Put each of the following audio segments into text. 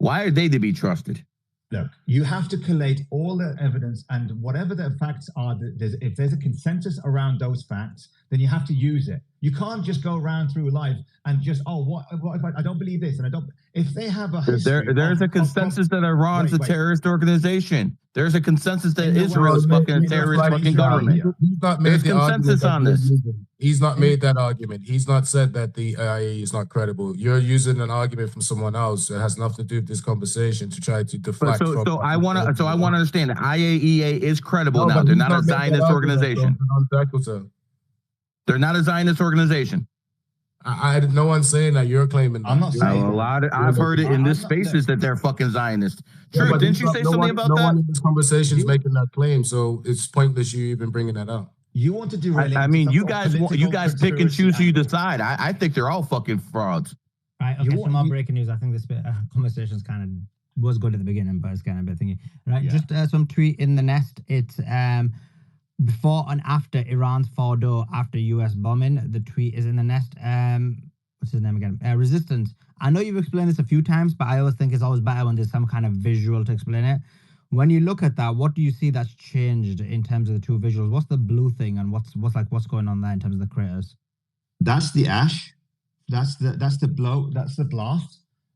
Why are they to be trusted? Look, you have to collate all the evidence, and whatever the facts are, if there's a consensus around those facts, then you have to use it. You can't just go around through life and just, what if I don't believe this, and I don't. If they have a history, there's a consensus that Iran's a terrorist organization. There's a consensus that Israel is fucking a terrorist fucking government. He's not made There's consensus on this. He's not made that argument. He's not said that the IAEA is not credible. You're using an argument from someone else that has nothing to do with this conversation to try to deflect. So I want to understand that IAEA is credible now. They're not a Zionist organization. They're not a Zionist organization. No one's saying that. You're claiming that. I'm not saying I've heard it in this spaces that they're fucking Zionist. True, didn't you say something about that? No one in this conversation is making that claim, so it's pointless you even bringing that up. You want to do? I mean, you guys pick and choose who you decide. I think they're all fucking frauds. Right. Okay. Some more breaking news. I think this bit conversation was good at the beginning, but it's kind of a bit thingy. Right. Yeah. Just some tweet in the nest. It's before and after Iran's Fordow after US bombing. The tweet is in the nest. What's his name again? Resistance. I know you've explained this a few times, but I always think it's always better when there's some kind of visual to explain it. When you look at that, what do you see that's changed in terms of the two visuals? What's the blue thing, and what's going on there in terms of the craters? That's the ash. That's the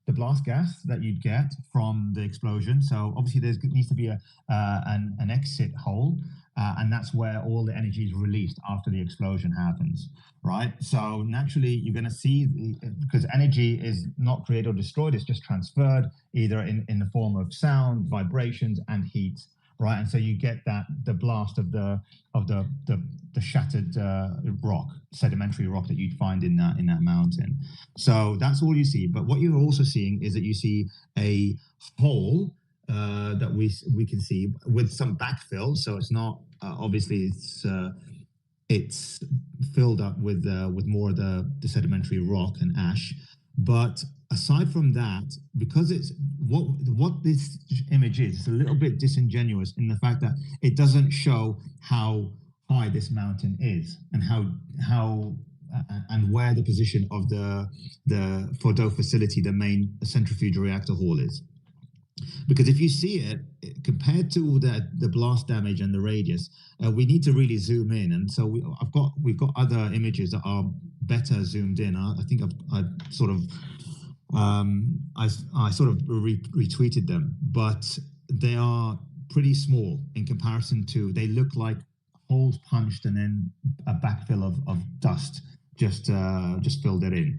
blast gas that you'd get from the explosion. So obviously there needs to be an exit hole, and that's where all the energy is released after the explosion happens, right? So naturally you're going to see, because energy is not created or destroyed, it's just transferred either in the form of sound, vibrations, and heat, right? And so you get the blast of the shattered rock, sedimentary rock that you'd find in that mountain. So that's all you see. But what you're also seeing is that you see a hole that we can see with some backfill. So it's not obviously it's filled up with more of the sedimentary rock and ash. But aside from that, because it's what this image is, it's a little bit disingenuous in the fact that it doesn't show how high this mountain is and how and where the position of the Fordow facility, the main centrifuge reactor hall, is. Because if you see it compared to the blast damage and the radius, we need to really zoom in. And so we've got other images that are better zoomed in. I think I sort of retweeted them, but they are pretty small in comparison to. They look like holes punched and then a backfill of dust just filled it in.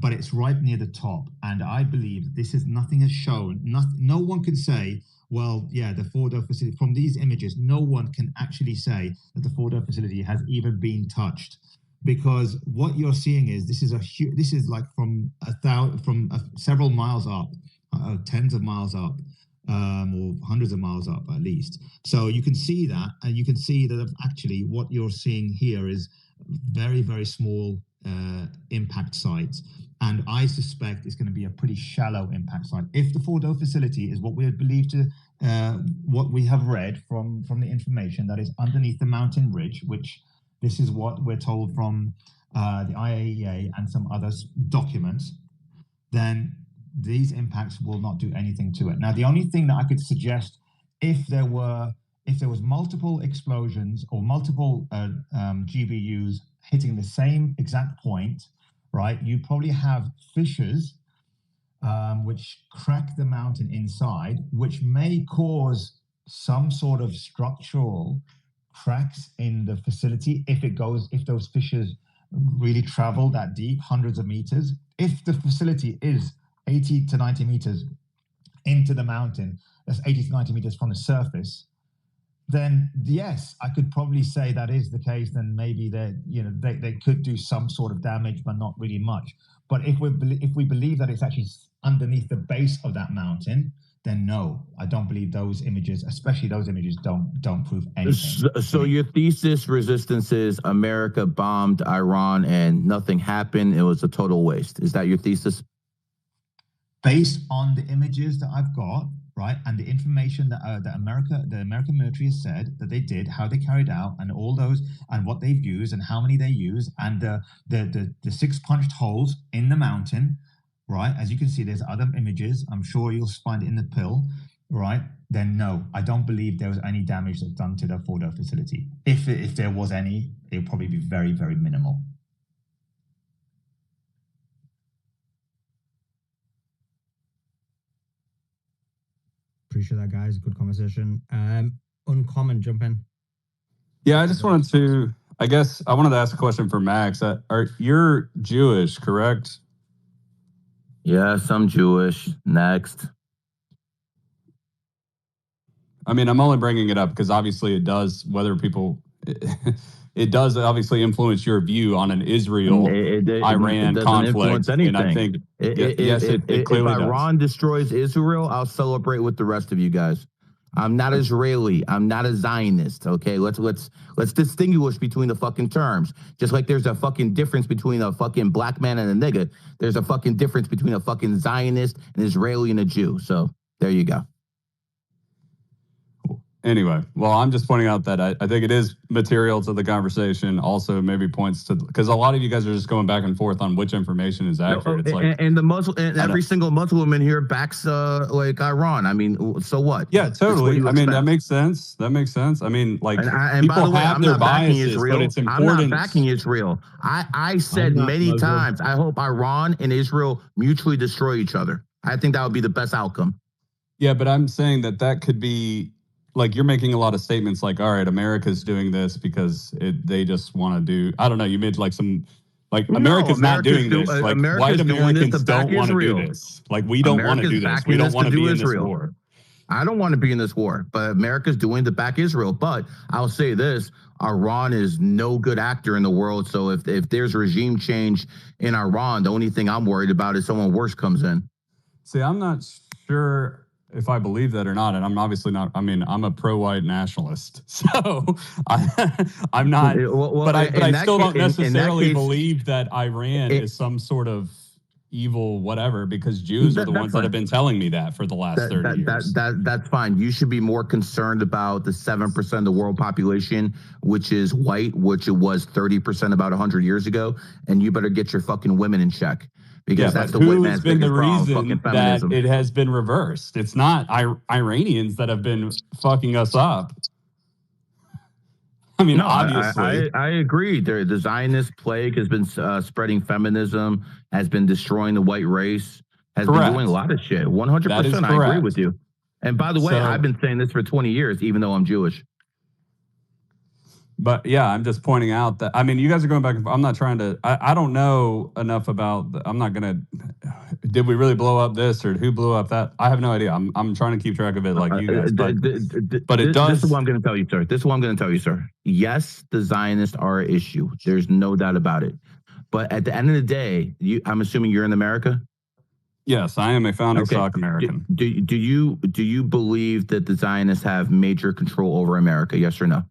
But it's right near the top, and I believe this is nothing has shown. No one can say, well, yeah, the Fordow facility, from these images, no one can actually say that the Fordow facility has even been touched, because what you're seeing is this is like from several miles up, tens of miles up, or hundreds of miles up at least. So you can see that, and you can see that actually what you're seeing here is very, very small impact sites, and I suspect it's going to be a pretty shallow impact site. If the Fordow facility is what we believe to, what we have read from the information that is underneath the mountain ridge, which this is what we're told from the IAEA and some other documents, then these impacts will not do anything to it. Now, the only thing that I could suggest, if there was multiple explosions or multiple GBUs hitting the same exact point, right, you probably have fissures which crack the mountain inside, which may cause some sort of structural cracks in the facility if those fissures really travel that deep, hundreds of meters. If the facility is 80 to 90 meters into the mountain, that's 80 to 90 meters from the surface, then yes, I could probably say that is the case. Then maybe they could do some sort of damage, but not really much. But if we believe that it's actually underneath the base of that mountain, then no, I don't believe those images, especially those images, don't prove anything. So your thesis, Resistance, is America bombed Iran and nothing happened. It was a total waste. Is that your thesis? Based on the images that I've got, right, and the information that the American military has said that they did, how they carried out, and all those, and what they've used, and how many they use, and the 6 punched holes in the mountain, right? As you can see, there's other images. I'm sure you'll find it in the pill, right? Then no, I don't believe there was any damage that's done to the Fordo facility. If there was any, it would probably be very, very minimal. Appreciate that, guys. Good conversation. Uncommon, jump in. Yeah, I just wanted to, I guess I wanted to ask a question for Max. You're Jewish, correct? Yes, I'm Jewish. Next. I mean, I'm only bringing it up because obviously it does, whether people, it does obviously influence your view on an Israel-Iran conflict. Anything. And I think, yes, it clearly does. If Iran destroys Israel, I'll celebrate with the rest of you guys. I'm not Israeli. I'm not a Zionist. Okay, let's distinguish between the fucking terms. Just like there's a fucking difference between a fucking black man and a nigga, there's a fucking difference between a fucking Zionist, an Israeli, and a Jew. So there you go. Anyway, well, I'm just pointing out that I think it is material to the conversation. Also, maybe points to, because a lot of you guys are just going back and forth on which information is accurate. It's like, and the Muslim, and every single Muslim in here backs like Iran. I mean, so what? Yeah, totally. I mean, that makes sense. That makes sense. I mean, like, and people by the way, have their biases, but it's important. I'm not backing Israel. I said many times, I hope Iran and Israel mutually destroy each other. I think that would be the best outcome. Yeah, but I'm saying that could be, like, you're making a lot of statements like, all right, America's doing this because they just want to do, I don't know, you made like some, like, America's not doing this. Like, white Americans don't want to do this. Like, we don't want to do this. We don't want to be in this war. I don't want to be in this war, but America's doing to back Israel. But I'll say this, Iran is no good actor in the world. So if there's regime change in Iran, the only thing I'm worried about is someone worse comes in. See, I'm not sure if I believe that or not, and I'm obviously not. I mean, I'm a pro-white nationalist, so I'm not. But I still don't necessarily believe that Iran is some sort of evil whatever, because Jews are the ones that have been telling me that for the last 30 years. That's fine. You should be more concerned about the 7% of the world population, which is white, which it was 30% about 100 years ago, and you better get your fucking women in check. Because that's the white man's biggest problem, that it has been reversed. It's not Iranians that have been fucking us up. I mean, no, obviously. I agree. The Zionist plague has been spreading feminism, has been destroying the white race, has been doing a lot of shit. 100%, I agree with you. And by the way, I've been saying this for 20 years, even though I'm Jewish. But yeah, I'm just pointing out that, I mean, you guys are going back and forth. I'm not trying to, I don't know enough about, I'm not going to, did we really blow up this or who blew up that? I have no idea. I'm trying to keep track of it like you guys. But it does. This is what I'm going to tell you, sir. This is what I'm going to tell you, sir. Yes, the Zionists are an issue. There's no doubt about it. But at the end of the day, I'm assuming you're in America? Yes, I am a founding stock American. Do you believe that the Zionists have major control over America? Yes or no?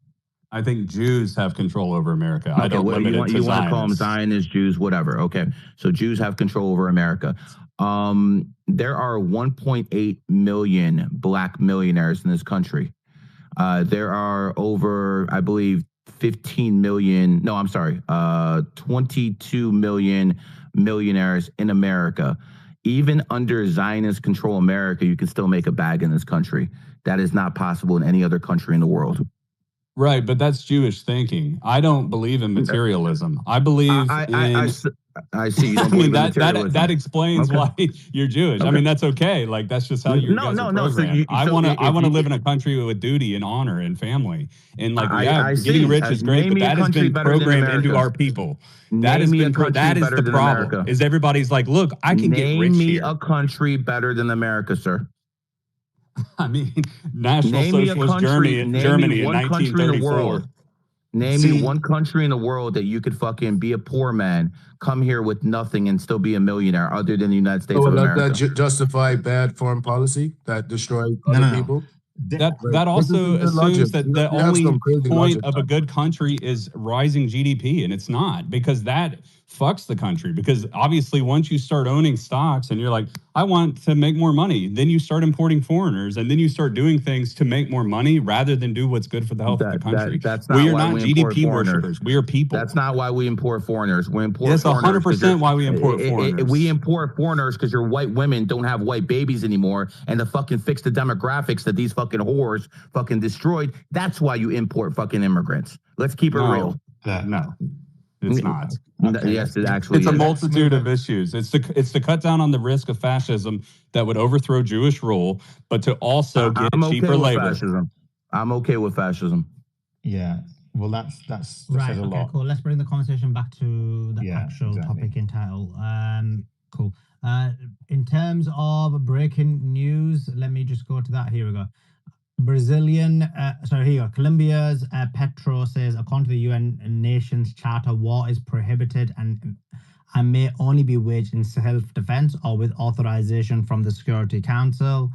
I think Jews have control over America. Okay, I don't limit it to you want to call them Zionists, Jews, whatever. Okay, so Jews have control over America. There are 1.8 million black millionaires in this country. There are over, I believe, 15 million. No, I'm sorry, 22 million millionaires in America. Even under Zionist control America, you can still make a bag in this country. That is not possible in any other country in the world. Right, but that's Jewish thinking. I don't believe in materialism. I believe I see. You don't believe in materialism. That explains why you're Jewish. Okay. I mean, that's okay. Like, that's just how you guys are programmed. I want to live in a country with duty and honor and family. And like, getting rich is great, but that has been programmed into our people. That is the problem. Is everybody's like, look, I can get rich here. Name me a country better than America, sir. I mean, National Socialist Germany in 1934. Name me one country in the world that you could fucking be a poor man, come here with nothing, and still be a millionaire, other than the United States of America. That justify bad foreign policy that destroys other people? That also assumes that the only point of a good country is rising GDP, and it's not, because that fucks the country, because obviously once you start owning stocks and you're like, I want to make more money, then you start importing foreigners, and then you start doing things to make more money rather than do what's good for the health of the country. That's not we are why not we GDP worshippers. We are people. That's not why we import foreigners. We import That's foreigners. 100% why we import foreigners. We import foreigners because your white women don't have white babies anymore, and to fucking fix the demographics that these fucking whores fucking destroyed. That's why you import fucking immigrants. Let's keep it real. No, it's not. Okay. Yes, it actually is. It's a multitude of issues. It's to cut down on the risk of fascism that would overthrow Jewish rule, but to also get cheaper labor. Fascism. I'm okay with fascism. Yeah. Well, that's right. Okay, lot. Cool. Let's bring the conversation back to the actual topic in title. Cool. In terms of breaking news, let me just go to that. Here we go. Colombia's Petro says, according to the UN Nations Charter, war is prohibited and may only be waged in self-defense or with authorization from the Security Council.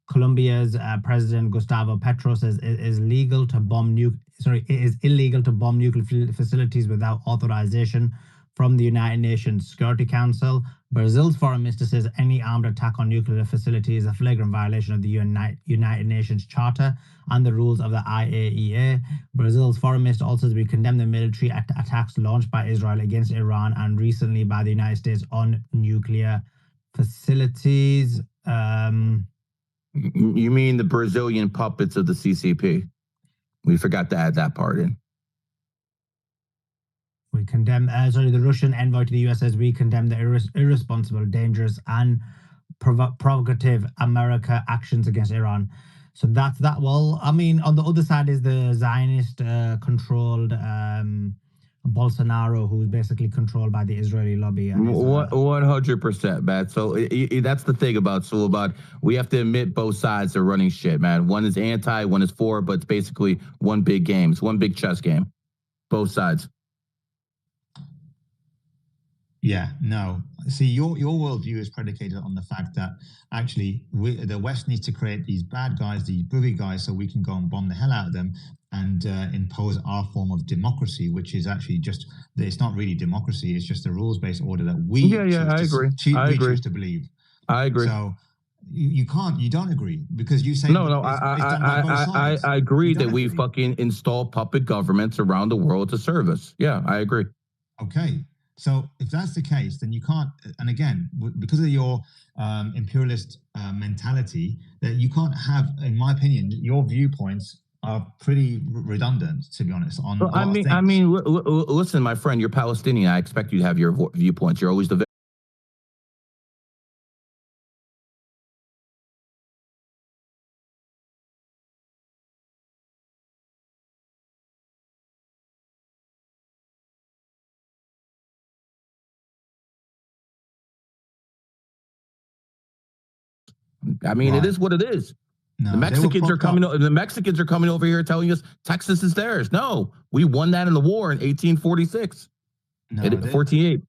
Colombia's President Gustavo Petro says it is illegal to bomb nuclear facilities without authorization from the United Nations Security Council. Brazil's foreign minister says any armed attack on nuclear facility is a flagrant violation of the United Nations Charter and the rules of the IAEA. Brazil's foreign minister also says we condemn the military attacks launched by Israel against Iran and recently by the United States on nuclear facilities. You mean the Brazilian puppets of the CCP? We forgot to add that part in. We condemn, the Russian envoy to the US says we condemn the irresponsible, dangerous, and provocative America actions against Iran. So that's that. Well, I mean, on the other side is the Zionist-controlled Bolsonaro, who's basically controlled by the Israeli lobby. 100%, man. So that's the thing about we have to admit both sides are running shit, man. One is anti, one is for, but it's basically one big game. It's one big chess game. Both sides. Yeah, no. See, your worldview is predicated on the fact that actually the West needs to create these bad guys, these boogie guys, so we can go and bomb the hell out of them and impose our form of democracy, which is actually it's not really democracy. It's just a rules-based order that we choose to believe. I agree. So you don't agree because you say I agree that we fucking install puppet governments around the world to serve us. Yeah, I agree. Okay. So if that's the case, then you can't, and again, because of your imperialist mentality, that you can't have, in my opinion, your viewpoints are pretty redundant, to be honest. Listen, my friend, you're Palestinian. I expect you to have your viewpoints. You're always the it is what it is. No, the Mexicans are coming. The Mexicans are coming over here telling us Texas is theirs. No, we won that in the war in 1846. 48.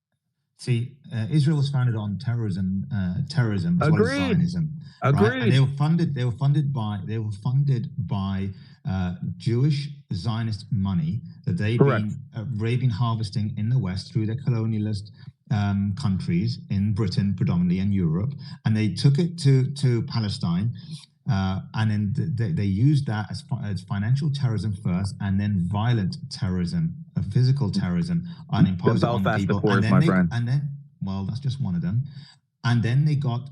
See, Israel was founded on terrorism as well as Zionism. Agreed. Right? And they were funded by Jewish Zionist money that they've been harvesting in the West through their colonialist countries in Britain predominantly and Europe, and they took it to Palestine, and then they used that as financial terrorism first, and then violent terrorism, physical terrorism, and imposed it on people. And then, well, that's just one of them. And then they got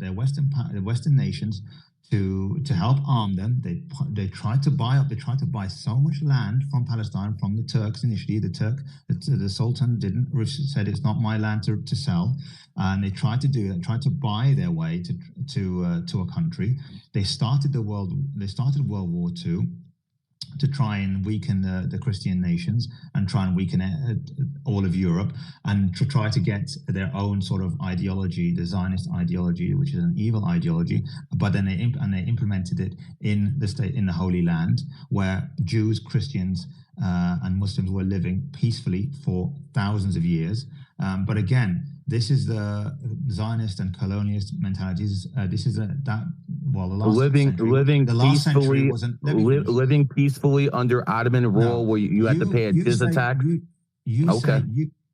their Western nations to help arm them. They tried to buy so much land from Palestine from the Turks initially. The Sultan said it's not my land to sell, and they tried to do that. Tried to buy their way to a country. They started World War II to try and weaken the Christian nations and try and weaken all of Europe, and to try to get their own sort of ideology, the Zionist ideology, which is an evil ideology. But then they implemented it in the Holy Land, where Jews, Christians, and Muslims were living peacefully for thousands of years. But again, this is the Zionist and colonialist mentalities. Living peacefully under Ottoman rule, where you had to pay a jizya tax.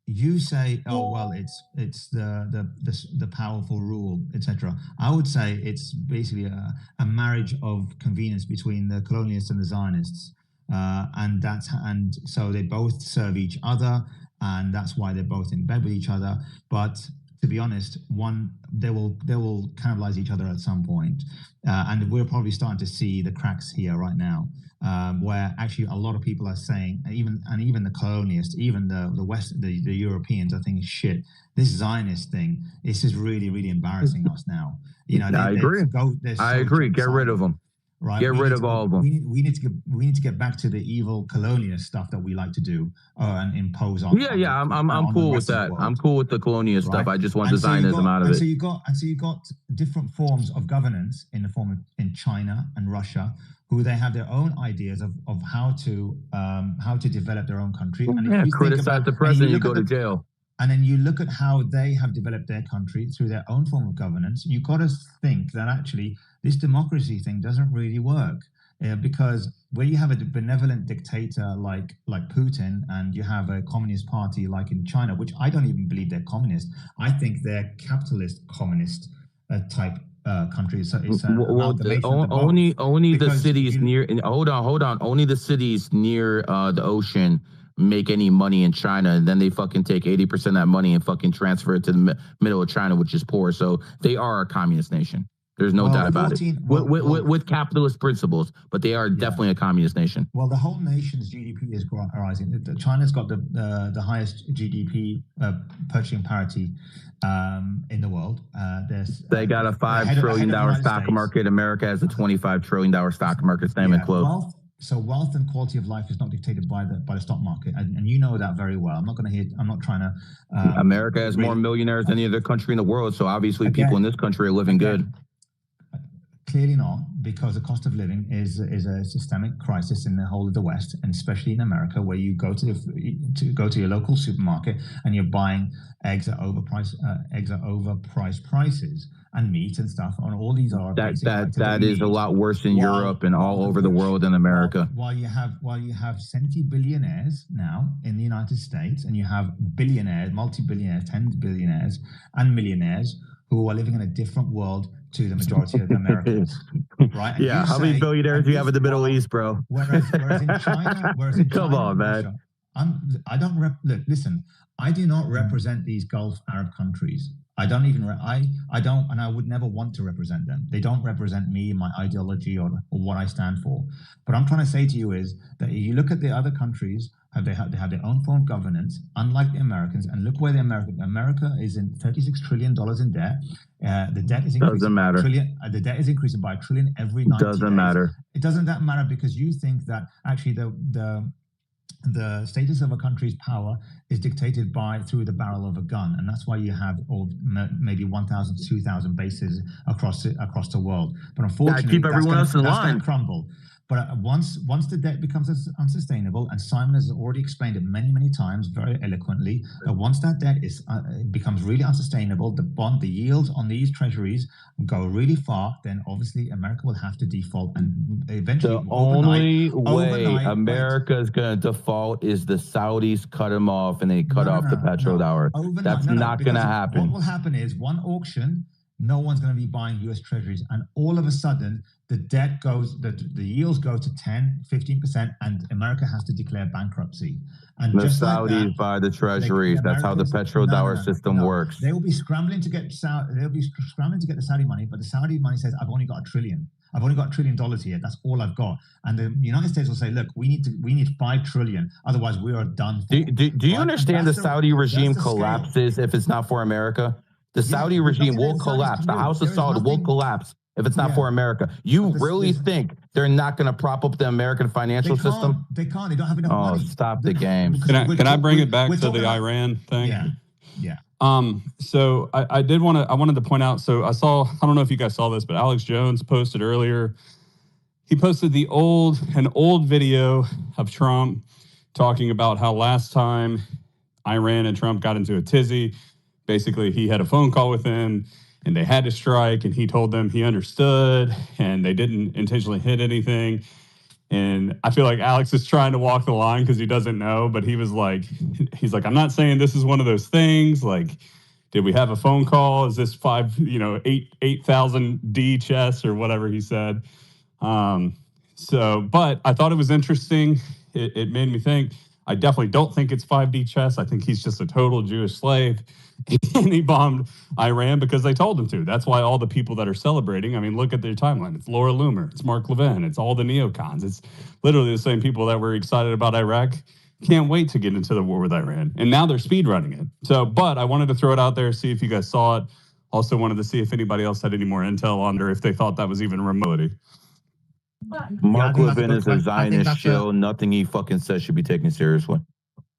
you say, oh well, it's the powerful rule, etc. I would say it's basically a marriage of convenience between the colonialists and the Zionists, and so they both serve each other, and that's why they're both in bed with each other. But to be honest, they will cannibalize each other at some point, and we're probably starting to see the cracks here right now. Where actually a lot of people are saying, even the colonialists, even the Europeans are thinking, shit, this Zionist thing, this is really, really embarrassing us now. You know, I agree. I agree. Get rid of them. Right. Get rid of all of them. We need to get back to the evil colonialist stuff that we like to do and impose on. Yeah. I'm cool with that. I'm cool with the colonialist stuff. I just want the Zionism out of it. So you got different forms of governance in China and Russia, who they have their own ideas of how to develop their own country. And if you criticize the president, you go to jail. And then you look at how they have developed their country through their own form of governance. You've got to think that actually this democracy thing doesn't really work, because where you have a benevolent dictator like Putin, and you have a communist party like in China, which I don't even believe they're communist. I think they're capitalist communist type countries. So it's only the cities near. Hold on. Only the cities near the ocean make any money in China, and then they fucking take 80% of that money and fucking transfer it to the middle of China, which is poor. So they are a communist nation. There's no doubt about it. With capitalist principles, but they are definitely a communist nation. Well, the whole nation's GDP is rising. China's got the highest GDP purchasing parity in the world. They got a $5 trillion stock market. America has a $25 trillion stock market. It's not even close. So wealth and quality of life is not dictated by the stock market, and you know that very well. I'm not trying to. America has more millionaires than any other country in the world, so obviously people in this country are living good. Clearly not, because the cost of living is a systemic crisis in the whole of the West, and especially in America, where you go to your local supermarket and you're buying eggs at overpriced prices, and meat and stuff. And all these are that is a lot worse in Europe and all over the world in America. While you have 70 billionaires now in the United States, and you have billionaires, multi-billionaires, 10 billionaires, and millionaires who are living in a different world to the majority of the Americans, right? And how many billionaires do you have in the Middle East, bro? Whereas in China, come on, man. Listen, I do not represent these Gulf Arab countries. I don't, and I would never want to represent them. They don't represent me, my ideology, or what I stand for. But I'm trying to say to you is that you look at the other countries, they have their own form of governance, unlike the Americans, and look where America is in $36 trillion in debt. The debt is increasing. Doesn't matter. The debt is increasing by $1 trillion every 90 days. Doesn't matter. It doesn't matter because you think that actually the status of a country's power is dictated through the barrel of a gun, and that's why you have maybe 1,000, 2,000 bases across the world. But unfortunately, keep everyone else in line. That's going to crumble. But once the debt becomes unsustainable, and Simon has already explained it many, many times very eloquently, that once that debt becomes really unsustainable, the yields on these treasuries go really far, then obviously America will have to default, and eventually the only way America is going to default is the Saudis cut them off and they cut off the petrodollar. That's not going to happen. What will happen is one auction, no one's going to be buying US treasuries, and all of a sudden the debt goes, the yields go to 10, 15%, and America has to declare bankruptcy. And the Saudis buy the treasuries. That's how the petrodollar system works. They will be scrambling to get the Saudi money, but the Saudi money says, I've only got $1 trillion. I've only got $1 trillion here. That's all I've got. And the United States will say, look, we need $5 trillion. Otherwise, we are done. Do you understand the Saudi regime collapses if it's not for America? The Saudi regime will collapse. The House of Saud will collapse if it's not for America. You really think they're not going to prop up the American financial system? They can't. They don't have enough money. Oh, stop the game. Can I bring it back to the Iran thing? Yeah. So I wanted to point out, so I don't know if you guys saw this, but Alex Jones posted earlier. He posted an old video of Trump talking about how last time Iran and Trump got into a tizzy, basically he had a phone call with him and they had to strike, and he told them he understood and they didn't intentionally hit anything. And I feel like Alex is trying to walk the line because he doesn't know, but he's like, I'm not saying this is one of those things. Like, did we have a phone call? Is this 8,000 D chess or whatever he said? But I thought it was interesting. It made me think. I definitely don't think it's 5D chess. I think he's just a total Jewish slave. And he bombed Iran because they told him to. That's why all the people that are celebrating, I mean, look at their timeline. It's Laura Loomer. It's Mark Levin. It's all the neocons. It's literally the same people that were excited about Iraq. Can't wait to get into the war with Iran. And now they're speed running it. But I wanted to throw it out there, see if you guys saw it. Also wanted to see if anybody else had any more intel on or if they thought that was even remotely. Mark Levin is a Zionist shill. Nothing he fucking says should be taken seriously.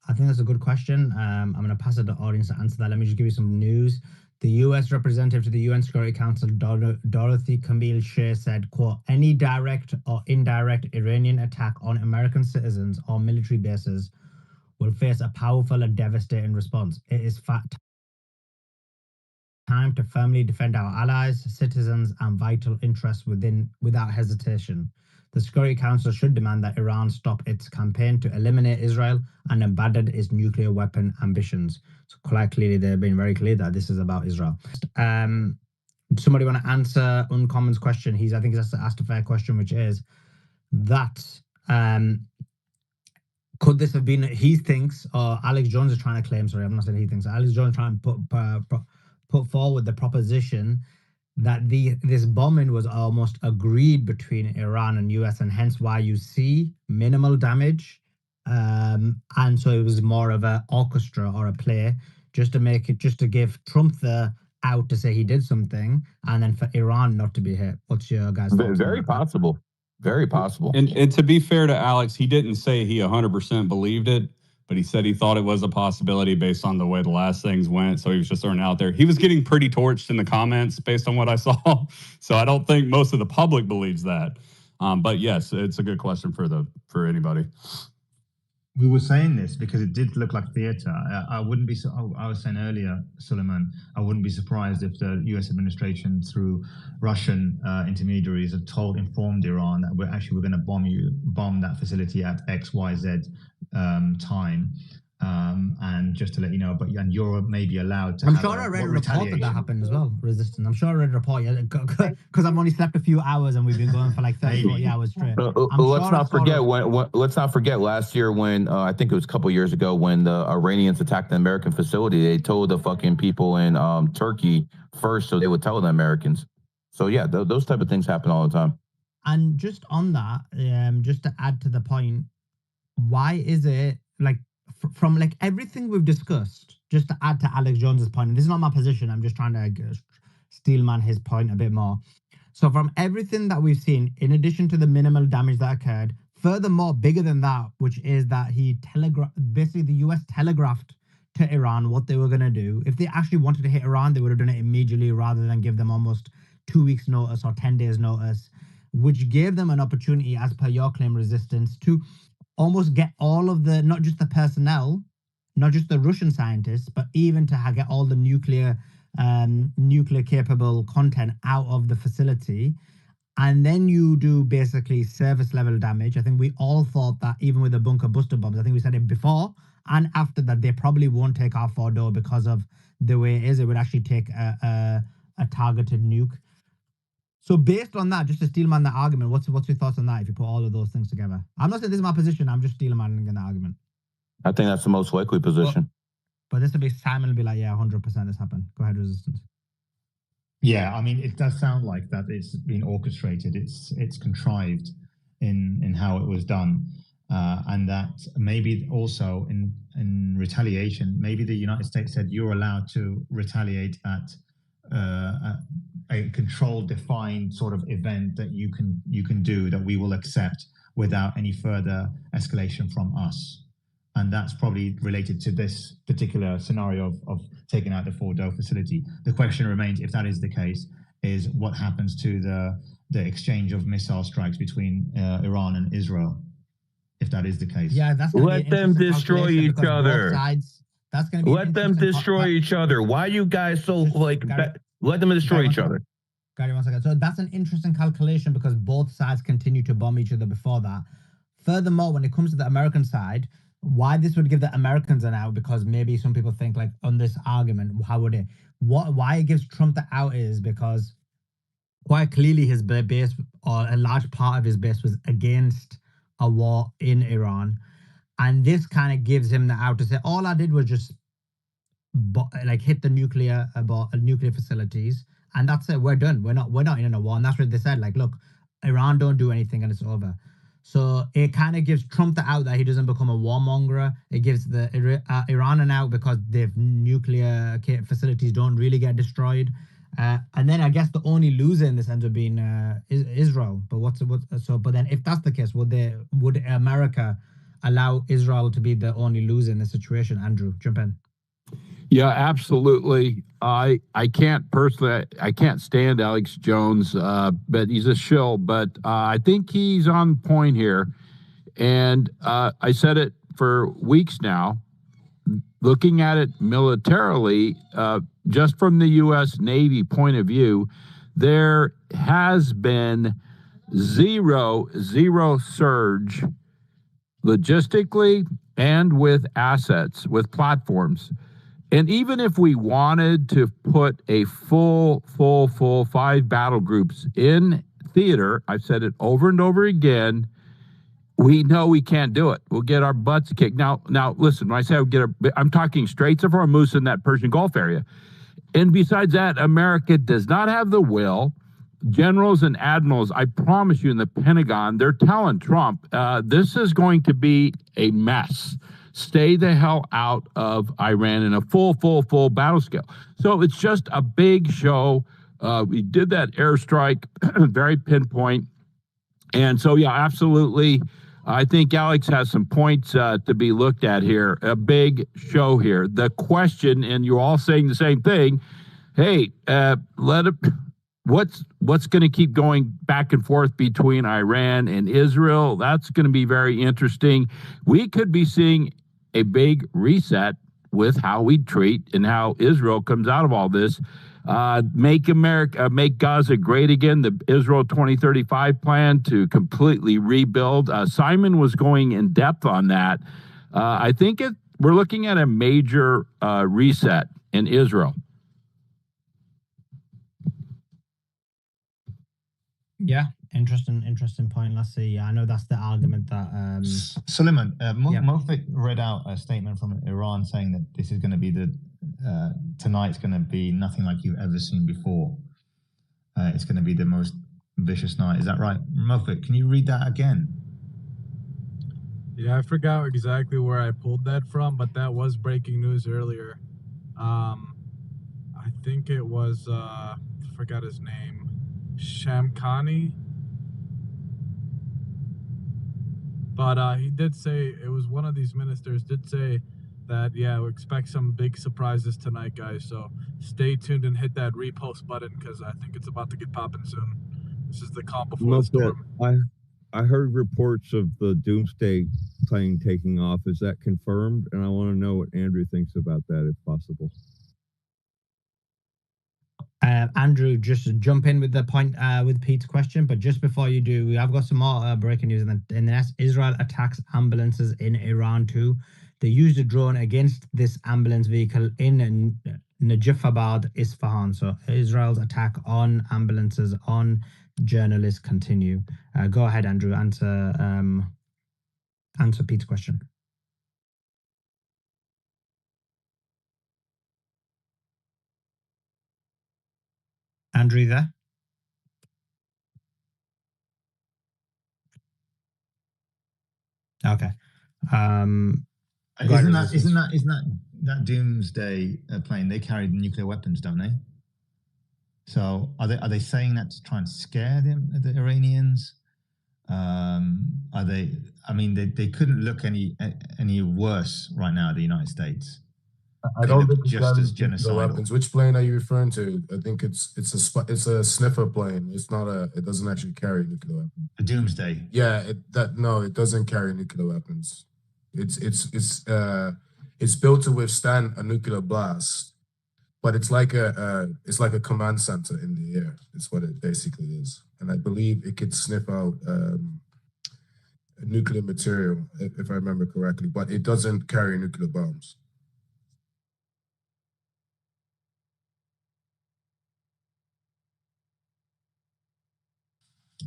I think that's a good question. I'm going to pass it to the audience to answer that. Let me just give you some news. The U.S. representative to the UN Security Council, Dorothy Camille Shea, said, quote, any direct or indirect Iranian attack on American citizens or military bases will face a powerful and devastating response. It is time to firmly defend our allies, citizens, and vital interests without hesitation. The Security Council should demand that Iran stop its campaign to eliminate Israel and abandon its nuclear weapon ambitions. So quite clearly, they've been very clear that this is about Israel. Somebody want to answer Uncommon's question? I think he's asked a fair question, which is that could this have been, he thinks, or Alex Jones is trying to claim, sorry, I'm not saying he thinks, Alex Jones is trying to put forward the proposition that this bombing was almost agreed between Iran and US, and hence why you see minimal damage. And so it was more of an orchestra or a play just to give Trump the out to say he did something, and then for Iran not to be hit. What's your guys' thoughts? Very possible. Very possible. And to be fair to Alex, he didn't say he 100% believed it, but he said he thought it was a possibility based on the way the last things went. So he was just throwing it out there. He was getting pretty torched in the comments based on what I saw. So I don't think most of the public believes that. But yes, it's a good question for anybody. We were saying this because it did look like theater. I wouldn't be. I was saying earlier, Suleiman, I wouldn't be surprised if the U.S. administration, through Russian intermediaries, had informed Iran that we're going to bomb that facility at XYZ time. And just to let you know, and Europe may be allowed to. I'm sure I read a report that happened as well. Resistance. I'm sure I read a report because I've only slept a few hours and we've been going for like 30, 40 hours straight. Let's not forget last year when I think it was a couple years ago when the Iranians attacked the American facility. They told the fucking people in Turkey first, so they would tell the Americans. So yeah, those type of things happen all the time. And just on that, just to add to the point, why is it like? From like everything we've discussed, just to add to Alex Jones's point, and this is not my position, I'm just trying to steelman his point a bit more. So from everything that we've seen, in addition to the minimal damage that occurred, furthermore, bigger than that, which is that basically the US telegraphed to Iran what they were going to do. If they actually wanted to hit Iran, they would have done it immediately rather than give them almost 2 weeks notice or 10 days notice, which gave them an opportunity, as per your claim, Resistance, to almost get all of the, not just the personnel, not just the Russian scientists, but even to get all the nuclear capable content out of the facility. And then you do basically service level damage. I think we all thought that even with the bunker buster bombs, I think we said it before and after that, they probably won't take our Fordo because of the way it is. It would actually take a targeted nuke. So based on that, just to steelman that argument, what's your thoughts on that if you put all of those things together? I'm not saying this is my position. I'm just steelmanning the argument. I think that's the most likely position. But this will be Simon will be like, yeah, 100% this happened. Go ahead, Resistance. Yeah, I mean, it does sound like that it's been orchestrated. It's contrived in how it was done. And that maybe also in retaliation, maybe the United States said you're allowed to retaliate at a controlled, defined sort of event that you can do that we will accept without any further escalation from us. And that's probably related to this particular scenario of taking out the Fordo facility. The question remains, if that is the case, is what happens to the exchange of missile strikes between Iran and Israel, if that is the case. Yeah, that's let them destroy each other. That's going to be let them destroy each other. Why are you guys so like? Let them destroy each other. Gary, 1 second. So that's an interesting calculation because both sides continue to bomb each other before that. Furthermore, when it comes to the American side, why this would give the Americans an out, because maybe some people think like on this argument, how would it, why it gives Trump the out is because quite clearly his base, or a large part of his base, was against a war in Iran. And this kind of gives him the out to say, all I did was just like hit the nuclear facilities, and that's it. We're done. We're not in a war. And that's what they said. Like, look, Iran don't do anything, and it's over. So it kind of gives Trump the out that he doesn't become a warmonger. It gives the Iran an out because their nuclear facilities don't really get destroyed. And then I guess the only loser in this ends up being Israel. But but then if that's the case, would America allow Israel to be the only loser in this situation? Andrew, jump in. Yeah, absolutely. I can't personally, I can't stand Alex Jones, but he's a shill. But I think he's on point here. And I said it for weeks now. Looking at it militarily, just from the U.S. Navy point of view, there has been zero surge logistically and with assets, with platforms. And even if we wanted to put a full 5 battle groups in theater, I've said it over and over again, we know we can't do it. We'll get our butts kicked. Now, listen, when I say I'm talking Straits of Hormuz in that Persian Gulf area. And besides that, America does not have the will. Generals and admirals, I promise you, in the Pentagon, they're telling Trump, this is going to be a mess. Stay the hell out of Iran in a full battle scale. So it's just a big show. We did that airstrike, very pinpoint. And so, yeah, absolutely. I think Alex has some points to be looked at here. A big show here. The question, and you're all saying the same thing, hey, what's going to keep going back and forth between Iran and Israel? That's going to be very interesting. We could be seeing a big reset with how we treat and how Israel comes out of all this. Make Gaza great again, the Israel 2035 plan to completely rebuild. Simon was going in depth on that. I think we're looking at a major reset in Israel. Yeah, interesting point. Let's see. Yeah, I know that's the argument that Suleiman, Moffitt read out a statement from Iran saying that this is going to be tonight's going to be nothing like you've ever seen before. It's going to be the most vicious night. Is that right, Moffitt? Can you read that again? Yeah, I forgot exactly where I pulled that from, but that was breaking news earlier. I think it was I forgot his name. Shamkhani, but he did say, it was one of these ministers did say that, yeah, we expect some big surprises tonight, guys, so stay tuned and hit that repost button because I think it's about to get popping soon. This is the calm before the storm. I heard reports of the Doomsday plane taking off. Is that confirmed? And I want to know what Andrew thinks about that, if possible. Andrew, just jump in with the point with Pete's question, but just before you do, we have got some more breaking news. In the next, Israel attacks ambulances in Iran too. They used a drone against this ambulance vehicle in Najafabad, Isfahan. So Israel's attack on ambulances, on journalists continue. Go ahead, Andrew, answer Pete's question. Andrew, there? Okay. Isn't that Doomsday plane? They carried nuclear weapons, don't they? So are they saying that to try and scare the Iranians? Are they? I mean, they couldn't look any worse right now. The United States. I don't think it's just as genocidal. Weapons. Which plane are you referring to? I think it's a sniffer plane. It's not it doesn't actually carry nuclear weapons. A Doomsday. Yeah, it doesn't carry nuclear weapons. It's built to withstand a nuclear blast. But it's like a command center in the air. It's what it basically is. And I believe it could sniff out nuclear material, if I remember correctly, but it doesn't carry nuclear bombs.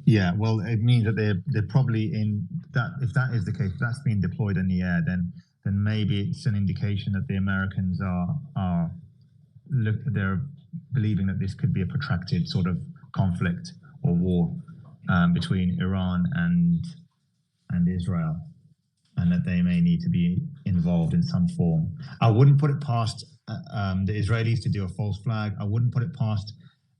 Yeah, well, it means that they're probably in that. If that is the case, if that's being deployed in the air, then maybe it's an indication that the Americans they're believing that this could be a protracted sort of conflict or war between Iran and Israel, and that they may need to be involved in some form. I wouldn't put it past the Israelis to do a false flag. I wouldn't put it past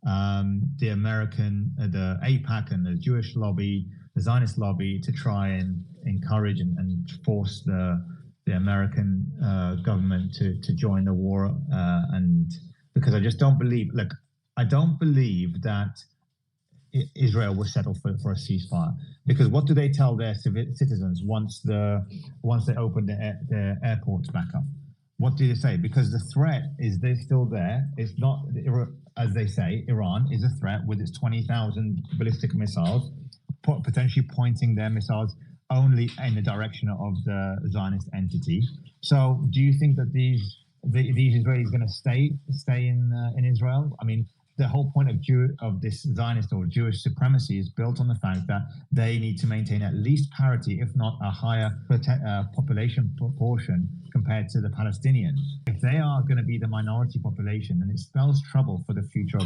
the American, the AIPAC and the Jewish lobby, the Zionist lobby, to try and encourage and force the American government to join the war. And because I just don't believe, I don't believe that Israel will settle for a ceasefire. Because what do they tell their citizens once they open their airports back up? What do they say? Because the threat is they're still there. It's not, as they say, Iran is a threat with its 20,000 ballistic missiles, potentially pointing their missiles only in the direction of the Zionist entity. So, do you think that these Israelis are going to stay in Israel? I mean, the whole point of this Zionist or Jewish supremacy is built on the fact that they need to maintain at least parity, if not a higher population proportion compared to the Palestinians. If they are going to be the minority population, then it spells trouble for the future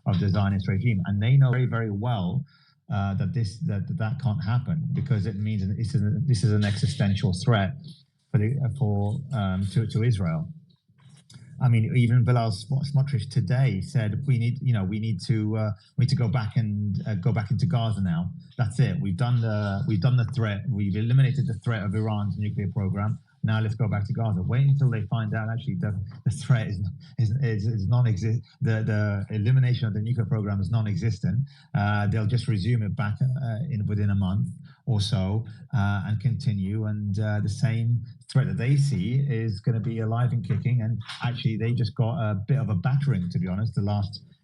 of the Zionist regime, and they know very, very well that can't happen, because it means that this is an existential threat to Israel. I mean, even Bilal Smotrich today said we need to go back into Gaza now. That's it. We've done the threat. We've eliminated the threat of Iran's nuclear program. Now let's go back to Gaza. Wait until they find out actually the threat is non-existent. The elimination of the nuclear program is non-existent. They'll just resume it back within a month or so and continue. And the same threat that they see is going to be alive and kicking. And actually, they just got a bit of a battering, to be honest.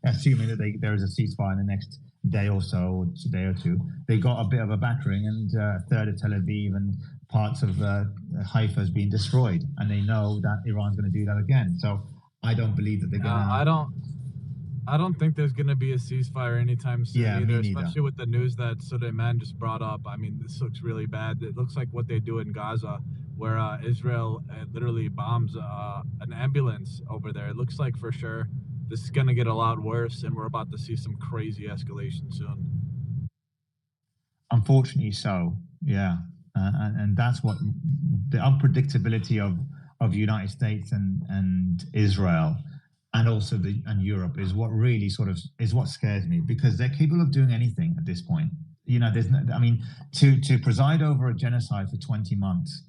Assuming that there is a ceasefire in the next day or so, or day or two, they got a bit of a battering, and a third of Tel Aviv and parts of Haifa has been destroyed, and they know that Iran's going to do that again. So I don't believe that they're going to. I don't think there's going to be a ceasefire anytime soon either, especially with the news that Suleiman just brought up. I mean, this looks really bad. It looks like what they do in Gaza, where Israel literally bombs an ambulance over there. It looks like for sure this is going to get a lot worse, and we're about to see some crazy escalation soon. Unfortunately so, yeah. And that's what the unpredictability of the United States and Israel and also and Europe is what really is what scares me, because they're capable of doing anything at this point. You know, to preside over a genocide for 20 months,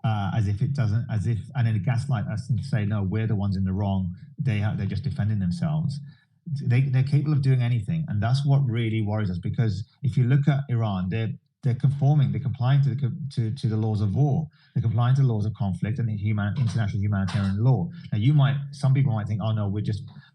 and then gaslight us and say, no, we're the ones in the wrong. They're just defending themselves. They're capable of doing anything, and that's what really worries us. Because if you look at Iran, they're complying to the laws of war. They're complying to the laws of conflict and international humanitarian law. Now, some people might think, oh no,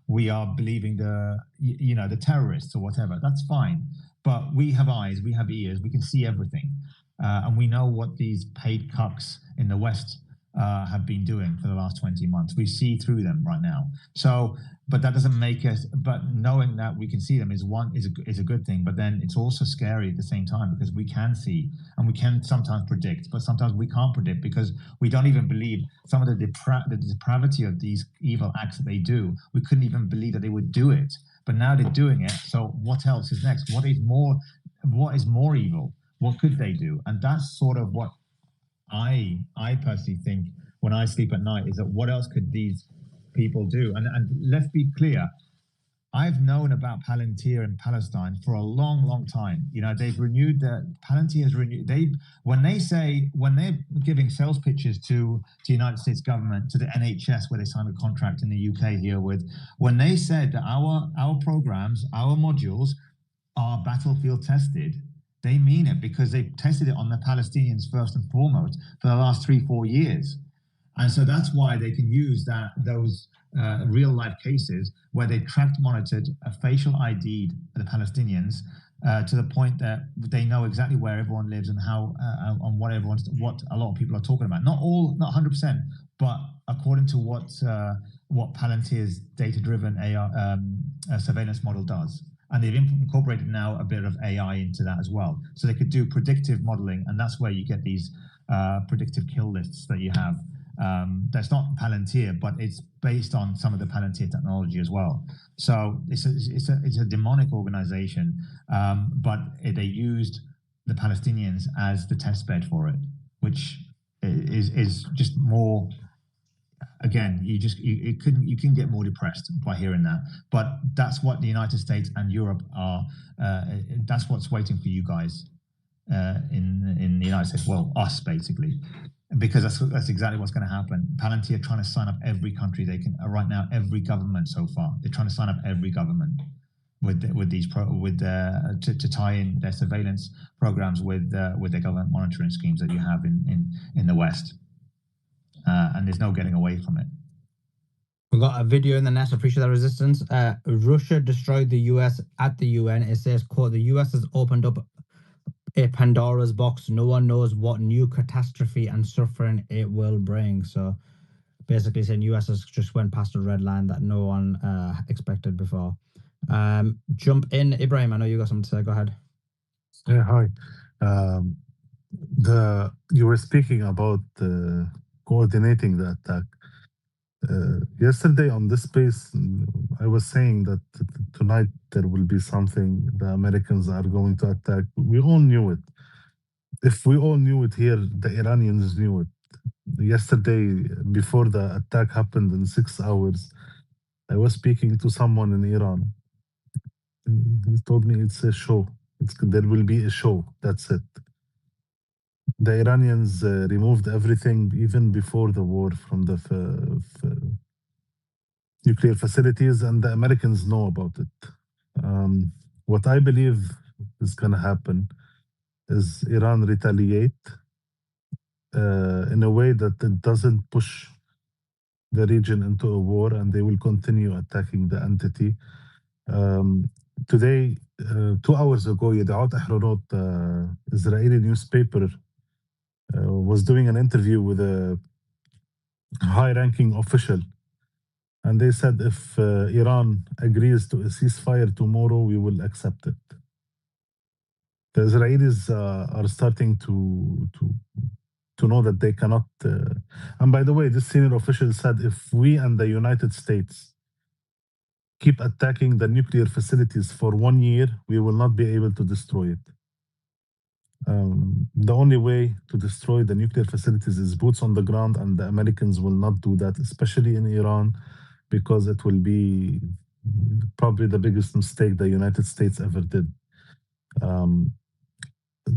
we are believing the terrorists or whatever. That's fine, but we have eyes, we have ears, we can see everything, and we know what these paid cucks in the West have been doing for the last 20 months. We see through them right now. So, but that doesn't make us. But knowing that we can see them is a good thing. But then it's also scary at the same time, because we can see and we can sometimes predict, but sometimes we can't predict because we don't even believe some of the depravity of these evil acts that they do. We couldn't even believe that they would do it, but now they're doing it. So what else is next? What is more evil? What could they do? And that's sort of what I personally think when I sleep at night, is that what else could these people do? And let's be clear, I've known about Palantir in Palestine for a long, long time. You know, Palantir has renewed. When they're giving sales pitches to the United States government, to the NHS, where they signed a contract in the UK here when they said that our programs, our modules are battlefield tested, they mean it, because they've tested it on the Palestinians first and foremost for the last 3-4 years. And so that's why they can use real life cases where they tracked, monitored, facial ID'd the Palestinians to the point that they know exactly where everyone lives and how on what a lot of people are talking about. Not all, not 100%, but according to what Palantir's data-driven AI surveillance model does. And they've incorporated now a bit of AI into that as well. So they could do predictive modeling, and that's where you get these predictive kill lists that you have. That's not Palantir, but it's based on some of the Palantir technology as well. So it's a demonic organization, but they used the Palestinians as the test bed for it, which is just more. Again, you can get more depressed by hearing that, but that's what the United States and Europe are. That's what's waiting for you guys in the United States. Well, us basically, because that's exactly what's going to happen. Palantir are trying to sign up every country they can right now. Every government so far, they're trying to sign up every government with these to tie in their surveillance programs with their government monitoring schemes that you have in the West. And there's no getting away from it. We got a video in the nest. Appreciate that resistance. Russia destroyed the US at the UN. It says, quote, the US has opened up a Pandora's box. No one knows what new catastrophe and suffering it will bring. So basically saying US has just went past a red line that no one expected before. Jump in, Ibrahim. I know you got something to say. Go ahead. Yeah, hi. You were speaking about coordinating the attack. Yesterday on this space, I was saying that tonight there will be something. The Americans are going to attack. We all knew it. If we all knew it here, the Iranians knew it. Yesterday, before the attack happened in 6 hours, I was speaking to someone in Iran. He told me it's a show. There will be a show. That's it. The Iranians removed everything even before the war from the nuclear facilities, and the Americans know about it. What I believe is going to happen is Iran retaliate in a way that it doesn't push the region into a war, and they will continue attacking the entity. Today, 2 hours ago, Yedaot Ahronot, Israeli newspaper, was doing an interview with a high-ranking official, and they said if Iran agrees to a ceasefire tomorrow, we will accept it. The Israelis are starting to know that they cannot. And by the way, this senior official said if we and the United States keep attacking the nuclear facilities for 1 year, we will not be able to destroy it. The only way to destroy the nuclear facilities is boots on the ground, and the Americans will not do that, especially in Iran, because it will be probably the biggest mistake the United States ever did.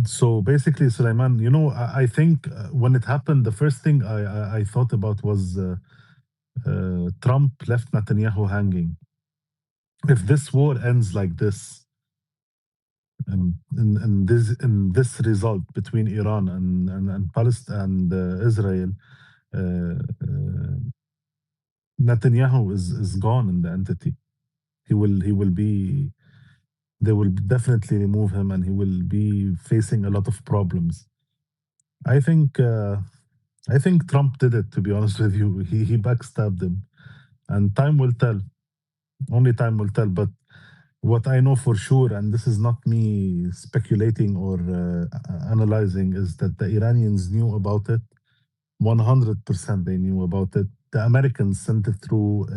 So basically, Sulaiman, you know, I think when it happened, the first thing I thought about was Trump left Netanyahu hanging. If this war ends like this, and this result between Iran and Palestine and Israel, Netanyahu is gone in the entity. He will be. They will definitely remove him, and he will be facing a lot of problems. I think Trump did it. To be honest with you, he backstabbed him, and time will tell. Only time will tell. But what I know for sure, and this is not me speculating or analyzing, is that the Iranians knew about it. 100% they knew about it. The Americans sent it through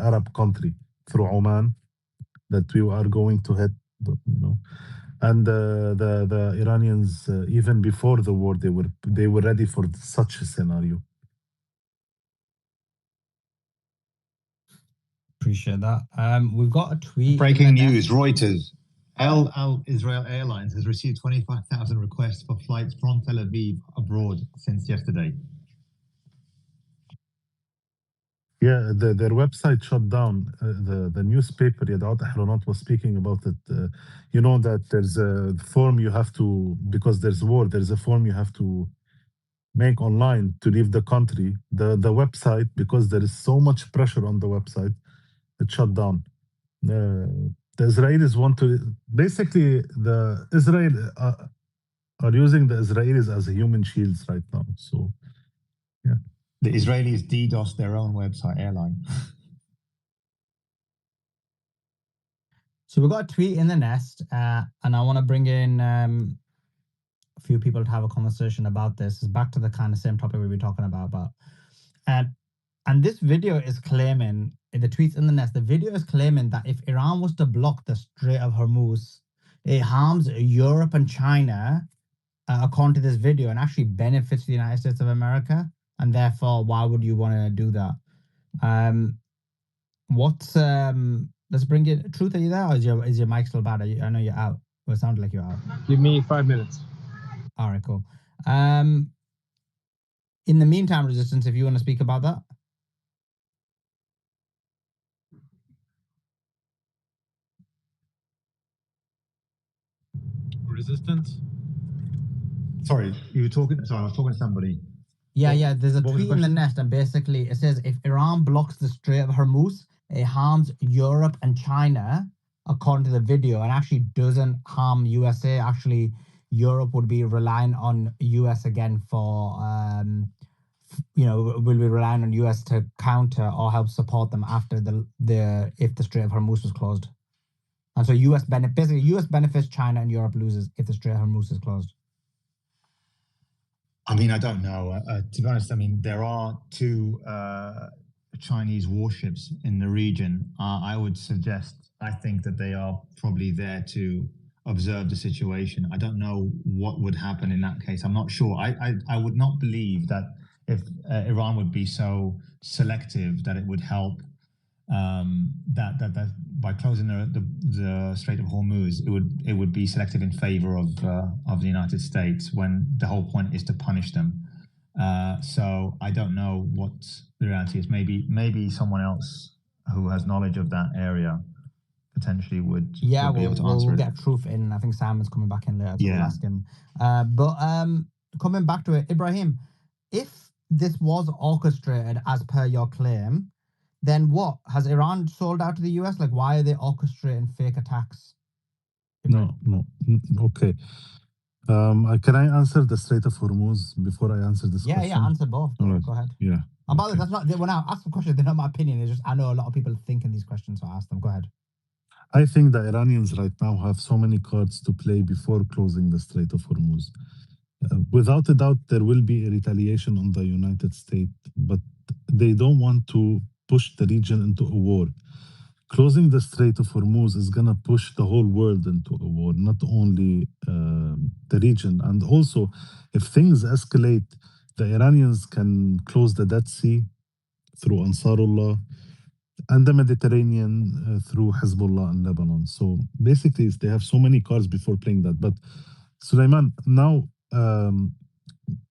Arab country, through Oman, that we are going to hit, you know. And the Iranians, even before the war, they were ready for such a scenario. Appreciate that. We've got a tweet. Breaking news, Reuters. Al Israel Airlines has received 25,000 requests for flights from Tel Aviv abroad since yesterday. Yeah, their website shut down. The newspaper, Yedaot Ahronot, was speaking about it. You know that there's a form you have to, because there's war, there's a form you have to make online to leave the country, the website, because there is so much pressure on the website, it shut down. The Israelis want to basically Israel are using the Israelis as a human shields right now. So yeah, the Israelis DDoS their own website airline. So we got a tweet in the nest, and I want to bring in a few people to have a conversation about this. It's back to the kind of same topic we were talking about. And this video is claiming, the tweets in the nest, the video is claiming that if Iran was to block the Strait of Hormuz, it harms Europe and China, according to this video, and actually benefits the United States of America. And therefore, why would you want to do that? Let's bring it. Truth, are you there, or is your mic still bad? I know you're out. Well, it sounded like you're out. Give me 5 minutes. All right, cool. In the meantime, Resistance, if you want to speak about that. Resistance? Sorry, you were talking. Sorry, I was talking to somebody. Yeah. There's a tweet in the nest, and basically it says if Iran blocks the Strait of Hormuz, it harms Europe and China, according to the video, and actually doesn't harm USA. Actually, Europe would be relying on US again for, will be relying on US to counter or help support them after if the Strait of Hormuz was closed. And so US benefits, China and Europe loses if the Strait of Hormuz is closed. I mean, I don't know. To be honest, I mean, there are two Chinese warships in the region. I would suggest, I think that they are probably there to observe the situation. I don't know what would happen in that case. I'm not sure. I would not believe that if Iran would be so selective that it would help that by closing the Strait of Hormuz, it would be selective in favor of the United States when the whole point is to punish them. So I don't know what the reality is. Maybe someone else who has knowledge of that area potentially would be able to answer we'll it. get Truth in. I think Simon's coming back in later, so we'll ask him. But coming back to it, Ibrahim, if this was orchestrated as per your claim, then what? Has Iran sold out to the US? Like, why are they orchestrating fake attacks? No. Okay. Can I answer the Strait of Hormuz before I answer this question? Yeah, answer both. Right. Go ahead. Yeah. And by the way, that's not, when I ask the question, they're not my opinion. It's just, I know a lot of people thinking these questions, so I ask them. Go ahead. I think the Iranians right now have so many cards to play before closing the Strait of Hormuz. Without a doubt, there will be a retaliation on the United States, but they don't want to push the region into a war. Closing the Strait of Hormuz is going to push the whole world into a war, not only the region. And also, if things escalate, the Iranians can close the Dead Sea through Ansarullah and the Mediterranean through Hezbollah and Lebanon. So basically, they have so many cards before playing that. But Sulaiman, now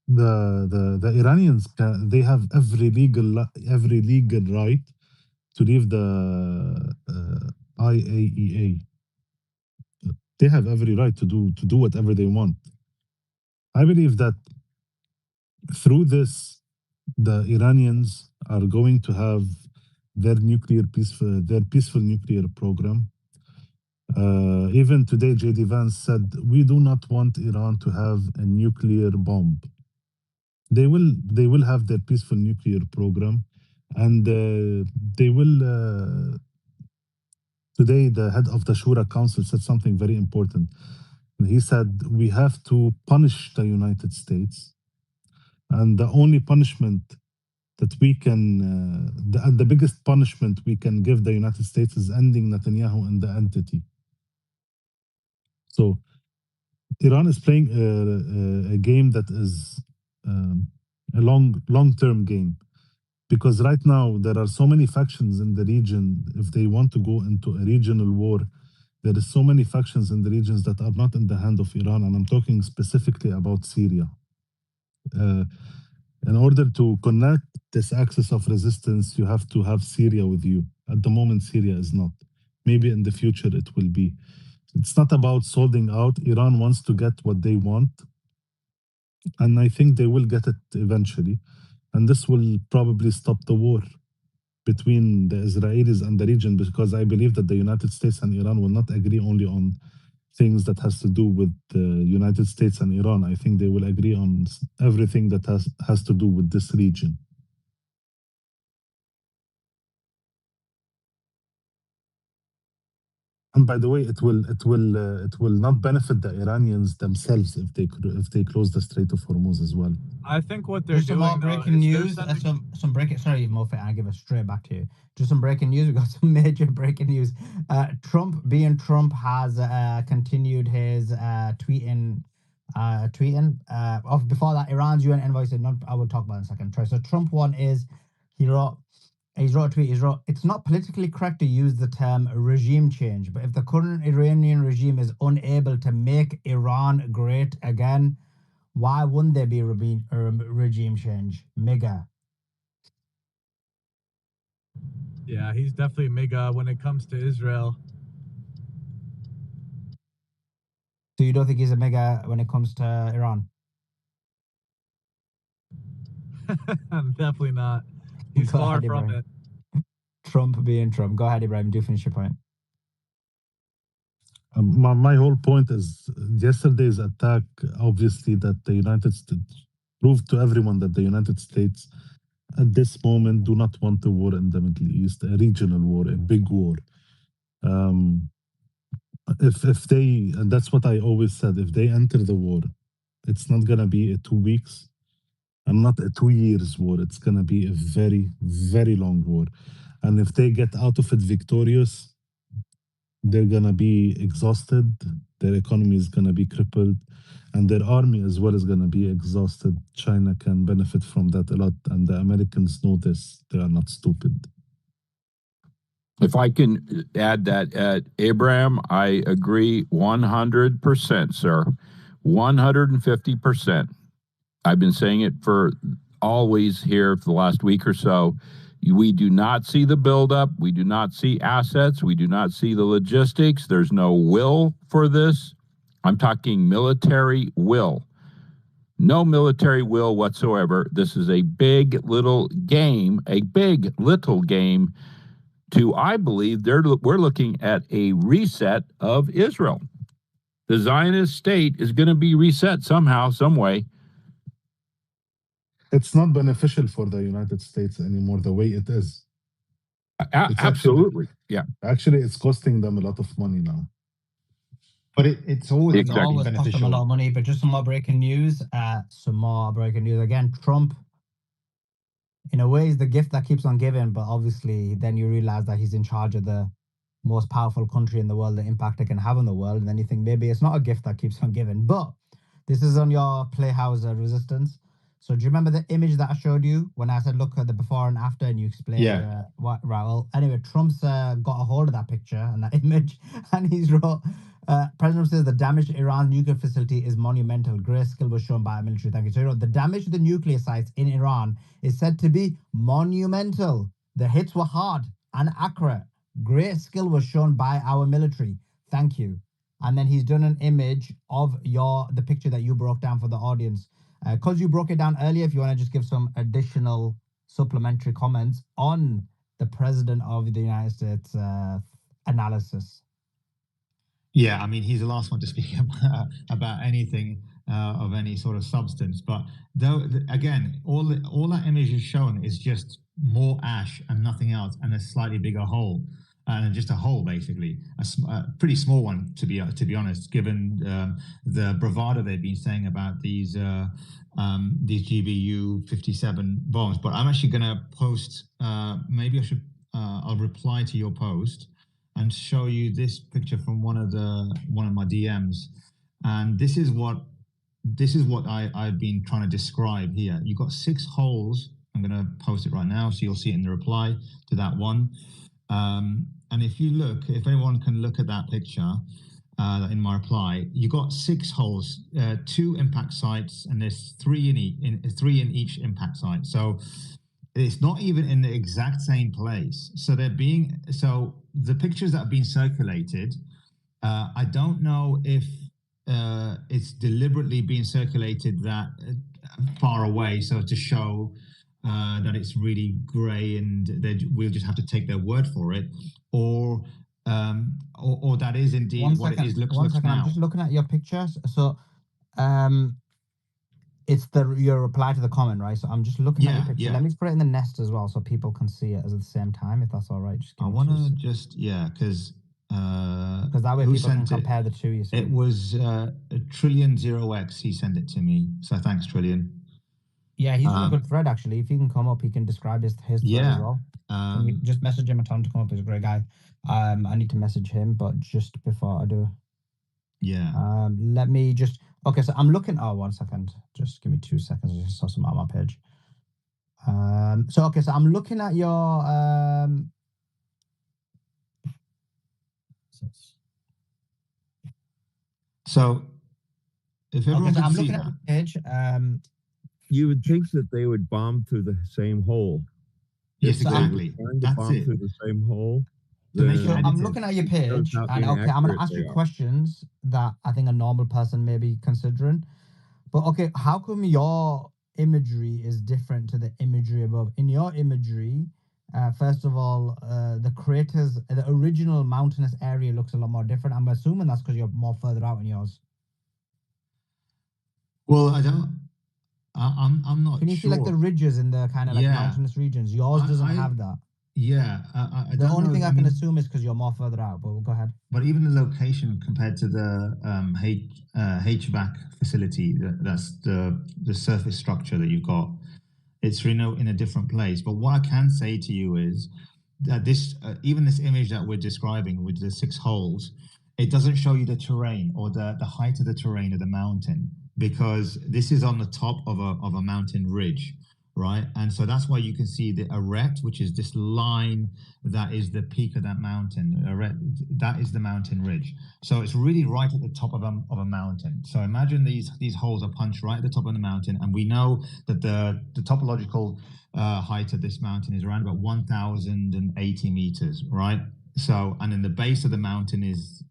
the Iranians, they have every legal right to leave the IAEA. They have every right to do whatever they want. I believe that through this, the Iranians are going to have their peaceful nuclear program. Even today, J.D. Vance said, we do not want Iran to have a nuclear bomb. They will have their peaceful nuclear program, and they will. Today, the head of the Shura Council said something very important. He said, we have to punish the United States, and the only punishment that we can, the biggest punishment we can give the United States is ending Netanyahu in the entity. So Iran is playing a game that is a long-term game, because right now there are so many factions in the region. If they want to go into a regional war, there is so many factions in the regions that are not in the hand of Iran, and I'm talking specifically about Syria. In order to connect this axis of resistance, you have to have Syria with you. At the moment, Syria is not. Maybe in the future it will be. It's not about solding out. Iran wants to get what they want. And I think they will get it eventually. And this will probably stop the war between the Israelis and the region, because I believe that the United States and Iran will not agree only on things that has to do with the United States and Iran. I think they will agree on everything that has to do with this region. And by the way, it will not benefit the Iranians themselves if they close the Strait of Hormuz as well. I think what they're Just some doing more though, breaking is they're news. sending- Some breaking. Sorry, Moffat, I'll give it straight back to you. Just some breaking news. We got some major breaking news. Trump, being Trump, has continued his tweeting. Before that, Iran's UN envoy said, "Not." I will talk about it in a second. So Trump one is he wrote a tweet. It's not politically correct to use the term regime change, but if the current Iranian regime is unable to make Iran great again, why wouldn't there be a regime change? Mega. Yeah, he's definitely mega when it comes to Israel. So you don't think he's a mega when it comes to Iran? Definitely not. He's Go far ahead, from Ibrahim. it. Trump being Trump. Go ahead, Ibrahim. Do finish your point. My whole point is yesterday's attack, obviously, that the United States proved to everyone that the United States at this moment do not want a war in the Middle East, a regional war, a big war. If they, and that's what I always said, if they enter the war, it's not gonna be a 2 weeks and not a 2 years war. It's gonna be a very, very long war. And if they get out of it victorious, they're gonna be exhausted, their economy is gonna be crippled, and their army as well is gonna be exhausted. China can benefit from that a lot, and the Americans know this. They are not stupid. If I can add that, Abraham, I agree 100%, sir. 150%. I've been saying it for always here for the last week or so. We do not see the buildup. We do not see assets. We do not see the logistics. There's no will for this. I'm talking military will. No military will whatsoever. This is a big little game, to, I believe, we're looking at a reset of Israel. The Zionist state is going to be reset somehow, some way. It's not beneficial for the United States anymore the way it is. Absolutely. Actually, it's costing them a lot of money now. But it's always always cost them a lot of money. But just some more breaking news. Again, Trump, in a way, is the gift that keeps on giving. But obviously, then you realize that he's in charge of the most powerful country in the world, the impact it can have on the world. And then you think maybe it's not a gift that keeps on giving. But this is on your Playhouse Resistance. So do you remember the image that I showed you when I said, look at the before and after, and you explained what, right? Well, anyway, Trump's got a hold of that picture and that image, and he's wrote, President says the damage to Iran's nuclear facility is monumental. Great skill was shown by our military. Thank you. So he wrote, the damage to the nuclear sites in Iran is said to be monumental. The hits were hard and accurate. Great skill was shown by our military. Thank you. And then he's done an image of the picture that you broke down for the audience. Because you broke it down earlier, if you want to just give some additional supplementary comments on the President of the United States analysis. Yeah, I mean, he's the last one to speak about anything of any sort of substance. But again, all that image is shown is just more ash and nothing else, and a slightly bigger hole. And just a hole, basically, a pretty small one, to be honest, given the bravado they've been saying about these GBU-57 bombs. But I'm actually going to post. Maybe I'll reply to your post and show you this picture from one of my DMs. And this is what I've been trying to describe here. You've got 6 holes. I'm going to post it right now, so you'll see it in the reply to that one. And if you look, if anyone can look at that picture in my reply, you got 6 holes, 2 impact sites, and there's 3 in each impact site. So it's not even in the exact same place. So the pictures that have been circulated, I don't know if it's deliberately being circulated that far away, so to show that it's really grey, and we'll just have to take their word for it, or that is indeed what it is. Looks now. I'm just looking at your pictures. So, it's your reply to the comment, right? So I'm just looking at your picture. Let me put it in the nest as well, so people can see it at the same time, if that's all right. I want to because that way people can compare the two. You see. It was Trillion 0x. He sent it to me, so thanks, Trillion. Yeah, he's in a good thread actually. If he can come up, he can describe his thread as well. Just message him and tell him to come up. He's a great guy. I need to message him, but just before I do, let me just. Okay, so I'm looking. Oh, 1 second. Just give me 2 seconds. I just saw some on my page. So I'm looking at your So if everyone I'm looking at the page. You would think that they would bomb through the same hole. Yes, exactly. That's it. Through the same hole. I'm looking at your page, and I'm going to ask you questions that I think a normal person may be considering. But okay, how come your imagery is different to the imagery above? In your imagery, first of all, the craters, the original mountainous area looks a lot more different. I'm assuming that's because you're more further out in yours. Well, I'm not. Can you see like the ridges in the kind of like mountainous regions? Yours doesn't have that. Yeah, the only thing I can assume is because you're more further out, but we'll go ahead. But even the location compared to the HVAC facility, that's the surface structure that you've got, it's really in a different place. But what I can say to you is that this, even this image that we're describing with the 6 holes, it doesn't show you the terrain or the height of the terrain of the mountain, because this is on the top of a mountain ridge. Right, and so that's why you can see the arête, which is this line that is the peak of that mountain. Arête, that is the mountain ridge. So it's really right at the top of a mountain. So imagine these holes are punched right at the top of the mountain, and we know that the topological height of this mountain is around about 1,080 meters. Right. So, and then the base of the mountain is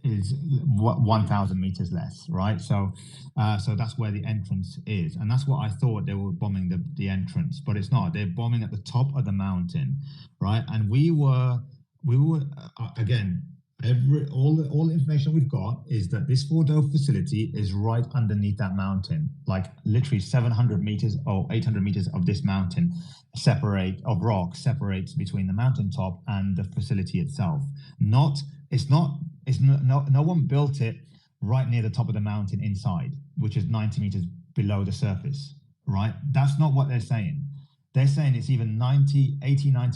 1,000 meters less, right? So that's where the entrance is, and that's what I thought they were bombing the entrance, but it's not. They're bombing at the top of the mountain, right? And we were again, all the information we've got is that this Fordo facility is right underneath that mountain, like literally 700 meters or 800 meters of this mountain separates between the mountaintop and the facility itself. No one built it right near the top of the mountain inside, which is 90 meters below the surface, right? That's not what they're saying. They're saying it's even 90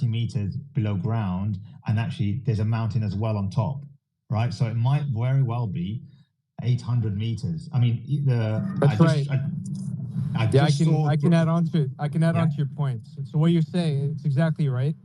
meters below ground, and actually there's a mountain as well on top, right? So it might very well be 800 meters. I mean, I can add on to it. I can add on to your points. So what you're saying, it's exactly right.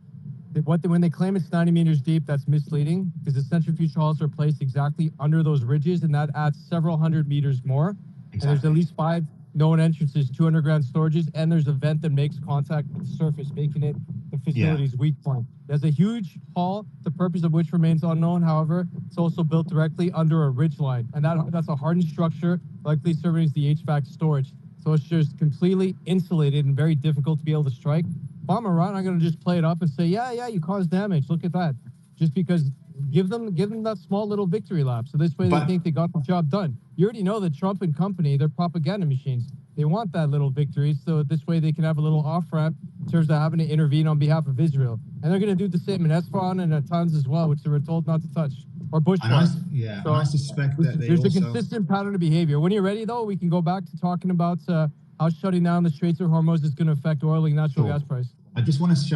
When they claim it's 90 meters deep, that's misleading, because the centrifuge halls are placed exactly under those ridges, and that adds several hundred meters more. Exactly. And there's at least 5 known entrances, 2 underground storages, and there's a vent that makes contact with the surface, making it the facility's weak point. There's a huge hall, the purpose of which remains unknown. However, it's also built directly under a ridge line, and that's a hardened structure, likely serving as the HVAC storage. So it's just completely insulated and very difficult to be able to strike. If I'm around, I'm going to just play it up and say, yeah, you caused damage. Look at that. Just because, give them that small little victory lap. So this way they think they got the job done. You already know that Trump and company, they're propaganda machines. They want that little victory, so this way they can have a little off-ramp in terms of having to intervene on behalf of Israel. And they're going to do the same in Esfahan and at Tons as well, which they were told not to touch. Or bushfires. So I suspect that there's a consistent pattern of behavior. When you're ready, though, we can go back to talking about how shutting down the Straits of Hormuz is going to affect oil and natural gas price. I just want to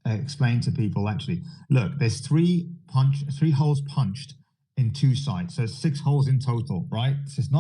explain to people, actually, look, there's 3 holes punched in 2 sites. So it's 6 holes in total, right? So it's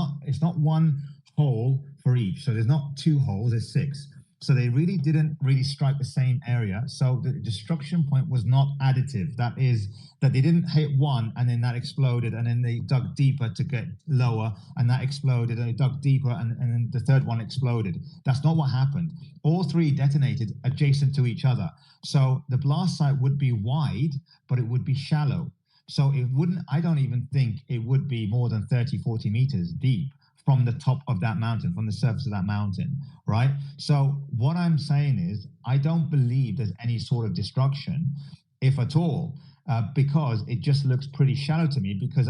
not 1 hole for each. So there's not 2 holes, there's 6. So they didn't strike the same area. So the destruction point was not additive. That is, that they didn't hit one and then that exploded, and then they dug deeper to get lower, and that exploded, and they dug deeper, and then the third one exploded. That's not what happened. All 3 detonated adjacent to each other. So the blast site would be wide, but it would be shallow. So it wouldn't, I don't even think it would be more than 30, 40 meters deep from the top of that mountain, from the surface of that mountain, right? So what I'm saying is, I don't believe there's any sort of destruction, if at all, because it just looks pretty shallow to me. Because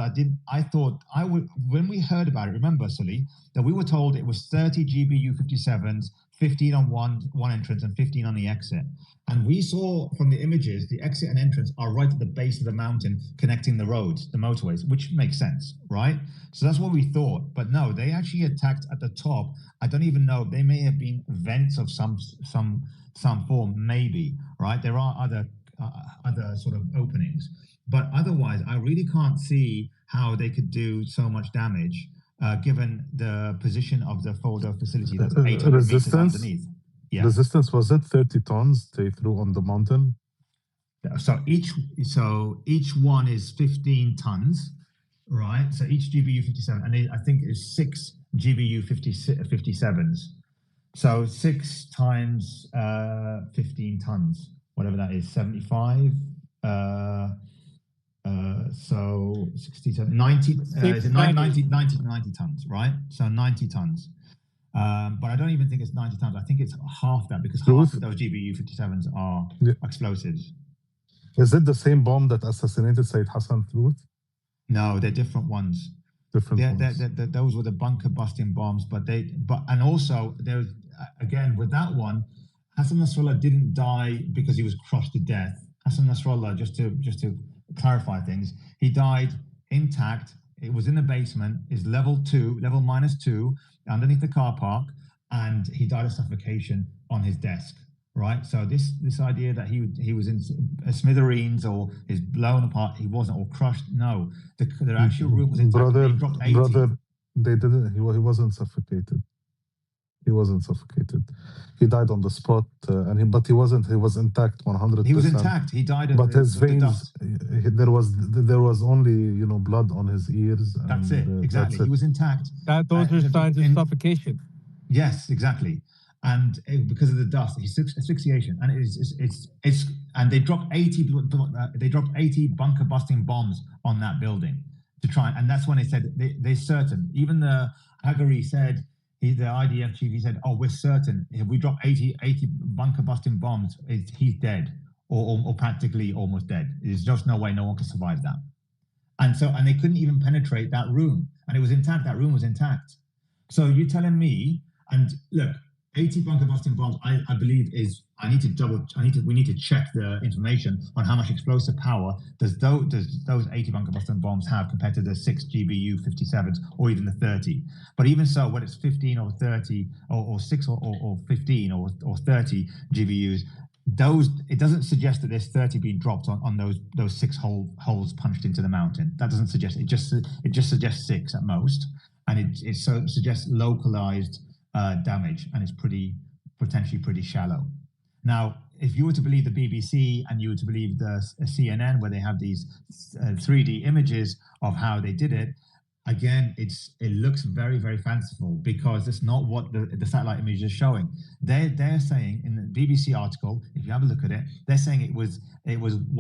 when we heard about it, remember, Sully, that we were told it was 30 GBU-57s, 15 on one entrance and 15 on the exit. And we saw from the images, the exit and entrance are right at the base of the mountain connecting the roads, the motorways, which makes sense, right? So that's what we thought. But no, they actually attacked at the top. I don't even know. They may have been vents of some form, maybe, right? There are other sort of openings. But otherwise, I really can't see how they could do so much damage, given the position of the Fordo facility that's 800 meters underneath. Yeah. Resistance, was it 30 tons they threw on the mountain? So each one is 15 tons, right? So each GBU-57, and I think it's 6 GBU-57s. So 6 times 15 tons, whatever that is, 75. So 67, 90, 90 tons, right? So 90 tons. But I don't even think it's 90 tons. I think it's half that, because half of those GBU-57s are explosives. Is it the same bomb that assassinated Said Hassan Throth? No, they're different ones. Those were the bunker busting bombs, and also there's again with that one, Hassan Nasrallah didn't die because he was crushed to death. Hassan Nasrallah, just to clarify things, he died intact. It was in the basement, is level -2, underneath the car park, and he died of suffocation on his desk, right? So this idea that he was in smithereens or is blown apart, he wasn't, or crushed, no. The actual room was intact. Brother, they didn't, he wasn't suffocated. He wasn't suffocated. He died on the spot, but he was intact 100%. He was intact. He died of but his veins, there was only blood on his ears. That's it. Exactly. He was intact. Those are signs of suffocation. Yes, exactly. And because of the dust, asphyxiation, and and they dropped 80 bunker busting bombs on that building to try, and that's when they said they're certain. Even the Hagari said. The IDF chief, he said, "Oh, we're certain if we drop 80 bunker busting bombs, he's dead, or practically almost dead. There's just no way no one can survive that." And they couldn't even penetrate that room, and it was intact. That room was intact. So you're telling me, and look, 80 bunker busting bombs, I believe we need to check the information on how much explosive power does those 80 bunker busting bombs have compared to the 6 GBU-57s or even the 30. But even so, whether it's 15 or 30 or 6 or 15 or 30 GBUs, it doesn't suggest that there's 30 being dropped on those 6 holes punched into the mountain. That doesn't suggest it. It just suggests 6 at most, and it suggests localized damage, and it's potentially pretty shallow. Now, if you were to believe the BBC and you were to believe the CNN, where they have these 3D images of how they did it, again, it looks very, very fanciful, because it's not what the satellite image is showing. They're saying in the BBC article, if you have a look at it, they're saying it was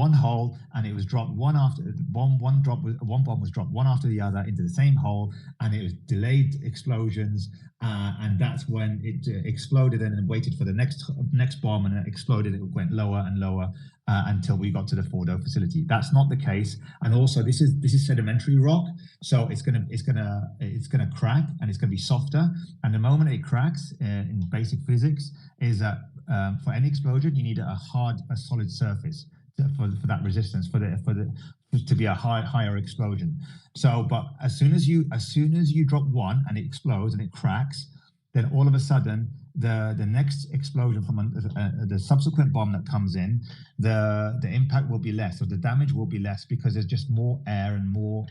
one hole, and it was dropped one bomb was dropped one after the other into the same hole, and it was delayed explosions, and that's when it exploded and then waited for the next bomb, and it exploded. It went lower and lower until we got to the Fordo facility. That's not the case, and also this is sedimentary rock, so it's gonna crack, and it's gonna be softer. And the moment it cracks, in basic physics, is that for any explosion you need a solid surface for that resistance to be a higher explosion. So, but as soon as you drop one and it explodes and it cracks, then all of a sudden the next explosion from the subsequent bomb that comes in, the impact will be less, or the damage will be less, because there's just more air and more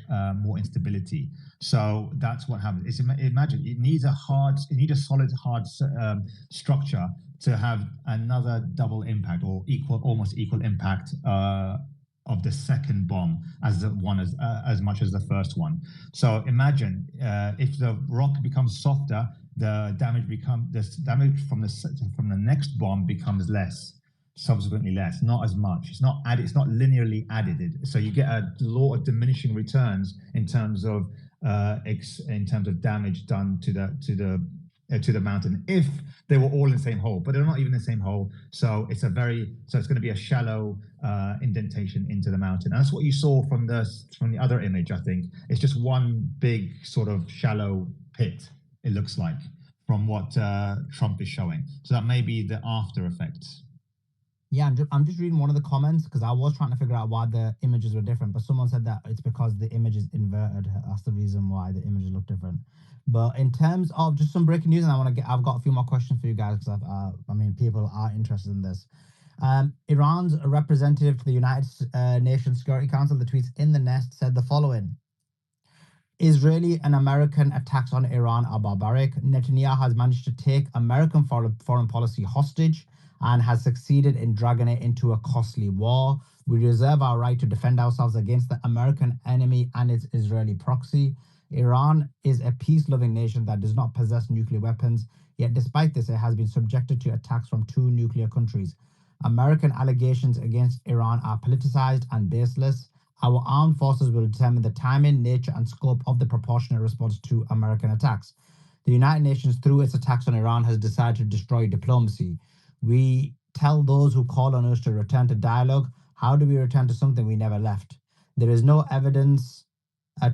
instability. So that's what happens. Imagine it needs a solid hard structure to have another double impact, or almost equal impact of the second bomb as much as the first one. So imagine if the rock becomes softer, the damage from the next bomb becomes less. subsequently less, not as much. It's not added. It's not linearly added. So you get a law of diminishing returns in terms of damage done to the mountain if they were all in the same hole, but they're not even in the same hole. So it's going to be a shallow indentation into the mountain. And that's what you saw from the other image. I think it's just one big sort of shallow pit. It looks like from what Trump is showing. So that may be the after effects. Yeah, I'm just reading one of the comments because I was trying to figure out why the images were different, but someone said that it's because the image is inverted. That's the reason why the images look different. But in terms of just some breaking news, and I've got a few more questions for you guys because people are interested in this. Iran's representative to the United Nations Security Council, the tweets in the nest, said the following: Israeli and American attacks on Iran are barbaric. Netanyahu has managed to take American foreign policy hostage and has succeeded in dragging it into a costly war. We reserve our right to defend ourselves against the American enemy and its Israeli proxy. Iran is a peace-loving nation that does not possess nuclear weapons, yet despite this, it has been subjected to attacks from 2 nuclear countries. American allegations against Iran are politicized and baseless. Our armed forces will determine the timing, nature, and scope of the proportionate response to American attacks. The United Nations, through its attacks on Iran, has decided to destroy diplomacy. We tell those who call on us to return to dialogue. How do we return to something we never left? There is no evidence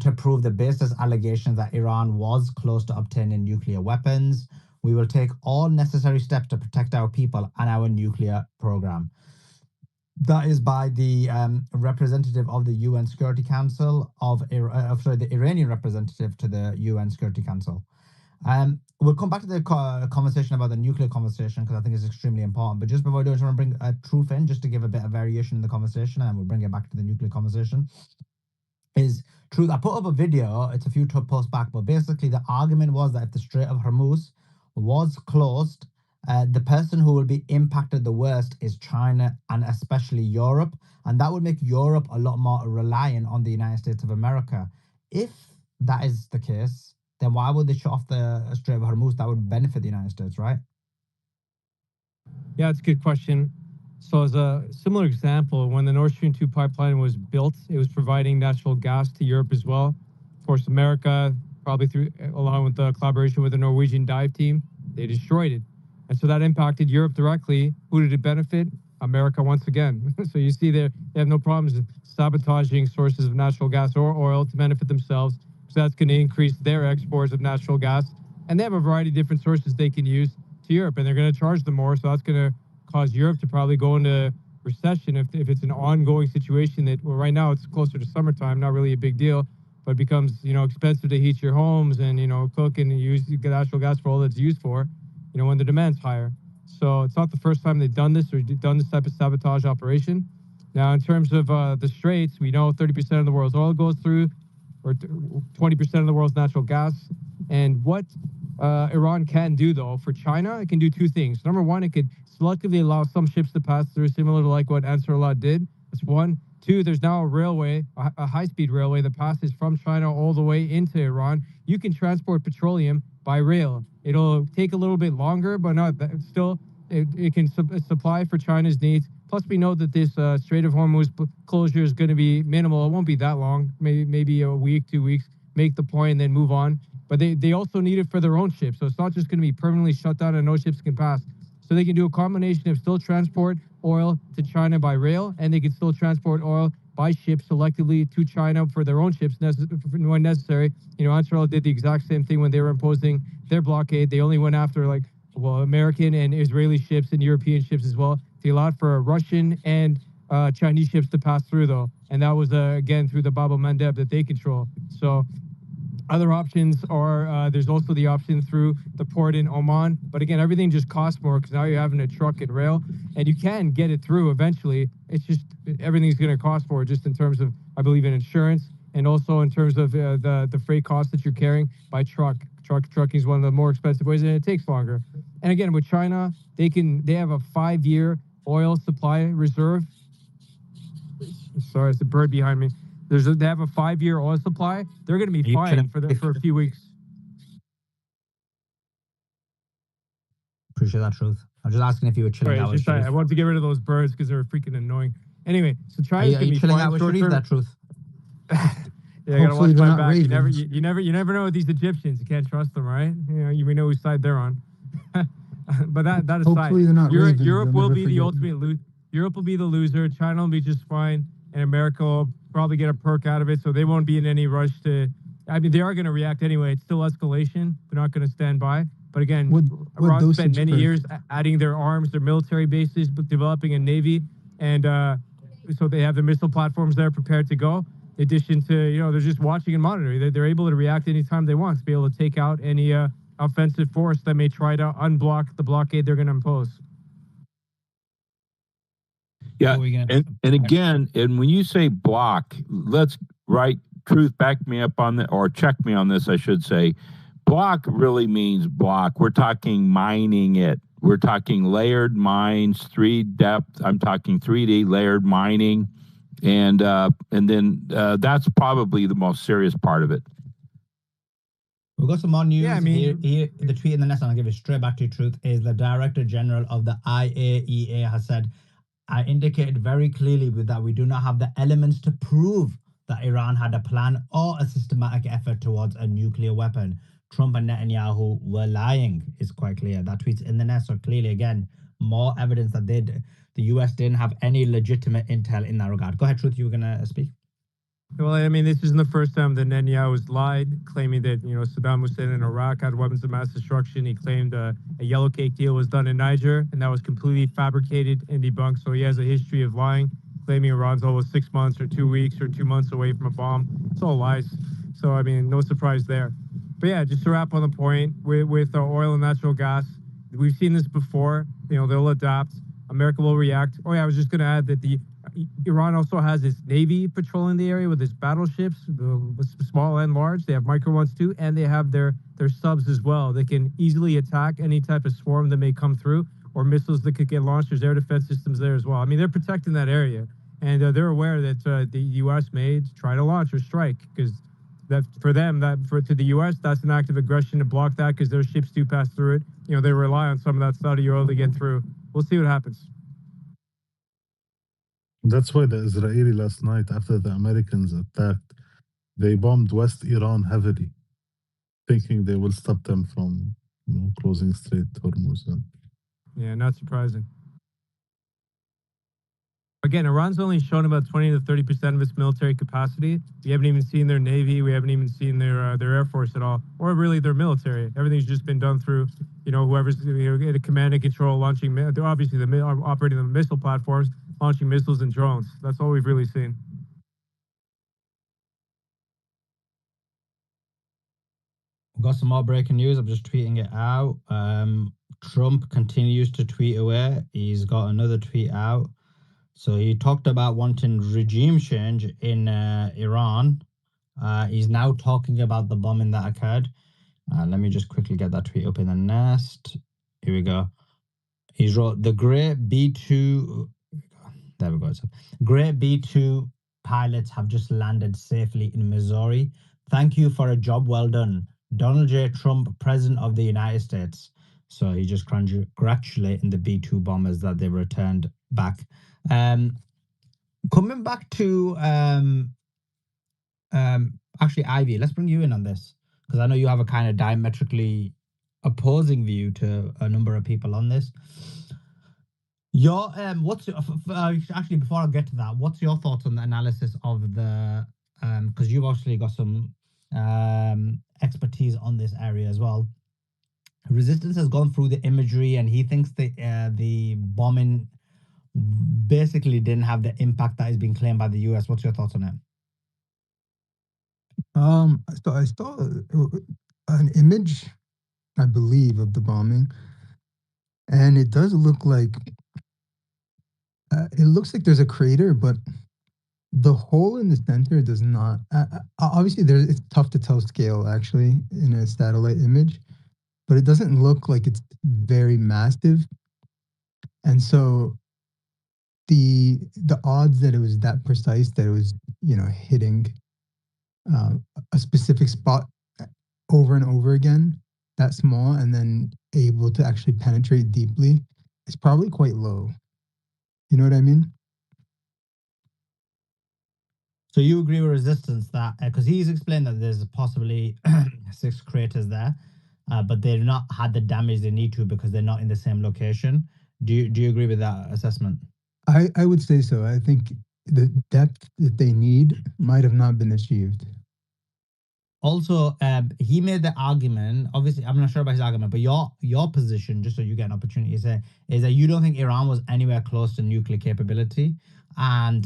to prove the baseless allegations that Iran was close to obtaining nuclear weapons. We will take all necessary steps to protect our people and our nuclear program. That is by the representative of the UN Security Council the Iranian representative to the UN Security Council. We'll come back to the conversation about the nuclear conversation because I think it's extremely important. But just before I do, I just want to bring Truth in just to give a bit of variation in the conversation, and we'll bring it back to the nuclear conversation. Is Truth? I put up a video. It's a few posts back, but basically the argument was that if the Strait of Hormuz was closed, the person who will be impacted the worst is China and especially Europe, and that would make Europe a lot more reliant on the United States of America. If that is the case, then why would they shut off the Strait of Hormuz? That would benefit the United States, right? Yeah, it's a good question. So as a similar example, when the Nord Stream 2 pipeline was built, it was providing natural gas to Europe as well. Of course, America, probably along with the collaboration with the Norwegian dive team, they destroyed it. And so that impacted Europe directly. Who did it benefit? America once again. So you see they have no problems sabotaging sources of natural gas or oil to benefit themselves. So that's going to increase their exports of natural gas. And they have a variety of different sources they can use to Europe, and they're going to charge them more. So that's going to cause Europe to probably go into recession if it's an ongoing situation that, well, right now it's closer to summertime, not really a big deal, but it becomes, expensive to heat your homes and, cook and use natural gas for all that's used for, when the demand's higher. So it's not the first time they've done this or done this type of sabotage operation. Now, in terms of the straits, we know 30% of the world's oil goes through, or 20% of the world's natural gas. And what Iran can do, though, for China, it can do 2 things. Number one, it could selectively allow some ships to pass through, similar to like what Ansarullah did. That's one. 2, there's now a railway, a high-speed railway that passes from China all the way into Iran. You can transport petroleum by rail. It'll take a little bit longer, but not still, it can supply for China's needs. Plus, we know that this Strait of Hormuz closure is going to be minimal. It won't be that long, maybe a week, 2 weeks, make the point and then move on. But they also need it for their own ships. So it's not just going to be permanently shut down and no ships can pass. So they can do a combination of still transport oil to China by rail, and they can still transport oil by ship selectively to China for their own ships when necessary. Ansarullah did the exact same thing when they were imposing their blockade. They only went after American and Israeli ships and European ships as well. They allowed for Russian and Chinese ships to pass through, though. And that was, again, through the Bab el-Mandeb that they control. So other options are, there's also the option through the port in Oman. But again, everything just costs more because now you're having a truck and rail. And you can get it through eventually. It's just everything's going to cost more just in terms of, I believe, in insurance and also in terms of the freight costs that you're carrying by truck. Trucking is one of the more expensive ways, and it takes longer. And again, with China, they have a 5-year oil supply reserve. Sorry, it's a bird behind me. They have a 5-year oil supply. They're going to be fine for a few weeks. Appreciate that, Truth. was just asking if you were chilling Sorry, out with I Sharif. wanted to get rid of those birds because they were freaking annoying. Anyway, so Are try you, is are gonna you be chilling fine out with short Sharif? term. That truth. Yeah, I gotta Hopefully watch they're my not back. ravens. You never know with these Egyptians. You can't trust them, right? You know, we know whose side they're on. But that aside, Hopefully they're not ravens. Europe They'll will never be the forget you. ultimate loser. Europe will be the loser. China will be just fine, and America will probably get a perk out of it. So they won't be in any rush to. I mean, they are going to react anyway. It's still escalation. They're not going to stand by. But again, What Iran spent dosage many perk? years adding their arms, their military bases, developing a navy, and so they have the missile platforms there prepared to go. In addition to, you know, they're just watching and monitoring. They're able to react anytime they want to be able to take out any offensive force that may try to unblock the blockade they're going to impose. Yeah, and again, and when you say block, let's Truth back me up on that, or check me on this, I should say. Block really means block. We're talking mining it. We're talking layered mines, 3 depth. I'm talking 3D layered mining, and then that's probably the most serious part of it. We've got some more news. Yeah, I mean, here, the tweet in the nest, and I'll give it straight back to you, Truth, is the Director General of the IAEA has said, I indicated very clearly with that we do not have the elements to prove that Iran had a plan or a systematic effort towards a nuclear weapon. Trump and Netanyahu were lying, is quite clear. That tweet's in the nest, so clearly, again, more evidence that the US didn't have any legitimate intel in that regard. Go ahead, Truth, you were going to speak. Well, I mean, this isn't the first time that Netanyahu has lied, claiming that, you know, Saddam Hussein in Iraq had weapons of mass destruction. He claimed a yellow cake deal was done in Niger, and that was completely fabricated and debunked. So he has a history of lying, claiming Iran's almost 6 months or 2 weeks or 2 months away from a bomb. It's all lies. So, I mean, no surprise there. But yeah, just to wrap on the point, with oil and natural gas, we've seen this before. You know, they'll adapt. America will react. Oh yeah, I was just going to add that Iran also has its navy patrolling the area with its battleships, small and large. They have micro ones too, and they have their subs as well. They can easily attack any type of swarm that may come through, or missiles that could get launched. There's air defense systems there as well. I mean, they're protecting that area, and they're aware that the U.S. may try to launch or strike, because that for them, to the U.S., that's an act of aggression to block that, because their ships do pass through it. You know, they rely on some of that Saudi oil to get through. We'll see what happens. That's why the Israeli last night, after the Americans attacked, they bombed West Iran heavily, thinking they will stop them from, you know, closing Strait Hormuz. Yeah, not surprising. Again, Iran's only shown about 20 to 30% of its military capacity. We haven't even seen their navy. We haven't even seen their air force at all, or really their military. Everything's just been done through, you know, whoever's at a command and control, launching. They're obviously operating the missile platforms, launching missiles and drones. That's all we've really seen. We've got some more breaking news. I'm just tweeting it out. Trump continues to tweet away. He's got another tweet out. So he talked about wanting regime change in Iran. He's now talking about the bombing that occurred. Let me just quickly get that tweet up in the nest. Here we go. He's wrote, the great B-2... There we go. So, great B-2 pilots have just landed safely in Missouri. Thank you for a job well done. Donald J. Trump, President of the United States. So he just congratulating the B-2 bombers that they returned back. Coming back to actually, Ivy, let's bring you in on this, because I know you have a kind of diametrically opposing view to a number of people on this. Your actually, before I get to that, what's your thoughts on the analysis of the because you've obviously got some expertise on this area as well. Resistance has gone through the imagery, and he thinks the bombing basically didn't have the impact that is being claimed by the US. What's your thoughts on it? I saw an image, I believe, of the bombing, and it does look like there's a crater, but the hole in the center does not. Obviously, it's tough to tell scale actually in a satellite image, but it doesn't look like it's very massive, and so the odds that it was that precise, that it was, you know, hitting a specific spot over and over again, that small, and then able to actually penetrate deeply, is probably quite low. You know what I mean? So you agree with Resistance that because he's explained that there's possibly 6 craters there, but they've not had the damage they need to because they're not in the same location. Do you agree with that assessment? I would say so. I think the depth that they need might have not been achieved. Also, he made the argument. Obviously, I'm not sure about his argument, but your position, just so you get an opportunity to say, is that you don't think Iran was anywhere close to nuclear capability. And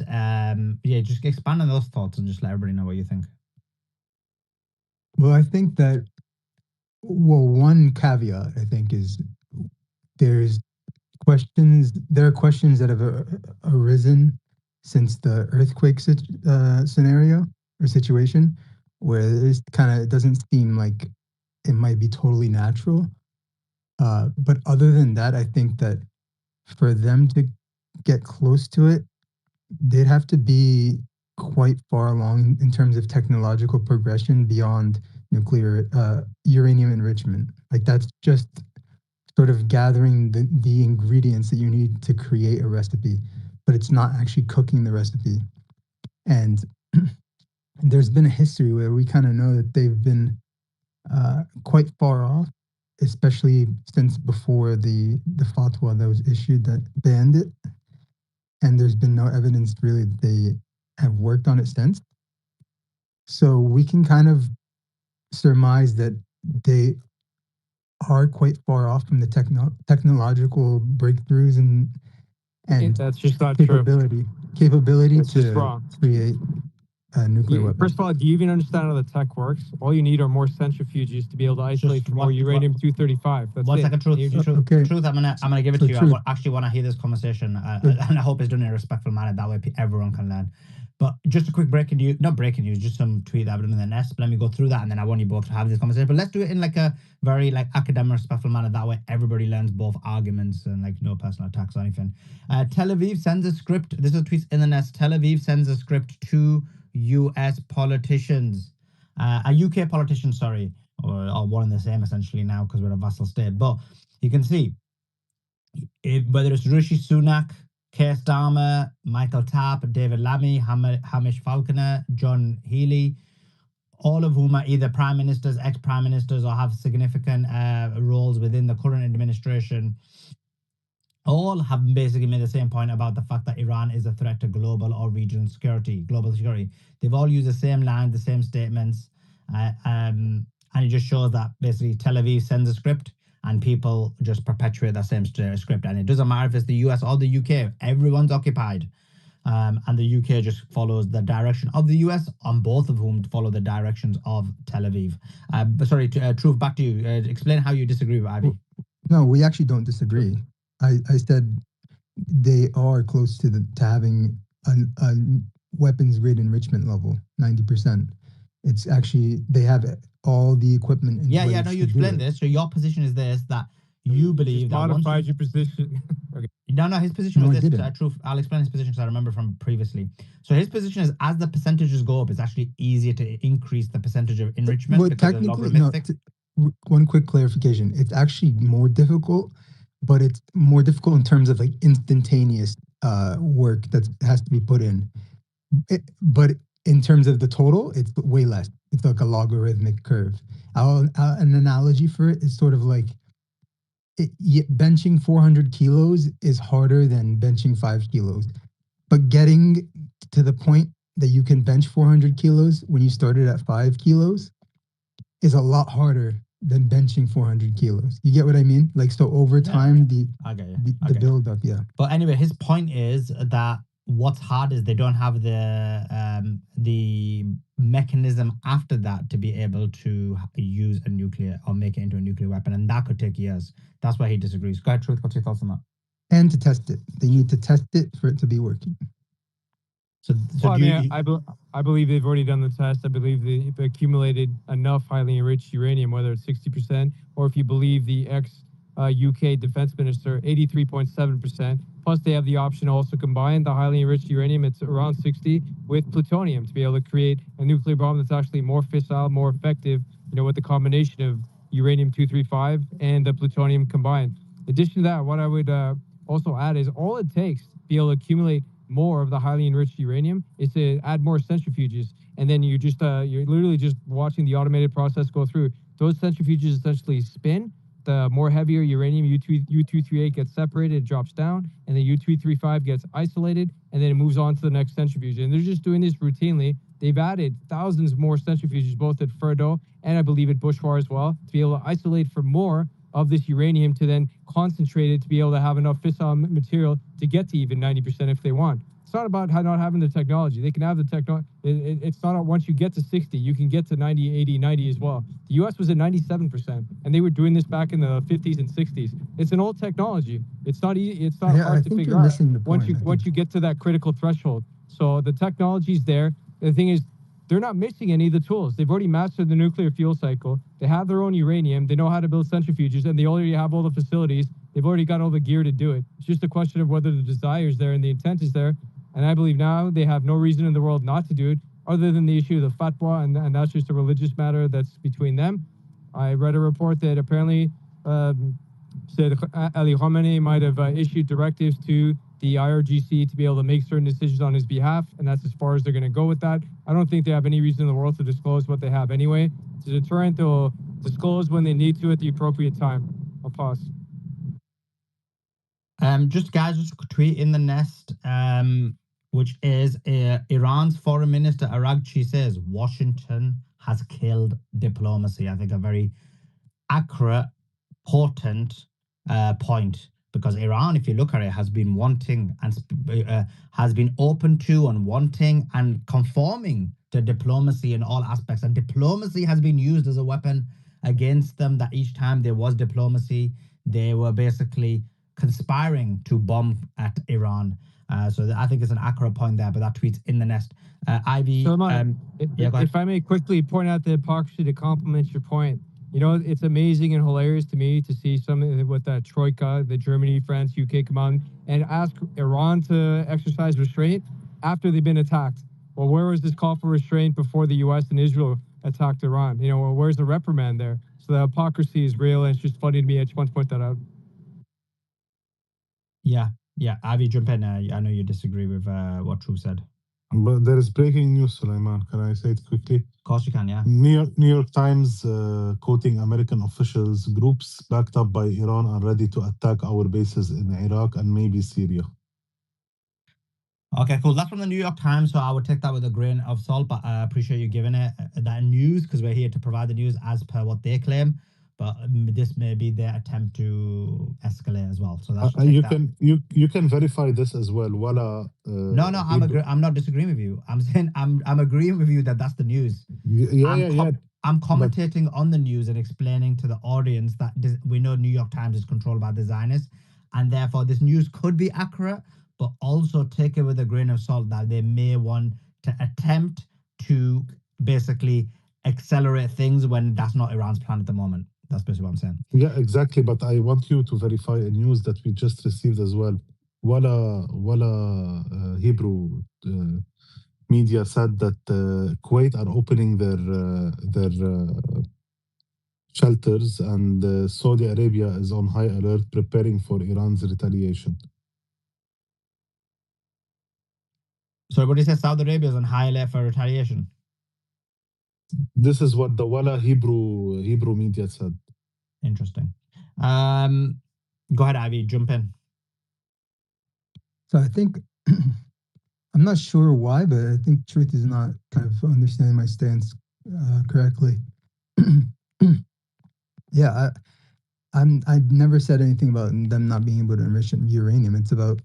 yeah, just expand on those thoughts and just let everybody know what you think. Well, I think that one caveat I think is there are questions that have arisen since the earthquake scenario or situation, where it doesn't seem like it might be totally natural. But other than that, I think that for them to get close to it, they'd have to be quite far along in terms of technological progression beyond nuclear uranium enrichment. Like that's just sort of gathering the ingredients that you need to create a recipe, but it's not actually cooking the recipe. And there's been a history where we kind of know that they've been quite far off, especially since before the fatwa that was issued that banned it. And there's been no evidence really that they have worked on it since. So we can kind of surmise that they are quite far off from the technological breakthroughs and that's just not capability that's to create a nuclear weapon. First of all, do you even understand how the tech works? All you need are more centrifuges to be able to isolate more uranium-235. That's one it. second, Truth. Okay. Truth, I'm gonna give it So to you. Truth. I actually want to hear this conversation, and I hope it's done in a respectful manner. That way, everyone can learn. But just a quick not breaking news, just some tweet that I've done in the nest. But let me go through that, and then I want you both to have this conversation. But let's do it in like a very like academic, respectful manner. That way, everybody learns both arguments and like no personal attacks or anything. Tel Aviv sends a script. This is a tweet in the nest. Tel Aviv sends a script to U.S. politicians, a UK politician, sorry, or one and the same essentially now because we're a vassal state. But you can see whether it's Rishi Sunak, Keir Starmer, Michael Tapp, David Lammy, Hamish Falconer, John Healey, all of whom are either prime ministers, ex-prime ministers, or have significant roles within the current administration, all have basically made the same point about the fact that Iran is a threat to global or regional security, global security. They've all used the same line, the same statements, and it just shows that basically Tel Aviv sends a script and people just perpetuate that same script. And it doesn't matter if it's the US or the UK, everyone's occupied. And the UK just follows the direction of the US, on both of whom follow the directions of Tel Aviv. But sorry, Truth, back to you. Explain how you disagree with Ivy. No, we actually don't disagree. I said they are close to having a weapons grade enrichment level, 90%. It's actually, they have all the equipment in place. Yeah, no, you explained this. So your position is this, that you believe that modified your position. Okay. No, his position was this. Truth, I'll explain his position because I remember from previously. So his position is, as the percentages go up, it's actually easier to increase the percentage of enrichment. Well, technically, no. One quick clarification: it's actually more difficult, but it's more difficult in terms of like instantaneous work that has to be put in. But in terms of the total, it's way less. It's like a logarithmic curve. An analogy for it is sort of like benching 400 kilos is harder than benching 5 kilos. But getting to the point that you can bench 400 kilos when you started at 5 kilos is a lot harder than benching 400 kilos. You get what I mean? Like, so over time, the build up, yeah. But anyway, his point is that what's hard is they don't have the mechanism after that to be able to use a nuclear or make it into a nuclear weapon, and that could take years. That's why he disagrees. Go ahead, Truth. What's your thoughts on that? And to test it, they need to test it for it to be working. I believe they've already done the test. I believe they've accumulated enough highly enriched uranium, whether it's 60%, or if you believe the ex-UK defense minister, 83.7%. Plus, they have the option to also combine the highly enriched uranium, it's around 60, with plutonium to be able to create a nuclear bomb that's actually more fissile, more effective, with the combination of uranium-235 and the plutonium combined. In addition to that, what I would also add is all it takes to be able to accumulate more of the highly enriched uranium is to add more centrifuges. And then you're literally just watching the automated process go through. Those centrifuges essentially spin. The more heavier uranium U238 gets separated, it drops down, and then U235 gets isolated, and then it moves on to the next centrifuge. And they're just doing this routinely. They've added thousands more centrifuges, both at Ferdo and I believe at Bushwar as well, to be able to isolate for more of this uranium to then concentrate it to be able to have enough fissile material to get to even 90% if they want. It's not about not having the technology. They can have the technology. It's not once you get to 60, you can get to 90, 80, 90 as well. The US was at 97%, and they were doing this back in the 50s and 60s. It's an old technology. It's not easy. It's not hard to figure out once you get to that critical threshold. So the technology's there. The thing is, they're not missing any of the tools. They've already mastered the nuclear fuel cycle. They have their own uranium. They know how to build centrifuges, and they already have all the facilities. They've already got all the gear to do it. It's just a question of whether the desire is there and the intent is there. And I believe now they have no reason in the world not to do it, other than the issue of the fatwa, and that's just a religious matter that's between them. I read a report that apparently said Ali Khamenei might have issued directives to the IRGC to be able to make certain decisions on his behalf, and that's as far as they're going to go with that. I don't think they have any reason in the world to disclose what they have anyway. It's a deterrent. They'll disclose when they need to at the appropriate time. I'll pause. Just a tweet in the nest, which is Iran's foreign minister Araghchi says Washington has killed diplomacy. I think a very accurate, potent point, because Iran, if you look at it, has been wanting and has been open to and wanting and conforming to diplomacy in all aspects. And diplomacy has been used as a weapon against them, that each time there was diplomacy, they were basically conspiring to bomb at Iran. So I think it's an accurate point there, but that tweet's in the nest. Ivy, if I may quickly point out the hypocrisy to complement your point. You know, it's amazing and hilarious to me to see something with that Troika, the Germany, France, UK come on and ask Iran to exercise restraint after they've been attacked. Well, where was this call for restraint before the US and Israel attacked Iran? You know, where's the reprimand there? So the hypocrisy is real, and it's just funny to me. I just want to point that out. Yeah. Avi, jump in. I know you disagree with what True said. But there is breaking news, Sulaiman. Can I say it quickly? Of course you can, yeah. New York Times quoting American officials, groups backed up by Iran are ready to attack our bases in Iraq and maybe Syria. Okay, cool. That's from the New York Times, so I would take that with a grain of salt, but I appreciate you giving it that news, because we're here to provide the news as per what they claim. But this may be their attempt to escalate as well. So that's you can verify this as well. No, I'm not disagreeing with you. I'm saying I'm agreeing with you that that's the news. I'm commentating on the news and explaining to the audience that we know New York Times is controlled by the Zionists, and therefore this news could be accurate, but also take it with a grain of salt that they may want to attempt to basically accelerate things when that's not Iran's plan at the moment. That's basically what I'm saying. Yeah, exactly. But I want you to verify a news that we just received as well. Wala Hebrew media said that Kuwait are opening their shelters, and Saudi Arabia is on high alert, preparing for Iran's retaliation. So what do you say? Saudi Arabia is on high alert for retaliation? This is what the Wala Hebrew media said. Interesting. Go ahead, Ivy, jump in. So I think, I'm not sure why, but I think Truth is not kind of understanding my stance correctly. Yeah, I never said anything about them not being able to enrich uranium. It's about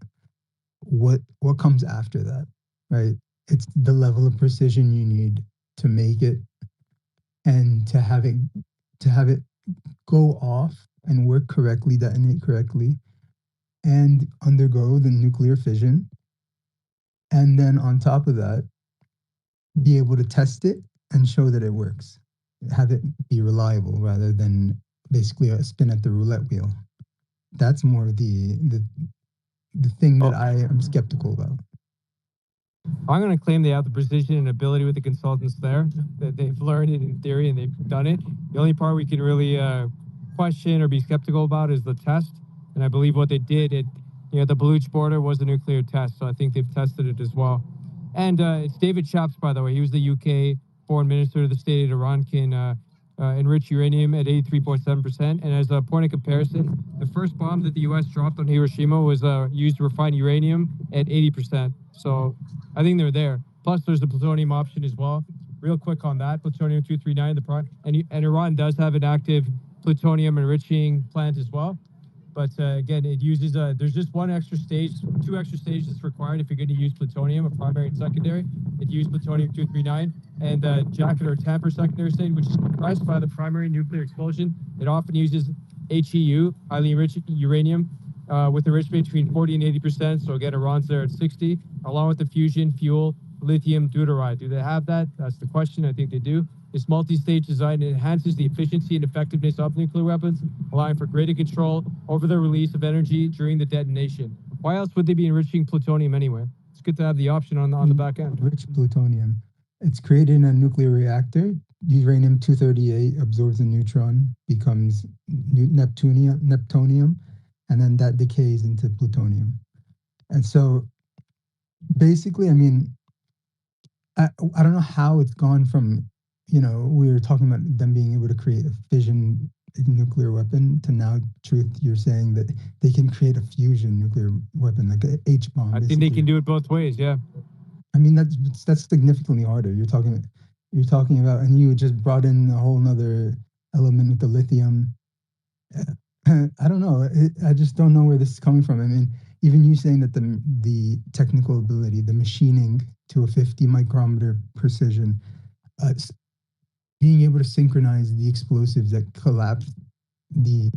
what comes after that, right? It's the level of precision you need to make it, and to have it go off and work correctly, detonate correctly, and undergo the nuclear fission. And then on top of that, be able to test it and show that it works. Have it be reliable rather than basically a spin at the roulette wheel. That's more the thing that I am skeptical about. I'm going to claim they have the precision and ability with the consultants there, that they've learned it in theory and they've done it. The only part we can really question or be skeptical about is the test. And I believe what they did, Yeah, the Baluch border was a nuclear test, so I think they've tested it as well. And it's David Shapps, by the way. He was the UK foreign minister of the state of Iran can enrich uranium at 83.7%. And as a point of comparison, the first bomb that the U.S. dropped on Hiroshima was used to refine uranium at 80%. So I think they're there. Plus, there's the plutonium option as well. Real quick on that, plutonium-239, and Iran does have an active plutonium enriching plant as well. But again, it uses there's just one extra stage, 2 extra stages required if you're going to use plutonium, a primary and secondary. It uses plutonium-239 and jacket or tamper secondary stage, which is compressed by the primary nuclear explosion. It often uses HEU, highly enriched uranium, with enrichment between 40 and 80%. So again, Iran's there at 60, along with the fusion fuel lithium deuteride. Do they have that? That's the question. I think they do. This multi-stage design enhances the efficiency and effectiveness of nuclear weapons, allowing for greater control over the release of energy during the detonation. Why else would they be enriching plutonium anyway? It's good to have the option on the back end. Enriched plutonium. It's created in a nuclear reactor. Uranium-238 absorbs a neutron, becomes neptunium, and then that decays into plutonium. And so basically, I mean, I don't know how it's gone from, we were talking about them being able to create a fission nuclear weapon to now, truth, you're saying that they can create a fusion nuclear weapon, like a H-bomb. I think they can do it both ways, yeah. I mean, that's significantly harder. You're talking about, and you just brought in a whole nother element with the lithium. I don't know. I just don't know where this is coming from. I mean, even you saying that the technical ability, the machining to a 50 micrometer precision, being able to synchronize the explosives that collapse the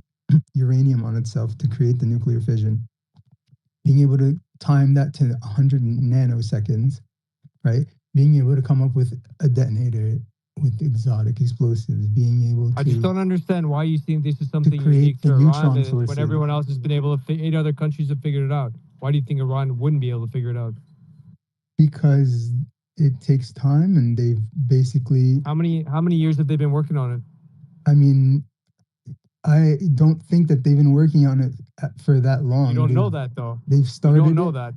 uranium on itself to create the nuclear fission, being able to time that to 100 nanoseconds, right? Being able to come up with a detonator with exotic explosives, being able to... I just don't understand why you think this is something unique to Iran when everyone else has been able to... 8 other countries have figured it out. Why do you think Iran wouldn't be able to figure it out? Because it takes time, and they've basically... How many years have they been working on it? I mean, I don't think that they've been working on it for that long. You don't know that, though. They've started... You don't know that.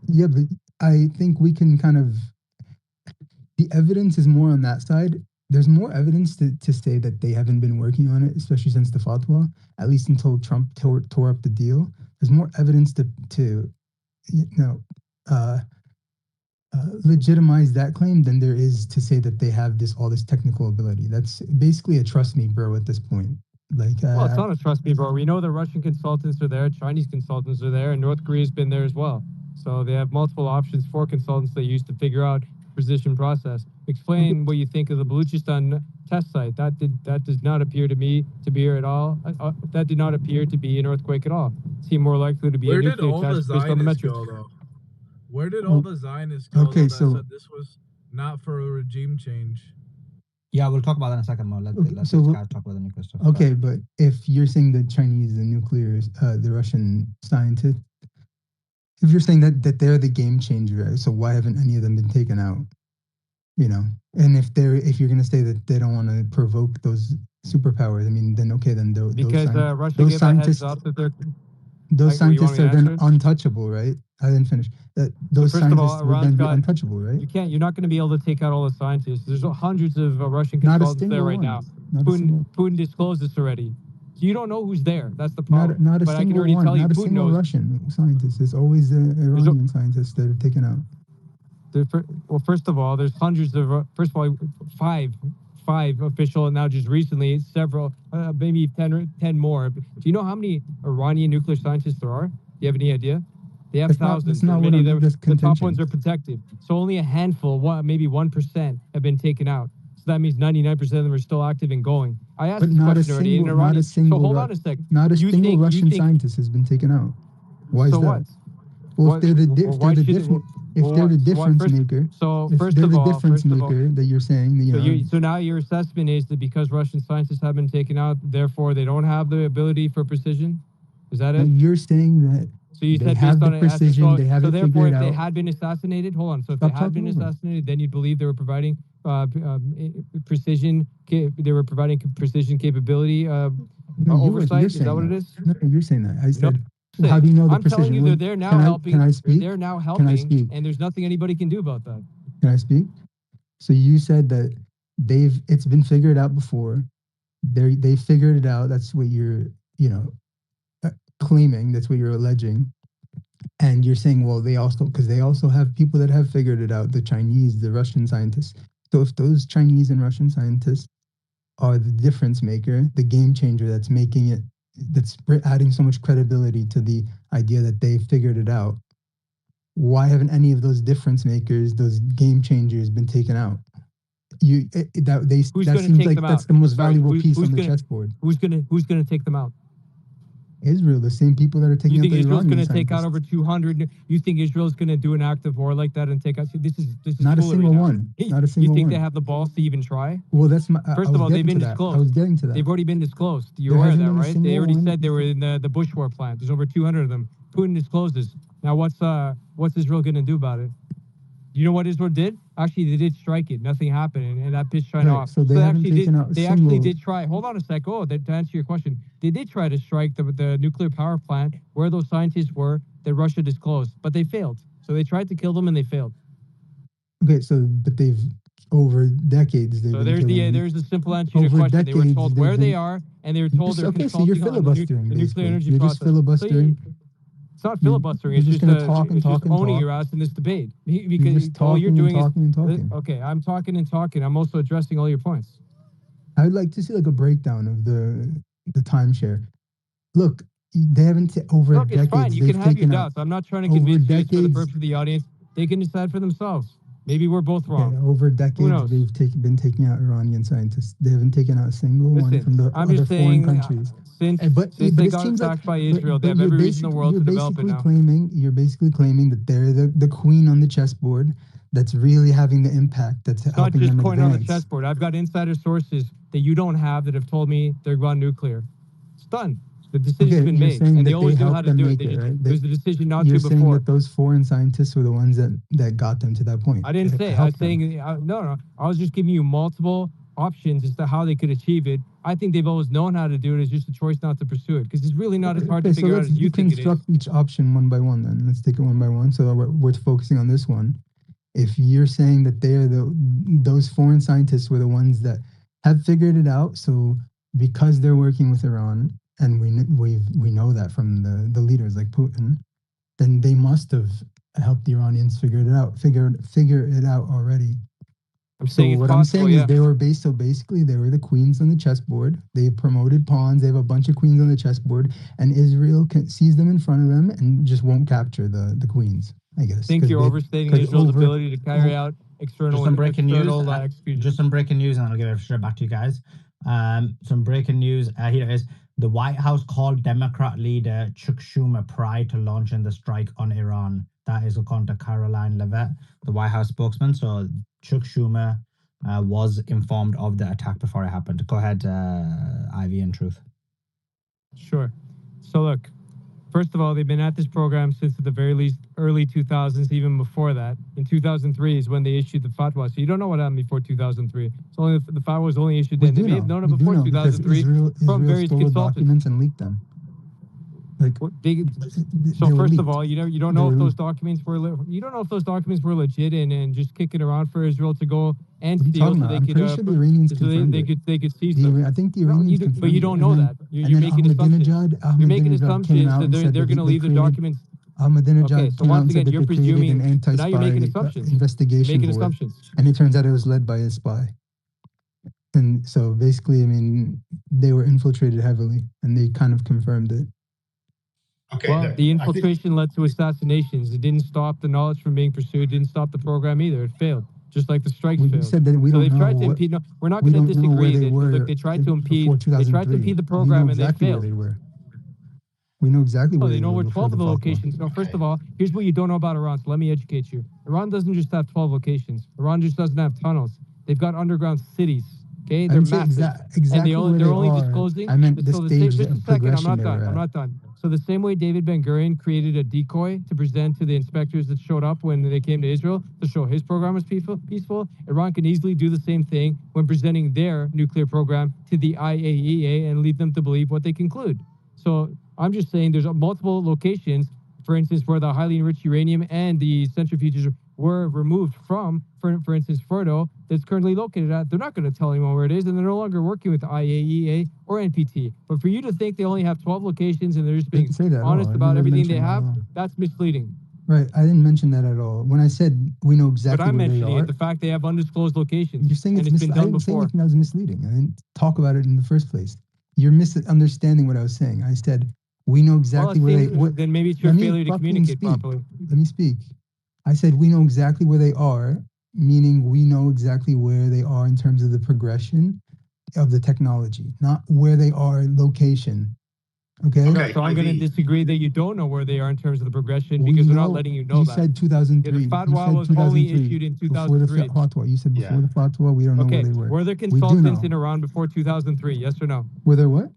Yeah, but I think we can kind of... The evidence is more on that side. There's more evidence to say that they haven't been working on it, especially since the fatwa, at least until Trump tore up the deal. There's more evidence to legitimize that claim than there is to say that they have all this technical ability. That's basically a trust me, bro, at this point. Well, it's not a trust me, bro. We know the Russian consultants are there, Chinese consultants are there, and North Korea's been there as well. So they have multiple options for consultants they use to figure out precision process. Explain what you think of the Baluchistan test site. That does not appear to me to be here at all. That did not appear to be an earthquake at all. It seemed more likely to be a nuclear test based on the metrics. Where did all the Zionists go okay, that so, said this was not for a regime change? Yeah, we'll talk about that in a second more. Let's talk about the nuclear stuff. Okay, but if you're saying the Chinese, the nuclear, the Russian scientists, if you're saying that they're the game changer, so why haven't any of them been taken out? And if you're going to say that they don't want to provoke those superpowers, I mean, then okay, then because Russia gave a heads up that those scientists are then untouchable, right? I didn't finish. Those scientists would then be untouchable, right? You're not going to be able to take out all the scientists. There's hundreds of Russian consultants there right now. Putin disclosed this already. So you don't know who's there. That's the problem. Not a single one. Not a single Russian scientist. There's always the Iranian scientists that are taken out. Well, first of all, there's hundreds of. First of all, five official, and now just recently several, maybe 10 more. Do you know how many Iranian nuclear scientists there are? Do you have any idea? They have thousands. Many of them, the top ones are protected. So only a handful, maybe 1%, have been taken out. So that means 99% of them are still active and going. I asked this question already in Iran. So hold on a second. Not a single Russian scientist has been taken out. Why is that? What? Well, if they're the difference maker, so first of all, that you're saying, so now your assessment is that because Russian scientists have been taken out, therefore they don't have the ability for precision. Is that it? You're saying that. So you said based on precision, they have it figured out. So therefore, if they had been assassinated, hold on. So if they had been assassinated, then you'd believe they were providing precision. They were providing precision capability oversight. Is that what it is? No, you're saying that. I said How do you know the I'm telling you, precision? they're there now Can helping. I They're speak? there now Can I helping, speak? and there's nothing anybody can do about that. Can I speak? So you said that it's been figured out before. They figured it out. That's what you're, claiming. That's what you're alleging. And you're saying, well, they also have people that have figured it out, the Chinese, the Russian scientists. So if those Chinese and Russian scientists are the difference maker, the game changer that's making it, that's adding so much credibility to the idea that they figured it out, why haven't any of those difference makers, those game changers, been taken out? That seems like that's the most valuable piece on the chessboard. Who's gonna take them out? Israel, the same people that are taking out the Iranian Israel's going to take scientists. out over 200? You think Israel's going to do an act of war like that and take out? This is Not a single now. one. Not a single You think one. they have the balls to even try? Well, that's my. First of all, they've been disclosed. I was getting to that. They've already been disclosed. You're There aware of hasn't that, been a right? They single already one. said they were in the Bush war plant. There's over 200 of them. Putin discloses. Now, what's Israel going to do about it? You know what Israel did? Actually, they did strike it. Nothing happened, and that bitch tried off. So they haven't taken out a They single. actually did try. Hold on a sec. To answer your question, they did try to strike the nuclear power plant where those scientists were that Russia disclosed, but they failed. So they tried to kill them and they failed. Okay, but they've over decades. So there's the simple answer to your Over question. They were decades, told they've where they been- are, and they were told they're Okay, so you're consulting on the filibustering. nuclear basically. energy You're process. just filibustering. It's not filibustering. You're It's just just, gonna talk and it's just talk and owning talk. your ass in this debate. You're Because just all you're talking doing and talking and talking. okay. I'm talking and talking. I'm also addressing all your points. I would like to see like a breakdown of the timeshare. Look, they haven't over Look, it's decades. fine. You they've can have your taken out doubts. I'm not trying to over convince you. It's for the decades- purpose of the audience. They can decide for themselves. Maybe we're both Okay, wrong. over decades, knows? they've been taking out Iranian scientists. They haven't taken out a single one Listen, from the I'm other just foreign saying, countries. since But they it got seems like attacked by Israel, they have you're every reason in the world to develop it now. You're basically claiming that they're the queen on the chessboard that's really having the impact that's It's not helping just them coin on the advance. chessboard. I've got insider sources that you don't have that have told me they're going nuclear. It's done. The decision's Okay, been you're made, saying and they that always they know how helped to them do it. make They it, just, right? it was the decision not You're to saying before. that those foreign scientists were the ones that got them to that point. I didn't that say. I was helped them. saying no. I was just giving you multiple options as to how they could achieve it. I think they've always known how to do it. It's just a choice not to pursue it because it's really not as hard to Okay, so figure out let's as you think it is. deconstruct each option one by one. Then let's take it one by one. So we're focusing on this one. If you're saying that those foreign scientists were the ones that have figured it out, so because they're working with Iran, and we know that from the leaders like Putin, then they must have helped the Iranians figure it out already. I'm So saying it's what I'm possible. saying Yeah. is basically they were the queens on the chessboard. They promoted pawns. They have a bunch of queens on the chessboard, and Israel sees them in front of them and just won't capture the queens. I guess. I think 'cause you're they- overstating 'cause Israel's over- ability to carry out external Just some breaking news. execution. Just some breaking news, and I'll give it straight back to you guys. Some breaking news. Here it is. The White House called Democrat leader Chuck Schumer prior to launching the strike on Iran. That is according to Caroline Levitt, the White House spokesman. So Chuck Schumer was informed of the attack before it happened. Go ahead, Ivy and Truth. Sure. So look, first of all, they've been at this program since at the very least early 2000s, even before that. In 2003 is when they issued the fatwa. So you don't know what happened before 2003. It's only the fatwa was only issued We then. They do may have known it We do before know because 2003 Israel from various stole the consultants. documents and leaked them. Like So they were first of leaked. all, you don't They know were if those leaked. documents were you don't know if those documents were legit and just kicking around for Israel to go and What are you steal talking so about? they I'm could pretty sure the Iranians so confirmed it. they could seize them. I think the No, Iranians but confirmed you it. don't And know then- that. You're and then making assumptions. You're making Ahmadinejad came assumptions out that and they're said that going to they leave the created- documents. Ahmadinejad Okay, so came out once and said again, that you're they created an presuming. So now you're making anti-spy assumptions. investigation Making board, assumptions. and it turns out it was led by a spy. And so basically, I mean, they were infiltrated heavily, and they kind of confirmed it. Okay. Well, the infiltration led to assassinations. It didn't stop the knowledge from being pursued. Didn't stop the program either. It failed, just like the strikes Well, you failed. said that we So don't they've tried know to what- impede. No, we're not we going to don't know where disagree. they were Look, they tried to impede. before They tried to 2003. impede the We know program, and they exactly where failed. they were. We know exactly Oh, where they they know were where before 12 of the fatwa. locations. No, first of all, here's what you don't know about Iran. So let me educate you. Iran doesn't just have 12 locations. Iran just doesn't have tunnels. They've got underground cities. Okay, I they're didn't say massive. exactly And where they're they only are. disclosing. I meant the so stage just a of second. I'm progression not they done. were I'm at. not done. So the same way David Ben Gurion created a decoy to present to the inspectors that showed up when they came to Israel to show his program was peaceful, Iran can easily do the same thing when presenting their nuclear program to the IAEA and lead them to believe what they conclude. So I'm just saying there's multiple locations, for instance, where the highly enriched uranium and the centrifuges were removed from, for instance, Fordo, that's currently located at. They're not going to tell anyone where it is, and they're no longer working with the IAEA or NPT. But for you to think they only have 12 locations and they're just being honest about everything they have, that's misleading. Right. I didn't mention that at all. When I said we know exactly but I'm where they mentioning are, the fact they have undisclosed locations. you're saying and it's been I done didn't say before. anything that was misleading. I didn't talk about it in the first place. You're misunderstanding what I was saying. I said we know exactly where they. Then maybe it's your failure to communicate properly. Let me speak. I said we know exactly where they are, meaning we know exactly where they are in terms of the progression of the technology, not where they are location. Okay. So I'm going to disagree that you don't know where they are in terms of the progression because they're not letting you know that. You said 2003. The fatwa was only issued in 2003. Before the fatwa. You said before the fatwa, we don't know where they were. Were there consultants in Iran before 2003? Yes or no? Were there what?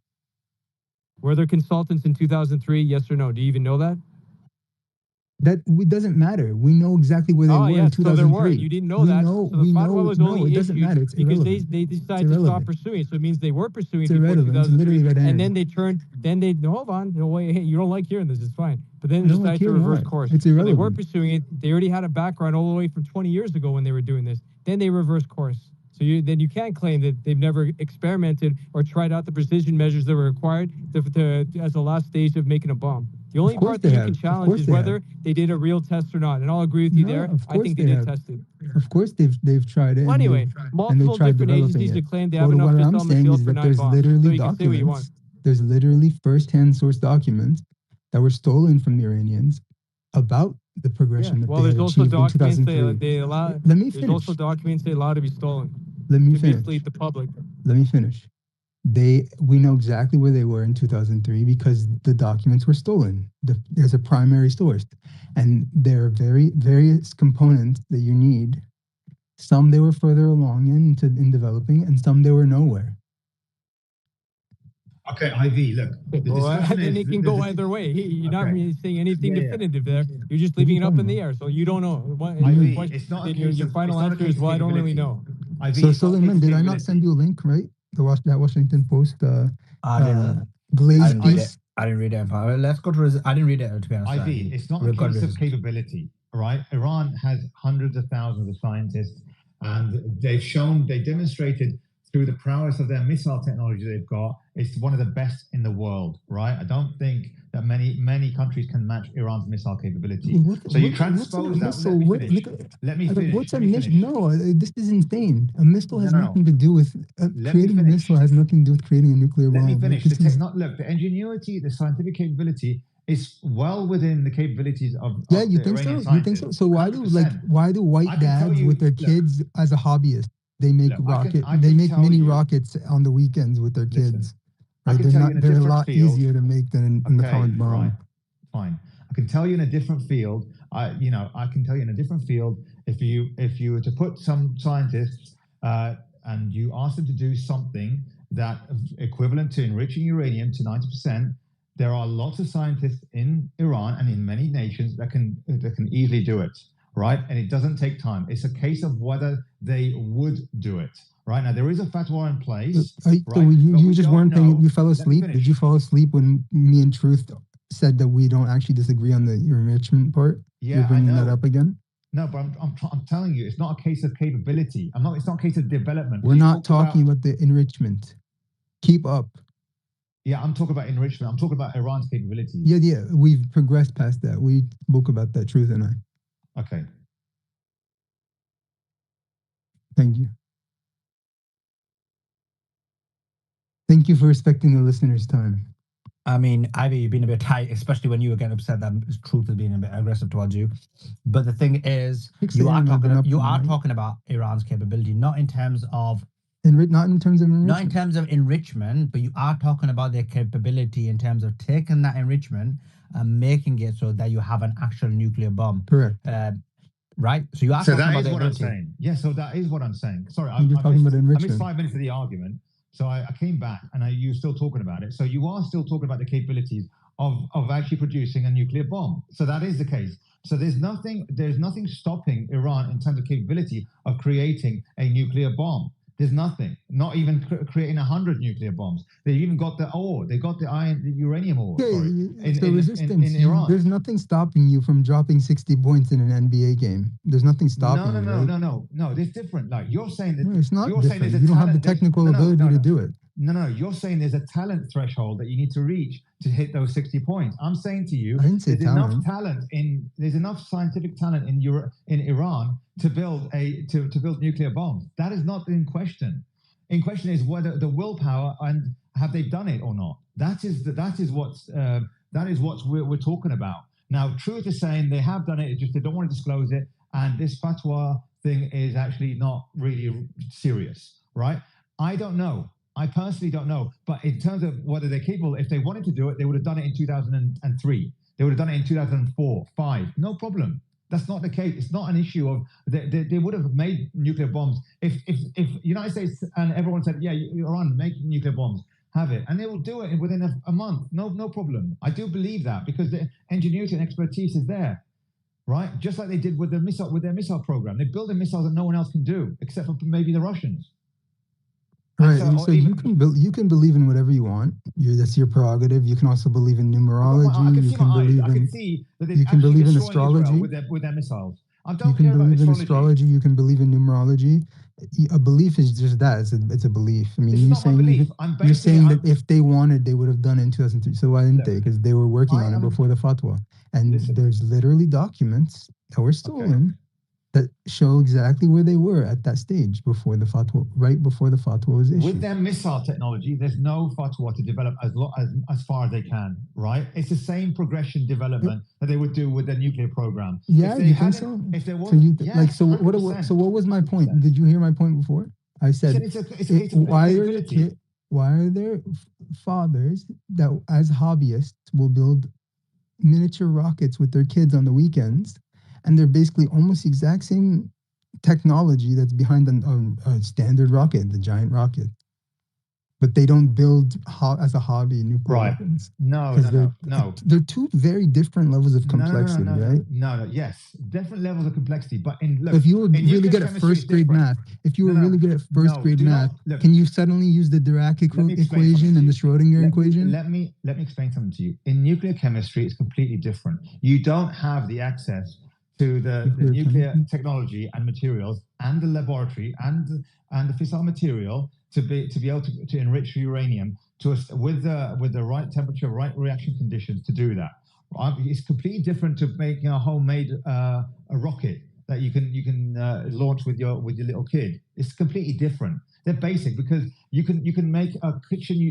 Were there consultants in 2003? Yes or no? Do you even know that? That doesn't matter. We know exactly where they were in 2003. So there were. You didn't know that. So the fatwa was only it doesn't matter. It's because irrelevant. they decided to stop pursuing it. So it means they were pursuing it before irrelevant. 2003. It's literally And then they turned. Then they hold on. No way. Hey, you don't like hearing this. It's fine. But then they decided to reverse course. It's So irrelevant. they were pursuing it. They already had a background all the way from 20 years ago when they were doing this. Then they reversed course. So then you can't claim that they've never experimented or tried out the precision measures that were required as the last stage of making a bomb. The only part that you can challenge is whether they did a real test or not. And I'll agree with you there. I think they did test it. Of course they've tried it. Well, anyway, multiple different agencies that claim they have enough fists on the field for 9 bombs. So you can say what you want. There's literally first-hand source documents that were stolen from the Iranians about the progression that they had achieved in 2003. Let me finish. There's also documents they allow to be stolen. Let me to finish. mislead the public. Let me finish. We know exactly where they were in 2003 because the documents were stolen. There's a primary source, and there are various components that you need. Some they were further along in developing, and some they were nowhere. Okay, Ivy, look. Then it can go either way. You're not really saying anything definitive there. You're just leaving it up in the air, so you don't know. Ivy, it's not your final answer is, well, I don't really know. So Suleiman, did I not send you a link, right? That Washington Post Glaze piece. I didn't read it. Let's go to. I didn't read it, to be honest. Ivy, it's not a case of capability, right? Iran has hundreds of thousands of scientists, and they demonstrated through the prowess of their missile technology they've got, it's one of the best in the world, right? I don't think that many countries can match Iran's missile capability. You transpose that. Let me finish. What's a missile? No, this is insane. A missile has nothing to do with creating a missile. Has nothing to do with creating a nuclear bomb. Let me finish. Look, the ingenuity, the scientific capability is well within the capabilities of you think so? You think so? So why do white dads with their kids as a hobbyist? They make mini rockets on the weekends with their kids. Right? They're a lot easier to make than in the atomic bomb. Right. Fine. I can tell you in a different field. I can tell you in a different field. If you were to put some scientists and you ask them to do something that equivalent to enriching uranium to 90%, there are lots of scientists in Iran and in many nations that can easily do it. Right? And it doesn't take time. It's a case of whether they would do it. Right? Now, there is a fatwa in place. So you just weren't paying, you fell asleep? Did you fall asleep when me and Truth said that we don't actually disagree on the enrichment part? Yeah, You're bringing that up again? No, but I'm telling you, it's not a case of capability. It's not a case of development. We're not talking about the enrichment. Keep up. Yeah, I'm talking about enrichment. I'm talking about Iran's capabilities. Yeah. We've progressed past that. We spoke about that, Truth and I. Okay. Thank you. Thank you for respecting the listener's time. I mean, Ivy, you've been a bit tight, especially when you were getting upset that Truth has been a bit aggressive towards you. But the thing is, you are talking about Iran's capability, not in terms of enrichment, but you are talking about their capability in terms of taking that enrichment and making it so that you have an actual nuclear bomb. Correct. Right? So you are talking about that is what I'm saying. Yeah, so that is what I'm saying. Sorry, I missed 5 minutes of the argument. So I came back and you were still talking about it. So you are still talking about the capabilities of actually producing a nuclear bomb. So that is the case. So there's nothing stopping Iran in terms of capability of creating a nuclear bomb. There's nothing. Not even creating 100 nuclear bombs. They've even got the ore. They got the uranium ore. Okay, Sorry, so resistance. in Iran. There's nothing stopping you from dropping 60 points in an NBA game. There's nothing stopping you. No. It's different. Like you're saying that. No, it's not you're different. Saying You don't have the technical ability to do it. No. You're saying there's a talent threshold that you need to reach to hit those 60 points. I'm saying to you, I didn't say there's enough scientific talent in Iran to build to build nuclear bombs. That is not in question. In question is whether the willpower and have they done it or not. That is what we're talking about. Now, Truth is saying they have done it. It's just they don't want to disclose it, and this fatwa thing is actually not really serious, right? I don't know. I personally don't know. But in terms of whether they're capable, if they wanted to do it, they would have done it in 2003. They would have done it in 2004, 5. No problem. That's not the case. It's not an issue of they would have made nuclear bombs if United States and everyone said, yeah, Iran, make nuclear bombs, have it, and they will do it within a month. No problem. I do believe that because the ingenuity and expertise is there, right? Just like they did with their missile program. They build missiles that no one else can do except for maybe the Russians. Right, so you can believe in whatever you want. That's your prerogative. You can also believe in numerology. You can believe in astrology with their missiles. You can believe in astrology. You can believe in numerology. A belief is just that. It's a belief. I mean, you're saying that if they wanted, they would have done it in 2003. So why didn't they? Because they were working on it before the fatwa. And there's literally documents that were stolen that show exactly where they were at that stage before the fatwa, right before the fatwa was issued. With their missile technology, there's no fatwa to develop as far as they can, right? It's the same progression development that they would do with their nuclear program. Yeah, you think so? If there was, so what was my point? Did you hear my point before? I said, why are there fathers that as hobbyists will build miniature rockets with their kids on the weekends? And they're basically almost the exact same technology that's behind a standard rocket, the giant rocket. But they don't build as a hobby nuclear weapons. No. They're two very different levels of complexity, right? No, yes. Different levels of complexity. But if you were really good at first grade math, can you suddenly use the Dirac equation and the Schrodinger equation? Let me explain something to you. In nuclear chemistry, it's completely different. You don't have the access to the nuclear technology and materials and the laboratory and the fissile material to be able to enrich uranium with the right temperature, right reaction conditions to do that. It's completely different to making a homemade a rocket that you can launch with your little kid. It's completely different. They're basic because you can make a kitchen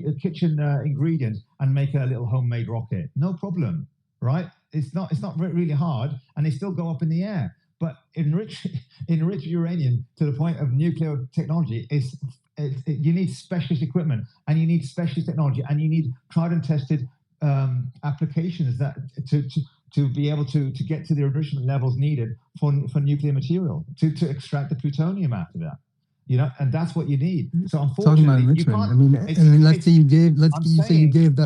ingredient and make a little homemade rocket. No problem, right? It's not really hard, and they still go up in the air. But enrich uranium to the point of nuclear technology you need specialist equipment, and you need specialist technology, and you need tried and tested applications that to be able to get to the enrichment levels needed for nuclear material to extract the plutonium out of that. And that's what you need. So unfortunately, talking about enrichment, I mean, and let's say you gave that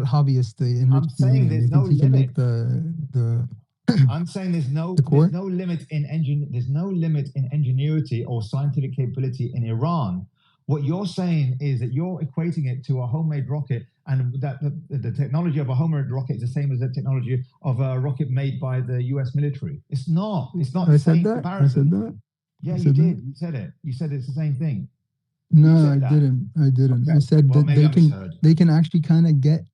hobbyist the enrichment. I'm saying there's no limit. The I'm saying there's no limit in ingenuity or scientific capability in Iran. What you're saying is that you're equating it to a homemade rocket, and that the technology of a homemade rocket is the same as the technology of a rocket made by the U.S. military. It's not. It's not the same comparison. I said that. Yeah, you did. You said it. You said it's the same thing. No, I didn't. Okay. I said that they can actually kind of get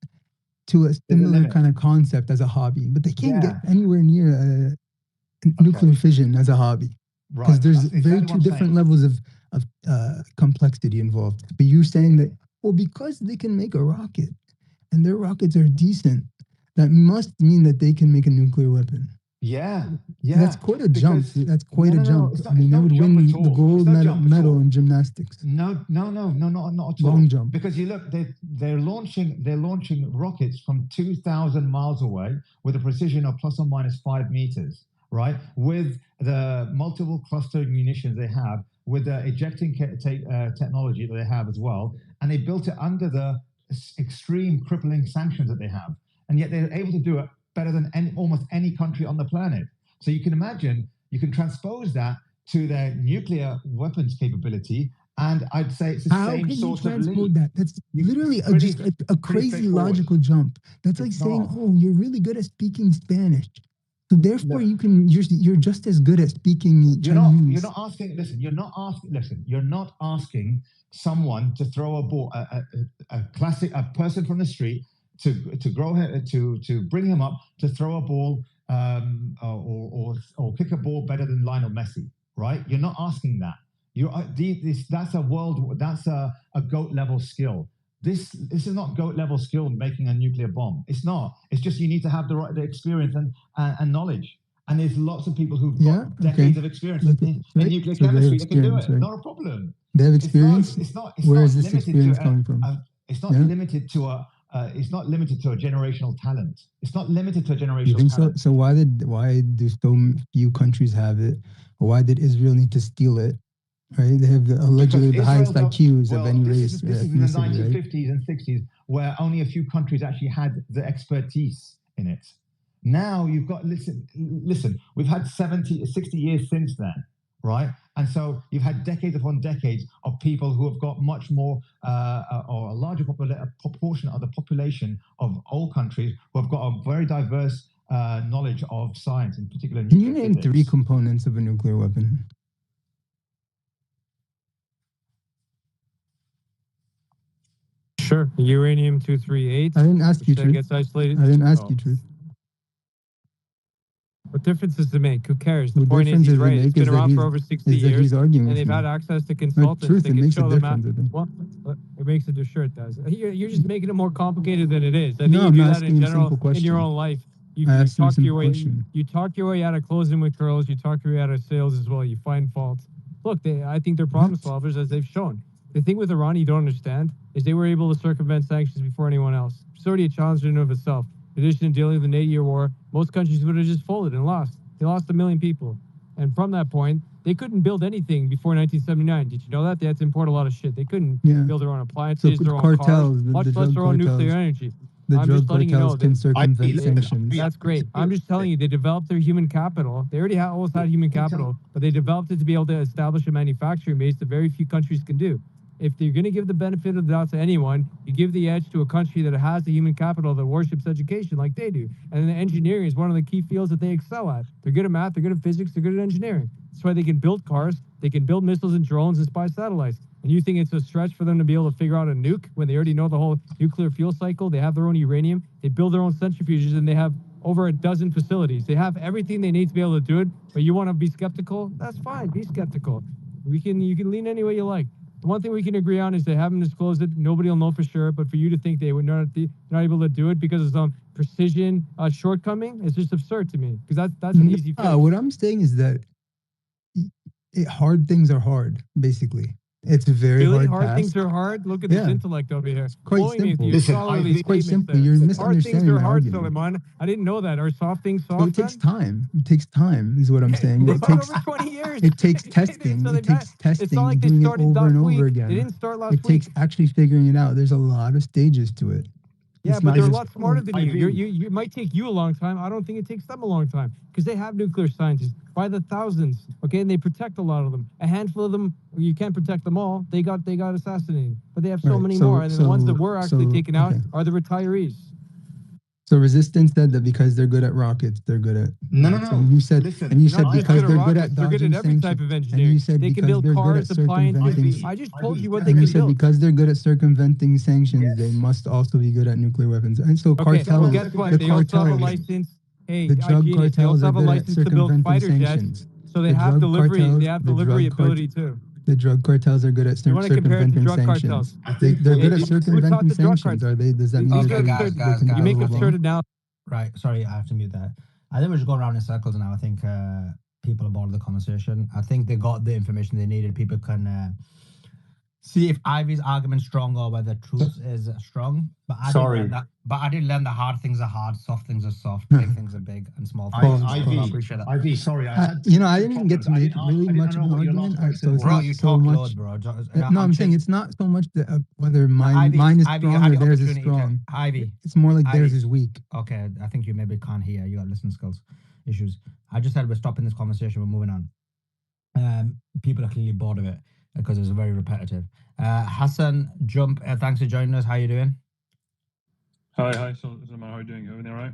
to a similar kind of concept as a hobby, but they can't get anywhere near nuclear fission as a hobby because there's two different levels of complexity involved. But you're saying that because they can make a rocket and their rockets are decent, that must mean that they can make a nuclear weapon. Yeah. That's quite a jump. That's quite a jump. I mean, that would win the gold medal in gymnastics. No, not at all. Long jump. Because you look, they're launching rockets from 2,000 miles away with a precision of plus or minus 5 meters, right? With the multiple cluster munitions they have, with the ejecting technology that they have as well, and they built it under the extreme crippling sanctions that they have, and yet they're able to do it better than almost any country on the planet. So you can imagine, you can transpose that to their nuclear weapons capability, And I'd say it's the How same can you sort of transpose leap. that? That's literally just a crazy straightforward. logical jump. That's like It's saying, not. "Oh, you're really good at speaking Spanish, so therefore you're just as good at speaking Chinese." You're not asking. Listen, you're not asking. Listen, you're not asking someone to throw a ball, a person from the street to bring him up to throw a ball or kick a ball better than Lionel Messi, right? You're not asking that. That's a GOAT level skill. This is not GOAT level skill making a nuclear bomb. It's not. It's just you need to have the experience and knowledge. And there's lots of people who've got decades of experience in nuclear chemistry that can do it. Not a problem. They have experience. Where is this experience coming from? It's not limited to a. It's not limited to a generational talent. It's not limited to a generational You think talent. so? Why do so few countries have it? Or why did Israel need to steal it? Right? They have allegedly the highest IQs of any race. This is in the 1950s and 60s, where only a few countries actually had the expertise in it. Now you've got, listen, we've had 60 years since then, right? And so you've had decades upon decades of people who have got much more, or a larger proportion of the population of all countries who have got a very diverse knowledge of science, in particular Can you nuclear name physics. 3 components of a nuclear weapon? Sure. Uranium-238. I didn't ask you, Then Truth. gets isolated. I didn't ask you, Truth. What difference does it make? Who cares? The What point is, difference he's does it right. make It's been is that around he's- for over 60 is that years, he's arguing and with they've me. had access to Right, consultants. Truth, They it can makes a show them difference. I think. Well, it makes it. Sure, it does. You're just making it more complicated than it is. I think No, you I'm do not that asking in you a general simple in your question. own life. You, I you asked you a talk your simple way. question. You talk your way out of closing with girls. You talk your way out of sales as well. You find faults. Look, I think they're problem solvers, as they've shown. The thing with Iran you don't understand is they were able to circumvent sanctions before anyone else. It's already a challenge in and of itself. In addition to dealing with the 8-year war, most countries would have just folded and lost. They lost 1 million people. And from that point, they couldn't build anything before 1979. Did you know that? They had to import a lot of shit. They couldn't build their own appliances, their own cartels, cars, the much less drug their own nuclear cartels. energy. The I'm drug just letting you know cartels can circumvent sanctions. that's great. I'm just telling you, they developed their human capital. They already always had human capital, but they developed it to be able to establish a manufacturing base that very few countries can do. If you're going to give the benefit of the doubt to anyone, you give the edge to a country that has the human capital that worships education like they do. And engineering is one of the key fields that they excel at. They're good at math, they're good at physics, they're good at engineering. That's why they can build cars, they can build missiles and drones and spy satellites. And you think it's a stretch for them to be able to figure out a nuke when they already know the whole nuclear fuel cycle? They have their own uranium, they build their own centrifuges, and they have over a dozen facilities. They have everything they need to be able to do it, but you want to be skeptical? That's fine, be skeptical. You can lean any way you like. The one thing we can agree on is they haven't disclosed it. Nobody will know for sure. But for you to think they would not able to do it because of some precision shortcoming is just absurd to me. Because that's an easy fix. What I'm saying is that hard things are hard, basically. It's a very really hard task. Things are hard. Look at this intellect over here. Quite simple. It's quite simple. You're Hard misunderstanding things are my hard, argument. Suleiman. I didn't know that. Are soft things soft? So it takes time. It takes time, is what I'm saying. They It fought takes over 20 years. it takes testing. So It takes testing, It's not like they doing it started over and last over week. again. They didn't start last It takes week. actually figuring it out. There's a lot of stages to it. Yeah, It's but not they're a just, lot smarter than you. agree. You might take you a long time. I don't think it takes them a long time because they have nuclear scientists by the thousands. Okay, and they protect a lot of them. A handful of them, you can't protect them all. They got assassinated, but they have so Right, many so- more. And the ones that so- were actually so, taken out okay. are the retirees. So Resistance said that because they're good at rockets, they're good at. No. So you said, Listen, and you no, said I'm because good at they're good rockets, at they're good dodging at every type of sanctions. engineering. And you said They can because build they're good cars, at appliances. circumventing. I just told you what they And you can said build. because they're good at circumventing sanctions, they must also be good at nuclear weapons. And so Okay, cartels, well, guess what? the They also have a cartels, license. Hey, the drug genius, they cartels also are have a good at license to build circumventing fighter sanctions. jets. So they The have drug delivery. cartels- They have the delivery drug cart- ability too. The drug cartels are good at You want to compare it to circumventing drug sanctions. cartels? They're good at Who taught circumventing the drug sanctions. cartels? Does that mean These they're are good? guys, They guys, can You guys. make build a bomb? absurd analysis. Right. Sorry, I have to mute that. I think we're just going around in circles now. I think people are bored of the conversation. I think they got the information they needed. People can see if Ivy's argument strong or whether truth is strong. But I Sorry. did learn that. But I did learn that hard things are hard, soft things are soft, big things are big, and small things. are small. I appreciate that. Ivy, sorry, I had I didn't even get to make really much of an argument. So it's Bro, not you so talk much. loads, bro. No, I'm saying it's not so much that, whether mine is Ivy, you strong had or the theirs is opportunity to- strong. Ivy. It's more like theirs Ivy. is weak. Okay, I think you maybe can't hear. You got listening skills issues. I just said we're stopping this conversation. We're moving on. People are clearly bored of it. because it was very repetitive. Hassan Jump, thanks for joining us. How are you doing? Hi, Salman. How are you doing? Everything all right?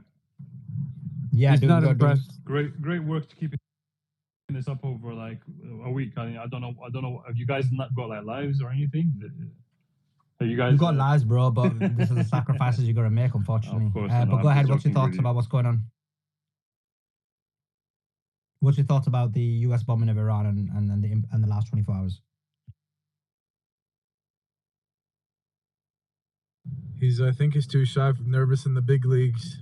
Yeah, he's not impressed. Great work to keep this up over like a week. I don't know. Have you guys not got like lives or anything? Have you guys? We've got lives, bro, but this is the sacrifices you got to make, unfortunately. Of course, but go ahead. What's your thoughts about what's going on? What's your thoughts about the U.S. bombing of Iran and the last 24 hours? I think he's too shy, nervous in the big leagues.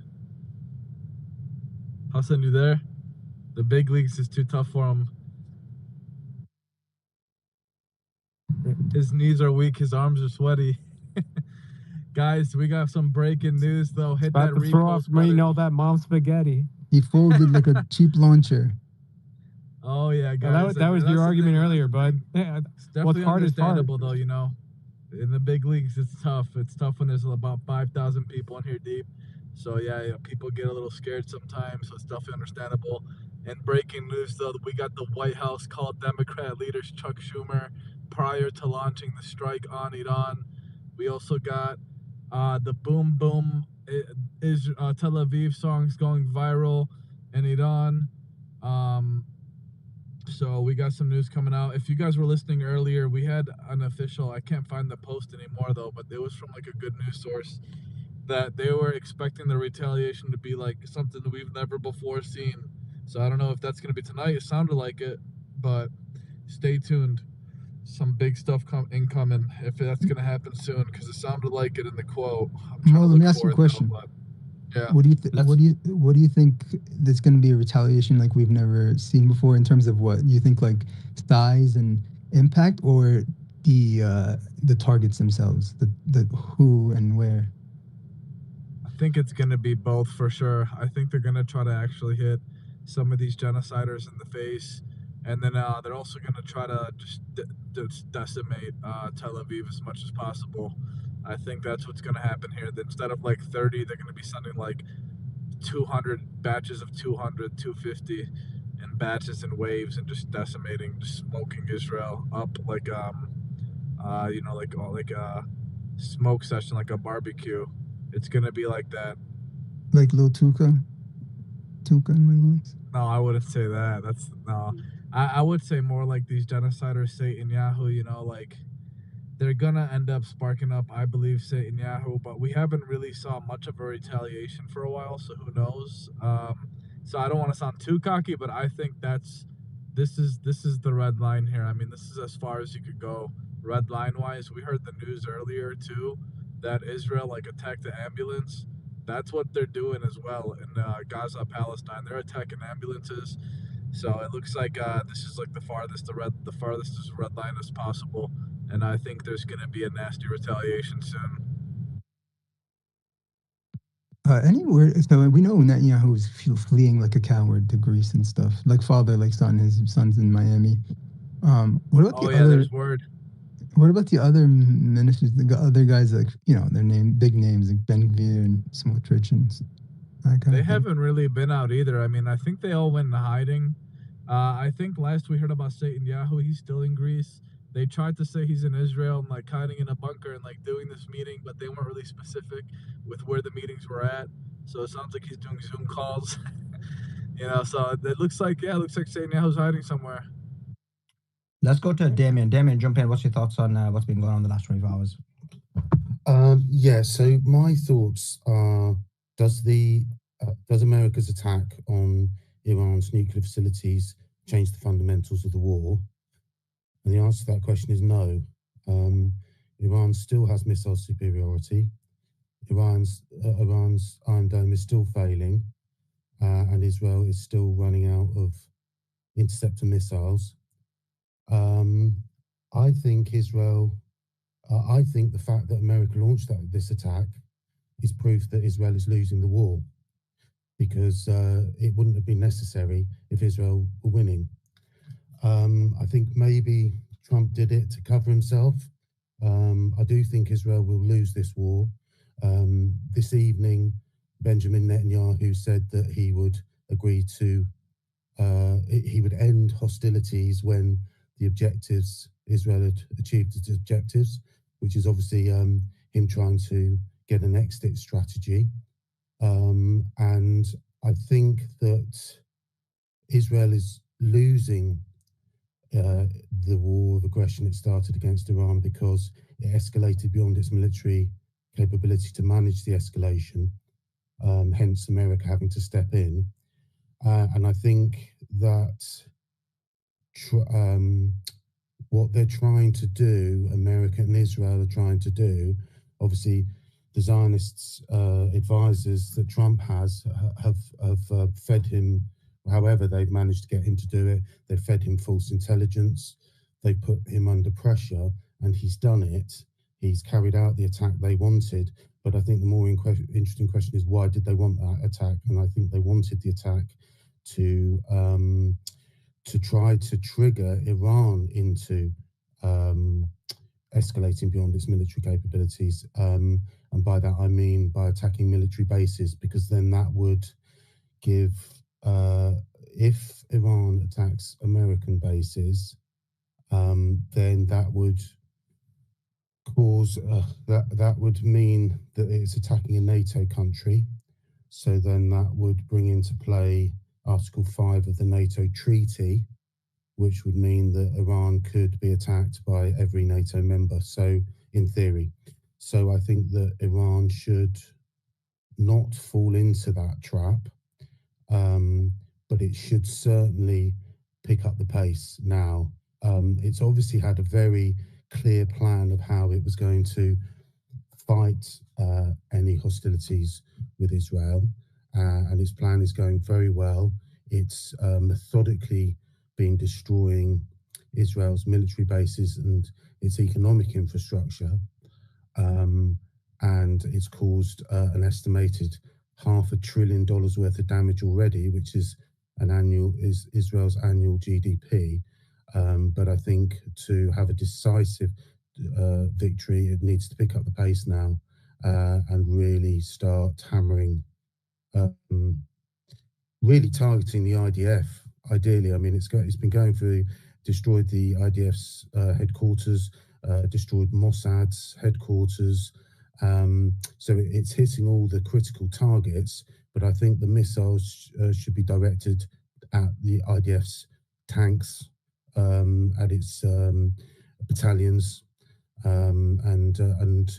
Hassan, you there? The big leagues is too tough for him. His knees are weak. His arms are sweaty. Guys, we got some breaking news, though. Hit that repost throw off button. all that mom spaghetti. He folded like a cheap launcher. Oh, yeah, guys. That was your argument earlier, bud. Yeah, it's definitely understandable, though, you know. In the big leagues, it's tough. It's tough when there's about 5,000 people in here deep. So, yeah, people get a little scared sometimes. So it's definitely understandable. And breaking news, though, we got the White House called Democrat leaders Chuck Schumer prior to launching the strike on Iran. We also got the Boom Boom Tel Aviv songs going viral in Iran. So we got some news coming out. If you guys were listening earlier, we had an official, I can't find the post anymore though, but it was from like a good news source, that they were expecting the retaliation to be like something that we've never before seen. So I don't know if that's going to be tonight. It sounded like it, but stay tuned. Some big stuff incoming if that's going to happen soon, because it sounded like it in the quote. Well, let me ask you a question. Yeah. What do you think there's going to be a retaliation like we've never seen before in terms of what you think, like size and impact, or the targets themselves, the who and where? I think it's going to be both for sure. I think they're going to try to actually hit some of these genociders in the face, and then they're also going to try to just decimate Tel Aviv as much as possible. I think that's what's going to happen here. Instead of like 30, they're going to be sending like 200 batches of 200, 250 in batches and waves, and just decimating, just smoking Israel up like like a smoke session, like a barbecue. It's going to be like that. Like Lil Tuka in my lungs? No, I wouldn't say that. I would say more like these genociders, Netanyahu, you know, like they're gonna end up sparking up, I believe, Netanyahu, but we haven't really saw much of a retaliation for a while, so who knows? So I don't want to sound too cocky, but I think this is the red line here. I mean, this is as far as you could go red line wise. We heard the news earlier too that Israel like attacked the ambulance. That's what they're doing as well in Gaza, Palestine. They're attacking ambulances. So it looks like this is like the farthest red line as possible, and I think there's going to be a nasty retaliation soon. Anywhere, so we know Netanyahu is fleeing like a coward to Greece and stuff, like father, like son. His son's in Miami. What about the other? There's word. What about the other ministers, the other guys, like, you know, their big names like Ben Gvir and Smotrich and that kind They of thing? haven't really been out either. I mean, I think they all went into hiding. I think last we heard about Netanyahu, he's still in Greece. They tried to say he's in Israel and like hiding in a bunker and like doing this meeting, but they weren't really specific with where the meetings were at. So it sounds like he's doing Zoom calls. You know, so it looks like Netanyahu's hiding somewhere. Let's go to Damien. Damien, jump in. What's your thoughts on what's been going on the last 24 hours? Yeah, so my thoughts are, does America's attack on Iran's nuclear facilities change the fundamentals of the war? And the answer to that question is no. Iran still has missile superiority. Iran's Iron Dome is still failing, and Israel is still running out of interceptor missiles. I think the fact that America launched this attack is proof that Israel is losing the war, because it wouldn't have been necessary if Israel were winning. I think maybe Trump did it to cover himself. I do think Israel will lose this war. This evening, Benjamin Netanyahu said that he would agree to, he would end hostilities when the objectives Israel had achieved its objectives, which is obviously him trying to get an exit strategy. And I think that Israel is losing the war of aggression it started against Iran because it escalated beyond its military capability to manage the escalation, hence America having to step in. And I think that what they're trying to do, America and Israel are trying to do, obviously the Zionists' advisors that Trump has have fed him, however they've managed to get him to do it. They've fed him false intelligence. They put him under pressure, and he's done it. He's carried out the attack they wanted. But I think the more interesting question is, why did they want that attack? And I think they wanted the attack to try to trigger Iran into escalating beyond its military capabilities. And by that, I mean by attacking military bases, because then that would give, if Iran attacks American bases, then that would cause, that would mean that it's attacking a NATO country. So then that would bring into play Article 5 of the NATO treaty, which would mean that Iran could be attacked by every NATO member. So in theory. So I think that Iran should not fall into that trap, but it should certainly pick up the pace now. It's obviously had a very clear plan of how it was going to fight any hostilities with Israel, and its plan is going very well. It's methodically been destroying Israel's military bases and its economic infrastructure, and it's caused an estimated $500 billion worth of damage already, which is Israel's annual GDP. But I think to have a decisive victory, it needs to pick up the pace now and really start hammering, really targeting the IDF. Ideally, I mean, it's been going through, destroyed the IDF's headquarters, destroyed Mossad's headquarters. So it's hitting all the critical targets. But I think the missiles should be directed at the IDF's tanks, at its battalions, and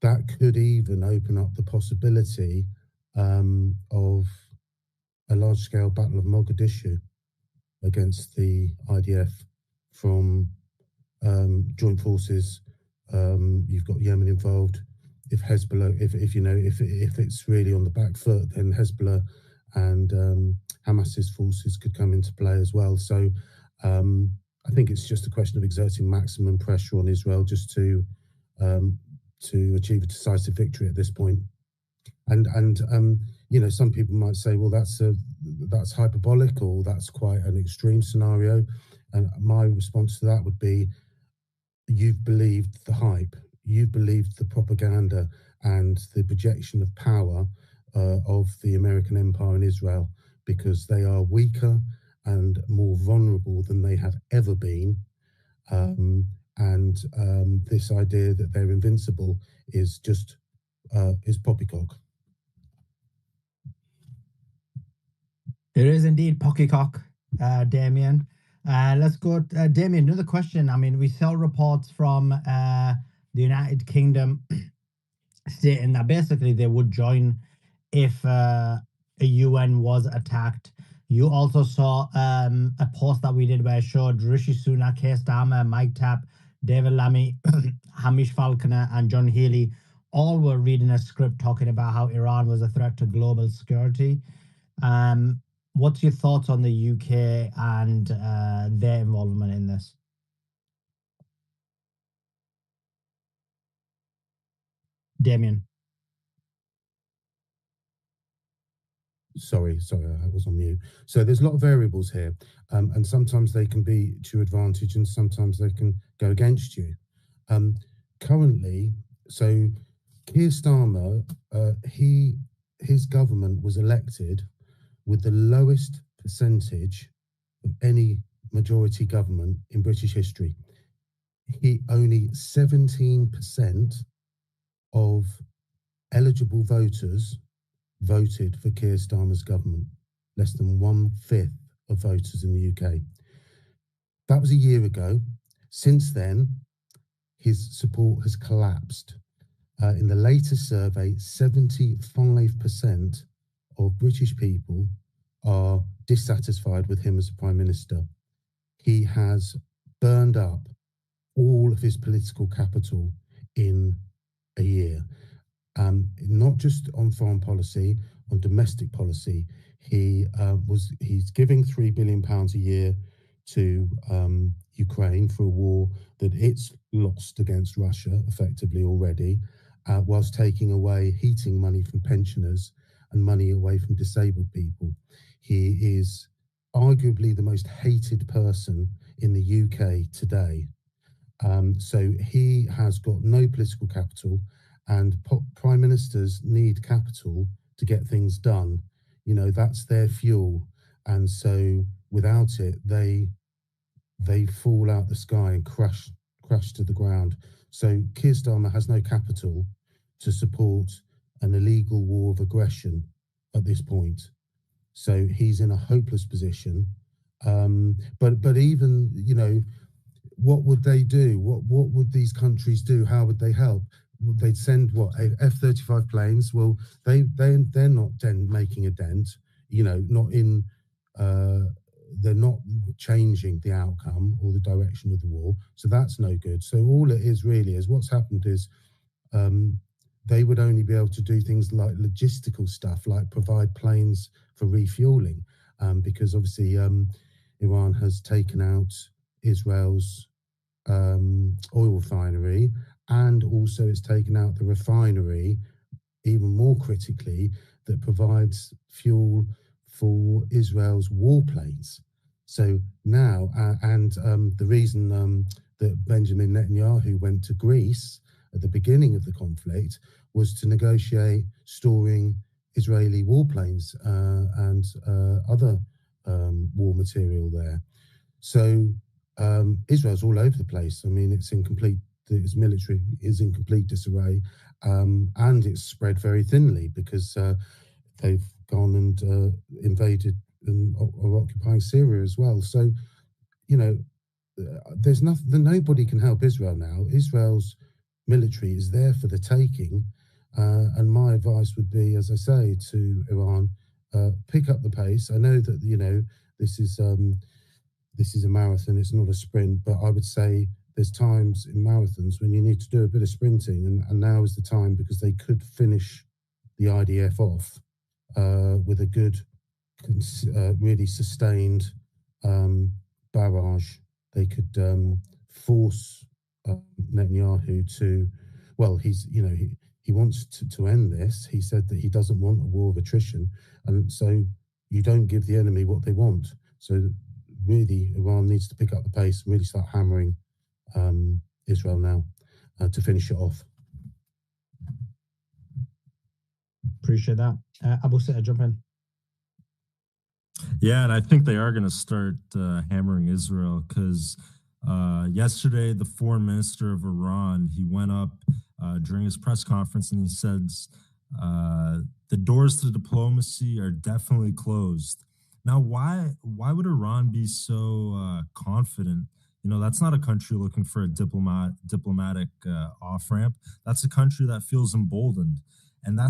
that could even open up the possibility of a large-scale Battle of Mogadishu against the IDF from joint forces. You've got Yemen involved. If Hezbollah, if it's really on the back foot, then Hezbollah and Hamas's forces could come into play as well. So I think it's just a question of exerting maximum pressure on Israel just to achieve a decisive victory at this point. And some people might say, well, that's hyperbolic, or that's quite an extreme scenario. And my response to that would be, you've believed the hype, you've believed the propaganda and the projection of power of the American empire in Israel, because they are weaker and more vulnerable than they have ever been. This idea that they're invincible is just is poppycock. It is indeed poppycock, Damien. Let's go, Damien. Another question. I mean, we saw reports from the United Kingdom stating that basically they would join if a UN was attacked. You also saw a post that we did where it showed Rishi Sunak, Keir Starmer, Mike Tapp, David Lammy, Hamish Falconer, and John Healey all were reading a script talking about how Iran was a threat to global security. What's your thoughts on the UK and their involvement in this? Damien. Sorry, I was on mute. So there's a lot of variables here, and sometimes they can be to your advantage and sometimes they can go against you. Currently, so Keir Starmer, his government was elected with the lowest percentage of any majority government in British history. only 17% of eligible voters voted for Keir Starmer's government. Less than 1/5 of voters in the UK. That was a year ago. Since then, his support has collapsed. In the latest survey, 75% of British people are dissatisfied with him as Prime Minister. He has burned up all of his political capital in a year. Not just on foreign policy, on domestic policy. He's giving £3 billion a year to Ukraine for a war that it's lost against Russia effectively already, whilst taking away heating money from pensioners and money away from disabled people. He is arguably the most hated person in the UK today. So he has got no political capital, and prime ministers need capital to get things done. You know, that's their fuel. And so without it, they fall out the sky and crash to the ground. So Keir Starmer has no capital to support an illegal war of aggression at this point. So he's in a hopeless position. But even, you know, what would they do? What would these countries do? How would they help? Would they send what, F-35 planes? Well, they're not making a dent. You know, not in. They're not changing the outcome or the direction of the war. So that's no good. So all it is really is what's happened is they would only be able to do things like logistical stuff, like provide planes for refueling, because obviously Iran has taken out Israel's oil refinery, and also it's taken out the refinery, even more critically, that provides fuel for Israel's warplanes. So now, the reason that Benjamin Netanyahu went to Greece at the beginning of the conflict was to negotiate storing Israeli warplanes and other war material there. So Israel's all over the place. I mean, its military is in complete disarray, and it's spread very thinly because they've gone and invaded and are occupying Syria as well. So, you know, there's nothing. Nobody can help Israel now. Israel's military is there for the taking, and my advice would be, as I say, to Iran, pick up the pace. I know that, you know, this is a marathon, it's not a sprint, but I would say there's times in marathons when you need to do a bit of sprinting, and now is the time, because they could finish the IDF off with a good, really sustained barrage. They could force Netanyahu to, well, he wants to end this. He said that he doesn't want a war of attrition, and so you don't give the enemy what they want. So really, Iran needs to pick up the pace and really start hammering Israel now to finish it off. Appreciate that. Abu Sitter, jump in. Yeah, and I think they are going to start hammering Israel, because yesterday the foreign minister of Iran, he went up during his press conference and he said the doors to diplomacy are definitely closed. Now, why would Iran be so confident? You know, that's not a country looking for a diplomatic off-ramp. That's a country that feels emboldened. And I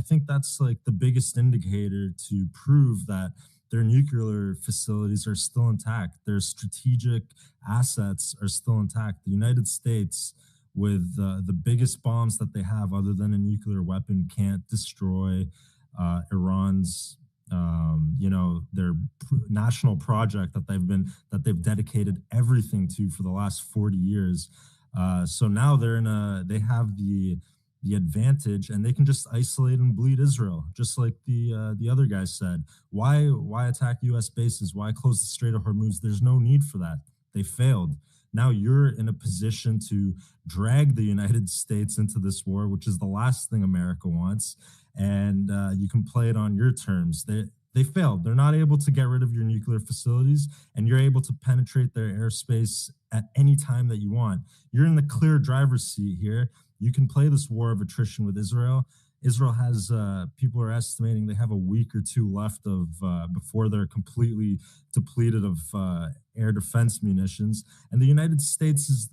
think that's like the biggest indicator to prove that their nuclear facilities are still intact. Their strategic assets are still intact. The United States, with the biggest bombs that they have other than a nuclear weapon, can't destroy Iran's their national project that they've dedicated everything to for the last 40 years. So now they have the advantage, and they can just isolate and bleed Israel, just like the other guys said. Why attack U.S. bases? Why close the Strait of Hormuz? There's no need for that. They failed. Now you're in a position to drag the United States into this war, which is the last thing America wants, and you can play it on your terms. they failed. They're not able to get rid of your nuclear facilities, and you're able to penetrate their airspace at any time that you want. You're in the clear driver's seat here. You can play this war of attrition with Israel. Israel has, people are estimating they have a week or two left of before they're completely depleted of air defense munitions. And the United States is,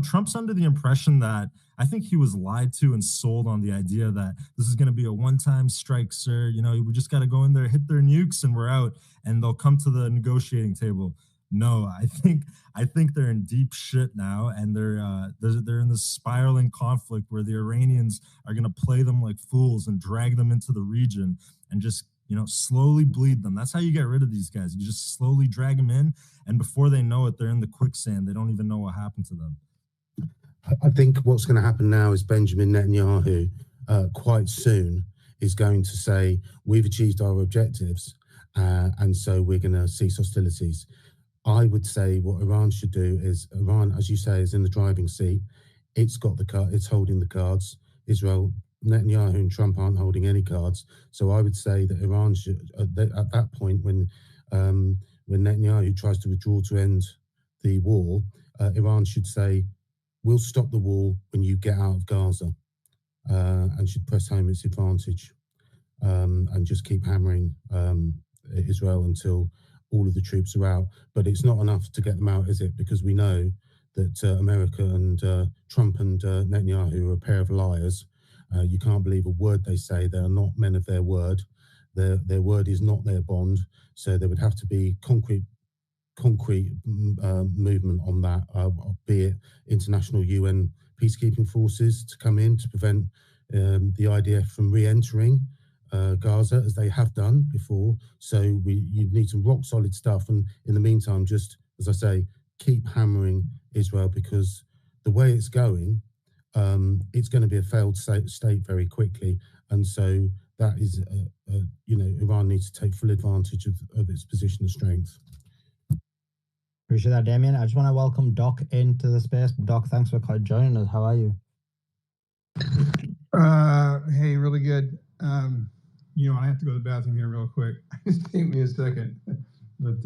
Trump's under the impression that, I think he was lied to and sold on the idea that this is going to be a one-time strike, sir. We just got to go in there, hit their nukes, and we're out, and they'll come to the negotiating table. No, I think they're in deep shit now, and they're in this spiraling conflict where the Iranians are going to play them like fools and drag them into the region and just slowly bleed them. That's how you get rid of these guys. You just slowly drag them in, and before they know it, they're in the quicksand. They don't even know what happened to them. I think what's going to happen now is Benjamin Netanyahu quite soon is going to say, we've achieved our objectives, and so we're going to cease hostilities. I would say what Iran should do is, Iran, as you say, is in the driving seat. It's got the car, it's holding the cards. Israel, Netanyahu and Trump aren't holding any cards. So I would say that Iran should, at that point, when Netanyahu tries to withdraw to end the war, Iran should say, we'll stop the war when you get out of Gaza, and should press home its advantage, and just keep hammering Israel until all of the troops are out. But it's not enough to get them out, is it? Because we know that America and Trump and Netanyahu are a pair of liars. You can't believe a word they say. They are not men of their word. Their word is not their bond. So there would have to be concrete movement on that, be it international UN peacekeeping forces to come in to prevent the IDF from re-entering Gaza, as they have done before. So you need some rock solid stuff, and in the meantime, just as I say, keep hammering Israel, because the way it's going, it's going to be a failed state very quickly. And so that is, Iran needs to take full advantage of its position of strength. Appreciate that, Damien. I just want to welcome Doc into the space. Doc, thanks for joining us. How are you? Hey, really good. I have to go to the bathroom here real quick. Just take me a second, but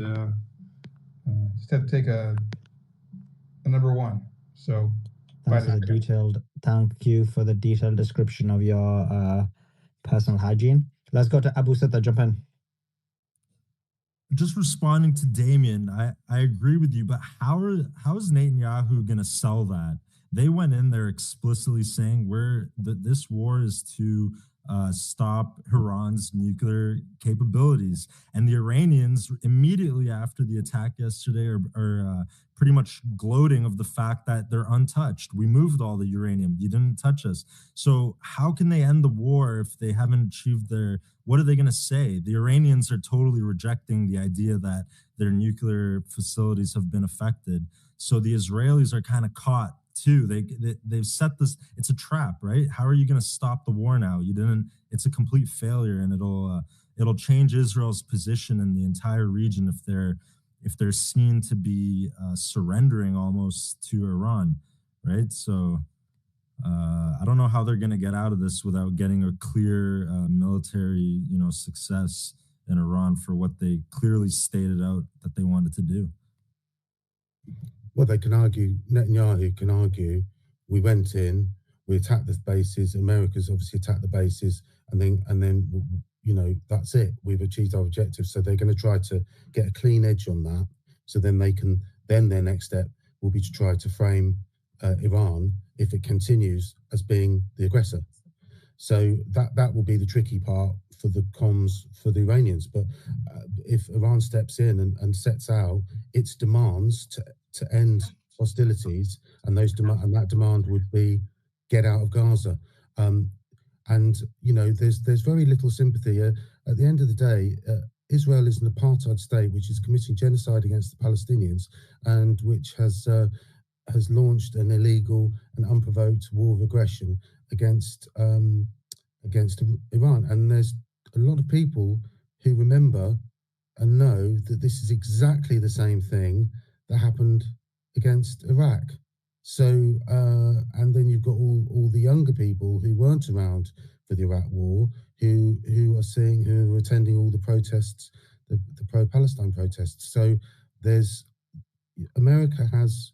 just have to take a number one. So thank you for the detailed description of your personal hygiene. Let's go to Abu Sitta. Jump in. Just responding to Damien, I agree with you, but how is Netanyahu going to sell that? They went in there explicitly saying this war is to stop Iran's nuclear capabilities. And the Iranians, immediately after the attack yesterday, are pretty much gloating of the fact that they're untouched. We moved all the uranium. You didn't touch us. So how can they end the war if they haven't achieved what are they going to say? The Iranians are totally rejecting the idea that their nuclear facilities have been affected. So the Israelis are kind of caught too. They've set this, it's a trap, right? How are you going to stop the war now? It's a complete failure, and it'll change Israel's position in the entire region if they're seen to be surrendering almost to Iran, right? So I don't know how they're going to get out of this without getting a clear military, success in Iran for what they clearly stated out that they wanted to do. Well, they can argue, Netanyahu can argue, we went in, we attacked the bases, America's obviously attacked the bases, and then that's it. We've achieved our objectives. So they're going to try to get a clean edge on that. So then their next step will be to try to frame Iran, if it continues, as being the aggressor. So that will be the tricky part for the comms for the Iranians. But if Iran steps in and sets out its demands to end hostilities, and that demand would be get out of Gaza. There's very little sympathy. At the end of the day, Israel is an apartheid state which is committing genocide against the Palestinians, and which has launched an illegal and unprovoked war of aggression against Iran. And there's a lot of people who remember and know that this is exactly the same thing that happened against Iraq. So, and then you've got all the younger people who weren't around for the Iraq war, who are attending all the protests, the pro-Palestine protests. So America has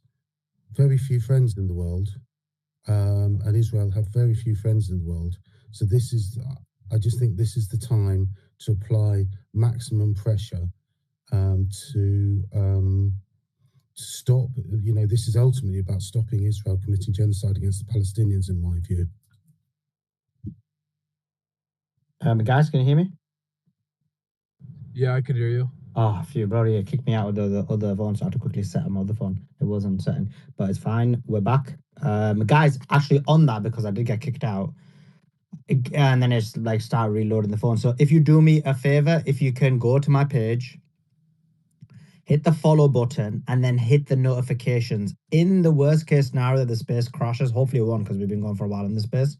very few friends in the world, and Israel have very few friends in the world. So I just think this is the time to apply maximum pressure to stop. This is ultimately about stopping Israel committing genocide against the Palestinians, in my view. Guys, can you hear me? Yeah, I can hear you. Oh, phew, bro, yeah, kicked me out of the other phone, so I had to quickly set my other phone. It wasn't setting, but it's fine. We're back. Guys, actually on that, because I did get kicked out, and then it's like start reloading the phone. So if you do me a favor, if you can go to my page, hit the follow button, and then hit the notifications. In the worst case scenario, the space crashes. Hopefully it won't, because we've been going for a while in the space.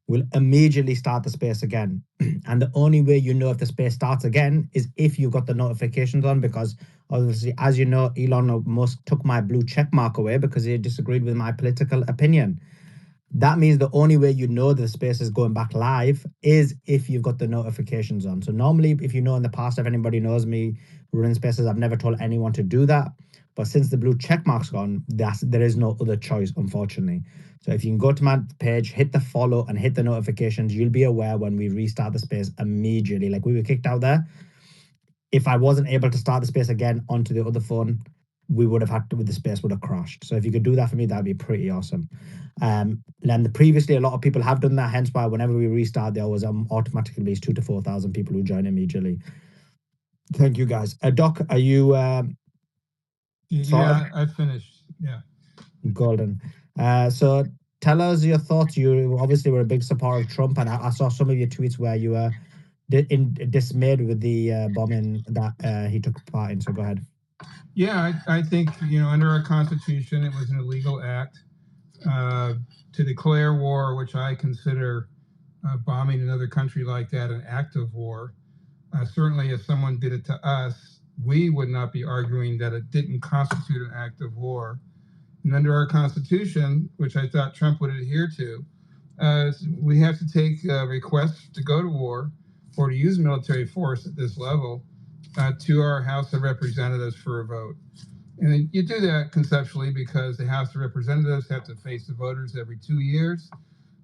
We'll immediately start the space again. And the only way you know if the space starts again is if you've got the notifications on, because obviously, as you know, Elon Musk took my blue check mark away because he disagreed with my political opinion. That means the only way you know the space is going back live is if you've got the notifications on. So normally, if you know in the past, if anybody knows me running spaces, I've never told anyone to do that. But since the blue check mark's gone, there is no other choice, unfortunately. So if you can go to my page, hit the follow and hit the notifications, you'll be aware when we restart the space immediately. Like we were kicked out there. If I wasn't able to start the space again onto the other phone, we would have had to, the space would have crashed. So if you could do that for me, that'd be pretty awesome. And previously, a lot of people have done that. Hence why whenever we restart, there always automatically be 2,000 to 4,000 people who join immediately. Thank you, guys. Doc, are you? Yeah, I finished. Yeah. Golden. So tell us your thoughts. You obviously were a big supporter of Trump, and I saw some of your tweets where you were dismayed with the bombing that he took part in. So go ahead. Yeah, I think, under our Constitution, it was an illegal act to declare war, which I consider bombing another country like that an act of war. Certainly, if someone did it to us, we would not be arguing that it didn't constitute an act of war. And under our Constitution, which I thought Trump would adhere to, we have to take requests to go to war or to use military force at this level to our House of Representatives for a vote. And you do that conceptually because the House of Representatives have to face the voters every 2 years.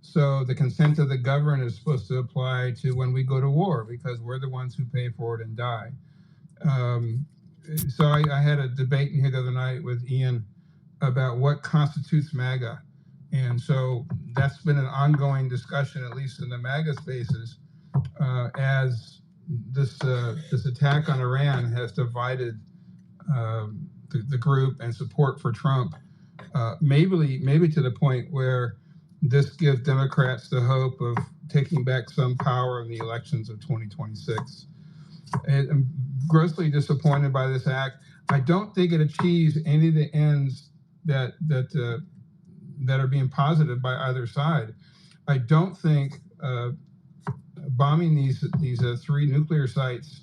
So the consent of the governed is supposed to apply to when we go to war, because we're the ones who pay for it and die. So I had a debate in here the other night with Ian about what constitutes MAGA. And so that's been an ongoing discussion, at least in the MAGA spaces, as this attack on Iran has divided the group and support for Trump, maybe to the point where this gives Democrats the hope of taking back some power in the elections of 2026. I'm grossly disappointed by this act. I don't think it achieves any of the ends that are being posited by either side. I don't think bombing these 3 nuclear sites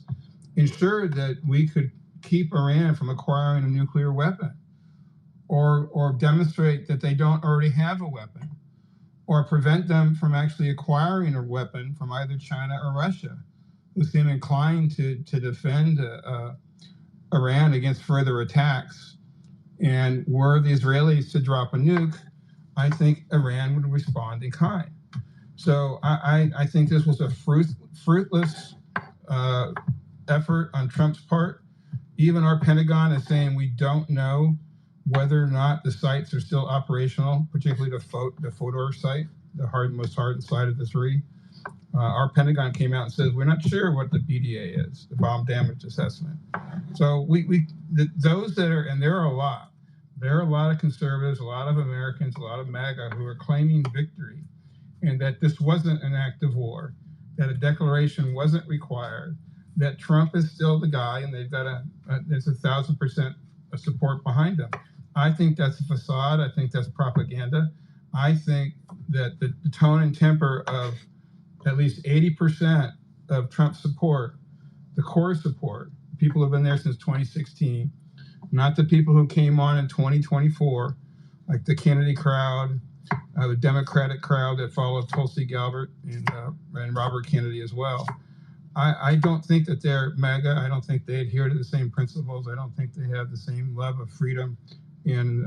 ensured that we could keep Iran from acquiring a nuclear weapon, or demonstrate that they don't already have a weapon, or prevent them from actually acquiring a weapon from either China or Russia, who seem inclined to defend Iran against further attacks. And were the Israelis to drop a nuke, I think Iran would respond in kind. So I think this was a fruitless effort on Trump's part. Even our Pentagon is saying we don't know whether or not the sites are still operational, particularly the Fodor site, the most hardened site of the 3. Our Pentagon came out and says we're not sure what the BDA is, the bomb damage assessment. So those that are, and there are a lot of conservatives, a lot of Americans, a lot of MAGA who are claiming victory, and that this wasn't an act of war, that a declaration wasn't required, that Trump is still the guy, and they've got there's 1,000% support behind them. I think that's a facade. I think that's propaganda. I think that the tone and temper of at least 80% of Trump's support, the core support, people who have been there since 2016, not the people who came on in 2024, like the Kennedy crowd, the Democratic crowd that followed Tulsi Gabbard and Robert Kennedy as well. I don't think that they're MAGA. I don't think they adhere to the same principles. I don't think they have the same love of freedom and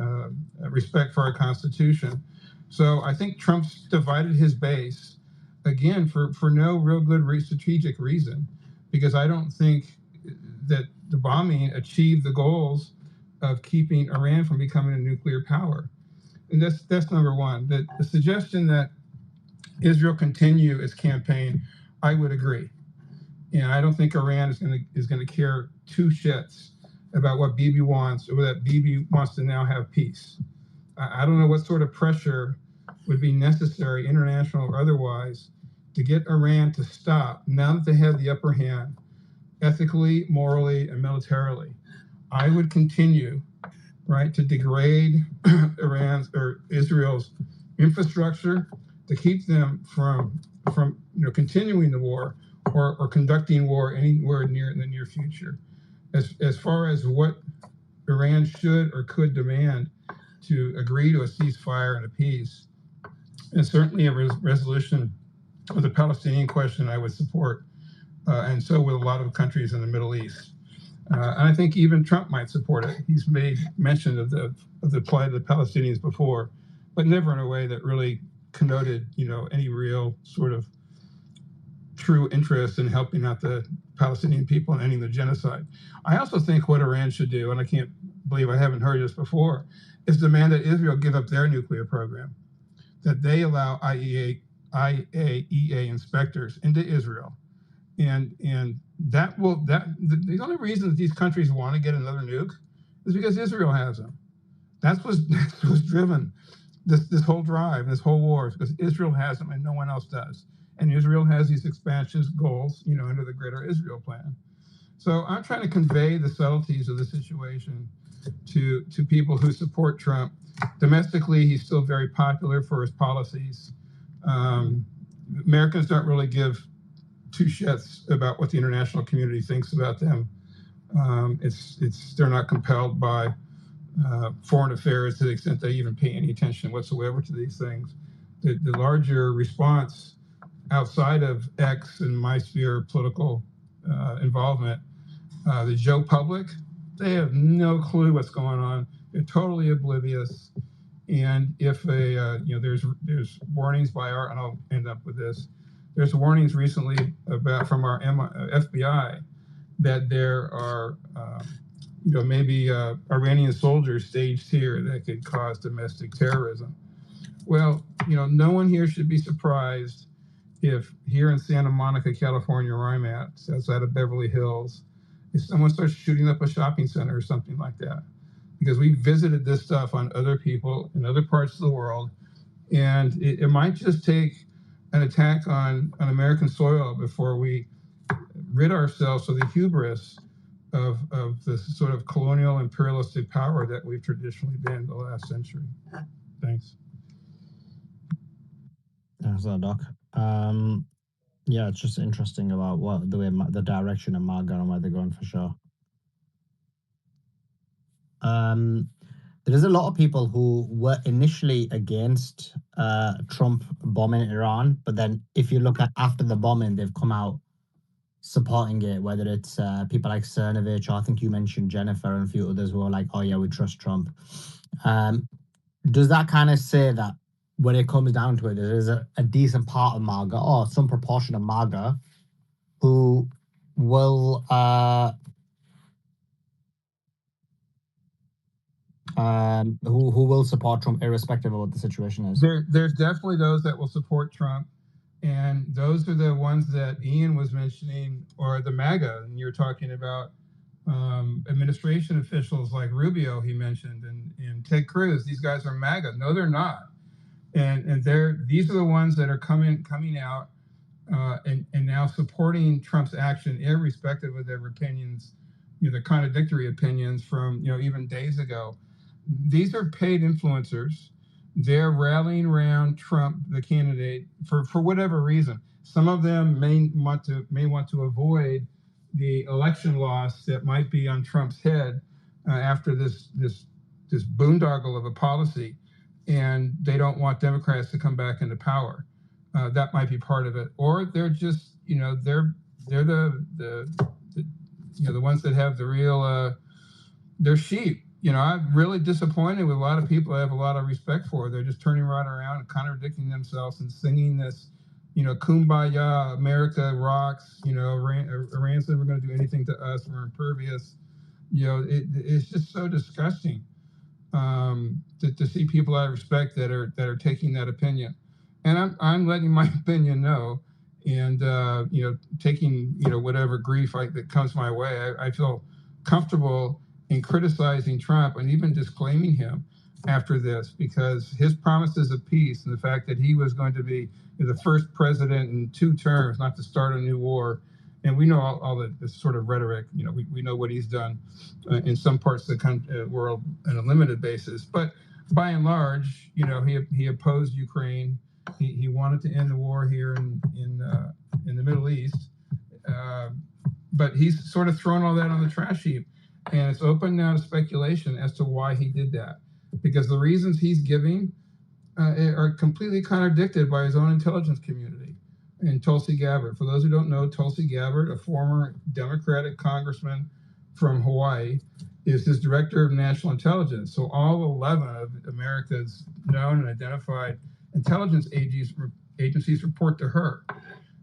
respect for our Constitution. So I think Trump's divided his base, again, for no real good strategic reason, because I don't think that the bombing achieved the goals of keeping Iran from becoming a nuclear power. And that's number one. The suggestion that Israel continue its campaign, I would agree. And I don't think Iran is going to care two shits about what Bibi wants, or that Bibi wants to now have peace. I don't know what sort of pressure would be necessary, international or otherwise, to get Iran to stop now that they have the upper hand, ethically, morally, and militarily. I would continue, right, to degrade Iran's or Israel's infrastructure to keep them from continuing the war or conducting war anywhere near in the near future. As far as what Iran should or could demand to agree to a ceasefire and a peace, and certainly a resolution of the Palestinian question, I would support, and so will a lot of countries in the Middle East. And I think even Trump might support it. He's made mention of the plight of the Palestinians before, but never in a way that really connoted, any real sort of true interest in helping out the Palestinian people and ending the genocide. I also think what Iran should do, and I can't believe I haven't heard this before, is demand that Israel give up their nuclear program, that they allow IAEA inspectors into Israel. And the only reason that these countries want to get another nuke is because Israel has them. That's what's driven this whole drive, this whole war, because Israel has them and no one else does. And Israel has these expansion goals, under the Greater Israel Plan. So I'm trying to convey the subtleties of the situation to people who support Trump. Domestically, he's still very popular for his policies. Americans don't really give two shits about what the international community thinks about them. They're not compelled by foreign affairs to the extent they even pay any attention whatsoever to these things. The larger response outside of X and my sphere of political involvement, the Joe public, they have no clue what's going on. They're totally oblivious. And if there's warnings by and I'll end up with this. There's warnings recently from our FBI that there are, maybe Iranian soldiers staged here that could cause domestic terrorism. Well, no one here should be surprised if here in Santa Monica, California, where I'm at, outside of Beverly Hills, if someone starts shooting up a shopping center or something like that. Because we visited this stuff on other people in other parts of the world, and it might just take an attack on American soil before we rid ourselves of the hubris of this sort of colonial imperialistic power that we've traditionally been the last century. Thanks. Thanks a lot, Doc. Yeah, it's just interesting about the direction of MAGA and where they're going for sure. There is a lot of people who were initially against Trump bombing Iran, but then if you look at after the bombing, they've come out supporting it, whether it's people like Cernovich, or I think you mentioned Jennifer and a few others who are like, oh yeah, we trust Trump. Does that kind of say that when it comes down to it, there is a decent part of MAGA or some proportion of MAGA who will who will support Trump irrespective of what the situation is? There's definitely those that will support Trump, and those are the ones that Ian was mentioning, or the MAGA, and you're talking about administration officials like Rubio he mentioned, and Ted Cruz. These guys are MAGA. No, they're not. And these are the ones that are coming out and now supporting Trump's action, irrespective of their opinions, the contradictory opinions from even days ago. These are paid influencers. They're rallying around Trump, the candidate, for whatever reason. Some of them may want to avoid the election loss that might be on Trump's head after this boondoggle of a policy, and they don't want Democrats to come back into power. That might be part of it, or they're just they're they're the the ones that have the real they're sheep. I'm really disappointed with a lot of people I have a lot of respect for. They're just turning right around and contradicting themselves and singing this, kumbaya, America rocks, Iran's never going to do anything to us, we're impervious. It's just so disgusting to see people I respect that are taking that opinion. And I'm letting my opinion know, and taking whatever grief that comes my way. I feel comfortable in criticizing Trump and even disclaiming him after this, because his promises of peace and the fact that he was going to be the first president in 2 terms, not to start a new war. And we know all the sort of rhetoric. We know what he's done in some parts of the world on a limited basis. But by and large, he opposed Ukraine. He wanted to end the war here in the Middle East. But he's sort of thrown all that on the trash heap. And it's open now to speculation as to why he did that. Because the reasons he's giving are completely contradicted by his own intelligence community. And Tulsi Gabbard, for those who don't know, Tulsi Gabbard, a former Democratic congressman from Hawaii, is his director of national intelligence. So all 11 of America's known and identified intelligence agencies report to her.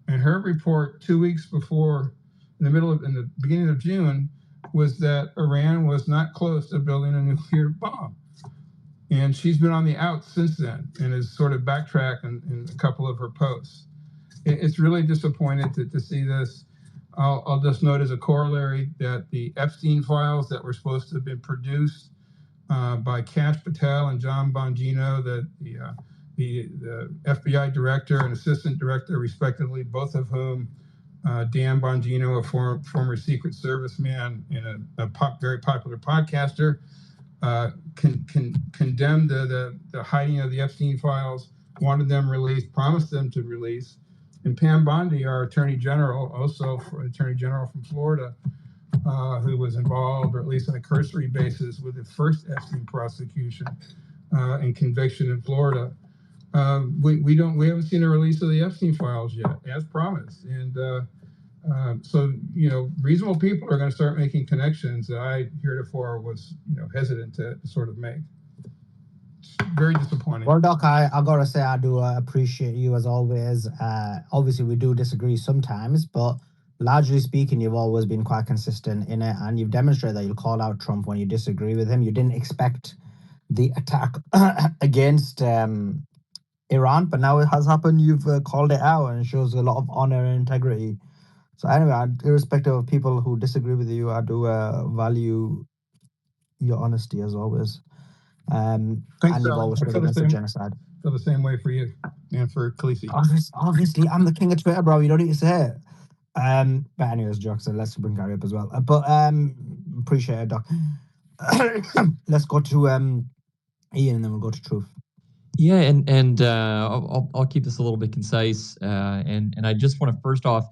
And her report 2 weeks before, in the beginning of June, was that Iran was not close to building a nuclear bomb. And she's been on the out since then and has sort of backtracked in a couple of her posts. It's really disappointing to see this. I'll just note as a corollary that the Epstein files that were supposed to have been produced by Kash Patel and John Bongino, the FBI director and assistant director, respectively, both of whom, Dan Bongino, a former Secret Service man and a very popular podcaster, condemned the hiding of the Epstein files, wanted them released, promised them to release. And Pam Bondi, our attorney general, also attorney general from Florida, who was involved, or at least on a cursory basis, with the first Epstein prosecution and conviction in Florida. We haven't seen a release of the Epstein files yet, as promised. And so reasonable people are going to start making connections that I heretofore was hesitant to sort of make. It's very disappointing. Well, Doc, I gotta say I do appreciate you as always. Obviously, we do disagree sometimes, but largely speaking, you've always been quite consistent in it, and you've demonstrated that you'll call out Trump when you disagree with him. You didn't expect the attack against Iran, but now it has happened. You've called it out, and it shows a lot of honor and integrity. So anyway, irrespective of people who disagree with you, I do value your honesty as always. Thanks, and you've always stood against the genocide. Feel the same way for you and for Khaleesi. Obviously, I'm the king of Twitter, bro. You don't need to say it. But anyways, jokes, so let's bring Gary up as well. But appreciate it, Doc. Let's go to Ian, and then we'll go to Truth. Yeah, and I'll keep this a little bit concise. And I just want to first off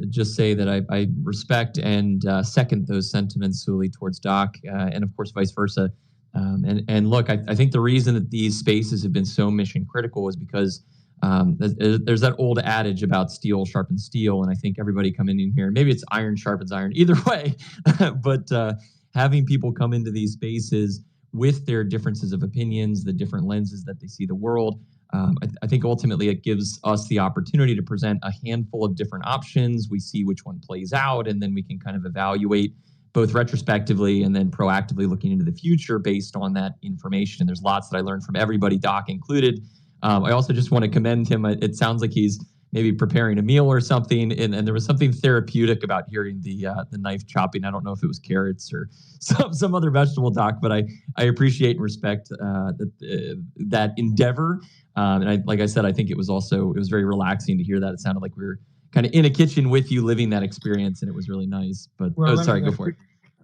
just say that I respect and second those sentiments solely towards Doc, and of course vice versa. And look, I think the reason that these spaces have been so mission critical is because there's that old adage about steel sharpens steel, and I think everybody coming in here, maybe it's iron sharpens iron, either way, but having people come into these spaces with their differences of opinions, the different lenses that they see the world, I think ultimately it gives us the opportunity to present a handful of different options. We see which one plays out, and then we can kind of evaluate both retrospectively and then proactively looking into the future based on that information. And there's lots that I learned from everybody, Doc included. I also just want to commend him. It sounds like he's maybe preparing a meal or something, and there was something therapeutic about hearing the knife chopping. I don't know if it was carrots or some other vegetable, Doc, but I appreciate and respect that endeavor. And like I said, I think it was very relaxing to hear that. It sounded like we were kind of in a kitchen with you living that experience, and it was really nice. But sorry, go for it.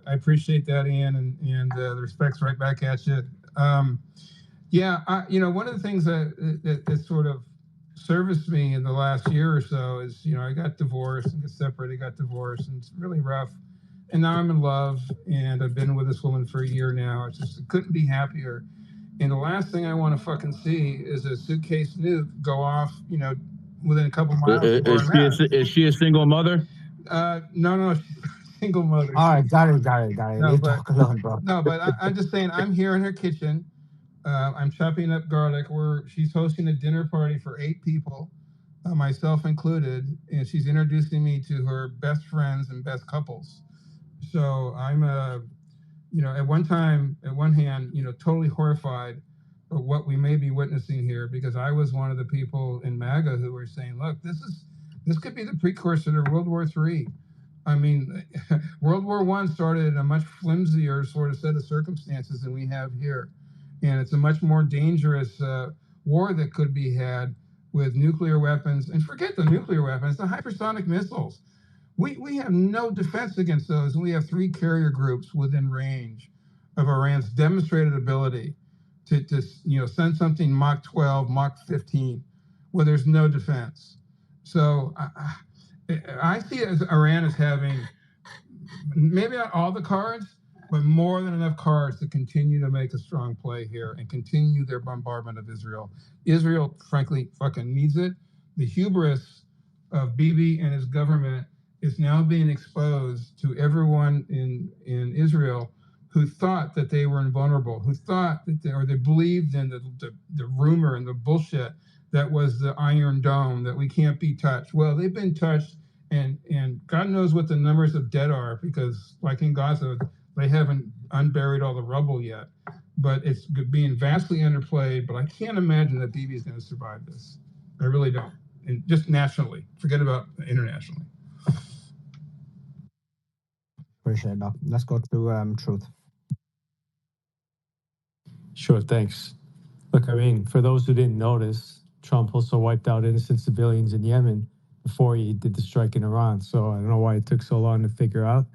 I appreciate that, Ian, and the respect's right back at you. One of the things that sort of serviced me in the last year or so is, I got divorced and got separated, got divorced, and it's really rough. And now I'm in love, and I've been with this woman for a year now. I couldn't be happier. And the last thing I want to fucking see is a suitcase nuke go off, within a couple miles. Is she a single mother? No, single mother. All right, got it. No, Leave but, talk alone, bro. no, but I'm just saying, I'm here in her kitchen. I'm chopping up garlic. She's hosting a dinner party for 8 people, myself included, and she's introducing me to her best friends and best couples. So I'm, at one hand, totally horrified of what we may be witnessing here, because I was one of the people in MAGA who were saying, look, this could be the precursor to World War III. I mean, World War I started in a much flimsier sort of set of circumstances than we have here. And it's a much more dangerous war that could be had with nuclear weapons. And forget the nuclear weapons, the hypersonic missiles. We have no defense against those. And we have 3 carrier groups within range of Iran's demonstrated ability to send something Mach 12, Mach 15, where there's no defense. So I see it as Iran as having maybe not all the cards, but more than enough cards to continue to make a strong play here and continue their bombardment of Israel. Israel, frankly, fucking needs it. The hubris of Bibi and his government is now being exposed to everyone in Israel who thought that they were invulnerable, who thought that they believed in the rumor and the bullshit that was the Iron Dome, that we can't be touched. Well, they've been touched, and God knows what the numbers of dead are, because like in Gaza, they haven't unburied all the rubble yet. But it's being vastly underplayed, but I can't imagine that Bibi is going to survive this. I really don't. And just nationally, forget about internationally. Appreciate that. Let's go to Truth. Sure, thanks. Look, I mean, for those who didn't notice, Trump also wiped out innocent civilians in Yemen before he did the strike in Iran. So I don't know why it took so long to figure out.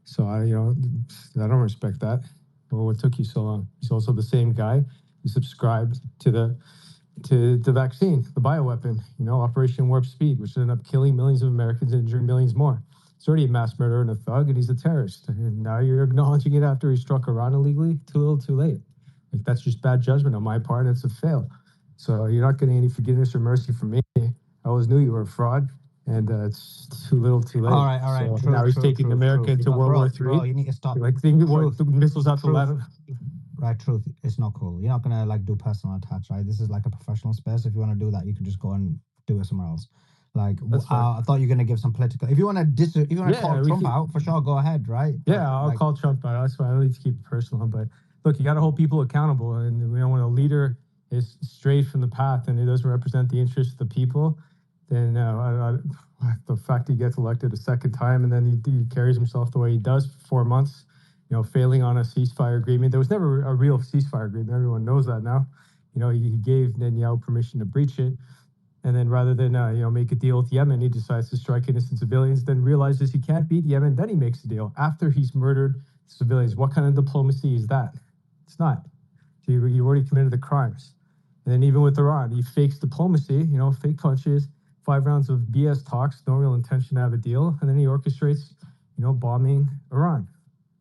So I don't respect that. Well, what took you so long? He's also the same guy who subscribed to the vaccine, the bioweapon, Operation Warp Speed, which ended up killing millions of Americans and injuring millions more. He's already a mass murderer and a thug, and he's a terrorist. And now you're acknowledging it after he struck Iran illegally? Too little, too late. Like, that's just bad judgment on my part, and it's a fail. So you're not getting any forgiveness or mercy from me. I always knew you were a fraud, and it's too little, too late. All right. So now he's taking America into World War III. Bro, you need to stop. Like, think what the missiles out the ladder. Right, Truth. It's not cool. You're not gonna do personal attacks, right? This is like a professional space. If you want to do that, you can just go and do it somewhere else. Like, I thought you were gonna give some political. If you want to call Trump out, for sure, go ahead, right? Yeah, I'll call Trump out. That's why I don't need to keep it personal. But look, you got to hold people accountable, and when a leader is strayed from the path and it doesn't represent the interests of the people, then the fact he gets elected a second time and then he carries himself the way he does for 4 months, failing on a ceasefire agreement. There was never a real ceasefire agreement. Everyone knows that now. He gave Netanyahu permission to breach it. And then rather than, make a deal with Yemen, he decides to strike innocent civilians, then realizes he can't beat Yemen. Then he makes a deal after he's murdered civilians. What kind of diplomacy is that? It's not. You already committed the crimes. And then even with Iran, he fakes diplomacy, fake punches, 5 rounds of BS talks, no real intention to have a deal. And then he orchestrates, bombing Iran.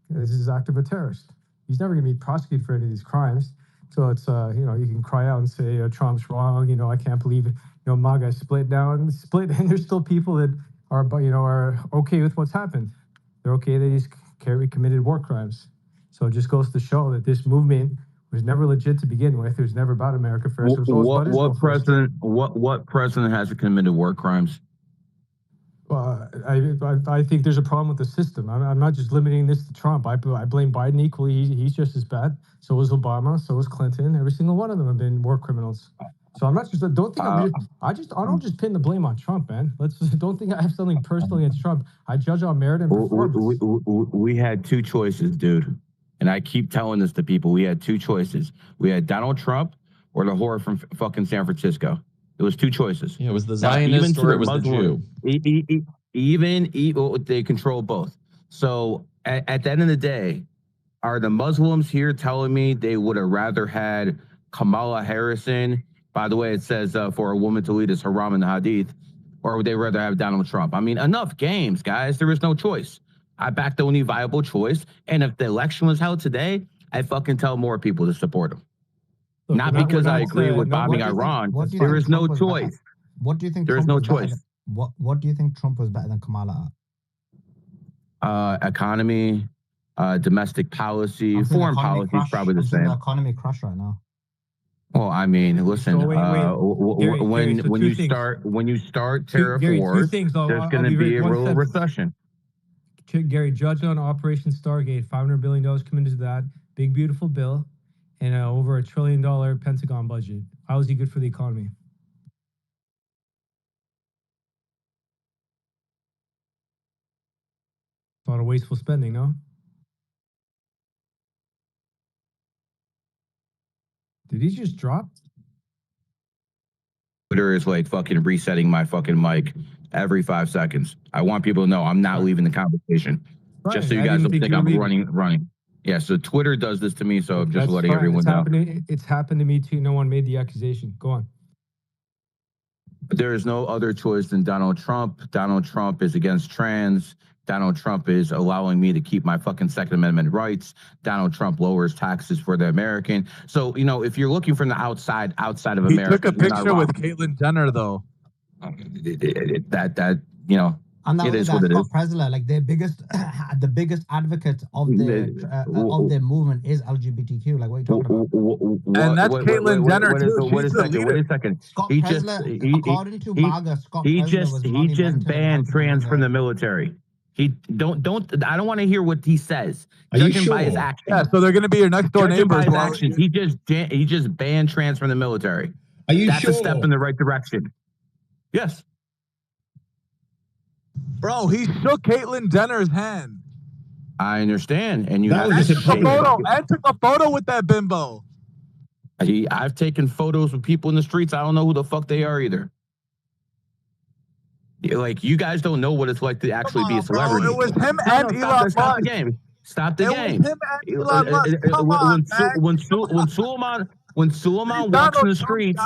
This is act of a terrorist. He's never going to be prosecuted for any of these crimes. So it's, you can cry out and say, Trump's wrong. I can't believe it. MAGA split now and split. And there's still people that are okay with what's happened. They're okay that he's committed war crimes. So it just goes to show that this movement was never legit to begin with. It was never about America first. It was what president has committed war crimes? Well, I think there's a problem with the system. I'm not just limiting this to Trump. I blame Biden equally. He's just as bad. So was Obama. So was Clinton. Every single one of them have been war criminals. So I'm not just. Don't think I don't just pin the blame on Trump, man. Don't think I have something personal against Trump. I judge on merit and performance. We had 2 choices, dude. And I keep telling this to people. We had 2 choices. We had Donald Trump or the whore from fucking San Francisco. It was 2 choices. Yeah, it was the Zionist or it was the Jew. Even they control both. So at the end of the day, are the Muslims here telling me they would have rather had Kamala Harrison? By the way, it says for a woman to lead is haram in the hadith. Or would they rather have Donald Trump? I mean, enough games, guys. There is no choice. I back the only viable choice. And if the election was held today, I fucking tell more people to support him. Not because I agree with bombing Iran. There is no choice. What do you think? There's Trump no was better choice. than- What do you think Trump was better than Kamala at? Economy, domestic policy, I'm seeing the foreign economy policy is crash. probably the I'm seeing the same. economy crash right now. Well, I mean, listen. So wait, Gary, when so when two you things. start tariff Gary, two wars, things. there's I'll going to be a one real sentence. recession. Gary, judge on Operation Stargate, $500 billion coming into that big beautiful bill, and over $1 trillion Pentagon budget. How is he good for the economy? A lot of wasteful spending, no? Did he just drop? Twitter is like fucking resetting my fucking mic every 5 seconds. I want people to know I'm not leaving the conversation. Fine. Just so you I guys didn't don't think think you were I'm leaving. running. Yeah, so Twitter does this to me, so I'm just That's letting fine. everyone know. It's happened to me too. No one made the accusation. Go on. There is no other choice than Donald Trump. Donald Trump is against trans. Donald Trump is allowing me to keep my fucking Second Amendment rights. Donald Trump lowers taxes for the American. So, you know, if you're looking from the outside of America, He took a picture with Caitlyn Jenner, though. That you know, And that it was is the guy, what it Scott is. Presler, like their biggest, the biggest advocate of their movement is LGBTQ. Like, what are you talking about? And that's Caitlyn Jenner too. Wait a She's the second. leader. Wait a second. Scott He Presler, according to MAGA, Scott Presler was just monumental in banned helping trans with from the military. He don't. I don't want to hear what he says. Are you Judging by his sure? actions. Yeah, so they're going to be your next door Judging by neighbors. his actions, he just banned trans from the military. Are you That's sure? a step in the right direction. Yes. Bro, he shook Caitlyn Jenner's hand. I understand, and you That have was to just Took a photo and took a photo with that bimbo. I've taken photos with people in the streets. I don't know who the fuck they are either. Like, you guys don't know what it's like to actually be a celebrity. Bro, it was him and Elon Stop the Musk. game. Stop the It game. was him and Elon Musk. Come on, man. When Suleiman walks in the streets,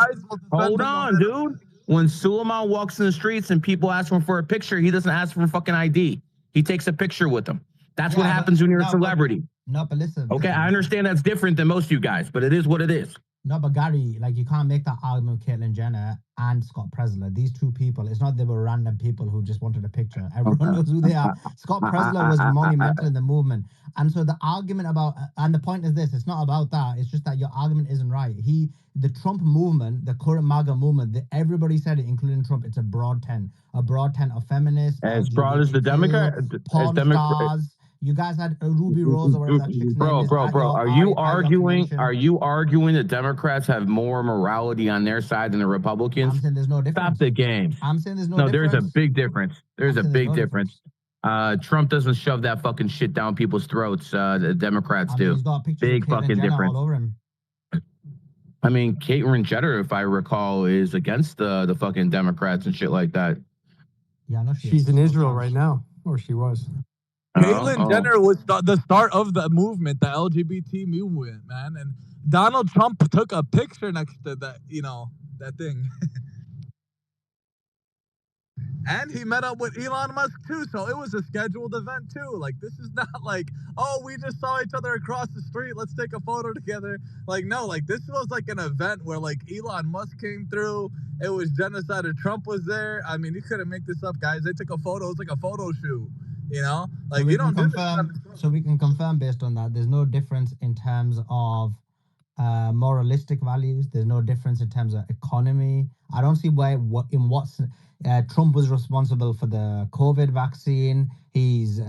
hold on, dude. When Suleiman walks in the streets and people ask him for a picture, he doesn't ask for a fucking ID. He takes a picture with them. That's what happens when you're a celebrity. No, but listen. Okay, I understand that's different than most of you guys, but it is what it is. No, but Gary, like, you can't make that argument with Caitlyn Jenner and Scott Presler. These two people, it's not they were random people who just wanted a picture. Everyone knows who they are. Scott Presler was monumental in the movement. And so the argument about, and the point is this, it's not about that. It's just that your argument isn't right. The Trump movement, the current MAGA movement, everybody said it, including Trump, it's a broad tent of feminists. As broad as the Democrat, porn stars. You guys had Ruby Rose or whatever that chick's name is. Bro. Are you arguing that Democrats have more morality on their side than the Republicans? I'm saying there's no difference. Stop the game. I'm saying there's no difference. There's a big difference. There's a big difference. Trump doesn't shove that fucking shit down people's throats. The Democrats do. He's got pictures Big of Caitlyn fucking Jenner difference. all over him. I mean, Caitlyn Jenner, if I recall, is against the fucking Democrats and shit like that. Yeah, I know she's in Israel right now, or she was. Caitlyn Jenner was the start of the movement, the LGBT movement, man. And Donald Trump took a picture next to that, that thing. And he met up with Elon Musk too, so it was a scheduled event too. Like, this is not like, oh, we just saw each other across the street, let's take a photo together. Like, no, like, this was like an event where, like, Elon Musk came through. It was genocide. Trump was there. I mean, you couldn't make this up, guys. They took a photo. It was like a photo shoot. Like, you don't confirm. So we can confirm based on that. There's no difference in terms of moralistic values. There's no difference in terms of economy. I don't see Trump was responsible for the COVID vaccine. He's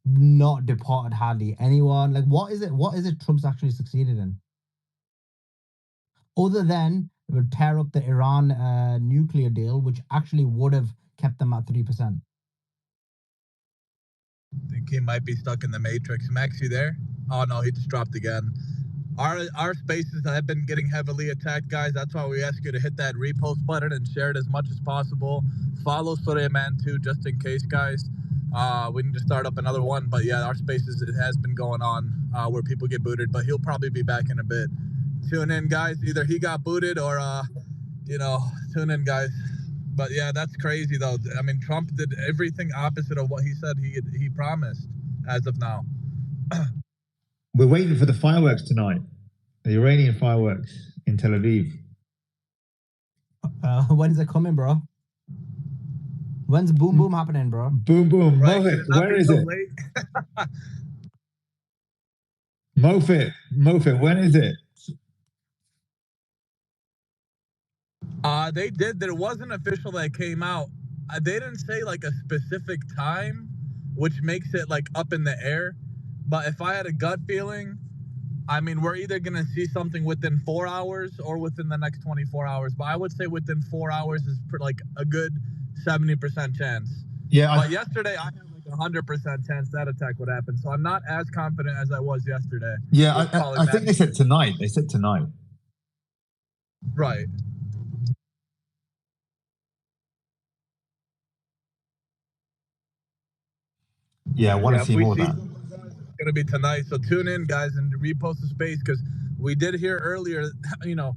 not deported hardly anyone. Like, what is it Trump's actually succeeded in? Other than it would tear up the Iran nuclear deal, which actually would have kept them at 3%. I think he might be stuck in the Matrix. Max, you there? Oh, no, he just dropped again. Our spaces have been getting heavily attacked, guys. That's why we ask you to hit that repost button and share it as much as possible. Follow Suleiman too, just in case, guys. We need to start up another one. But yeah, our spaces, it has been going on where people get booted, but he'll probably be back in a bit. Tune in, guys. Either he got booted or, tune in, guys. But yeah, that's crazy, though. I mean, Trump did everything opposite of what he said he promised as of now. We're waiting for the fireworks tonight, the Iranian fireworks in Tel Aviv. When's it coming, bro? When's boom boom happening, bro? Boom boom. Right, Mofit, not where be is so it? late. Mofit, when is it? They did. There was an official that came out. They didn't say like a specific time, which makes it like up in the air. But if I had a gut feeling, I mean, we're either going to see something within 4 hours or within the next 24 hours. But I would say within 4 hours is like a good 70% chance. Yeah. But yesterday, I had like 100% chance that attack would happen. So I'm not as confident as I was yesterday. Yeah, I think they said tonight. They said tonight. Right. Yeah, I want to see more of that. It's going to be tonight. So tune in, guys, and repost the space because we did hear earlier, you know,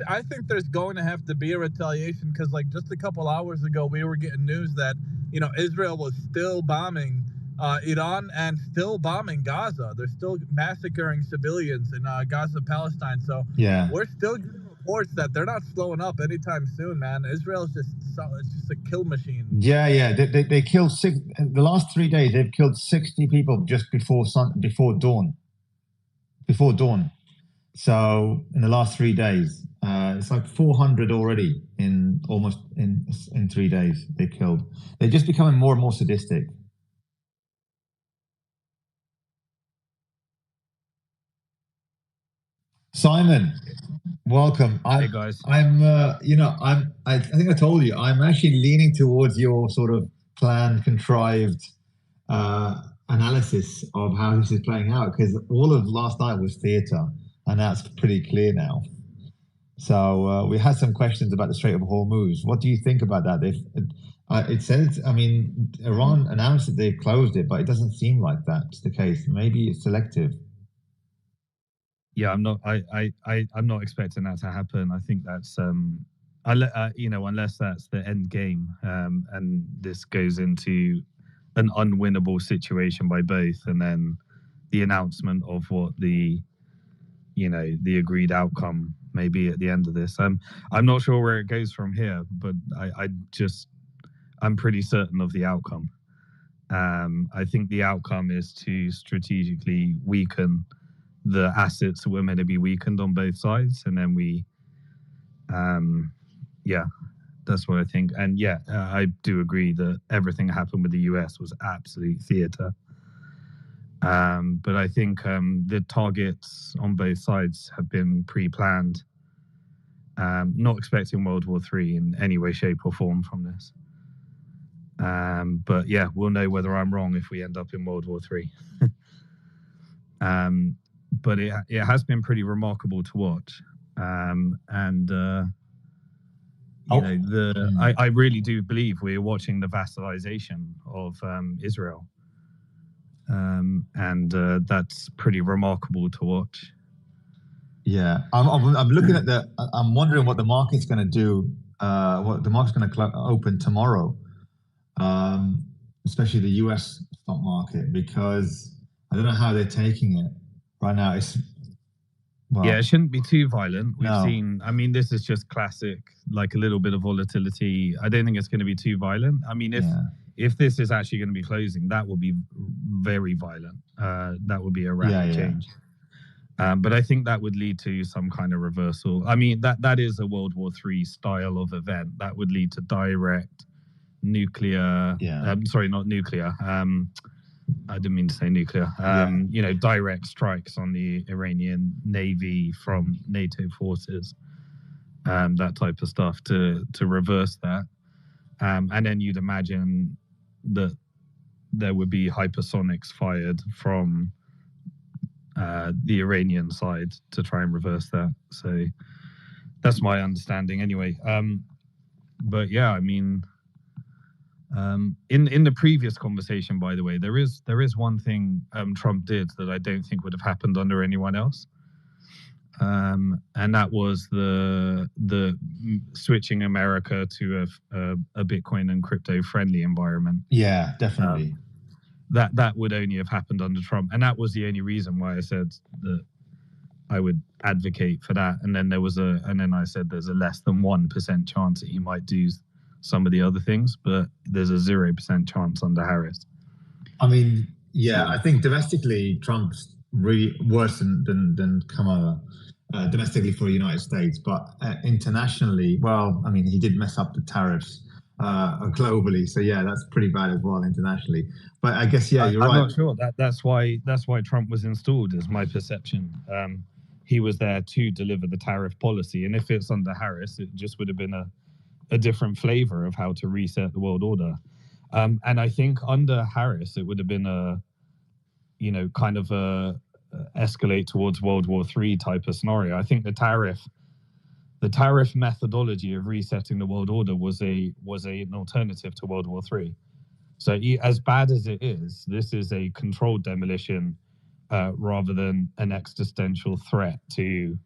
I think there's going to have to be a retaliation because like just a couple hours ago, we were getting news that, you know, Israel was still bombing Iran and still bombing Gaza. They're still massacring civilians in Gaza, Palestine. So yeah, we're still getting reports that they're not slowing up anytime soon, man. Israel's just a kill machine. Yeah. They killed the last 3 days. They've killed 60 people just before dawn. Before dawn. So in the last 3 days, it's like 400 already in 3 days they killed. They're just becoming more and more sadistic. Simon, welcome. Hey guys. I think I told you I'm actually leaning towards your sort of planned, contrived analysis of how this is playing out because all of last night was theater, and that's pretty clear now. So we had some questions about the Strait of Hormuz. What do you think about that? It says, I mean, Iran announced that they've closed it, but it doesn't seem like that's the case. Maybe it's selective. Yeah, I'm not expecting that to happen. I think that's unless that's the end game, and this goes into an unwinnable situation by both, and then the announcement of what the agreed outcome may be at the end of this. I'm not sure where it goes from here, but I'm pretty certain of the outcome. I think the outcome is to strategically weaken the assets that were meant to be weakened on both sides, and then that's what I think. And I do agree that everything that happened with the US was absolute theater. But I think the targets on both sides have been pre-planned. Not expecting World War III in any way, shape, or form from this. But yeah, we'll know whether I'm wrong if we end up in World War III. But it has been pretty remarkable to watch. I really do believe we're watching the vassalization of Israel. That's pretty remarkable to watch. Yeah, I'm looking at I'm wondering what the market's going to do. What the market's going to open tomorrow, especially the U.S. stock market, because I don't know how they're taking it right now. It shouldn't be too violent. We've seen. I mean, this is just classic, like a little bit of volatility. I don't think it's going to be too violent. I mean, if this is actually going to be closing, that will be very violent. That would be a rapid change. But I think that would lead to some kind of reversal. I mean, that is a World War III style of event. That would lead to direct nuclear. Sorry, not nuclear. I didn't mean to say nuclear. Direct strikes on the Iranian Navy from NATO forces, that type of stuff to reverse that. And then you'd imagine that there would be hypersonics fired from the Iranian side to try and reverse that. So that's my understanding anyway. But yeah, I mean, in the previous conversation, by the way, there is one thing Trump did that I don't think would have happened under anyone else. And that was the switching America to a Bitcoin and crypto friendly environment. Yeah, definitely. That would only have happened under Trump, and that was the only reason why I said that advocate for that. And then I said there's a less than 1% chance that he might do some of the other things, but there's a 0% chance under Harris. I mean, yeah, I think domestically Trump's really worse than Kamala. Domestically for the United States, but internationally, well, I mean, he did mess up the tariffs globally, so yeah, that's pretty bad as well internationally. But I guess you're right. I'm not sure that's why Trump was installed, is my perception. He was there to deliver the tariff policy, and if it's under Harris, it just would have been a different flavor of how to reset the world order. And I think under Harris, it would have been kind of a escalate towards World War III type of scenario. I think the tariff methodology of resetting the world order was an alternative to World War III. So as bad as it is, this is a controlled demolition rather than an existential threat to,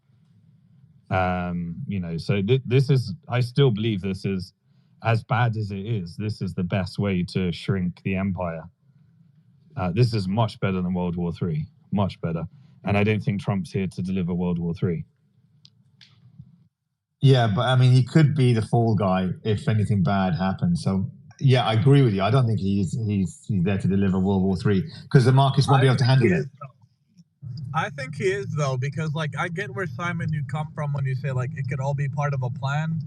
so this is, I still believe this is, as bad as it is, this is the best way to shrink the empire. This is much better than World War III. Much better. And I don't think Trump's here to deliver World War III. Yeah, but I mean, he could be the fall guy if anything bad happens. So yeah, I agree with you. I don't think he's there to deliver World War III because the markets won't be able to handle it. I think he is, though, because like I get where, Simon, you come from when you say like it could all be part of a plan,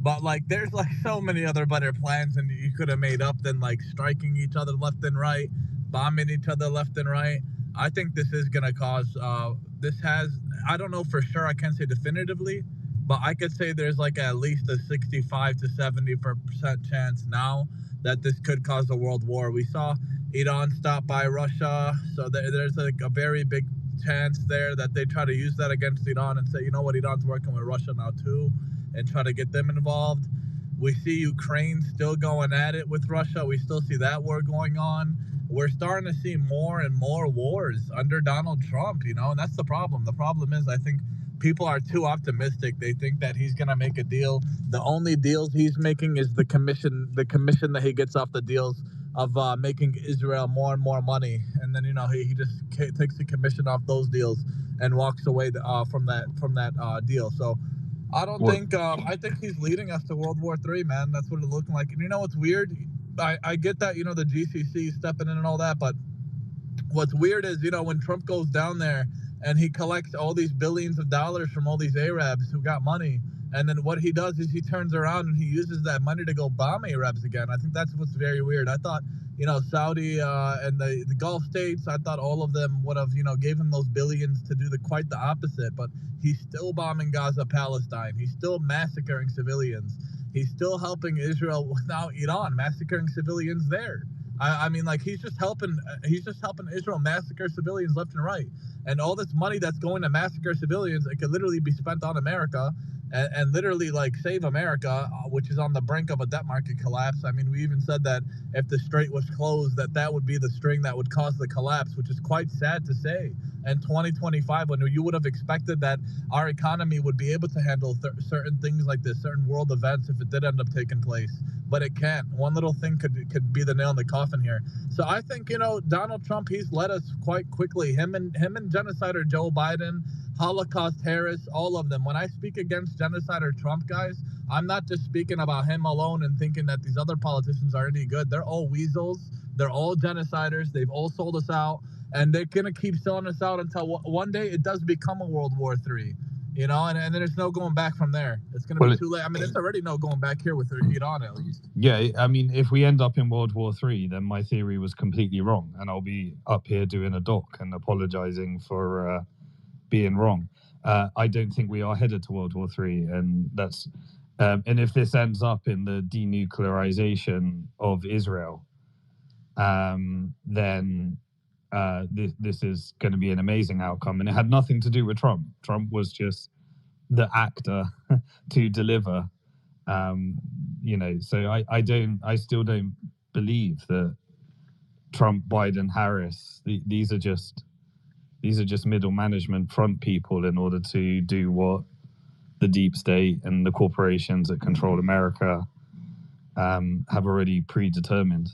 but like there's like so many other better plans and you could have made up than like striking each other left and right, bombing each other left and right. I think this is going to cause, I don't know for sure, I can't say definitively, but I could say there's like at least a 65 to 70% chance now that this could cause a world war. We saw Iran stop by Russia, so there's like a very big chance there that they try to use that against Iran and say, you know what, Iran's working with Russia now too, and try to get them involved. We see Ukraine still going at it with Russia. We still see that war going on. We're starting to see more and more wars under Donald Trump, and that's the problem. The problem is I think people are too optimistic. They think that he's going to make a deal. The only deals he's making is the commission that he gets off the deals of making Israel more and more money. And then, he just takes the commission off those deals and walks away from that deal. So I don't think, I think he's leading us to World War III, man. That's what it's looking like. And you know what's weird? I get that, the GCC stepping in and all that, but what's weird is, when Trump goes down there and he collects all these billions of dollars from all these Arabs who got money, and then what he does is he turns around and he uses that money to go bomb Arabs again. I think that's what's very weird. I thought, Saudi and the Gulf states, I thought all of them would have, gave him those billions to do quite the opposite, but he's still bombing Gaza, Palestine. He's still massacring civilians. He's still helping Israel, now Iran, massacring civilians there. I mean, like he's just helping Israel massacre civilians left and right. And all this money that's going to massacre civilians, it could literally be spent on America and literally like save America, which is on the brink of a debt market collapse. I mean, we even said that if the strait was closed, that would be the string that would cause the collapse, which is quite sad to say. In 2025, when you would have expected that our economy would be able to handle certain things like this, certain world events, if it did end up taking place, but it can't. One little thing could be the nail in the coffin here. So I think, Donald Trump, he's led us quite quickly. Him and genocider Joe Biden, Holocaust Harris, all of them. When I speak against genocider Trump, guys, I'm not just speaking about him alone and thinking that these other politicians are any good. They're all weasels. They're all genociders. They've all sold us out, and they're going to keep selling us out until one day it does become a World War III, and then there's no going back from there. It's going to be too late. I mean, there's already no going back here with Iran, at least. Yeah, I mean, if we end up in World War III, then my theory was completely wrong, and I'll be up here doing a doc and apologizing for being wrong. I don't think we are headed to World War III, and that's and if this ends up in the denuclearization of Israel, then this is going to be an amazing outcome. And it had nothing to do with Trump. Trump was just the actor to deliver. So I still don't believe that Trump, Biden, Harris, these are just middle management front people in order to do what the deep state and the corporations that control America have already predetermined.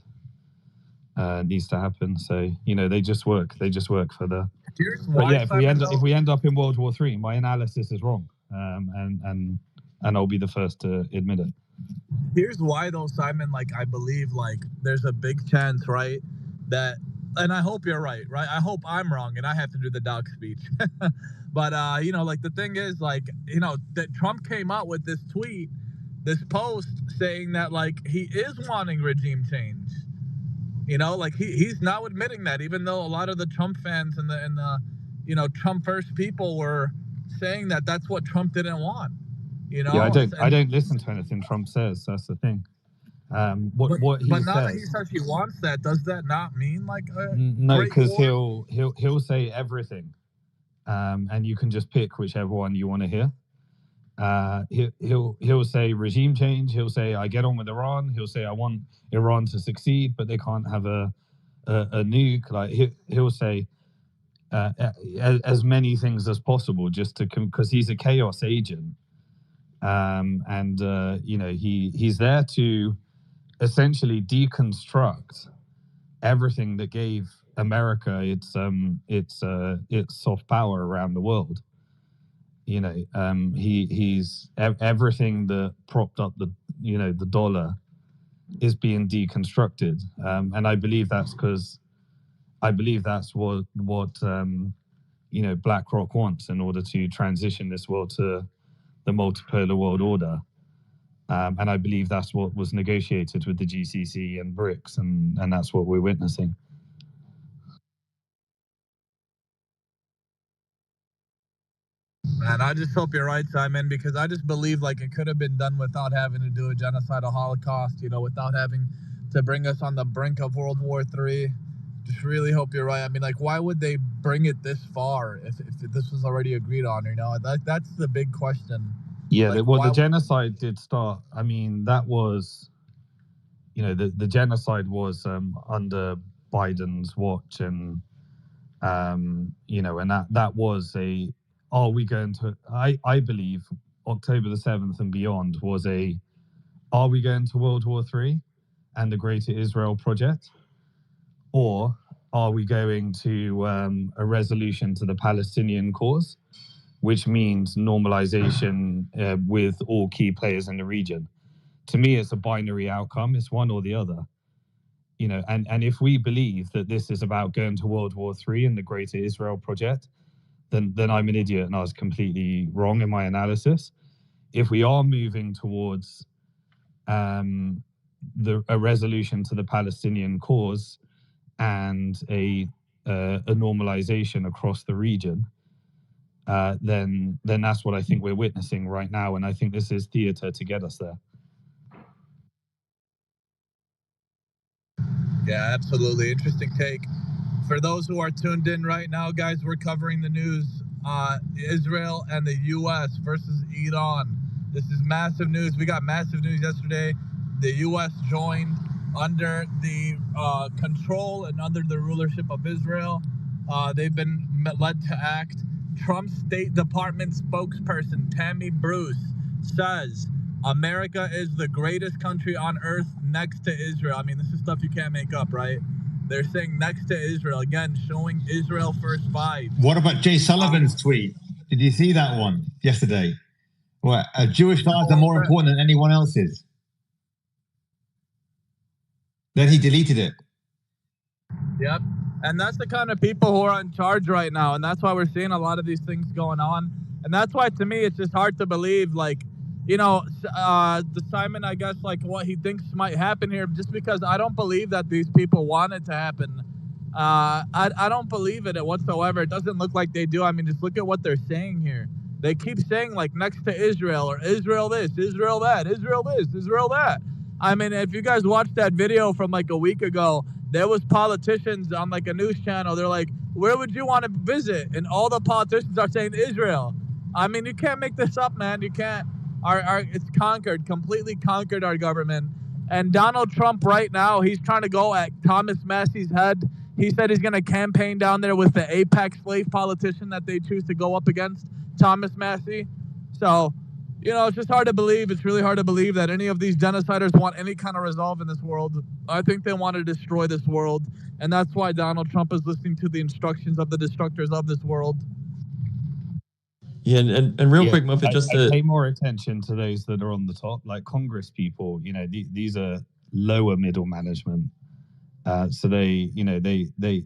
needs to happen. So they just work. They just work for the. Here's But why, yeah, if Simon, we end up in World War III, my analysis is wrong, and I'll be the first to admit it. Here's why though, Simon, like I believe like there's a big chance, right, that, and I hope you're right, I hope I'm wrong and I have to do the dog speech. But like the thing is, like, that Trump came out with this tweet, this post saying that like he is wanting regime change. Like he's now admitting that, even though a lot of the Trump fans and the Trump first people were saying that that's what Trump didn't want. Yeah, I don't listen to anything Trump says. That's the thing. What he but now says. that he says he wants that, does that not mean like No, because he'll say everything, and you can just pick whichever one you want to hear. He'll say regime change. He'll say I get on with Iran. He'll say I want Iran to succeed, but they can't have a nuke. Like he'll say as many things as possible, just to because he's a chaos agent. He's there to essentially deconstruct everything that gave America its soft power around the world. He's everything that propped up the dollar is being deconstructed, and I believe that's what BlackRock wants in order to transition this world to the multipolar world order. And I believe that's what was negotiated with the GCC and BRICS, and that's what we're witnessing. Man, I just hope you're right, Simon, because I just believe like it could have been done without having to do a genocidal Holocaust, without having to bring us on the brink of World War III. Just really hope you're right. I mean, like, why would they bring it this far if this was already agreed on? That's the big question. Yeah, Like, the genocide did start. I mean, that was, the genocide was under Biden's watch, and and that was a. Are we going to? I believe October the 7th and beyond was a. Are we going to World War III and the Greater Israel Project, or are we going to a resolution to the Palestinian cause? Which means normalization with all key players in the region. To me, it's a binary outcome. It's one or the other. And if we believe that this is about going to World War III and the Greater Israel Project, then I'm an idiot and I was completely wrong in my analysis. If we are moving towards a resolution to the Palestinian cause and a normalization across the region, then that's what I think we're witnessing right now, and I think this is theater to get us there. Yeah, absolutely. Interesting take. For those who are tuned in right now, guys, we're covering the news. Israel and the U.S. versus Iran. This is massive news. We got massive news yesterday. The U.S. joined under the control and under the rulership of Israel. They've been led to act. Trump's State Department spokesperson, Tammy Bruce, says America is the greatest country on earth next to Israel. I mean, this is stuff you can't make up, right? They're saying next to Israel, again, showing Israel first vibes. What about Jay Sullivan's tweet? Did you see that one yesterday? What, Jewish lives are more important than anyone else's. Then he deleted it. Yep. And that's the kind of people who are in charge right now. And that's why we're seeing a lot of these things going on. And that's why, to me, it's just hard to believe, like, the Simon, I guess, like what he thinks might happen here, just because I don't believe that these people want it to happen. I don't believe it whatsoever. It doesn't look like they do. I mean, just look at what they're saying here. They keep saying, like, next to Israel, or Israel this, Israel that, Israel this, Israel that. I mean, if you guys watched that video from like a week ago, there was politicians on like a news channel. They're like, where would you want to visit? And all the politicians are saying Israel. I mean, you can't make this up, man. You can't. It's completely conquered our government. And Donald Trump right now, he's trying to go at Thomas Massey's head. He said he's going to campaign down there with the apex slave politician that they choose to go up against, Thomas Massey. So You know, it's just hard to believe. It's really hard to believe that any of these genociders want any kind of resolve in this world. I think they want to destroy this world. And that's why Donald Trump is listening to the instructions of the destructors of this world. Yeah, and real quick, Muffet, just to pay more attention to those that are on the top, like Congress people. You know, these are lower middle management. So they, you know, they're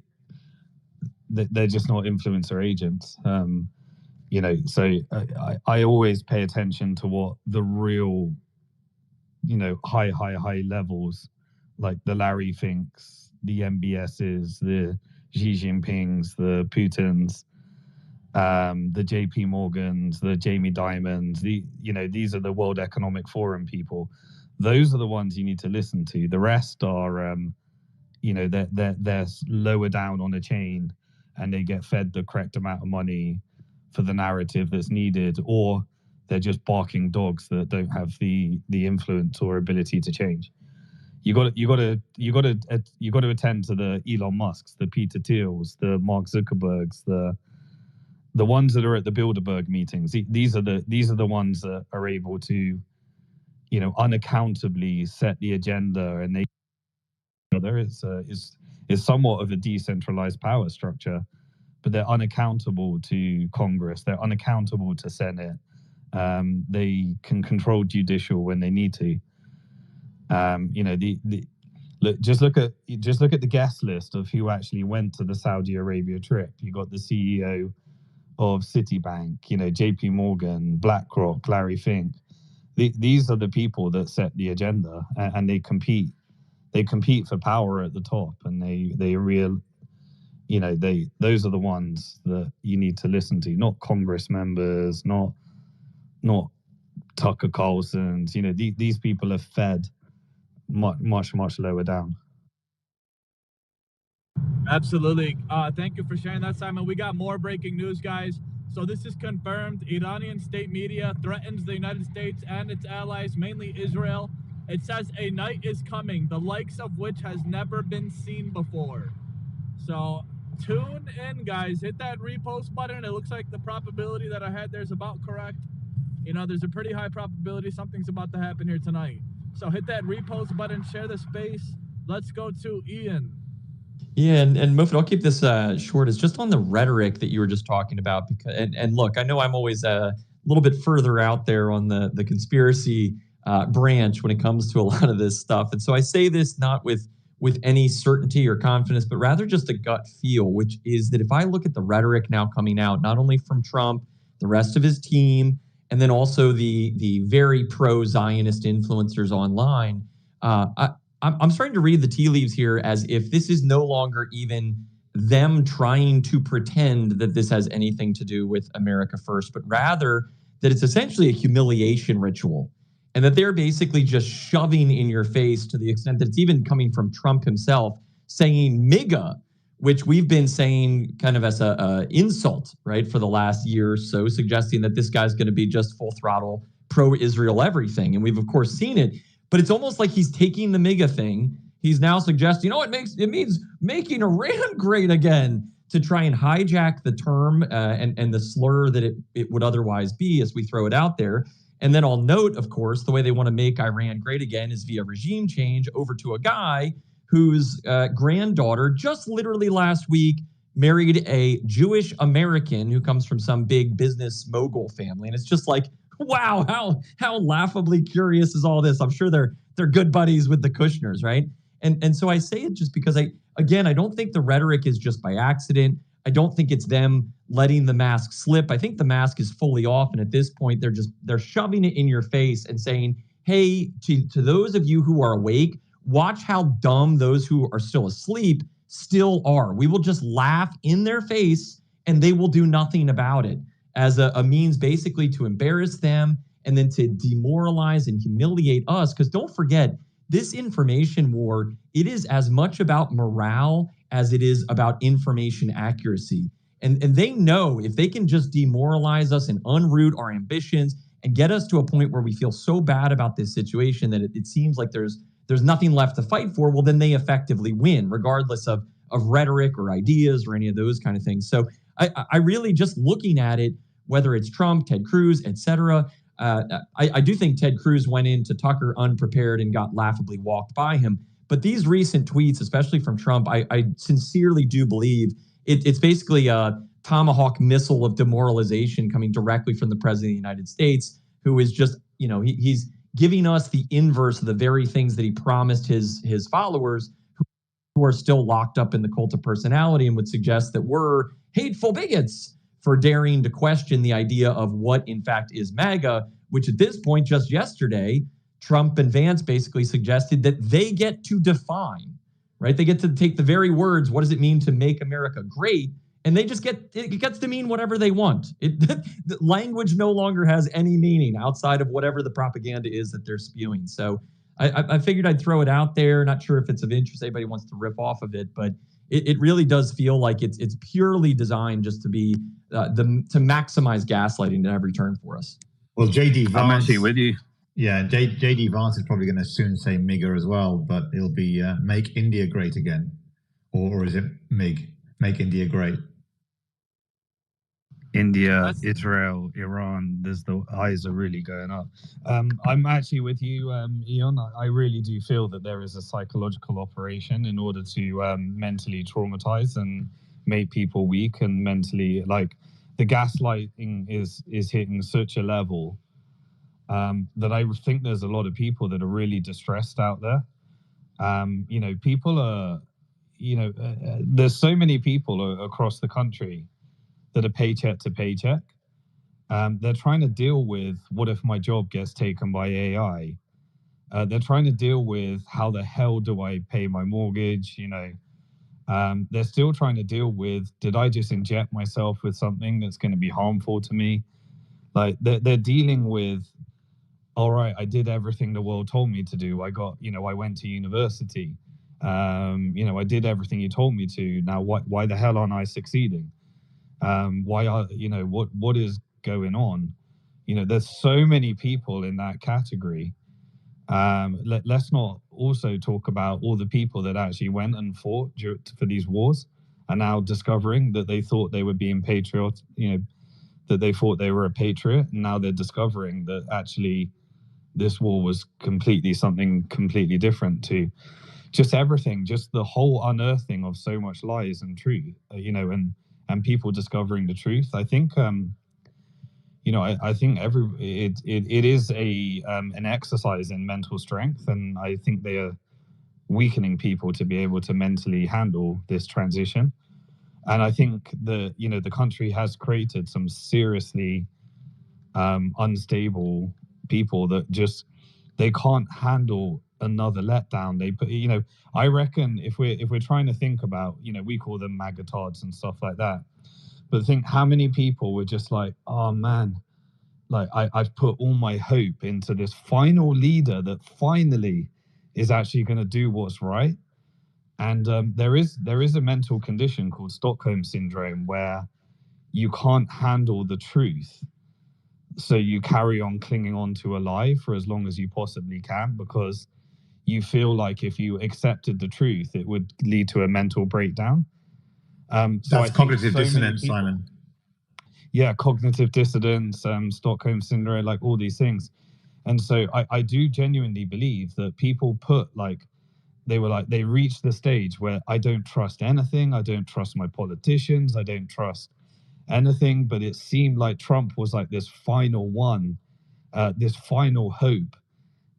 just not influencer agents. You know, so I always pay attention to what the real, you know, high levels, like the Larry Finks, the MBSs, the Xi Jinpings, the Putins, the JP Morgans, the Jamie Dimons, you know, these are the World Economic Forum people. Those are the ones you need to listen to. The rest are, you know, they're lower down on a chain, and they get fed the correct amount of money for the narrative that's needed, or they're just barking dogs that don't have the influence or ability to change. You got to attend to the Elon Musks, the Peter Thiels, the Mark Zuckerbergs, the ones that are at the Bilderberg meetings. These are the ones that are able to, you know, unaccountably set the agenda, and they, you know, there is somewhat of a decentralized power structure, but they're unaccountable to Congress. They're unaccountable to Senate. They can control judicial when they need to. You know, just look at the guest list of who actually went to the Saudi Arabia trip. You got the CEO of Citibank, you know, JP Morgan, BlackRock, Larry Fink. These are the people that set the agenda, and they compete. They compete for power at the top, and they real. You know, those are the ones that you need to listen to, not Congress members, not Tucker Carlson's. You know, these people are fed much lower down. Absolutely. Thank you for sharing that, Simon. We got more breaking news, guys. So this is confirmed. Iranian state media threatens the United States and its allies, mainly Israel. It says a night is coming, the likes of which has never been seen before. So tune in, guys. Hit that repost button. It looks like the probability that I had there is about correct. You know, there's a pretty high probability something's about to happen here tonight. So hit that repost button, share the space. Let's go to Ian. Yeah, and Muffet, I'll keep this short. It's just on the rhetoric that you were just talking about. Because and look, I know I'm always a little bit further out there on the conspiracy branch when it comes to a lot of this stuff. And so I say this not with any certainty or confidence, but rather just a gut feel, which is that if I look at the rhetoric now coming out, not only from Trump, the rest of his team, and then also the very pro-Zionist influencers online, I'm starting to read the tea leaves here as if this is no longer even them trying to pretend that this has anything to do with America First, but rather that it's essentially a humiliation ritual, and that they're basically just shoving in your face, to the extent that it's even coming from Trump himself, saying MIGA, which we've been saying kind of as a insult, right, for the last year or so, suggesting that this guy's going to be just full throttle pro-Israel everything. And we've, of course, seen it. But it's almost like he's taking the MIGA thing. He's now suggesting, it means making Iran great again, to try and hijack the term and the slur that it would otherwise be as we throw it out there. And then I'll note, of course, the way they want to make Iran great again is via regime change over to a guy whose granddaughter just literally last week married a Jewish American who comes from some big business mogul family. And it's just like, wow, how laughably curious is all this? I'm sure they're good buddies with the Kushners, right? And so I say it just because I don't think the rhetoric is just by accident. I don't think it's them letting the mask slip. I think the mask is fully off, and at this point they're shoving it in your face and saying, hey, to those of you who are awake, watch how dumb those who are still asleep still are. We will just laugh in their face and they will do nothing about it, as a means basically to embarrass them and then to demoralize and humiliate us. Because don't forget, this information war, it is as much about morale as it is about information accuracy. And they know if they can just demoralize us and unroot our ambitions and get us to a point where we feel so bad about this situation that it seems like there's nothing left to fight for, well, then they effectively win, regardless of rhetoric or ideas or any of those kind of things. So I really, just looking at it, whether it's Trump, Ted Cruz, et cetera, I do think Ted Cruz went into Tucker unprepared and got laughably walked by him. But these recent tweets, especially from Trump, I sincerely do believe it's basically a Tomahawk missile of demoralization coming directly from the president of the United States, who is just, he's giving us the inverse of the very things that he promised his followers who are still locked up in the cult of personality, and would suggest that we're hateful bigots for daring to question the idea of what in fact is MAGA, which at this point, just yesterday, Trump and Vance basically suggested that they get to define, right? They get to take the very words, what does it mean to make America great? And they just it gets to mean whatever they want. The language no longer has any meaning outside of whatever the propaganda is that they're spewing. So I figured I'd throw it out there. Not sure if it's of interest. Anybody wants to riff off of it, but it really does feel like it's purely designed just to be to maximize gaslighting at every turn for us. Well, JD Vance, I'm actually with you. Yeah, JD Vance is probably going to soon say MIGA as well, but it'll be Make India Great Again, or is it MIG, Make India Great? India, Israel, Iran, the eyes are really going up. I'm actually with you, Ian. I really do feel that there is a psychological operation in order to mentally traumatize and make people weak and mentally, like, the gaslighting is hitting such a level that I think there's a lot of people that are really distressed out there. People are, there's so many people across the country that are paycheck to paycheck. They're trying to deal with, what if my job gets taken by AI? They're trying to deal with, how the hell do I pay my mortgage? They're still trying to deal with, did I just inject myself with something that's going to be harmful to me? Like, they're dealing with, all right, I did everything the world told me to do. I went to university. I did everything you told me to. Now, why the hell aren't I succeeding? What is going on? There's so many people in that category. Let's not also talk about all the people that actually went and fought for these wars are now discovering that they thought they were being patriot, that they thought they were a patriot, and now they're discovering that actually this war was something completely different to just everything, just the whole unearthing of so much lies and truth, and people discovering the truth. I think, I think it is an exercise in mental strength, and I think they are weakening people to be able to mentally handle this transition. And I think the country has created some seriously unstable people that just, they can't handle another letdown. I reckon if we're trying to think about, we call them magatards and stuff like that, but think how many people were just like, oh man, like I've put all my hope into this final leader that finally is actually going to do what's right. And there is a mental condition called Stockholm syndrome where you can't handle the truth. So you carry on clinging on to a lie for as long as you possibly can, because you feel like if you accepted the truth, it would lead to a mental breakdown. That's cognitive dissonance, Simon. Yeah, cognitive dissonance, Stockholm syndrome, like all these things. And so I do genuinely believe that people they reached the stage where I don't trust anything. I don't trust my politicians. I don't trust anything. But it seemed like Trump was like this final one, this final hope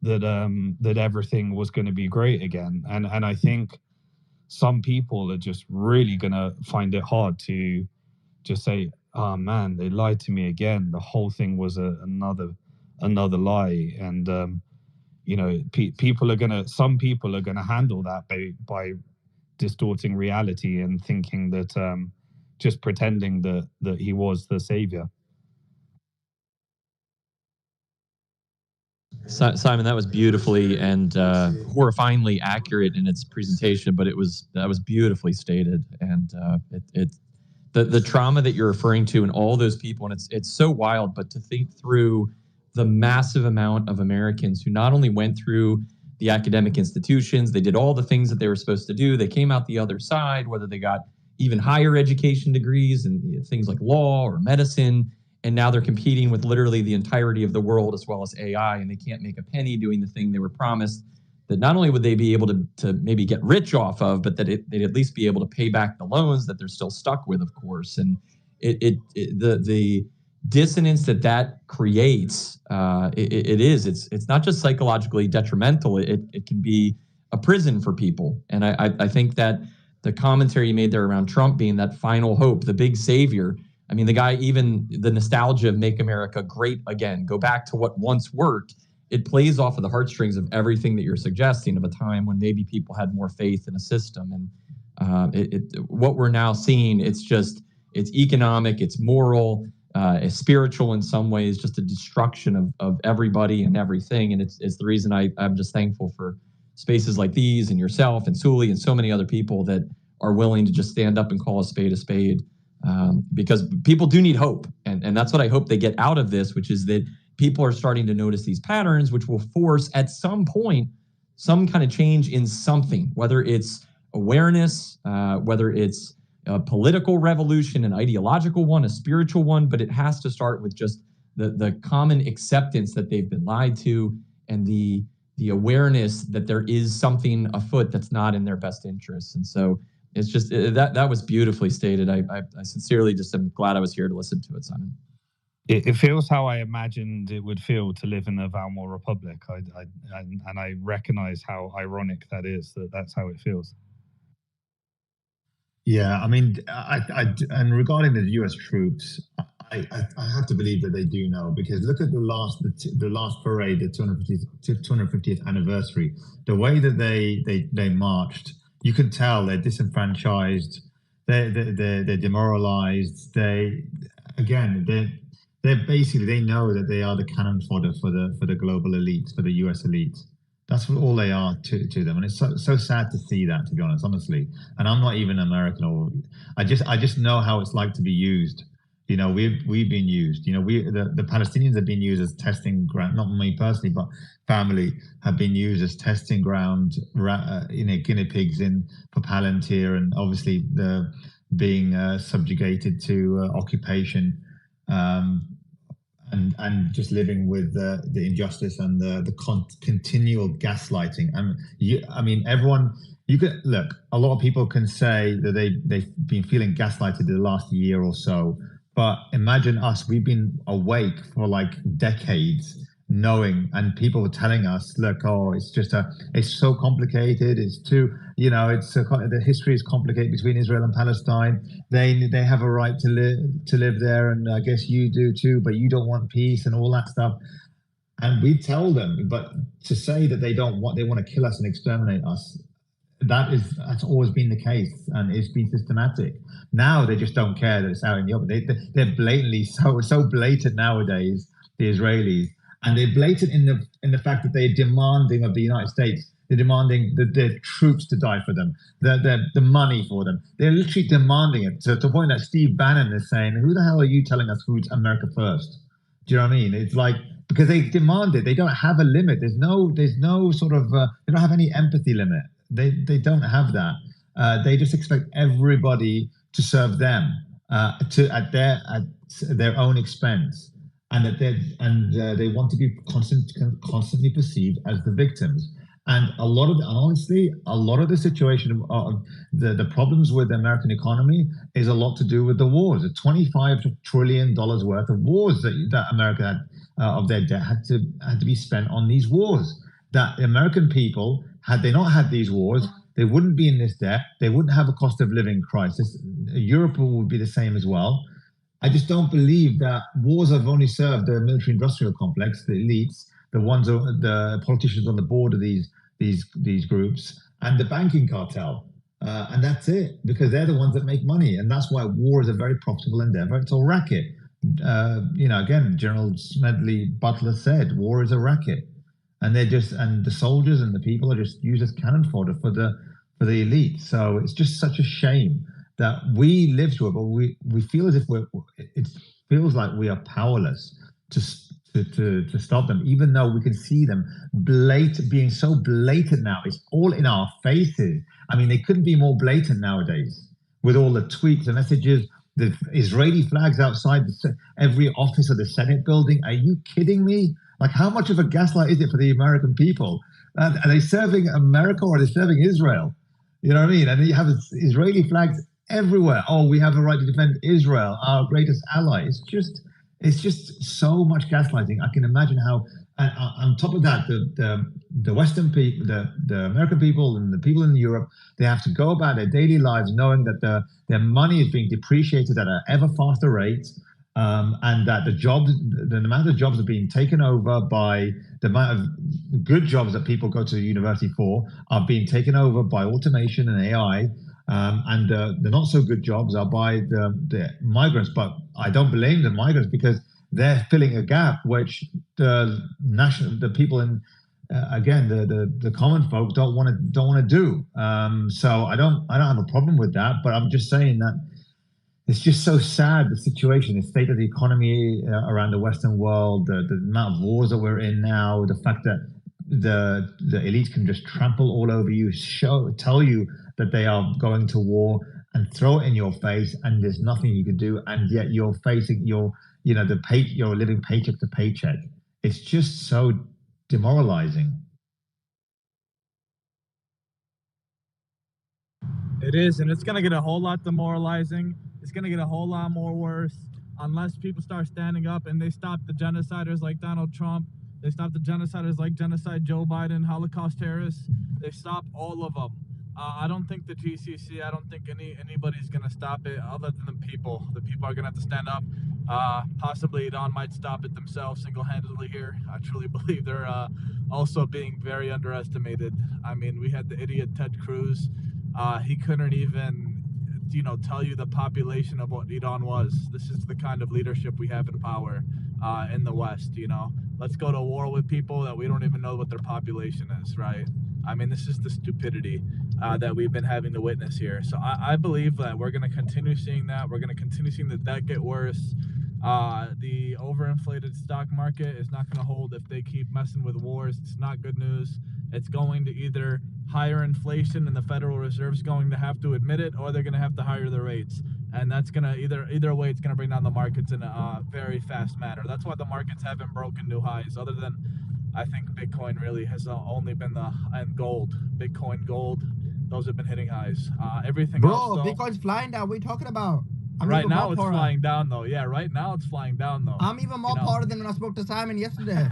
that everything was going to be great again. And I think some people are just really going to find it hard to just say, oh man, they lied to me again. The whole thing was another lie. And some people are gonna handle that by distorting reality and thinking that just pretending that he was the savior. Simon, that was beautifully and horrifyingly accurate in its presentation, but that was beautifully stated. And the trauma that you're referring to and all those people, and it's so wild, but to think through the massive amount of Americans who not only went through the academic institutions, they did all the things that they were supposed to do, they came out the other side, whether they got even higher education degrees and things like law or medicine, and now they're competing with literally the entirety of the world as well as AI, and they can't make a penny doing the thing they were promised. That not only would they be able to maybe get rich off of, but that they'd at least be able to pay back the loans that they're still stuck with, of course. And the dissonance that creates, it's not just psychologically detrimental. It can be a prison for people. And I think that the commentary you made there around Trump being that final hope, the big savior. I mean, the guy, even the nostalgia of Make America Great Again, go back to what once worked. It plays off of the heartstrings of everything that you're suggesting, of a time when maybe people had more faith in a system. And what we're now seeing, it's economic, it's moral, it's spiritual in some ways, just a destruction of everybody and everything. And it's the reason I'm just thankful for spaces like these, and yourself and Sully and so many other people that are willing to just stand up and call a spade, because people do need hope. And that's what I hope they get out of this, which is that people are starting to notice these patterns, which will force at some point some kind of change in something, whether it's awareness, whether it's a political revolution, an ideological one, a spiritual one, but it has to start with just the common acceptance that they've been lied to, and the awareness that there is something afoot that's not in their best interests. And so it's just that was beautifully stated. I sincerely just am glad I was here to listen to it, Simon. It feels how I imagined it would feel to live in a Valmore Republic. And I recognize how ironic that is, that's how it feels. Yeah, I mean, and regarding the U.S. troops, I have to believe that they do know, because look at the last parade, the 250th anniversary. The way that they marched, you can tell they're disenfranchised, they're demoralized. They're basically, they know that they are the cannon fodder for the global elites, for the U.S. elites. That's what all they are to them, and it's so sad to see that, to be honest, honestly. And I'm not even American, or I just know how it's like to be used. You know, we've been used. You know, the Palestinians have been used as testing ground. Not me personally, but family have been used as testing ground. Guinea pigs for Palantir, and obviously being subjugated to occupation. And just living with the injustice and the continual gaslighting. Everyone, you could look. A lot of people can say that they've been feeling gaslighted the last year or so, but imagine us. We've been awake for like decades, knowing, and people were telling us, look, it's so complicated. It's too, the history is complicated between Israel and Palestine. They have a right to live there, and I guess you do too, but you don't want peace and all that stuff. And we tell them, but to say that they want to kill us and exterminate us, that's always been the case, and it's been systematic. Now they just don't care that it's out in the open. They're blatantly so blatant nowadays, the Israelis. And they're blatant in the fact that they're demanding of the United States. They're demanding their troops to die for them, the money for them. They're literally demanding it to the point that Steve Bannon is saying, "Who the hell are you telling us who's America first?" Do you know what I mean? It's like, because they demand it. They don't have a limit. There's no sort of they don't have any empathy limit. They don't have that. They just expect everybody to serve them at their own expense. And that they want to be constantly perceived as the victims. And honestly, a lot of the situation of the problems with the American economy is a lot to do with the wars. The $25 trillion worth of wars that America had of their debt had to be spent on these wars. That the American people, had they not had these wars, they wouldn't be in this debt. They wouldn't have a cost of living crisis. Europe would be the same as well. I just don't believe that wars have only served the military-industrial complex, the elites, the politicians on the board of these groups, and the banking cartel, and that's it, because they're the ones that make money, and that's why war is a very profitable endeavor. It's a racket. Again, General Smedley Butler said, war is a racket, and the soldiers and the people are just used as cannon fodder for the elite. So it's just such a shame that we live through it, but we feel as if it feels like we are powerless to stop them, even though we can see them being so blatant now. It's all in our faces. I mean, they couldn't be more blatant nowadays with all the tweets, the messages, the Israeli flags outside every office of the Senate building. Are you kidding me? Like, how much of a gaslight is it for the American people? Are they serving America or are they serving Israel? You know what I mean? And then you have Israeli flags everywhere. Oh, we have a right to defend Israel, our greatest ally. It's just so much gaslighting. I can imagine how. On top of that, the Western people, the American people, and the people in Europe, they have to go about their daily lives knowing that their money is being depreciated at an ever faster rate, and that the amount of jobs are being taken over by the amount of good jobs that people go to university for are being taken over by automation and AI. And the not so good jobs are by the migrants. But I don't blame the migrants because they're filling a gap which the people in again the common folk don't want to do. So I don't have a problem with that. But I'm just saying that it's just so sad, the situation, the state of the economy around the Western world, the amount of wars that we're in now, the fact that the elites can just trample all over you, tell you that they are going to war and throw it in your face, and there's nothing you can do, and yet you're facing you're living paycheck to paycheck. It's just so demoralizing. It is, and it's going to get a whole lot demoralizing. It's going to get a whole lot more worse unless people start standing up and they stop the genociders like Donald Trump. They stop the genociders like genocide Joe Biden, Holocaust terrorists. They stop all of them. I don't think the GCC, I don't think anybody's going to stop it other than the people. The people are going to have to stand up. Possibly Iran might stop it themselves single-handedly here. I truly believe they're also being very underestimated. I mean, we had the idiot Ted Cruz. He couldn't even, tell you the population of what Iran was. This is the kind of leadership we have in power in the West, Let's go to war with people that we don't even know what their population is, right? I mean, this is the stupidity that we've been having to witness here. So I believe that we're going to continue seeing that. We're going to continue seeing the debt get worse. The overinflated stock market is not going to hold if they keep messing with wars. It's not good news. It's going to either higher inflation, and the Federal Reserve's going to have to admit it, or they're going to have to higher the rates. And that's going to either way, it's going to bring down the markets in a very fast manner. That's why the markets haven't broken new highs, other than I think Bitcoin really has only been and gold. Bitcoin, gold, those have been hitting highs. Everything else, though, Bitcoin's flying down. What are you talking about? Right now it's flying down, though. Yeah, right now it's flying down, though. I'm even more poorer than when I spoke to Simon yesterday.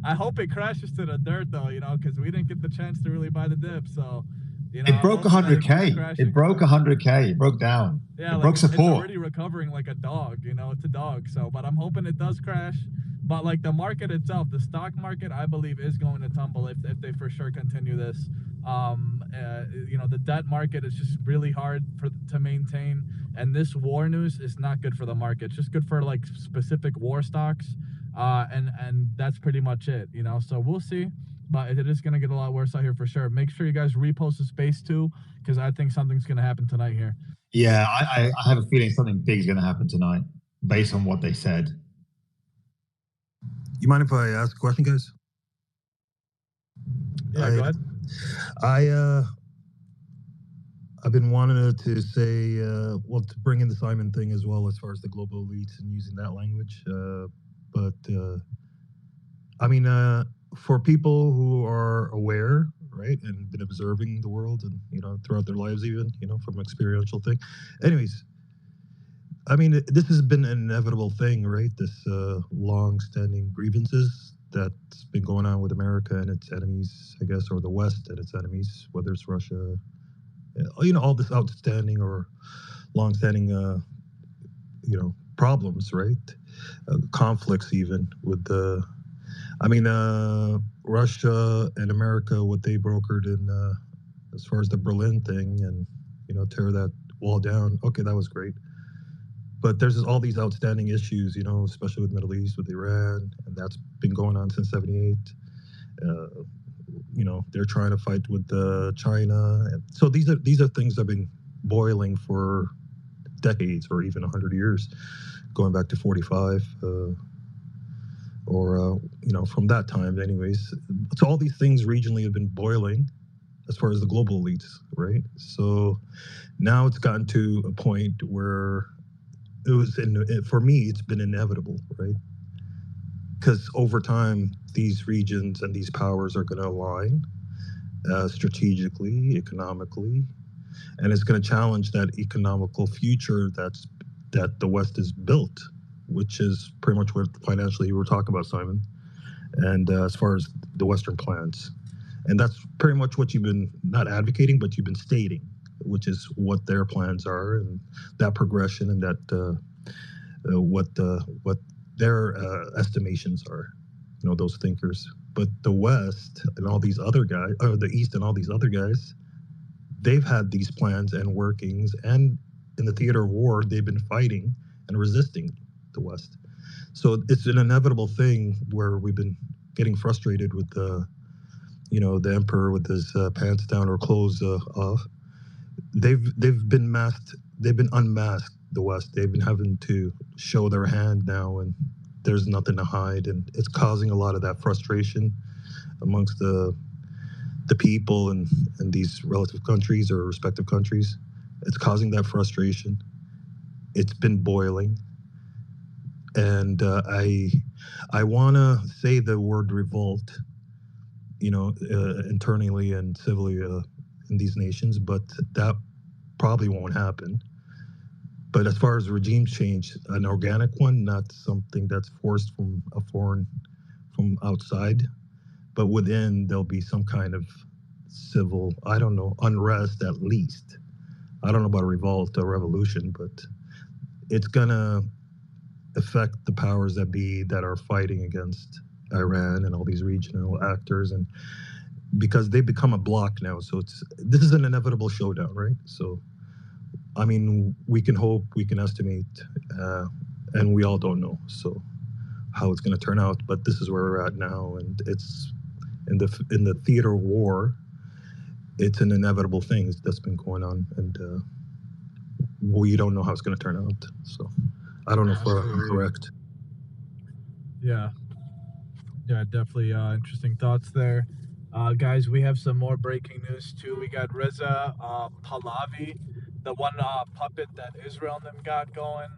I hope it crashes to the dirt, though, because we didn't get the chance to really buy the dip. So, it broke 100K. It broke 100K. It broke down. Yeah, it broke support. It's already recovering like a dog. It's a dog. So, but I'm hoping it does crash. But like the market itself, the stock market, I believe is going to tumble if they for sure continue this. The debt market is just really hard to maintain, and this war news is not good for the market. It's just good for like specific war stocks, and that's pretty much it. So we'll see, but it is going to get a lot worse out here for sure. Make sure you guys repost the space too, because I think something's going to happen tonight here. Yeah, I have a feeling something big is going to happen tonight, based on what they said. You mind if I ask a question, guys? Yeah, go ahead. I've been wanting to say, to bring in the Simon thing as well, as far as the global elites and using that language. For people who are aware, right, and been observing the world and, throughout their lives even, from an experiential thing. Anyways, this has been an inevitable thing, right? This long-standing grievances that's been going on with America and its enemies, I guess, or the West and its enemies, whether it's Russia, all this outstanding or long-standing, problems, right? Conflicts even with Russia and America, what they brokered in, as far as the Berlin thing and, tear that wall down. Okay, that was great. But there's all these outstanding issues, especially with Middle East, with Iran, and that's been going on since '78. They're trying to fight with China. And so these are things that have been boiling for decades or even 100 years, going back to 45 from that time anyways. So all these things regionally have been boiling as far as the global elites, right? So now it's gotten to a point where for me, it's been inevitable, right? Because over time, these regions and these powers are going to align strategically, economically, and it's going to challenge that economical future that the West has built, which is pretty much what financially you were talking about, Simon, and as far as the Western plans. And that's pretty much what you've been not advocating, but you've been stating, which is what their plans are and that progression and that what their estimations are, you know, those thinkers. But the West and all these other guys, or the East and all these other guys, they've had these plans and workings, and in the theater of war, they've been fighting and resisting the West. So it's an inevitable thing where we've been getting frustrated with the emperor with his pants down or clothes off. They've been masked. They've been unmasked. The West. They've been having to show their hand now, and there's nothing to hide, and it's causing a lot of that frustration amongst the people in these relative countries or respective countries. It's causing that frustration. It's been boiling, and I want to say the word revolt, internally and civilly in these nations, but that probably won't happen. But as far as regime change, an organic one, not something that's forced from from outside, but within there'll be some kind of civil, I don't know, unrest at least. I don't know about a revolt or revolution, but it's gonna affect the powers that be that are fighting against Iran and all these regional actors, and because they become a block now. So this is an inevitable showdown, right? So, I mean, we can hope, we can estimate, and we all don't know. So how it's going to turn out, but this is where we're at now, and it's in the theater of war. It's an inevitable thing that's been going on, and we don't know how it's going to turn out. So I don't know if I'm correct. Yeah, definitely interesting thoughts there. Guys, we have some more breaking news too. We got Reza Pahlavi, the one puppet that Israel and them got going,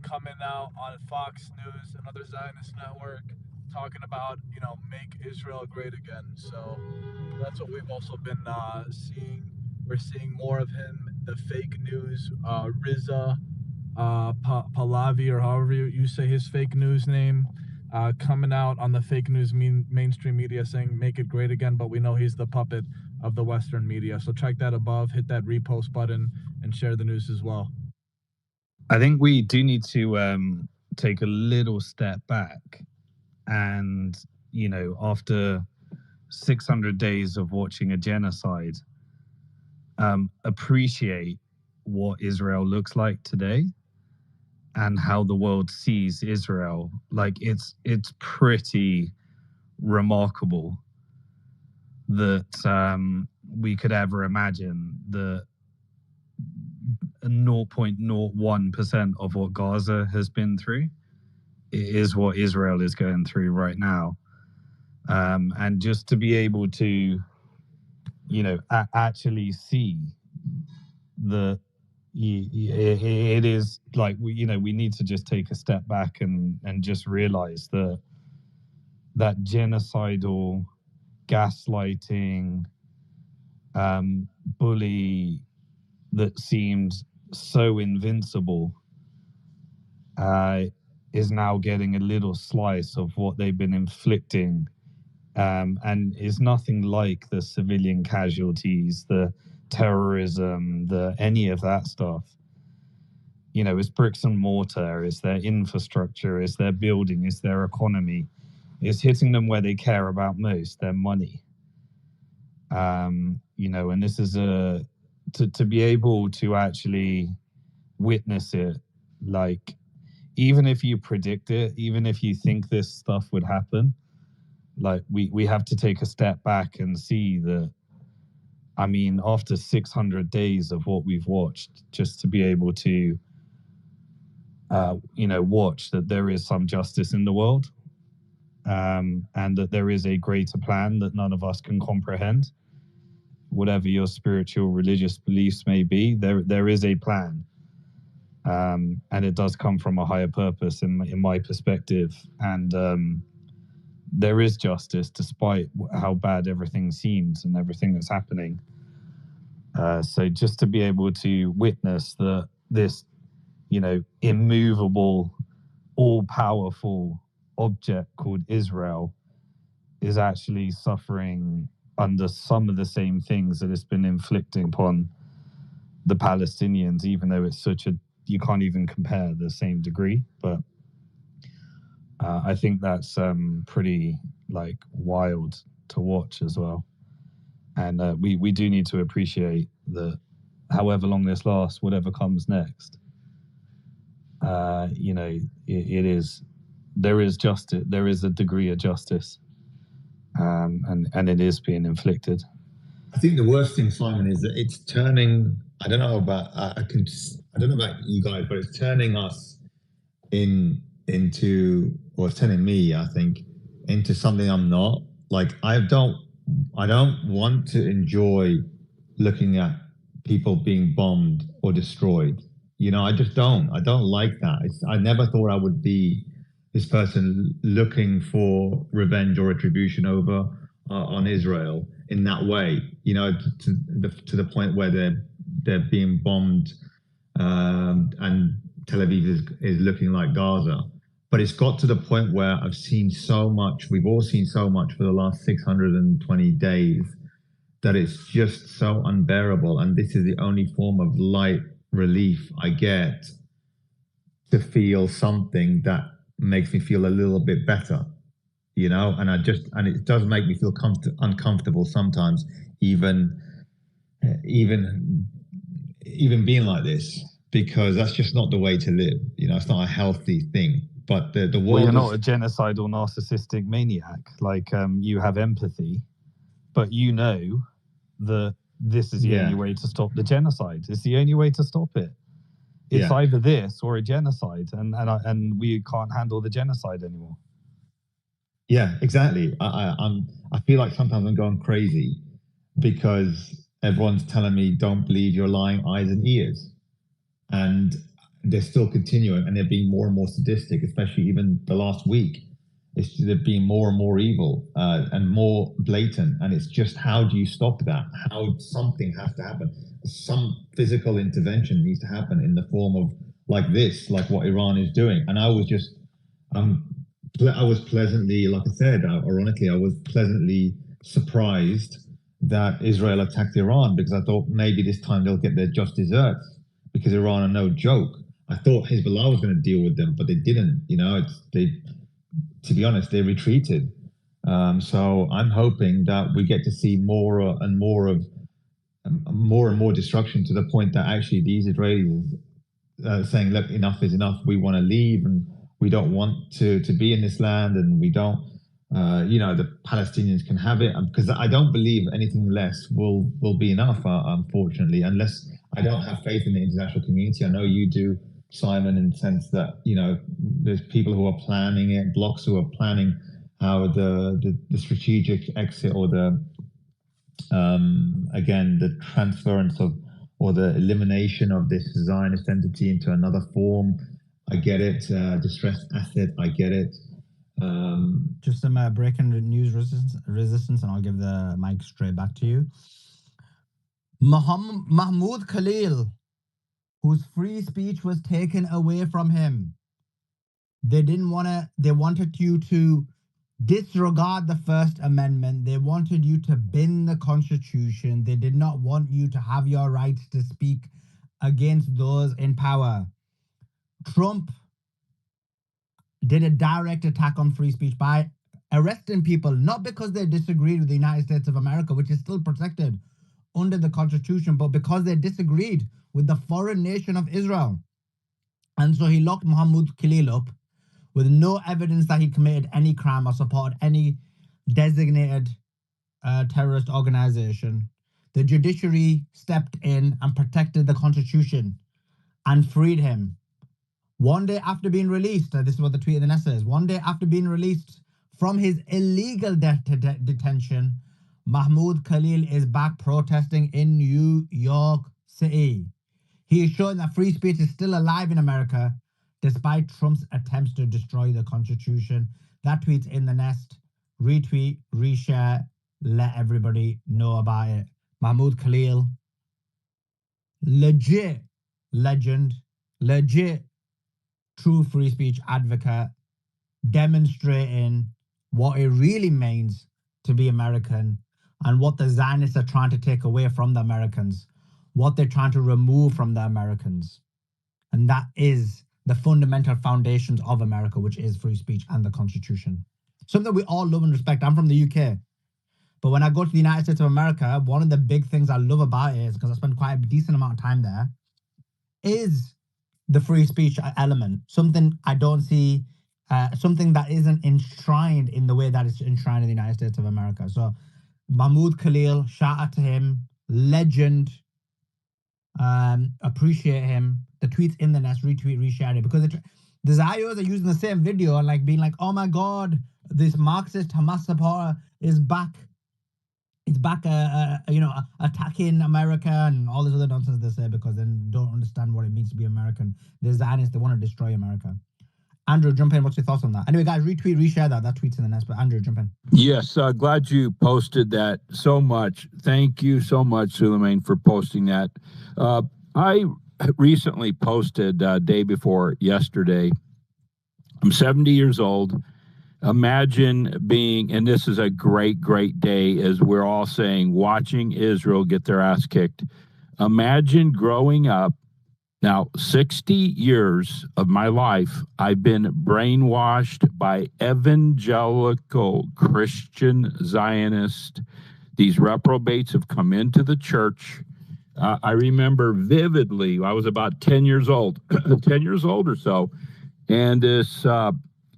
coming out on Fox News, another Zionist network, talking about, make Israel great again. So that's what we've also been seeing. We're seeing more of him, the fake news, Reza Pahlavi, or however you say his fake news name, coming out on the fake news mainstream media saying make it great again, but we know he's the puppet of the Western media. So check that above, hit that repost button, and share the news as well. I think we do need to take a little step back and, after 600 days of watching a genocide, appreciate what Israel looks like today and how the world sees Israel. Like, it's pretty remarkable that we could ever imagine that 0.01% of what Gaza has been through is what Israel is going through right now. And just to be able to, actually see that it is like, we need to just take a step back and just realize that genocidal, gaslighting, bully that seemed so invincible is now getting a little slice of what they've been inflicting, and is nothing like the civilian casualties, the terrorism, any of that stuff. It's bricks and mortar, it's their infrastructure, it's their building, it's their economy. It's hitting them where they care about most, their money. And this is to be able to actually witness it, like, even if you predict it, even if you think this stuff would happen, like, we have to take a step back and see that, after 600 days of what we've watched, just to be able to, watch that there is some justice in the world, and that there is a greater plan that none of us can comprehend. Whatever your spiritual, religious beliefs may be, there is a plan. and it does come from a higher purpose in my perspective. And there is justice despite how bad everything seems and everything that's happening. So just to be able to witness this, immovable, all-powerful object called Israel is actually suffering under some of the same things that it's been inflicting upon the Palestinians, even though it's you can't even compare the same degree. But I think that's pretty wild to watch as well. And we do need to appreciate that however long this lasts, whatever comes next, there is justice, there is a degree of justice, and it is being inflicted. I think the worst thing, Simon, is that it's turning. I don't know about you guys, but it's turning us into, or it's turning me, I think, into something I'm not. I don't want to enjoy looking at people being bombed or destroyed. I just don't. I don't like that. I never thought I would be this person looking for revenge or retribution over on Israel in that way. To the point where they're being bombed, and Tel Aviv is looking like Gaza. But it's got to the point where I've seen so much. We've all seen so much for the last 620 days that it's just so unbearable. And this is the only form of light relief I get to feel something that makes me feel a little bit better, and it does make me feel uncomfortable sometimes, even being like this, because that's just not the way to live. It's not a healthy thing. But the world. Well, you're not a genocidal narcissistic maniac. You have empathy, but that this is the only way to stop the genocide. It's the only way to stop it. It's either this or a genocide, and we can't handle the genocide anymore. Yeah, exactly. I feel like sometimes I'm going crazy because everyone's telling me don't believe your lying eyes and ears, and they're still continuing, and they're being more and more sadistic, especially even the last week. They're being more and more evil and more blatant. And it's just, how do you stop that? Something has to happen. Some physical intervention needs to happen in the form of like what Iran is doing. And I was just, I was pleasantly, like I said, ironically, I was pleasantly surprised that Israel attacked Iran, because I thought maybe this time they'll get their just desserts, because Iran are no joke. I thought Hezbollah was going to deal with them, but they didn't. To be honest, they retreated. So I'm hoping that we get to see more and more destruction, to the point that actually these Israelis saying, look, enough is enough. We want to leave, and we don't want to be in this land, and we don't, the Palestinians can have it, because I don't believe anything less will be enough, unfortunately, unless I don't have faith in the international community. I know you do, Simon, in the sense that, there's people who are planning it, blocks who are planning how the strategic exit, or the transference of, or the elimination of this Zionist entity into another form. I get it. Distressed asset, I get it. Just some breaking news resistance, and I'll give the mic straight back to you. Mahmoud Khalil, whose free speech was taken away from him. They wanted you to disregard the First Amendment. They wanted you to bend the Constitution. They did not want you to have your rights to speak against those in power. Trump did a direct attack on free speech by arresting people, not because they disagreed with the United States of America, which is still protected under the Constitution, but because they disagreed with the foreign nation of Israel. And so he locked Mahmoud Khalil up with no evidence that he committed any crime or supported any designated terrorist organization. The judiciary stepped in and protected the Constitution and freed him. One day after being released, this is what the tweet of the Nest says, one day after being released from his illegal detention, Mahmoud Khalil is back protesting in New York City. He is showing that free speech is still alive in America, despite Trump's attempts to destroy the Constitution. That tweet's in the nest. Retweet, reshare, let everybody know about it. Mahmoud Khalil, legit legend, legit true free speech advocate, demonstrating what it really means to be American and what the Zionists are trying to take away from the Americans, what they're trying to remove from the Americans. And that is the fundamental foundations of America, which is free speech and the Constitution. Something we all love and respect. I'm from the UK. But when I go to the United States of America, one of the big things I love about it is, because I spend quite a decent amount of time there, is the free speech element. Something I don't see, something that isn't enshrined in the way that it's enshrined in the United States of America. So Mahmoud Khalil, shout out to him, legend. Appreciate him. The tweet's in the nest, retweet, reshare it, because the Zios are using the same video and like being like, oh my God, this Marxist Hamas supporter is back. It's back, attacking America and all this other nonsense they say because they don't understand what it means to be American. The Zionists, they want to destroy America. Andrew, jump in. What's your thoughts on that? Anyway, guys, retweet, reshare that. That tweet's in the nest. But Andrew, jump in. Yes, glad you posted that so much. Thank you so much, Suleiman, for posting that. I recently posted day before yesterday. I'm 70 years old. Imagine being, and this is a great, great day, as we're all saying, watching Israel get their ass kicked. Imagine growing up. Now, 60 years of my life, I've been brainwashed by evangelical Christian Zionists. These reprobates have come into the church. I remember vividly, I was about 10 years old, 10 years old or so, and this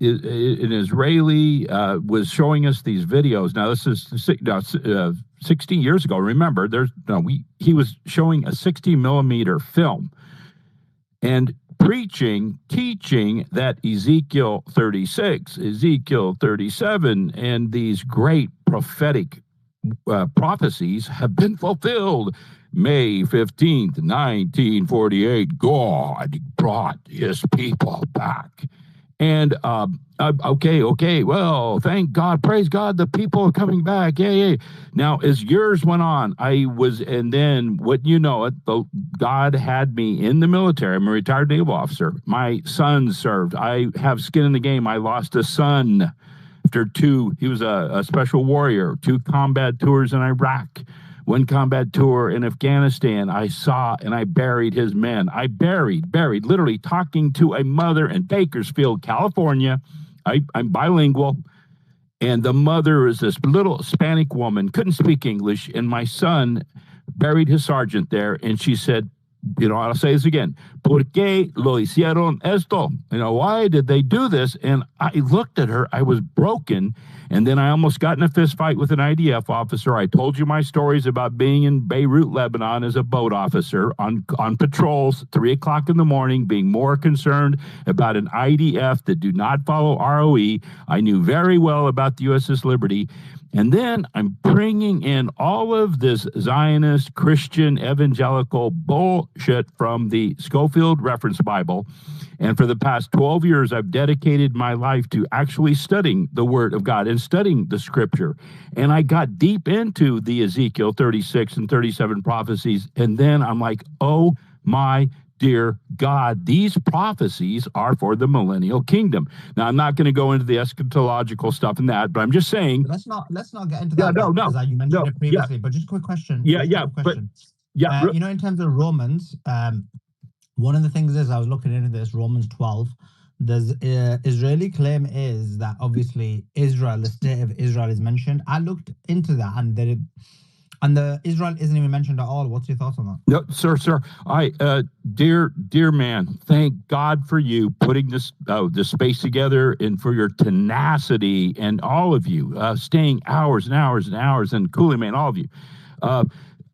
an Israeli was showing us these videos. Now, this is 60 years ago. Remember, he was showing a 60 millimeter film and teaching that Ezekiel 36, Ezekiel 37, and these great prophetic prophecies have been fulfilled. May 15th, 1948, God brought his people back. And, okay, well, thank God, praise God, the people are coming back, yay. Now, as years went on, and then, God had me in the military. I'm a retired naval officer. My son served. I have skin in the game. I lost a son after he was a special warrior, 2 combat tours in Iraq. 1 combat tour in Afghanistan. I saw and I buried his men. I buried, literally talking to a mother in Bakersfield, California. I'm bilingual. And the mother is this little Hispanic woman, couldn't speak English. And my son buried his sergeant there. And she said, I'll say this again. ¿Por qué lo hicieron esto? Why did they do this? And I looked at her. I was broken. And then I almost got in a fist fight with an IDF officer. I told you my stories about being in Beirut, Lebanon as a boat officer on patrols, 3 o'clock in the morning, being more concerned about an IDF that do not follow ROE. I knew very well about the USS Liberty. And then I'm bringing in all of this Zionist, Christian, evangelical bullshit from the Scofield Reference Bible. And for the past 12 years, I've dedicated my life to actually studying the Word of God and studying the Scripture. And I got deep into the Ezekiel 36 and 37 prophecies. And then I'm like, oh my dear God, these prophecies are for the millennial kingdom. Now, I'm not going to go into the eschatological stuff and that, but I'm just saying. Let's not get into that. Because you mentioned it previously. But just a quick question. In terms of Romans, one of the things is I was looking into this, Romans 12. The Israeli claim is that obviously Israel, the state of Israel is mentioned. I looked into that and the Israel isn't even mentioned at all. What's your thoughts on that? No, sir. Dear man, thank God for you putting this space together and for your tenacity and all of you staying hours and hours and hours, and Cooley Man, all of you.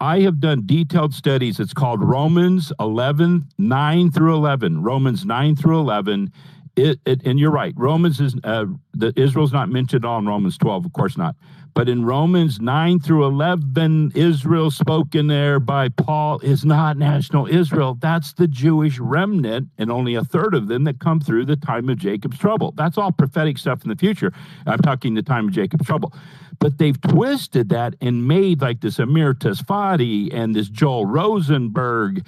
I have done detailed studies. It's called Romans 9 through 11. Romans 9 through 11. And you're right. Romans is Israel's not mentioned all in Romans 12, of course not. But in Romans 9 through 11, Israel spoken there by Paul is not national Israel. That's the Jewish remnant, and only a third of them that come through the time of Jacob's trouble. That's all prophetic stuff in the future. I'm talking the time of Jacob's trouble. But they've twisted that and made like this Amir Tesfati and this Joel Rosenberg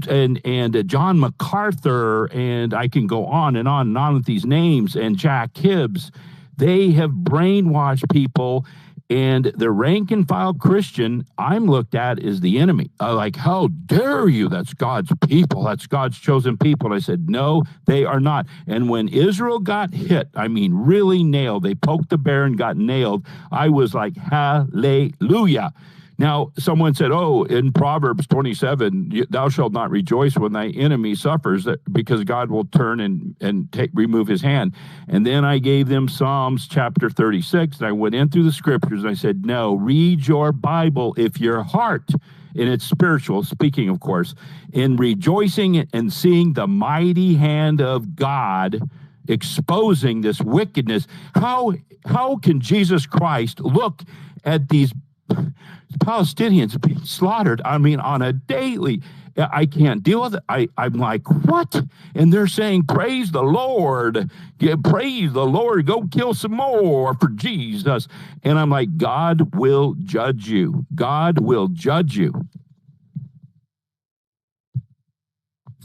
and John MacArthur, and I can go on and on and on with these names, and Jack Hibbs. They have brainwashed people, and the rank and file Christian I'm looked at as the enemy. Like, how dare you? That's God's people. That's God's chosen people. And I said, no, they are not. And when Israel got hit, I mean, really nailed, they poked the bear and got nailed, I was like, hallelujah. Now, someone said, oh, in Proverbs 27, thou shalt not rejoice when thy enemy suffers, because God will turn and remove his hand. And then I gave them Psalms chapter 36, and I went in through the scriptures, and I said, no, read your Bible if your heart, and it's spiritual, speaking, of course, in rejoicing and seeing the mighty hand of God exposing this wickedness. How can Jesus Christ look at these Palestinians being slaughtered, I mean, on a daily? I can't deal with it. I'm like, what? And they're saying, praise the Lord. Yeah, praise the Lord. Go kill some more for Jesus. And I'm like, God will judge you. God will judge you.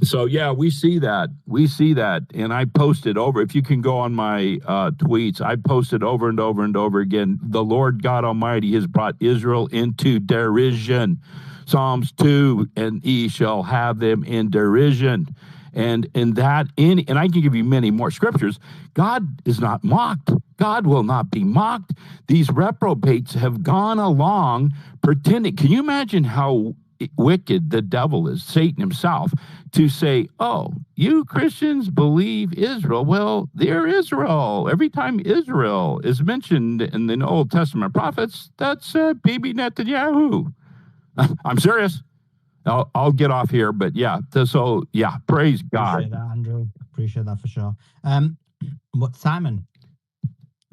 So, yeah, we see that. We see that. And I posted over, if you can go on my tweets, I posted over and over and over again, the Lord God Almighty has brought Israel into derision. Psalms 2, and ye shall have them in derision. And I can give you many more scriptures. God is not mocked. God will not be mocked. These reprobates have gone along pretending. Can you imagine how wicked the devil is, Satan himself, to say, oh, you Christians believe Israel. Well, they're Israel. Every time Israel is mentioned in the Old Testament prophets, that's Bibi Netanyahu. I'm serious. I'll get off here, but yeah. So yeah, praise God. Appreciate that, Andrew. Appreciate that for sure. But Simon,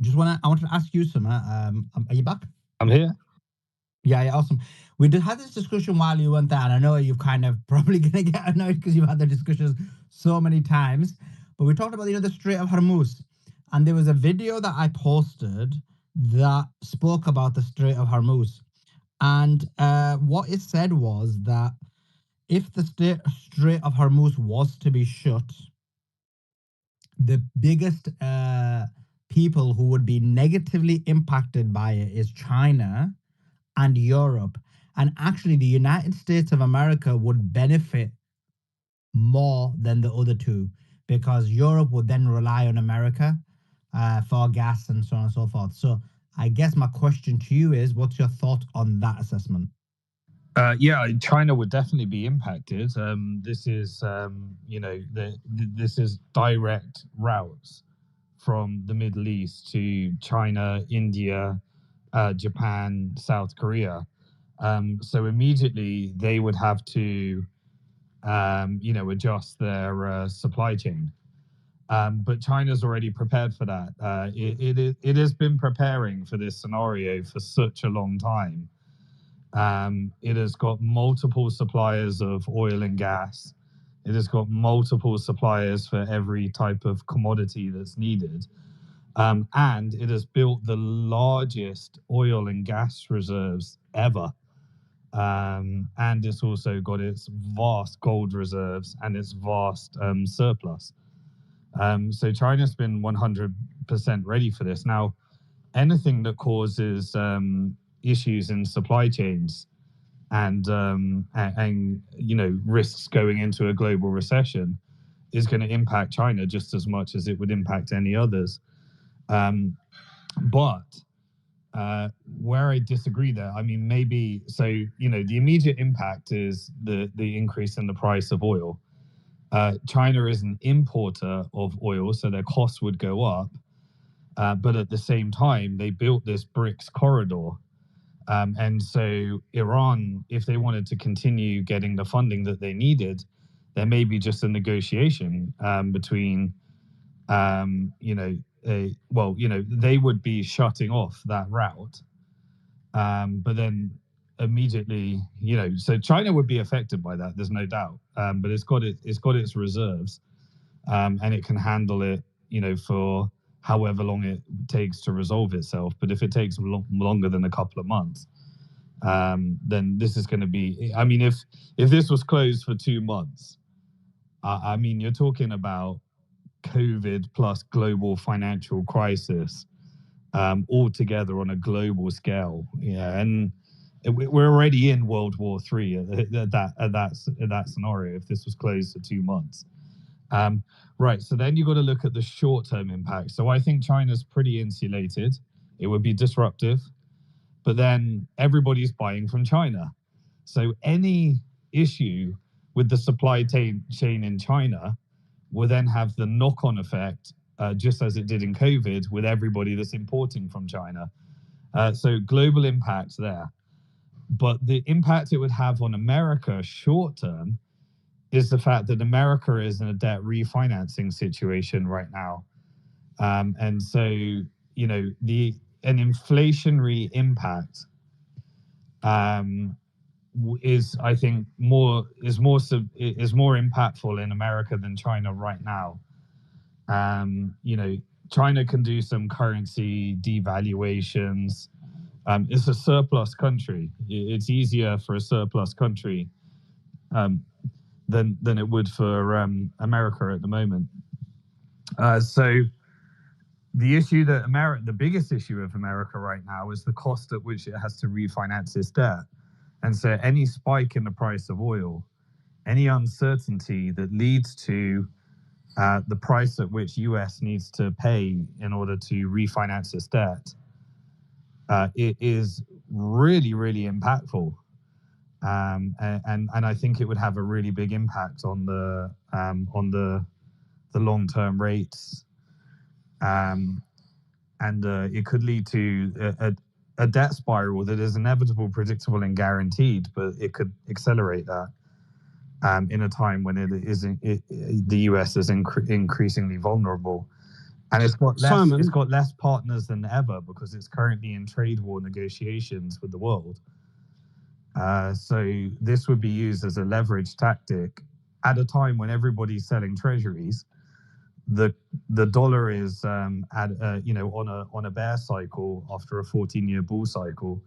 I wanted to ask you some. Are you back? I'm here. Yeah, awesome. We did have this discussion while you weren't there, and I know you're kind of probably going to get annoyed because you've had the discussions so many times. But we talked about the Strait of Hormuz, and there was a video that I posted that spoke about the Strait of Hormuz. And what it said was that if the Strait of Hormuz was to be shut, the biggest people who would be negatively impacted by it is China and Europe. And actually, the United States of America would benefit more than the other two, because Europe would then rely on America for gas and so on and so forth. So I guess my question to you is, what's your thought on that assessment? Yeah, China would definitely be impacted. This is, this is direct routes from the Middle East to China, India, Japan, South Korea. So immediately they would have to, adjust their supply chain. But China's already prepared for that. It has been preparing for this scenario for such a long time. It has got multiple suppliers of oil and gas. It has got multiple suppliers for every type of commodity that's needed. And it has built the largest oil and gas reserves ever. And it's also got its vast gold reserves and its vast surplus. So China's been 100% ready for this. Now, anything that causes issues in supply chains and risks going into a global recession is going to impact China just as much as it would impact any others. But where I disagree there, I mean, maybe, so, the immediate impact is the increase in the price of oil. China is an importer of oil, so their costs would go up. But at the same time, they built this BRICS corridor. And so Iran, if they wanted to continue getting the funding that they needed, there may be just a negotiation between, they would be shutting off that route But then immediately, so China would be affected by that. There's no doubt. But it's got its reserves, and it can handle it, for however long it takes to resolve itself. But if it takes longer than a couple of months, then this is going to be. I mean, if this was closed for 2 months, I mean, you're talking about COVID plus global financial crisis, all together on a global scale. Yeah, and we're already in World War III at that scenario if this was closed for 2 months. Right, so then you've got to look at the short-term impact. So I think China's pretty insulated. It would be disruptive, but then everybody's buying from China. So any issue with the supply chain in China will then have the knock-on effect, just as it did in COVID, with everybody that's importing from China. So global impact there. But the impact it would have on America short-term is the fact that America is in a debt refinancing situation right now. And so, an inflationary impact is, I think, more impactful in America than China right now. China can do some currency devaluations. It's a surplus country. It's easier for a surplus country than it would for America at the moment. So the issue that the biggest issue of America right now is the cost at which it has to refinance its debt. And so any spike in the price of oil, any uncertainty that leads to the price at which US needs to pay in order to refinance its debt, it is really, really impactful. And I think it would have a really big impact on the long-term rates. And it could lead to a debt spiral that is inevitable, predictable, and guaranteed, but it could accelerate that in a time when the US is increasingly vulnerable. And it's got less partners than ever because it's currently in trade war negotiations with the world. So this would be used as a leverage tactic at a time when everybody's selling treasuries. The dollar is on a bear cycle after a 14-year bull cycle,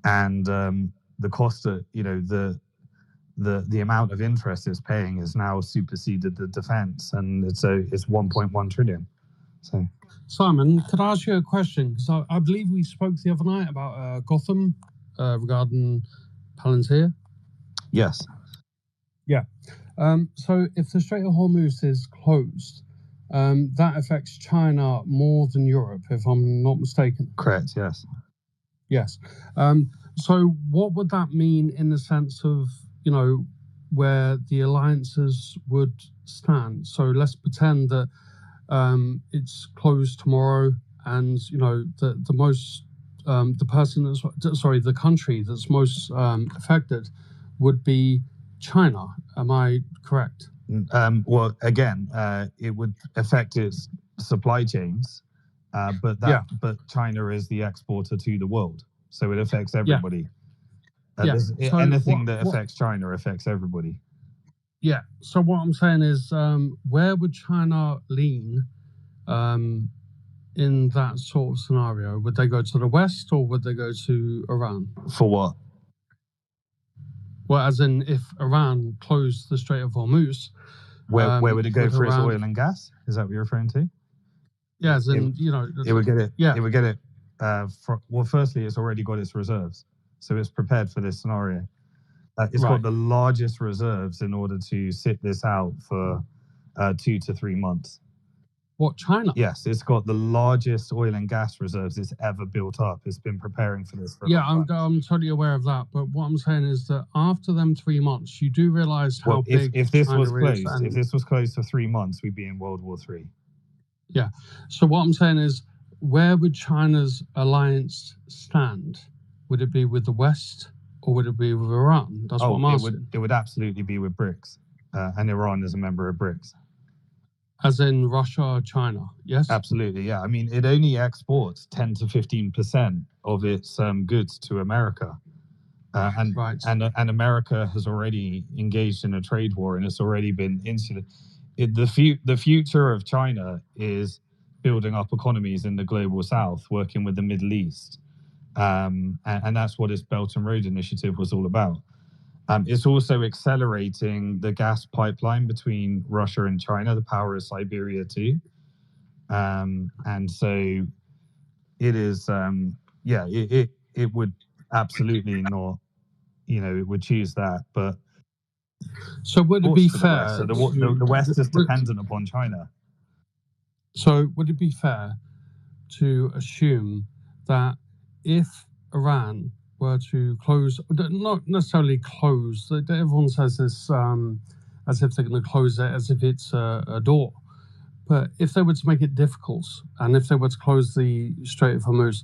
and the cost of the amount of interest it's paying is now superseded the defense, and it's 1.1 trillion. So, Simon, could I ask you a question? Because I believe we spoke the other night about Gotham regarding Palantir. Yes. Yeah. So if the Strait of Hormuz is closed, that affects China more than Europe, if I'm not mistaken. Correct. Yes. Yes. So what would that mean in the sense of, where the alliances would stand? So let's pretend that it's closed tomorrow, and the country that's most affected would be China. Am I correct? Well, again, it would affect its supply chains, but China is the exporter to the world, so it affects everybody. So anything that affects China affects everybody. Yeah. So what I'm saying is, where would China lean in that sort of scenario? Would they go to the West or would they go to Iran? For what? Well, as in, if Iran closed the Strait of Hormuz, where would it go for its oil and gas? Is that what you're referring to? Yeah, as in, it would get it. Yeah, it would get it. Well, firstly, it's already got its reserves, so it's prepared for this scenario. It's got the largest reserves in order to sit this out for 2 to 3 months. What, China? Yes, it's got the largest oil and gas reserves it's ever built up. It's been preparing for this for I'm totally aware of that. But what I'm saying is that after them 3 months, you do realize how big if this China was closed, is, if this was closed for 3 months, we'd be in World War III. Yeah. So what I'm saying is, where would China's alliance stand? Would it be with the West or would it be with Iran? That's what I'm asking. It would absolutely be with BRICS, and Iran is a member of BRICS. as in Russia, China. Yes, absolutely. Yeah, I mean, it only exports 10 to 15% of its goods to America, and America has already engaged in a trade war, and it's already been insulated. The future of China is building up economies in the global South, working with the Middle East, and that's what its Belt and Road Initiative was all about. It's also accelerating the gas pipeline between Russia and China, the Power of Siberia 2. And so it is, it would absolutely not, it would choose that. But so would it be fair? So the West is dependent upon China. So would it be fair to assume that if Iran were to close, not necessarily close, everyone says this as if they're going to close it, as if it's a door. But if they were to make it difficult, and if they were to close the Strait of Hormuz,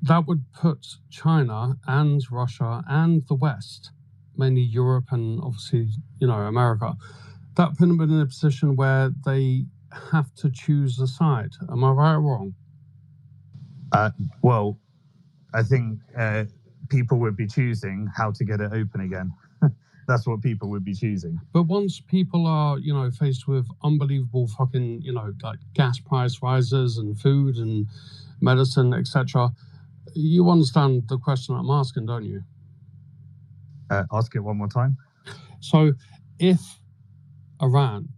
that would put China and Russia and the West, mainly Europe and obviously, America, that put them in a position where they have to choose a side. Am I right or wrong? Well, I think people would be choosing how to get it open again. That's what people would be choosing. But once people are, faced with unbelievable fucking, like gas price rises and food and medicine, etc., you understand the question I'm asking, don't you? Ask it one more time. So, if Iran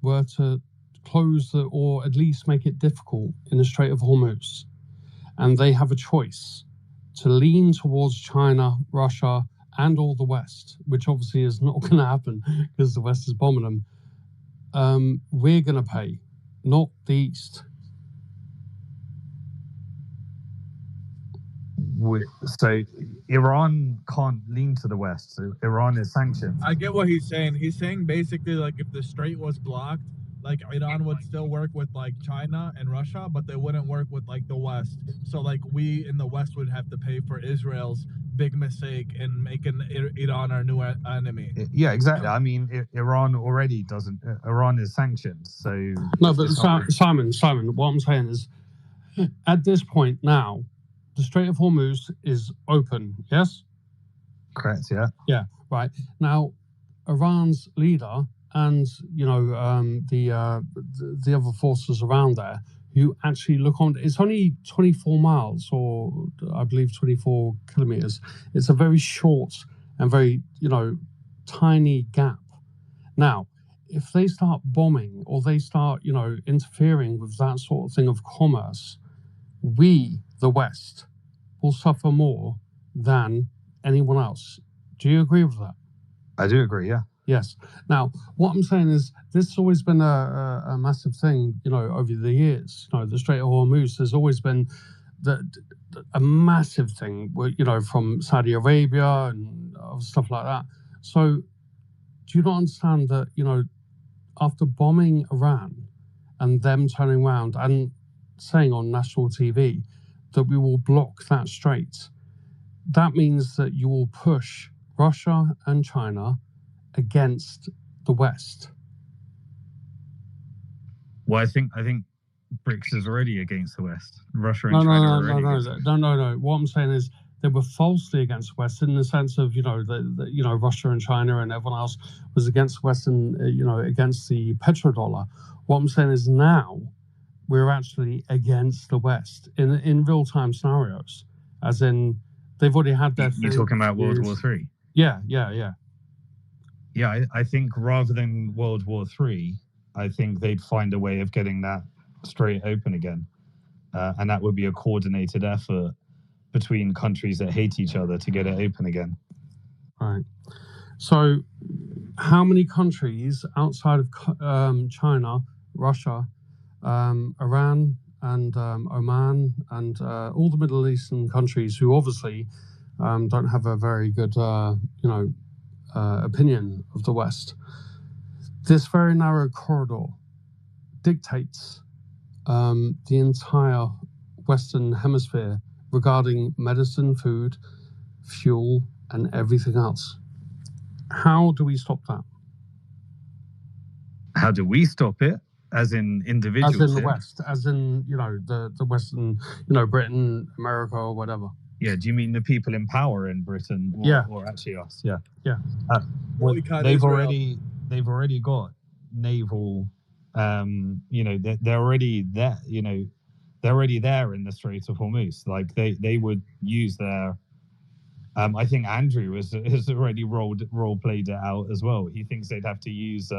were to close or at least make it difficult in the Strait of Hormuz, and they have a choice to lean towards China, Russia, and all the West, which obviously is not going to happen because the West is bombing them, we're going to pay, not the East. So Iran can't lean to the West. So Iran is sanctioned. I get what he's saying. He's saying basically like if the strait was blocked, like Iran would still work with like China and Russia, but they wouldn't work with like the West. So like we in the West would have to pay for Israel's big mistake in making Iran our new enemy. Yeah, exactly. I mean, Iran already doesn't. Iran is sanctioned, so no. But Simon, what I'm saying is, at this point now, the Strait of Hormuz is open. Yes. Correct. Yeah. Yeah. Right now, Iran's leader and the other forces around there who actually look on. It's only 24 miles, or I believe 24 kilometers. It's a very short and very tiny gap. Now, if they start bombing or they start interfering with that sort of thing of commerce, we, the West, will suffer more than anyone else. Do you agree with that? I do agree. Yeah. Yes. Now, what I'm saying is this has always been a massive thing, over the years. The Strait of Hormuz has always been a massive thing, from Saudi Arabia and stuff like that. So do you not understand that, after bombing Iran and them turning around and saying on national TV that we will block that strait, that means that you will push Russia and China against the West? Well, I think BRICS is already against the West. Russia and China are already against the West. No. What I'm saying is they were falsely against the West in the sense of Russia and China and everyone else was against the West and against the petrodollar. What I'm saying is now we're actually against the West in real time scenarios, as in they've already had their. You're talking about World War III. Yeah. Yeah, I think rather than World War III, I think they'd find a way of getting that strait open again. And that would be a coordinated effort between countries that hate each other to get it open again. Right. So how many countries outside of China, Russia, Iran, and Oman, and all the Middle Eastern countries who obviously don't have a very good, opinion of the West. This very narrow corridor dictates the entire Western Hemisphere regarding medicine, food, fuel, and everything else. How do we stop that? How do we stop it? As in individuals? As in the here? West, as in, you know, the Western, you know, Britain, America, or whatever. Yeah, do you mean the people in power in Britain, or, Yeah. or actually us? Yeah, Yeah. Well, Boycott they've Israel. already got naval. You know, they're already there. You know, they're already there in the Strait of Hormuz. Like they would use their. I think Andrew has already role played it out as well. He thinks they'd have to use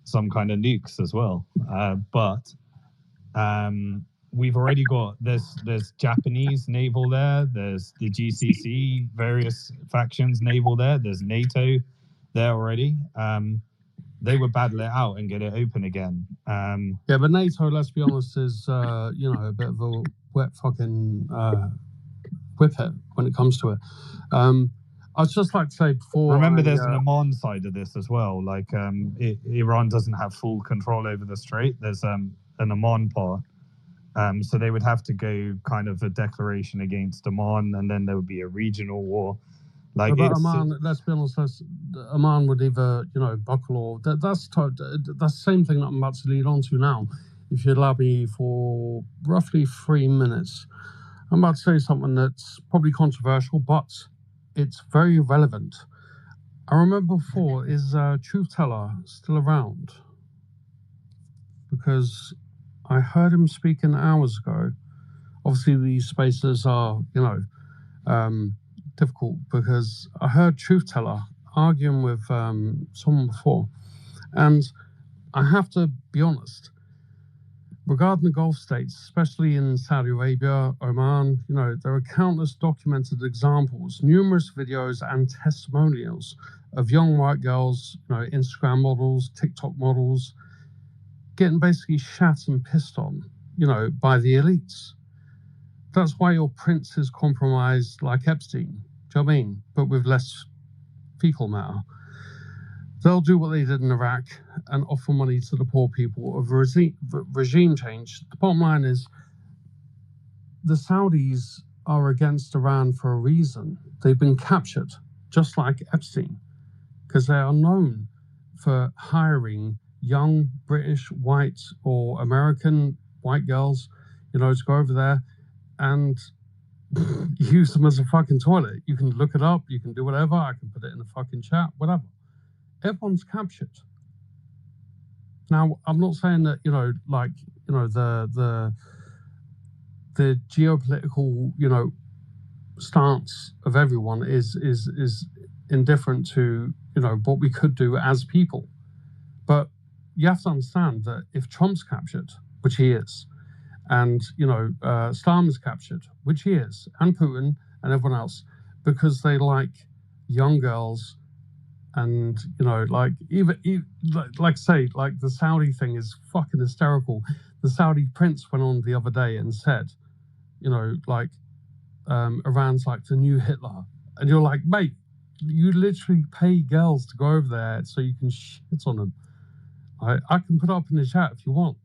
some kind of nukes as well. But we've already got there's Japanese naval there. There's the GCC, various factions naval there. There's NATO there already. They would battle it out and get it open again. Yeah, but NATO, let's be honest, is you know, a bit of a wet fucking whippet when it comes to it. I'd just like to say before. Remember, there's an Oman side of this as well. Like Iran doesn't have full control over the strait. There's an Oman part. So they would have to go kind of a declaration against Oman, and then there would be a regional war. Like but Oman, let's be honest, Oman would either, you know, buckle or that's the same thing that I'm about to lead on to now. If you allow me for roughly 3 minutes, I'm about to say something that's probably controversial, but it's very relevant. I remember before, is Truth Teller still around? Because I heard him speaking hours ago. Obviously, these spaces are, you know, difficult because I heard Truth Teller arguing with someone before. And I have to be honest, regarding the Gulf states, especially in Saudi Arabia, Oman, you know, there are countless documented examples, numerous videos and testimonials of young white girls, you know, Instagram models, TikTok models, getting basically shat and pissed on, you know, by the elites. That's why your prince is compromised like Epstein. Do you know what I mean? But with less fecal matter. They'll do what they did in Iraq and offer money to the poor people of regime change. The bottom line is the Saudis are against Iran for a reason. They've been captured, just like Epstein, because they are known for hiring young British, white, or American white girls, you know, to go over there and use them as a fucking toilet. You can look it up, you can do whatever, I can put it in the fucking chat, whatever. Everyone's captured. Now, I'm not saying that, you know, like, you know, the geopolitical, you know, stance of everyone is indifferent to, you know, what we could do as people. But you have to understand that if Trump's captured, which he is, and, you know, Starmer's captured, which he is, and Putin and everyone else, because they like young girls. And, you know, like, even like say, like the Saudi thing is fucking hysterical. The Saudi prince went on the other day and said, you know, like, Iran's like the new Hitler. And you're like, mate, you literally pay girls to go over there so you can shit on them. I can put it up in the chat if you want.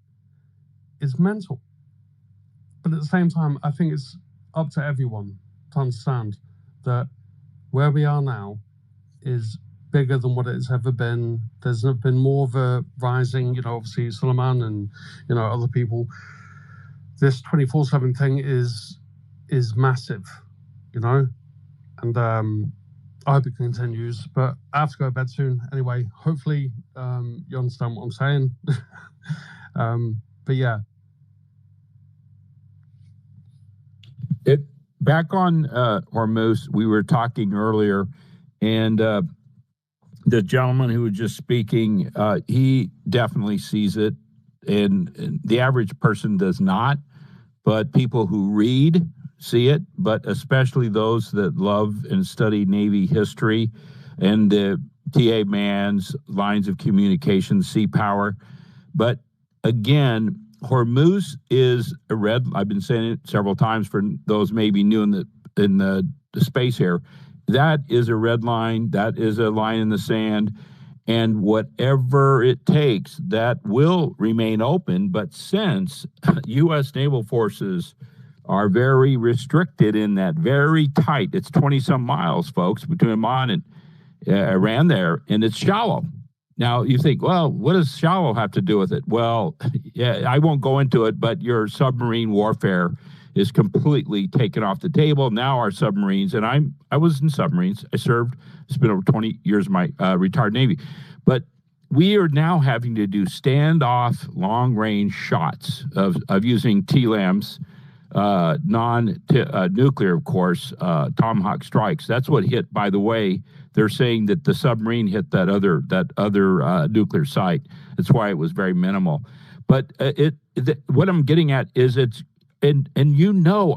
It's mental. But at the same time, I think it's up to everyone to understand that where we are now is bigger than what it's ever been. There's been more of a rising, you know, obviously Suleiman and, you know, other people. This 24/7 thing is massive, you know, and I hope it continues, but I have to go to bed soon anyway. Hopefully you understand what I'm saying. But yeah. Back on Hormuz, we were talking earlier, and the gentleman who was just speaking, he definitely sees it, and the average person does not. But people who read see it, but especially those that love and study Navy history and the TA Mann's lines of communication, sea power. But again, Hormuz is a red. I've been saying it several times for those maybe new in the space here. That is a red line. That is a line in the sand. And whatever it takes, that will remain open. But since U.S. naval forces are very restricted in that, very tight, it's 20-some miles, folks, between Oman and Iran there, and it's shallow. Now you think, well, what does shallow have to do with it? Well, yeah, I won't go into it, but your submarine warfare is completely taken off the table. Now our submarines, and I was in submarines. I served. It's been over 20 years of my retired Navy, but we are now having to do standoff long-range shots of using TLAMs, non-nuclear, of course, Tomahawk strikes. That's what hit. By the way, they're saying that the submarine hit that other nuclear site. That's why it was very minimal. But what I'm getting at is and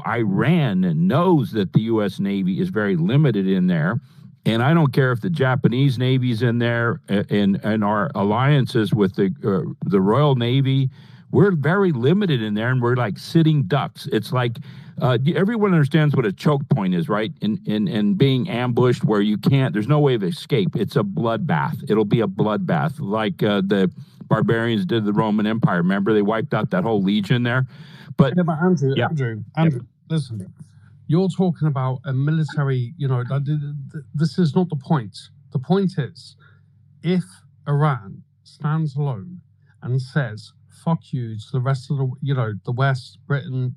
Iran knows that the U.S. Navy is very limited in there. And I don't care if the Japanese Navy's in there and our alliances with the Royal Navy. We're very limited in there, and we're like sitting ducks. It's like everyone understands what a choke point is, right? In being ambushed where you can't, there's no way of escape. It's a bloodbath. It'll be a bloodbath like the barbarians did the Roman Empire. Remember, they wiped out that whole legion there. But Andrew, yeah. Andrew, listen. You're talking about a military, this is not the point. The point is, if Iran stands alone and says, fuck you to the rest of the West, Britain,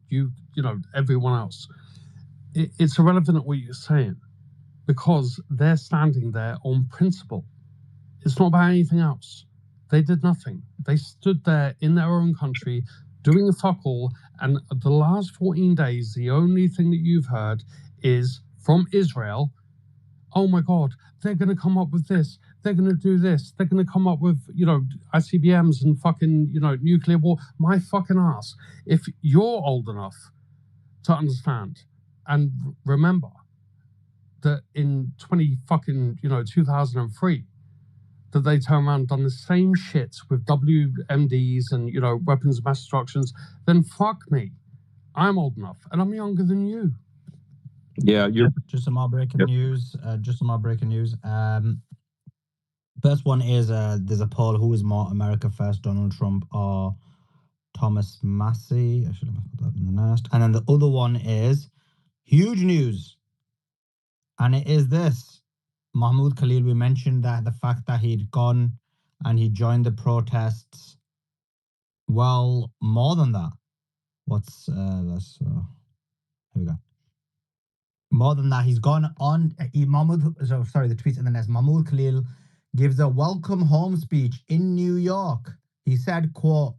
everyone else, it's irrelevant what you're saying because they're standing there on principle. It's not about anything else. They did nothing. They stood there in their own country doing fuck all, and the last 14 days, the only thing that you've heard is from Israel, oh my God, they're going to come up with this, they're going to do this, they're going to come up with, ICBMs and fucking, nuclear war. My fucking ass. If you're old enough to understand and remember that in 2003, that they turn around and done the same shit with WMDs and, weapons of mass destructions, then fuck me. I'm old enough and I'm younger than you. Yeah, you're just some more breaking news. First one is there's a poll: who is more America first, Donald Trump or Thomas Massie? I should have put that in the nest. And then the other one is huge news, and it is this. Mahmoud Khalil, we mentioned that the fact that he'd gone and he joined the protests. Well, more than that. Here we go. More than that, he's gone on. The tweet's in the nest. Mahmoud Khalil gives a welcome home speech in New York. He said, quote,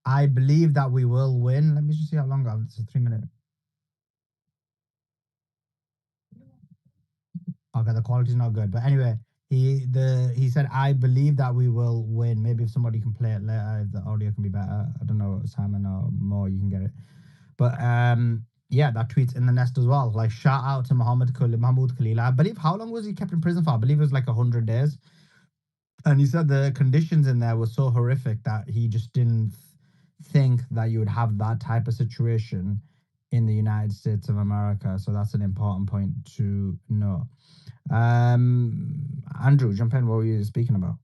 I believe that we will win. Let me just see how long it's a 3-minute. Okay, the quality's not good. But anyway, he said, I believe that we will win. Maybe if somebody can play it later, if the audio can be better. I don't know, Simon or more, you can get it. But yeah, that tweet's in the nest as well. Like, shout out to Mahmoud Khalil. I believe, how long was he kept in prison for? I believe it was like 100 days. And he said the conditions in there were so horrific that he just didn't think that you would have that type of situation in the United States of America. So that's an important point to note. Andrew, jump in. What were you speaking about?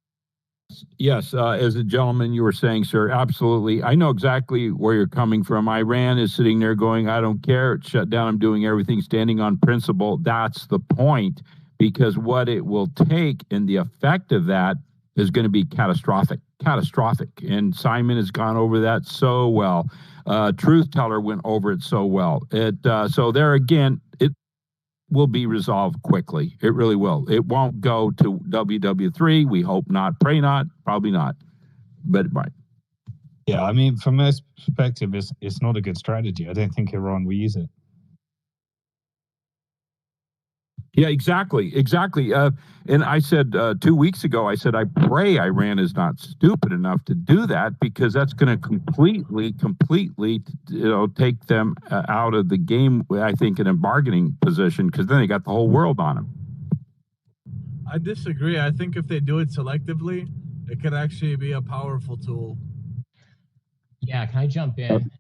Yes, as a gentleman, you were saying, sir, absolutely. I know exactly where you're coming from. Iran is sitting there going, I don't care. It's shut down. I'm doing everything standing on principle. That's the point, because what it will take and the effect of that is going to be catastrophic. And Simon has gone over that so well. Truth Teller went over it so well. So there again, it will be resolved quickly. It really will. It won't go to WW3. We hope not. Pray not. Probably not. But it might. Yeah, I mean, from this perspective, it's not a good strategy. I don't think Iran will use it. Yeah, exactly. And I said 2 weeks ago, I said, I pray Iran is not stupid enough to do that, because that's going to completely, take them out of the game, I think, in a bargaining position, because then they got the whole world on them. I disagree. I think if they do it selectively, it could actually be a powerful tool. Yeah, can I jump in?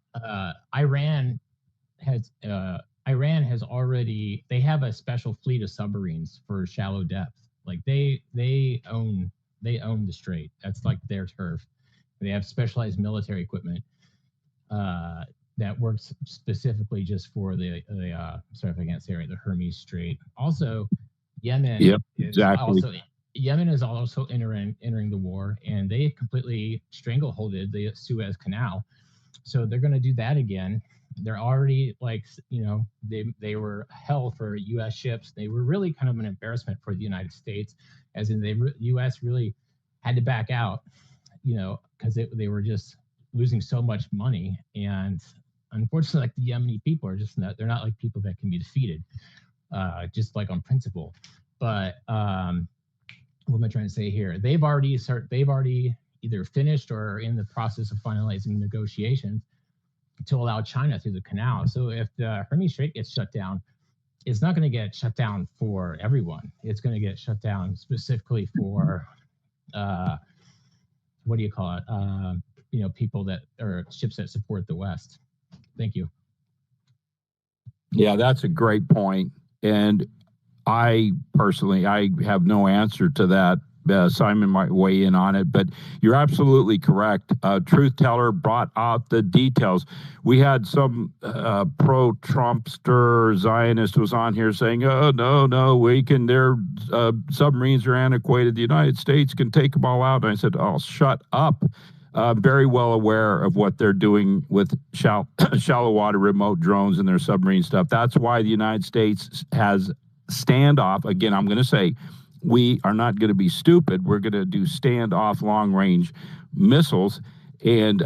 Iran has already, they have a special fleet of submarines for shallow depth. Like they own the strait. That's like their turf. They have specialized military equipment that works specifically just for the sorry if I can't say it right, the Hermes Strait. Also, Yemen Yep, is exactly. also Yemen is also entering the war, and they completely strangleholded the Suez Canal. So they're going to do that again. They're already like, they were hell for U.S. ships. They were really kind of an embarrassment for the United States, as in the U.S. really had to back out, because they were just losing so much money. And unfortunately, like the Yemeni people are just they're not like people that can be defeated, just like on principle. But what am I trying to say here? They've already either finished or are in the process of finalizing negotiations to allow China through the canal. So if the Hormuz Strait gets shut down, it's not going to get shut down for everyone. It's going to get shut down specifically for what do you call it? People that or ships that support the West. Thank you. Yeah, that's a great point. And I personally, I have no answer to that. Simon might weigh in on it, but you're absolutely correct. Truth Teller brought out the details. We had some pro-Trumpster Zionist was on here saying, "Oh no, their submarines are antiquated. The United States can take them all out." And I said, "Oh, shut up." Very well aware of what they're doing with shallow water remote drones and their submarine stuff. That's why the United States has standoff. Again, I'm going to say, we are not going to be stupid. We're going to do standoff long-range missiles. And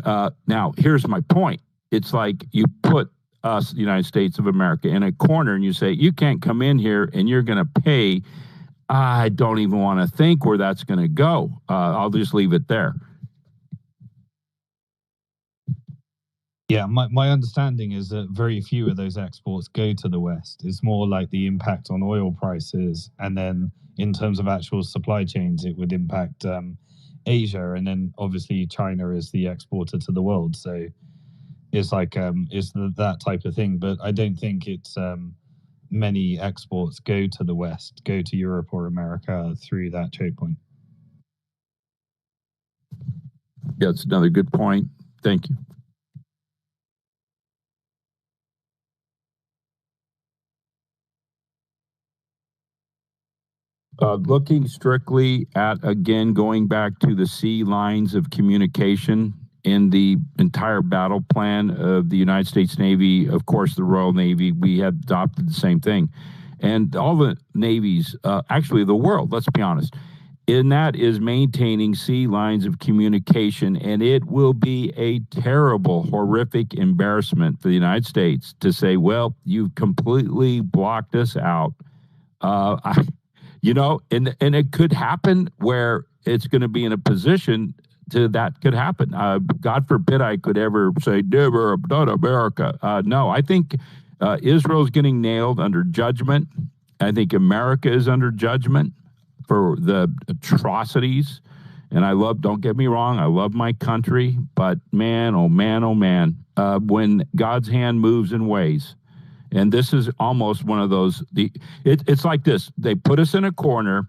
now, here's my point. It's like you put us, the United States of America, in a corner and you say, you can't come in here and you're going to pay. I don't even want to think where that's going to go. I'll just leave it there. Yeah, my understanding is that very few of those exports go to the West. It's more like the impact on oil prices, and then in terms of actual supply chains, it would impact Asia, and then obviously China is the exporter to the world. So it's like it's that type of thing. But I don't think it's many exports go to the West, go to Europe or America through that choke point. Yeah, that's another good point. Thank you. Looking strictly at, again, going back to the sea lines of communication in the entire battle plan of the United States Navy, of course, the Royal Navy, we had adopted the same thing. And all the navies, actually the world, let's be honest, in that is maintaining sea lines of communication. And it will be a terrible, horrific embarrassment for the United States to say, well, you've completely blocked us out. And it could happen where it's going to be in a position that could happen. God forbid I could ever say, never, not America. No, I think Israel's getting nailed under judgment. I think America is under judgment for the atrocities. And don't get me wrong, I love my country, but man, oh man, when God's hand moves in ways. And this is almost one of those, it's like this. They put us in a corner,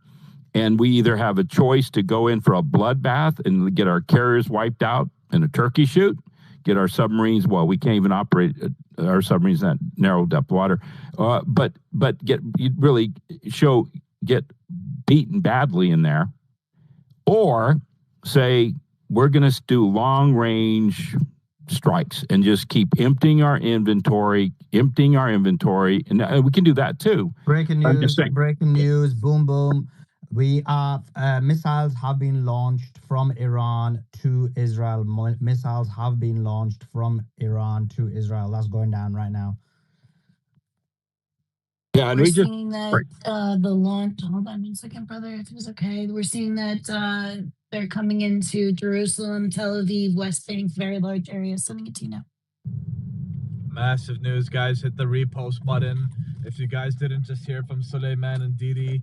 and we either have a choice to go in for a bloodbath and get our carriers wiped out in a turkey shoot, get our submarines, well, we can't even operate our submarines in that narrow depth water, but get beaten badly in there, or say, we're going to do long range strikes and just keep emptying our inventory, and we can do that too. Breaking news, boom, boom. We are, missiles have been launched from Iran to Israel. Missiles have been launched from Iran to Israel. That's going down right now. Yeah, and we're seeing that the launch. Hold on 1 second, brother, if it's okay. We're seeing that they're coming into Jerusalem, Tel Aviv, West Bank, very large areas. Sending it to you now. Massive news, guys. Hit the repost button. If you guys didn't just hear from Suleiman and Didi,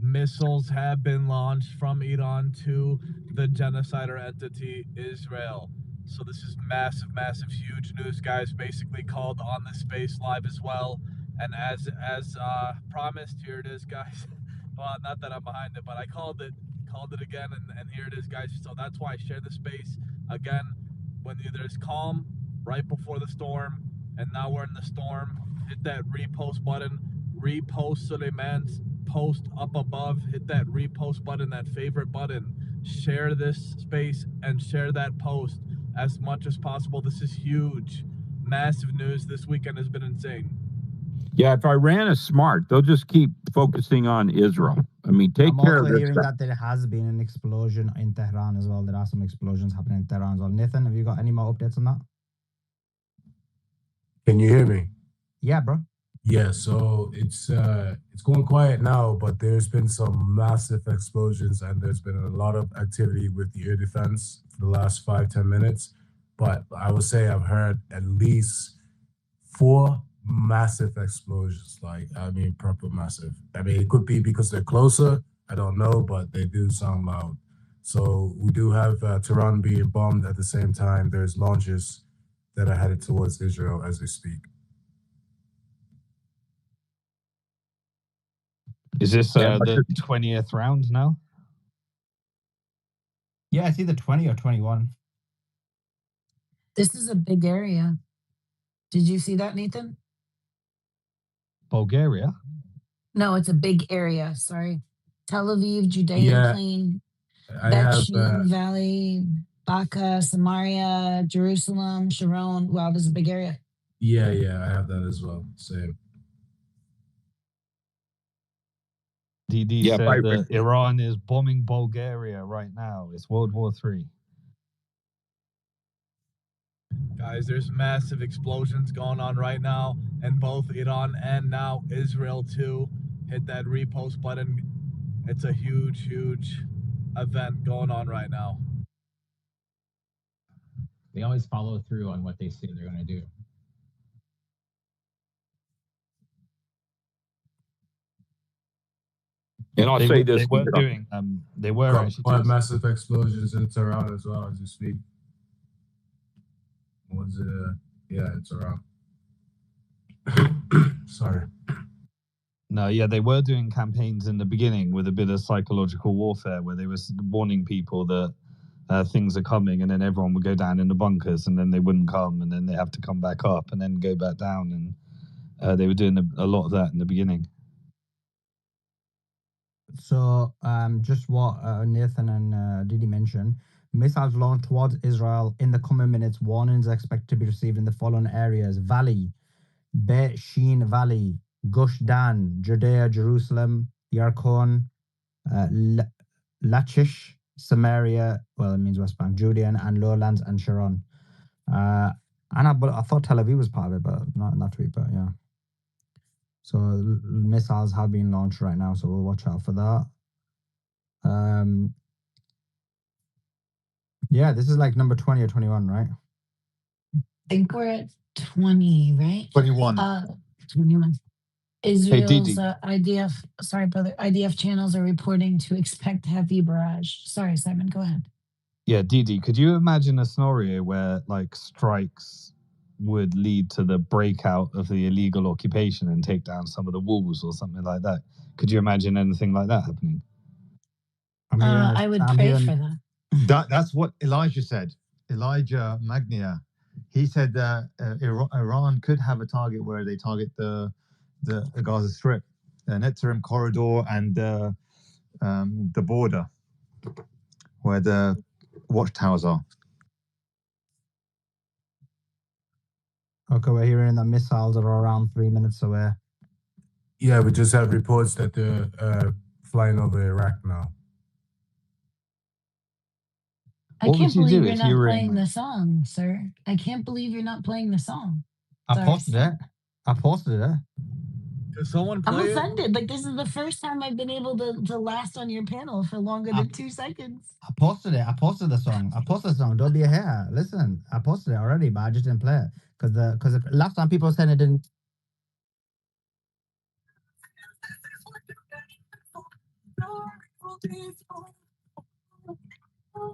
missiles have been launched from Iran to the genocider entity Israel. So this is massive, huge news, guys. Basically called on the space live as well. And as promised, here it is, guys. Well, not that I'm behind it, but I called it again, and here it is, guys. So that's why I share the space again when there's calm right before the storm, and now we're in the storm. Hit that repost button, repost Suleiman's post up above, hit that repost button, that favorite button, share this space and share that post as much as possible. This is huge. Massive news. This weekend has been insane. Yeah, if Iran is smart, they'll just keep focusing on Israel. I mean, take I'm care also of this hearing stuff. that there has been an explosion in Tehran as well. There are some explosions happening in Tehran as well. Nathan, have you got any more updates on that? Can you hear me? Yeah, bro. Yeah, so it's going quiet now, but there's been some massive explosions and there's been a lot of activity with the air defense for the last 5-10 minutes. But I would say I've heard at least 4 massive explosions. Like, I mean, proper massive. I mean, it could be because they're closer. I don't know, but they do sound loud. So we do have Tehran being bombed at the same time. There's launches that are headed towards Israel as we speak. Is this the 20th round now? Yeah, it's either 20 or 21. This is a big area. Did you see that, Nathan? Bulgaria? No, it's a big area. Sorry. Tel Aviv, Judean Yeah, Plain, I Bet have. Shean Valley, Baca, Samaria, Jerusalem, Sharon. Wow, this is a big area. Yeah, I have that as well. Same. DD Yeah, said by- that Iran is bombing Bulgaria right now. It's World War III. Guys, there's massive explosions going on right now in both Iran and now Israel too. Hit that repost button. It's a huge, huge event going on right now. They always follow through on what they say they're going to do. And I'll say this. They were doing. They were Got actually quite doing massive explosions in Tehran as well as we speak. Was it? Yeah, it's around. Sorry. No, yeah, they were doing campaigns in the beginning with a bit of psychological warfare where they were warning people that things are coming, and then everyone would go down in the bunkers, and then they wouldn't come, and then they have to come back up, and then go back down, and they were doing a lot of that in the beginning. So, just what Nathan and Didi mentioned, missiles launched towards Israel in the coming minutes. Warnings are expected to be received in the following areas: Valley, Bet Shean Valley, Gush Dan, Judea, Jerusalem, Yarkon, Lachish, Samaria, well, it means West Bank, Judean, and Lowlands, and Sharon. And I thought Tel Aviv was part of it, but not to be, but yeah. So missiles have been launched right now, so we'll watch out for that. Yeah, this is like number 20 or 21, right? I think we're at 20, right? 21. 21. Israel's Didi. IDF, sorry, brother, IDF channels are reporting to expect heavy barrage. Sorry, Simon, go ahead. Yeah, Didi, could you imagine a scenario where like strikes would lead to the breakout of the illegal occupation and take down some of the walls or something like that? Could you imagine anything like that happening? I would pray for that. That's what Elijah said. Elijah Magnia. He said that Iran could have a target where they target the Gaza Strip, the Netzarim corridor, and the border where the watchtowers are. Okay, we're hearing that missiles are around 3 minutes away. Yeah, we just have reports that they're flying over Iraq now. I What can't would you believe do you're if not you were playing in- the song, sir. I can't believe you're not playing the song. I Sorry, posted it. I posted it. Can someone I'm play it? offended. Like, this is the first time I've been able to last on your panel for longer than 2 seconds. I posted it. I posted the song. Don't be a hater. Listen, I posted it already, but I just didn't play it because last time people said it didn't.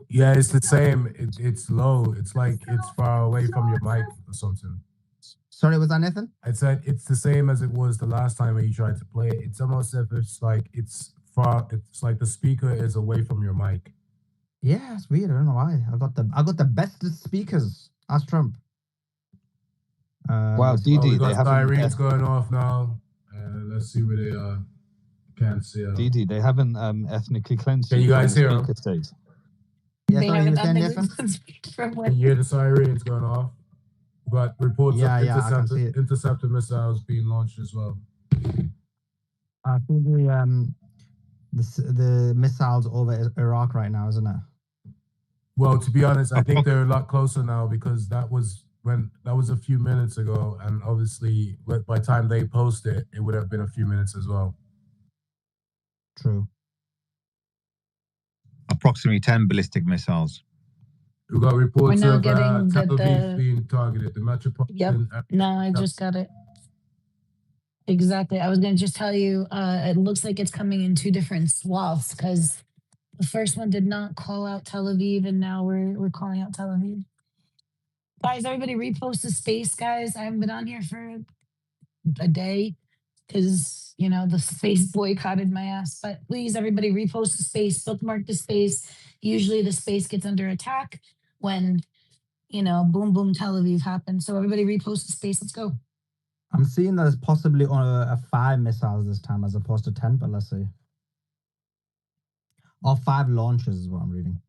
Yeah, it's the same. It's low. It's like it's far away from your mic or something. Sorry, was that Nathan? I said it's the same as it was the last time when you tried to play it. It's almost as if it's like it's far. It's like the speaker is away from your mic. Yeah, it's weird. I don't know why. I got the best speakers. Ask Trump. Wow, Oh, DD, we they got haven't. sirens going off now. Let's see where they are. can't see. Didi, they haven't ethnically cleansed. Can you from guys the hear 'em? speaker stage. They haven't from Can you hear the sirens going off? But reports Yeah, of yeah, I can see it. interceptor missiles being launched as well. I think the missiles over Iraq right now, isn't it? Well, to be honest, I think they're a lot closer now because that was a few minutes ago, and obviously by the time they post it, it would have been a few minutes as well. True. Approximately 10 ballistic missiles. We got reports now of getting Tel that Aviv the- being targeted. The Yep. metropolitan. No, I just got it. Exactly. I was going to just tell you, it looks like it's coming in 2 different swaths because the first one did not call out Tel Aviv, and now we're calling out Tel Aviv. Guys, everybody repost the space, guys. I haven't been on here for a day because, the space boycotted my ass. But please, everybody repost the space, bookmark the space. Usually the space gets under attack when, boom, boom, Tel Aviv happens. So everybody repost the space. Let's go. I'm seeing that it's possibly on a 5 missiles this time as opposed to 10, but let's see. Or 5 launches is what I'm reading.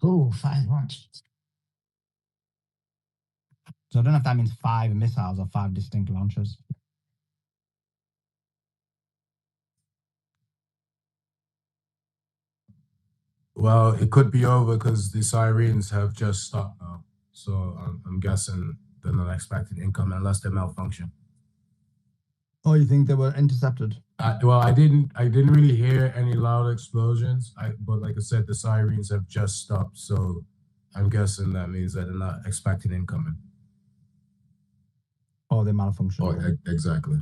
Oh, 5 launches. So I don't know if that means 5 missiles or 5 distinct launches. Well, it could be over because the sirens have just stopped now. So I'm guessing they're not expecting income unless they malfunction. Oh, you think they were intercepted? Well, I didn't really hear any loud explosions. But like I said, the sirens have just stopped. So I'm guessing that means that they're not expecting incoming. Oh, they malfunctioned. Oh, exactly.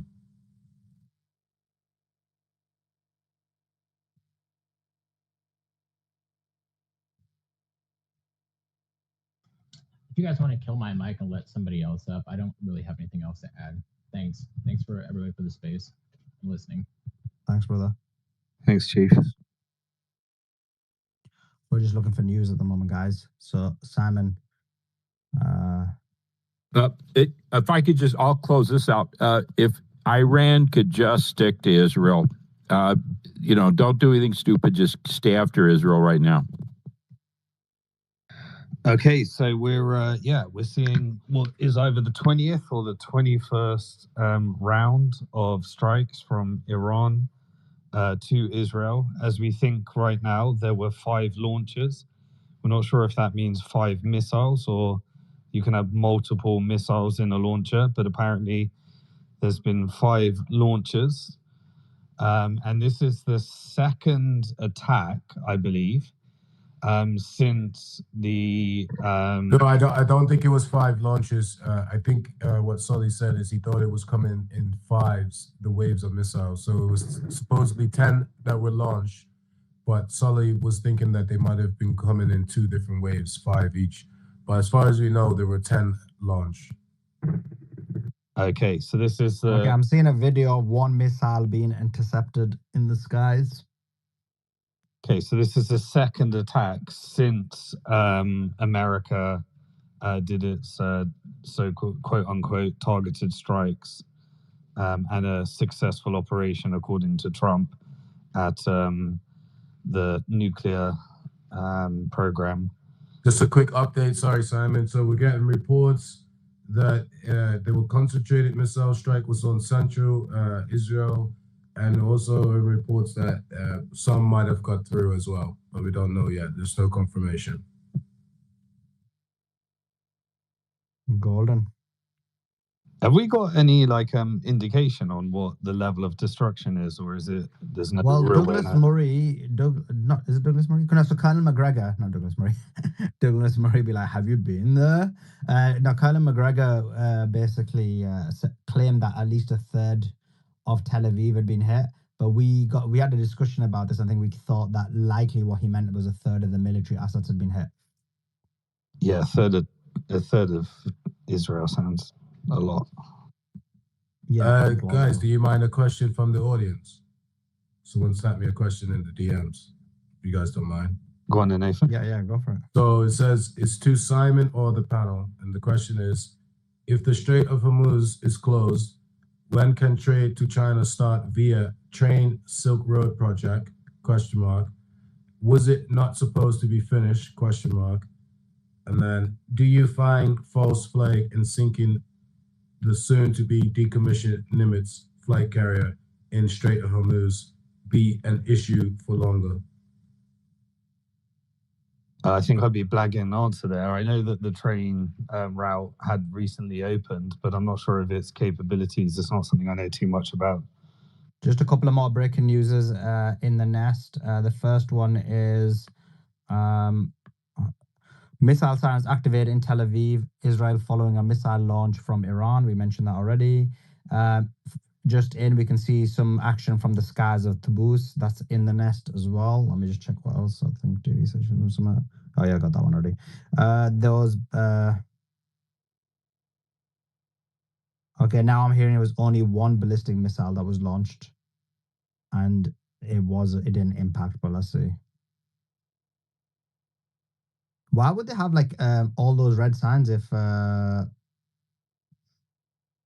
If you guys want to kill my mic and let somebody else up, I don't really have anything else to add. Thanks. Thanks for everybody for the space and listening. Thanks, brother. Thanks, Chief. We're just looking for news at the moment, guys. So, Simon. If I could I'll close this out. If Iran could just stick to Israel, don't do anything stupid. Just stay after Israel right now. Okay, so we're seeing what is either the 20th or the 21st round of strikes from Iran to Israel. As we think right now, there were 5 launches. We're not sure if that means 5 missiles or you can have multiple missiles in a launcher, but apparently there's been 5 launches. And this is the second attack, I believe, since the No, I don't think it was 5 launches. I think what Sully said is he thought it was coming in 5s, the waves of missiles. So it was supposedly 10 that were launched, but Sully was thinking that they might have been coming in 2 different waves, 5 each. But as far as we know, there were 10 launched. Okay, so this is Okay, I'm seeing a video of 1 missile being intercepted in the skies. Okay, so this is the second attack since America did its so-called quote-unquote targeted strikes and a successful operation, according to Trump, at the nuclear program. Just a quick update. Sorry, Simon. So we're getting reports that there were concentrated missile strike was on central Israel, and also reports that some might have got through as well, but we don't know yet. There's no confirmation. Golden. Have we got any indication on what the level of destruction is, or is it there's no Well, real way Douglas now? Murray, is it Douglas Murray? So Colin McGregor, not Douglas Murray. Douglas Murray be like, have you been there? Now, Colin McGregor basically claimed that at least a third of Tel Aviv had been hit. But we had a discussion about this. I think we thought that likely what he meant was a third of the military assets had been hit. Yeah, a third of Israel sounds a lot. Yeah, guys, do you mind a question from the audience? Someone sent me a question in the DMs. If you guys don't mind. Go on, then, Nathan. Yeah, go for it. So it says, it's to Simon or the panel. And the question is, if the Strait of Hormuz is closed, When can trade to China start via Train Silk Road project? Question mark. Was it not supposed to be finished? Question mark. And then, do you find false flag in sinking the soon-to-be decommissioned Nimitz flight carrier in Strait of Hormuz be an issue for longer? I think I'd be blagging an answer there. I know that the train route had recently opened, but I'm not sure of its capabilities. It's not something I know too much about. Just a couple of more breaking news in the nest. The first one is missile sirens activated in Tel Aviv, Israel, following a missile launch from Iran. We mentioned that already. Just in, we can see some action from the skies of Tabriz. That's in the nest as well. Let me just check what else. I think TV session or something. Oh yeah, I got that one already. Okay, now I'm hearing it was only one ballistic missile that was launched, and it didn't impact. But let's see. Why would they have like all those red signs if there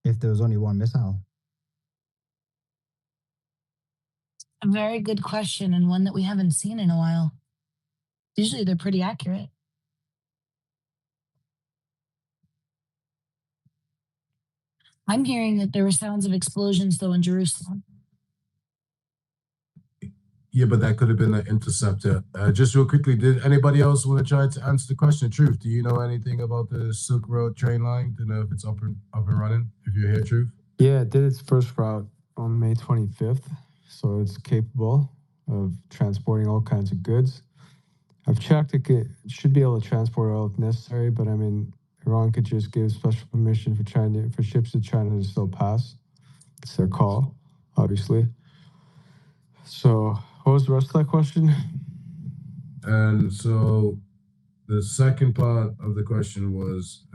was only one missile? A very good question, and one that we haven't seen in a while. Usually they're pretty accurate. I'm hearing that there were sounds of explosions, though, in Jerusalem. Yeah, but that could have been an interceptor. Just real quickly, did anybody else want to try to answer the question? Truth, do you know anything about the Silk Road train line? Do you know if it's up and running? If you're here, Truth? Yeah, it did its first route on May 25th. So it's capable of transporting all kinds of goods. I've checked it should be able to transport all if necessary, but I mean, Iran could just give special permission for ships to China to still pass. It's their call, obviously. So what was the rest of that question? And so the second part of the question was,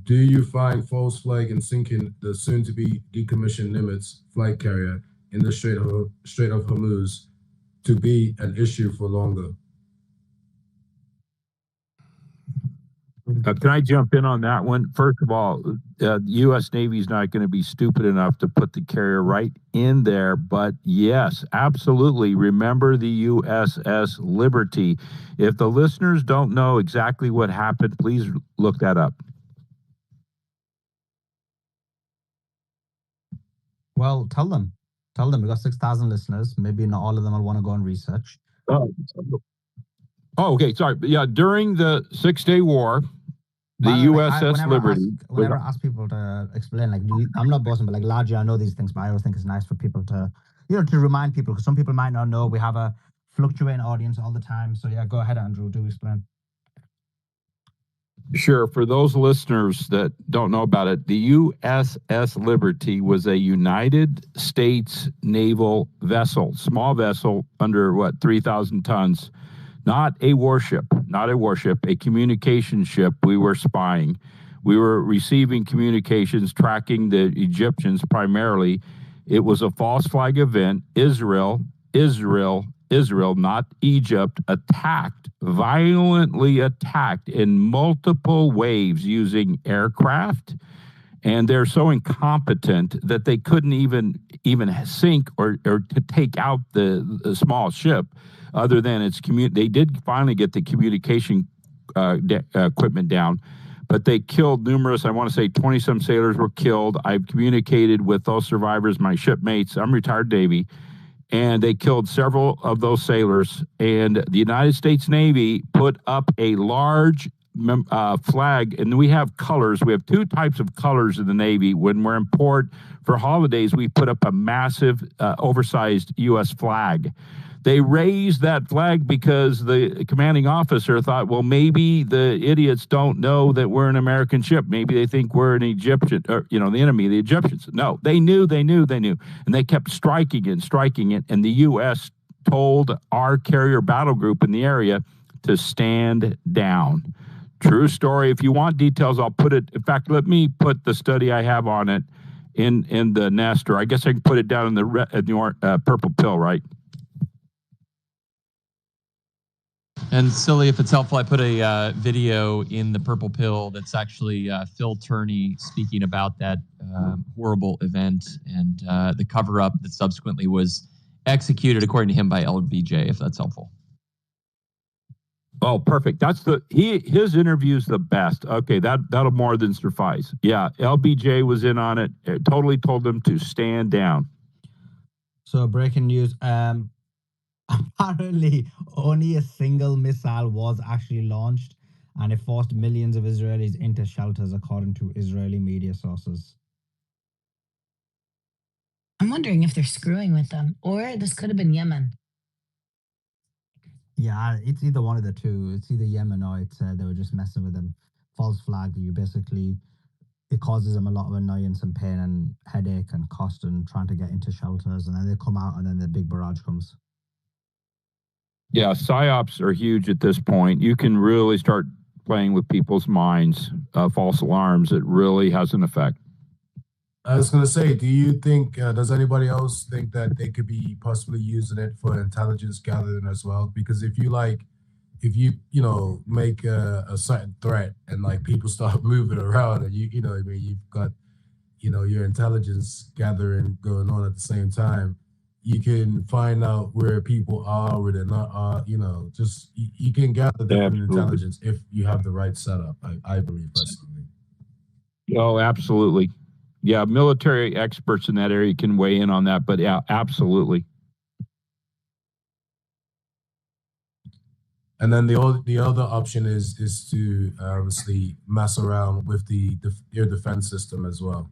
do you find false flag in sinking the soon-to-be decommissioned Nimitz flight carrier in the Strait of Hormuz to be an issue for longer? Can I jump in on that one? First of all, the U.S. Navy is not going to be stupid enough to put the carrier right in there. But yes, absolutely. Remember the USS Liberty. If the listeners don't know exactly what happened, please look that up. Well, tell them. Tell them. We got 6,000 listeners. Maybe not all of them will want to go and research. Oh, okay. Sorry. Yeah, during the 6-Day War, the USS Liberty. Whenever I ask people to explain, like, I'm not boasting, but like largely I know these things, but I always think it's nice for people to, to remind people, because some people might not know. We have a fluctuating audience all the time. So yeah, go ahead, Andrew. Do explain. Sure. For those listeners that don't know about it, the USS Liberty was a United States naval vessel, small vessel under 3,000 tons. Not a warship, a communication ship. We were spying. We were receiving communications, tracking the Egyptians primarily. It was a false flag event. Israel, not Egypt, violently attacked in multiple waves using aircraft. And they're so incompetent that they couldn't even sink or to take out the small ship. Other than they did finally get the communication equipment down, but they killed numerous. I want to say 20-some sailors were killed. I've communicated with those survivors, my shipmates. I'm retired Navy, and they killed several of those sailors. And the United States Navy put up a large flag, and we have colors. We have two types of colors in the Navy. When we're in port for holidays, we put up a massive, oversized U.S. flag. They raised that flag because the commanding officer thought, well, maybe the idiots don't know that we're an American ship. Maybe they think we're an Egyptian, or, the enemy, the Egyptians. No, they knew. And they kept striking it. And the U.S. told our carrier battle group in the area to stand down. True story. If you want details, I'll put it. In fact, let me put the study I have on it in the nest, or I guess I can put it down in the purple pill, right? And Silly, if it's helpful, I put a video in the Purple Pill that's actually Phil Turney speaking about that horrible event and the cover up that subsequently was executed, according to him, by LBJ, if that's helpful. Oh, perfect. That's his interview's the best. Okay, that'll more than suffice. Yeah, LBJ was in on it. It totally told them to stand down. So breaking news. Apparently, only a single missile was actually launched, and it forced millions of Israelis into shelters, according to Israeli media sources. I'm wondering if they're screwing with them, or this could have been Yemen. Yeah, it's either one of the two. It's either Yemen or it's they were just messing with them. False flag. It causes them a lot of annoyance and pain and headache and cost and trying to get into shelters, and then they come out and then the big barrage comes. Yeah, psyops are huge at this point. You can really start playing with people's minds. False alarms. It really has an effect. I was going to say, do you think, does anybody else think that they could be possibly using it for intelligence gathering as well? Because if you make a certain threat and like people start moving around and you've got, your intelligence gathering going on at the same time, you can find out where people are, where they're not, just you can gather different intelligence if you have the right setup, I believe personally. Oh, absolutely. Yeah, military experts in that area can weigh in on that, but yeah, absolutely. And then the other option is to obviously mess around with the air defense system as well,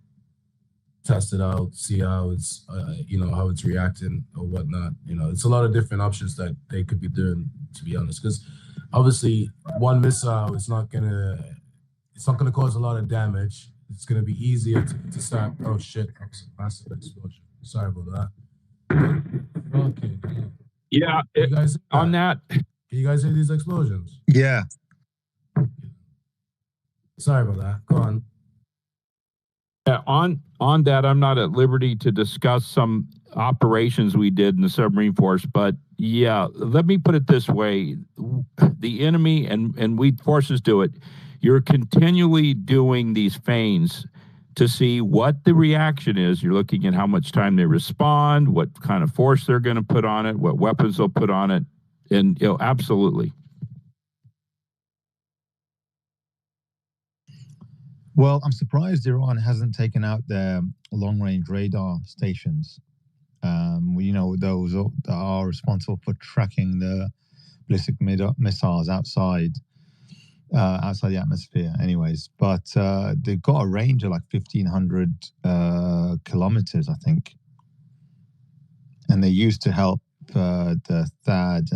test it out, see how it's how it's reacting or whatnot. It's a lot of different options that they could be doing, to be honest, because obviously one missile is not gonna cause a lot of damage. It's going to be easier to start. Oh shit, that was a massive explosion. Sorry about that. Okay. Yeah, on that. Can you guys hear these explosions? Yeah. Sorry about that. Go on. Yeah, on that, I'm not at liberty to discuss some operations we did in the submarine force, but yeah, let me put it this way. The enemy, and we forces do it, you're continually doing these feigns to see what the reaction is. You're looking at how much time they respond, what kind of force they're going to put on it, what weapons they'll put on it, and absolutely. Well, I'm surprised Iran hasn't taken out their long-range radar stations. Those that are responsible for tracking the ballistic missiles outside the atmosphere anyways, but they've got a range of like 1,500 kilometers, I think, and they used to help the THAAD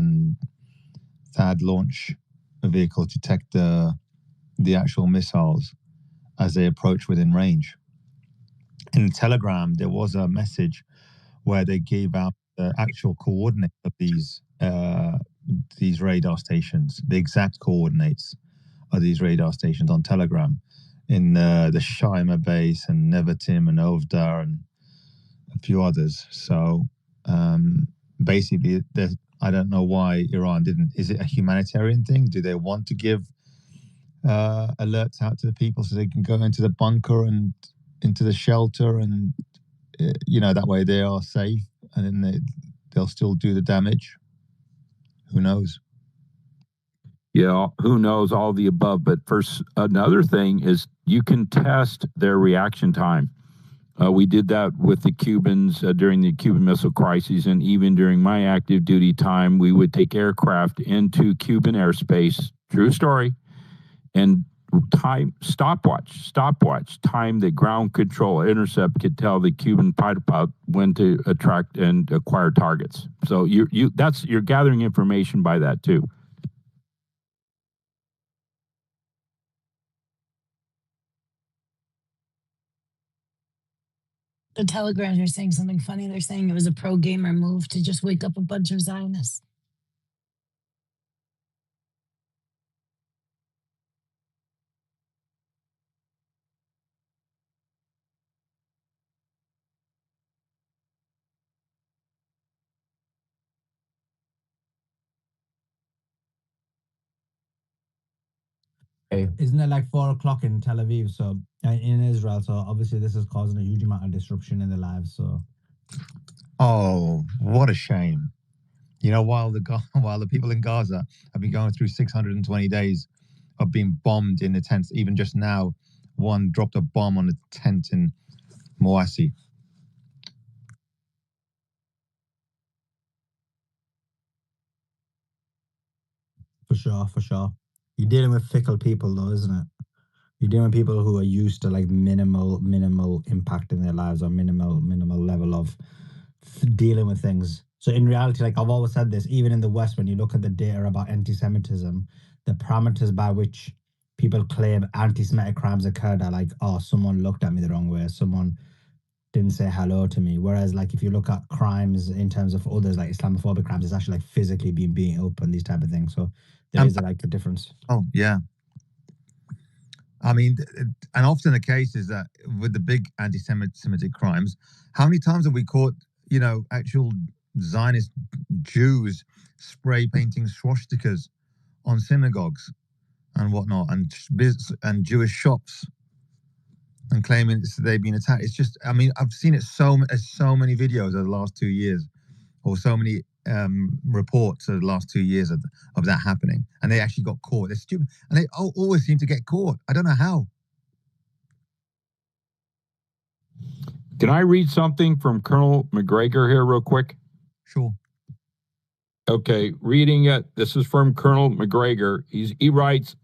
launch vehicle detect the actual missiles as they approach within range. In Telegram, there was a message where they gave out the actual coordinates of these radar stations, the exact coordinates of these radar stations on Telegram in the Shaima base and Nevatim and Ovdar and a few others. So basically, I don't know why Iran didn't. Is it a humanitarian thing? Do they want to give alerts out to the people so they can go into the bunker and into the shelter and that way they are safe and then they'll still do the damage? Who knows? Yeah, who knows, all the above. But first, another thing is you can test their reaction time. We did that with the Cubans during the Cuban Missile Crisis, and even during my active duty time, we would take aircraft into Cuban airspace, true story, and stopwatch time that ground control intercept could tell the Cuban fighter pilot when to attract and acquire targets. So you're gathering information by that too. The Telegrams are saying something funny. They're saying it was a pro-gamer move to just wake up a bunch of Zionists. Isn't it like 4 o'clock in Tel Aviv? So in Israel. So obviously this is causing a huge amount of disruption in their lives. So Oh, what a shame. You know, while the people in Gaza have been going through 620 days of being bombed in the tents, even just now, one dropped a bomb on a tent in Moasi. for sure. You're dealing with fickle people though, isn't it? You're dealing with people who are used to like minimal impact in their lives or minimal level of dealing with things. So in reality, like I've always said this, even in the West, when you look at the data about anti-Semitism, the parameters by which people claim anti-Semitic crimes occurred are like, oh, someone looked at me the wrong way, someone didn't say hello to me. Whereas like if you look at crimes in terms of others, like Islamophobic crimes, it's actually like physically being beaten up and these type of things. So there is like a difference. Oh, yeah. I mean, and often the case is that with the big anti-Semitic crimes, how many times have we caught, you know, actual Zionist Jews spray painting swastikas on synagogues and whatnot, and Jewish shops, and claiming they've been attacked? It's just, I mean, I've seen it so many videos over the last 2 years, or so many reports of the last 2 years of that happening, and they actually got caught. They're stupid, and they always seem to get caught. I don't know how. Can I read something from Colonel McGregor here real quick? Sure. Okay, reading it. This is from Colonel McGregor. He writes,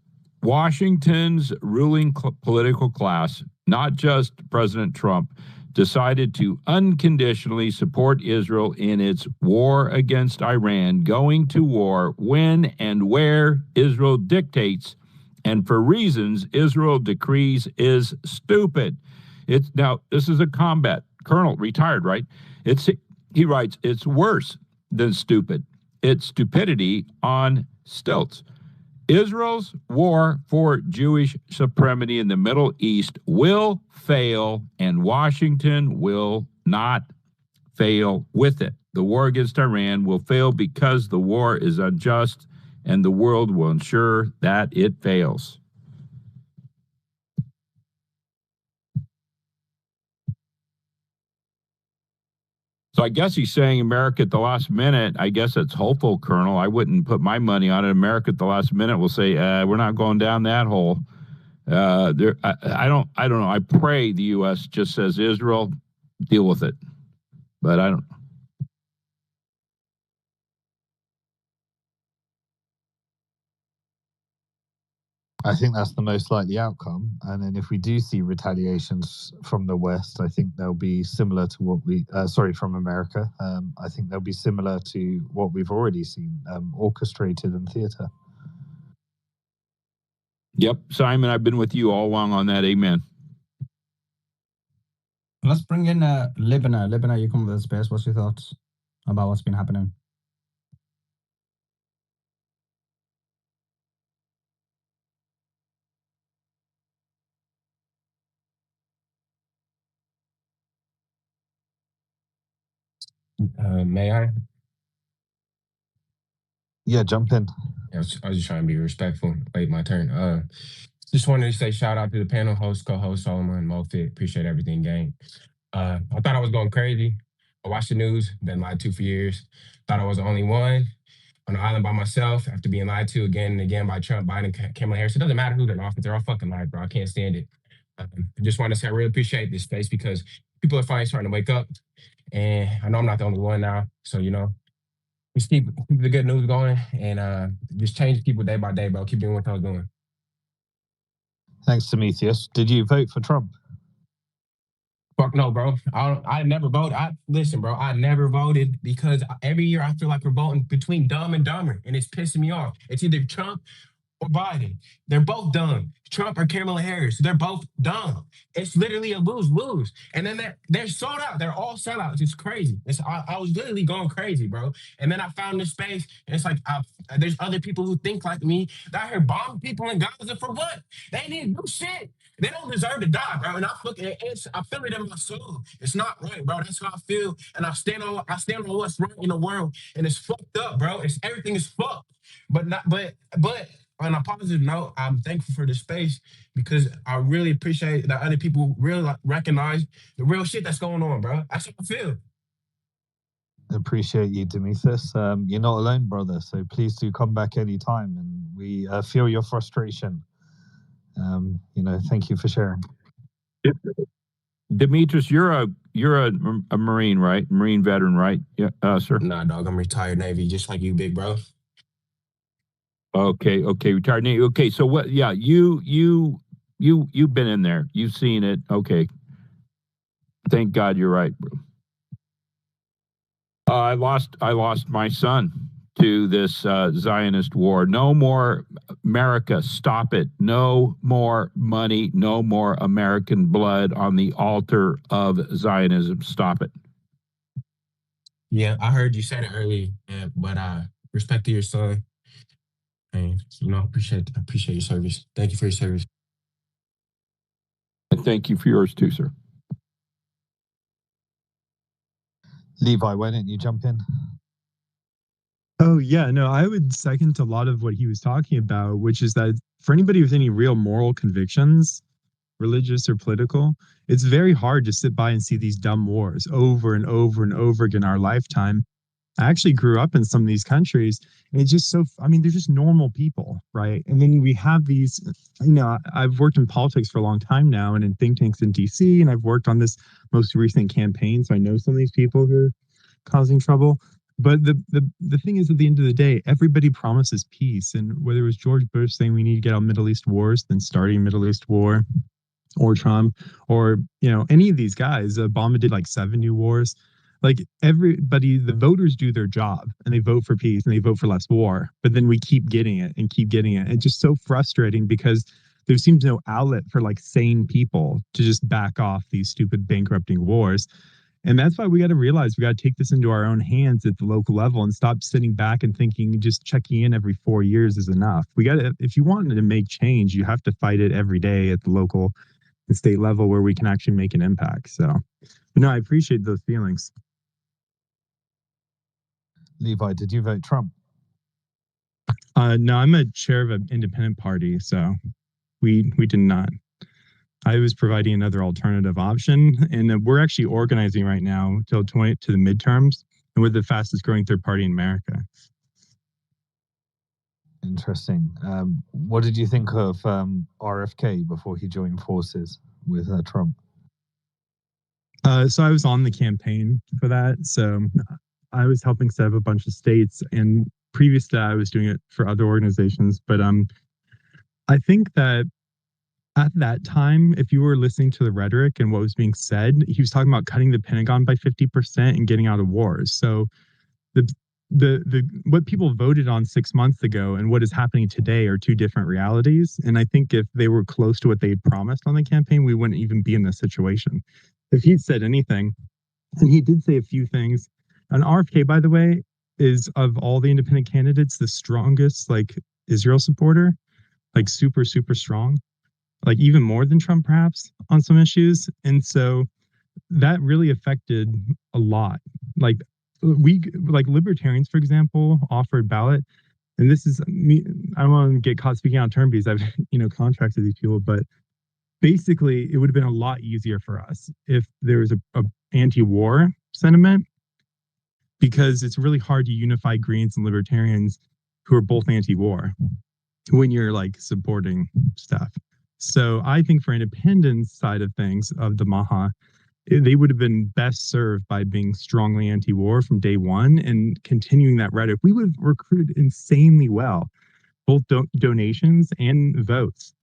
Washington's ruling political class, not just President Trump, decided to unconditionally support Israel in its war against Iran, going to war when and where Israel dictates, and for reasons Israel decrees, is stupid. Now, this is a combat colonel, retired, right? He writes, it's worse than stupid. It's stupidity on stilts. Israel's war for Jewish supremacy in the Middle East will fail, and Washington will not fail with it. The war against Iran will fail because the war is unjust, and the world will ensure that it fails. So I guess he's saying America at the last minute. I guess it's hopeful, Colonel. I wouldn't put my money on it. America at the last minute will say, we're not going down that hole. I don't know. I pray the U.S. just says, Israel, deal with it. But I don't. I think that's the most likely outcome. And then if we do see retaliations from the West, I think they'll be similar to what from America. I think they'll be similar to what we've already seen, orchestrated in theater. Yep. Simon, I've been with you all along on that. Amen. Let's bring in Libna. Libna, you come with the space. What's your thoughts about what's been happening? May I? Yeah, jump in. I was just trying to be respectful. Wait, my turn. Just wanted to say shout out to the panel host, co-host Solomon and Mofit. Appreciate everything, gang. I thought I was going crazy. I watched the news, been lied to for years. Thought I was the only one on the island by myself after being lied to again and again by Trump, Biden, Kamala Harris. It doesn't matter who's in office. They're all fucking lied, bro. I can't stand it. I just want to say I really appreciate this space because people are finally starting to wake up. And I know I'm not the only one now. So, you know, just keep the good news going and just change people day by day, bro. Keep doing what I was doing. Thanks, Demetrius. Did you vote for Trump? Fuck no, bro. I never voted. Listen, bro, I never voted because every year I feel like we're voting between dumb and dumber, and it's pissing me off. It's either Trump or Biden. They're both dumb. Trump or Kamala Harris. They're both dumb. It's literally a lose-lose. And then they're sold out. They're all sellouts. It's crazy. I was literally going crazy, bro. And then I found this space, and it's like there's other people who think like me. That here bombing people in Gaza for what? They need to do shit. They don't deserve to die, bro. And I feel it in my soul. It's not right, bro. That's how I feel. And I stand on what's right in the world. And it's fucked up, bro. Everything is fucked. But on a positive note, I'm thankful for the space because I really appreciate that other people really recognize the real shit that's going on, bro. That's how I feel. Appreciate you, Demetrius. You're not alone, brother. So please do come back anytime, and we feel your frustration. Thank you for sharing. Demetrius, you're a Marine, right? Marine veteran, right? Yeah, sir. Nah, dog, I'm retired Navy, just like you, big bro. Okay, retired Navy. Okay, so what? Yeah, you've been in there. You've seen it. Okay. Thank God you're right, bro. I lost my son to this Zionist war. No more America. Stop it. No more money. No more American blood on the altar of Zionism. Stop it. Yeah, I heard you said it earlier, but respect to your son. And appreciate your service. Thank you for your service. And thank you for yours too, sir. Levi, why don't you jump in? Oh, yeah, no, I would second a lot of what he was talking about, which is that for anybody with any real moral convictions, religious or political, it's very hard to sit by and see these dumb wars over and over and over again in our lifetime. I actually grew up in some of these countries, and it's just they're just normal people, right? And then we have these, I've worked in politics for a long time now and in think tanks in DC, and I've worked on this most recent campaign, so I know some of these people who are causing trouble. But the thing is, at the end of the day, everybody promises peace. And whether it was George Bush saying we need to get out Middle East wars, then starting Middle East war, or Trump, or any of these guys, Obama did like 7 new wars. Like everybody, the voters do their job and they vote for peace and they vote for less war. But then we keep getting it and keep getting it. It's just so frustrating because there seems no outlet for like sane people to just back off these stupid bankrupting wars. And that's why we got to realize we got to take this into our own hands at the local level and stop sitting back and thinking just checking in every 4 years is enough. We got to, if you want to make change, you have to fight it every day at the local and state level where we can actually make an impact. So, no, I appreciate those feelings. Levi, did you vote Trump? No, I'm a chair of an independent party, so we did not. I was providing another alternative option, and we're actually organizing right now to the midterms, and we're the fastest growing third party in America. Interesting. What did you think of RFK before he joined forces with Trump? So I was on the campaign for that. So I was helping set up a bunch of states, and previous to that, I was doing it for other organizations. But I think that at that time, if you were listening to the rhetoric and what was being said, he was talking about cutting the Pentagon by 50% and getting out of wars. So the what people voted on 6 months ago and what is happening today are two different realities. And I think if they were close to what they had promised on the campaign, we wouldn't even be in this situation. If he'd said anything, and he did say a few things, and RFK, by the way, is of all the independent candidates, the strongest like Israel supporter, like super, super strong, like even more than Trump perhaps on some issues. And so that really affected a lot. Like libertarians, for example, offered ballot. And this is me, I don't want to get caught speaking out of turn because I've, contracted these people, but basically it would have been a lot easier for us if there was a anti-war sentiment, because it's really hard to unify Greens and libertarians who are both anti-war when you're like supporting stuff. So I think for independence side of things of the Maha, they would have been best served by being strongly anti-war from day one and continuing that rhetoric. We would have recruited insanely well, both donations and votes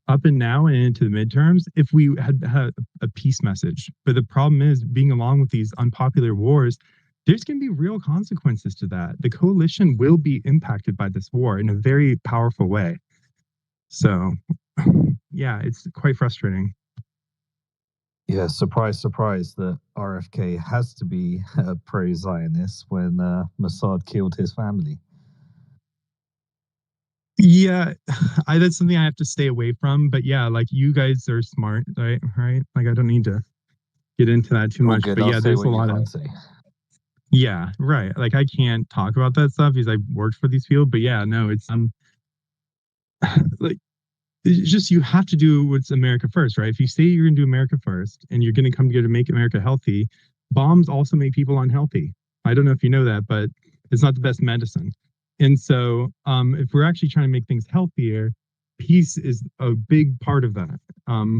up and now and into the midterms if we had a peace message. But the problem is being along with these unpopular wars, there's going to be real consequences to that. The coalition will be impacted by this war in a very powerful way. So, yeah, it's quite frustrating. Yeah, surprise, surprise that RFK has to be a pro-Zionist when Mossad killed his family. Yeah, that's something I have to stay away from. But yeah, like you guys are smart, right? Like I don't need to get into that too much. Good. But yeah, I'll there's say a what lot you of. can't say. Yeah, right. Like I can't talk about that stuff because I worked for these people. But yeah, no, it's like, it's just you have to do what's America first, right? If you say you're going to do America first and you're going to come together to make America healthy, bombs also make people unhealthy. I don't know if you know that, but it's not the best medicine. And so if we're actually trying to make things healthier, peace is a big part of that,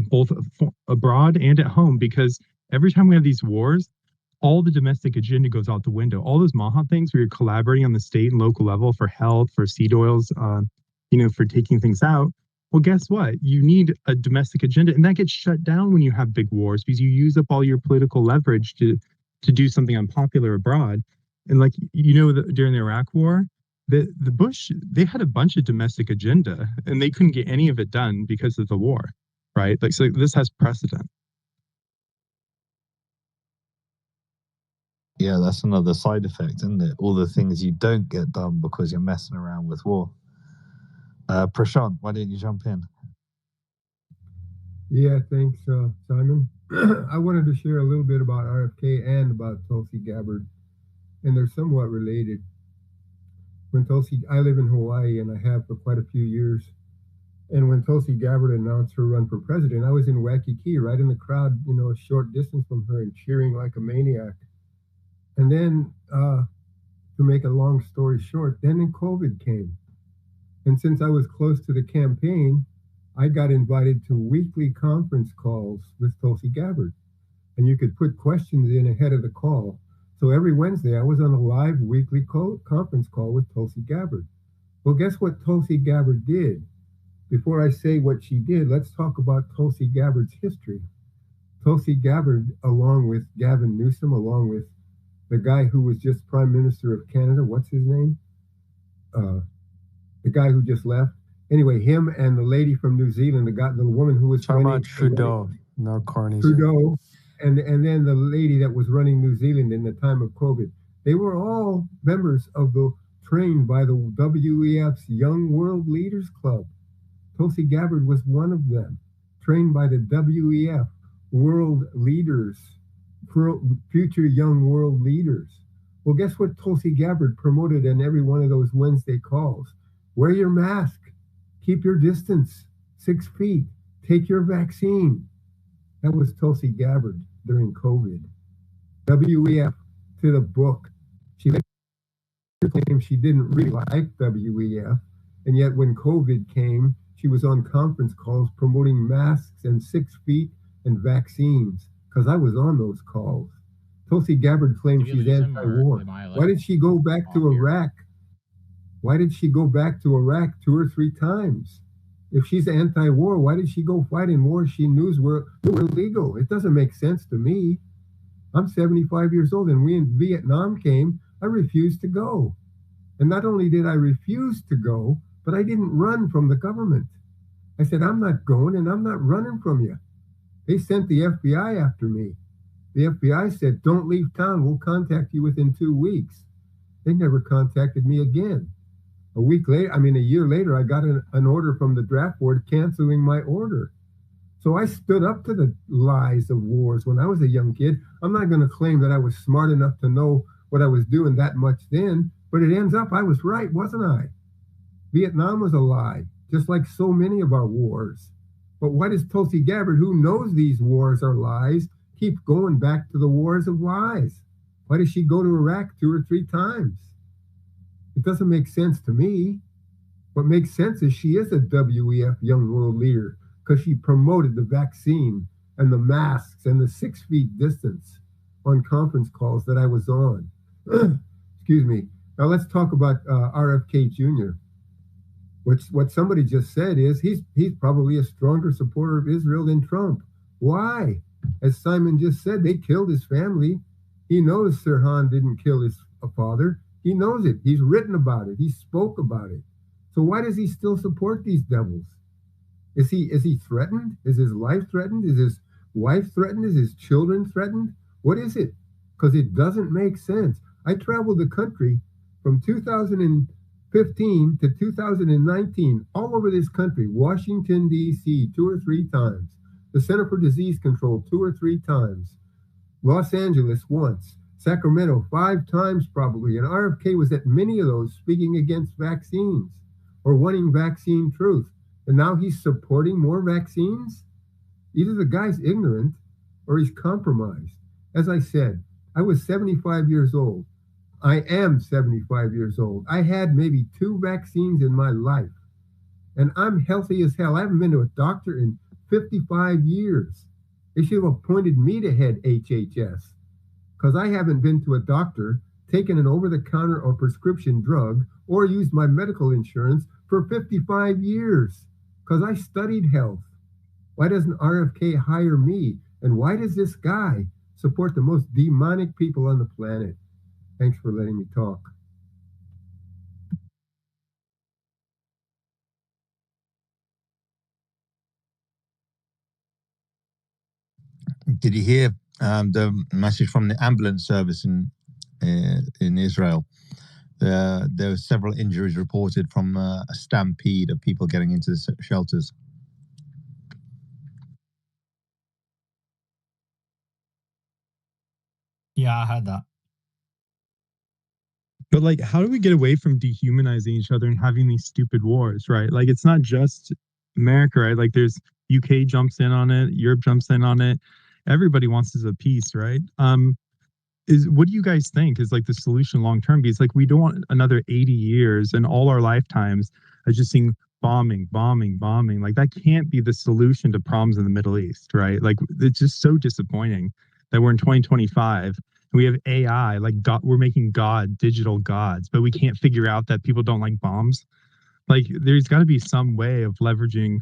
both abroad and at home, because every time we have these wars, all the domestic agenda goes out the window. All those Maha things where you're collaborating on the state and local level for health, for seed oils, for taking things out. Well, guess what? You need a domestic agenda, and that gets shut down when you have big wars because you use up all your political leverage to do something unpopular abroad. And like, during the Iraq War, the Bush, they had a bunch of domestic agenda and they couldn't get any of it done because of the war, right? Like, so this has precedent. Yeah, that's another side effect, isn't it? All the things you don't get done because you're messing around with war. Prashant, why don't you jump in? Yeah, thanks, Simon. I wanted to share a little bit about RFK and about Tulsi Gabbard, and they're somewhat related. I live in Hawaii, and I have for quite a few years. And when Tulsi Gabbard announced her run for president, I was in Waikiki, right in the crowd, a short distance from her, and cheering like a maniac. And then, to make a long story short, then COVID came. And since I was close to the campaign, I got invited to weekly conference calls with Tulsi Gabbard. And you could put questions in ahead of the call. So every Wednesday, I was on a live weekly conference call with Tulsi Gabbard. Well, guess what Tulsi Gabbard did? Before I say what she did, let's talk about Tulsi Gabbard's history. Tulsi Gabbard, along with Gavin Newsom, along with the guy who was just Prime Minister of Canada, what's his name? The guy who just left. Anyway, him and the lady from New Zealand, the woman who was talking about Trudeau. No, Carney. Trudeau, and then the lady that was running New Zealand in the time of COVID. They were all members of trained by the WEF's Young World Leaders Club. Tulsi Gabbard was one of them, trained by the WEF World Leaders, Future Young World Leaders. Well, guess what Tulsi Gabbard promoted in every one of those Wednesday calls? Wear your mask, keep your distance, 6 feet, take your vaccine. That was Tulsi Gabbard during COVID. WEF to the book. She claimed she didn't really like WEF, and yet when COVID came, she was on conference calls promoting masks and 6 feet and vaccines, because I was on those calls. Tulsi Gabbard claims she's anti-war. Why did she go back to Iraq? Why did she go back to Iraq 2 or 3 times? If she's anti-war, why did she go fight in wars she knew were illegal? It doesn't make sense to me. I'm 75 years old, and when Vietnam came, I refused to go. And not only did I refuse to go, but I didn't run from the government. I said, I'm not going, and I'm not running from you. They sent the FBI after me. The FBI said, don't leave town. We'll contact you within 2 weeks. They never contacted me again. A year later, I got an order from the draft board canceling my order. So I stood up to the lies of wars when I was a young kid. I'm not going to claim that I was smart enough to know what I was doing that much then, but it ends up I was right, wasn't I? Vietnam was a lie, just like so many of our wars. But why does Tulsi Gabbard, who knows these wars are lies, keep going back to the wars of lies? Why does she go to Iraq 2 or 3 times? It doesn't make sense to me. What makes sense is she is a WEF Young World Leader because she promoted the vaccine and the masks and the 6 feet distance on conference calls that I was on. Excuse me. Now let's talk about RFK Jr. What somebody just said is he's probably a stronger supporter of Israel than Trump. Why? As Simon just said, they killed his family. He knows Sirhan didn't kill his father. He knows it. He's written about it. He spoke about it. So why does he still support these devils? Is he threatened? Is his life threatened? Is his wife threatened? Is his children threatened? What is it? Because it doesn't make sense. I traveled the country from 2015 to 2019, all over this country, Washington, D.C., 2 or 3 times, the Center for Disease Control 2 or 3 times, Los Angeles once, Sacramento 5 times probably, and RFK was at many of those speaking against vaccines. or wanting vaccine truth. And now he's supporting more vaccines? Either the guy's ignorant or he's compromised. As I said, I was 75 years old. I am 75 years old. I had maybe 2 vaccines in my life. And I'm healthy as hell. I haven't been to a doctor in 55 years. They should have appointed me to head HHS because I haven't been to a doctor, taken an over-the-counter or prescription drug, or used my medical insurance for 55 years because I studied health. Why doesn't RFK hire me? And why does this guy support the most demonic people on the planet? Thanks for letting me talk. Did you hear the message from the ambulance service in Israel? There were several injuries reported from a stampede of people getting into the shelters. Yeah, I heard that. But like, how do we get away from dehumanizing each other and having these stupid wars, right? Like, it's not just America, right? Like, there's UK jumps in on it, Europe jumps in on it. Everybody wants this a peace, right? What do you guys think is like the solution long term? Because like, we don't want another 80 years and all our lifetimes of just seeing bombing. Like, that can't be the solution to problems in the Middle East, right? Like, it's just so disappointing that we're in 2025 and we have AI, like God, we're making digital gods, but we can't figure out that people don't like bombs. Like, there's got to be some way of leveraging.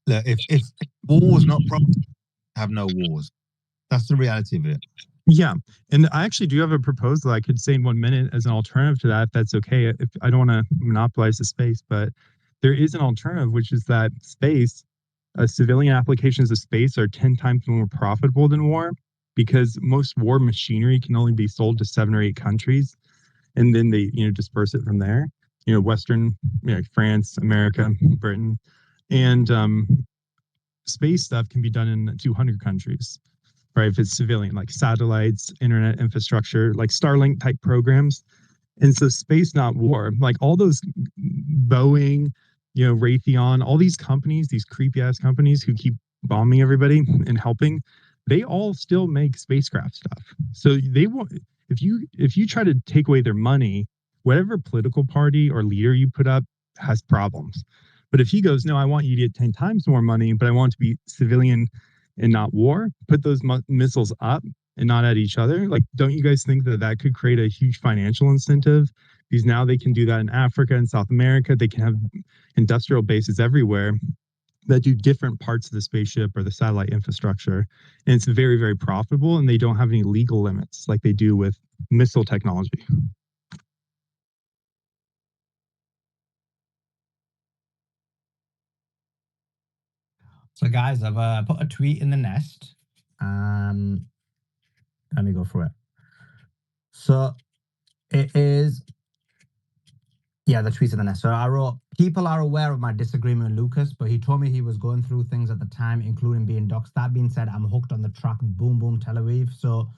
If war is not problem, have no wars. That's the reality of it. Yeah, and I actually do have a proposal I could say in 1 minute as an alternative to that, if that's okay. If I don't want to monopolize the space, but there is an alternative, which is that space, civilian applications of space are 10 times more profitable than war, because most war machinery can only be sold to 7 or 8 countries, and then they disperse it from there. Western, France, America, Britain, and space stuff can be done in 200 countries. Right, if it's civilian, like satellites, internet infrastructure, like Starlink type programs. And so space, not war. Like all those Boeing, Raytheon, all these companies, these creepy ass companies who keep bombing everybody and helping, they all still make spacecraft stuff. So they want, if you try to take away their money, whatever political party or leader you put up has problems. But if he goes, no, I want you to get 10 times more money, but I want it to be civilian and not war, put those missiles up and not at each other. Like, don't you guys think that could create a huge financial incentive? Because now they can do that in Africa and South America. They can have industrial bases everywhere that do different parts of the spaceship or the satellite infrastructure. And it's very, very profitable, and they don't have any legal limits like they do with missile technology. So guys, I've put a tweet in the nest. Let me go through it. So it is, yeah, the tweet's in the nest. So I wrote, people are aware of my disagreement with Lucas, but he told me he was going through things at the time, including being doxxed. That being said, I'm hooked on the track Boom Boom Tel Aviv. So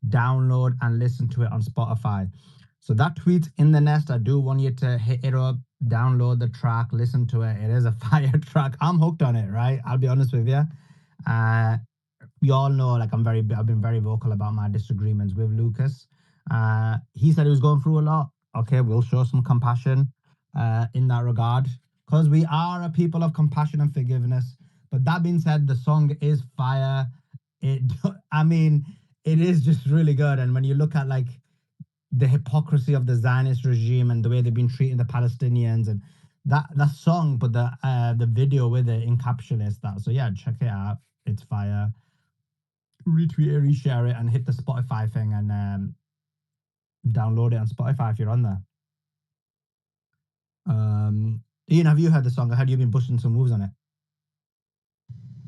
download and listen to it on Spotify. So that tweet's in the nest. I do want you to hit it up, download the track, listen to it. It is a fire track. I'm hooked on it, right? I'll be honest with you. You all know, like, I've been very vocal about my disagreements with Lucas. He said he was going through a lot. Okay, we'll show some compassion in that regard, because we are a people of compassion and forgiveness. But that being said, the song is fire. It is just really good. And when you look at like the hypocrisy of the Zionist regime and the way they've been treating the Palestinians, and that song, but the video with it encapsulates that. So yeah, check it out. It's fire. Retweet it, reshare it, and hit the Spotify thing and download it on Spotify if you're on there. Ian, have you heard the song? Or have you been pushing some moves on it?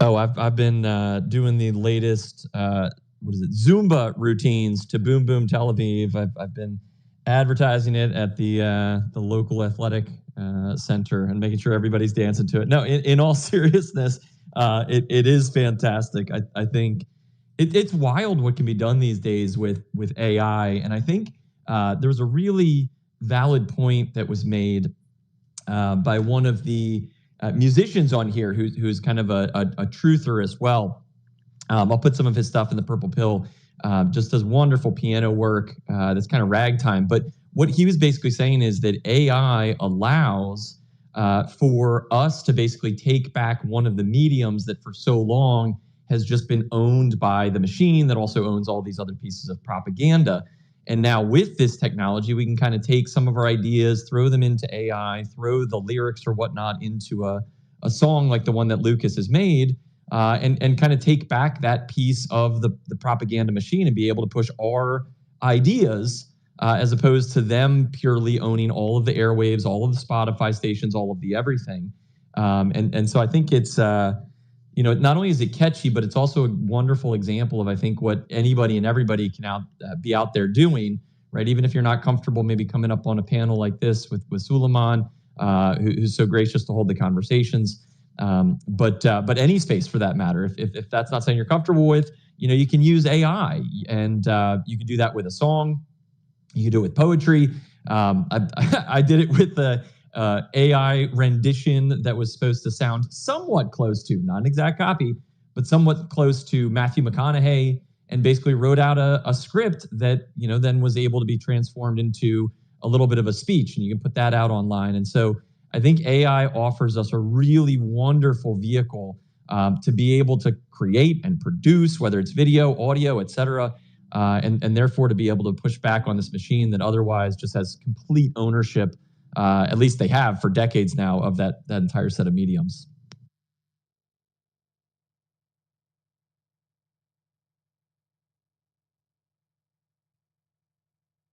Oh, I've been doing the latest Zumba routines to Boom Boom Tel Aviv. I've been advertising it at the local athletic center and making sure everybody's dancing to it. No, in all seriousness, it is fantastic. I think it's wild what can be done these days with AI. And I think there was a really valid point that was made by one of the musicians on here who's kind of a truther as well. I'll put some of his stuff in the Purple Pill. Just does wonderful piano work that's kind of ragtime. But what he was basically saying is that AI allows for us to basically take back one of the mediums that for so long has just been owned by the machine that also owns all these other pieces of propaganda. And now with this technology, we can kind of take some of our ideas, throw them into AI, throw the lyrics or whatnot into a song like the one that Lucas has made, and kind of take back that piece of the propaganda machine and be able to push our ideas as opposed to them purely owning all of the airwaves, all of the Spotify stations, all of the everything. And so I think it's, not only is it catchy, but it's also a wonderful example of, I think, what anybody and everybody can be out there doing, right? Even if you're not comfortable maybe coming up on a panel like this with Suleiman, who's so gracious to hold the conversations. But any space for that matter, if that's not something you're comfortable with, you can use AI, and you can do that with a song. You can do it with poetry. I did it with the AI rendition that was supposed to sound somewhat close to, not an exact copy, but somewhat close to Matthew McConaughey, and basically wrote out a script that, then was able to be transformed into a little bit of a speech, and you can put that out online. And so I think AI offers us a really wonderful vehicle to be able to create and produce, whether it's video, audio, et cetera, and therefore to be able to push back on this machine that otherwise just has complete ownership, at least they have for decades now, of that entire set of mediums.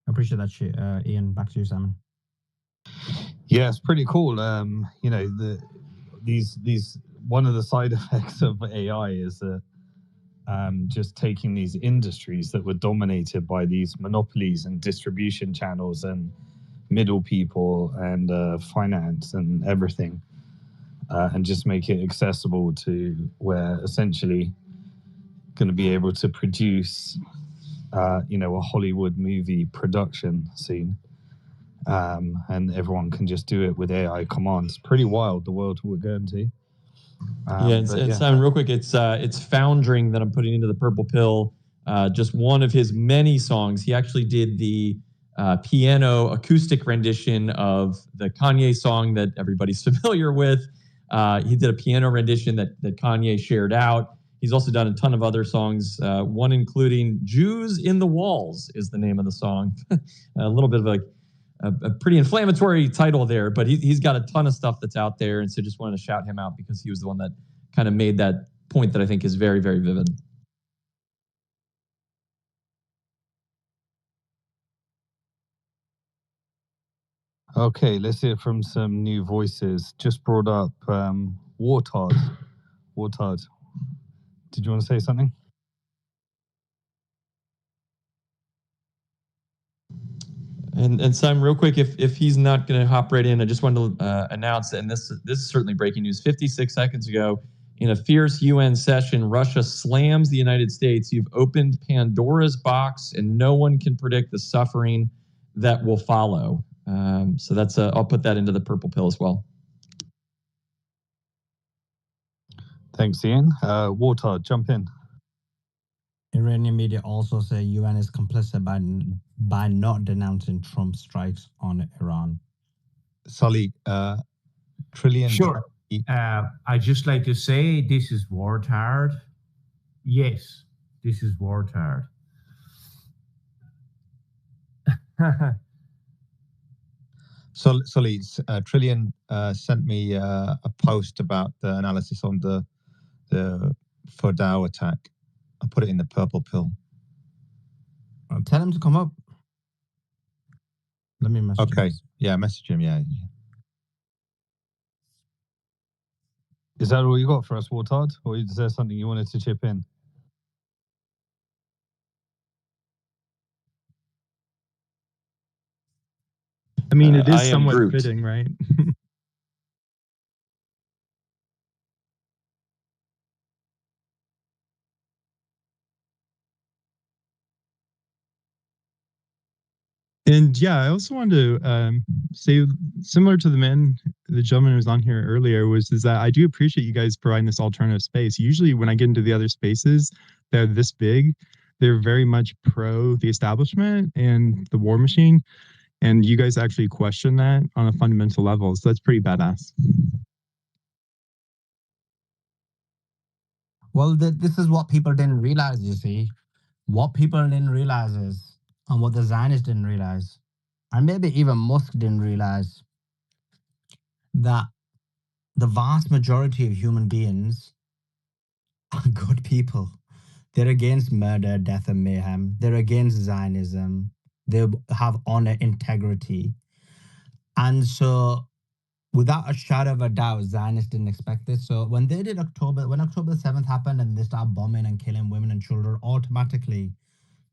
I appreciate that shit. Ian, back to you, Simon. Yeah, it's pretty cool. These one of the side effects of AI is that just taking these industries that were dominated by these monopolies and distribution channels and middle people and finance and everything, and just make it accessible to where essentially going to be able to produce, a Hollywood movie production scene. And everyone can just do it with AI commands. Pretty wild, the world we're going to. Simon, real quick, it's Foundering that I'm putting into the Purple Pill. Just one of his many songs. He actually did the piano acoustic rendition of the Kanye song that everybody's familiar with. He did a piano rendition that Kanye shared out. He's also done a ton of other songs, one including Jews in the Walls is the name of the song. A little bit of a pretty inflammatory title there, but he's got a ton of stuff that's out there. And so just wanted to shout him out because he was the one that kind of made that point that I think is very, very vivid. Okay, let's hear from some new voices. Just brought up Wartard. Wartard, did you want to say something? And Simon, real quick, if he's not going to hop right in, I just wanted to announce, and this is certainly breaking news. 56 seconds ago, in a fierce UN session, Russia slams the United States. You've opened Pandora's box, and no one can predict the suffering that will follow. So that's I'll put that into the Purple Pill as well. Thanks, Ian. Wartard, jump in. Iranian media also say UN is complicit by not denouncing Trump strikes on Iran. Sully, Trillian. Sure. I just like to say this is Wartard. Yes, this is Wartard. Sully, Trillian sent me a post about the analysis on the Fordow attack. I put it in the Purple Pill. Tell him to come up. Let me message him. Okay. Yeah, message him. Yeah. Is that all you got for us, Wartard? Or is there something you wanted to chip in? I mean, it is somewhat fitting, right? And yeah, I also wanted to say, similar to the gentleman who was on here earlier, is that I do appreciate you guys providing this alternative space. Usually, when I get into the other spaces that are this big, they're very much pro the establishment and the war machine, and you guys actually question that on a fundamental level. So that's pretty badass. Well, this is what people didn't realize, you see. What people didn't realize is, and what the Zionists didn't realize, and maybe even Musk didn't realize, that the vast majority of human beings are good people. They're against murder, death, and mayhem. They're against Zionism. They have honor, integrity. And so, without a shadow of a doubt, Zionists didn't expect this. So when they did when October 7th happened and they started bombing and killing women and children, automatically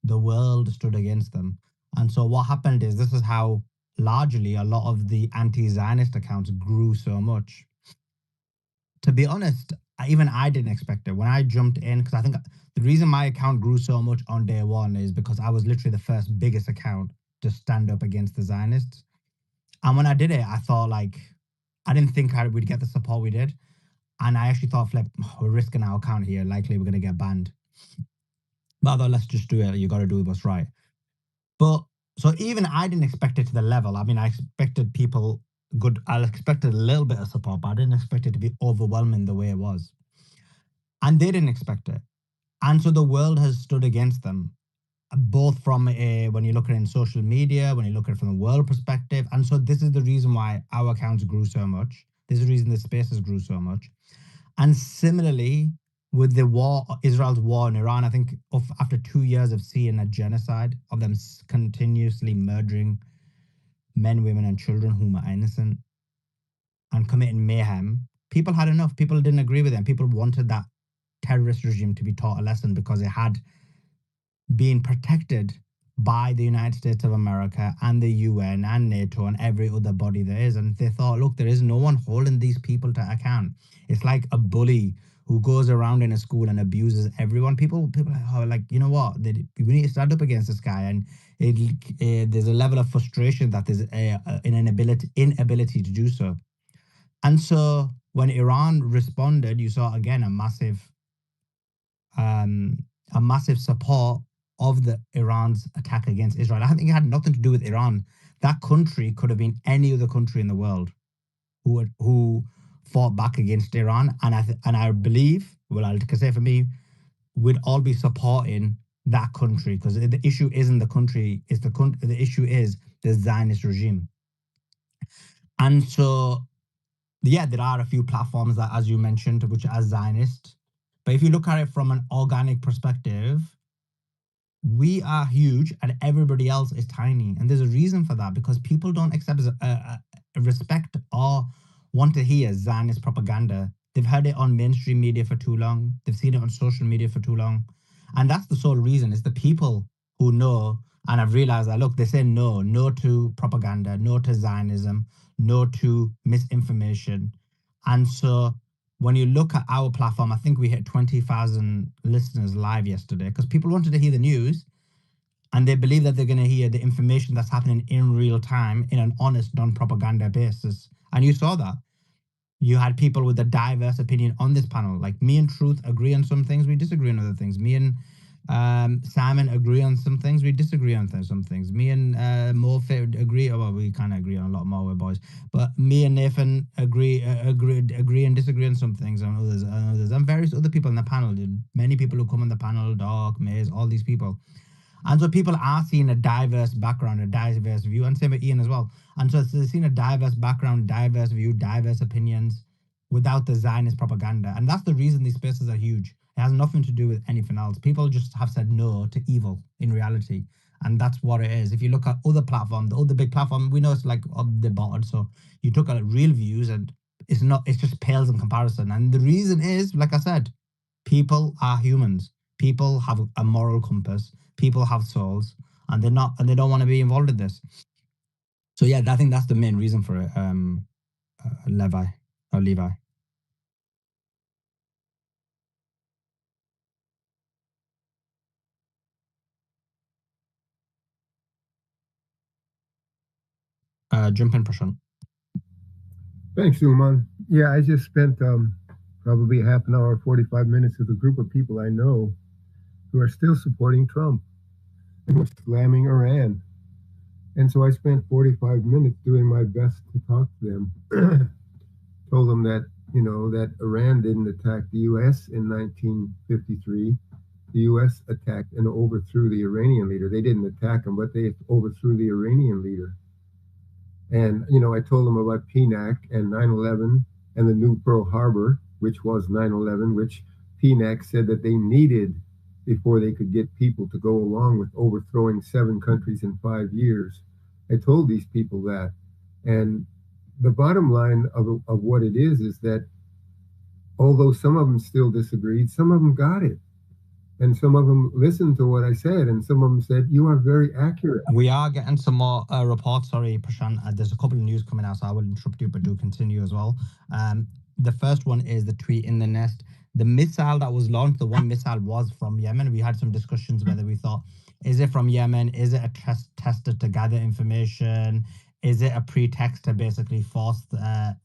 the world stood against them. And so what happened is, this is how largely a lot of the anti-Zionist accounts grew so much. To be honest, even I didn't expect it. When I jumped in, because I think the reason my account grew so much on day one is because I was literally the first biggest account to stand up against the Zionists. And when I did it, I thought, like, I didn't think we'd get the support we did. And I actually thought, Flip, we're risking our account here. Likely we're going to get banned. But I thought, let's just do it. You got to do what's right. But so even I didn't expect it to the level. I mean, I expected people good. I expected a little bit of support, but I didn't expect it to be overwhelming the way it was. And they didn't expect it. And so the world has stood against them, both from when you look at it in social media, when you look at it from the world perspective. And so this is the reason why our accounts grew so much. This is the reason the spaces grew so much. And similarly, with the war, Israel's war in Iran, I think after 2 years of seeing a genocide of them continuously murdering men, women, and children whom are innocent and committing mayhem, people had enough. People didn't agree with them. People wanted that terrorist regime to be taught a lesson because it had been protected by the United States of America and the UN and NATO and every other body there is. And they thought, look, there is no one holding these people to account. It's like a bully who goes around in a school and abuses everyone. People are like, you know what? We need to stand up against this guy. And there's a level of frustration that there's an inability to do so. And so when Iran responded, you saw again a massive support of the Iran's attack against Israel. I think it had nothing to do with Iran. That country could have been any other country in the world who fought back against Iran. And I believe, well, I can say for me, we'd all be supporting that country, because the issue isn't the country, it's the issue is the Zionist regime. And so, yeah, there are a few platforms that, as you mentioned, which are Zionist. But if you look at it from an organic perspective, we are huge and everybody else is tiny. And there's a reason for that, because people don't accept respect or want to hear Zionist propaganda. They've heard it on mainstream media for too long. They've seen it on social media for too long. And that's the sole reason. It's the people who know and have realized that, look, they say no to propaganda, no to Zionism, no to misinformation. And so when you look at our platform, I think we hit 20,000 listeners live yesterday, because people wanted to hear the news and they believe that they're going to hear the information that's happening in real time in an honest, non-propaganda basis. And you saw that. You had people with a diverse opinion on this panel. Like me and Truth agree on some things, we disagree on other things. Me and Simon agree on some things, we disagree on some things. Me and Morphe agree, well, we kind of agree on a lot more, we're boys. But me and Nathan agree and disagree on some things, on others, and various other people in the panel. Many people who come on the panel, Doc, Maze, all these people. And so people are seeing a diverse background, a diverse view, and same with Ian as well. And so they're seeing a diverse background, diverse view, diverse opinions without the Zionist propaganda. And that's the reason these spaces are huge. It has nothing to do with anything else. People just have said no to evil in reality. And that's what it is. If you look at other platforms, the other big platform, we know it's like the bottom. So you took at real views and it just pales in comparison. And the reason is, like I said, people are humans. People have a moral compass. People have souls, and they don't want to be involved in this. So yeah, I think that's the main reason for it. Levi. Jump in, Prashant. Thanks, Uman. Yeah, I just spent probably half an hour, 45 minutes with a group of people I know who are still supporting Trump and who are slamming Iran. And so I spent 45 minutes doing my best to talk to them. Told them that, you know, that Iran didn't attack the U.S. in 1953. The U.S. attacked and overthrew the Iranian leader. They didn't attack him, but they overthrew the Iranian leader. And, you know, I told them about PNAC and 9/11 and the new Pearl Harbor, which was 9/11, which PNAC said that they needed before they could get people to go along with overthrowing 7 countries in 5 years. I told these people that. And the bottom line of what it is that although some of them still disagreed, some of them got it. And some of them listened to what I said, and some of them said, "You are very accurate." We are getting some more reports. Sorry, Prashant. There's a couple of news coming out, so I will interrupt you, but do continue as well. The first one is the tweet in the nest. The missile that was launched, the one missile was from Yemen. We had some discussions whether we thought, is it from Yemen? Is it a tester to gather information? Is it a pretext to basically force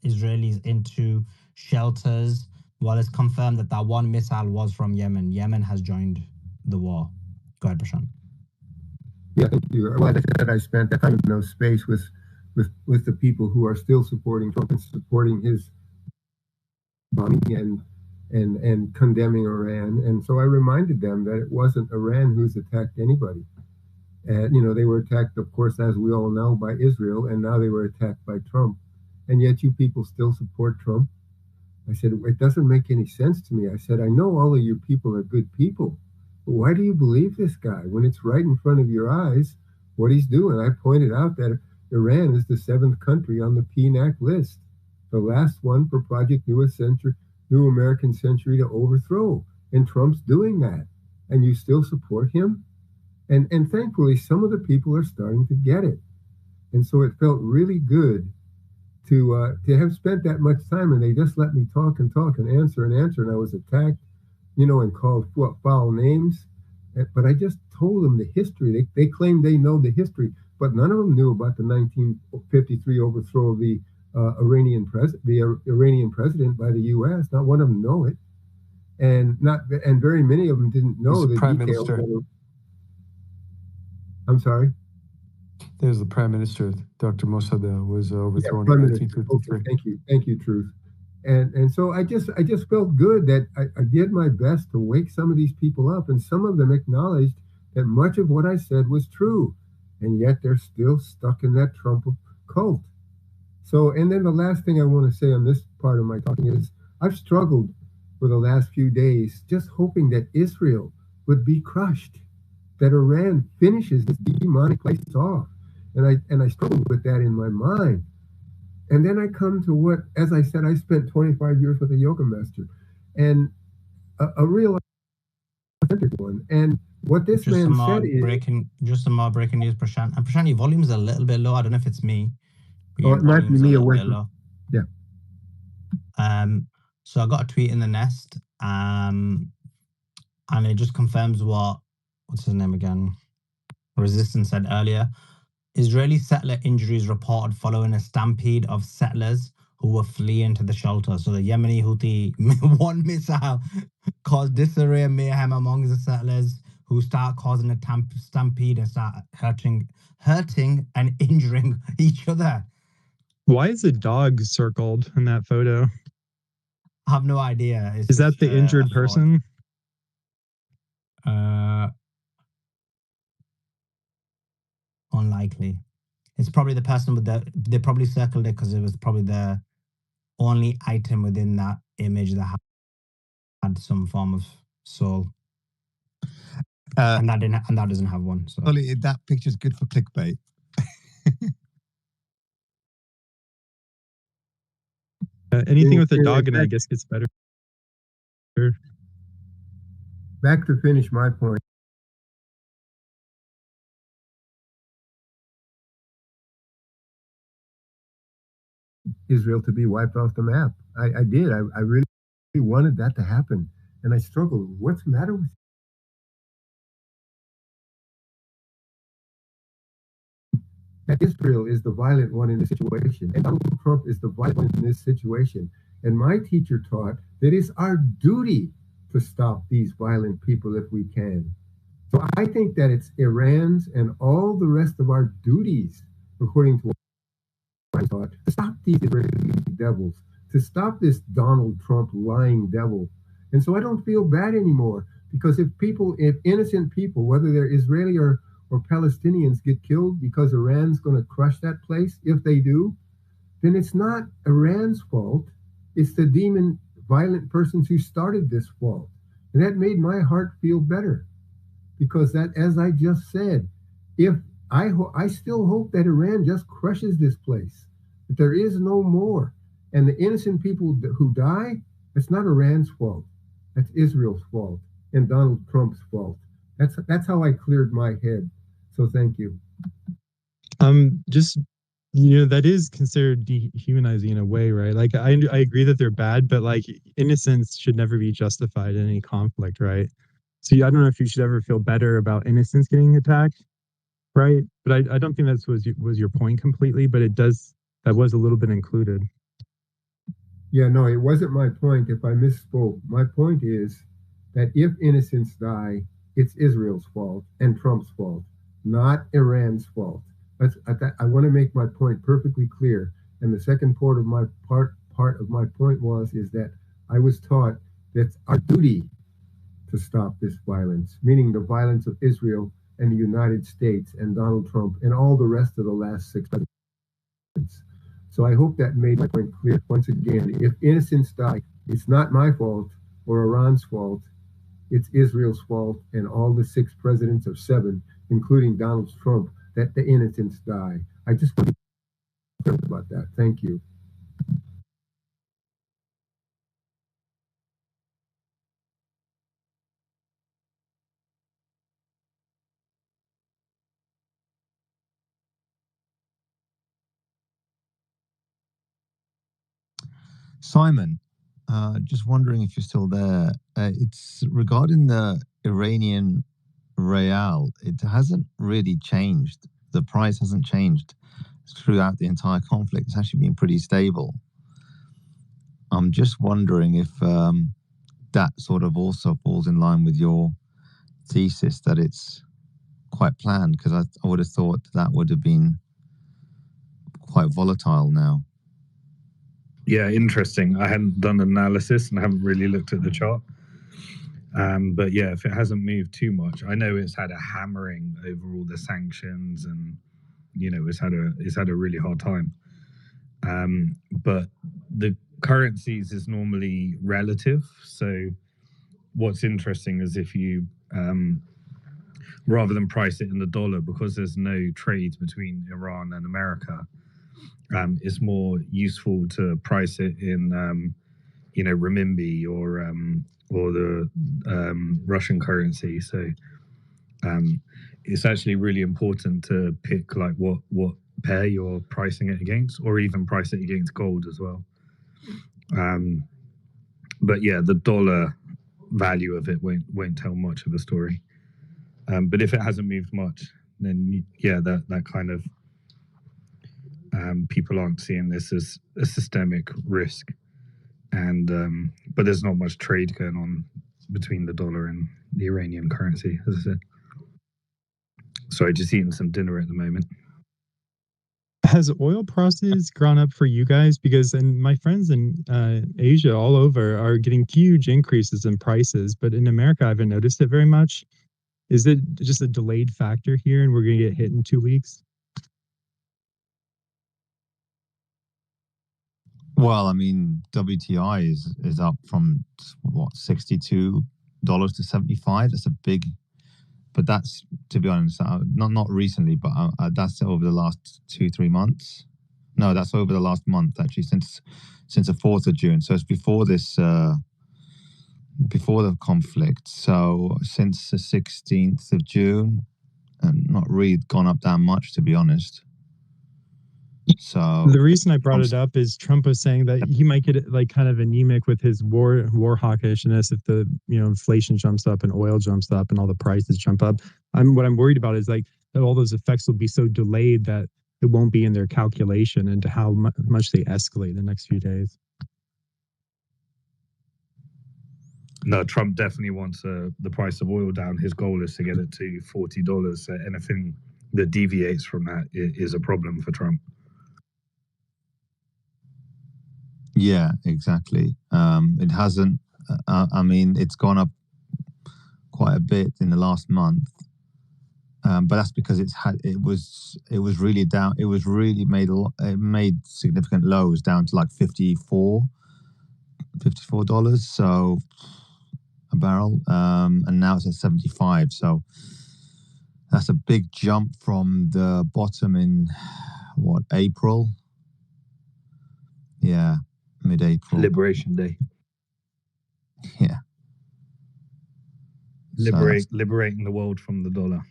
Israelis into shelters? Well, it's confirmed that that one missile was from Yemen. Yemen has joined the war. Go ahead, Prashant. Yeah, thank you. Well, as I said, I spent that time in those space with the people who are still supporting Trump and supporting his bombing and condemning Iran. And so I reminded them that it wasn't Iran who's attacked anybody. And, you know, they were attacked, of course, as we all know, by Israel, and now they were attacked by Trump. And yet you people still support Trump. I said, it doesn't make any sense to me. I said, I know all of you people are good people, but why do you believe this guy when it's right in front of your eyes what he's doing? I pointed out that Iran is the 7th country on the PNAC list, the last one for Project New American Century to overthrow. And Trump's doing that. And you still support him? And thankfully, some of the people are starting to get it. And so it felt really good to have spent that much time, and they just let me talk and answer, and I was attacked, you know, and called foul names. But I just told them the history. They claim they know the history, but none of them knew about the 1953 overthrow of the Iranian president by the U.S. Not one of them know it, and very many of them didn't know the Prime details. Minister. I'm sorry. There's the Prime Minister, Dr. Mossadegh, was overthrown Prime in Minister. 1953. Okay, thank you, Truth. And so I just felt good that I did my best to wake some of these people up, and some of them acknowledged that much of what I said was true, and yet they're still stuck in that Trump cult. So, and then the last thing I want to say on this part of my talking is I've struggled for the last few days just hoping that Israel would be crushed, that Iran finishes this demonic place off. And I struggled with that in my mind. And then I come to what, as I said, I spent 25 years with a yoga master, and a real authentic one. And what this man said is... Just some more breaking news, Prashant. And Prashant, your volume's a little bit low. I don't know if it's me. Oh, it might be me away from... Yeah. So I got a tweet in the nest, and it just confirms what's his name again? Resistance said earlier. Israeli settler injuries reported following a stampede of settlers who were fleeing to the shelter. So the Yemeni Houthi one missile caused disarray and mayhem among the settlers, who start causing a stampede and start hurting and injuring each other. Why is a dog circled in that photo? I have no idea. Is that the injured person? Unlikely. It's probably the person with they probably circled it because it was probably the only item within that image that had some form of soul. And that doesn't have one. So Ollie, that picture's good for clickbait. Anything with a dog in it, I guess, gets better. Back to finish my point. Israel to be wiped off the map. I did. I really wanted that to happen. And I struggled. What's the matter with you? that Israel is the violent one in this situation, and Donald Trump is the violent one in this situation. And my teacher taught that it's our duty to stop these violent people if we can. So I think that it's Iran's and all the rest of our duties, according to what I taught, to stop these Israeli devils, to stop this Donald Trump lying devil. And so I don't feel bad anymore, because if innocent people, whether they're Israeli or Palestinians, get killed because Iran's going to crush that place, if they do, then it's not Iran's fault. It's the demon violent persons who started this fault. And that made my heart feel better, because that, as I just said, if I still hope that Iran just crushes this place, that there is no more. And the innocent people who die, it's not Iran's fault. That's Israel's fault and Donald Trump's fault. That's how I cleared my head. So thank you. Just, that is considered dehumanizing in a way, right? Like I agree that they're bad, but like innocence should never be justified in any conflict, right? So I don't know if you should ever feel better about innocents getting attacked, right? But I don't think that was your point completely, but that was a little bit included. Yeah, no, it wasn't my point if I misspoke. My point is that if innocents die, it's Israel's fault and Trump's fault, not Iran's fault. I want to make my point perfectly clear. And the second part of my point is that I was taught that it's our duty to stop this violence, meaning the violence of Israel and the United States and Donald Trump and all the rest of the last 6 presidents. So I hope that made my point clear. Once again, if innocents die, it's not my fault or Iran's fault. It's Israel's fault and all the 6 presidents of 7, including Donald Trump, that the innocents die. I just want to be clear about that. Thank you. Simon, just wondering if you're still there. It's regarding the Iranian real. It hasn't really changed. The price hasn't changed throughout the entire conflict. It's actually been pretty stable. I'm just wondering if that sort of also falls in line with your thesis that it's quite planned, because I would have thought that would have been quite volatile now. Yeah, interesting. I hadn't done an analysis and I haven't really looked at the chart. But yeah, if it hasn't moved too much, I know it's had a hammering over all the sanctions, and it's had a really hard time. But the currencies is normally relative. So what's interesting is if you rather than price it in the dollar, because there's no trade between Iran and America, it's more useful to price it in renminbi or the Russian currency. So it's actually really important to pick like what pair you're pricing it against, or even price it against gold as well. But yeah, the dollar value of it won't tell much of a story. But if it hasn't moved much, then yeah, that kind of people aren't seeing this as a systemic risk. And but there's not much trade going on between the dollar and the Iranian currency, as I said. Sorry, just eating some dinner at the moment. Has oil prices gone up for you guys? Because my friends in Asia all over are getting huge increases in prices, but in America I haven't noticed it very much. Is it just a delayed factor here and we're going to get hit in 2 weeks? Well, I mean, WTI is up from what, $62 to 75. That's a big, but that's, to be honest, not recently, but that's over the last 2-3 months. No, that's over the last month actually, since the 4th of June. So it's before this, before the conflict. So since the 16th of June, and not really gone up that much, to be honest. So the reason I brought it up is Trump was saying that he might get like kind of anemic with his war hawkishness if the inflation jumps up and oil jumps up and all the prices jump up. What I'm worried about is like that all those effects will be so delayed that it won't be in their calculation into how much they escalate the next few days. No, Trump definitely wants the price of oil down. His goal is to get it to $40. So anything that deviates from that is a problem for Trump. Yeah, exactly. It hasn't. I mean, it's gone up quite a bit in the last month, but that's because it was really down. It was really made significant lows down to like $54. So a barrel, and now it's at 75. So that's a big jump from the bottom in April? Yeah, mid-April. Liberation Day. Yeah. Liberating the world from the dollar.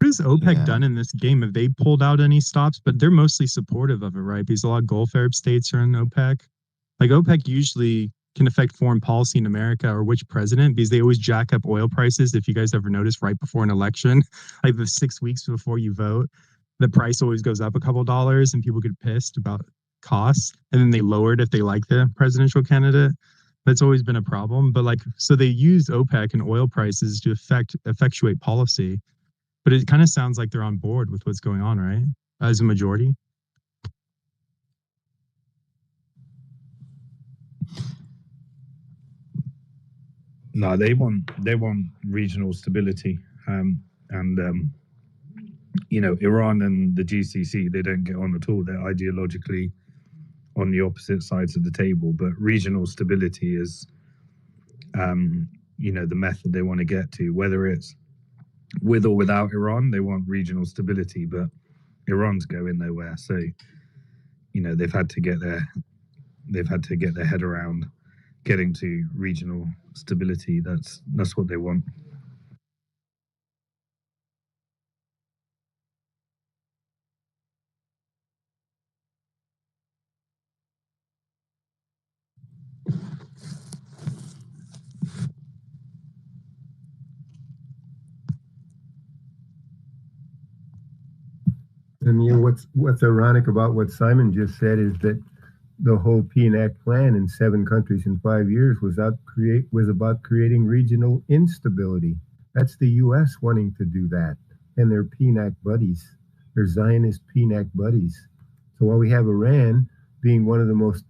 What has OPEC done in this game? Have they pulled out any stops? But they're mostly supportive of it, right? Because a lot of Gulf Arab states are in OPEC. Like OPEC usually can affect foreign policy in America or which president, because they always jack up oil prices. If you guys ever noticed, right before an election, like the 6 weeks before you vote, the price always goes up a couple dollars and people get pissed about costs. And then they lower it if they like the presidential candidate. That's always been a problem. But like, so they use OPEC and oil prices to effectuate policy. But it kind of sounds like they're on board with what's going on, right? As a majority. No, they want regional stability, you know, Iran and the GCC, they don't get on at all. They're ideologically on the opposite sides of the table. But regional stability is, you know, the method they want to get to. Whether it's with or without Iran, they want regional stability. But Iran's going nowhere, so you know they've had to get their head around getting to regional stability. That's what they want. And you know what's ironic about what Simon just said is that the whole PNAC plan in 7 countries in 5 years was about creating regional instability. That's the U.S. wanting to do that, and their PNAC buddies, their Zionist PNAC buddies. So while we have Iran being one of the most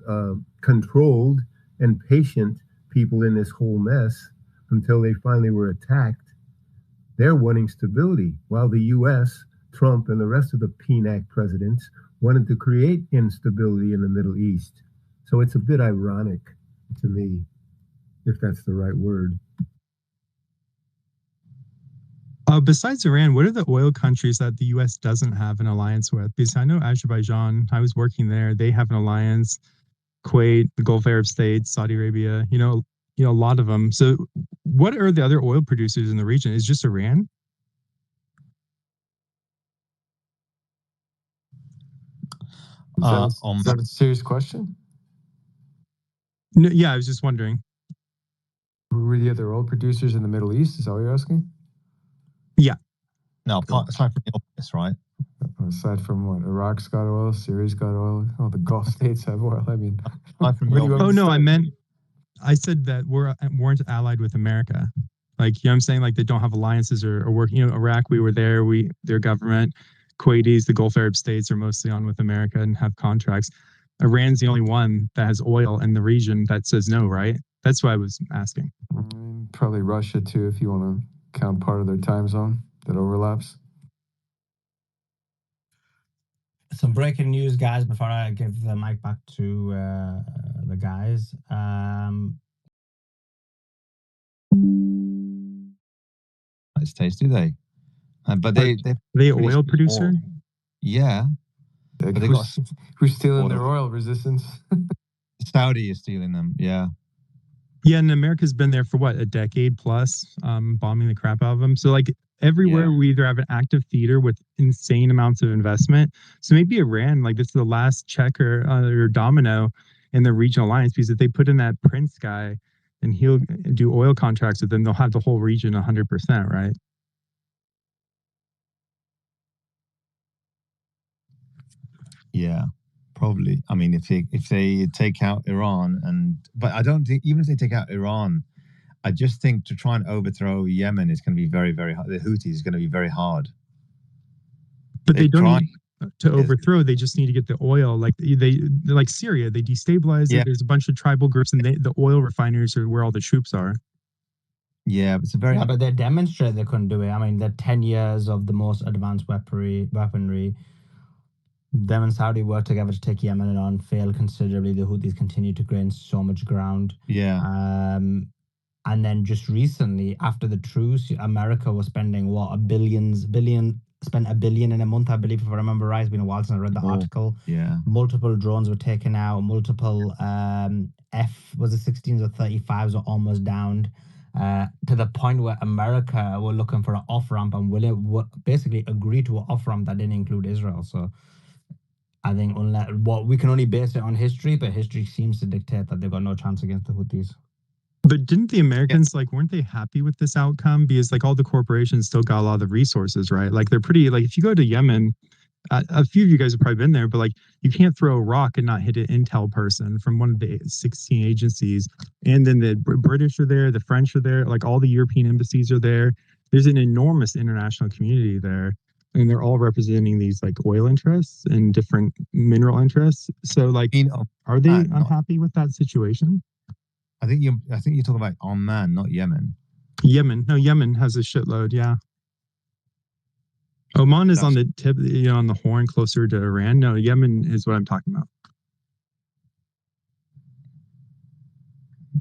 controlled and patient people in this whole mess until they finally were attacked, they're wanting stability, while the U.S., Trump, and the rest of the PNAC presidents wanted to create instability in the Middle East. So it's a bit ironic to me, if that's the right word. Besides Iran, what are the oil countries that the U.S. doesn't have an alliance with? Because I know Azerbaijan, I was working there, they have an alliance. Kuwait, the Gulf Arab states, Saudi Arabia, you know, a lot of them. So what are the other oil producers in the region? Is just Iran? Is that a serious question? No, yeah, I was just wondering. Who were the other oil producers in the Middle East? Is that what you're asking? Yeah. No, aside from the obvious, right? Aside from what? Iraq's got oil, Syria's got oil. Oh, the Gulf states have oil. I mean, oh no, I said that weren't allied with America. Like, you know what I'm saying? Like, they don't have alliances or work. You know, Iraq, we were there. Their government. Kuwaitis, the Gulf Arab states are mostly on with America and have contracts. Iran's the only one that has oil in the region that says no, right? That's why I was asking. Probably Russia too, if you want to count part of their time zone that overlaps. Some breaking news, guys, before I give the mic back to the guys. States, do they? But they oil producer? Yeah. But who's stealing their oil? Resistance? Saudi is stealing them, yeah. Yeah, and America's been there for what, a decade plus, bombing the crap out of them. So like everywhere we either have an active theater with insane amounts of investment. So maybe Iran, like this is the last check or domino in the regional alliance, because if they put in that Prince guy and he'll do oil contracts with them, they'll have the whole region 100%, right? Yeah, probably. I mean, if they take out Iran, but I don't think even if they take out Iran, I just think to try and overthrow Yemen is going to be very, very hard. The Houthis is going to be very hard. But they don't need to overthrow. They just need to get the oil. Like like Syria, they destabilize it. There's a bunch of tribal groups, and the oil refineries are where all the troops are. Yeah, it's a very. Yeah, but they demonstrate they couldn't do it. I mean, the 10 years of the most advanced weaponry. Them and Saudi worked together to take Yemen on, failed considerably. The Houthis continue to gain so much ground. Yeah. And then just recently, after the truce, America was spending spent $1 billion in a month, I believe, if I remember right. It's been a while since I read the article. Yeah. Multiple drones were taken out. Multiple F-16s or 35s were almost downed. To the point where America were looking for an off-ramp and basically agree to an off-ramp that didn't include Israel. So I think we can only base it on history, but history seems to dictate that they've got no chance against the Houthis. But didn't the Americans weren't they happy with this outcome? Because all the corporations still got a lot of the resources, right? They're pretty, if you go to Yemen, a few of you guys have probably been there, but you can't throw a rock and not hit an intel person from one of the 16 agencies. And then the British are there, the French are there, all the European embassies are there. There's an enormous international community there. And they're all representing these oil interests and different mineral interests. So are they unhappy with that situation? I think you're talking about Oman, not Yemen. Yemen. No, Yemen has a shitload, yeah. Oman is on the tip, on the horn closer to Iran. No, Yemen is what I'm talking about.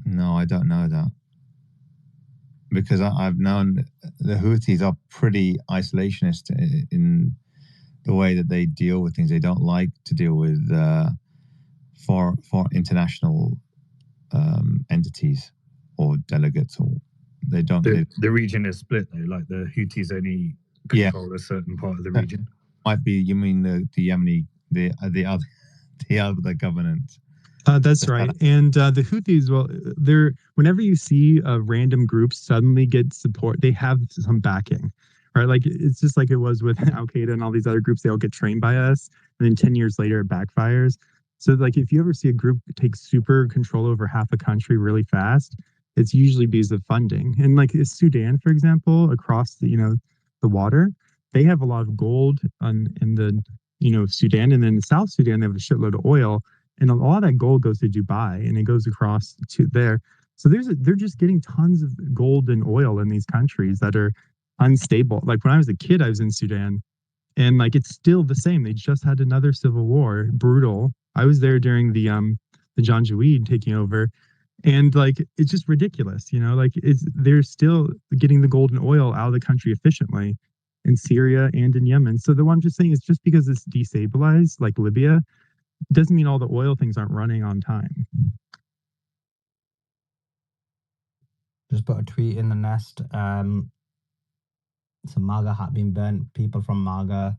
No, I don't know that. Because I've known the Houthis are pretty isolationist in the way that they deal with things. They don't like to deal with for international entities or delegates, or they don't. The region is split though. The Houthis only control a certain part of the region. Might be. You mean the Yemeni, the other government? That's right. And the Houthis, whenever you see a random group suddenly get support, they have some backing, right? It's just like it was with Al Qaeda and all these other groups. They all get trained by us, and then 10 years later it backfires. So if you ever see a group take super control over half a country really fast, it's usually because of funding. And Sudan, for example, across the water, they have a lot of gold in the Sudan, and then in South Sudan they have a shitload of oil, and a lot of that gold goes to Dubai and it goes across to there. So they're just getting tons of gold and oil in these countries that are unstable. When I was a kid, I was in Sudan, and it's still the same. They just had another civil war, brutal. I was there during the Janjaweed taking over, and it's just ridiculous, they're still getting the gold and oil out of the country efficiently in Syria and in Yemen. So what I'm just saying is just because it's destabilized, like Libya, doesn't mean all the oil things aren't running on time. Just put a tweet in the nest. It's a MAGA hat being burnt. People from MAGA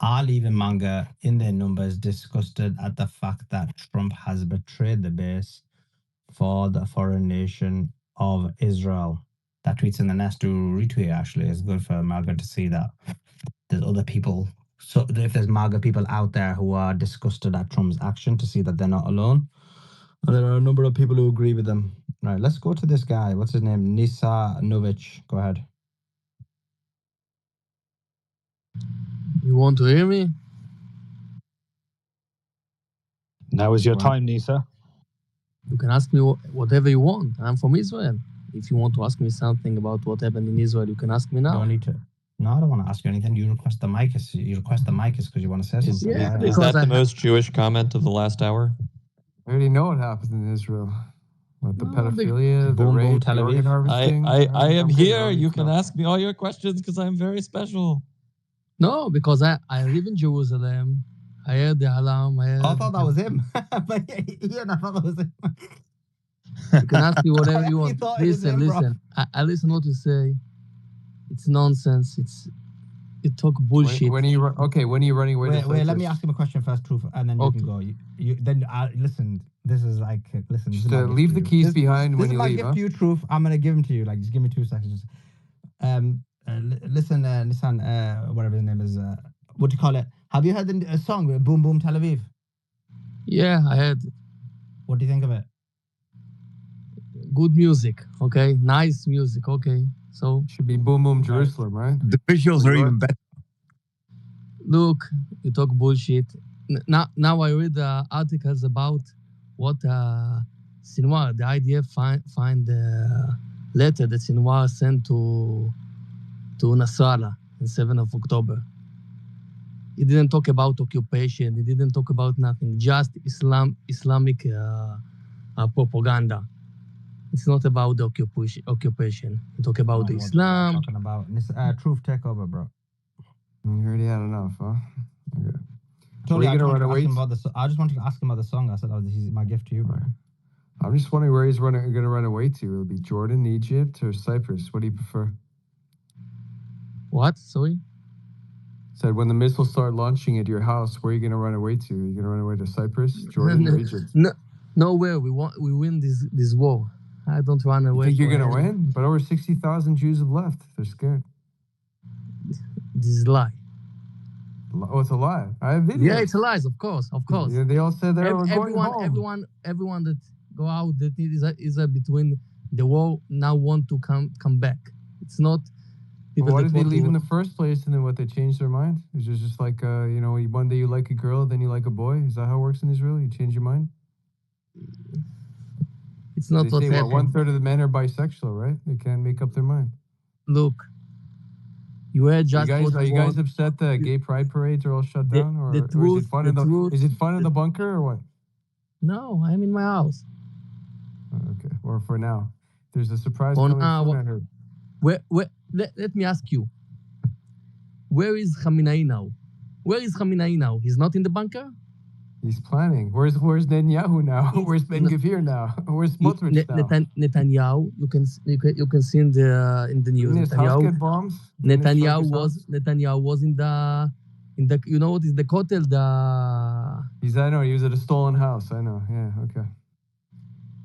are leaving MAGA in their numbers, disgusted at the fact that Trump has betrayed the base for the foreign nation of Israel. That tweet's in the nest. Do retweet, actually. It's good for MAGA to see that there's other people. So if there's MAGA people out there who are disgusted at Trump's action, to see that they're not alone. And there are a number of people who agree with them. Right, let's go to this guy. What's his name? Nisa Novic. Go ahead. You want to hear me? Now is your time, Nisa. You can ask me whatever you want. I'm from Israel. If you want to ask me something about what happened in Israel, you can ask me now. Don't need to. No, I don't want to ask you anything. You request the mic. Because you want to say something. Is that the most Jewish comment of the last hour? I already know what happens in Israel. With the pedophilia, the boom, rape, Tel the Aviv. organ harvesting. I am here. You can ask me all your questions because I'm very special. No, because I live in Jerusalem. I heard the alarm. I thought that was him. But yeah, I thought that was him. You can ask me whatever you want. Listen. Bro. I listen what you say. It's nonsense. You talk bullshit. When are you running away? Wait, let me ask him a question first, Truth, and then you can go. Then listen. This is listen. Just leave the keys behind when you leave. This is my gift to you, Truth. I'm gonna give them to you. Just give me 2 seconds. Listen, Nissan, whatever his name is. What do you call it? Have you heard a song with Boom Boom Tel Aviv? Yeah, I had What do you think of it? good music. Okay, nice music. Okay, so Should be Boom Boom Jerusalem, right? The visuals are even better. look, you talk bullshit. Now I read articles about what Sinwar, the IDF find the letter that Sinwar sent to Nasrallah on 7th of October. He didn't talk about occupation. He didn't talk about nothing. Just Islamic propaganda. It's not about the occupation. He talk about the Islam. Talking about truth takeover, bro. You already had enough, huh? Okay. Totally, Where I you just gonna wanted run to ask him away? about the. I just wanted to ask him about the song. I said, "Oh, this is my gift to you, bro." I'm just wondering where he's going to run away to. It'll be Jordan, Egypt, or Cyprus. What do you prefer? What? Sorry? Said when the missiles start launching at your house, where are you going to run away to? Are you going to run away to Cyprus, Jordan, or Egypt? Nowhere. We win this war. I don't run away. You think you're for going to any- win? But over 60,000 Jews have left. They're scared. This is lie. Oh, it's a lie. I have videos. Yeah, it's a lie. Of course. Yeah, they all said they were going home. Everyone that go out that is between the war now want to come back. It's not people Why that did they want to- leave in the first place, and then what? They changed their mind? Is it just like one day you like a girl, then you like a boy? Is that how it works in Israel? You change your mind? It's not They what say happened. 1/3 of the men are bisexual, right? They can't make up their mind. Look, you were just Are what you you guys want. upset that gay pride parades are all shut down, or is truth- it fun the in the truth- is it fun in the bunker or what? No, I'm in my house. Okay, or for now, there's a surprise For coming now, soon. I heard. Let me ask you. Where is Khamenei now? Where is Khamenei now? He's not in the bunker? He's planning. Where's Netanyahu now? Where's Ben Gvir now? Where's Smotrich now? Netanyahu, you can see in the news. Didn't his house get bombs? Didn't his truck get bombs? Netanyahu was in the you know what is the Kotel, I know he was at a stolen house. I know. Yeah. Okay.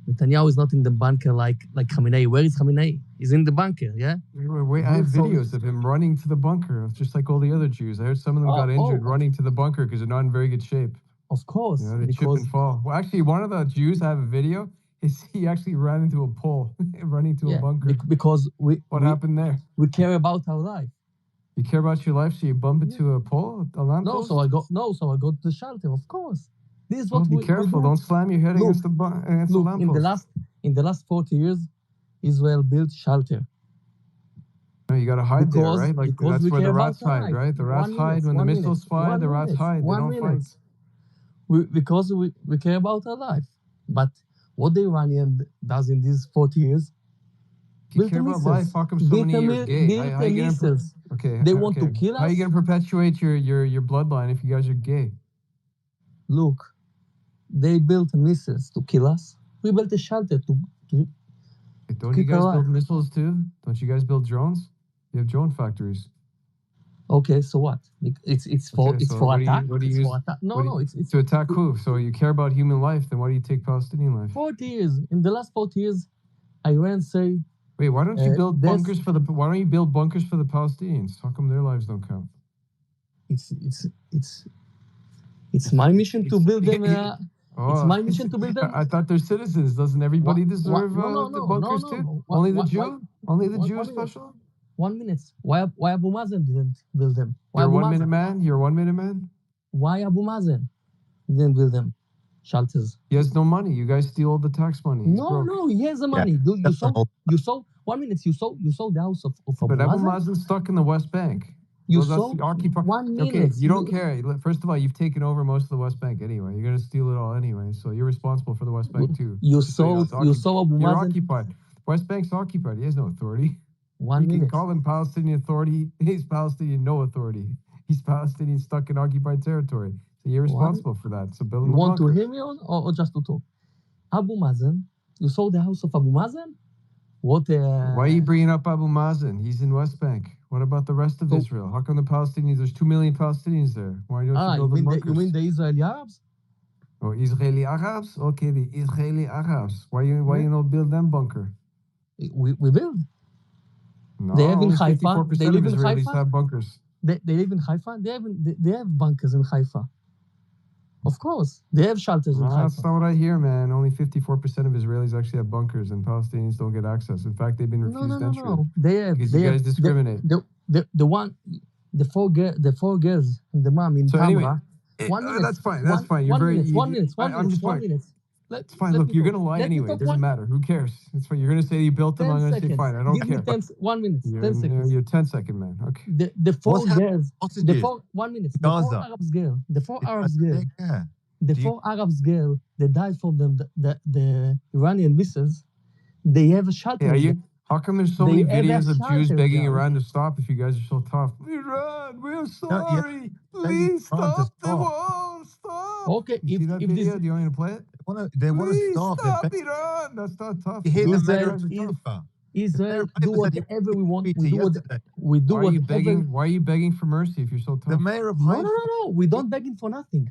Netanyahu is not in the bunker like Khamenei. Where is Khamenei? He's in the bunker, yeah? Wait, I have videos of him running to the bunker, just like all the other Jews. I heard some of them got injured running to the bunker because they're not in very good shape. Of course. They trip and fall. Well, actually, one of the Jews I have a video. He actually ran into a pole, running to a bunker. Because what happened there? We care about our life. You care about your life, so you bump into a pole, a lamp post? So I go to the shelter, of course. This is what be careful. Don't slam your head against the lamp post. In the last 40 years, Israel built shelter. No, you got to hide there, Because- right? Like because that's we where the care rats about hide, life. right? The rats 1 hide minute, when the 1 missiles minute, fly. 1 The rats minute, hide. They 1 don't minute. fight. Because we care about our life. But what the Iranian does in these 40 years, If you care about life, how come so many are gay? How you gonna missiles. okay, They want to okay. kill How you us? gonna perpetuate your bloodline if you guys are gay? Look, they built missiles to kill us. We built a shelter to Don't you keep guys alive. build missiles too? Don't you guys build drones? You have drone factories. Okay, so what? It's for Okay, it's so for what do you- attack. what do you It's use- for attack. No, what do no, you- it's to attack who? So you care about human life, then why do you take Palestinian life? 40 years. In the last 40 years, Iran say Wait, why don't you build there's- bunkers for the? Why don't you build bunkers for the Palestinians? How come their lives don't count? it's my mission to build them. It's Oh, my mission to build them. I thought they're citizens. Doesn't everybody deserve No, the no, bunkers no, too? no. Only the Why- Jew? Only the one- Jew is 1 minute. special? 1 minute. Why Abu Mazen didn't build them? Why You're Abu 1 minute Mazen? man? You're 1 minute man? Why Abu Mazen didn't build them? Shelters. He has no money. You guys steal all the tax money. He's No, broke. no, he has the money. Dude, you saw 1 minute. You saw the house of Abu But Abu Mazen. Mazen's stuck in the West Bank. You Well, that's saw the occupy. 1 Okay, minute. you don't care. First of all, you've taken over most of the West Bank anyway. You're gonna steal it all anyway, so you're responsible for the West Bank too. You Just so saw know, it's Abu You're Mazen. occupied. West Bank's occupied. He has no authority. 1 You can minute. call him Palestinian Authority. He's Palestinian no authority. He's Palestinian stuck in occupied territory. So you're responsible for that. So build him You a want to bunker. hear me or just to talk? Abu Mazen. You saw the house of Abu Mazen? What? Why are you bringing up Abu Mazen? He's in West Bank. What about the rest of Israel? How come the Palestinians? There's 2 million Palestinians there. Why don't you you build them mean bunkers? the Israeli Arabs? Oh, Israeli Arabs? Okay, the Israeli Arabs. Why you not build them bunker? We build. No, They have in only Haifa. 54% They of live in Israelis Haifa. have bunkers. They live in Haifa. They have bunkers in Haifa. Of course, they have shelters in Well, that's Haifa. not what I hear, man. Only 54% of Israelis actually have bunkers, and Palestinians don't get access. In fact, they've been refused entry. No. They have. Because They you have guys discriminate. the four girls and the mom in So anyway, Tamra. 1 minute. that's fine. That's fine. You're very. One minute. I'm just One fine. minute. It's fine. Look, you're gonna lie anyway. It doesn't matter. Who cares? It's fine. You're gonna say you built them. 10 I'm gonna seconds. say fine. I don't Give care. me 1 minute. You're, 10 seconds. You're 10-second man. Okay. The four What's happening? girls. Hostages? The four 1 minute. The four Gaza. Arabs girl. The four Yeah, Arabs girl. yeah. The Do you- four Arabs girl that died from the Iranian missiles. They have a shelter. Yeah, how come there's so They many have a videos of Jews shelter begging down. Iran to stop if you guys are so tough? Iran, we're sorry. begging Please Iran to stop the stop. war. Stop. Okay, You see that if video? this Do you want me to play it? They want to Please stop. stop Iran. That's not tough. You hear the Israel mayor of is- Haifa. Israel do whatever we want. We do yesterday. we do Why are you whatever. begging? Why are you begging for mercy if you're so tough? The mayor of No, Haifa. no. We don't begging for nothing.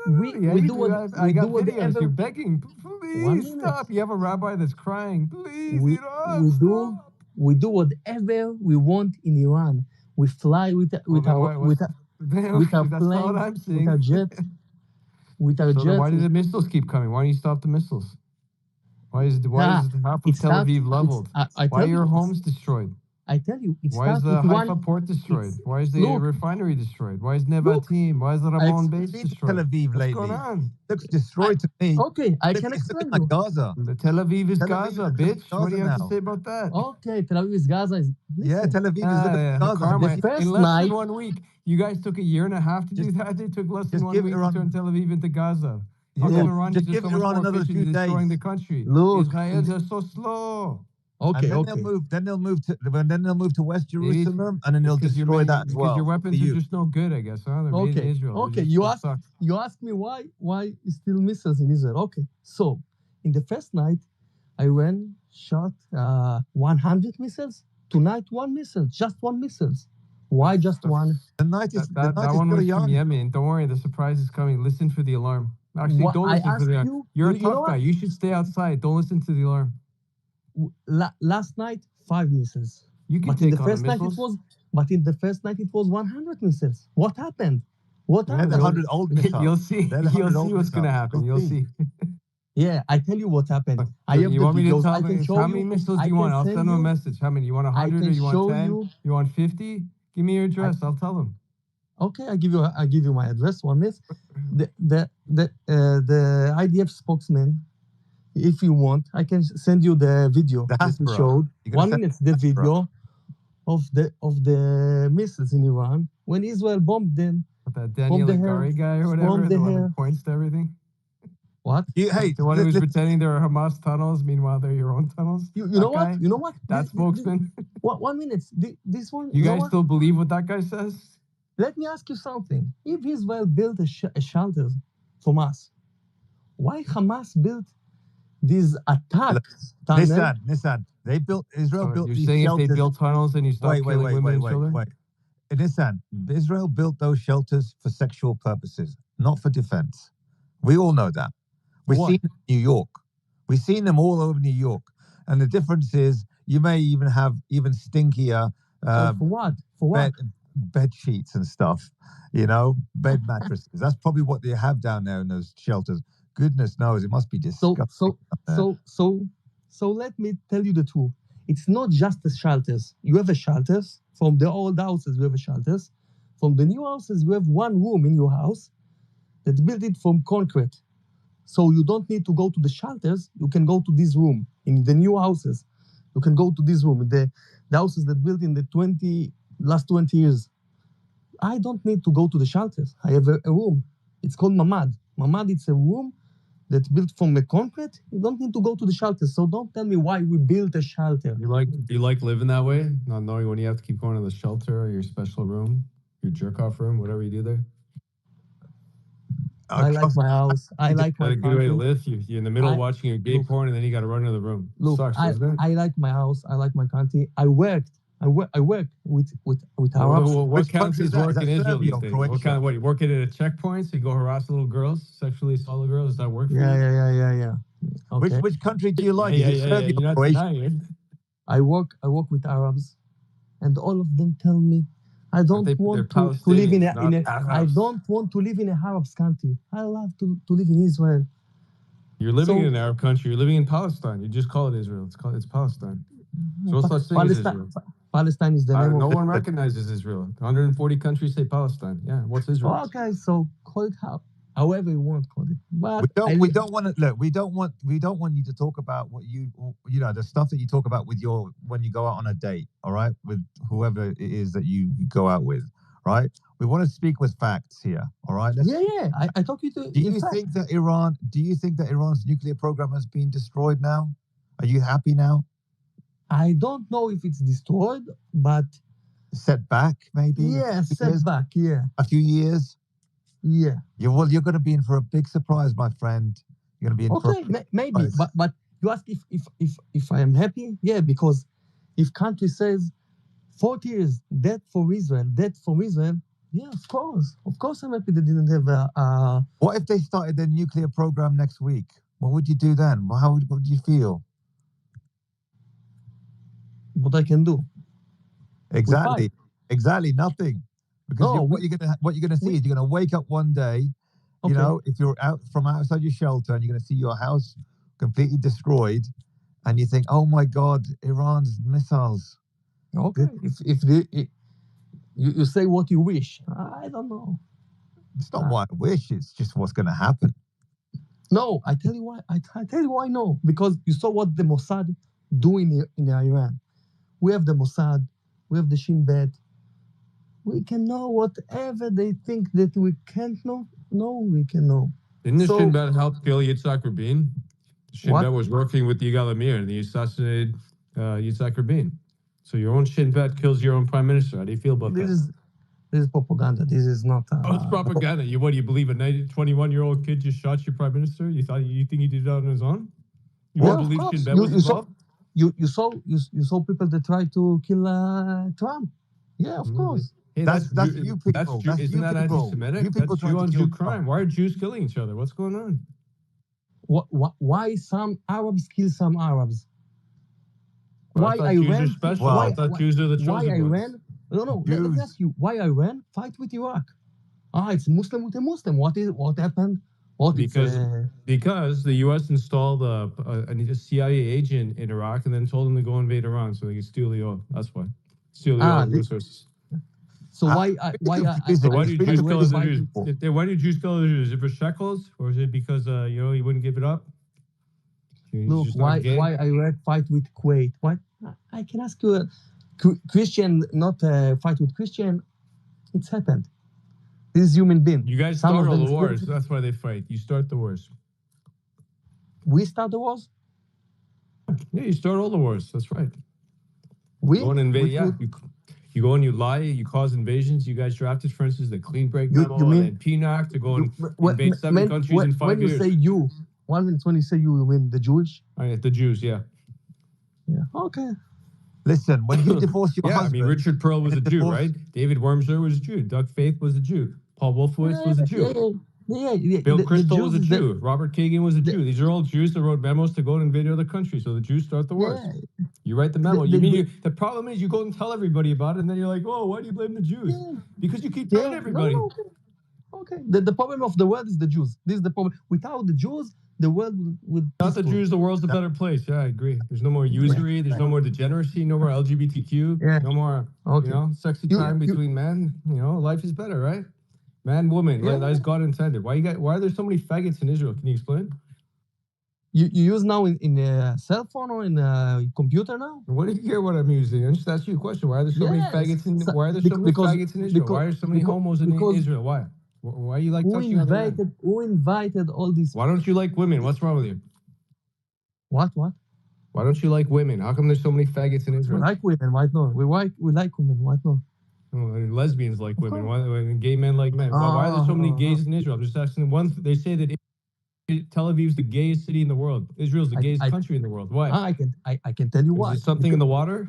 Yeah, We you do do. what I we got do videos. whatever. You're begging. One Please minute. stop. You have a rabbi that's crying. Please, We Iran. we do whatever we want in Iran. We fly with then our why- with our That's not what I'm planes, saying. with our jet, with our So then why jet. do the missiles keep coming? Why don't you stop the missiles? Why is Ah, half of it's Tel not- Aviv it's- leveled? I Why tell are you, your it's- homes destroyed? I tell you, it Why is starts the with Haifa one. port destroyed? it's- Why is the look, refinery destroyed? Why is Nevatim? Why is the Ramon base Been to destroyed? Tel Aviv What's lately. going on? Looks destroyed to me. Okay, I Looks- can it's explain looking you. like Gaza. The Tel Aviv is Tel Aviv Gaza, looks bitch. like What do you Gaza have to now. say about that? Okay, Tel Aviv is Gaza. Is, Yeah, listen, Tel Aviv is looking like Gaza. Karma, The first in less night- than 1 week. You guys took a year and a half to do that. They took less than just 1 give week Iran- to turn Tel Aviv into Gaza. Yeah, How come just Iranians are give so much Iran more another efficient few in destroying days. the country? Look, Israelis are so slow. Okay, and okay. then they'll move to West Maybe Jerusalem, and then they'll because destroy that as because well. your for weapons you. are just no good, I guess. Huh? They're made in Okay, Israel. They okay. just You don't ask suck. you ask me why still missiles in Israel. Okay, so in the first night, I ran shot 100 missiles. Tonight, one missile, just one missiles. Why just one? The night is That the night one is was still from young. Yemen. Don't worry, the surprise is coming. Listen for the alarm. Actually, What- don't I listen for the asked alarm. you- You're a you know tough guy. what? You should stay outside. Don't listen to the alarm. Last night, 5 missiles. You can But in take the on first the night it missiles. was. But in the first night it was 100 missiles. What happened? What They're happened? the 100 old missiles. You'll see. They're the You'll 100 see old what's gonna missiles. happen. You'll You'll see. Yeah, I tell you what happened. I You have the want me to videos. tell I can me show how you. many missiles I do you want? can I'll send send them a you- message. How many? You want I 100 or can you show want 10? you. You want 50? Give me your address. I'll tell them. Okay, I give you my address. 1 minute. The IDF spokesman, if you want, I can send you the video The that he Hasbro. showed. You're gonna 1 send minute, the Hasbro. video of the missiles in Iran when Israel bombed them. With that Daniel the Agari hair- guy or from whatever, the the one hair. that points to everything. What? Hey, The one who was let- pretending there are Hamas tunnels, meanwhile they're your own tunnels. You That know guy? what? You know what? That spokesman. 1 minute. This one. You know guys what? still believe what that guy says? Let me ask you something. If Israel built a shelter from us, why Hamas built these attacks? tunnel? Nissan. They built Israel So built you're these saying shelters. if they build tunnels and you stop killing women and children? wait. Nissan, Israel built those shelters for sexual purposes, not for defense. We all know that. We've What? seen them in New York. We've seen them all over New York. And the difference is you may even have even stinkier For what? For what? bed sheets and stuff, bed mattresses. That's probably what they have down there in those shelters. Goodness knows, it must be So disgusting. up there. so let me tell you the truth. It's not just the shelters. You have a shelters from the old houses. You have a shelters from the new houses. You have one room in your house that built it from concrete. So you don't need to go to the shelters. You can go to this room in the new houses. You can go to this room. The houses that built in the last 20 years. I don't need to go to the shelters. I have a room. It's called Mamad. Mamad, it's a room that's built from the concrete. You don't need to go to the shelters. So don't tell me why we built a shelter. You like living that way? Not knowing when you have to keep going to the shelter or your special room, your jerk off room, whatever you do there? I like my house. I like my Not a good way to country. live. You're in the middle watching your gay porn and then you got to run to the room. Look, Sucks, I, doesn't it? I like my house. I like my country. I worked with What, Arabs. what counts as work in Israel these days? What Croatia? kind? What you working at a checkpoint? So you go harass little girls, sexually assault little girls? Does that work for Yeah, you? yeah. Okay. Which country do you like? Yeah, Is it yeah, Serbia You're or not Croatia? denying it. I work with Arabs, and all of them tell me, I don't They're want to live in Palestinians, not I Arabs. don't want to live in a Arab country. I love to live in Israel. You're living So in an Arab country. You're living in Palestine. You just call it Israel. It's Palestine. There's no such thing as Israel. Palestine is the name No of one recognizes Israel. 140 countries say Palestine. Yeah, what's Israel? Okay, so call it however you want, call it. But We don't want to look. We don't want you to talk about what you know the stuff that you talk about with your when you go out on a date. All right, with whoever it is that you go out with. Right. We want to speak with facts here. All right. yeah. I talk you to. Do you think that Iran's nuclear program has been destroyed now? Are you happy now? I don't know if it's destroyed, but set back maybe. Yeah, set back. Yeah, a few years. Yeah. You're you're going to be in for a big surprise, my friend. You're going to be in for a maybe, but you ask if I am happy? Yeah, because if country says 40 years death for Israel, yeah, of course I'm happy they didn't have a. What if they started their nuclear program next week? What would you do then? What would you feel? What I can do? Exactly nothing. Because what you're gonna see is you're gonna wake up one day, you know, if you're out from outside your shelter and you're gonna see your house completely destroyed, and you think, oh my God, Iran's missiles. Okay, if you say what you wish, I don't know. It's not what I wish. It's just what's gonna happen. No, I tell you why. I tell you why. No, because you saw what the Mossad doing in Iran. We have the Mossad. We have the Shin Bet. We can know whatever they think that we can't know. No, we can know. Didn't the Shin Bet help kill Yitzhak Rabin? The Shin Bet was working with Yigal Amir and they assassinated Yitzhak Rabin. So your own Shin Bet kills your own prime minister. How do you feel about that? This is propaganda. This is not. It's propaganda. You believe a 21-year-old kid just shot your prime minister? You think he did that on his own? You don't believe Shin Bet was involved? You saw people that try to kill Trump. Yeah, of course. Hey, that's you people. Isn't that anti-Semitic? That's Jew on Jew crime. Why are Jews killing each other? What's going on? Why some Arabs kill some Arabs? Why Iran? Jews are special. I thought Jews are the chosen Why ones. Iran? No. Let me ask you. Why Iran fight with Iraq? It's Muslim with a Muslim. What happened? Because the U.S. installed a CIA agent in Iraq and then told them to go invade Iran so they could steal the oil. That's why. Steal the oil resources. So why do Jews kill other Jews? Why do Jews kill other Jews? Is it for shekels, or is it because he wouldn't give it up? Look, why Iraq fight with Kuwait? Why? I can ask you, Christian not fight with Christian. It's happened. This is human being. You guys start all the wars. That's why they fight. You start the wars. We start the wars. Yeah, you start all the wars. That's right. We go and invade. You go and you lie. You cause invasions. You guys drafted, for instance, the Clean Break memo and then PNAC to go and invade 7 countries in 5 years. When you say you, 1 minute when you say you mean the Jewish? The Jews, yeah. Yeah. Okay. Listen, when you divorce your husband... I mean, Richard Pearl was a Jew, right? David Wormser was a Jew. Doug Faith was a Jew. Paul Wolfowitz was a Jew. Yeah. Bill Kristol was a Jew. Robert Kagan was a Jew. These are all Jews that wrote memos to go and invade other countries. So the Jews start the wars. Yeah. You write the memo. The problem is you go and tell everybody about it, and then you're like, oh, why do you blame the Jews? Yeah. Because you keep telling everybody. No, okay. The problem of the world is the Jews. This is the problem. Without the Jews, the world would. Without the Jews, the world's a better place. Yeah, I agree. There's no more usury. There's no more degeneracy. No more LGBTQ. Yeah. No more, sexy time between men. Life is better, right? Man, woman, as God intended. Why are there so many faggots in Israel? Can you explain? You use now in a cell phone or in a computer now? What do you care what I'm using? I'm just asking you a question. Why are there so many faggots in? Why are there so many faggots in Israel? Why are so many homos in Israel? Why? Why you like touching other men? Who invited all these? Why don't you like women? What's wrong with you? What? Why don't you like women? How come there's so many faggots in Israel? We like women. Why not? We like women. Why not? Lesbians like women. Why gay men like men? Why are there so many gays in Israel? I'm just asking. They say that Tel Aviv's the gayest city in the world. Israel's the gayest country in the world. Why? I can tell you why. Is there something in the water?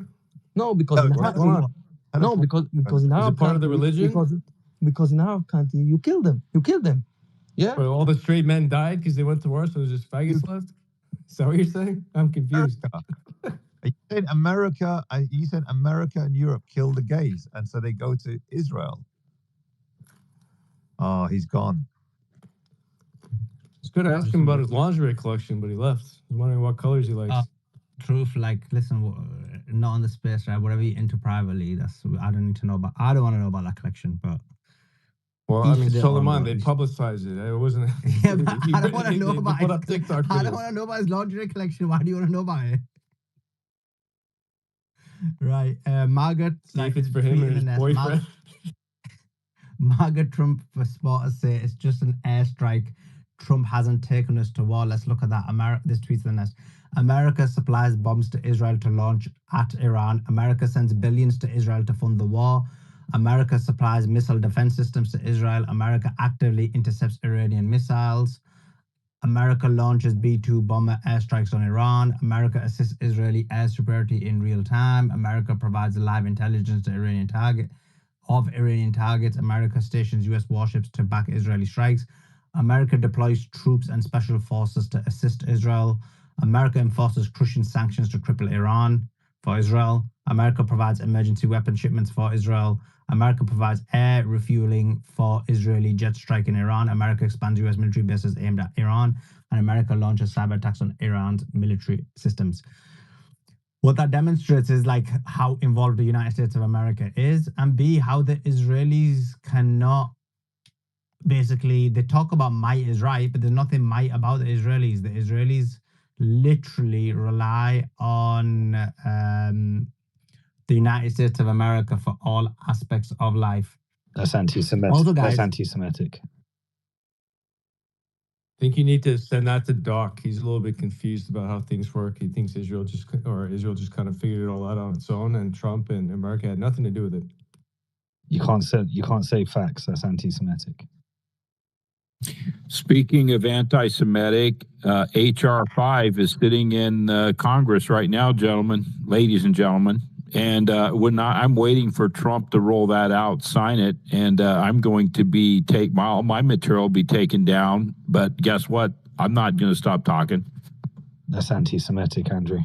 No, because because in our part of the religion. Because in our country you kill them. Yeah. But all the straight men died because they went to war, so there's just faggots left. Is that what you're saying? I'm confused. You said America. You said America and Europe kill the gays, and so they go to Israel. Oh, he's gone. It's good to ask him about his lingerie collection, but he left. He's wondering what colors he likes. Truth, like, listen, not on the space, right? Whatever you into privately, that's I don't need to know about. I don't want to know about that collection, but. Well, I mean, Solomon, they publicized it. It wasn't. Yeah, but I don't want to know about put up TikTok I don't videos. want to know about his lingerie collection. Why do you want to know about it? Right, Margaret. See if it's for him and his boyfriend. Margaret Trump for spotters say it's just an airstrike. Trump hasn't taken us to war. Let's look at that. This tweets the nest. America supplies bombs to Israel to launch at Iran. America sends billions to Israel to fund the war. America supplies missile defense systems to Israel. America actively intercepts Iranian missiles. America launches B-2 bomber airstrikes on Iran. America assists Israeli air superiority in real time. America provides live intelligence to Iranian targets. America stations U.S. warships to back Israeli strikes. America deploys troops and special forces to assist Israel. America enforces crushing sanctions to cripple Iran for Israel. America provides emergency weapon shipments for Israel. America provides air refueling for Israeli jet strike in Iran. America expands U.S. military bases aimed at Iran. And America launches cyber attacks on Iran's military systems. What that demonstrates is like how involved the United States of America is, and B, how the Israelis cannot basically, they talk about might is right, but there's nothing might about the Israelis. The Israelis literally rely on the United States of America for all aspects of life. That's anti-Semitic. Also, guys, That's anti-Semitic. I think you need to send that to Doc. He's a little bit confused about how things work. He thinks Israel just kind of figured it all out on its own, and Trump and America had nothing to do with it. You can't say facts. That's anti-Semitic. Speaking of anti-Semitic, HR 5 is sitting in Congress right now, ladies and gentlemen. And I'm waiting for Trump to roll that out, sign it, and I'm going to my material will be taken down. But guess what? I'm not going to stop talking. That's anti-Semitic, Andrew.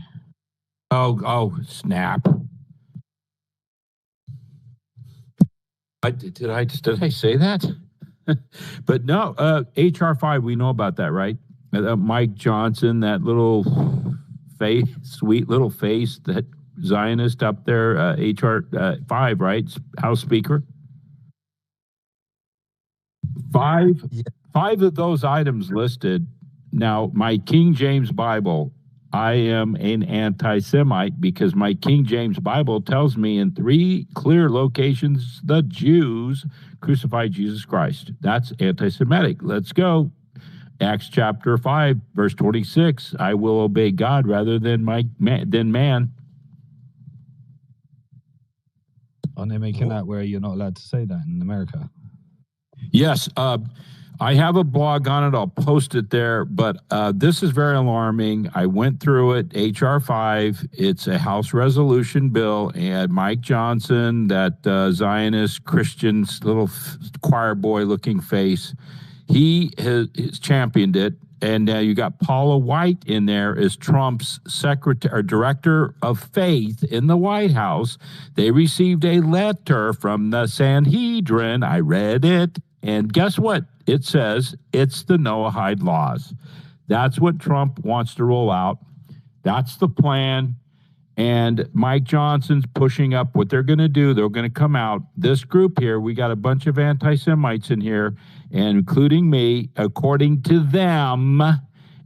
Oh, snap! Did I say that? But no, HR 5. We know about that, right? Mike Johnson, that little face, sweet little face, that Zionist up there, HR 5, right? House Speaker. Five of those items listed. Now, my King James Bible, I am an anti-Semite because my King James Bible tells me in 3 clear locations the Jews crucified Jesus Christ. That's anti-Semitic. Let's go. Acts chapter 5, verse 26. I will obey God rather than man. Aren't they making that where you're not allowed to say that in America? Yes. I have a blog on it. I'll post it there. But this is very alarming. I went through it. HR 5. It's a House resolution bill. And Mike Johnson, that Zionist Christian little choir boy looking face, he has championed it. And you got Paula White in there as Trump's secretary or director of faith in the White House. They received a letter from the Sanhedrin. I read it. And guess what? It says it's the Noahide laws. That's what Trump wants to roll out. That's the plan. And Mike Johnson's pushing up what they're going to do. They're going to come out. This group here, we got a bunch of anti-Semites in here, and including me, according to them.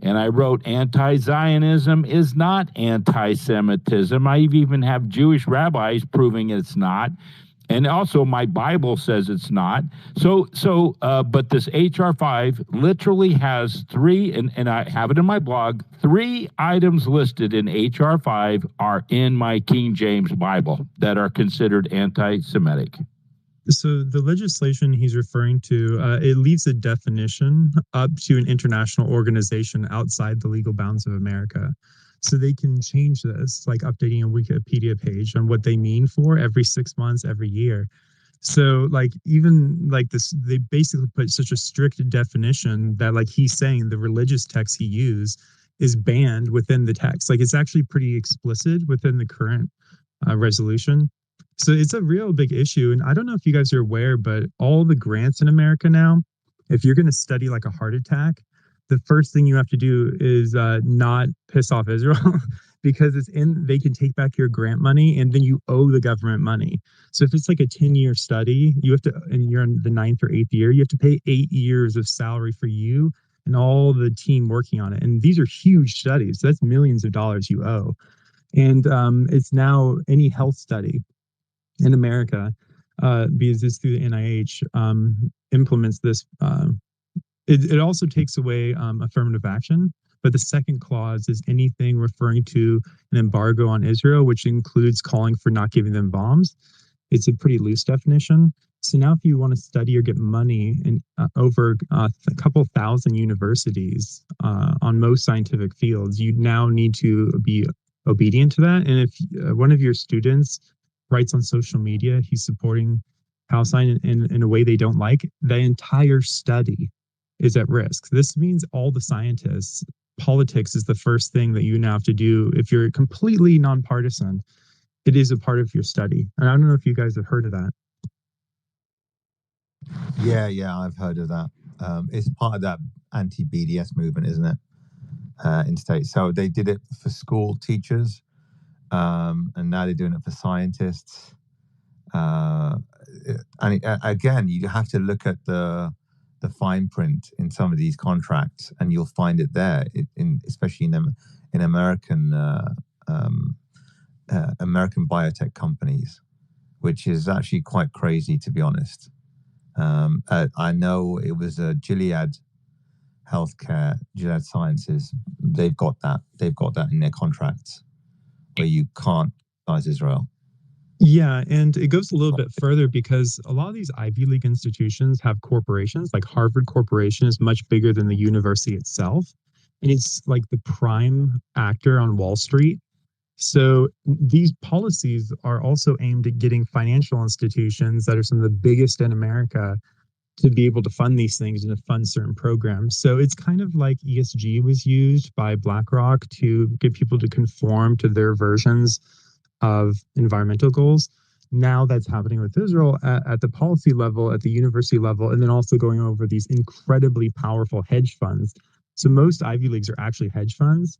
And I wrote, anti-Zionism is not anti-Semitism. I even have Jewish rabbis proving it's not. And also my Bible says it's not. But this HR 5 literally has 3, and I have it in my blog, 3 items listed in HR 5 are in my King James Bible that are considered anti-Semitic. So the legislation he's referring to, it leaves a definition up to an international organization outside the legal bounds of America. So they can change this, like updating a Wikipedia page on what they mean for every 6 months, every year. So like even like this, they basically put such a strict definition that like he's saying the religious text he used is banned within the text. Like it's actually pretty explicit within the current resolution. So it's a real big issue. And I don't know if you guys are aware, but all the grants in America now, if you're going to study like a heart attack, the first thing you have to do is not piss off Israel because they can take back your grant money and then you owe the government money. So if it's like a 10-year study, you have to, and you're in the 9th or 8th year, you have to pay 8 years of salary for you and all the team working on it. And these are huge studies. So that's millions of dollars you owe. And it's now any health study in America, because it's through the NIH, implements this. It also takes away affirmative action. But the second clause is anything referring to an embargo on Israel, which includes calling for not giving them bombs. It's a pretty loose definition. So now if you want to study or get money in over a couple thousand universities on most scientific fields, you now need to be obedient to that. And if one of your students writes on social media he's supporting Palestine in a way they don't like, the entire study is at risk. This means all the scientists, politics is the first thing that you now have to do. If you're completely nonpartisan, it is a part of your study. And I don't know if you guys have heard of that. Yeah, I've heard of that. It's part of that anti-BDS movement, isn't it? In states. So they did it for school teachers, and now they're doing it for scientists. Again, you have to look at the fine print in some of these contracts, and you'll find it there, especially in American biotech companies, which is actually quite crazy, to be honest. I know it was Gilead Healthcare, Gilead Sciences. They've got that in their contracts, where you can't criticize Israel. Yeah, and it goes a little bit further because a lot of these Ivy League institutions have corporations. Like Harvard Corporation is much bigger than the university itself, and it's like the prime actor on Wall Street. So these policies are also aimed at getting financial institutions that are some of the biggest in America to be able to fund these things and to fund certain programs. So it's kind of like ESG was used by BlackRock to get people to conform to their versions of environmental goals. Now that's happening with Israel at the policy level, at the university level, and then also going over these incredibly powerful hedge funds. So most Ivy Leagues are actually hedge funds,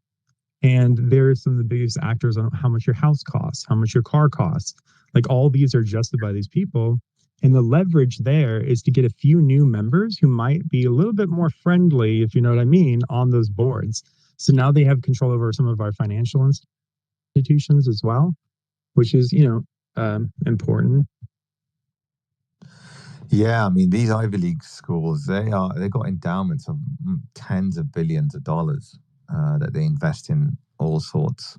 and they're some of the biggest actors on how much your house costs, how much your car costs. Like all these are adjusted by these people. And the leverage there is to get a few new members who might be a little bit more friendly, if you know what I mean, on those boards. So now they have control over some of our financial institutions as well, which is, important. Yeah, I mean, these Ivy League schools, they got endowments of tens of billions of dollars that they invest in all sorts.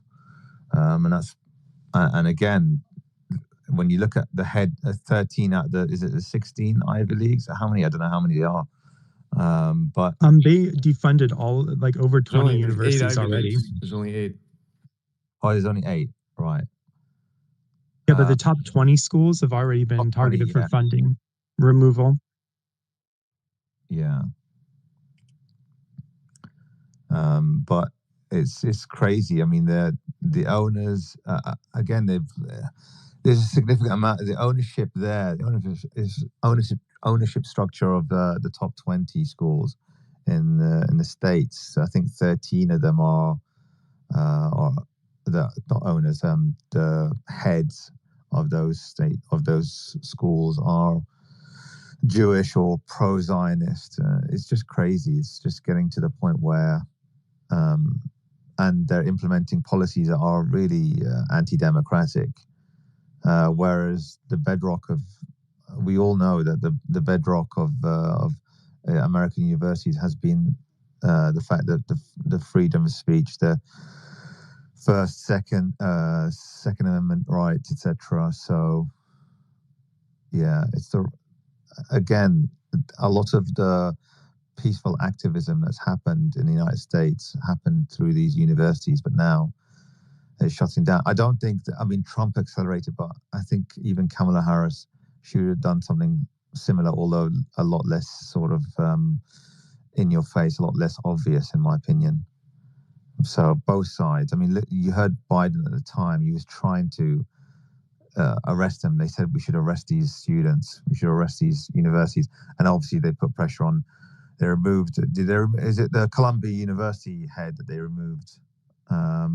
And again, when you look at the head, 13 out of is it the 16 Ivy Leagues? How many? I don't know how many they are. But they defunded all, like over 20 universities already. There's only 8. Oh, there's only 8, right? Yeah, but the top 20 schools have already been targeted for funding removal. Yeah. But it's crazy. I mean, the owners again, there's a significant amount of the ownership there. The ownership structure of the top 20 schools in the States. I think 13 of them are the not owners. The heads of those schools are Jewish or pro-Zionist. It's just crazy. It's just getting to the point where, and they're implementing policies that are really anti-democratic. Whereas the bedrock of, we all know that the bedrock of American universities has been the fact that the freedom of speech, the First, Second Amendment rights, etc. So, yeah, again, a lot of the peaceful activism that's happened in the United States happened through these universities, but now they're shutting down. I don't think Trump accelerated, but I think even Kamala Harris should have done something similar, although a lot less sort of in your face, a lot less obvious, in my opinion. So both sides. I mean, you heard Biden at the time. He was trying to arrest them. They said we should arrest these students. We should arrest these universities. And obviously, they put pressure on. They removed. Is it the Columbia University head that they removed? That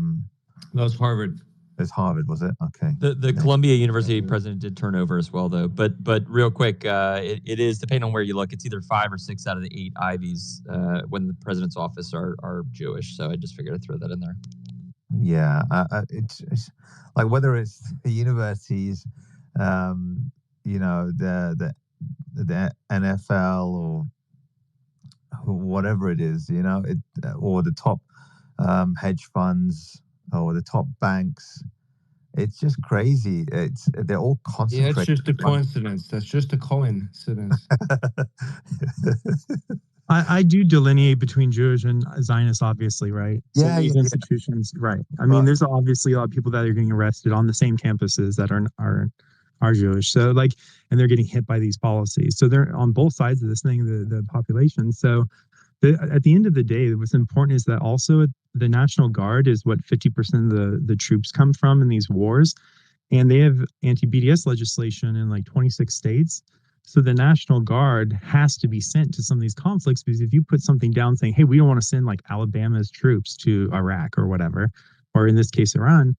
was Harvard. It's Harvard, was it? Okay. The Columbia University president did turn over as well, though. But real quick, it is, depending on where you look, it's either 5 or 6 out of the 8 Ivies when the president's office are Jewish. So I just figured I'd throw that in there. Yeah, it's like whether it's the universities, you know, the NFL or whatever it is, you know, or the top hedge funds or the top banks. It's just crazy. They're all concentrated. Yeah, it's just a coincidence. That's just a coincidence. I do delineate between Jewish and Zionist, obviously, right? So Yeah, these yeah. institutions, right? I mean, there's obviously a lot of people that are getting arrested on the same campuses that are Jewish. So like, and they're getting hit by these policies. So they're on both sides of this thing, the population. So at the end of the day, what's important is that also the National Guard is what 50% of the troops come from in these wars, and they have anti-BDS legislation in like 26 states. So the National Guard has to be sent to some of these conflicts, because if you put something down saying, hey, we don't want to send like Alabama's troops to Iraq or whatever, or in this case, Iran,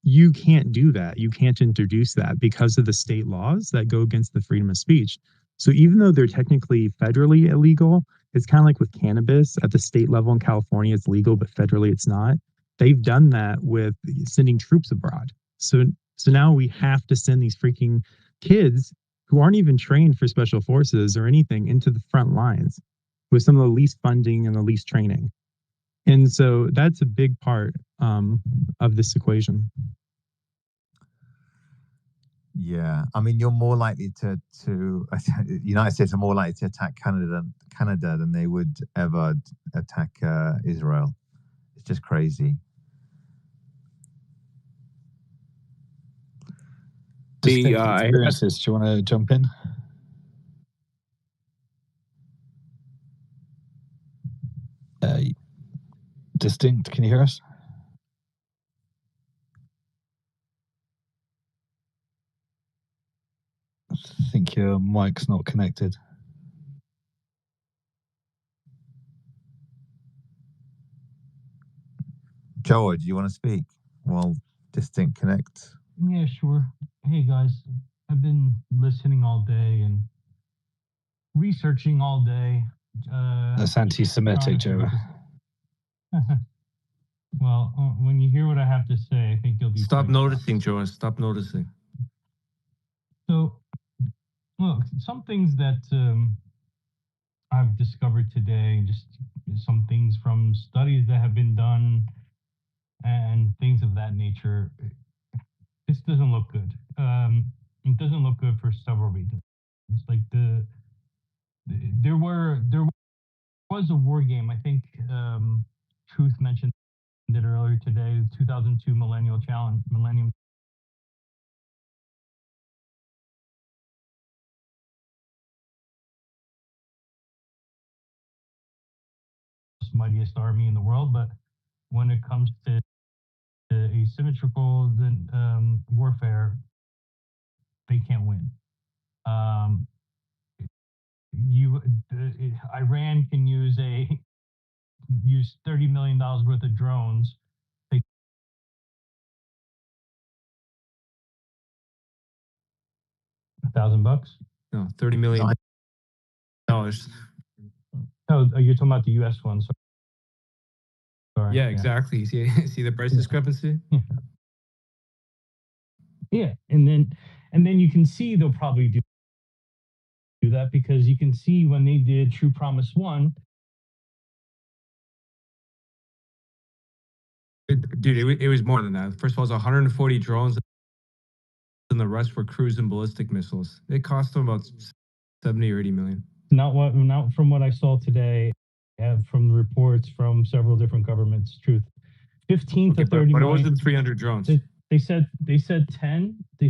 you can't do that. You can't introduce that because of the state laws that go against the freedom of speech. So even though they're technically federally illegal, it's kind of like with cannabis at the state level in California, it's legal, but federally it's not. They've done that with sending troops abroad. So now we have to send these freaking kids who aren't even trained for special forces or anything into the front lines with some of the least funding and the least training. And so that's a big part of this equation. Yeah, I mean, you're more likely to United States are more likely to attack Canada than they would ever attack Israel. It's just crazy. Experiences. Do you want to jump in? Distinct. Can you hear us? I think your mic's not connected. Joe, do you want to speak? Well, Distinct connect. Yeah, sure. Hey guys, I've been listening all day and researching all day. That's anti-Semitic, Joe. Well, when you hear what I have to say, I think you'll be. Stop noticing, Joe. Stop noticing. So, look, some things that I've discovered today, just some things from studies that have been done and things of that nature. This doesn't look good. It doesn't look good for several reasons. It's like there was a war game. I think Truth mentioned it earlier today. 2002 Millennium Challenge. Mightiest army in the world, but when it comes to asymmetrical warfare, they can't win. Iran can use $30 million worth of drones. $1,000? No, $30 million. Oh, you're talking about the U.S. one. Sorry. Yeah, exactly. See the price discrepancy? Yeah, and then you can see they'll probably do that, because you can see when they did True Promise 1. Dude, it was more than that. First of all, it was 140 drones, and the rest were cruise and ballistic missiles. It cost them about 70 or 80 million. Not from what I saw today, from the reports from several different governments. Truth, 15 to 30 but it million. wasn't 300 drones. They said 10 to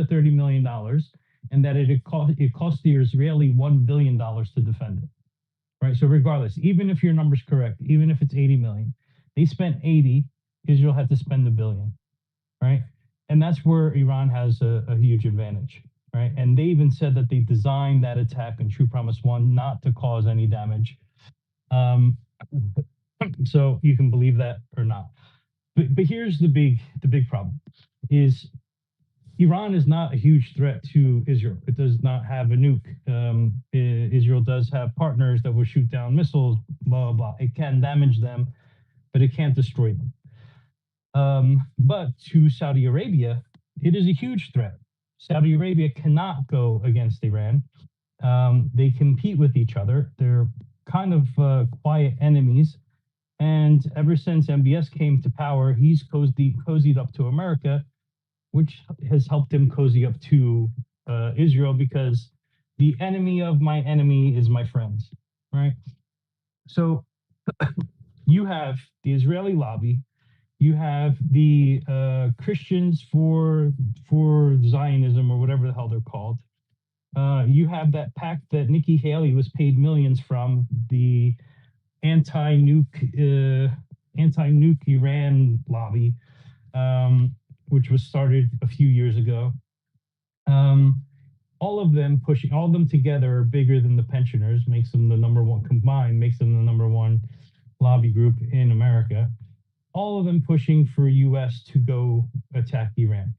30 million dollars, and that it cost the Israeli $1 billion to defend it. Right. So regardless, even if your number's correct, even if it's 80 million, They spent 80. Israel had to spend $1 billion, right? And that's where Iran has a huge advantage, right? And they even said that they designed that attack on True Promise 1 not to cause any damage. So you can believe that or not. But here's the big problem is Iran is not a huge threat to Israel. It does not have a nuke. Israel does have partners that will shoot down missiles, blah, blah, blah. It can damage them, but it can't destroy them. But to Saudi Arabia, it is a huge threat. Saudi Arabia cannot go against Iran. They compete with each other. They're kind of quiet enemies. And ever since MBS came to power, he's cozied up to America, which has helped him cozy up to Israel, because the enemy of my enemy is my friend, right? So you have the Israeli lobby, you have the Christians for Zionism, or whatever the hell they're called. You have that pact that Nikki Haley was paid millions from, the anti-nuke Iran lobby, which was started a few years ago. All of them together are bigger than the pensioners, makes them the number one combined, makes them the number one lobby group in America. All of them pushing for US to go attack Iran.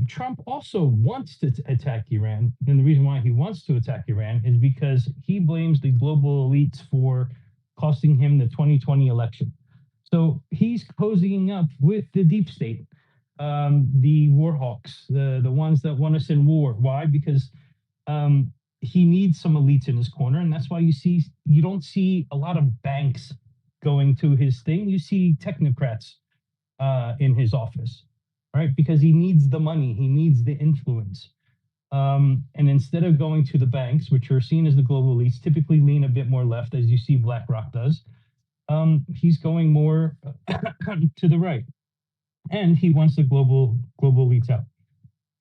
Trump also wants to attack Iran. And the reason why he wants to attack Iran is because he blames the global elites for costing him the 2020 election. So he's cozying up with the deep state, the war hawks, the ones that want us in war. Why? Because he needs some elites in his corner, and that's why you don't see a lot of banks going to his thing. You see technocrats in his office, right? Because he needs the money, he needs the influence. And instead of going to the banks, which are seen as the global elites, typically lean a bit more left, as you see BlackRock does, he's going more to the right. And he wants the global elites out.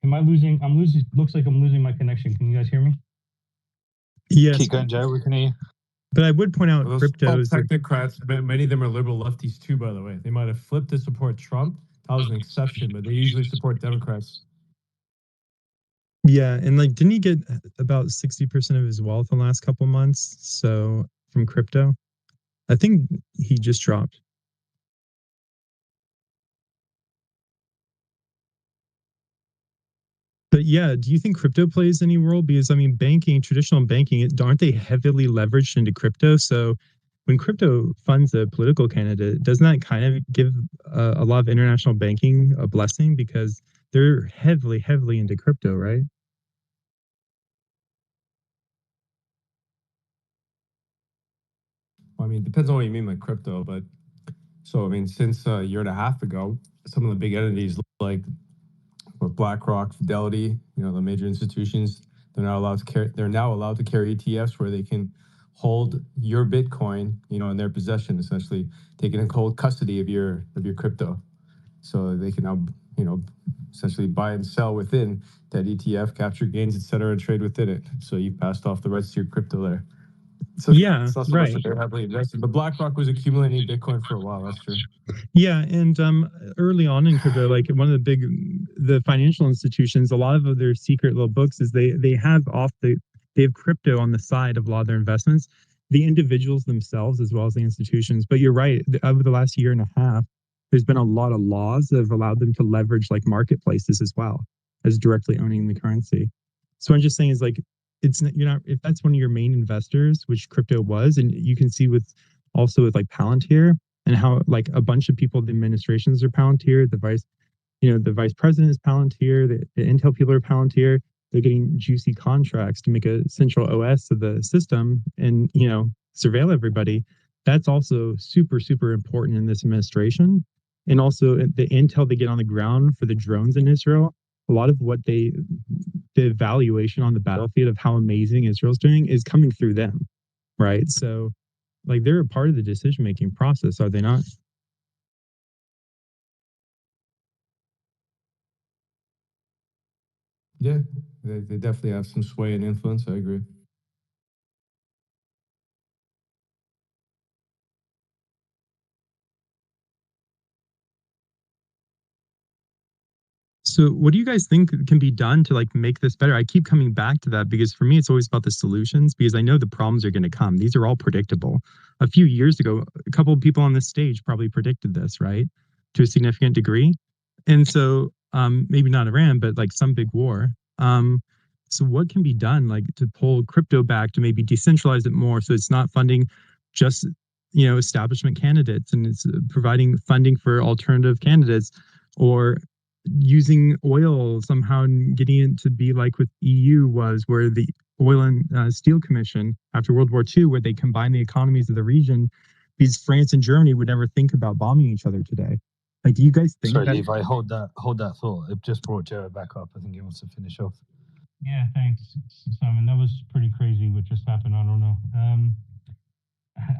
Looks like I'm losing my connection. Can you guys hear me? Yes. Keep going, Joe. We can hear you. But I would point out Those crypto is technocrats, many of them are liberal lefties too, by the way. They might have flipped to support Trump. That was an exception, but they usually support Democrats. yeah, and like didn't he get about 60% of his wealth in the last couple months? So from crypto, I think he just dropped. But yeah, do you think crypto plays any role? Because I mean, banking, traditional banking, aren't they heavily leveraged into crypto? So when crypto funds a political candidate, doesn't that kind of give a lot of international banking a blessing, because they're heavily into crypto, right? I mean, depends on what you mean by crypto, but so I mean, since a year and a half ago, some of the big entities like BlackRock, Fidelity, the major institutions, they're now allowed to carry ETFs where they can hold your Bitcoin, in their possession, essentially taking in cold custody of your crypto. So they can now, essentially buy and sell within that ETF, capture gains, et cetera, and trade within it. So you passed off the rights to your crypto there. So yeah, it's not so much that they're heavily invested, but BlackRock was accumulating Bitcoin for a while. That's true. Yeah, and early on in crypto, like one of the financial institutions, a lot of their secret little books is they have crypto on the side of a lot of their investments, the individuals themselves as well as the institutions. But you're right, over the last year and a half, there's been a lot of laws that have allowed them to leverage like marketplaces as well as directly owning the currency. So I'm just saying is like, if that's one of your main investors, which crypto was, and you can see with like Palantir and how like a bunch of people, the administrations are Palantir, the vice president is Palantir, the Intel people are Palantir. They're getting juicy contracts to make a central OS of the system and, surveil everybody. That's also super, super important in this administration. And also the intel they get on the ground for the drones in Israel, a lot of what the evaluation on the battlefield of how amazing Israel's doing is coming through them, right? So like they're a part of the decision-making process, are they not? Yeah, they definitely have some sway and influence. I agree. So what do you guys think can be done to like make this better? I keep coming back to that because for me, it's always about the solutions because I know the problems are going to come. These are all predictable. A few years ago, a couple of people on this stage probably predicted this, right? To a significant degree. And so maybe not Iran, but like some big war. So what can be done like to pull crypto back to maybe decentralize it more so it's not funding just, you know, establishment candidates and it's providing funding for alternative candidates or using oil somehow and getting it to be like what EU was, where the Oil and Steel Commission after World War II, where they combined the economies of the region, because France and Germany would never think about bombing each other today. Like, do you guys think Sorry, that? Levi, hold that thought. It just brought Jared back up. I think he wants to finish off. Yeah, thanks, Simon. That was pretty crazy what just happened. I don't know.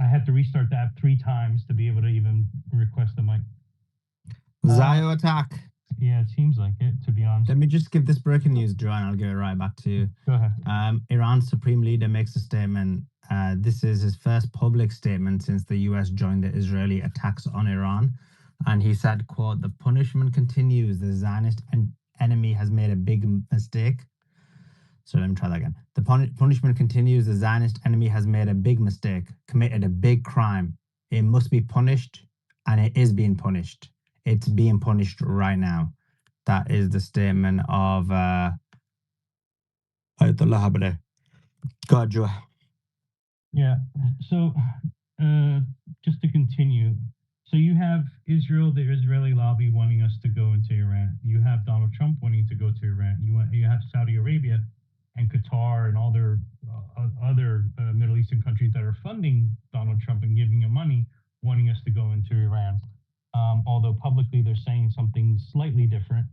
I had to restart the app 3 times to be able to even request the mic. Zio attack. Yeah, it seems like it, to be honest. Let me just give this breaking news, Joanne. I'll give it right back to you. Go ahead. Iran's supreme leader makes a statement. This is his first public statement since the US joined the Israeli attacks on Iran. And he said, quote, "The punishment continues. The Zionist enemy has made a big mistake." So let me try that again. The punishment continues. The Zionist enemy has made a big mistake, committed a big crime. It must be punished, and it is being punished. It's being punished right now. That is the statement of Ayatollah Khamenei. Go ahead, Joe. Yeah. So just to continue, so you have Israel, the Israeli lobby wanting us to go into Iran. You have Donald Trump wanting to go to Iran. You have Saudi Arabia and Qatar and all their other Middle Eastern countries that are funding Donald Trump and giving him money, wanting us to go into Iran. Although publicly they're saying something slightly different,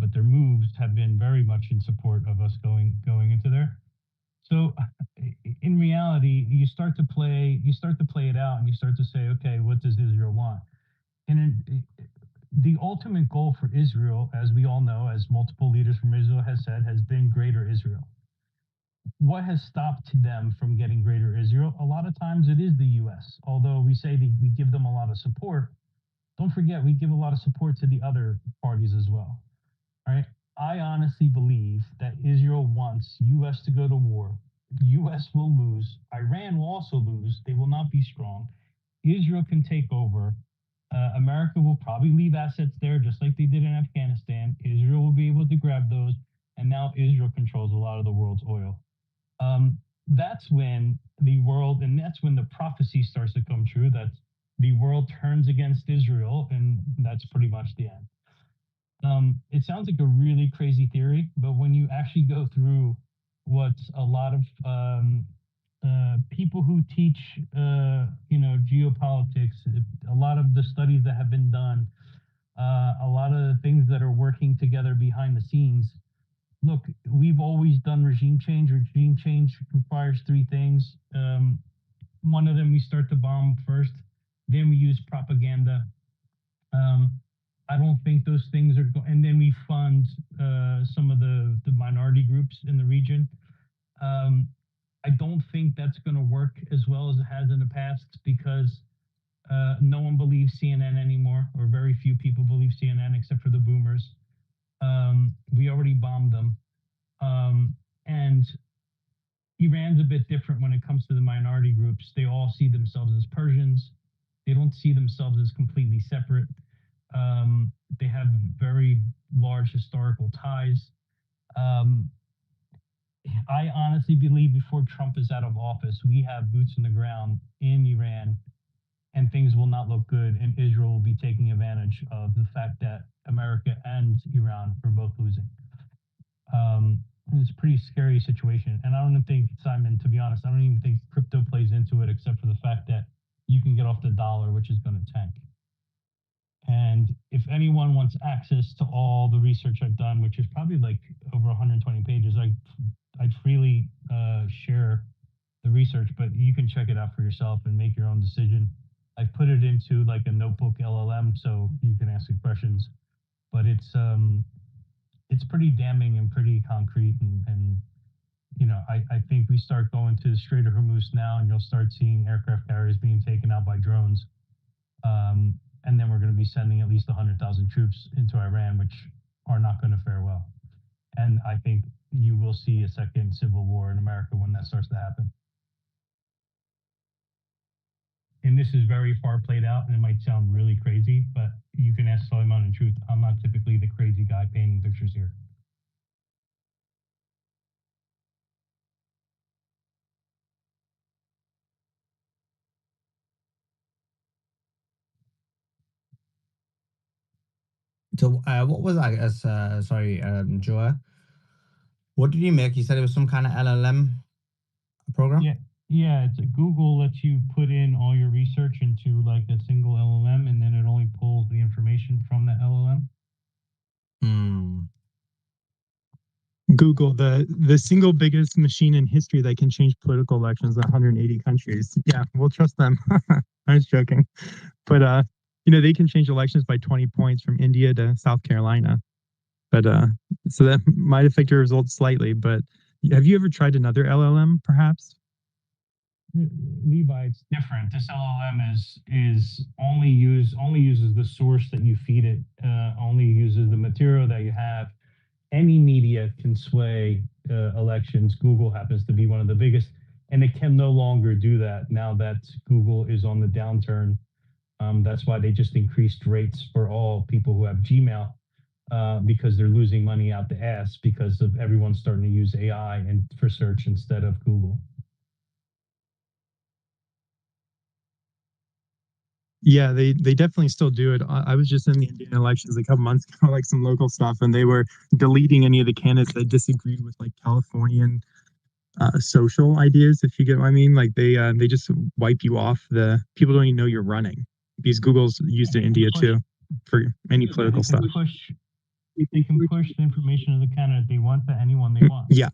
but their moves have been very much in support of us going into there. So in reality, you start to play it out and you start to say, okay, what does Israel want? And the ultimate goal for Israel, as we all know, as multiple leaders from Israel has said, has been greater Israel. What has stopped them from getting greater Israel? A lot of times it is the US. Although we say that we give them a lot of support, don't forget we give a lot of support to the other parties as well. Right? I honestly believe that Israel wants US to go to war. US will lose. Iran will also lose. They will not be strong. Israel can take over. America will probably leave assets there just like they did in Afghanistan. Israel will be able to grab those. And now Israel controls a lot of the world's oil. That's when the world, and that's when the prophecy starts to come true, that the world turns against Israel, and that's pretty much the end. It sounds like a really crazy theory, but when you actually go through what a lot of people who teach, geopolitics, a lot of the studies that have been done, a lot of the things that are working together behind the scenes. Look, we've always done regime change. Regime change requires 3 things. One of them, we start to bomb first, then we use propaganda. I don't think those things are going, and then we fund some of the minority groups in the region. I don't think that's going to work as well as it has in the past because no one believes CNN anymore, or very few people believe CNN except for the boomers. We already bombed them. And Iran's a bit different when it comes to the minority groups. They all see themselves as Persians. They don't see themselves as completely separate. They have very large historical ties. I honestly believe before Trump is out of office, we have boots in the ground in Iran, and things will not look good, and Israel will be taking advantage of the fact that America and Iran are both losing. It's a pretty scary situation. And I don't think, Simon, to be honest, I don't even think crypto plays into it, except for the fact that you can get off the dollar, which is going to tank. And if anyone wants access to all the research I've done, which is probably like over 120 pages, I'd freely share the research, but you can check it out for yourself and make your own decision. I put it into like a notebook LLM, so you can ask me questions. But it's pretty damning and pretty concrete, and I think we start going to the Strait of Hormuz now, and you'll start seeing aircraft carriers being taken out by drones. And then we're going to be sending at least 100,000 troops into Iran, which are not going to fare well. And I think you will see a second civil war in America when that starts to happen. And this is very far played out, and it might sound really crazy, but you can ask Suleiman in truth. I'm not typically the crazy guy painting pictures here. So, what was that? Sorry, Joa. What did you make? You said it was some kind of LLM program? Yeah, it's Google lets you put in all your research into like a single LLM, and then it only pulls the information from the LLM. Google, the single biggest machine in history that can change political elections in 180 countries. Yeah, we'll trust them. I was joking. But they can change elections by 20 points from India to South Carolina. But so that might affect your results slightly. But have you ever tried another LLM, perhaps? Levi, it's different. This LLM is only uses the source that you feed it, only uses the material that you have. Any media can sway elections. Google happens to be one of the biggest, and it can no longer do that now that Google is on the downturn. That's why they just increased rates for all people who have Gmail, because they're losing money out the ass because of everyone starting to use AI and for search instead of Google. Yeah, they definitely still do it. I was just in the Indian elections a couple months ago, like some local stuff, and they were deleting any of the candidates that disagreed with like Californian social ideas, if you get what I mean. Like they just wipe you off. The people don't even know you're running because Google's used in India too for any political stuff. They can push the information of the candidate they want to anyone they want. Yeah,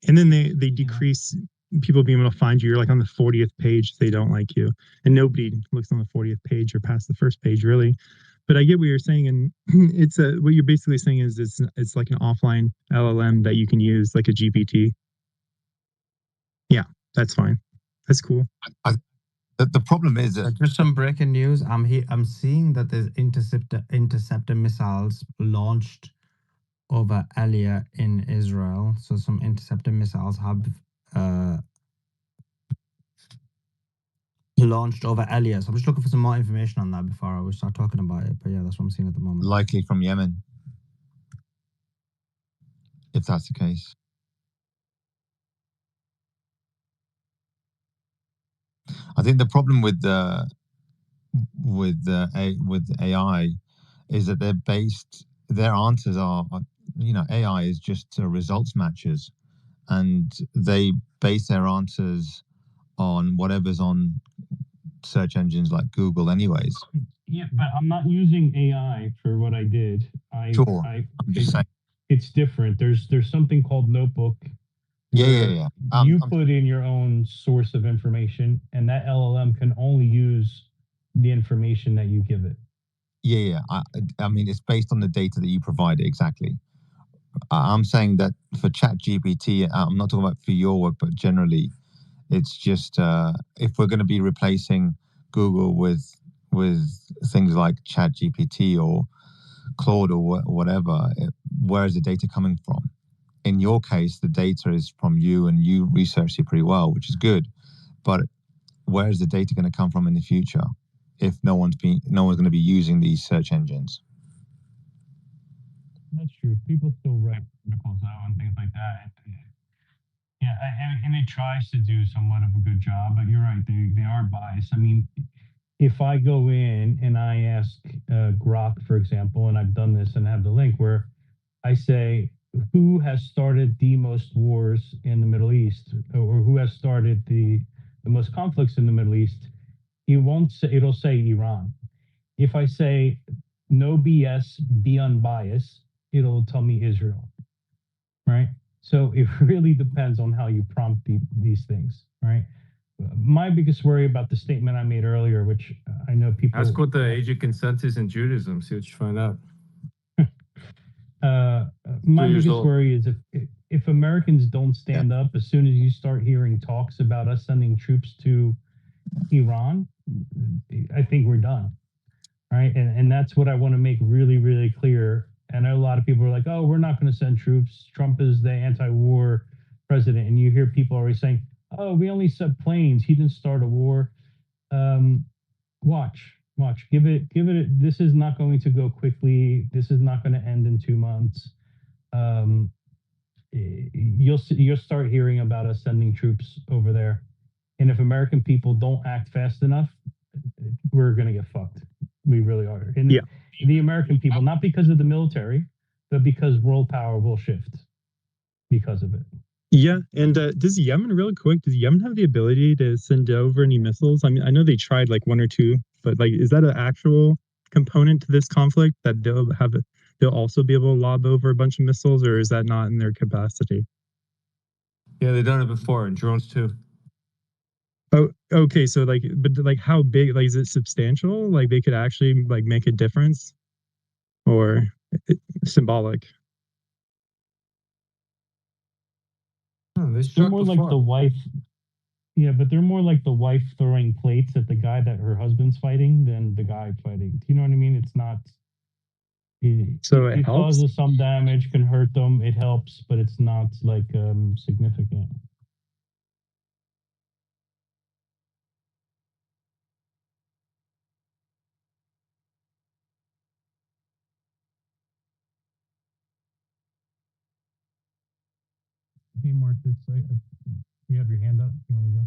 and then they decrease people being able to find you. You're like on the 40th page, they don't like you, and nobody looks on the 40th page or past the first page really. But I get what you're saying, and it's what you're basically saying is it's like an offline LLM that you can use, like a GPT. Yeah, that's fine. That's cool. The problem is that just some breaking news. I'm seeing that there's interceptor missiles launched over Elia in Israel. So some interceptor missiles have launched over Elia. So I'm just looking for some more information on that before we start talking about it. But yeah, that's what I'm seeing at the moment. likely from Yemen, if that's the case. I think the problem with AI is that their answers are, AI is just results matchers, and they base their answers on whatever's on search engines like Google anyways. Yeah, but I'm not using AI for what I did. Sure. I'm just saying. It's different. There's something called Notebook. Yeah. You put in your own source of information, and that LLM can only use the information that you give it. Yeah. I mean, it's based on the data that you provide. Exactly. I'm saying that for ChatGPT, I'm not talking about for your work, but generally, it's just if we're going to be replacing Google with things like ChatGPT or Claude or whatever, where is the data coming from? In your case, the data is from you, and you researched it pretty well, which is good. But where is the data going to come from in the future if no one's going to be using these search engines? That's true. People still write articles out and things like that. Yeah, and it tries to do somewhat of a good job, but you're right, they are biased. I mean, if I go in and I ask Grok, for example, and I've done this and have the link where I say, who has started the most wars in the Middle East, or who has started the most conflicts in the Middle East, it'll say Iran. If I say no BS, be unbiased, it'll tell me Israel, right? So it really depends on how you prompt these things, right? My biggest worry about the statement I made earlier, which I know people... Ask what the age of consensus in Judaism, see what you find out. My biggest worry is if Americans don't stand up as soon as you start hearing talks about us sending troops to Iran, I think we're done, right? And that's what I want to make really, really clear. And a lot of people are like, "Oh, we're not going to send troops. Trump is the anti-war president." And you hear people always saying, "Oh, we only sent planes. He didn't start a war." Watch. Give it. This is not going to go quickly. This is not going to end in 2 months. You'll start hearing about us sending troops over there. And if American people don't act fast enough, we're going to get fucked. We really are. And the American people, not because of the military, but because world power will shift because of it. Yeah, and does Yemen, really quick, does Yemen have the ability to send over any missiles? I mean, I know they tried like 1 or 2, but like, is that an actual component to this conflict that they'll also be able to lob over a bunch of missiles, or is that not in their capacity? Yeah, they've done it before, and drones too. Oh, okay. So like, but like, how big? Like, is it substantial? Like, they could actually like make a difference, or symbolic? They're more like the wife. Yeah, but they're more like the wife throwing plates at the guy that her husband's fighting than the guy fighting. Do you know what I mean? It's not. So it helps? Causes some damage, can hurt them. It helps, but it's not like significant. Hey, Marcus, you have your hand up. You want to go?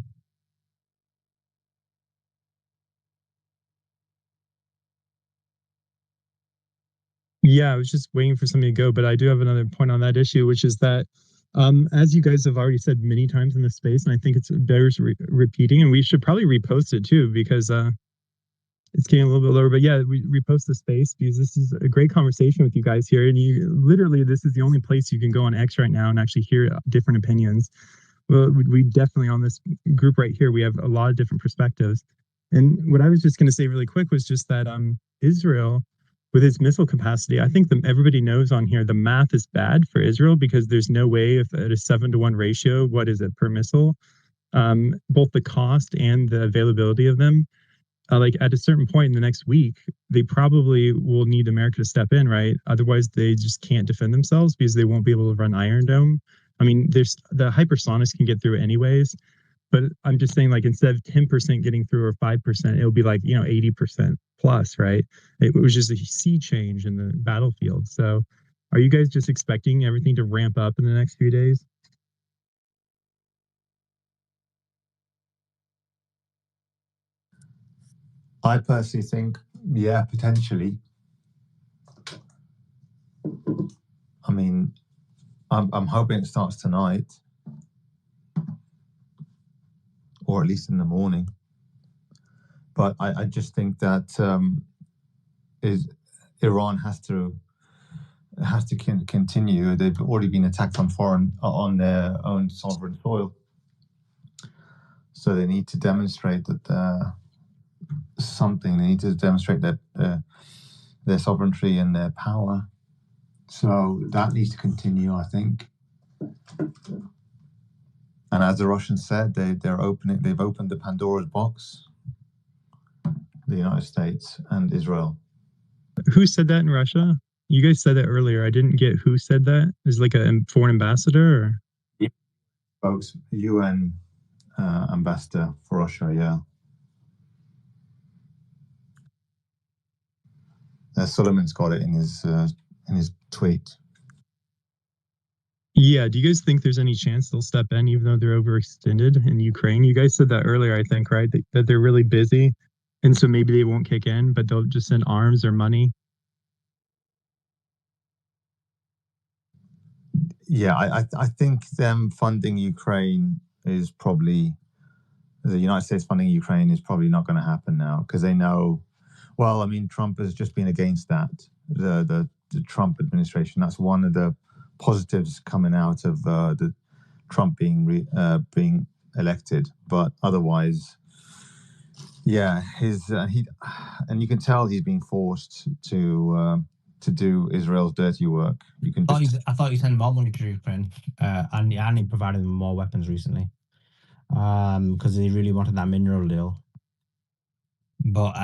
Yeah, I was just waiting for somebody to go, but I do have another point on that issue, which is that, as you guys have already said many times in this space, and I think it's bears repeating, and we should probably repost it too, because it's getting a little bit lower. But yeah, we repost the space because this is a great conversation with you guys here, and this is the only place you can go on X right now and actually hear different opinions. Well, we definitely, on this group right here, we have a lot of different perspectives. And what I was just going to say really quick was just that Israel, with its missile capacity, I think everybody knows on here the math is bad for Israel, because there's no way, if at a 7-to-1 ratio, what is it per missile, both the cost and the availability of them, like at a certain point in the next week, they probably will need America to step in, right? Otherwise, they just can't defend themselves because they won't be able to run Iron Dome. I mean, the hypersonics can get through anyways, but I'm just saying, like, instead of 10% getting through or 5%, it'll be like, 80% plus, right? It was just a sea change in the battlefield. So are you guys just expecting everything to ramp up in the next few days? I personally think, yeah, potentially. I mean, I'm hoping it starts tonight, or at least in the morning. But I just think that Iran has to continue. They've already been attacked on their own sovereign soil, so they need to demonstrate that something. They need to demonstrate that their sovereignty and their power. So that needs to continue, I think. And as the Russians said, they've opened the Pandora's box. The United States and Israel. Who said that in Russia? You guys said that earlier. I didn't get who said that. Is like a foreign ambassador? Or? Yeah. Folks, UN ambassador for Russia, yeah. Solomon's got it in his tweet. Yeah, do you guys think there's any chance they'll step in even though they're overextended in Ukraine? You guys said that earlier, I think, right? That they're really busy, and so maybe they won't kick in, but they'll just send arms or money. Yeah, I think them funding Ukraine is probably, the United States funding Ukraine is probably not going to happen now, because they know, well, I mean, Trump has just been against that, the Trump administration. That's one of the positives coming out of the Trump being elected. But otherwise, yeah, and you can tell he's being forced to do Israel's dirty work. You can. I thought he sent more money to Ukraine, and he provided them more weapons recently, because he really wanted that mineral deal. But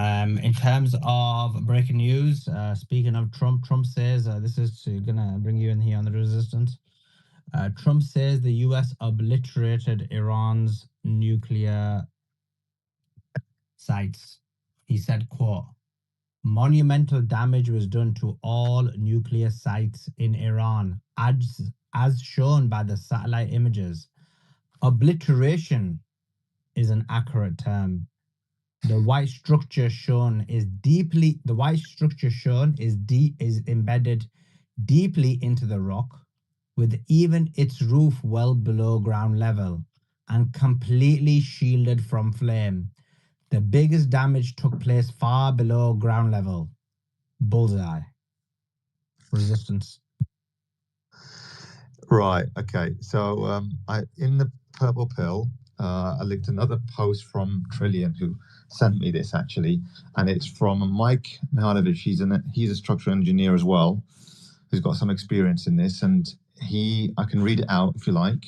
in terms of breaking news, speaking of Trump, Trump says this is gonna bring you in here on the resistance. Trump says the U.S. obliterated Iran's nuclear sites. He said, "quote Monumental damage was done to all nuclear sites in Iran, as shown by the satellite images. Obliteration is an accurate term. The white structure shown is embedded deeply into the rock, with even its roof well below ground level and completely shielded from flame. The biggest damage took place far below ground level. Bullseye. Resistance. Right. Okay. So I in the purple pill, I linked another post from Trillian who sent me this actually, and it's from Mike Mihailovich. He's a structural engineer as well, who's got some experience in this, and I can read it out if you like.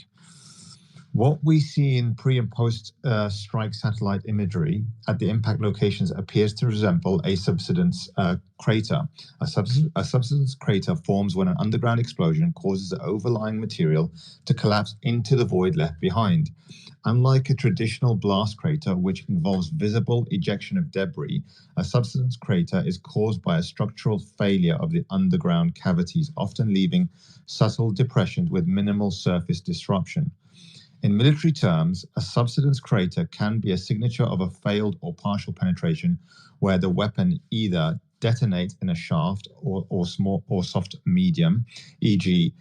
What we see in pre and post strike satellite imagery at the impact locations appears to resemble a subsidence crater. A subsidence crater forms when an underground explosion causes the overlying material to collapse into the void left behind. Unlike a traditional blast crater, which involves visible ejection of debris, a subsidence crater is caused by a structural failure of the underground cavities, often leaving subtle depressions with minimal surface disruption. In military terms, a subsidence crater can be a signature of a failed or partial penetration where the weapon either detonates in a shaft or small or soft medium, e.g.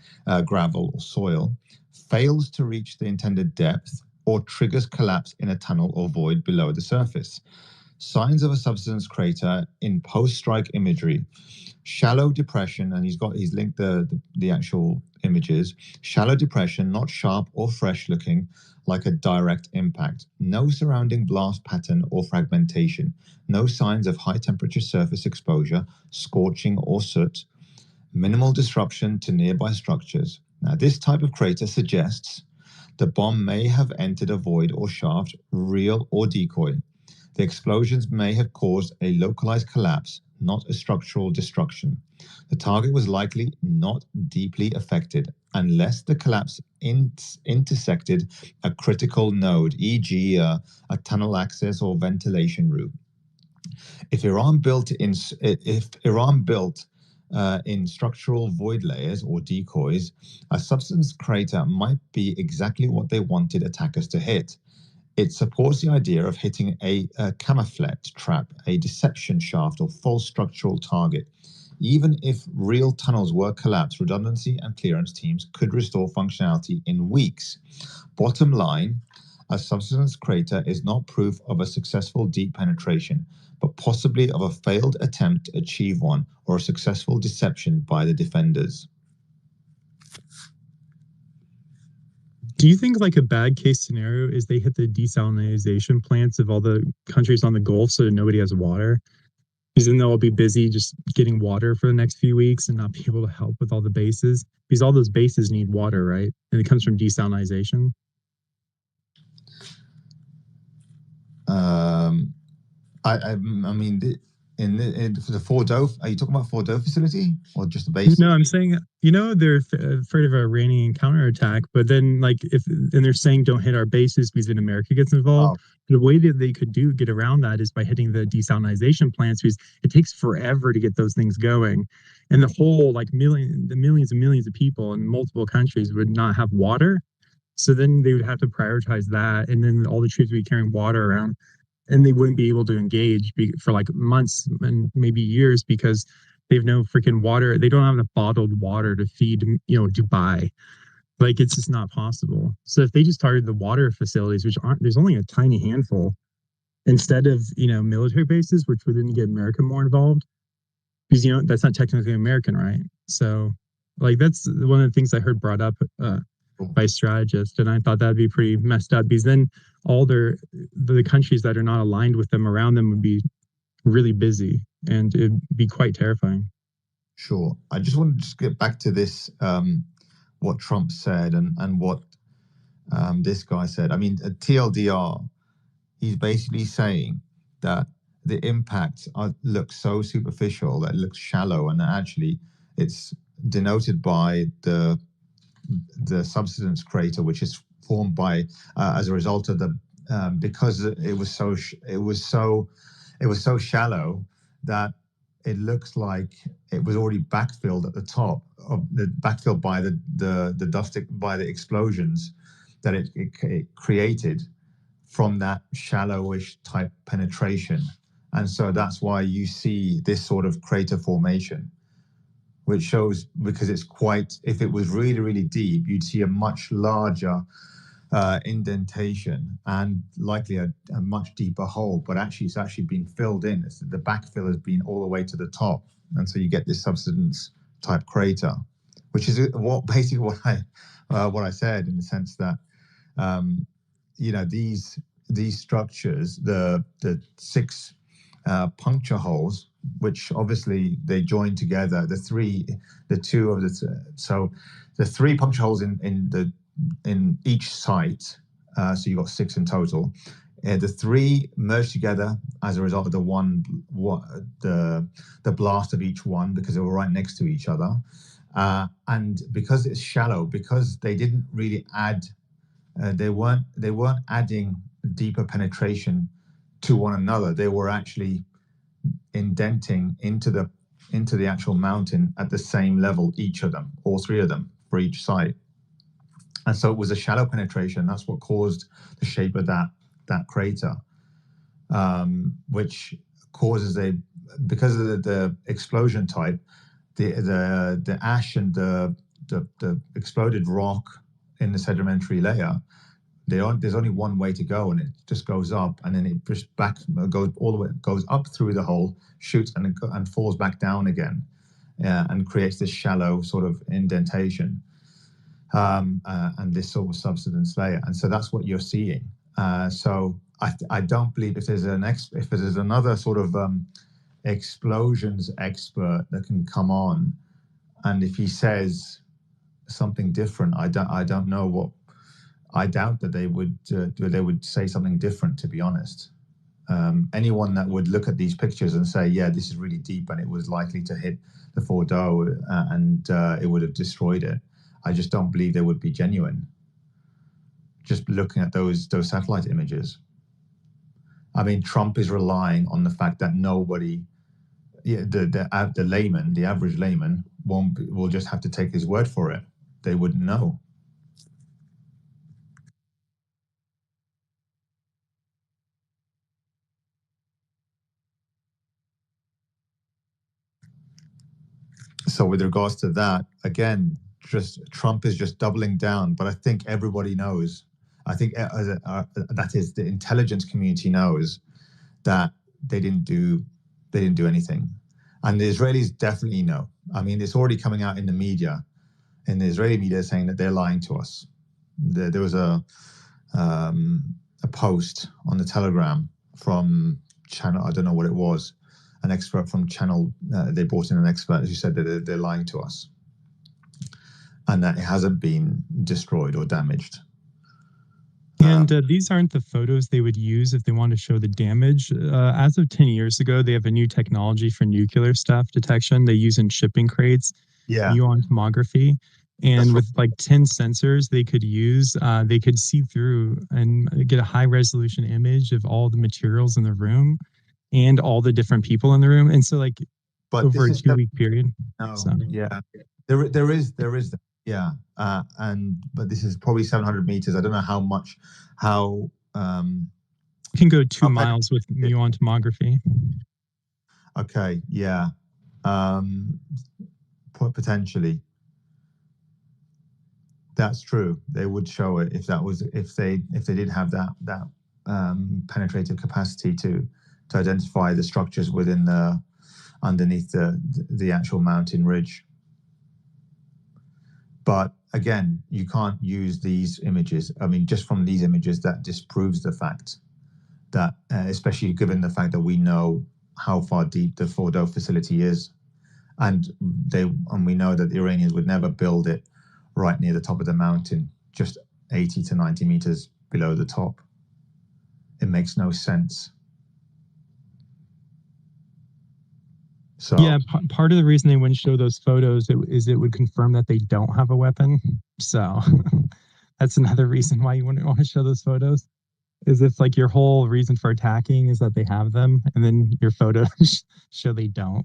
Gravel or soil, fails to reach the intended depth, or triggers collapse in a tunnel or void below the surface. Signs of a subsidence crater in post-strike imagery: shallow depression, and he's linked the actual images. Shallow depression, not sharp or fresh looking, like a direct impact. No surrounding blast pattern or fragmentation. No signs of high temperature surface exposure, scorching or soot. Minimal disruption to nearby structures. Now, this type of crater suggests the bomb may have entered a void or shaft, real or decoy. The explosions may have caused a localized collapse, not a structural destruction. The target was likely not deeply affected unless the collapse intersected a critical node, e.g. a tunnel access or ventilation route. If Iran built in structural void layers or decoys, a subsidence crater might be exactly what they wanted attackers to hit. It supports the idea of hitting a camouflage trap, a deception shaft, or false structural target. Even if real tunnels were collapsed, redundancy and clearance teams could restore functionality in weeks. Bottom line, a subsidence crater is not proof of a successful deep penetration, but possibly of a failed attempt to achieve one or a successful deception by the defenders. Do you think like a bad case scenario is they hit the desalination plants of all the countries on the Gulf so that nobody has water? Because then they'll be busy just getting water for the next few weeks and not be able to help with all the bases. Because all those bases need water, right? And it comes from desalination. I mean, for the Fordo, are you talking about Fordo facility or just the base? No, I'm saying, they're afraid of an Iranian counterattack, but then they're saying don't hit our bases because then America gets involved. The way that they could get around that is by hitting the desalination plants, because it takes forever to get those things going. And the whole millions and millions of people in multiple countries would not have water. So then they would have to prioritize that. And then all the troops would be carrying water around. And they wouldn't be able to engage for months and maybe years because they have no freaking water. They don't have enough bottled water to feed, Dubai. It's just not possible. So if they just targeted the water facilities, there's only a tiny handful, instead of, military bases, which would then get America more involved, because, that's not technically American, right? So that's one of the things I heard brought up by strategists, and I thought that'd be pretty messed up, because then all the countries that are not aligned with them around them would be really busy, and it'd be quite terrifying. Sure. I just want to just get back to this, what Trump said and what this guy said. I mean, at TLDR, he's basically saying that the impact looks so superficial that it looks shallow, and actually it's denoted by the subsidence crater, which is formed by as a result of the because it was so shallow that it looks like it was already backfilled at the top of the backfilled by the dust by the explosions that it created from that shallowish type penetration. And so that's why you see this sort of crater formation, which shows, because it's quite, if it was really, really deep, you'd see a much larger indentation and likely a much deeper hole, but actually it's actually been filled in. The backfill has been all the way to the top. And so you get this subsidence type crater, which is basically what I said, in the sense that, these structures, the 6 puncture holes, which obviously they join together, the 3 puncture holes in each site, so you've got 6 in total. The 3 merged together as a result of the blast of each one, because they were right next to each other, and because it's shallow, because they didn't really add, they weren't adding deeper penetration to one another. They were actually indenting into the actual mountain at the same level, each of them, all 3 of them, for each site. And so it was a shallow penetration. That's what caused the shape of that crater, which causes because of the explosion type, the ash and the exploded rock in the sedimentary layer, there's only one way to go, and it just goes up, and then it just goes all the way, goes up through the hole, shoots, and falls back down again, and creates this shallow sort of indentation, and this sort of subsidence layer. And so that's what you're seeing. So I don't believe if there's another sort of explosions expert that can come on, and if he says something different, I don't know what. I doubt that they would say something different, to be honest. Anyone that would look at these pictures and say, yeah, this is really deep and it was likely to hit the Fordo and it would have destroyed it, I just don't believe they would be genuine. Just looking at those satellite images. I mean, Trump is relying on the fact that nobody, the layman, the average layman, will just have to take his word for it. They wouldn't know. So with regards to that, again, just Trump is just doubling down. But I think everybody knows. I think that is, the intelligence community knows that they didn't do anything, and the Israelis definitely know. I mean, it's already coming out in the media, in the Israeli media, saying that they're lying to us. There was a post on the Telegram from channel, I don't know what it was, an expert from channel, they brought in an expert who said that they're lying to us and that it hasn't been destroyed or damaged. And these aren't the photos they would use if they want to show the damage. As of 10 years ago, they have a new technology for nuclear stuff detection they use in shipping crates, muon tomography. And with like 10 sensors they could use, they could see through and get a high resolution image of all the materials in the room and all the different people in the room. And so like over a 2-week period. No, so. Yeah, there is that. Yeah, but this is probably 700 meters. I don't know how you can go 2 miles with muon tomography. Okay, yeah, potentially. That's true. They would show it if they did have that penetrative capacity to identify the structures within underneath the actual mountain ridge. But again, you can't use these images. I mean, just from these images, that disproves the fact that, especially given the fact that we know how far deep the Fordo facility is, and we know that the Iranians would never build it right near the top of the mountain, just 80 to 90 meters below the top. It makes no sense. So yeah, part of the reason they wouldn't show those photos is it would confirm that they don't have a weapon. So that's another reason why you wouldn't want to show those photos. Is if like your whole reason for attacking is that they have them, and then your photos show they don't.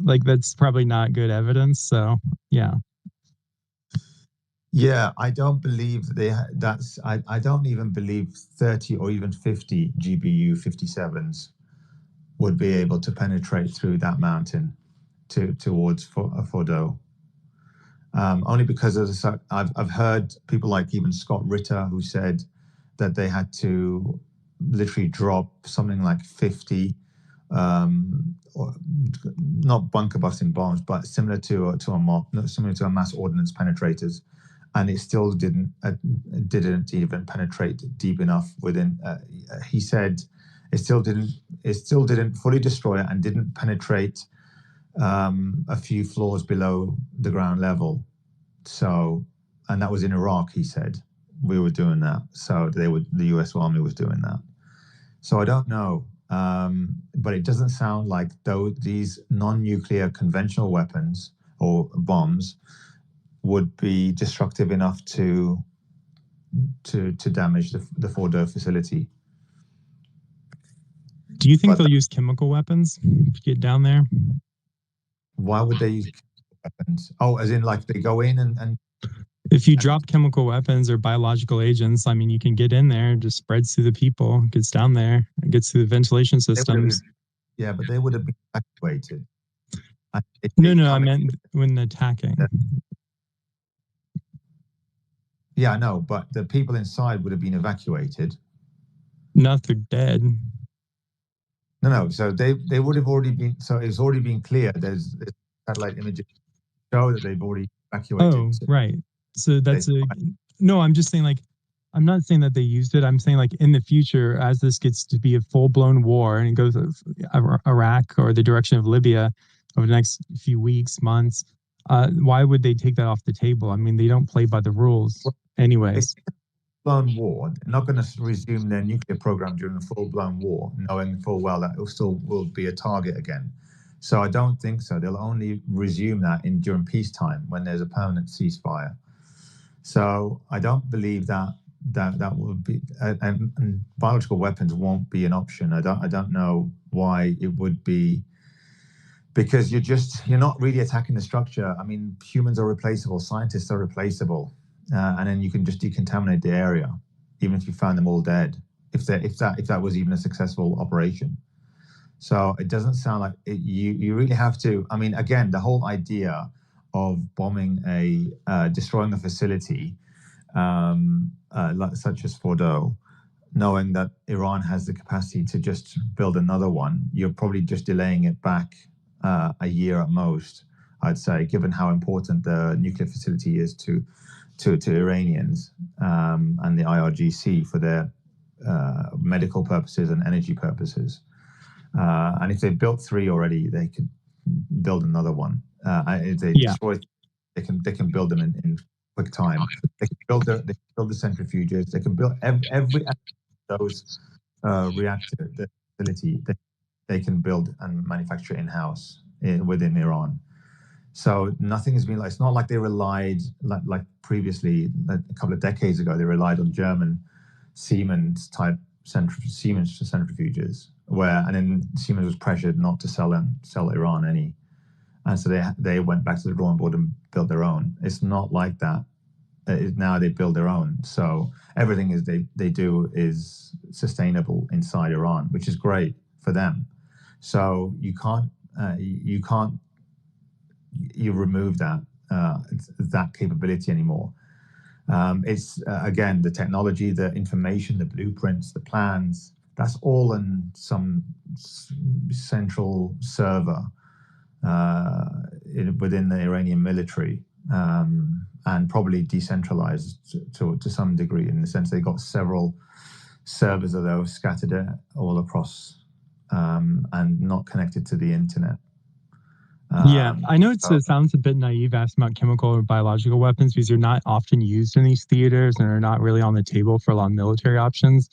Like that's probably not good evidence. So yeah. yeah, I don't believe that's. I don't even believe 30 or even 50 GBU 57s would be able to penetrate through that mountain towards Fordo. Only because I've heard people like even Scott Ritter who said that they had to literally drop something like 50, or not bunker busting bombs, but similar to a mass ordnance penetrators, and it still didn't even penetrate deep enough within. He said it still didn't fully destroy it and didn't penetrate a few floors below the ground level. So, and that was in Iraq, he said. We were doing that. So the US Army was doing that. So I don't know. But it doesn't sound like these non-nuclear conventional weapons or bombs would be destructive enough to damage the Fordo facility. Do you think they'll use chemical weapons to get down there? Why would they use chemical weapons? Oh, as in like they go in and if you drop chemical weapons or biological agents, I mean, you can get in there, it just spreads through the people, gets down there, it gets through the ventilation systems. Yeah, but they would have been evacuated. No, I meant when attacking. Yeah, I know, but the people inside would have been evacuated. No, they're dead. No. So they would have already been. So it's already been clear. There's satellite images show that they've already evacuated. Oh, right. So that's no. I'm just saying, like, I'm not saying that they used it. I'm saying, like, in the future, as this gets to be a full blown war and it goes to Iraq or the direction of Libya over the next few weeks, months, why would they take that off the table? I mean, they don't play by the rules, anyways. Blown war, they're not going to resume their nuclear program during a full-blown war, knowing full well that it still will be a target again. So I don't think so. They'll only resume that during peacetime when there's a permanent ceasefire. So I don't believe that would be, and biological weapons won't be an option. I don't know why it would be, because you're not really attacking the structure. I mean, humans are replaceable, scientists are replaceable. And then you can just decontaminate the area, even if you found them all dead, if that was even a successful operation. So it doesn't sound like you really have to. I mean, again, the whole idea of bombing destroying a facility such as Fordo, knowing that Iran has the capacity to just build another one, you're probably just delaying it back a year at most, I'd say, given how important the nuclear facility is to Iranians and the IRGC for their medical purposes and energy purposes. And if they built 3 already, they could build another one. If they destroy, they can build them in quick time. They can build the centrifuges. They can build every those reactor facility. They can build and manufacture in-house within Iran. So nothing has been like, it's not like they relied like previously, a couple of decades ago, they relied on German Siemens type Siemens centrifuges, and then Siemens was pressured not to sell Iran any, and so they went back to the drawing board and built their own. It's not like that. Now they build their own, so everything they do is sustainable inside Iran, which is great for them. So you can't remove that capability anymore. It's again, the technology, the information, the blueprints, the plans, that's all in some central server within the Iranian military, and probably decentralized to some degree, in the sense they got several servers of those scattered all across and not connected to the internet. Yeah, I know it sounds a bit naive asking about chemical or biological weapons because they're not often used in these theaters and are not really on the table for a lot of military options.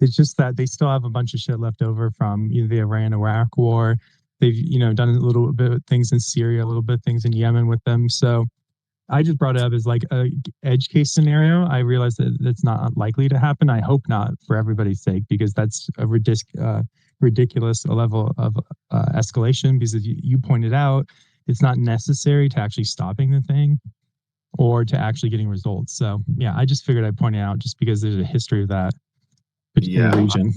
It's just that they still have a bunch of shit left over from either the Iran-Iraq war, They've, done a little bit of things in Syria, a little bit of things in Yemen with them. So I just brought it up as like a edge case scenario. I realize that that's not likely to happen. I hope not, for everybody's sake, because that's a ridiculous level of escalation. Because as you pointed out, it's not necessary to actually stopping the thing or to actually getting results. So yeah, I just figured I'd point it out just because there's a history of that in the region.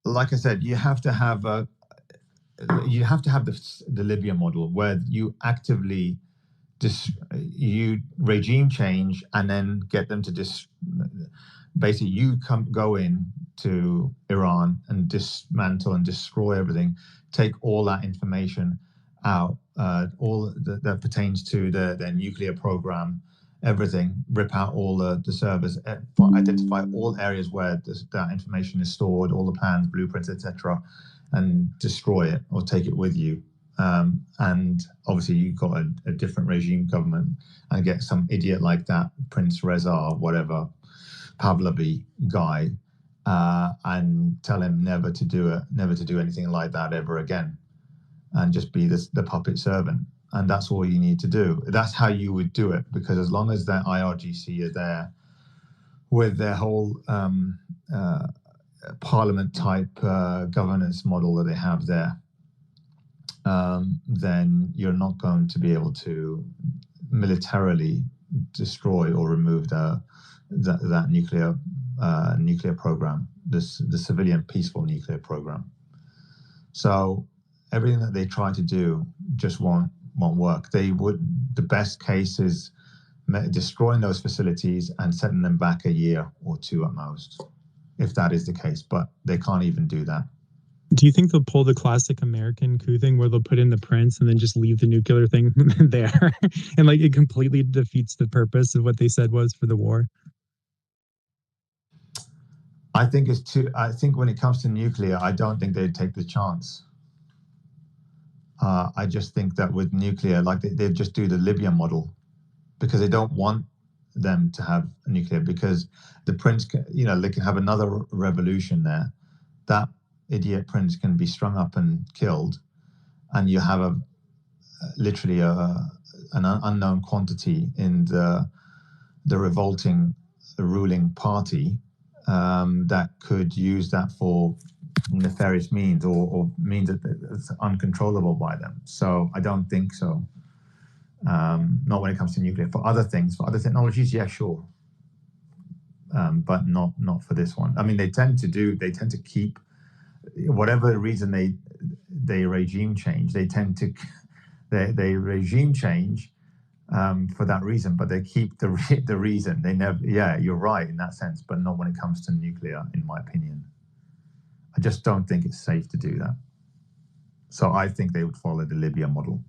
Like I said, you have to have the Libya model where you actively you regime change and then get them to basically you go in to Iran and dismantle and destroy everything, take all that information out, all that pertains to their nuclear program, everything, rip out all the servers, identify all areas where that information is stored, all the plans, blueprints, etc., and destroy it or take it with you. And obviously you've got a different regime government and get some idiot like that, Prince Reza, whatever, Pahlavi guy, and tell him never to do anything like that ever again, and just be the puppet servant. And that's all you need to do. That's how you would do it, because as long as that IRGC are there with their whole parliament type governance model that they have there, then you're not going to be able to militarily destroy or remove that nuclear program, the civilian peaceful nuclear program. So everything that they try to do just won't work. The best case is destroying those facilities and setting them back a year or two at most, if that is the case. But they can't even do that. Do you think they'll pull the classic American coup thing where they'll put in the prince and then just leave the nuclear thing there? And like it completely defeats the purpose of what they said was for the war? I think when it comes to nuclear, I don't think they'd take the chance. I just think that with nuclear, like they'd just do the Libya model, because they don't want them to have nuclear, because the prince, they can have another revolution there. That idiot prince can be strung up and killed, and you have literally an unknown quantity in the revolting ruling party that could use that for nefarious means or means that it's uncontrollable by them. So I don't think so. Not when it comes to nuclear. For other things, for other technologies, yeah, sure. But not for this one. I mean, they tend to keep, whatever reason they regime change, they regime change for that reason, but they keep the reason. They never, yeah, you're right in that sense, but not when it comes to nuclear, in my opinion. I just don't think it's safe to do that. So I think they would follow the Libya model.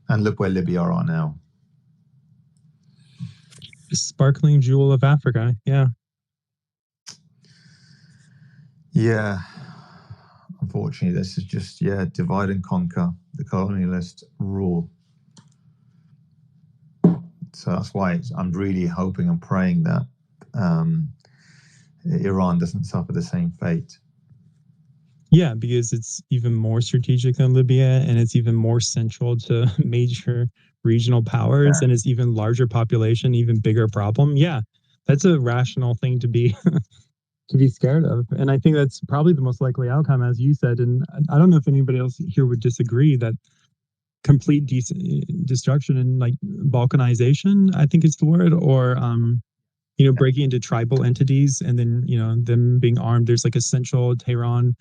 And look where Libya are now. Sparkling jewel of Africa, yeah. Yeah. Unfortunately, this is just, divide and conquer, the colonialist rule. So that's why I'm really hoping and praying that Iran doesn't suffer the same fate. Yeah, because it's even more strategic than Libya, and it's even more central to major regional powers, and it's even larger population, even bigger problem. Yeah, that's a rational thing to be to be scared of. And I think that's probably the most likely outcome, as you said. And I don't know if anybody else here would disagree that complete destruction and like balkanization, I think is the word, or breaking into tribal entities and then them being armed. There's like a central Tehran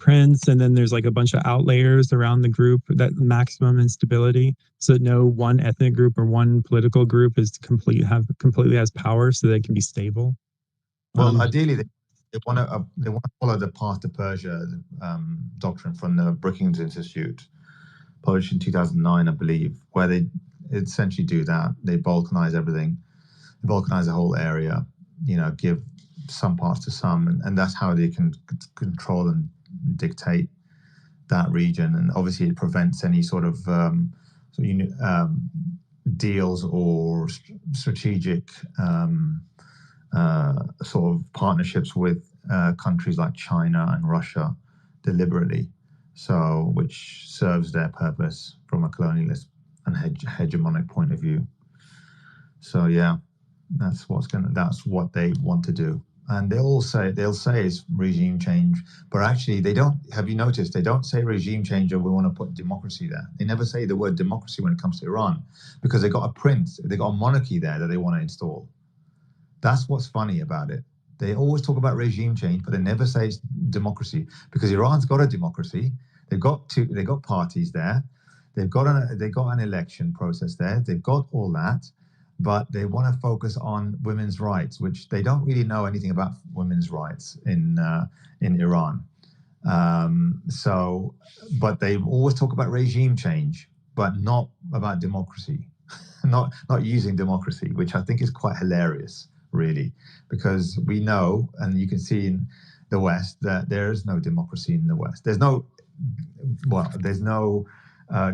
prince, and then there's like a bunch of outlayers around the group, that maximum instability, so that no one ethnic group or one political group is completely has power, so they can be stable. Well, ideally they want to follow the path to Persia doctrine from the Brookings Institute, published in 2009, I believe, where they essentially do that. They balkanize everything, they balkanize the whole area, give some parts to some, and that's how they can control and dictate that region. And obviously it prevents any sort of deals or strategic sort of partnerships with countries like China and Russia deliberately, so which serves their purpose from a colonialist and hegemonic point of view. So yeah, that's what they want to do. And they'll say it's regime change, but actually they don't. Have you noticed they don't say regime change or we want to put democracy there? They never say the word democracy when it comes to Iran, because they got a prince, they got a monarchy there that they want to install. That's what's funny about it. They always talk about regime change, but they never say it's democracy, because Iran's got a democracy. They've got parties there. They've got an election process there. They've got all that. But they want to focus on women's rights, which they don't really know anything about women's rights in Iran. But they always talk about regime change, but not about democracy, not using democracy, which I think is quite hilarious, really, because we know, and you can see in the West, that there is no democracy in the West. There's no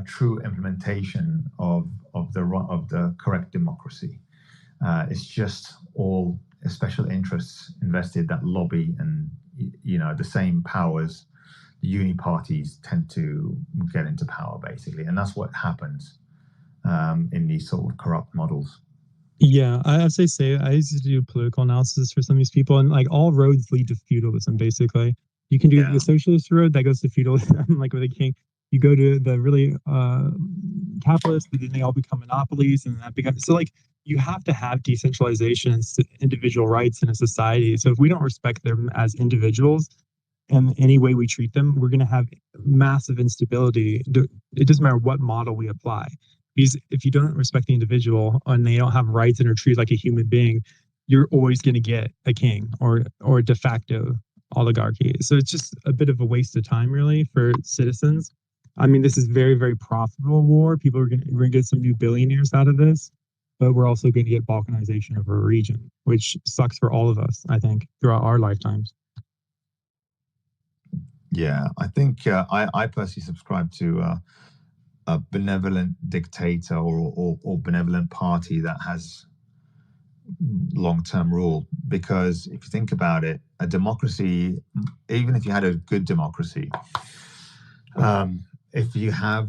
true implementation of the correct democracy. It's just all special interests invested that lobby, and the same powers, the uni parties tend to get into power basically, and that's what happens in these sort of corrupt models. Yeah, I say I used to do political analysis for some of these people, and like all roads lead to feudalism. Basically, you can do the socialist road that goes to feudalism, like with a king. You go to the really capitalist, but then they all become monopolies, and that becomes so. Like you have to have decentralization and individual rights in a society. So if we don't respect them as individuals, and any way we treat them, we're going to have massive instability. It doesn't matter what model we apply, because if you don't respect the individual and they don't have rights and are treated like a human being, you're always going to get a king or a de facto oligarchy. So it's just a bit of a waste of time, really, for citizens. I mean, this is very, very profitable war. We're going to get some new billionaires out of this, but we're also going to get balkanization of our region, which sucks for all of us, I think, throughout our lifetimes. Yeah, I think I personally subscribe to a benevolent dictator or benevolent party that has long-term rule, because if you think about it, a democracy, even if you had a good democracy, if you have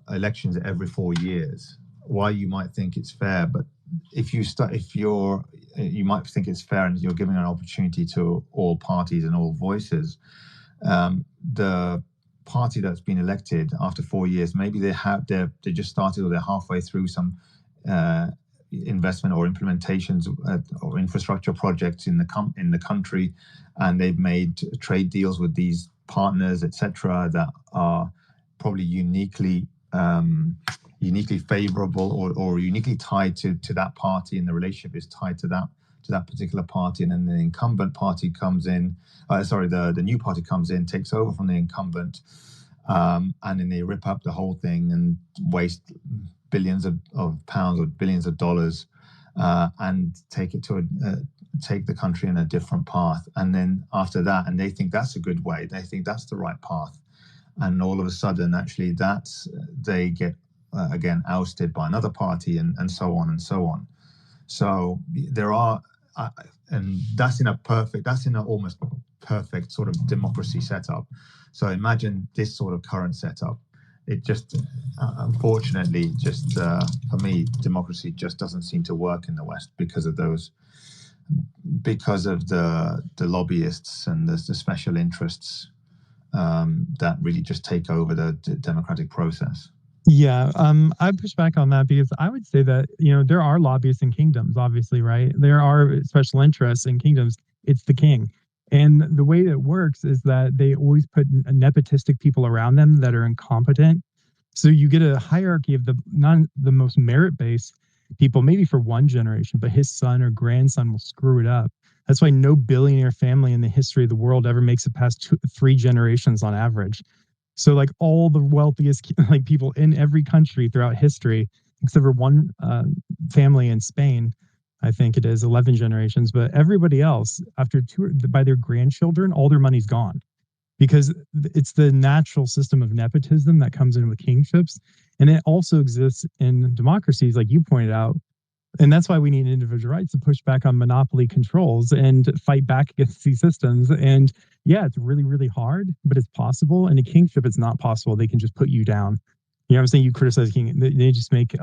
elections every 4 years, while you might think it's fair, but you might think it's fair and you're giving an opportunity to all parties and all voices. The party that's been elected after 4 years, maybe they just started or they're halfway through some investment or implementations or infrastructure projects in the country, and they've made trade deals with these partners, etc., that are probably uniquely favorable or uniquely tied to that party, and the relationship is tied to that particular party, and then the incumbent party comes in, the new party comes in, takes over from the incumbent, and then they rip up the whole thing and waste billions of pounds or billions of dollars, and take the country in a different path. And then after that, and they think that's a good way, they think that's the right path, and all of a sudden actually they get again ousted by another party, and so on and so on. So there are and that's in an almost perfect sort of democracy setup. So imagine this sort of current setup. It just unfortunately just for me, democracy just doesn't seem to work in the West because of the lobbyists and the special interests that really just take over the democratic process. Yeah, I push back on that, because I would say that, there are lobbyists in kingdoms, obviously, right? There are special interests in kingdoms. It's the king. And the way that it works is that they always put nepotistic people around them that are incompetent. So you get a hierarchy of not the most merit-based people, maybe for one generation, but his son or grandson will screw it up. That's why no billionaire family in the history of the world ever makes it past 3 generations on average. So like all the wealthiest people in every country throughout history, except for one family in Spain, I think it is 11 generations, but everybody else by their grandchildren, all their money's gone, because it's the natural system of nepotism that comes in with kingships. And it also exists in democracies, like you pointed out, And that's why we need individual rights to push back on monopoly controls and fight back against these systems. And yeah, it's really, really hard, but it's possible. And a kingship, it's not possible. They can just put you down. You know what I'm saying? You criticize king, they just make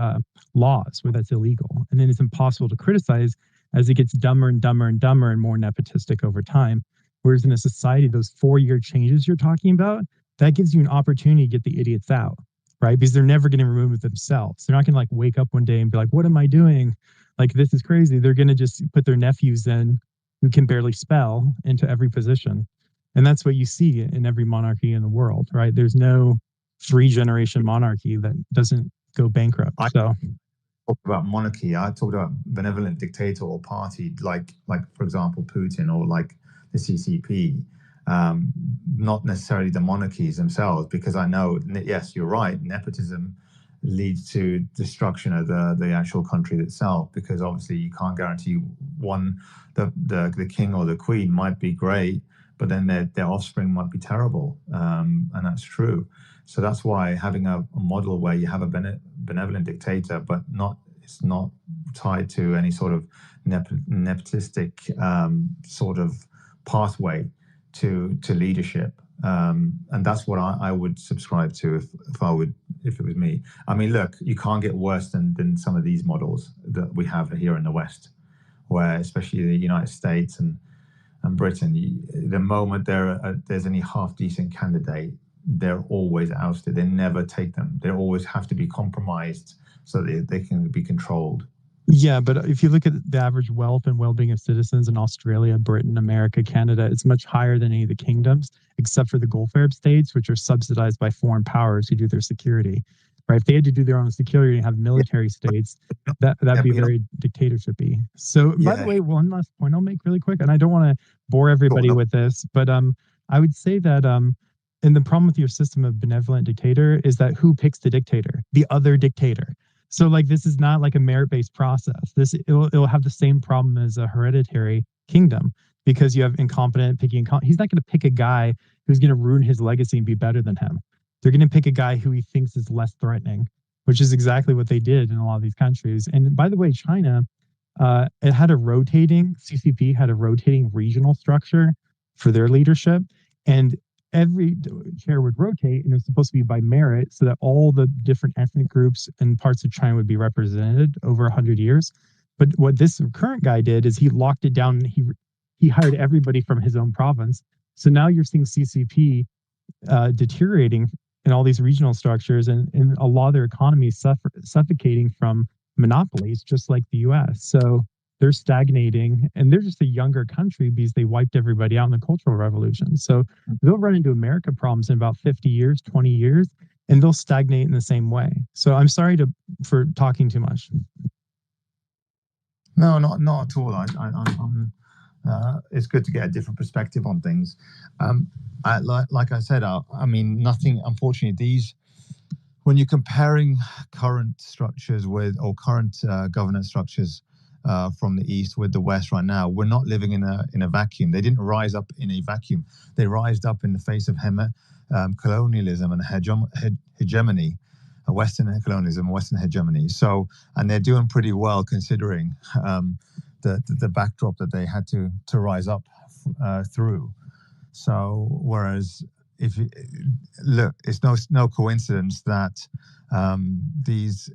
laws where that's illegal. And then it's impossible to criticize as it gets dumber and dumber and dumber and more nepotistic over time. Whereas in a society, those 4-year changes you're talking about, that gives you an opportunity to get the idiots out, right? Because they're never going to remove it themselves. They're not going to like wake up one day and be like, what am I doing? Like, this is crazy. They're going to just put their nephews in who can barely spell into every position. And that's what you see in every monarchy in the world, right? There's no 3-generation monarchy that doesn't go bankrupt. So talk about monarchy. I talked about benevolent dictator or party, like for example, Putin or like the CCP. Not necessarily the monarchies themselves, because I know, yes, you're right, nepotism leads to destruction of the actual country itself, because obviously you can't guarantee the king or the queen might be great, but then their offspring might be terrible, and that's true. So that's why having a model where you have a benevolent dictator, but it's not tied to any sort of nepotistic sort of pathway to leadership, and that's what I would subscribe to if it was me. I mean, look, you can't get worse than some of these models that we have here in the West, where especially the United States and Britain, the moment there's any half decent candidate, they're always ousted. They never take them. They always have to be compromised so that they can be controlled. Yeah, but if you look at the average wealth and well-being of citizens in Australia, Britain, America, Canada, it's much higher than any of the kingdoms, except for the Gulf Arab states, which are subsidized by foreign powers who do their security. Right? If they had to do their own security and have military states, that'd be very dictatorship-y. So, by the way, one last point I'll make really quick, and I don't want to bore everybody with this, but I would say that and the problem with your system of benevolent dictator is that who picks the dictator? The other dictator. So like, this is not like a merit-based process. It'll have the same problem as a hereditary kingdom, because you have incompetent picking. He's not going to pick a guy who's going to ruin his legacy and be better than him. They're going to pick a guy who he thinks is less threatening, which is exactly what they did in a lot of these countries. And by the way, China, CCP had a rotating regional structure for their leadership, and every chair would rotate, and it was supposed to be by merit, so that all the different ethnic groups and parts of China would be represented over 100 years. But what this current guy did is he locked it down, and he hired everybody from his own province. So now you're seeing CCP deteriorating in all these regional structures, and a lot of their economy suffocating from monopolies, just like the US. So they're stagnating, and they're just a younger country because they wiped everybody out in the Cultural Revolution. So they'll run into America problems in about 50 years, 20 years, and they'll stagnate in the same way. So I'm sorry for talking too much. No, not at all. It's good to get a different perspective on things. Like I said, I mean, nothing, unfortunately, when you're comparing current structures or current governance structures from the East with the West right now, we're not living in a vacuum. They didn't rise up in a vacuum. They rised up in the face of colonialism and hegemony, Western colonialism, Western hegemony. So, and they're doing pretty well considering the backdrop that they had to rise up through. So, whereas look, it's no coincidence that these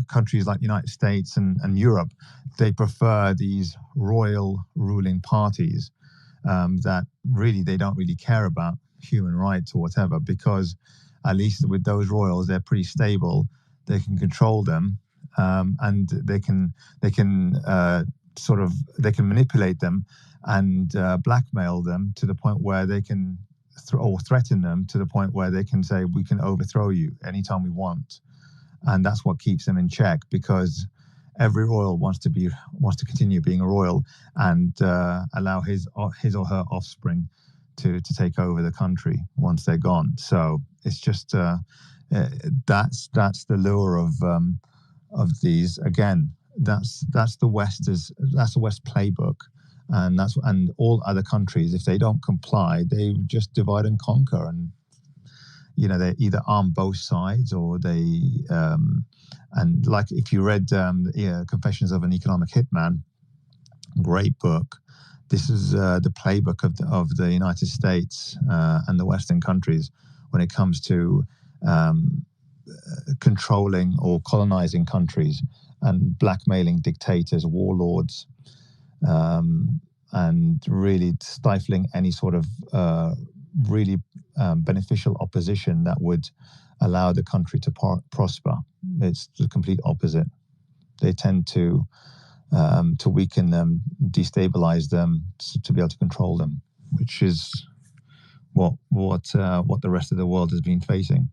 countries like the United States and Europe, they prefer these royal ruling parties that really, they don't really care about human rights or whatever, because at least with those royals, they're pretty stable. They can control them, and they can manipulate them and blackmail them to the point where they can or threaten them to the point where they can say, we can overthrow you anytime we want. And that's what keeps them in check, because every royal wants to continue being a royal and allow his or her offspring to take over the country once they're gone. So it's just that's the lure of these. Again, that's the West playbook. And all other countries, if they don't comply, they just divide and conquer. And they either arm both sides or they, and like if you read Confessions of an Economic Hitman, great book. This is the playbook of the United States and the Western countries when it comes to controlling or colonizing countries and blackmailing dictators, warlords, and really stifling any sort of really beneficial opposition that would allow the country to prosper. It's the complete opposite. They tend to weaken them, destabilize them, to be able to control them, which is what the rest of the world has been facing.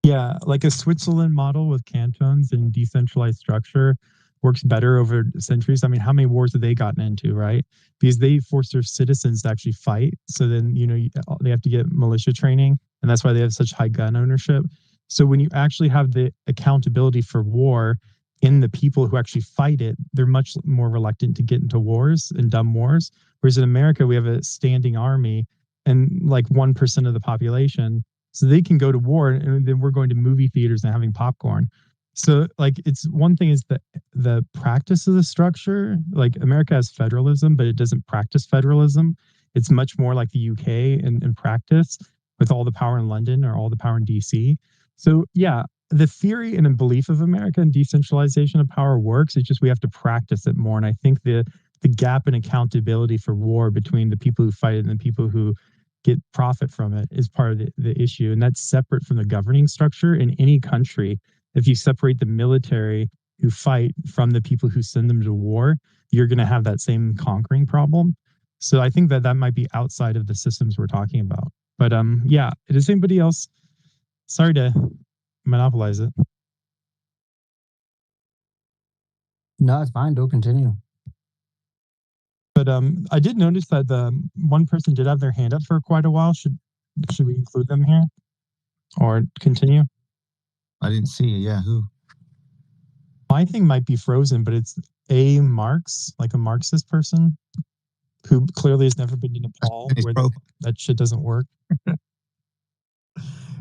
Yeah, like a Switzerland model with cantons and decentralized structure works better over centuries. I mean, how many wars have they gotten into, right? Because they force their citizens to actually fight. So then, they have to get militia training, and that's why they have such high gun ownership. So when you actually have the accountability for war in the people who actually fight it, they're much more reluctant to get into wars and dumb wars. Whereas in America, we have a standing army and like 1% of the population. So they can go to war, and then we're going to movie theaters and having popcorn. So like, it's one thing is the practice of the structure. Like America has federalism, but it doesn't practice federalism. It's much more like the UK in practice, with all the power in London or all the power in DC. So yeah, the theory and the belief of America and decentralization of power works. It's just we have to practice it more. And I think the gap in accountability for war between the people who fight it and the people who get profit from it is part of the issue. And that's separate from the governing structure in any country. If you separate the military who fight from the people who send them to war, you're going to have that same conquering problem. So I think that might be outside of the systems we're talking about. But yeah, does anybody else? Sorry to monopolize it. No, it's fine. Do continue. But I did notice that the one person did have their hand up for quite a while. Should we include them here or continue? I didn't see it. Yeah, who? My thing might be frozen, but it's A. Marx, like a Marxist person who clearly has never been to Nepal, where that shit doesn't work.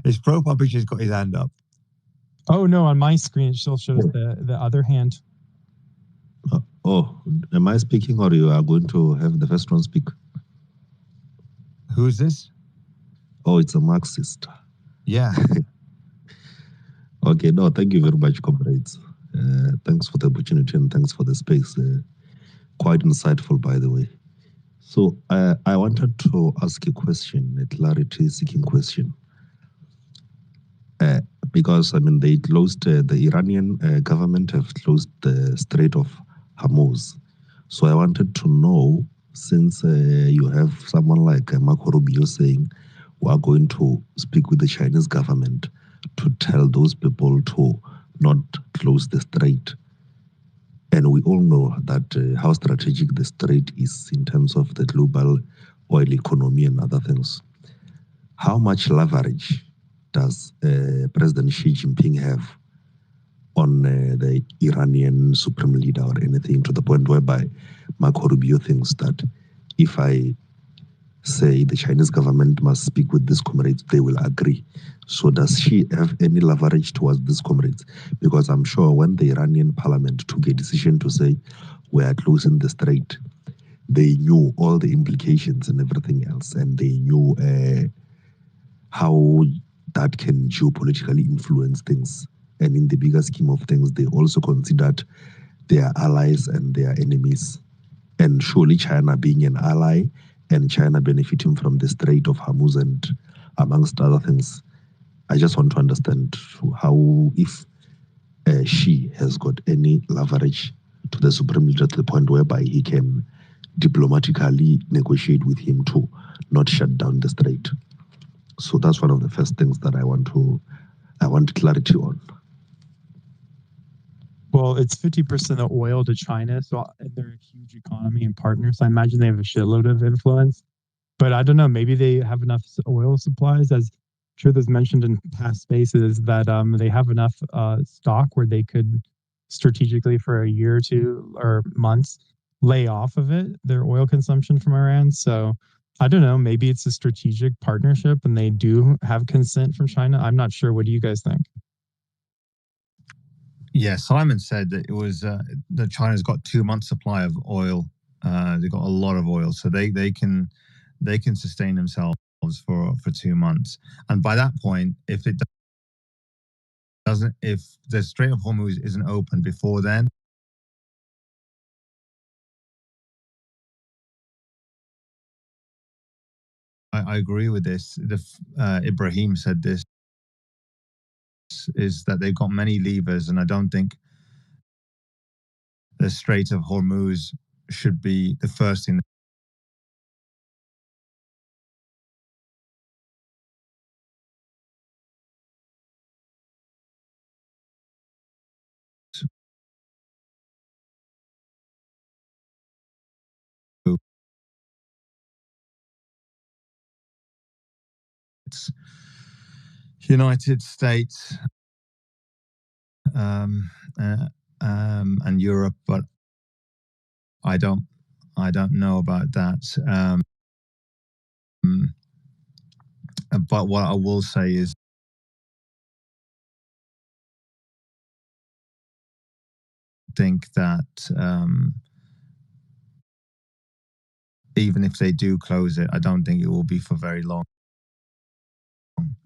His profile picture's got his hand up. Oh no, on my screen it still shows the other hand. Oh, am I speaking or you are going to have the first one speak? Who is this? Oh, it's a Marxist. Yeah. Okay, no, thank you very much, comrades. Thanks for the opportunity and thanks for the space. Quite insightful, by the way. So I wanted to ask a question, a clarity-seeking question. Because, I mean, they closed, the Iranian government have closed the Strait of Hormuz. So I wanted to know, since you have someone like Marco Rubio saying, we are going to speak with the Chinese government to tell those people to not close the strait. And we all know that how strategic the strait is in terms of the global oil economy and other things. How much leverage does President Xi Jinping have on the Iranian supreme leader or anything, to the point whereby Marco Rubio thinks that if I say the Chinese government must speak with these comrades, they will agree. So does she have any leverage towards these comrades? Because I'm sure when the Iranian parliament took a decision to say we are closing the strait, they knew all the implications and everything else, and they knew how that can geopolitically influence things. And in the bigger scheme of things, they also considered their allies and their enemies. And surely China being an ally and China benefiting from the Strait of Hormuz and amongst other things, I just want to understand how, if Xi has got any leverage to the supreme leader to the point whereby he can diplomatically negotiate with him to not shut down the strait. So that's one of the first things that I want clarity on. Well, it's 50% of oil to China, so they're a huge economy and partners. I imagine they have a shitload of influence. But I don't know, maybe they have enough oil supplies, as I'm sure there's mentioned in past spaces, that they have enough stock where they could strategically for a year or two or months lay off of it, their oil consumption from Iran. So I don't know. Maybe it's a strategic partnership and they do have consent from China. I'm not sure. What do you guys think? Yeah, Simon said that it was that China's got 2 months supply of oil. They've got a lot of oil, so they can sustain themselves for 2 months. And by that point, if it doesn't, if the Strait of Hormuz isn't open before then, I agree with this. Ibrahim said this, is that they've got many levers, and I don't think the Strait of Hormuz should be the first thing. It's United States and Europe, but I don't know about that. But what I will say is, think that even if they do close it, I don't think it will be for very long,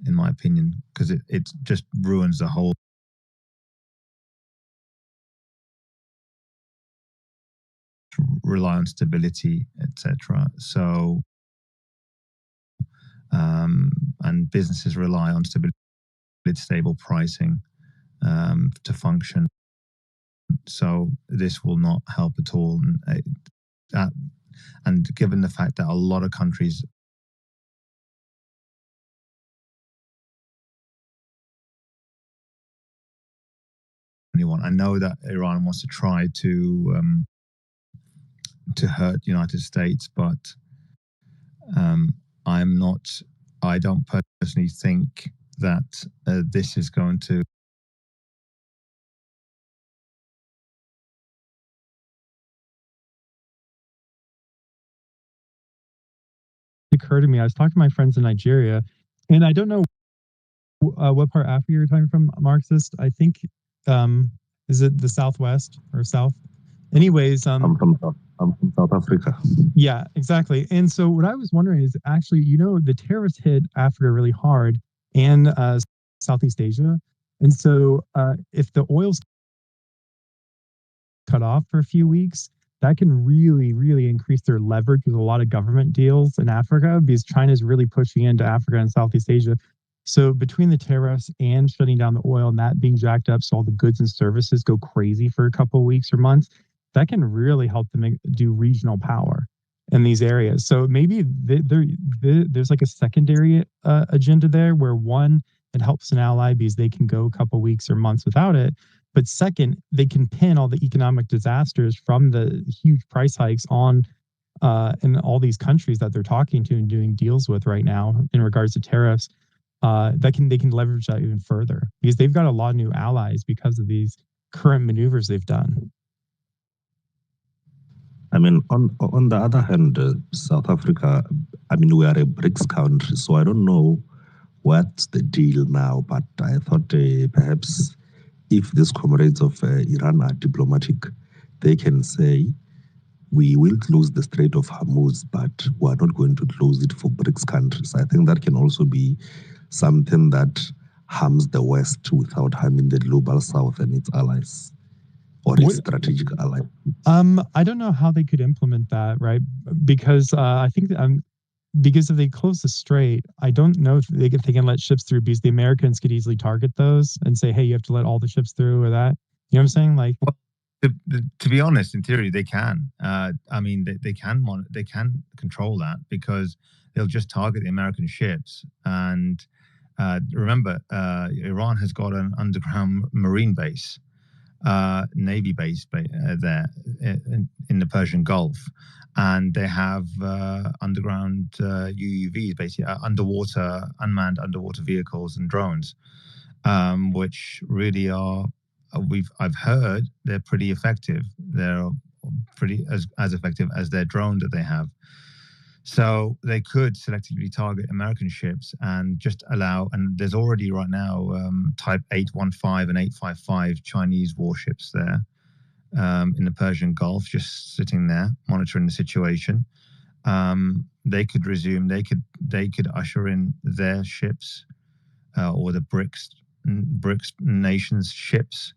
in my opinion, because it just ruins the whole rely on stability, etc. So, and businesses rely on stability, stable pricing to function. So this will not help at all. And given the fact that a lot of countries I know that Iran wants to try to hurt the United States, but I don't personally think that this is going to occur to me. I was talking to my friends in Nigeria, and I don't know what part of Africa you're talking from, Marxist. I think, is it the Southwest or South? Anyways, I'm from South Africa. Yeah, exactly. And so what I was wondering is actually, the terrorists hit Africa really hard and Southeast Asia. And so if the oil's cut off for a few weeks, that can really, really increase their leverage with a lot of government deals in Africa, because China's really pushing into Africa and Southeast Asia. So between the tariffs and shutting down the oil and that being jacked up, so all the goods and services go crazy for a couple of weeks or months, that can really help them do regional power in these areas. So maybe there's like a secondary agenda there, where one, it helps an ally because they can go a couple of weeks or months without it. But second, they can pin all the economic disasters from the huge price hikes on in all these countries that they're talking to and doing deals with right now in regards to tariffs. They can leverage that even further, because they've got a lot of new allies because of these current maneuvers they've done. I mean, on the other hand, South Africa, I mean, we are a BRICS country, so I don't know what's the deal now, but I thought perhaps if these comrades of Iran are diplomatic, they can say, we will close the Strait of Hormuz, but we are not going to close it for BRICS countries. I think that can also be something that harms the West without harming the global South and its allies, or its strategic allies. I don't know how they could implement that, right? Because I think because if they close the strait, I don't know if they can let ships through, because the Americans could easily target those and say, hey, you have to let all the ships through, or that. You know what I'm saying? Like, well, to be honest, in theory, they can. I mean, they can control that, because they'll just target the American ships. And remember, Iran has got an underground marine base, Navy base there in the Persian Gulf. And they have underground UUVs, basically unmanned underwater vehicles and drones, which really are, I've heard they're pretty effective. They're pretty as effective as their drone that they have. So they could selectively target American ships and just allow, and there's already right now Type 815 and 855 Chinese warships there in the Persian Gulf, just sitting there monitoring the situation. They could resume, they could usher in their ships or the BRICS nations' ships,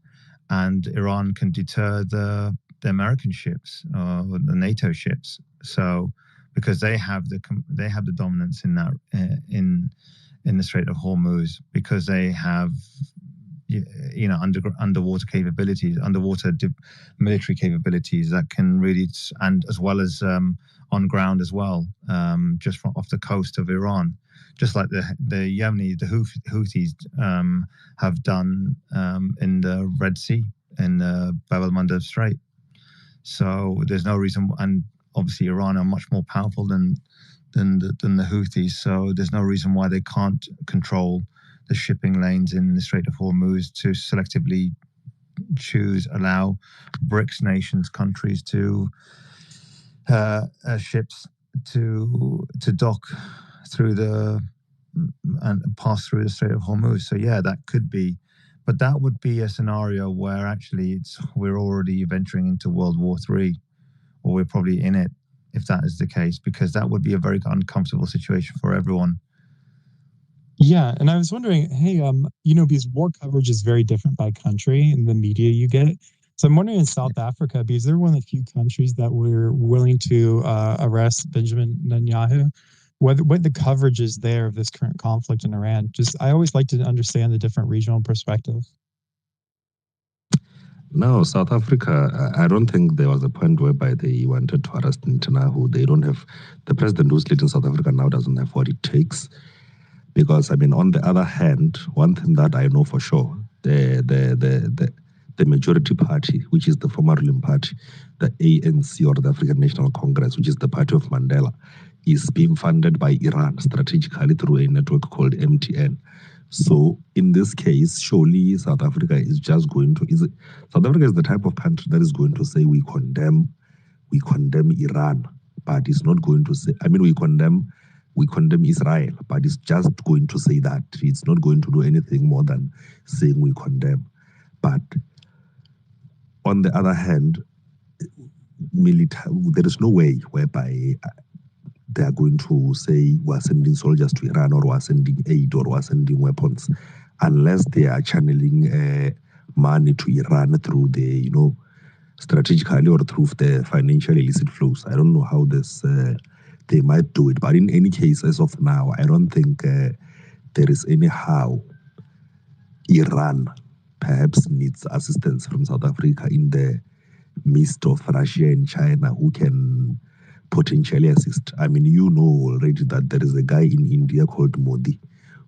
and Iran can deter the American ships or the NATO ships. So because they have the dominance in that in the Strait of Hormuz, because they have underwater capabilities, military capabilities that can really, and as well as on ground as well, just from off the coast of Iran, just like the Yemeni, the Houthis have done in the Red Sea, in the Bab el-Mandeb Strait. So there's no reason, and obviously Iran are much more powerful than the Houthis, so there's no reason why they can't control the shipping lanes in the Strait of Hormuz to selectively allow BRICS nations, countries to ships to dock through and pass through the Strait of Hormuz. So yeah, that could be, but that would be a scenario where actually we're already venturing into World War III, or we're probably in it if that is the case, because that would be a very uncomfortable situation for everyone. Yeah, and I was wondering, hey, because war coverage is very different by country in the media you get. So I'm wondering in South Africa, because they're one of the few countries that were willing to arrest Benjamin Netanyahu, what the coverage is there of this current conflict in Iran. Just, I always like to understand the different regional perspective. No, South Africa, I don't think there was a point whereby they wanted to arrest Netanyahu. They don't have, the president who's leading South Africa now doesn't have what it takes. Because, I mean, on the other hand, one thing that I know for sure, the majority party, which is the former ruling party, the ANC, or the African National Congress, which is the party of Mandela, is being funded by Iran strategically through a network called MTN. So in this case, surely South Africa is just going to, South Africa is the type of country that is going to say we condemn Iran, but it's not going to say, I mean, we condemn Israel, but it's just going to say that. It's not going to do anything more than saying we condemn. But on the other hand, there is no way whereby they are going to say we're sending soldiers to Iran, or we're sending aid, or we're sending weapons, unless they are channeling money to Iran through the, strategically or through the financial illicit flows. I don't know how this they might do it, but in any case, as of now, I don't think there is anyhow Iran perhaps needs assistance from South Africa in the midst of Russia and China who can potentially assist. I mean, you know already that there is a guy in India called Modi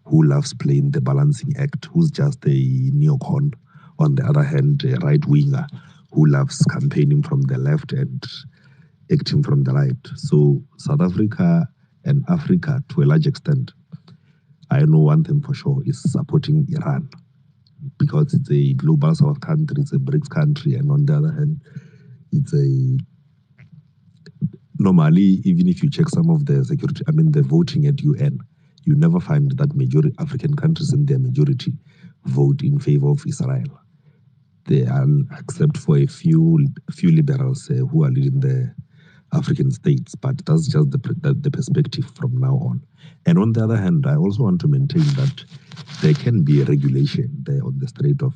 who loves playing the balancing act, who's just a neocon. On the other hand, a right-winger who loves campaigning from the left and acting from the right. So South Africa and Africa, to a large extent, I know one thing for sure, is supporting Iran, because it's a global South country, it's a BRICS country, and on the other hand, it's normally, even if you check some of the security, the voting at UN, you never find that majority African countries in their majority vote in favor of Israel. They are, except for a few liberals who are leading the African states, but that's just the perspective from now on. And on the other hand, I also want to maintain that there can be a regulation there on the Strait of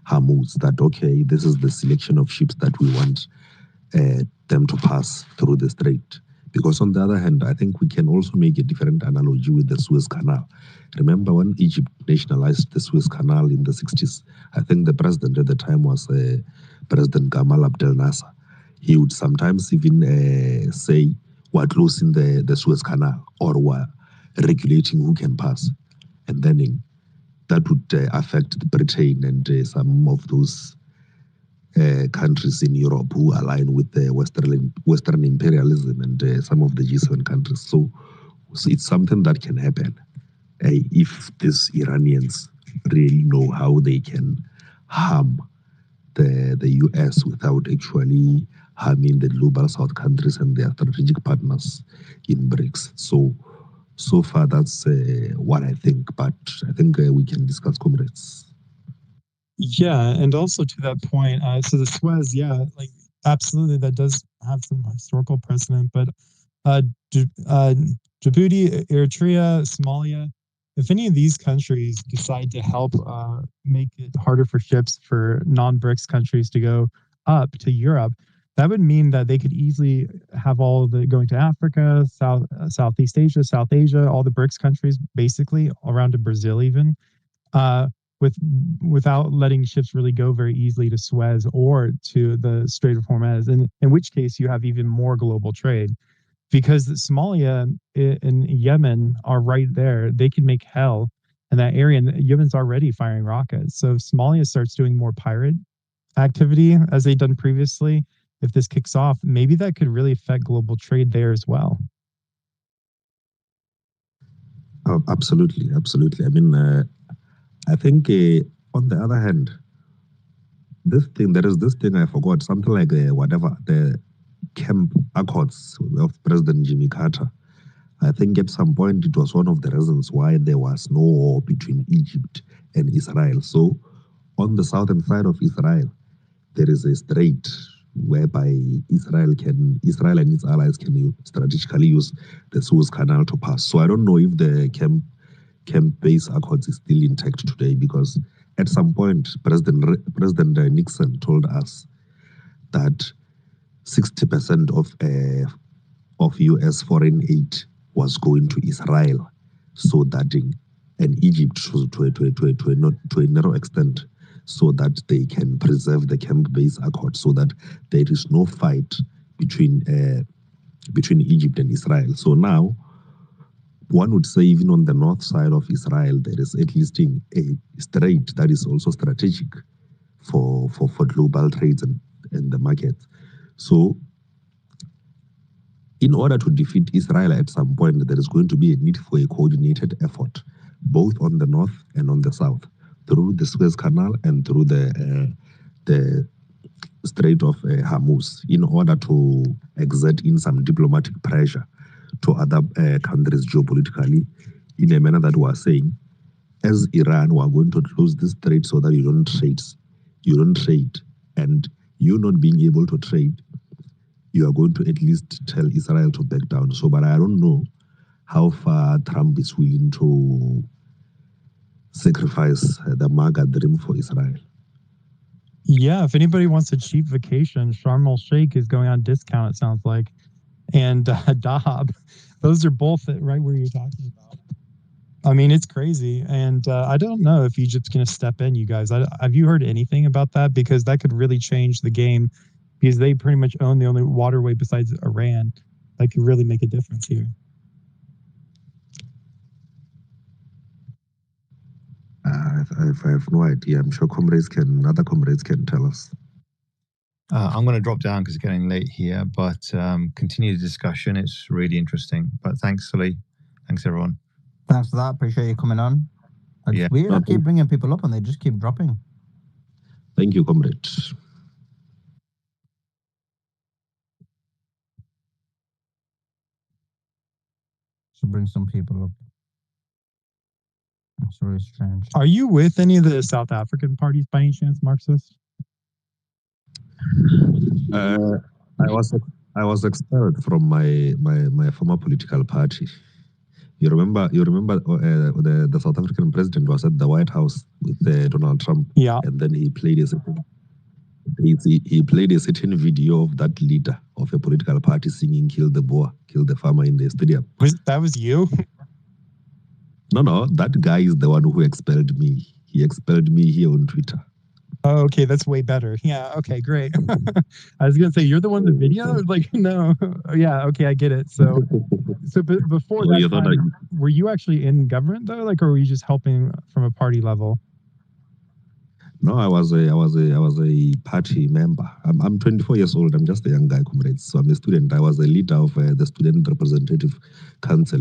Hormuz that, okay, this is the selection of ships that we want them to pass through the strait. Because on the other hand, I think we can also make a different analogy with the Suez Canal. Remember when Egypt nationalized the Suez Canal in the 60s? I think the president at the time was President Gamal Abdel Nasser. He would sometimes even say, we're closing the Suez Canal, or we're regulating who can pass. And then that would affect Britain and some of those countries in Europe who align with the Western imperialism and some of the G7 countries. So it's something that can happen if these Iranians really know how they can harm the US without actually harming the global South countries and their strategic partners in BRICS. So far, that's what I think. But I think we can discuss, comrades. Yeah, and also to that point, so the Suez, yeah, like absolutely, that does have some historical precedent. But Djibouti, Eritrea, Somalia, if any of these countries decide to help make it harder for ships for non-BRICS countries to go up to Europe, that would mean that they could easily have all the going to Africa, Southeast Asia, South Asia, all the BRICS countries, basically around to Brazil even, without letting ships really go very easily to Suez or to the Strait of Hormuz, in which case you have even more global trade. Because Somalia and Yemen are right there. They can make hell in that area, and Yemen's already firing rockets. So if Somalia starts doing more pirate activity, as they've done previously, if this kicks off, maybe that could really affect global trade there as well. Oh, absolutely. I mean, I think on the other hand, there is this thing I forgot, something like the Camp Accords of President Jimmy Carter. I think at some point it was one of the reasons why there was no war between Egypt and Israel. So on the southern side of Israel, there is a strait whereby Israel and its allies can strategically use the Suez Canal to pass. So I don't know if the Camp-based Accords is still intact today, because at some point President Nixon told us that 60% of U.S. foreign aid was going to Israel, so that and Egypt to a narrow extent, so that they can preserve the camp-based accord, so that there is no fight between Egypt and Israel. So now, one would say even on the north side of Israel, there is at least a strait that is also strategic for global trades and the market. So in order to defeat Israel at some point, there is going to be a need for a coordinated effort, both on the north and on the south, through the Suez Canal and through the Strait of Hormuz, in order to exert in some diplomatic pressure to other countries geopolitically, in a manner that we are saying, as Iran, we are going to close this strait so that you don't trade, and you not being able to trade, you are going to at least tell Israel to back down. So, but I don't know how far Trump is willing to sacrifice the MAGA dream for Israel. Yeah, if anybody wants a cheap vacation, Sharm el Sheikh is going on discount, it sounds like. And Dahab, those are both right where you're talking about. I mean, it's crazy. And I don't know if Egypt's going to step in, you guys. Have you heard anything about that? Because that could really change the game, because they pretty much own the only waterway besides Iran that could really make a difference here. I have no idea. I'm sure other comrades can tell us. I'm going to drop down because it's getting late here, but continue the discussion. It's really interesting. But thanks, Sully. Thanks, everyone. Thanks for that. Appreciate you coming on. It's weird. I keep bringing people up and they just keep dropping. Thank you, comrades. Should bring some people up. That's really strange. Are you with any of the South African parties by any chance, Marxist? I was expelled from my former political party. You remember the South African president was at the White House with Donald Trump. Yeah. And then he played a certain video of that leader of a political party singing "Kill the Boer, Kill the Farmer" in the stadium. That was you? No, that guy is the one who expelled me. He expelled me here on Twitter. Oh, okay, that's way better. Yeah, okay, great. I was gonna say, you're the one in the video? Like, no. Yeah, okay, I get it. So before that time, were you actually in government though? Like, or were you just helping from a party level? No, I was a party member. I'm 24 years old. I'm just a young guy, comrades. So I'm a student. I was a leader of the student representative council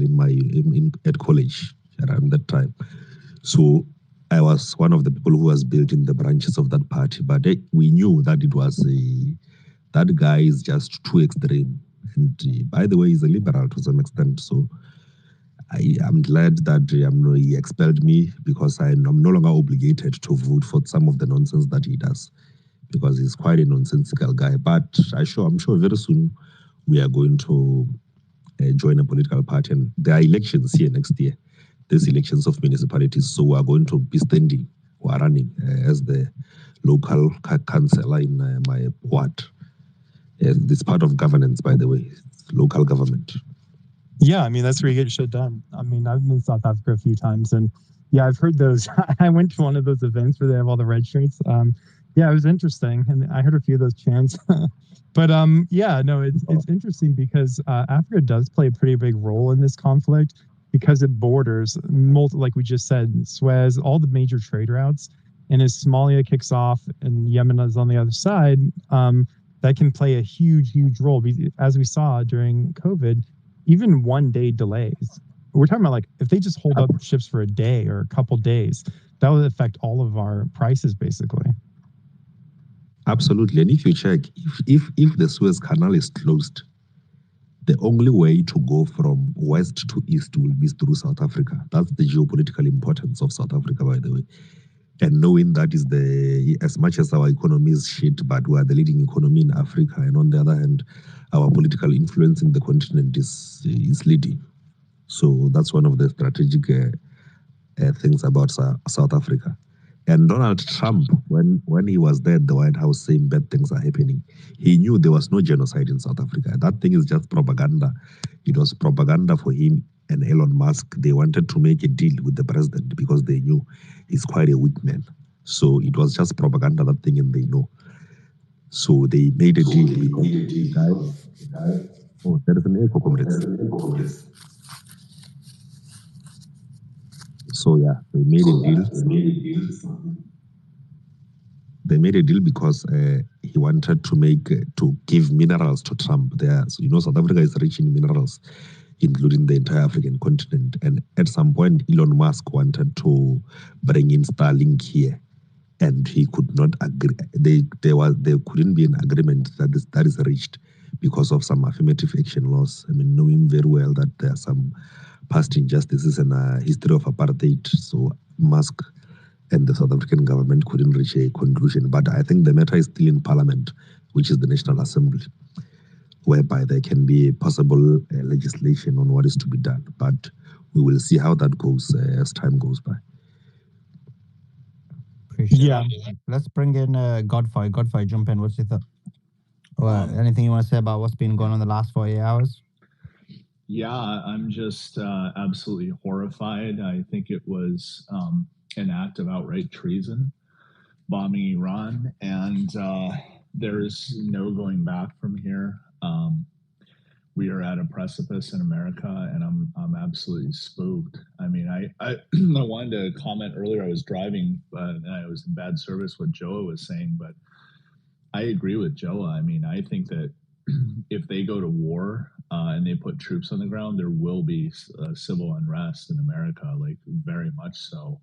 at college around that time. So I was one of the people who was built in the branches of that party. But we knew that it was That guy is just too extreme. And by the way, he's a liberal to some extent. So I'm glad that he expelled me, because I'm no longer obligated to vote for some of the nonsense that he does, because he's quite a nonsensical guy. But I'm sure very soon we are going to join a political party, and there are elections here next year. There's elections of municipalities, so we are going to be standing or running as the local councillor in my ward. It's part of governance, by the way, local government. Yeah, I mean, that's where you get shit done. I mean, I've been in South Africa a few times, and yeah, I've heard those. I went to one of those events where they have all the red shirts. Yeah, it was interesting, and I heard a few of those chants. But yeah, no, it's interesting because Africa does play a pretty big role in this conflict, because it borders, like we just said, Suez, all the major trade routes. And as Somalia kicks off and Yemen is on the other side, that can play a huge, huge role. As we saw during COVID, even 1 day delays. We're talking about, like, if they just hold up ships for a day or a couple days, that would affect all of our prices, basically. Absolutely. And if you check, if the Suez Canal is closed, the only way to go from west to east will be through South Africa. That's the geopolitical importance of South Africa, by the way. And knowing that is as much as our economy is shit, but we are the leading economy in Africa. And on the other hand, our political influence in the continent is leading. So that's one of the strategic things about South Africa. And Donald Trump, when he was there at the White House saying bad things are happening, he knew there was no genocide in South Africa. That thing is just propaganda. It was propaganda for him and Elon Musk. They wanted to make a deal with the president because they knew he's quite a weak man. So it was just propaganda, that thing, and they know. So they made a deal because oh, there is an echo, comrades. So yeah, they made a deal. They made a deal because he wanted to give minerals to Trump. So, South Africa is rich in minerals, including the entire African continent. And at some point, Elon Musk wanted to bring in Starlink here, and he could not agree. There couldn't be an agreement that is reached because of some affirmative action laws. I mean, knowing very well that there are some past injustices and a history of apartheid. So Musk and the South African government couldn't reach a conclusion. But I think the matter is still in Parliament, which is the National Assembly, whereby there can be a possible legislation on what is to be done. But we will see how that goes as time goes by. Appreciate it. Let's bring in Godfrey. Godfrey, jump in. What's your thought? Anything you want to say about what's been going on the last 48 hours? Yeah, I'm just absolutely horrified. I think it was an act of outright treason, bombing Iran, and there's no going back from here. We are at a precipice in America, and I'm absolutely spooked. I mean, I wanted to comment earlier. I was driving, and I was in bad service what Joa was saying, but I agree with Joa. I mean, I think that if they go to war and they put troops on the ground, there will be civil unrest in America, like very much so.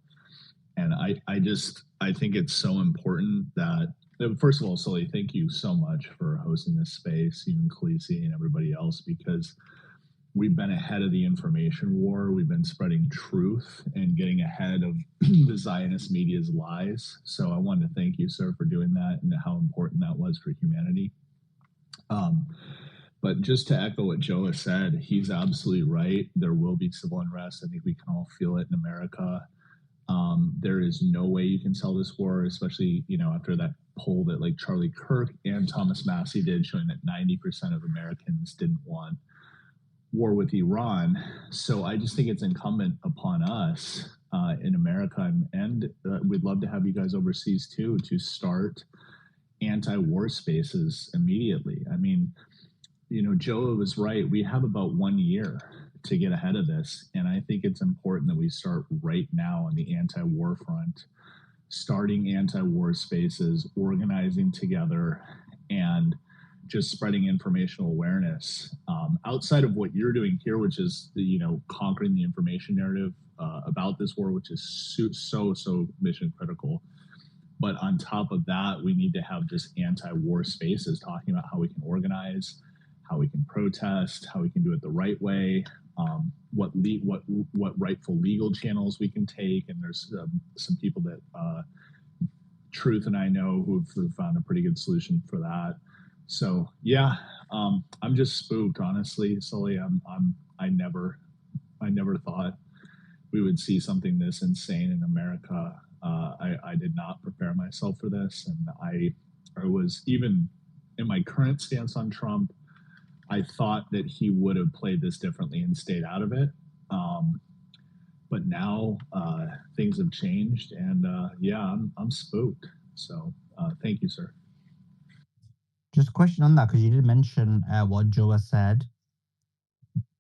And I think it's so important that, first of all, Sully, thank you so much for hosting this space, you and Khaleesi and everybody else, because we've been ahead of the information war. We've been spreading truth and getting ahead of the Zionist media's lies. So I wanted to thank you, sir, for doing that and how important that was for humanity. But just to echo what Joa said, he's absolutely right. There will be civil unrest. I think we can all feel it in America. There is no way you can sell this war, especially, after that poll that like Charlie Kirk and Thomas Massey did, showing that 90% of Americans didn't want war with Iran. So I just think it's incumbent upon us in America, and we'd love to have you guys overseas too, to start anti-war spaces immediately. I mean, Joa was right. We have about 1 year to get ahead of this. And I think it's important that we start right now on the anti-war front, starting anti-war spaces, organizing together, and just spreading informational awareness outside of what you're doing here, which is conquering the information narrative about this war, which is so mission critical. But on top of that, we need to have just anti-war spaces talking about how we can organize, how we can protest, how we can do it the right way, what rightful legal channels we can take. And there's some people that Truth and I know who've found a pretty good solution for that. So yeah, I'm just spooked, honestly, Sully. I never thought we would see something this insane in America. I did not prepare myself for this, and I was, even in my current stance on Trump, I thought that he would have played this differently and stayed out of it. But now things have changed, and yeah, I'm spooked. So thank you, sir. Just a question on that, because you did mention what Joe has said.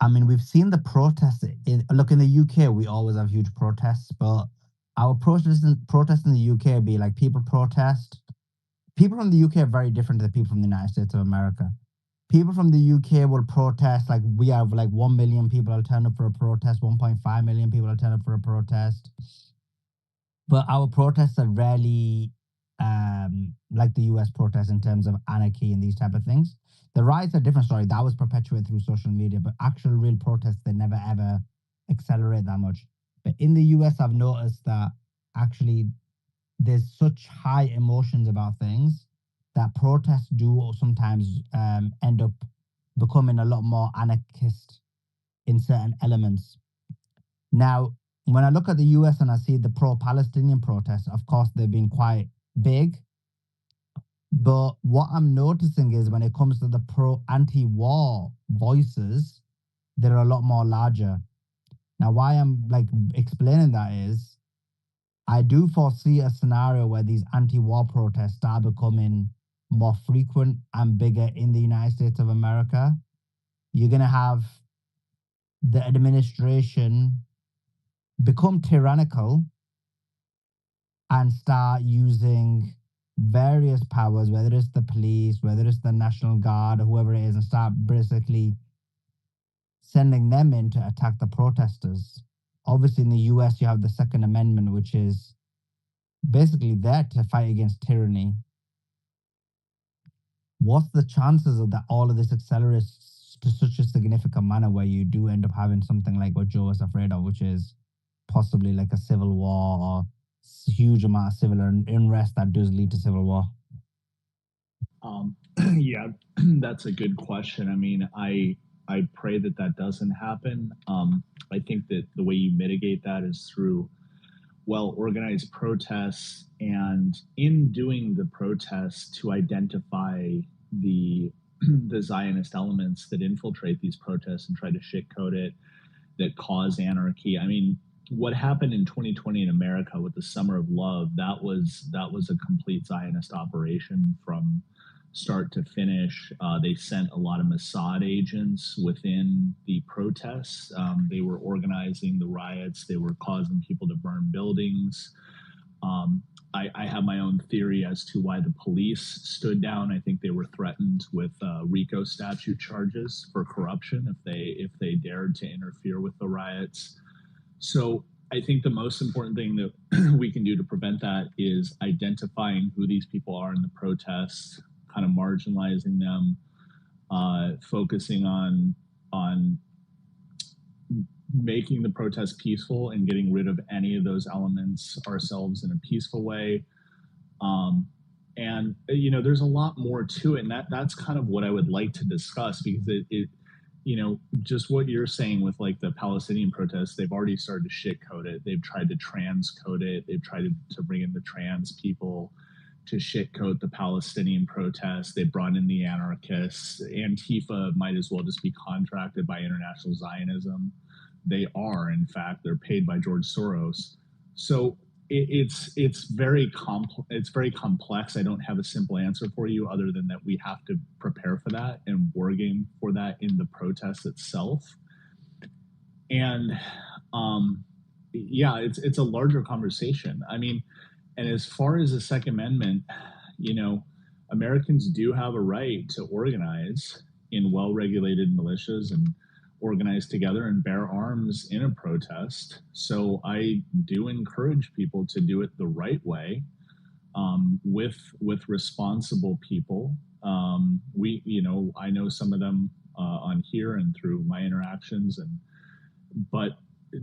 I mean, we've seen the protests. Look, in the UK, we always have huge protests, but our protests in the UK would be like people protest. People from the UK are very different to the people from the United States of America. People from the UK will protest, like we have like 1 million people will turn up for a protest, 1.5 million people will turn up for a protest. But our protests are rarely like the US protests in terms of anarchy and these type of things. The riots are a different story. That was perpetuated through social media, but actual real protests, they never ever accelerate that much. But in the US, I've noticed that actually there's such high emotions about things that protests do sometimes end up becoming a lot more anarchist in certain elements. Now, when I look at the US and I see the pro-Palestinian protests, of course, they've been quite big. But what I'm noticing is when it comes to the pro-anti-war voices, they're a lot more larger. Now, why I'm like explaining that is, I do foresee a scenario where these anti-war protests start becoming more frequent and bigger in the United States of America. You're going to have the administration become tyrannical and start using various powers, whether it's the police, whether it's the National Guard, or whoever it is, and start basically sending them in to attack the protesters. Obviously, in the US, you have the Second Amendment, which is basically there to fight against tyranny. What's the chances of that all of this accelerates to such a significant manner where you do end up having something like what Joe was afraid of, which is possibly like a civil war or huge amount of civil unrest that does lead to civil war? Yeah, that's a good question. I mean, I pray that that doesn't happen. I think that the way you mitigate that is through well-organized protests, and in doing the protests to identify the Zionist elements that infiltrate these protests and try to shitcode it, that cause anarchy. I mean, what happened in 2020 in America with the Summer of Love, that was a complete Zionist operation from start to finish. They sent a lot of Mossad agents within the protests. They were organizing the riots. They were causing people to burn buildings. I have my own theory as to why the police stood down. I think they were threatened with RICO statute charges for corruption if they dared to interfere with the riots. So I think the most important thing that we can do to prevent that is identifying who these people are in the protests, kind of marginalizing them, focusing on making the protest peaceful and getting rid of any of those elements ourselves in a peaceful way. And you know, there's a lot more to it, and that's kind of what I would like to discuss, because it you know, just what you're saying with like the Palestinian protests, they've already started to shitcode it. They've tried to transcode it. They've tried to bring in the trans people to shitcode the Palestinian protests. They brought in the anarchists. Antifa might as well just be contracted by International Zionism. They are, in fact, they're paid by George Soros. So it's very complex. I don't have a simple answer for you other than that we have to prepare for that and war game for that in the protest itself. And yeah, it's a larger conversation. I mean, and as far as the Second Amendment, you know, Americans do have a right to organize in well-regulated militias and organize together and bear arms in a protest. So I do encourage people to do it the right way. with responsible people. I know some of them on here and through my interactions, but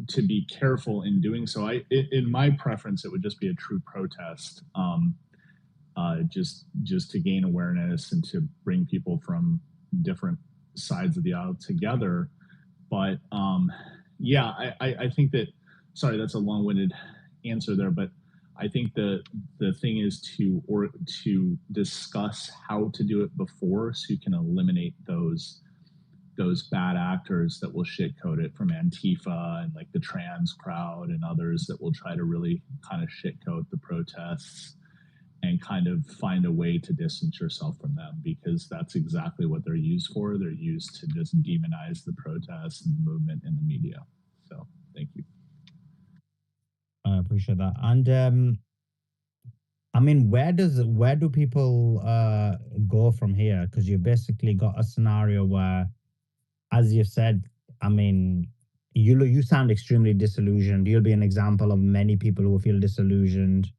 to be careful in doing so. In my preference, it would just be a true protest, just to gain awareness and to bring people from different sides of the aisle together. But I think that. Sorry, that's a long-winded answer there, but I think the thing is to discuss how to do it before, so you can eliminate those bad actors that will shitcoat it, from Antifa and like the trans crowd and others that will try to really kind of shitcoat the protests and kind of find a way to distance yourself from them, because that's exactly what they're used for. They're used to just demonize the protests and the movement in the media. So thank you. I appreciate that. And I mean, where do people go from here? Because you basically got a scenario where, as you said, I mean, you sound extremely disillusioned. You'll be an example of many people who feel disillusioned.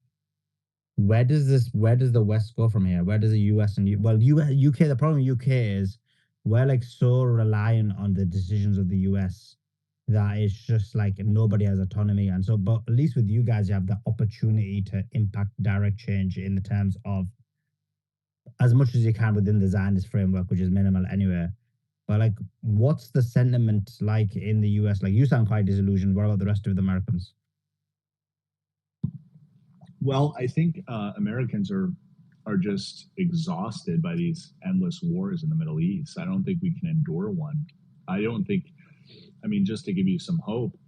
Where does the West go from here? Where does the US and UK? The problem with UK is we're like so reliant on the decisions of the US that it's just like nobody has autonomy. And so, but at least with you guys, you have the opportunity to impact direct change in the terms of as much as you can within the Zionist framework, which is minimal anyway. But like, what's the sentiment like in the US? Like, you sound quite disillusioned. What about the rest of the Americans? Well, I think Americans are just exhausted by these endless wars in the Middle East. I don't think we can endure one. Just to give you some hope,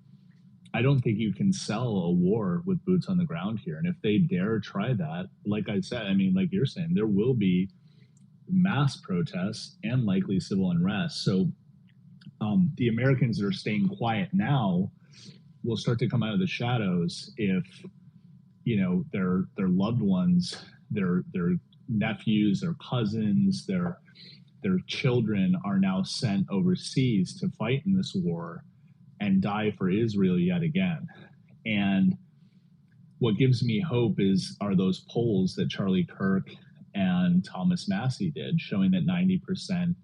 I don't think you can sell a war with boots on the ground here. And if they dare try that, like I said, like you're saying, there will be mass protests and likely civil unrest. So the Americans that are staying quiet now will start to come out of the shadows if, their loved ones, their nephews, their cousins, their children are now sent overseas to fight in this war and die for Israel yet again. And what gives me hope are those polls that Charlie Kirk and Thomas Massey did, showing that 90%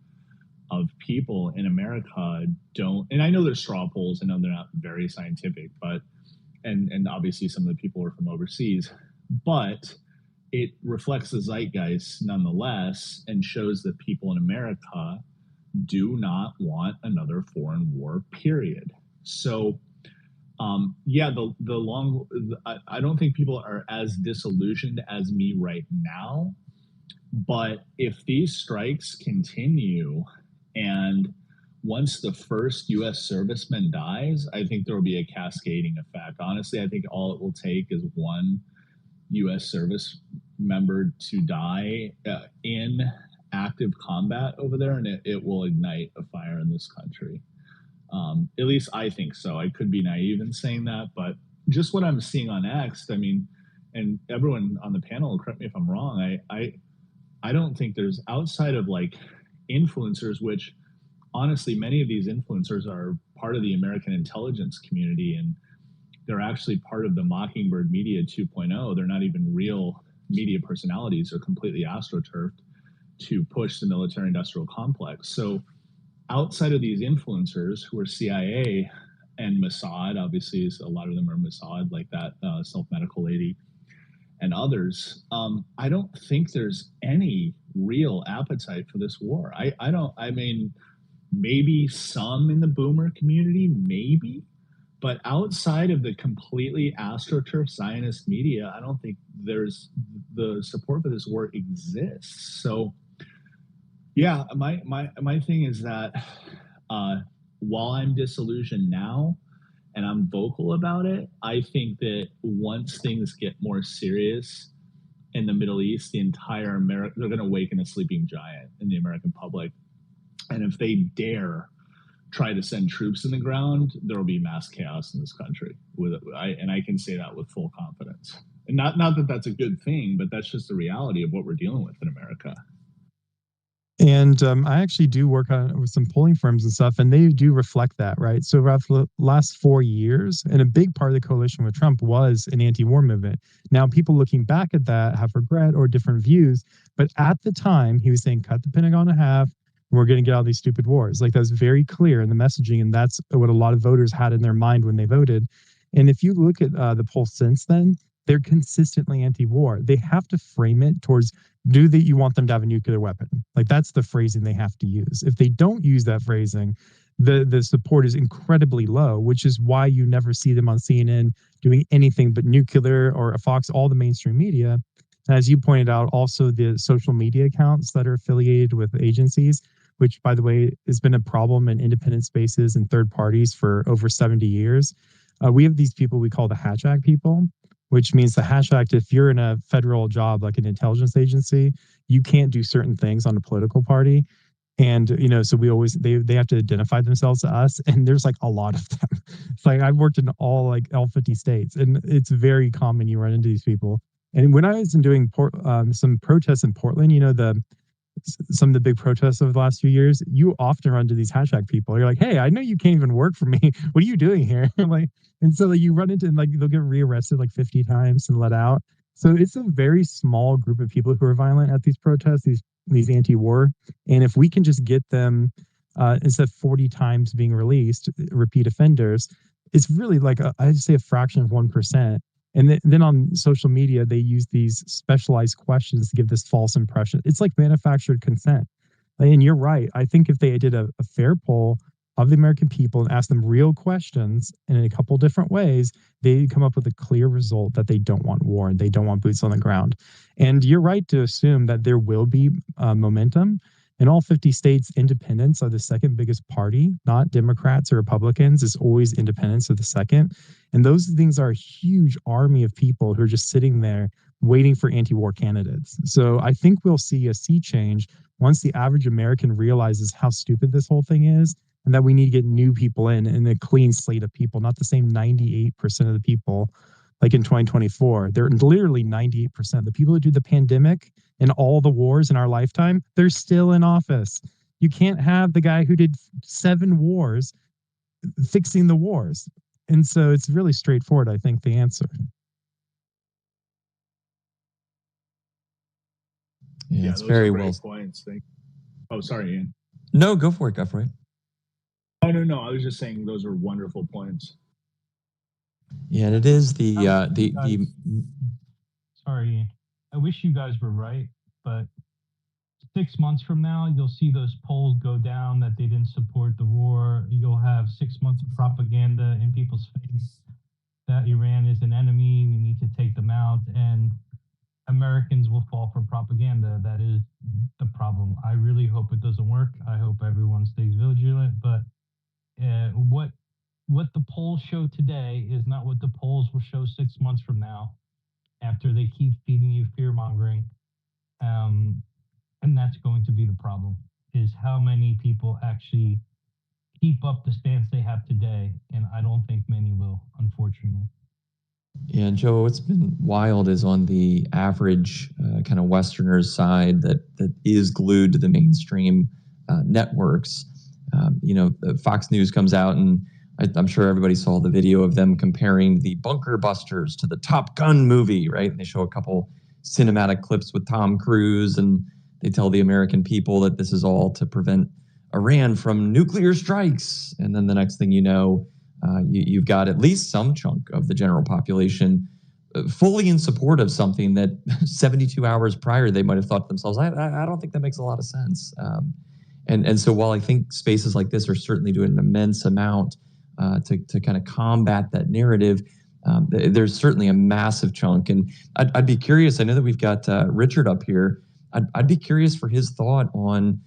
of people in America don't, and I know they're straw polls, I know they're not very scientific, but, and obviously some of the people are from overseas, but it reflects the zeitgeist nonetheless and shows that people in America do not want another foreign war, period. So, I don't think people are as disillusioned as me right now, but if these strikes continue and once the first U.S. serviceman dies, I think there will be a cascading effect. Honestly, I think all it will take is one U.S. service member to die in active combat over there, and it will ignite a fire in this country. At least I think so. I could be naive in saying that, but just what I'm seeing on X, and everyone on the panel, correct me if I'm wrong, I don't think there's, outside of like influencers, which honestly, many of these influencers are part of the American intelligence community, and they're actually part of the Mockingbird Media 2.0. They're not even real media personalities. They're completely astroturfed to push the military-industrial complex. So outside of these influencers who are CIA and Mossad, obviously a lot of them are Mossad, like that self-medical lady and others, I don't think there's any real appetite for this war. Maybe some in the boomer community, maybe, but outside of the completely astroturf Zionist media, I don't think there's the support for this war exists. So yeah, my thing is that while I'm disillusioned now and I'm vocal about it, I think that once things get more serious in the Middle East, the entire America, they're going to awaken a sleeping giant in the American public. And if they dare try to send troops in the ground, there will be mass chaos in this country. And I can say that with full confidence. And not that that's a good thing, but that's just the reality of what we're dealing with in America. And I actually do work on with some polling firms and stuff, and they do reflect that, right? So about the last 4 years, and a big part of the coalition with Trump was an anti-war movement. Now, people looking back at that have regret or different views, but at the time, he was saying, cut the Pentagon in half, we're going to get all these stupid wars. Like, that was very clear in the messaging, and that's what a lot of voters had in their mind when they voted. And if you look at the polls since then, they're consistently anti-war. They have to frame it towards, you want them to have a nuclear weapon? Like, that's the phrasing they have to use. If they don't use that phrasing, the support is incredibly low, which is why you never see them on CNN doing anything but nuclear, or Fox, all the mainstream media. And as you pointed out, also the social media accounts that are affiliated with agencies, which, by the way, has been a problem in independent spaces and third parties for over 70 years. We have these people we call the Hatch Act people, which means the Hatch Act, if you're in a federal job like an intelligence agency, you can't do certain things on a political party. And, so they have to identify themselves to us. And there's like a lot of them. It's like, I've worked in all 50 states, and it's very common you run into these people. And when I was doing some protests in Portland, some of the big protests over the last few years, you often run into these Hatch Act people. You're like, hey, I know you can't even work for me. What are you doing here? And so you run into, they'll get rearrested 50 times and let out. So it's a very small group of people who are violent at these protests, these anti-war. And if we can just get them, instead of 40 times being released, repeat offenders, it's really I'd say a fraction of 1%. And then on social media, they use these specialized questions to give this false impression. It's like manufactured consent. And you're right. I think if they did a fair poll of the American people and asked them real questions in a couple different ways, they come up with a clear result that they don't want war and they don't want boots on the ground. And you're right to assume that there will be momentum. In all 50 states, independents are the second biggest party, not Democrats or Republicans. It's always independents are the second. And those things are a huge army of people who are just sitting there waiting for anti-war candidates. So I think we'll see a sea change once the average American realizes how stupid this whole thing is, and that we need to get new people in a clean slate of people, not the same 98% of the people like in 2024. They're literally 98%. The people who do the pandemic and all the wars in our lifetime, they're still in office. You can't have the guy who did 7 wars fixing the wars. And so it's really straightforward, I think, the answer. Yeah, it's those very are great well. points. Oh, sorry, Ian. No, go for it, Guthrie. Oh, no. I was just saying those are wonderful points. Yeah, and it is the Sorry, I wish you guys were right, but 6 months from now, you'll see those polls go down that they didn't support the war. You'll have 6 months of propaganda in people's face that Iran is an enemy, we need to take them out, and Americans will fall for propaganda. That is the problem. I really hope it doesn't work. I hope everyone stays vigilant, but what the polls show today is not what the polls will show 6 months from now, after they keep feeding you fear-mongering. And that's going to be the problem, is how many people actually keep up the stance they have today. And I don't think many will, unfortunately. Yeah, and Joe, what's been wild is on the average kind of Westerner's side that is glued to the mainstream networks. Fox News comes out, and I'm sure everybody saw the video of them comparing the Bunker Busters to the Top Gun movie, right? And they show a couple cinematic clips with Tom Cruise, and they tell the American people that this is all to prevent Iran from nuclear strikes. And then the next thing you know, you've got at least some chunk of the general population fully in support of something that 72 hours prior they might have thought to themselves, I don't think that makes a lot of sense. And so while I think spaces like this are certainly doing an immense amount to kind of combat that narrative, there's certainly a massive chunk. And I'd be curious, I know that we've got Richard up here. I'd be curious for his thought on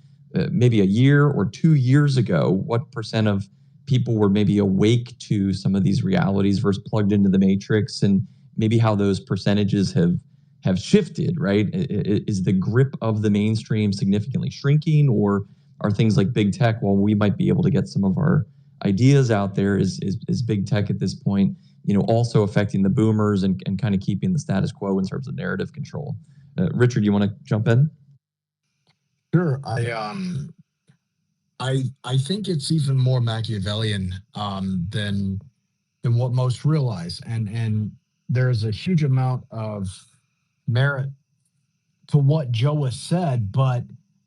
maybe a year or 2 years ago, what percent of people were maybe awake to some of these realities versus plugged into the matrix, and maybe how those percentages have shifted, right? Is the grip of the mainstream significantly shrinking, or are things like big tech, while we might be able to get some of our ideas out there, is big tech at this point, also affecting the boomers and kind of keeping the status quo in terms of narrative control? Richard, you want to jump in? Sure. I think it's even more Machiavellian than what most realize, and there's a huge amount of merit to what Joe has said, but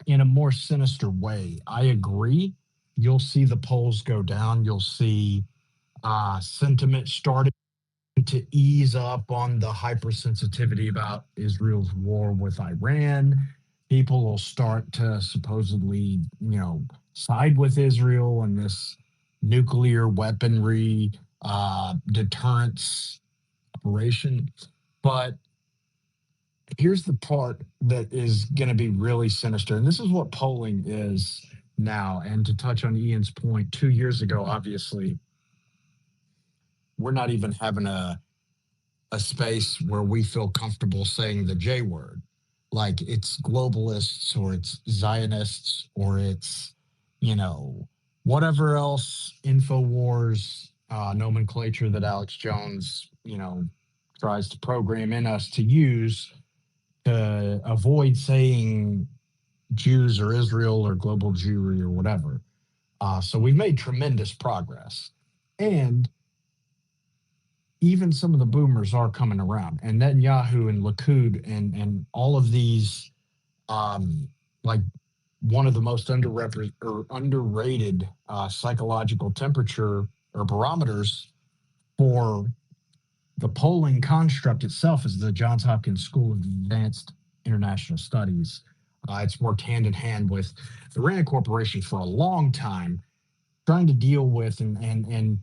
in a more sinister way. I agree. You'll see the polls go down. You'll see sentiment starting to ease up on the hypersensitivity about Israel's war with Iran. People will start to supposedly, side with Israel and this nuclear weaponry deterrence operation. But here's the part that is going to be really sinister. And this is what polling is now. And to touch on Ian's point, 2 years ago, obviously, we're not even having a space where we feel comfortable saying the J word. Like it's globalists or it's Zionists or it's, whatever else InfoWars nomenclature that Alex Jones, tries to program in us to use to avoid saying Jews or Israel or global Jewry or whatever. So we've made tremendous progress. And even some of the boomers are coming around. And Netanyahu and Likud and all of these, like one of the most underrated psychological temperature or barometers for the polling construct itself is the Johns Hopkins School of Advanced International Studies. It's worked hand in hand with the Rand Corporation for a long time, trying to deal with and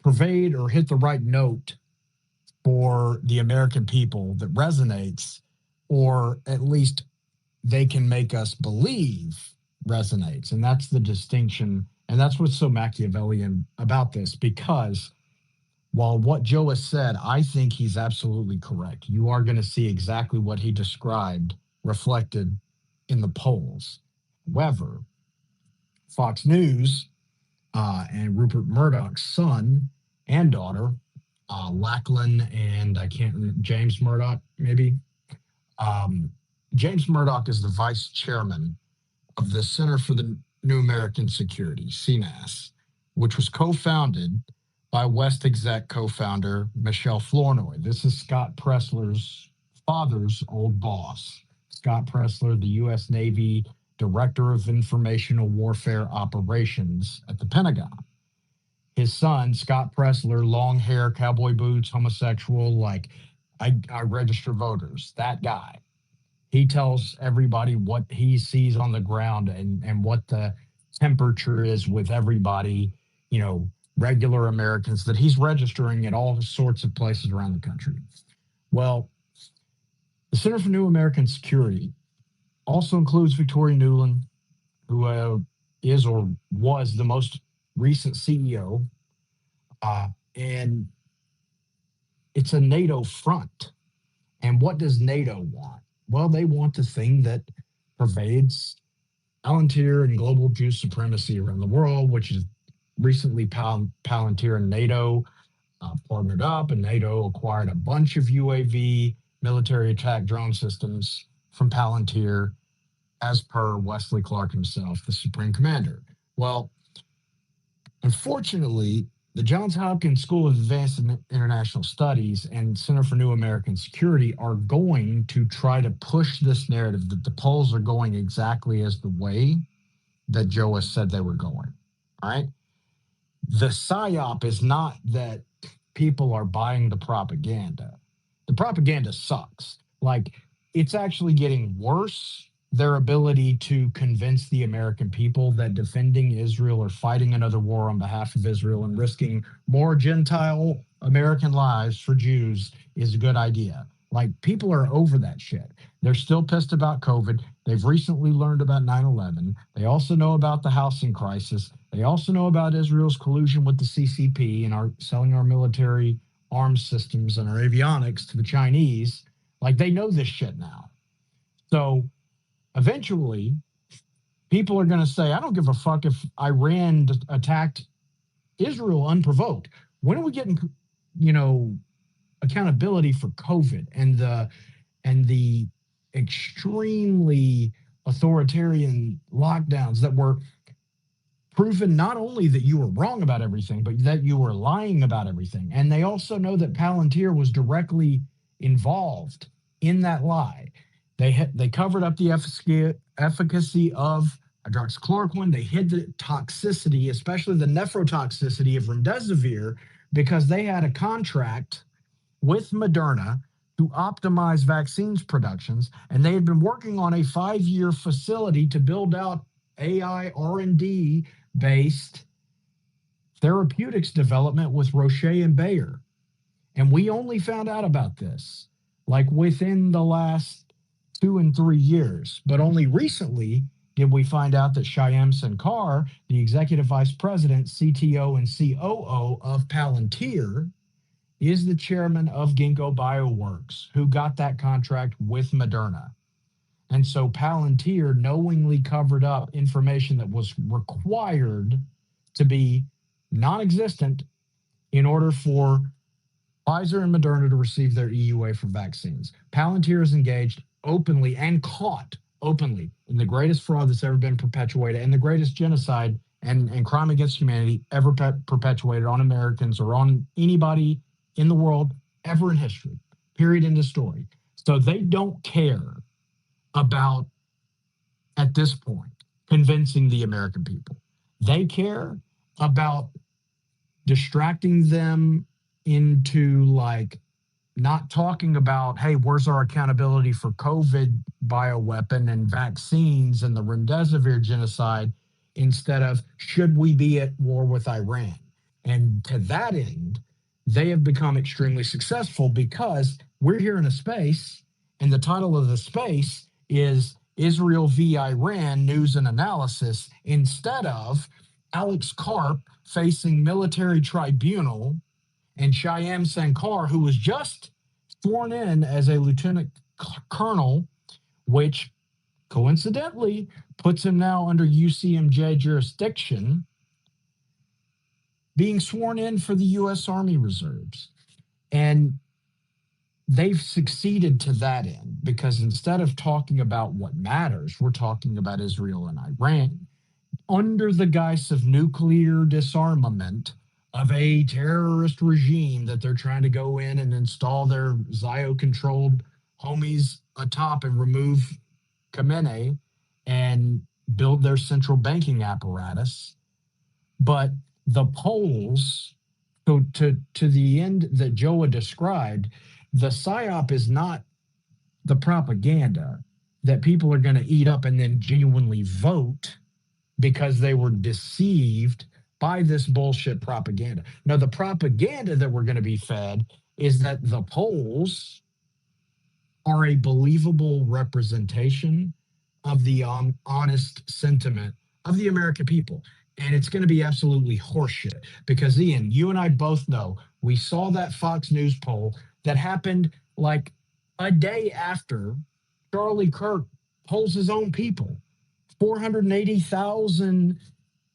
pervade or hit the right note for the American people that resonates, or at least they can make us believe resonates. And that's the distinction. And that's what's so Machiavellian about this, because while what Joe has said, I think he's absolutely correct. You are going to see exactly what he described reflected in the polls. However, Fox News and Rupert Murdoch's son and daughter, Lachlan and James Murdoch, maybe. James Murdoch is the vice chairman of the Center for the New American Security, CNAS, which was co-founded by West Exec co-founder Michelle Flournoy. This is Scott Presler's father's old boss. Scott Presler, the U.S. Navy Director of Informational Warfare Operations at the Pentagon. His son, Scott Presler, long hair, cowboy boots, homosexual, like I register voters, that guy. He tells everybody what he sees on the ground and what the temperature is with everybody, regular Americans that he's registering at all sorts of places around the country. Well, the Center for New American Security also includes Victoria Nuland, who is or was the most recent CEO, and it's a NATO front. And what does NATO want? Well, they want the thing that pervades Palantir and global Jew supremacy around the world, which is recently Palantir and NATO partnered up, and NATO acquired a bunch of UAV military attack drone systems from Palantir, as per Wesley Clark himself, the Supreme Commander. Well, unfortunately, the Johns Hopkins School of Advanced International Studies and Center for New American Security are going to try to push this narrative that the polls are going exactly as the way that Joe has said they were going. All right. The psyop is not that people are buying the propaganda. The propaganda sucks. Like, it's actually getting worse. Their ability to convince the American people that defending Israel or fighting another war on behalf of Israel and risking more Gentile American lives for Jews is a good idea. Like, people are over that shit. They're still pissed about COVID. They've recently learned about 9/11. They also know about the housing crisis. They also know about Israel's collusion with the CCP and selling our military arms systems and our avionics to the Chinese. Like, they know this shit now. So eventually, people are going to say, I don't give a fuck if Iran attacked Israel unprovoked. When are we getting, accountability for COVID and the extremely authoritarian lockdowns that were proven not only that you were wrong about everything, but that you were lying about everything. And they also know that Palantir was directly involved in that lie. They covered up the efficacy of hydroxychloroquine. They hid the toxicity, especially the nephrotoxicity of remdesivir, because they had a contract with Moderna to optimize vaccines productions, and they had been working on a 5-year facility to build out AI R&D based therapeutics development with Roche and Bayer. And we only found out about this like within the last 2 and 3 years, but only recently did we find out that Shyam Sankar, the executive vice president, CTO, and COO of Palantir, is the chairman of Ginkgo Bioworks, who got that contract with Moderna. And so Palantir knowingly covered up information that was required to be non-existent in order for Pfizer and Moderna to receive their EUA for vaccines. Palantir is engaged openly and caught openly in the greatest fraud that's ever been perpetuated and the greatest genocide and crime against humanity ever perpetuated on Americans or on anybody in the world ever in history, period, end of story. So they don't care about, at this point, convincing the American people. They care about distracting them into like not talking about, hey, where's our accountability for COVID bioweapon and vaccines and the remdesivir genocide, instead of should we be at war with Iran? And to that end, they have become extremely successful because we're here in a space, and the title of the space is Israel v. Iran News and Analysis, instead of Alex Karp facing military tribunal and Shyam Sankar, who was just sworn in as a lieutenant colonel, which coincidentally puts him now under UCMJ jurisdiction, being sworn in for the U.S. Army Reserves. And they've succeeded to that end because instead of talking about what matters, we're talking about Israel and Iran under the guise of nuclear disarmament of a terrorist regime that they're trying to go in and install their Zio-controlled homies atop and remove Khamenei and build their central banking apparatus. But the polls, so to the end that Joa described, the PSYOP is not the propaganda that people are going to eat up and then genuinely vote because they were deceived by this bullshit propaganda. Now, the propaganda that we're going to be fed is that the polls are a believable representation of the honest sentiment of the American people. And it's going to be absolutely horseshit because, Ian, you and I both know we saw that Fox News poll that happened like a day after Charlie Kirk polls his own people. 480,000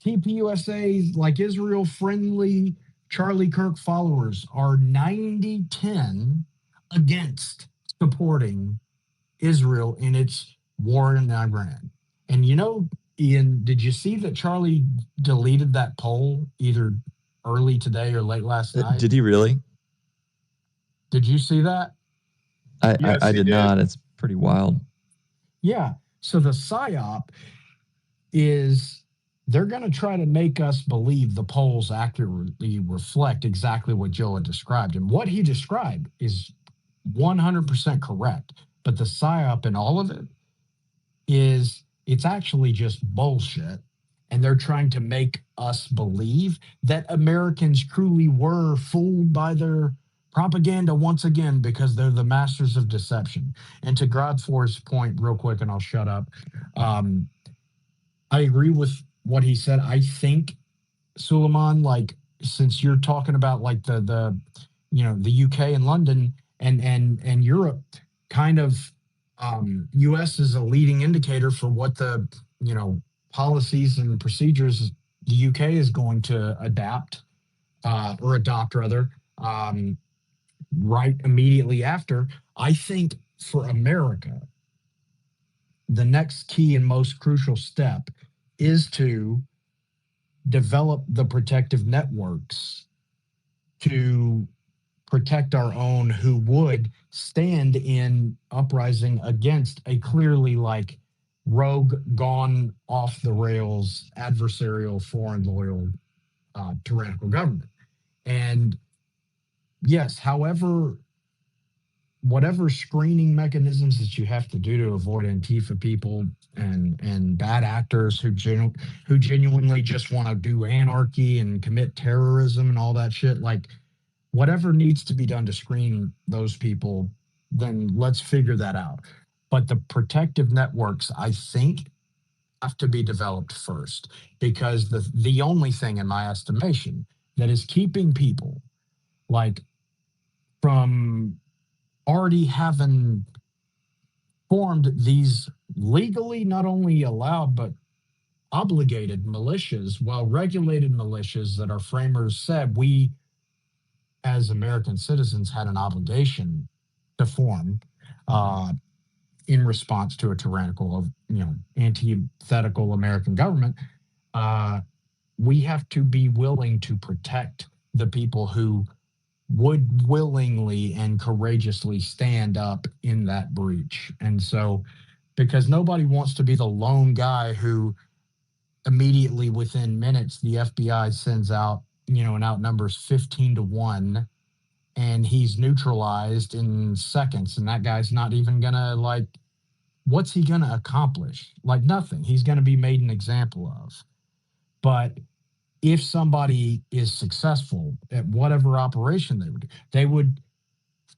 TPUSA, like Israel-friendly Charlie Kirk followers are 90-10 against supporting Israel in its war in Iran. And you know, Ian, did you see that Charlie deleted that poll either early today or late last night? Did he really? Did you see that? I did not. It's pretty wild. Yeah. So the PSYOP is they're going to try to make us believe the polls accurately reflect exactly what Joa described. And what he described is 100% correct. But the PSYOP in all of it is it's actually just bullshit. And they're trying to make us believe that Americans truly were fooled by their propaganda once again because they're the masters of deception. And to Godfor's point real quick, and I'll shut up. I agree with what he said. I think, Suleiman, like, since you're talking about like the UK and London and Europe, kind of US is a leading indicator for what the, policies and procedures the UK is going to adapt or adopt rather, right immediately after. I think for America, the next key and most crucial step is to develop the protective networks to protect our own who would stand in uprising against a clearly like rogue, gone off the rails, adversarial, foreign loyal, tyrannical government. And yes, however, whatever screening mechanisms that you have to do to avoid Antifa people and bad actors who genuinely just want to do anarchy and commit terrorism and all that shit, like whatever needs to be done to screen those people, then let's figure that out. But the protective networks, I think, have to be developed first, because the only thing, in my estimation, that is keeping people like from already having formed these legally not only allowed but obligated militias, well-regulated militias that our framers said we as American citizens had an obligation to form in response to a tyrannical, antithetical American government. We have to be willing to protect the people who would willingly and courageously stand up in that breach. And so, because nobody wants to be the lone guy who immediately within minutes, the FBI sends out, and outnumbers 15-1, and he's neutralized in seconds. And that guy's not even gonna what's he gonna accomplish? Like nothing. He's gonna be made an example of. But if somebody is successful at whatever operation they would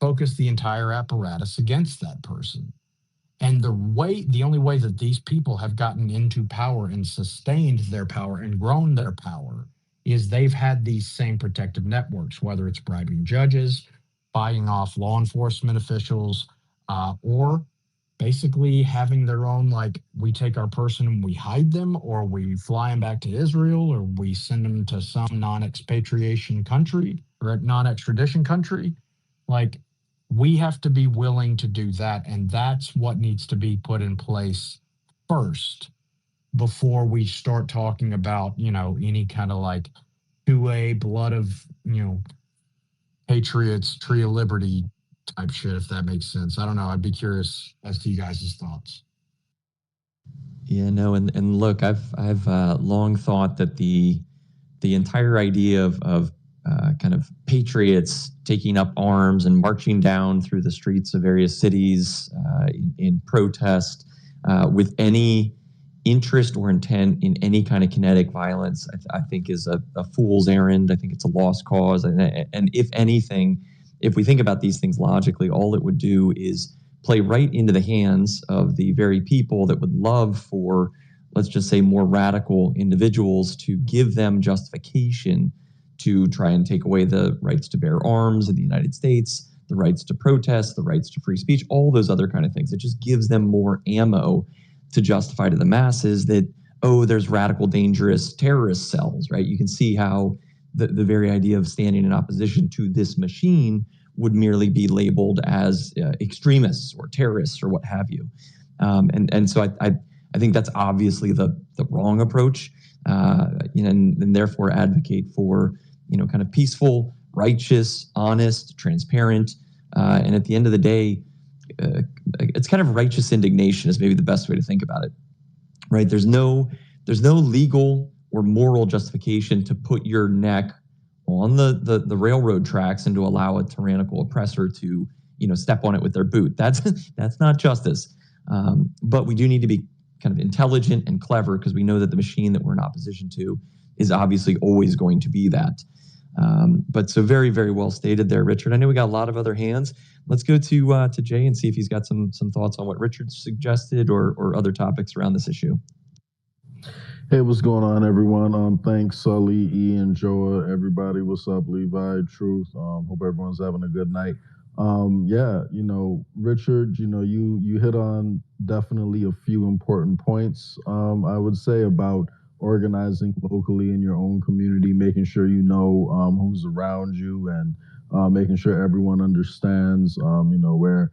focus the entire apparatus against that person. And the only way that these people have gotten into power and sustained their power and grown their power is they've had these same protective networks, whether it's bribing judges, buying off law enforcement officials, or basically having their own, we take our person and we hide them, or we fly them back to Israel, or we send them to some non-expatriation country or non-extradition country. We have to be willing to do that. And that's what needs to be put in place first before we start talking about, any kind of 2A blood of, patriots, tree of liberty type shit, if that makes sense. I don't know. I'd be curious as to you guys' thoughts. Yeah, no, and look, I've long thought that the entire idea of kind of patriots taking up arms and marching down through the streets of various cities in protest with any interest or intent in any kind of kinetic violence, I think is a fool's errand. I think it's a lost cause. And if anything, if we think about these things logically, all it would do is play right into the hands of the very people that would love for, let's just say, more radical individuals to give them justification to try and take away the rights to bear arms in the United States, the rights to protest, the rights to free speech, all those other kind of things. It just gives them more ammo to justify to the masses that, there's radical, dangerous terrorist cells, right? You can see how the very idea of standing in opposition to this machine would merely be labeled as extremists or terrorists or what have you. And so I think that's obviously the wrong approach, and therefore advocate for, kind of peaceful, righteous, honest, transparent, and at the end of the day, it's kind of righteous indignation is maybe the best way to think about it, right? There's no legal or moral justification to put your neck on the railroad tracks and to allow a tyrannical oppressor to, step on it with their boot. That's not justice. But we do need to be kind of intelligent and clever, because we know that the machine that we're in opposition to is obviously always going to be that. But so very, very well stated there, Richard. I know we got a lot of other hands. Let's go to Jay and see if he's got some thoughts on what Richard suggested or other topics around this issue. Hey, what's going on, everyone? Thanks, Sully, Ian, Joa, everybody. What's up, Levi, Truth? Hope everyone's having a good night. Richard, you hit on definitely a few important points, I would say, about organizing locally in your own community, making sure you know who's around you, and making sure everyone understands, where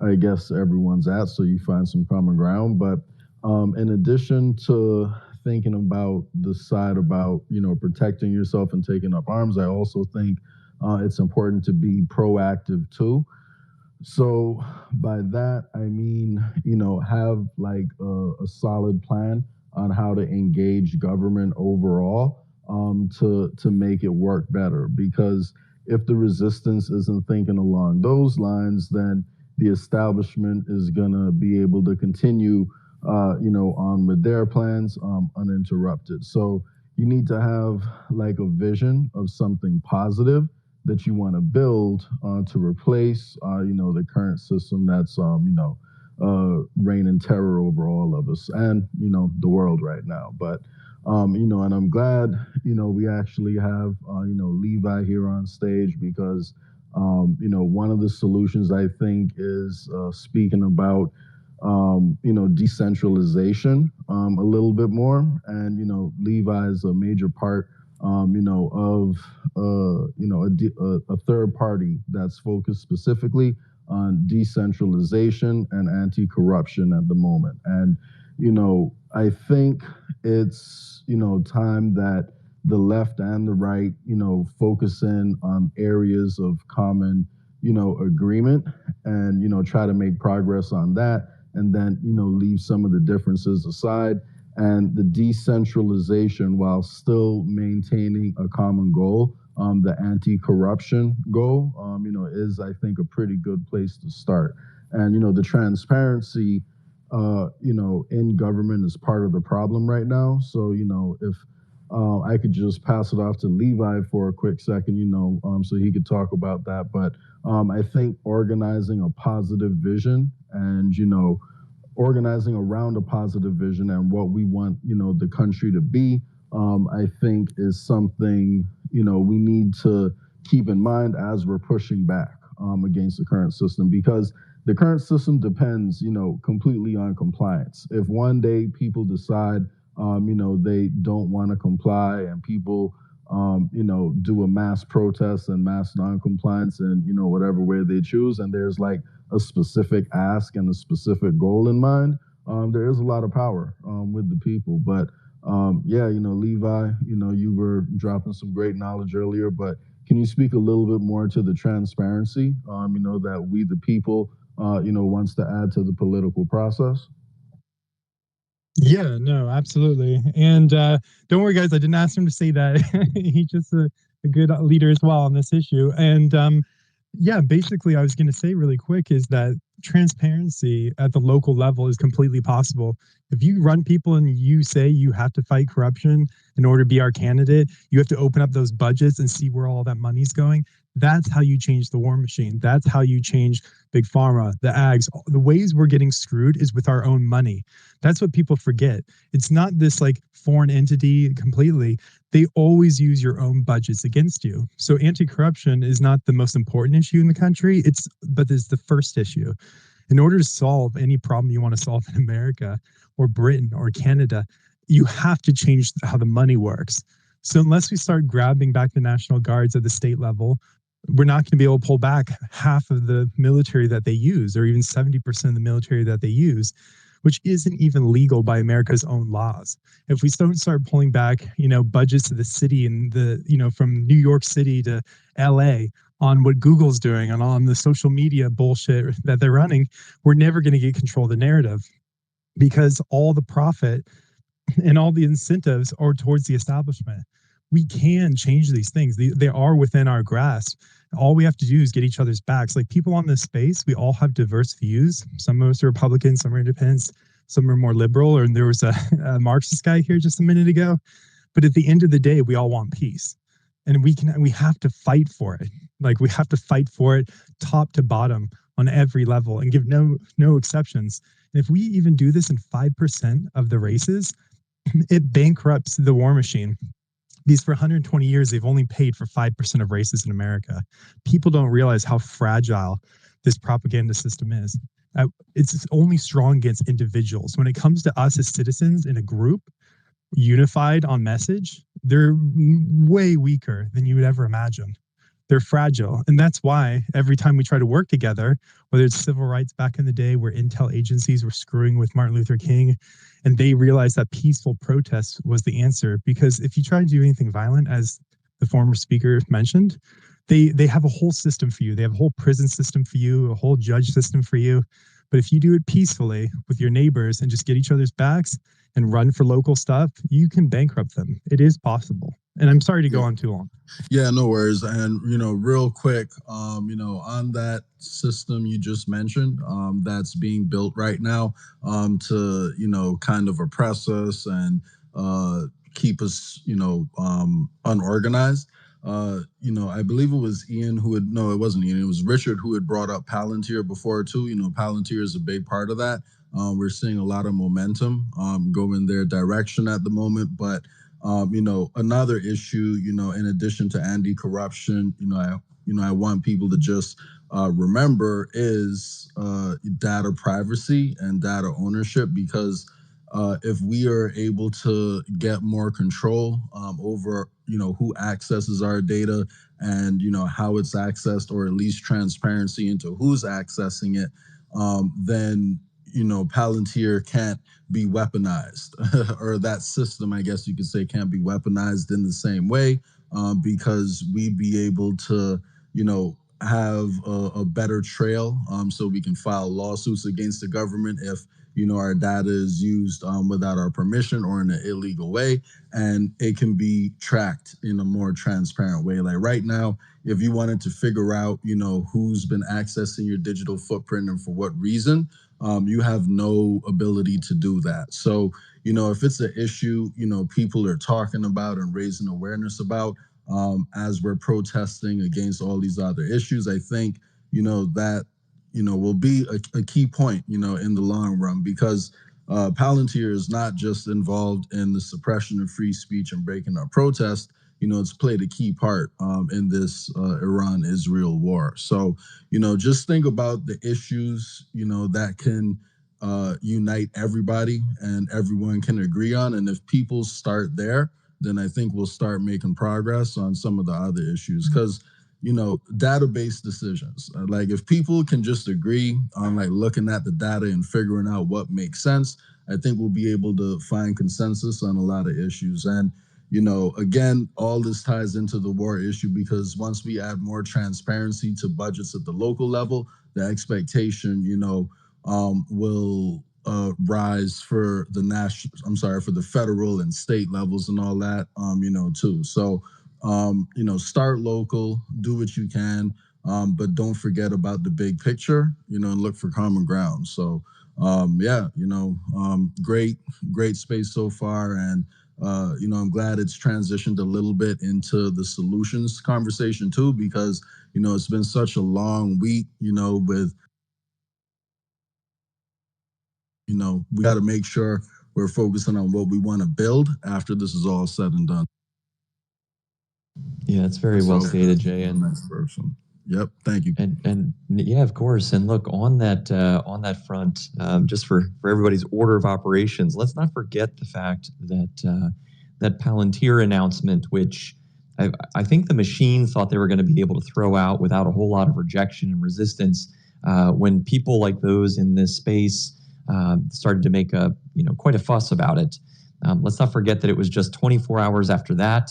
I guess everyone's at, so you find some common ground. But in addition to thinking about the side about protecting yourself and taking up arms, I also think it's important to be proactive too. So by that I mean, have like a solid plan on how to engage government overall, to make it work better. Because if the resistance isn't thinking along those lines, then the establishment is gonna be able to continue, on with their plans, uninterrupted. So you need to have like a vision of something positive that you want to build to replace, the current system that's, reigning terror over all of us and, the world right now. But, and I'm glad, we actually have, Levi here on stage because, one of the solutions I think is speaking about, decentralization a little bit more. And, Levi is a major part of a third party that's focused specifically on decentralization and anti-corruption at the moment. And I think it's time that the left and the right focus in on areas of common agreement and try to make progress on that, and then leave some of the differences aside. And the decentralization, while still maintaining a common goal, the anti-corruption goal, is, I think, a pretty good place to start. And, the transparency, in government is part of the problem right now. So, if I could just pass it off to Levi for a quick second, so he could talk about that. But I think organizing a positive vision and, organizing around a positive vision and what we want, the country to be, I think is something, we need to keep in mind as we're pushing back against the current system, because the current system depends, completely on compliance. If one day people decide, they don't want to comply and people, do a mass protest and mass non-compliance and, whatever way they choose, and there's like a specific ask and a specific goal in mind, there is a lot of power with the people. But Levi, you were dropping some great knowledge earlier, but can you speak a little bit more to the transparency, that we, the people, wants to add to the political process? Yeah, no, absolutely. And don't worry, guys, I didn't ask him to say that. He's just a good leader as well on this issue. And basically, I was going to say really quick is that transparency at the local level is completely possible. If you run people and you say you have to fight corruption in order to be our candidate, you have to open up those budgets and see where all that money's going. That's how you change the war machine. That's how you change big pharma, the ags. The ways we're getting screwed is with our own money. That's what people forget. It's not this like foreign entity completely. They always use your own budgets against you. So anti-corruption is not the most important issue in the country, but it's the first issue. In order to solve any problem you want to solve in America or Britain or Canada, you have to change how the money works. So unless we start grabbing back the National Guards at the state level, we're not going to be able to pull back half of the military that they use, or even 70% of the military that they use, which isn't even legal by America's own laws. If we don't start pulling back, budgets to the city and from New York City to LA on what Google's doing and on the social media bullshit that they're running, we're never going to get control of the narrative, because all the profit and all the incentives are towards the establishment. We can change these things. They are within our grasp. All we have to do is get each other's backs. Like people on this space, we all have diverse views. Some of us are Republicans, some are independents, some are more liberal. And there was a Marxist guy here just a minute ago. But at the end of the day, we all want peace. And we have to fight for it. Like we have to fight for it top to bottom on every level and give no exceptions. And if we even do this in 5% of the races, it bankrupts the war machine. Because for 120 years, they've only paid for 5% of races in America. People don't realize how fragile this propaganda system is. It's only strong against individuals. When it comes to us as citizens in a group, unified on message, they're way weaker than you would ever imagine. they're fragile. And that's why every time we try to work together, whether it's civil rights back in the day where intel agencies were screwing with Martin Luther King, and they realized that peaceful protest was the answer. Because if you try to do anything violent, as the former speaker mentioned, they have a whole system for you. They have a whole prison system for you, a whole judge system for you. But if you do it peacefully with your neighbors and just get each other's backs and run for local stuff, you can bankrupt them. It is possible. And I'm sorry to go on too long. Yeah, no worries. And, real quick, on that system you just mentioned, that's being built right now, to, kind of oppress us and keep us, unorganized. I believe it was Ian no, it wasn't Ian. It was Richard who had brought up Palantir before too. Palantir is a big part of that. We're seeing a lot of momentum go in their direction at the moment. But, another issue, in addition to anti-corruption, I want people to just remember is data privacy and data ownership, because if we are able to get more control over, who accesses our data and, how it's accessed, or at least transparency into who's accessing it, then, Palantir can't be weaponized or that system, I guess you could say, can't be weaponized in the same way because we'd be able to, have a better trail so we can file lawsuits against the government if our data is used without our permission or in an illegal way, and it can be tracked in a more transparent way. Like right now, if you wanted to figure out, who's been accessing your digital footprint and for what reason, you have no ability to do that. So, if it's an issue, people are talking about and raising awareness about as we're protesting against all these other issues, I think, that will be a key point, in the long run, because Palantir is not just involved in the suppression of free speech and breaking up protest. It's played a key part in this Iran-Israel war. So, just think about the issues, that can unite everybody and everyone can agree on. And if people start there, then I think we'll start making progress on some of the other issues. Because database decisions, like if people can just agree on like looking at the data and figuring out what makes sense, I think we'll be able to find consensus on a lot of issues. And again, all this ties into the war issue, because once we add more transparency to budgets at the local level, the expectation will rise for the federal and state levels and all that too. So start local, do what you can, but don't forget about the big picture, and look for common ground. So, great space so far. And, I'm glad it's transitioned a little bit into the solutions conversation too, because, it's been such a long week, with, we got to make sure we're focusing on what we want to build after this is all said and done. Yeah, it's very well stated, Jay. And next person. Yep, thank you. And yeah, of course. And look, on that front, just for everybody's order of operations, let's not forget the fact that that Palantir announcement, which I think the machine thought they were going to be able to throw out without a whole lot of rejection and resistance, when people like those in this space started to make quite a fuss about it. Let's not forget that it was just 24 hours after that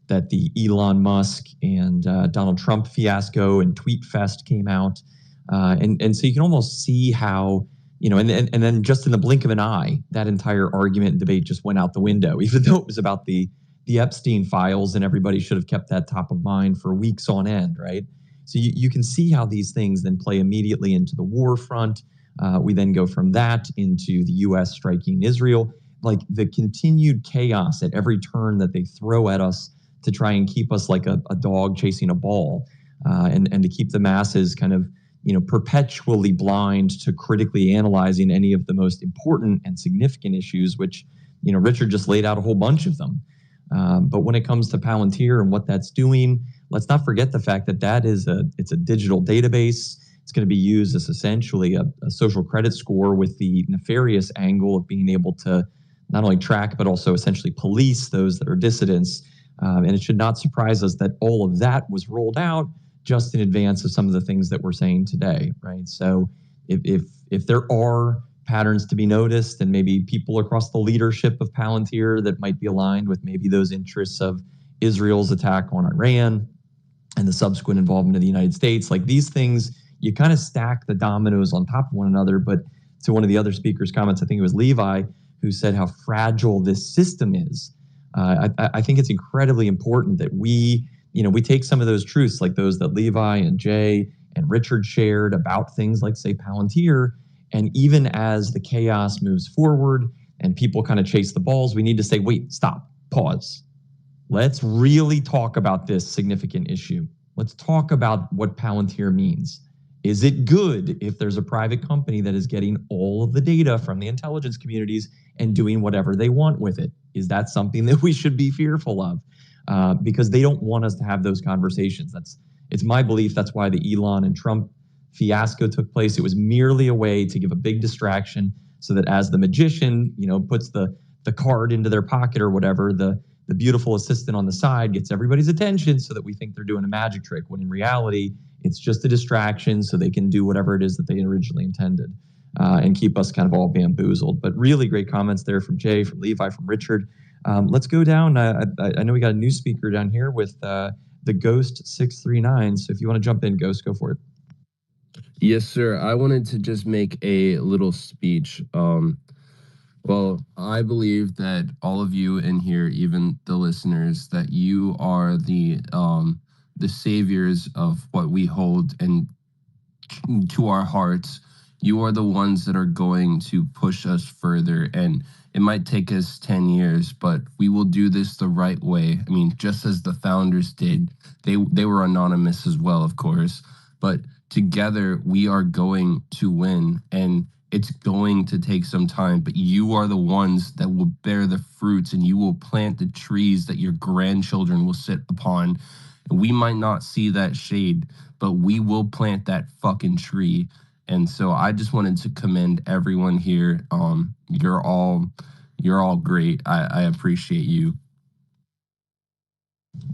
the Elon Musk and Donald Trump fiasco and Tweet Fest came out. And so you can almost see how, and then just in the blink of an eye, that entire argument and debate just went out the window, even though it was about the Epstein files and everybody should have kept that top of mind for weeks on end, right? So you can see how these things then play immediately into the war front. We then go from that into the U.S. striking Israel, like the continued chaos at every turn that they throw at us to try and keep us like a dog chasing a ball, and to keep the masses kind of, perpetually blind to critically analyzing any of the most important and significant issues, which, Richard just laid out a whole bunch of them. But when it comes to Palantir and what that's doing, let's not forget the fact that it's a digital database. It's going to be used as essentially a social credit score with the nefarious angle of being able to not only track, but also essentially police those that are dissidents. And it should not surprise us that all of that was rolled out just in advance of some of the things that we're saying today, right? So if there are patterns to be noticed and maybe people across the leadership of Palantir that might be aligned with maybe those interests of Israel's attack on Iran and the subsequent involvement of the United States, like these things, you kind of stack the dominoes on top of one another. But to one of the other speakers' comments, I think it was Levi, who said how fragile this system is. I think it's incredibly important that we take some of those truths, like those that Levi and Jay and Richard shared about things like, say, Palantir, and even as the chaos moves forward and people kind of chase the balls, we need to say, wait, stop, pause. Let's really talk about this significant issue. Let's talk about what Palantir means. Is it good if there's a private company that is getting all of the data from the intelligence communities and doing whatever they want with it? Is that something that we should be fearful of? Because they don't want us to have those conversations. It's my belief that's why the Elon and Trump fiasco took place. It was merely a way to give a big distraction so that as the magician, puts the card into their pocket or whatever, the beautiful assistant on the side gets everybody's attention so that we think they're doing a magic trick, when in reality, it's just a distraction so they can do whatever it is that they originally intended, and keep us kind of all bamboozled. But really great comments there from Jay, from Levi, from Richard. Let's go down. I know we got a new speaker down here with the Ghost 639. So if you want to jump in, Ghost, go for it. Yes, sir. I wanted to just make a little speech. Well, I believe that all of you in here, even the listeners, that you are the saviors of what we hold and to our hearts. You are the ones that are going to push us further, and it might take us 10 years, but we will do this the right way. I mean, just as the founders did. They were anonymous as well, of course, but together we are going to win, and it's going to take some time, but you are the ones that will bear the fruits, and you will plant the trees that your grandchildren will sit upon. We might not see that shade, but we will plant that fucking tree. And so I just wanted to commend everyone here. You're all great. I appreciate you.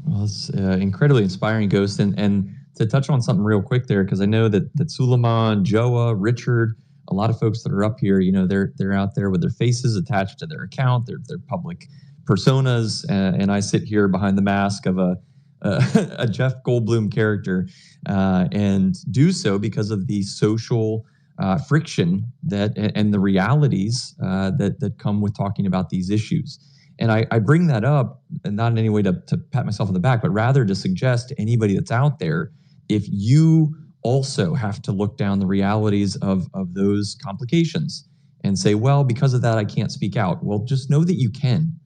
Well, it's incredibly inspiring, Ghost. And to touch on something real quick there, because I know that Suleiman, Joa, Richard, a lot of folks that are up here, they're out there with their faces attached to their account, their public personas, and I sit here behind the mask of a Jeff Goldblum character, and do so because of the social friction and the realities that come with talking about these issues. And I bring that up, and not in any way to pat myself on the back, but rather to suggest to anybody that's out there, if you also have to look down the realities of those complications and say, well, because of that, I can't speak out. Well, just know that you can.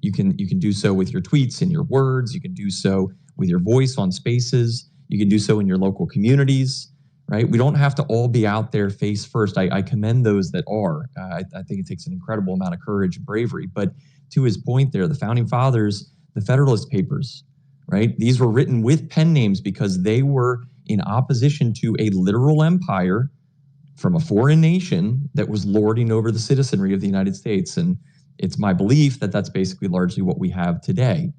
You can do so with your tweets and your words. You can do so with your voice on spaces. You can do so in your local communities, right? We don't have to all be out there face first. I commend those that are. I think it takes an incredible amount of courage and bravery. But to his point there, the Founding Fathers, the Federalist Papers, right? These were written with pen names because they were in opposition to a literal empire from a foreign nation that was lording over the citizenry of the United States. And it's my belief that that's basically largely what we have today.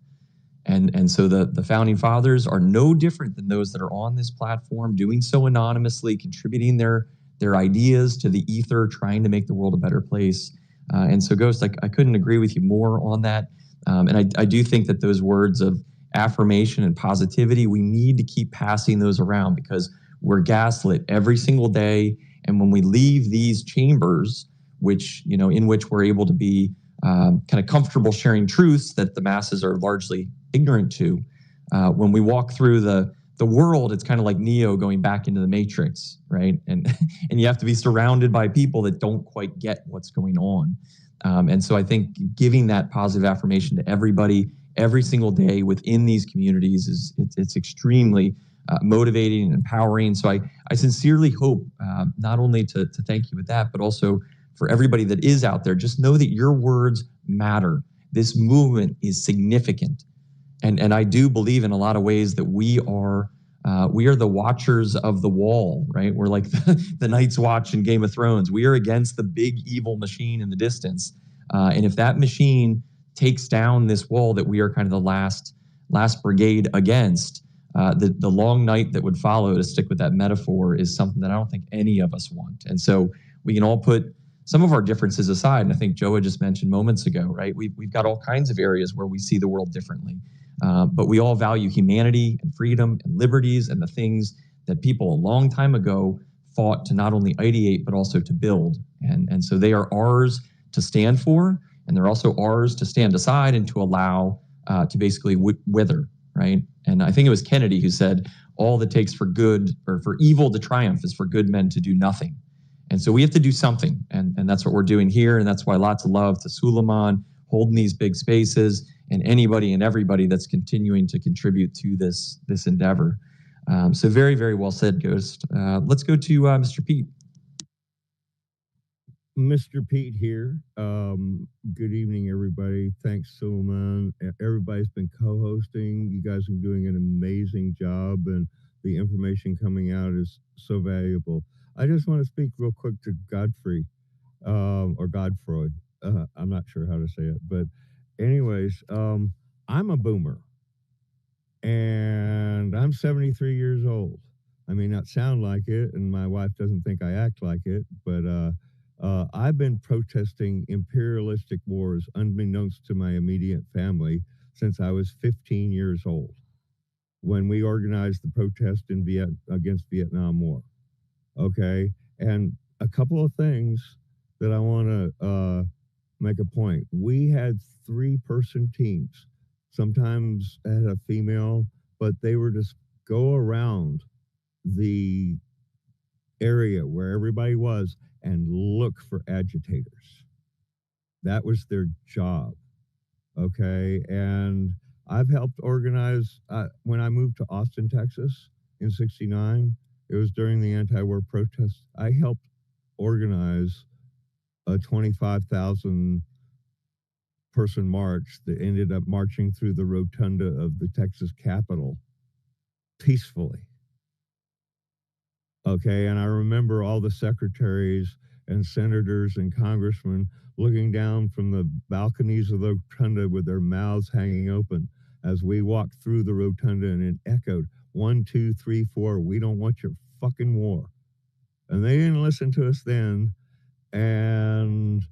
And so the Founding Fathers are no different than those that are on this platform, doing so anonymously, contributing their ideas to the ether, trying to make the world a better place. And so, Ghost, I couldn't agree with you more on that. And I do think that those words of affirmation and positivity, we need to keep passing those around, because we're gaslit every single day. And when we leave these chambers, which, in which we're able to be kind of comfortable sharing truths that the masses are largely ignorant to, when we walk through the world, it's kind of like Neo going back into the Matrix, right? And you have to be surrounded by people that don't quite get what's going on. And so I think giving that positive affirmation to everybody every single day within these communities it's extremely motivating and empowering. So I sincerely hope not only to thank you with that, but also for everybody that is out there, just know that your words matter. This movement is significant. And I do believe in a lot of ways that we are the watchers of the wall, right? We're like the Night's Watch in Game of Thrones. We are against the big evil machine in the distance. And if that machine takes down this wall that we are kind of the last brigade against, the long night that would follow, to stick with that metaphor, is something that I don't think any of us want. And so we can all put some of our differences aside. And I think Joe had just mentioned moments ago, right? We've got all kinds of areas where we see the world differently. But we all value humanity and freedom and liberties and the things that people a long time ago fought to not only ideate, but also to build. And so they are ours to stand for, and they're also ours to stand aside and to allow to basically wither, right? And I think it was Kennedy who said, all that takes for good or for evil to triumph is for good men to do nothing. And so we have to do something. And that's what we're doing here. And that's why lots of love to Suleiman, holding these big spaces, and anybody and everybody that's continuing to contribute to this endeavor. So very, very well said, Ghost. Let's go to Mr. Pete. Mr. Pete here. Good evening, everybody. Thanks, Suleiman. Everybody's been co-hosting. You guys are doing an amazing job, and the information coming out is so valuable. I just want to speak real quick to Godfrey, or Godfroy. I'm not sure how to say it, but anyways, I'm a boomer, and I'm 73 years old. I may not sound like it, and my wife doesn't think I act like it, but I've been protesting imperialistic wars unbeknownst to my immediate family since I was 15 years old, when we organized the protest against Vietnam War. Okay, and a couple of things that I want to make a point. We had 3-person teams. Sometimes had a female, but they were just go around the area where everybody was and look for agitators. That was their job. Okay, and I've helped organize, when I moved to Austin, Texas in '69, it was during the anti-war protests. I helped organize a 25,000 person march that ended up marching through the rotunda of the Texas Capitol peacefully. Okay, and I remember all the secretaries and senators and congressmen looking down from the balconies of the rotunda with their mouths hanging open as we walked through the rotunda, and it echoed, 1, 2, 3, 4, we don't want your fucking war. And they didn't listen to us then. And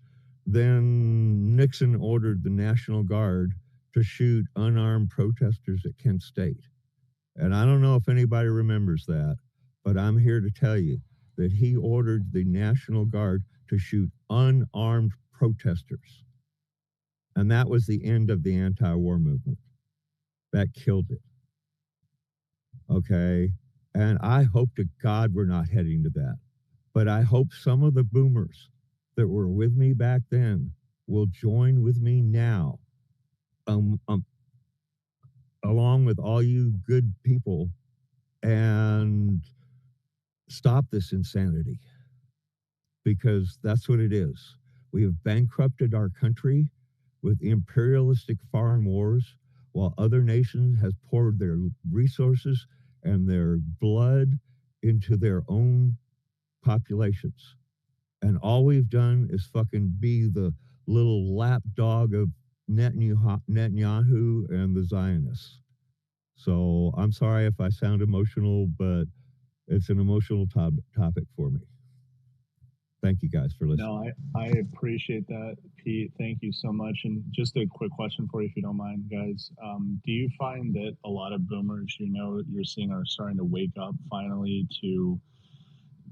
then Nixon ordered the National Guard to shoot unarmed protesters at Kent State. And I don't know if anybody remembers that, but I'm here to tell you that he ordered the National Guard to shoot unarmed protesters. And that was the end of the anti-war movement. That killed it. Okay? And I hope to God we're not heading to that. But I hope some of the boomers that were with me back then will join with me now, along with all you good people, and stop this insanity, because that's what it is. We have bankrupted our country with imperialistic foreign wars, while other nations has poured their resources and their blood into their own populations. And all we've done is fucking be the little lapdog of Netanyahu and the Zionists. So I'm sorry if I sound emotional, but it's an emotional topic for me. Thank you guys for listening. No, I appreciate that, Pete. Thank you so much. And just a quick question for you, if you don't mind, guys. Do you find that a lot of boomers, you're seeing are starting to wake up finally to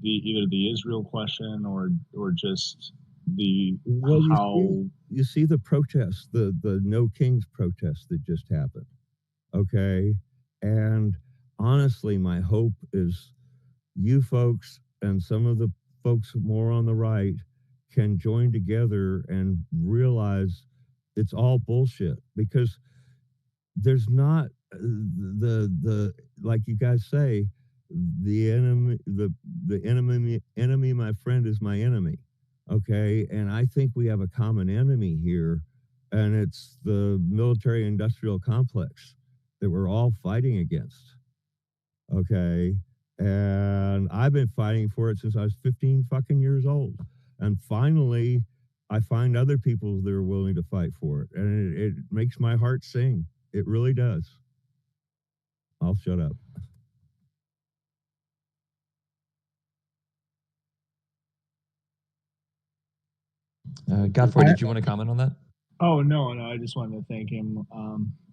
either the Israel question or just the you see the protests, the No Kings protest that just happened. Okay, and honestly, my hope is you folks and some of the folks more on the right can join together and realize it's all bullshit, because there's not the like you guys say, the enemy, my friend, is my enemy. Okay, and I think we have a common enemy here, and it's the military industrial complex that we're all fighting against. Okay, and I've been fighting for it since I was 15 fucking years old, and finally I find other people that are willing to fight for it, and it makes my heart sing. It really does. I'll shut up. Godfrey, did you want to comment on that? Oh no, I just wanted to thank him.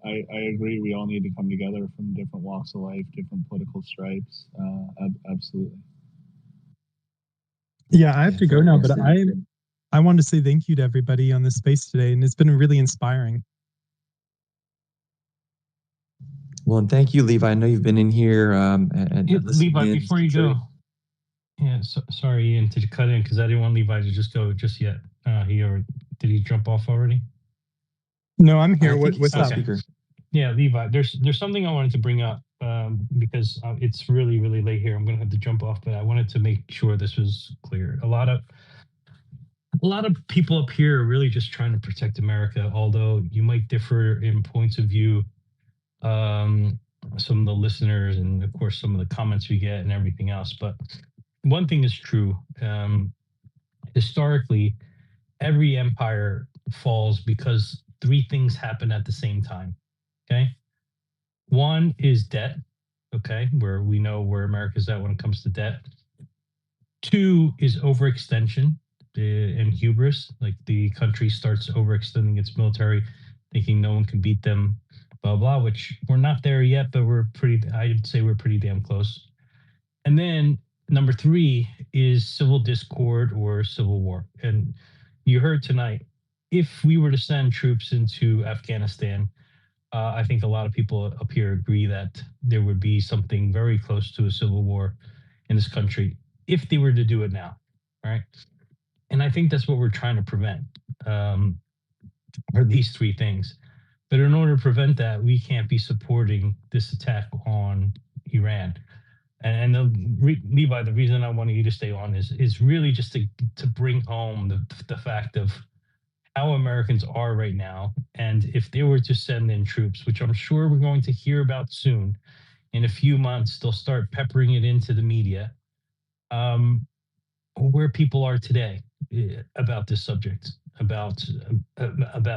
I agree. We all need to come together from different walks of life, different political stripes. Absolutely. Yeah, I have to go now, but I wanted to say thank you to everybody on this space today, and it's been really inspiring. Well, and thank you, Levi. I know you've been in here. And Levi, before you go, yeah, sorry, Ian, to cut in because I didn't want Levi to just go just yet. Did he jump off already? No, I'm here. What's up? Yeah, Levi, there's something I wanted to bring up because it's really, really late here. I'm going to have to jump off, but I wanted to make sure this was clear. A lot of people up here are really just trying to protect America, although you might differ in points of view. Some of the listeners and, of course, some of the comments we get and everything else. But one thing is true. Historically, every empire falls because three things happen at the same time. Okay. One is debt. Okay. Where we know where America's at when it comes to debt. Two is overextension and hubris. Like the country starts overextending its military, thinking no one can beat them, blah, blah, which we're not there yet, but I'd say we're pretty damn close. And then number three is civil discord or civil war. And you heard tonight, if we were to send troops into Afghanistan, I think a lot of people up here agree that there would be something very close to a civil war in this country if they were to do it now, right? And I think that's what we're trying to prevent, are these three things. But in order to prevent that, we can't be supporting this attack on Iran. And Levi, the reason I wanted you to stay on is really just to bring home the fact of how Americans are right now. And if they were to send in troops, which I'm sure we're going to hear about soon, in a few months, they'll start peppering it into the media, where people are today about this subject, about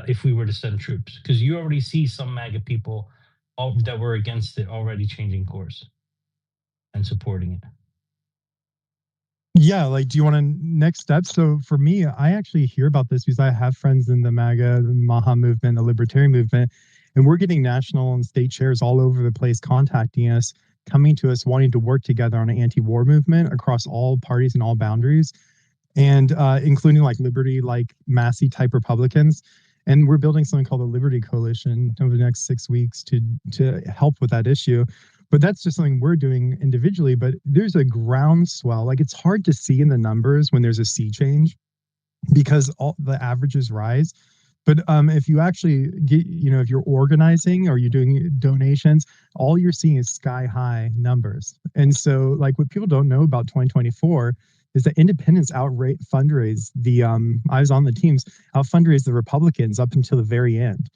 if we were to send troops. Because you already see some MAGA people that were against it already changing course and supporting it. Yeah, like, do you want a next step? So for me, I actually hear about this because I have friends in the MAGA, the Maha movement, the libertarian movement, and we're getting national and state chairs all over the place contacting us, coming to us, wanting to work together on an anti-war movement across all parties and all boundaries, and including like Liberty, like Massey type Republicans. And we're building something called the Liberty Coalition over the next 6 weeks to help with that issue. But that's just something we're doing individually. But there's a groundswell. Like, it's hard to see in the numbers when there's a sea change because all the averages rise. But if you actually get, if you're organizing or you're doing donations, all you're seeing is sky high numbers. And so, like, what people don't know about 2024 is that independents fundraise the I was on the teams, out fundraise the Republicans up until the very end.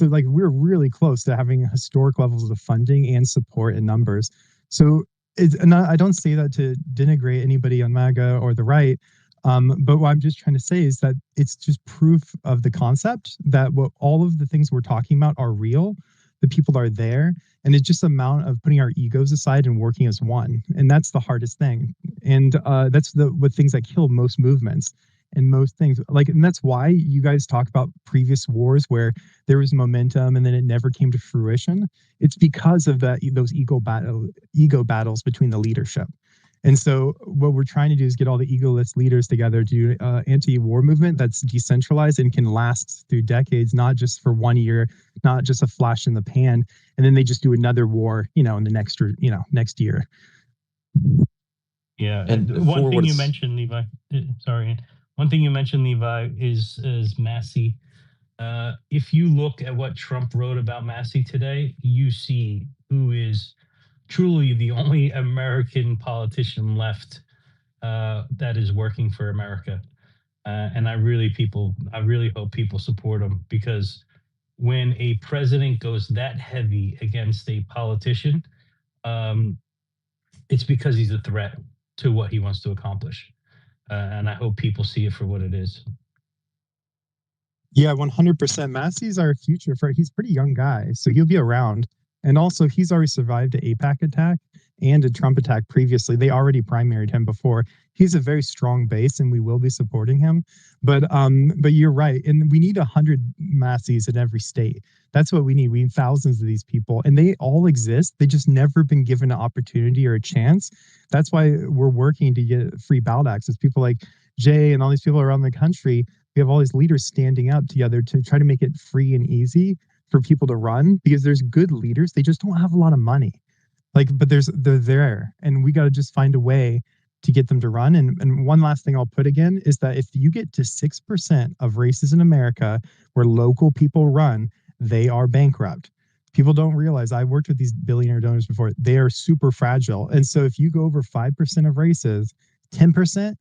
Like, we're really close to having historic levels of funding and support and numbers. So and I don't say that to denigrate anybody on MAGA or the right. But what I'm just trying to say is that it's just proof of the concept that all of the things we're talking about are real. The people are there. And it's just a amount of putting our egos aside and working as one. And that's the hardest thing. And that's what things that kill most movements. And most things, and that's why you guys talk about previous wars where there was momentum and then it never came to fruition. It's because of those ego battles between the leadership. And so what we're trying to do is get all the egoless leaders together to do an anti-war movement that's decentralized and can last through decades, not just for 1 year, not just a flash in the pan, and then they just do another war, in the next year. Yeah, and one thing you mentioned, Levi. Sorry. One thing you mentioned, Levi, is Massey. If you look at what Trump wrote about Massey today, you see who is truly the only American politician left that is working for America. And I really hope people support him, because when a president goes that heavy against a politician, it's because he's a threat to what he wants to accomplish. And I hope people see it for what it is. Yeah, 100%. Massey's our future. He's a pretty young guy, so he'll be around. And also, he's already survived an AIPAC attack and a Trump attack previously. They already primaried him before. He's a very strong base, and we will be supporting him. But you're right, and we need 100 Masseys in every state. That's what we need. We need thousands of these people, and they all exist. They just never been given an opportunity or a chance. That's why we're working to get free ballot access. People like Jay and all these people around the country, we have all these leaders standing up together to try to make it free and easy for people to run, because there's good leaders. They just don't have a lot of money. But they're there, and we got to just find a way to get them to run. And one last thing I'll put again is that if you get to 6% of races in America where local people run, they are bankrupt. People don't realize, I worked with these billionaire donors before. They are super fragile. And so if you go over 5% of races, 10%,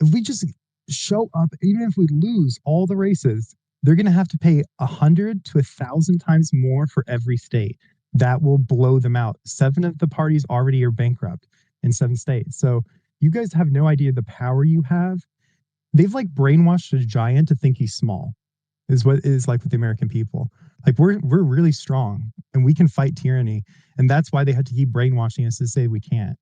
if we just show up, even if we lose all the races, they're going to have to pay 100 to 1,000 times more for every state. That will blow them out. 7 of the parties already are bankrupt in 7 states. So you guys have no idea the power you have. They've like brainwashed a giant to think he's small, is what it is like with the American people. Like we're really strong and we can fight tyranny. And that's why they had to keep brainwashing us to say we can't.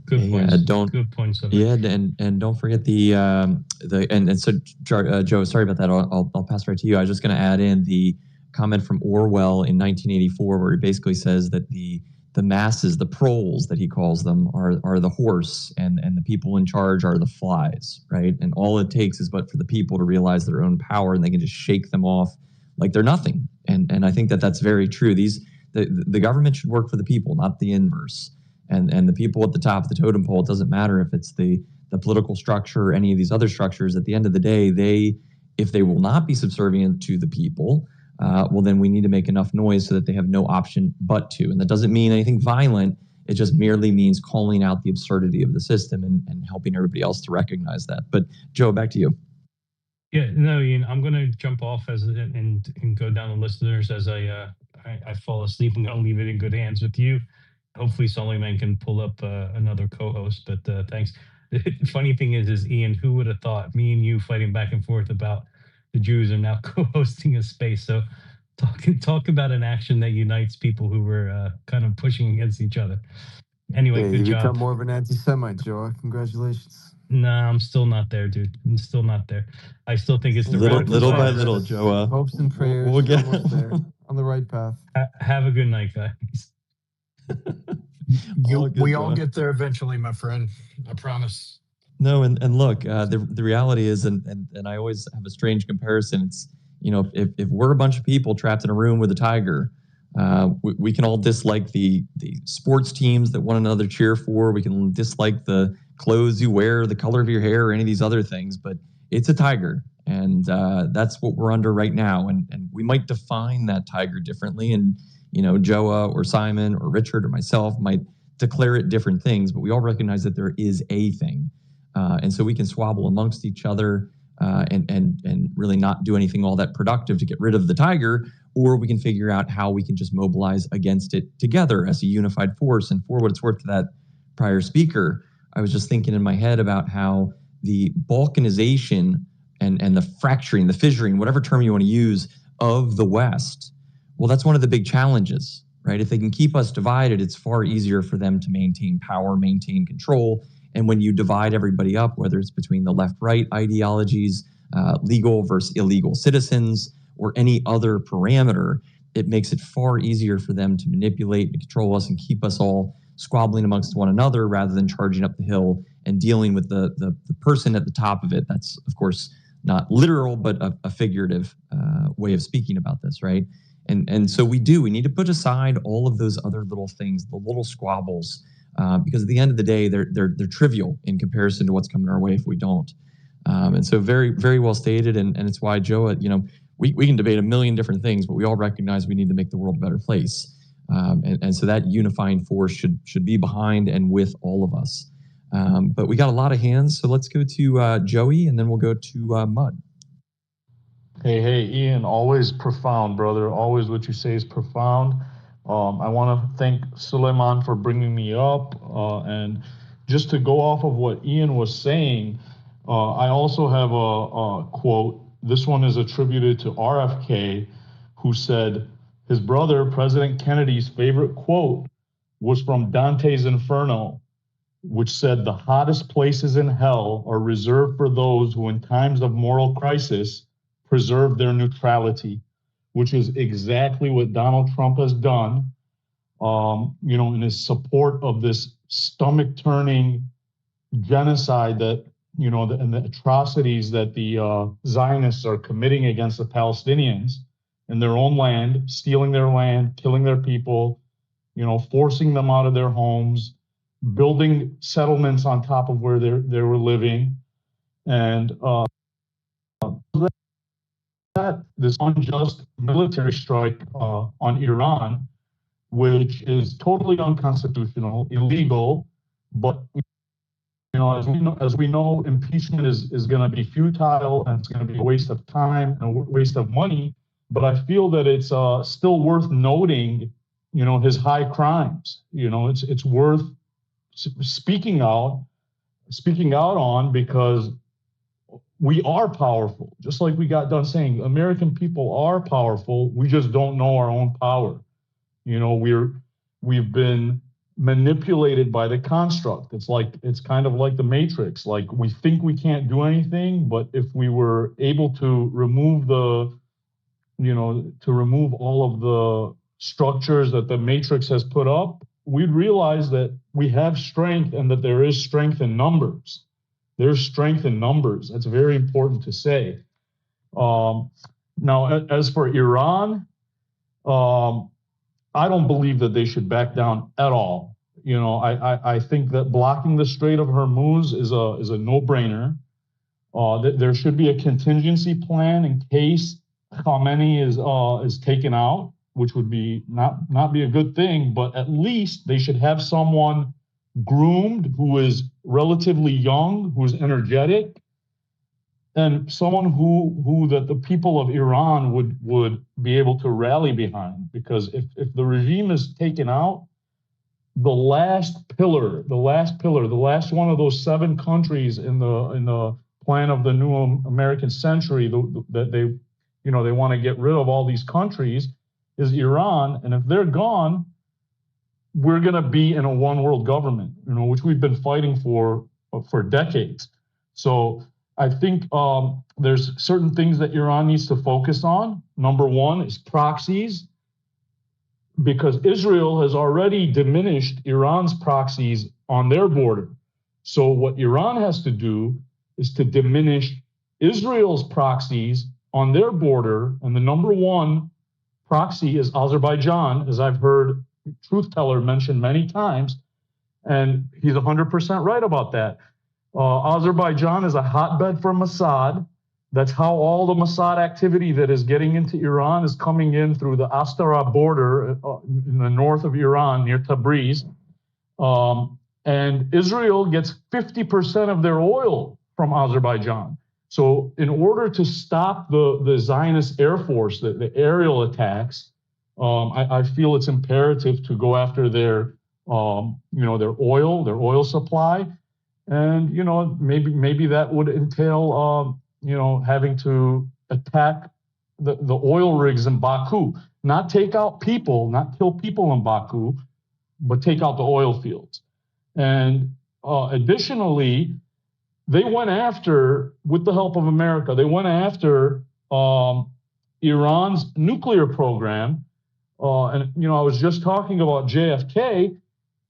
Good points. Don't Good points. and don't forget the and so Joe, sorry about that. I'll pass right to you. I was just going to add in the comment from Orwell in 1984, where he basically says that the masses, the proles that he calls them, are the horse, and the people in charge are the flies, right? And all it takes is but for the people to realize their own power, and they can just shake them off like they're nothing. And I think that that's very true. The government should work for the people, not the inverse. And the people at the top of the totem pole, it doesn't matter if it's the political structure or any of these other structures. At the end of the day, if they will not be subservient to the people, well, then we need to make enough noise so that they have no option but to. And that doesn't mean anything violent. It just merely means calling out the absurdity of the system and helping everybody else to recognize that. But Joe, back to you. Yeah, no, Ian, I'm going to jump off and go down the listeners as I fall asleep. I'm going to leave it in good hands with you. Hopefully Suleiman can pull up another co-host, but thanks. The funny thing is Ian, who would have thought me and you fighting back and forth about the Jews are now co-hosting a space? So talk about an action that unites people who were kind of pushing against each other. Anyway, good you job. become more of an anti-Semite, Joe. Congratulations. Nah, I'm still not there, dude. I'm still not there. I still think it's the little by little, Joe. Hopes and prayers. We'll get there on the right path. Have a good night, guys. We all get there eventually, my friend. I promise. No, and look, the reality is, and I always have a strange comparison. It's, if we're a bunch of people trapped in a room with a tiger, we can all dislike the sports teams that one another cheer for. We can dislike the clothes you wear, the color of your hair, or any of these other things. But it's a tiger, and that's what we're under right now. And we might define that tiger differently, and Joa or Simon or Richard or myself might declare it different things, but we all recognize that there is a thing. And so we can squabble amongst each other and really not do anything all that productive to get rid of the tiger, or we can figure out how we can just mobilize against it together as a unified force. And for what it's worth to that prior speaker, I was just thinking in my head about how the balkanization and the fracturing, the fissuring, whatever term you want to use, of the West, well, that's one of the big challenges, right? If they can keep us divided, it's far easier for them to maintain power, maintain control. And when you divide everybody up, whether it's between the left-right ideologies, legal versus illegal citizens, or any other parameter, it makes it far easier for them to manipulate and control us and keep us all squabbling amongst one another rather than charging up the hill and dealing with the person at the top of it. That's, of course, not literal, but a figurative way of speaking about this, right? And so we need to put aside all of those other little things, the little squabbles, because at the end of the day, they're trivial in comparison to what's coming our way if we don't. And so very, very well stated. And it's why, Joe, we can debate a million different things, but we all recognize we need to make the world a better place. And so that unifying force should be behind and with all of us. But we got a lot of hands, so let's go to Joey, and then we'll go to Mud. Hey, Ian, always profound, brother. Always what you say is profound. I want to thank Suleiman for bringing me up. And just to go off of what Ian was saying, I also have a quote. This one is attributed to RFK, who said his brother, President Kennedy's favorite quote was from Dante's Inferno, which said, "The hottest places in hell are reserved for those who in times of moral crisis preserve their neutrality," which is exactly what Donald Trump has done, in his support of this stomach-turning genocide that, and the atrocities that the Zionists are committing against the Palestinians in their own land, stealing their land, killing their people, forcing them out of their homes, building settlements on top of where they were living, and this unjust military strike on Iran, which is totally unconstitutional, illegal, but as we know, impeachment is going to be futile and it's going to be a waste of time and a waste of money. But I feel that it's still worth noting, his high crimes. It's worth speaking out on, because we are powerful. Just like we got done saying, American people are powerful. We just don't know our own power. We've been manipulated by the construct. It's kind of like the Matrix. Like, we think we can't do anything, but if we were able to remove all of the structures that the Matrix has put up, we'd realize that we have strength and that there is strength in numbers. There's strength in numbers. That's very important to say. Now, as for Iran, I don't believe that they should back down at all. I think that blocking the Strait of Hormuz is a no-brainer. There should be a contingency plan in case Khamenei is taken out, which would be not be a good thing, but at least they should have someone groomed who is relatively young, who's energetic, and someone who that the people of Iran would be able to rally behind. Because if the regime is taken out, the last one of those 7 countries in the plan of the new American century that they want to get rid of all these countries is Iran. And if they're gone, we're going to be in a one world government, which we've been fighting for decades. So I think there's certain things that Iran needs to focus on. Number one is proxies, because Israel has already diminished Iran's proxies on their border. So what Iran has to do is to diminish Israel's proxies on their border. And the number one proxy is Azerbaijan, as I've heard Truth Teller mention many times. And he's 100% right about that. Azerbaijan is a hotbed for Mossad. That's how all the Mossad activity that is getting into Iran is coming in through the Astara border in the north of Iran near Tabriz. And Israel gets 50% of their oil from Azerbaijan. So in order to stop the Zionist Air Force, the aerial attacks, I feel it's imperative to go after their oil supply. And, maybe that would entail, having to attack the oil rigs in Baku, not take out people, not kill people in Baku, but take out the oil fields. And additionally, they went after, with the help of America, they went after Iran's nuclear program. And I was just talking about JFK.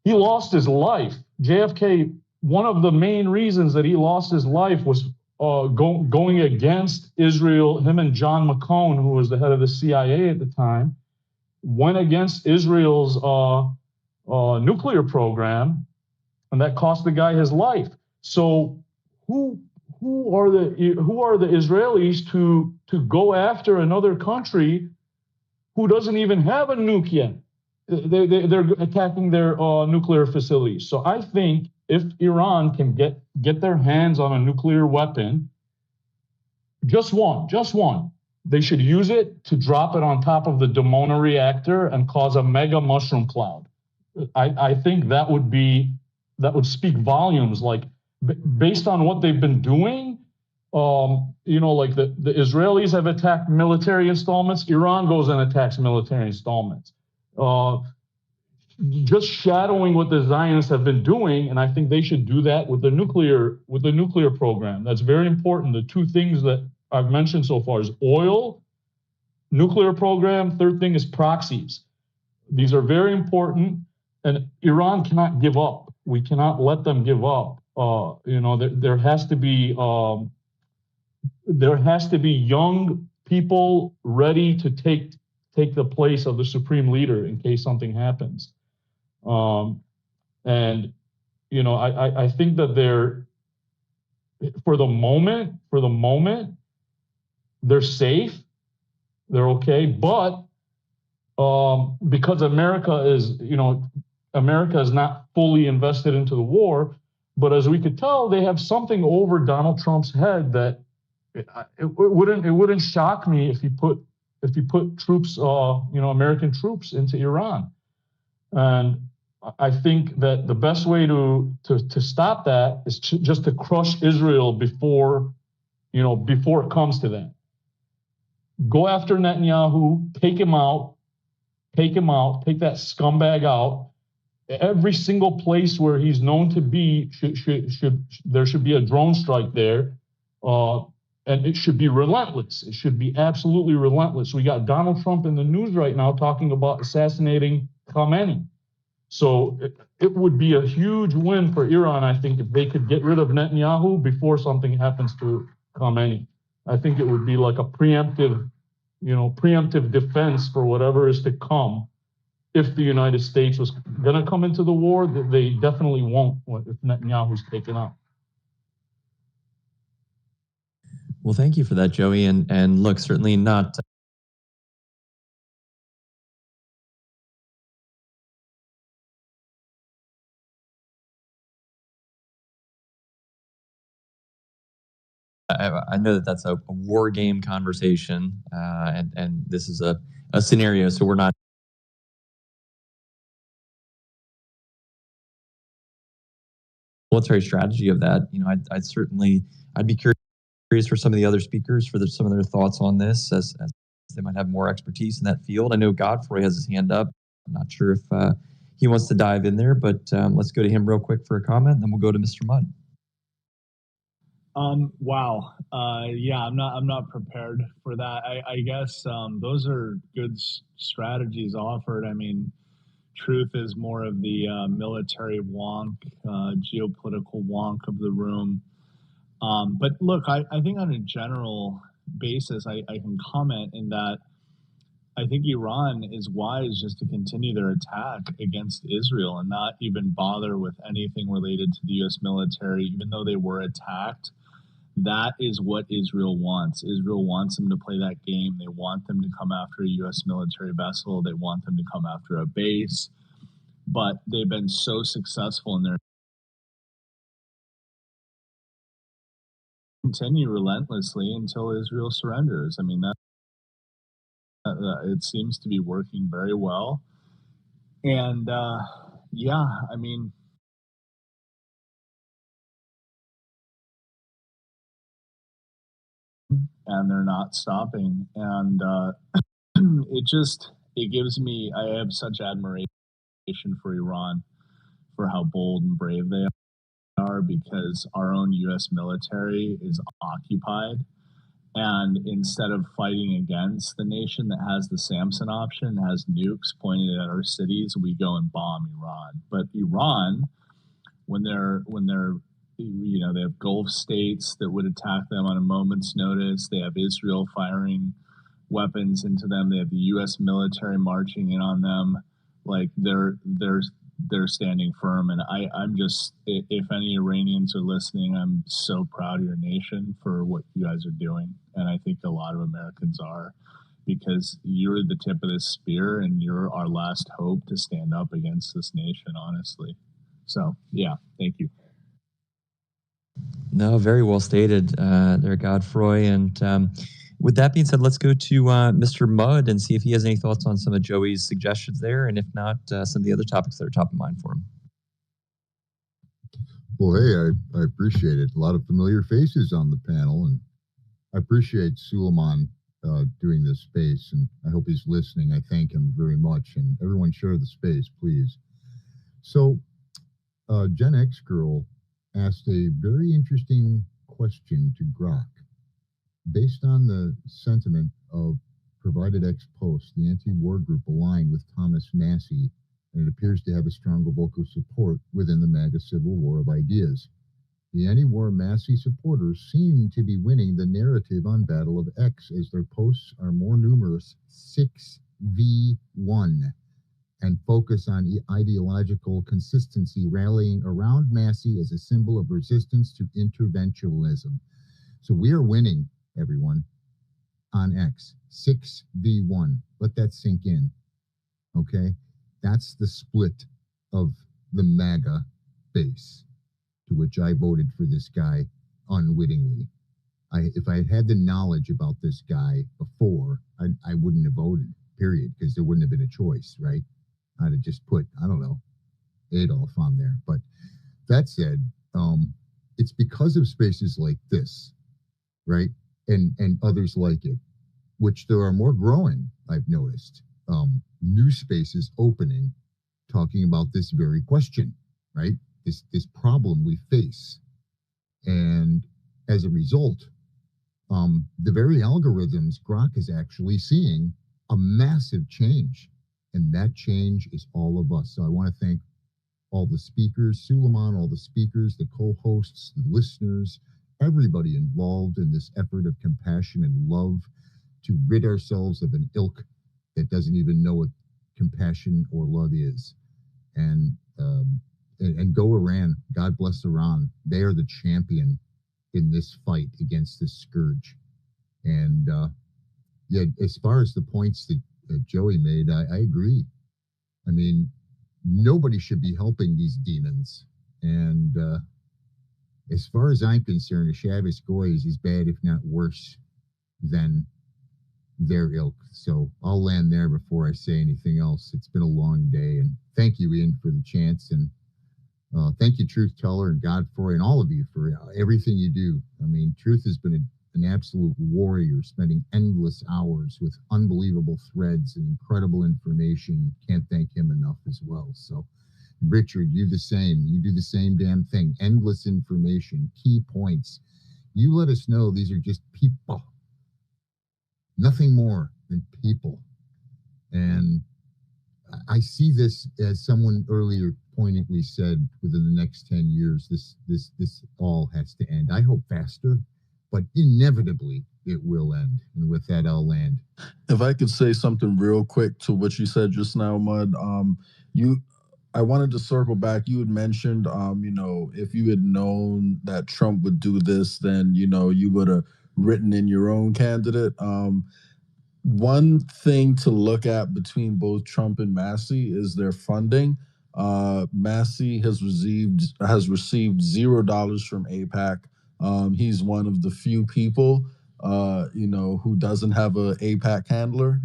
He lost his life. JFK, one of the main reasons that he lost his life was going against Israel. Him and John McCone, who was the head of the CIA at the time, went against Israel's nuclear program, and that cost the guy his life. So who are the Israelis to go after another country who doesn't even have a nuke yet? They're attacking their nuclear facilities. So I think if Iran can get their hands on a nuclear weapon, just one, they should use it to drop it on top of the Dimona reactor and cause a mega mushroom cloud. I think that would speak volumes. Like, based on what they've been doing, like the Israelis have attacked military installments, Iran goes and attacks military installments. Just shadowing what the Zionists have been doing, and I think they should do that with the nuclear program. That's very important. The two things that I've mentioned so far is oil, nuclear program. Third thing is proxies. These are very important, and Iran cannot give up. We cannot let them give up. There has to be young people ready to take the place of the supreme leader in case something happens. I think that for the moment, they're safe, they're okay, but because America is not fully invested into the war, but as we could tell, they have something over Donald Trump's head that it wouldn't shock me if he put troops, American troops into Iran. And I think that the best way to stop that is just to crush Israel before it comes to that. Go after Netanyahu, take him out, take that scumbag out. Every single place where he's known to be, there should be a drone strike there, and it should be relentless. It should be absolutely relentless. We got Donald Trump in the news right now talking about assassinating Khamenei. So it would be a huge win for Iran, I think, if they could get rid of Netanyahu before something happens to Khamenei. I think it would be like a preemptive defense for whatever is to come. If the United States was going to come into the war, they definitely won't if Netanyahu's taken out. Well, thank you for that, Joey. And look, certainly not. I know that that's a war game conversation, and this is a scenario, so we're not. Military strategy of that, I'd be curious for some of the other speakers for some of their thoughts on this, as they might have more expertise in that field. I know Godfrey has his hand up. I'm not sure if he wants to dive in there, but let's go to him real quick for a comment, and then we'll go to Mr. Mudd. Wow. Yeah, I'm not prepared for that. I guess those are good strategies offered. I mean, Truth is more of the military wonk, geopolitical wonk of the room. But look, I think on a general basis, I can comment in that I think Iran is wise just to continue their attack against Israel and not even bother with anything related to the U.S. military, even though they were attacked. That is what Israel wants. Israel wants them to play that game. They want them to come after a U.S. military vessel. They want them to come after a base. But they've been so successful in their continue relentlessly until Israel surrenders. I mean, that it seems to be working very well. And yeah, I mean, and they're not stopping. And it gives me, I have such admiration for Iran for how bold and brave they are, because our own U.S. military is occupied. And instead of fighting against the nation that has the Samson option, has nukes pointed at our cities, we go and bomb Iran. But Iran, when they're they have Gulf states that would attack them on a moment's notice. They have Israel firing weapons into them. They have the U.S. military marching in on them. Like they're standing firm. And I'm just, if any Iranians are listening, I'm so proud of your nation for what you guys are doing. And I think a lot of Americans are, because you're the tip of this spear and you're our last hope to stand up against this nation, honestly. So yeah, thank you. No, very well stated there, Godfrey. And with that being said, let's go to Mr. Mudd and see if he has any thoughts on some of Joey's suggestions there, and if not, some of the other topics that are top of mind for him. Well, hey, I appreciate it. A lot of familiar faces on the panel, and I appreciate Suleiman doing this space, and I hope he's listening. I thank him very much, and everyone share the space, please. So, Gen X Girl asked a very interesting question to Grok. Based on the sentiment of Provided X Post, the anti-war group aligned with Thomas Massie, and it appears to have a stronger vocal support within the MAGA civil war of ideas. The anti-war Massie supporters seem to be winning the narrative on Battle of X as their posts are more numerous, 6v1, and focus on ideological consistency, rallying around Massie as a symbol of resistance to interventionism. So we are winning, everyone, on X, 6v1. Let that sink in, okay? That's the split of the MAGA base, to which I voted for this guy unwittingly. If I had the knowledge about this guy before, I wouldn't have voted, period, because there wouldn't have been a choice, right? I'd have just put, I don't know, Adolf on there. But that said, it's because of spaces like this, right? And others like it, which there are more growing, I've noticed. New spaces opening, talking about this very question, right? This problem we face. And as a result, the very algorithms Grok is actually seeing a massive change. And that change is all of us. So I want to thank all the speakers, Suleiman, all the speakers, the co-hosts, the listeners, everybody involved in this effort of compassion and love to rid ourselves of an ilk that doesn't even know what compassion or love is. And go Iran. God bless Iran. They are the champion in this fight against this scourge. And yeah, as far as the points that Joey made, I agree. I mean, nobody should be helping these demons. And as far as I'm concerned, a Shabbos Goy is as bad, if not worse, than their ilk. So I'll land there before I say anything else. It's been a long day, and thank you, Ian, for the chance, and thank you, Truth Teller and Godfrey, and all of you for everything you do. I mean, Truth has been an absolute warrior, spending endless hours with unbelievable threads and incredible information. Can't thank him enough as well. So, Richard, you the same. You do the same damn thing. Endless information, key points. You let us know these are just people. Nothing more than people. And I see this, as someone earlier poignantly said, within the next 10 years, this all has to end. I hope faster, but inevitably it will end. And with that, I'll land. If I could say something real quick to what you said just now, Mud, I wanted to circle back. You had mentioned, if you had known that Trump would do this, then, you would have written in your own candidate. One thing to look at between both Trump and Massie is their funding. Massie has received $0 from AIPAC. He's one of the few people, who doesn't have a AIPAC handler,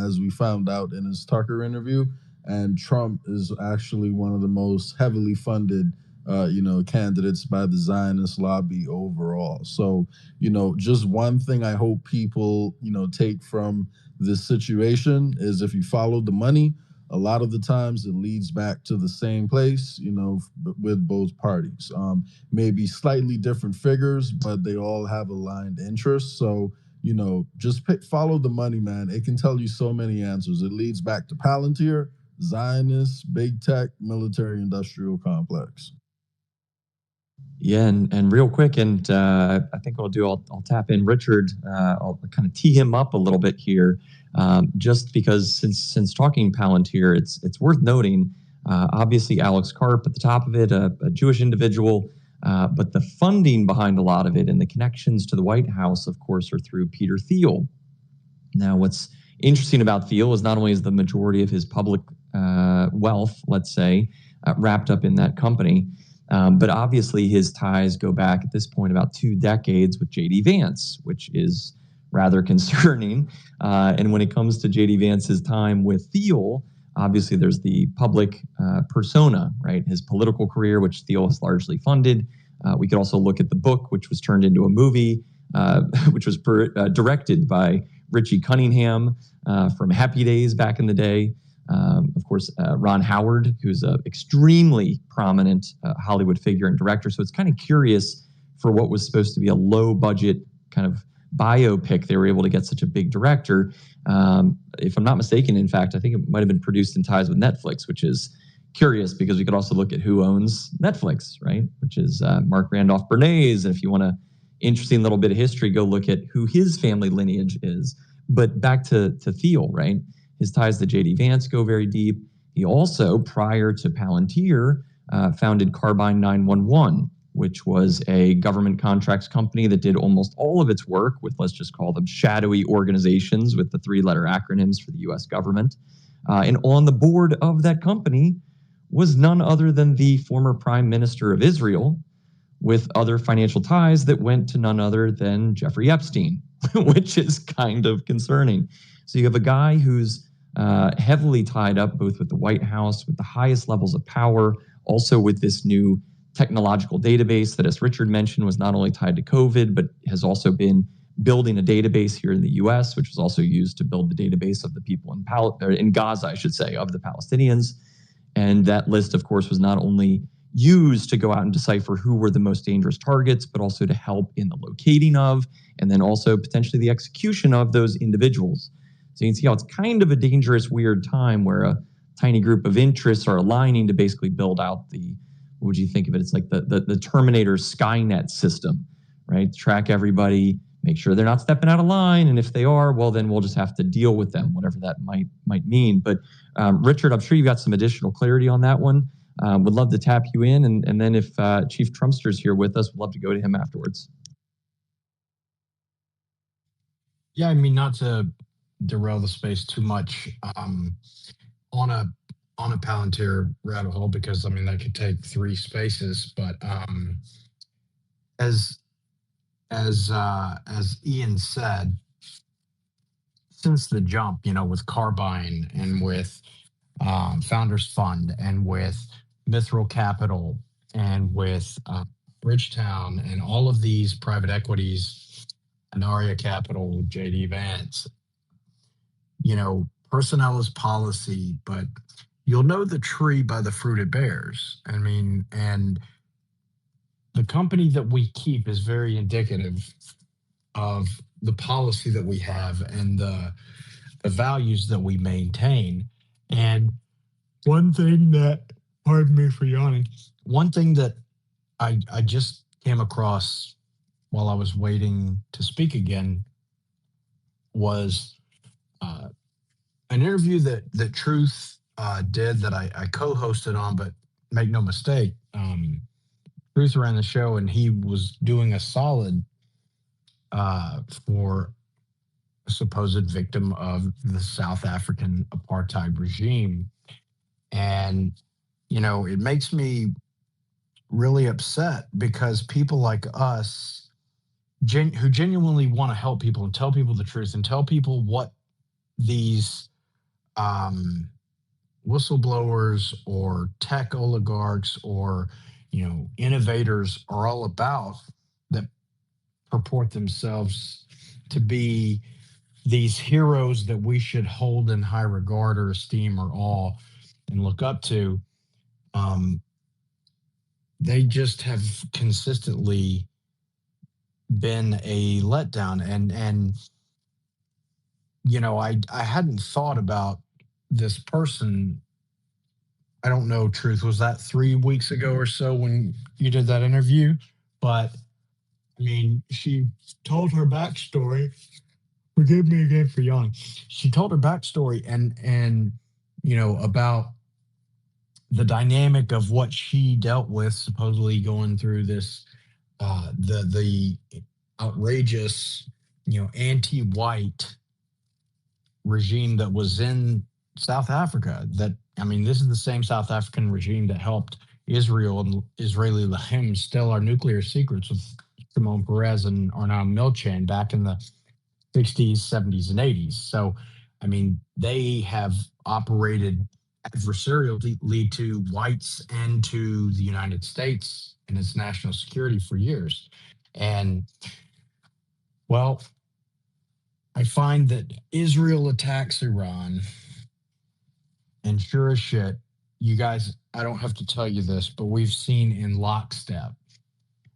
as we found out in his Tucker interview. And Trump is actually one of the most heavily funded, candidates by the Zionist lobby overall. So, just one thing I hope people, take from this situation is if you follow the money, a lot of the times it leads back to the same place, with both parties. Maybe slightly different figures, but they all have aligned interests. So, just follow the money, man. It can tell you so many answers. It leads back to Palantir, Zionists, big tech, military industrial complex. Yeah, and real quick, and I think I'll tap in Richard. I'll kind of tee him up a little bit here, just because since talking Palantir, it's worth noting. Obviously, Alex Karp at the top of it, a Jewish individual, but the funding behind a lot of it and the connections to the White House, of course, are through Peter Thiel. Now, what's interesting about Thiel is not only is the majority of his public wealth, let's say, wrapped up in that company. But obviously his ties go back at this point about 2 decades with J.D. Vance, which is rather concerning. And when it comes to J.D. Vance's time with Thiel, Obviously, there's the public persona, right? His political career, which Thiel has largely funded. We could also look at the book, which was turned into a movie, which was directed by Richie Cunningham from Happy Days back in the day. Of course, Ron Howard, who's an extremely prominent Hollywood figure and director. So it's kind of curious for what was supposed to be a low budget kind of biopic, they were able to get such a big director. If I'm not mistaken, in fact, I think it might have been produced in ties with Netflix, which is curious because we could also look at who owns Netflix, right? Which is Mark Randolph Bernays. And if you want an interesting little bit of history, go look at who his family lineage is. But back to Thiel, right? His ties to J.D. Vance go very deep. He also, prior to Palantir, founded Carbine 911, which was a government contracts company that did almost all of its work with, let's just call them shadowy organizations with the three-letter acronyms for the U.S. government. And on the board of that company was none other than the former prime minister of Israel, with other financial ties that went to none other than Jeffrey Epstein, which is kind of concerning. So you have a guy who's heavily tied up both with the White House, with the highest levels of power, also with this new technological database that, as Richard mentioned, was not only tied to COVID, but has also been building a database here in the US, which was also used to build the database of the people in Gaza, I should say, of the Palestinians. And that list, of course, was not only used to go out and decipher who were the most dangerous targets, but also to help in the locating of, and then also potentially the execution of those individuals. So you can see how it's kind of a dangerous, weird time where a tiny group of interests are aligning to basically build out the, what would you think of it? It's like the Terminator Skynet system, right? Track everybody, make sure they're not stepping out of line. And if they are, well, then we'll just have to deal with them, whatever that might mean. But Richard, I'm sure you've got some additional clarity on that one. Would love to tap you in. And then if Chief Trumpster's here with us, we'd love to go to him afterwards. Yeah, I mean, not to derail the space too much on a Palantir rabbit hole, because I mean that could take 3 spaces. But as Ian said, since the jump, you know, with Carbine and with Founders Fund and with Mithril Capital and with Bridgetown and all of these private equities, Anaria Capital, JD Vance, you know, personnel is policy, but you'll know the tree by the fruit it bears. I mean, and the company that we keep is very indicative of the policy that we have and the values that we maintain. And one thing that, pardon me for yawning, one thing that I just came across while I was waiting to speak again was an interview that Truth did that I co-hosted on, but make no mistake, Truth ran the show and he was doing a solid for a supposed victim of the South African apartheid regime. And, you know, it makes me really upset because people like us who genuinely want to help people and tell people the truth and tell people what these whistleblowers or tech oligarchs or, you know, innovators are all about, that purport themselves to be these heroes that we should hold in high regard or esteem or awe and look up to, they just have consistently been a letdown. And you know, I hadn't thought about this person. I don't know, Truth, was that 3 weeks ago or so when you did that interview? But I mean, she told her backstory. Forgive me again for yawning. She told her backstory and you know, about the dynamic of what she dealt with, supposedly going through this the outrageous, you know, anti-white regime that was in South Africa. That, I mean, this is the same South African regime that helped Israel and Israeli Lahim steal our nuclear secrets with Shimon Peres and Arnaud Milchan back in the 60s, 70s, and 80s. So, I mean, they have operated adversarially to whites and to the United States and its national security for years. And well, I find that Israel attacks Iran, and sure as shit, you guys, I don't have to tell you this, but we've seen in lockstep.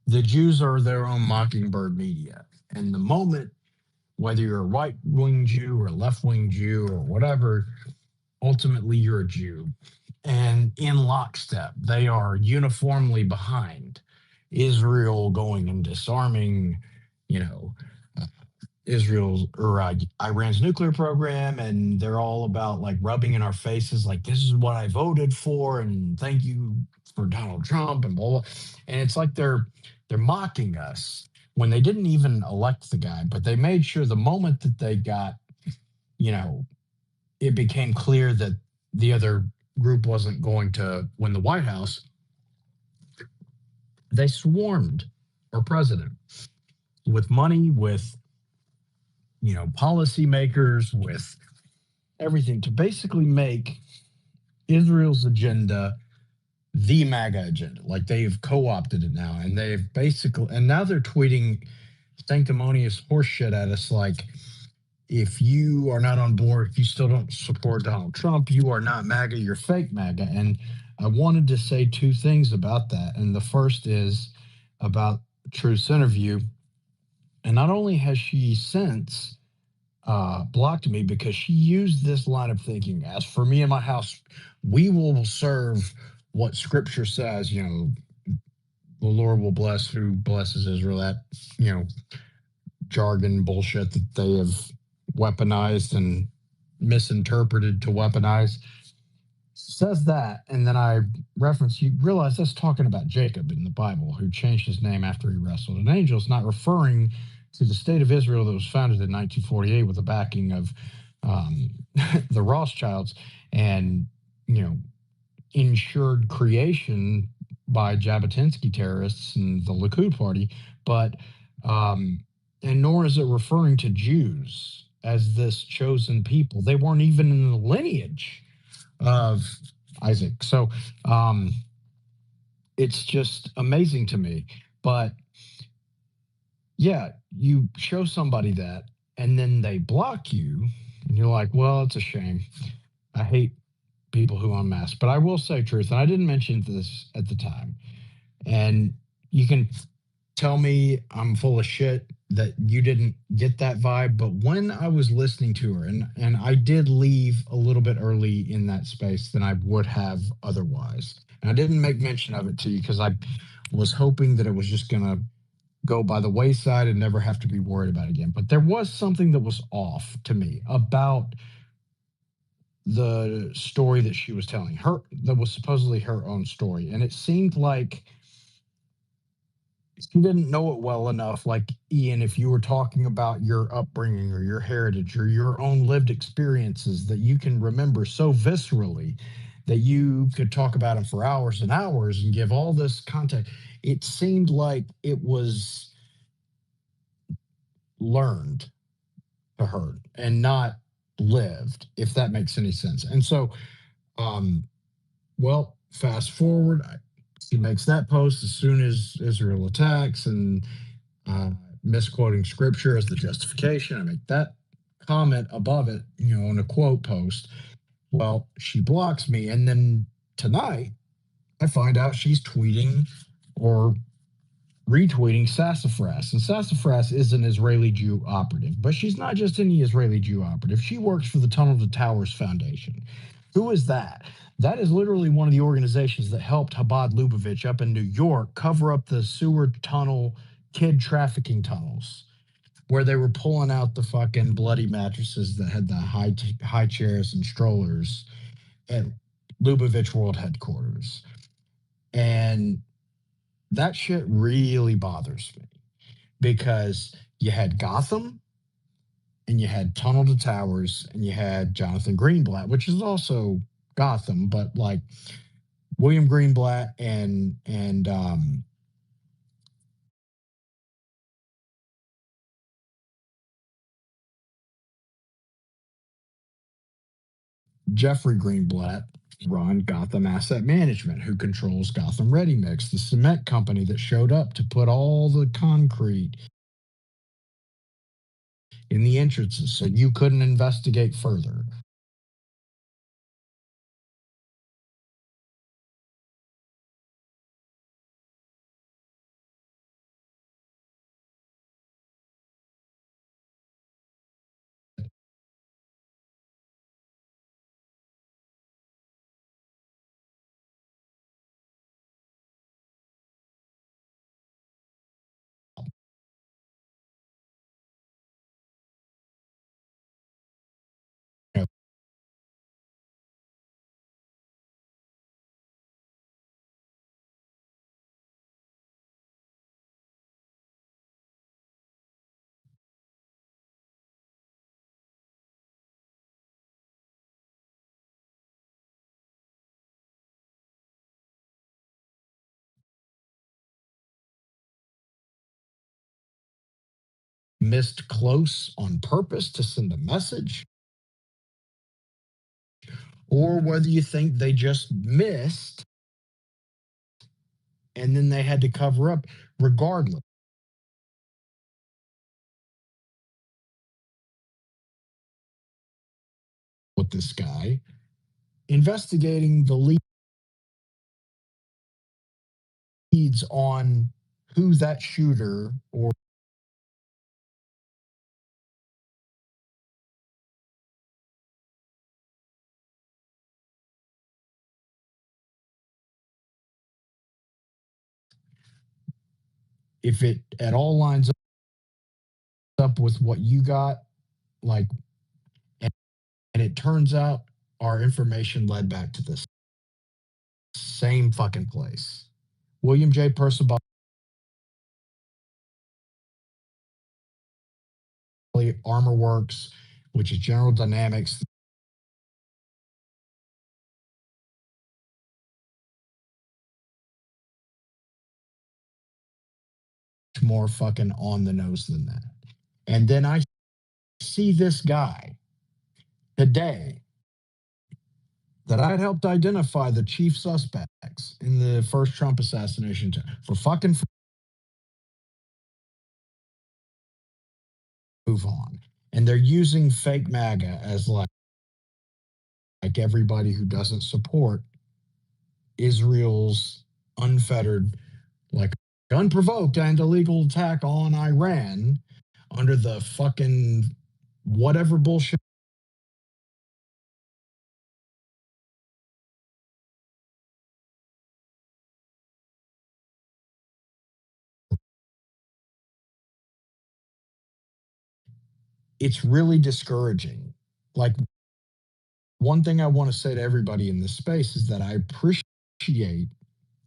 The Jews are their own mockingbird media. And the moment, whether you're a right wing Jew or a left wing Jew or whatever, ultimately you're a Jew. And in lockstep, they are uniformly behind Israel going and disarming, you know, Israel's or Iran's nuclear program, and they're all about like rubbing in our faces, like this is what I voted for, and thank you for Donald Trump, and blah blah. And it's like they're mocking us when they didn't even elect the guy, but they made sure the moment that they got, you know, it became clear that the other group wasn't going to win the White House, they swarmed our president with money, with, you know, policymakers, with everything to basically make Israel's agenda the MAGA agenda. Like they've co-opted it now, and they've basically, and now they're tweeting sanctimonious horseshit at us like, if you are not on board, if you still don't support Donald Trump, you are not MAGA, you're fake MAGA. And I wanted to say two things about that. And the first is about Truth's interview. And not only has she since blocked me because she used this line of thinking, as for me and my house, we will serve what scripture says, you know, the Lord will bless who blesses Israel, that, you know, jargon bullshit that they have weaponized and misinterpreted to weaponize. Says that, and then I reference, you realize that's talking about Jacob in the Bible, who changed his name after he wrestled an angel. It's not referring to the state of Israel that was founded in 1948 with the backing of the Rothschilds and, you know, ensured creation by Jabotinsky terrorists and the Likud party, but and nor is it referring to Jews as this chosen people. They weren't even in the lineage of Isaac. So it's just amazing to me. But yeah, you show somebody that and then they block you and you're like, well, it's a shame. I hate people who unmask. But I will say, Truth, and I didn't mention this at the time, and you can tell me I'm full of shit that you didn't get that vibe, but when I was listening to her, and I did leave a little bit early in that space than I would have otherwise, and I didn't make mention of it to you because I was hoping that it was just going to go by the wayside and never have to be worried about it again. But there was something that was off to me about the story that she was telling her, that was supposedly her own story. And it seemed like she didn't know it well enough. Like, Ian, if you were talking about your upbringing or your heritage or your own lived experiences that you can remember so viscerally that you could talk about them for hours and hours and give all this context, it seemed like it was learned to her and not lived, if that makes any sense. And so, well, fast forward, he makes that post as soon as Israel attacks and misquoting scripture as the justification. I make that comment above it, you know, in a quote post. Well, she blocks me. And then tonight, I find out she's tweeting or retweeting Sassafras. And Sassafras is an Israeli Jew operative, but she's not just any Israeli Jew operative. She works for the Tunnel to Towers Foundation. Who is that? That is literally one of the organizations that helped Chabad Lubavitch up in New York cover up the sewer tunnel, kid trafficking tunnels, where they were pulling out the fucking bloody mattresses that had the high chairs and strollers at Lubavitch World Headquarters. And that shit really bothers me because you had Gotham and you had Tunnel to Towers and you had Jonathan Greenblatt, which is also Gotham, but like William Greenblatt and Jeffrey Greenblatt run Gotham Asset Management, who controls Gotham Ready Mix, the cement company that showed up to put all the concrete in the entrances so you couldn't investigate further. Missed close on purpose to send a message, or whether you think they just missed and then they had to cover up regardless. With this guy investigating the leads on who that shooter or if it at all lines up with what you got, like, and it turns out our information led back to this same fucking place. William J. Percival, Armor Works, which is General Dynamics, more fucking on the nose than that. And then I see this guy today that I had helped identify the chief suspects in the first Trump assassination for fucking move on. And they're using fake MAGA as like everybody who doesn't support Israel's unfettered, like unprovoked and illegal attack on Iran under the fucking whatever bullshit. It's really discouraging. Like, one thing I want to say to everybody in this space is that I appreciate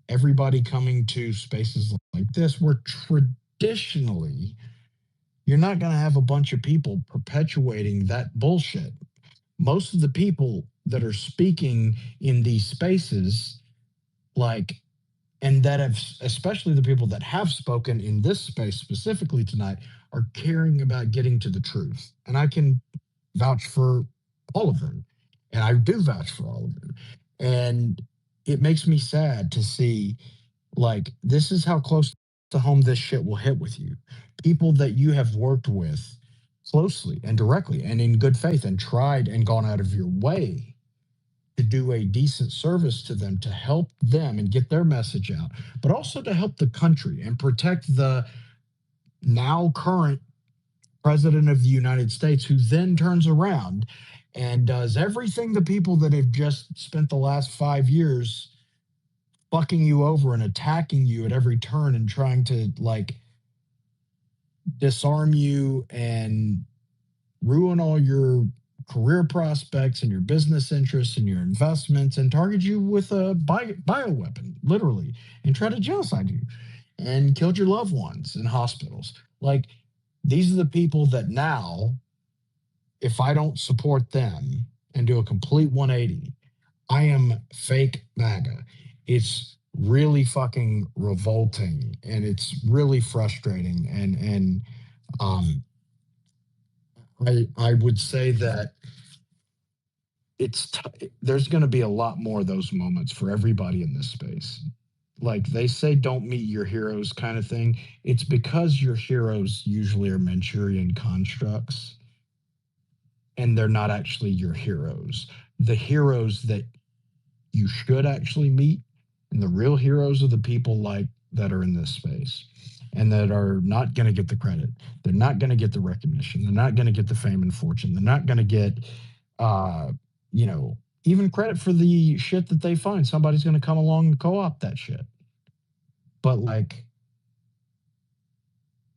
everybody coming to spaces like this where traditionally you're not going to have a bunch of people perpetuating that bullshit. Most of the people that are speaking in these spaces, like, and that have, especially the people that have spoken in this space specifically tonight, are caring about getting to the truth. And I can vouch for all of them. And I do vouch for all of them. And it makes me sad to see, like, this is how close to home this shit will hit with you. People that you have worked with closely and directly and in good faith and tried and gone out of your way to do a decent service to them, to help them and get their message out, but also to help the country and protect the now current president of the United States, who then turns around and does everything the people that have just spent the last 5 years fucking you over and attacking you at every turn and trying to, like, disarm you and ruin all your career prospects and your business interests and your investments and target you with a bioweapon, literally, and try to genocide you and killed your loved ones in hospitals. Like, these are the people that now, if I don't support them and do a complete 180, I am fake MAGA. It's really fucking revolting and it's really frustrating. And I would say that there's going to be a lot more of those moments for everybody in this space. Like they say, don't meet your heroes kind of thing. It's because your heroes usually are Manchurian constructs and they're not actually your heroes. The heroes that you should actually meet and the real heroes are the people like that are in this space and that are not going to get the credit. They're not going to get the recognition. They're not going to get the fame and fortune. They're not going to get, you know, even credit for the shit that they find. Somebody's going to come along and co-opt that shit. But like,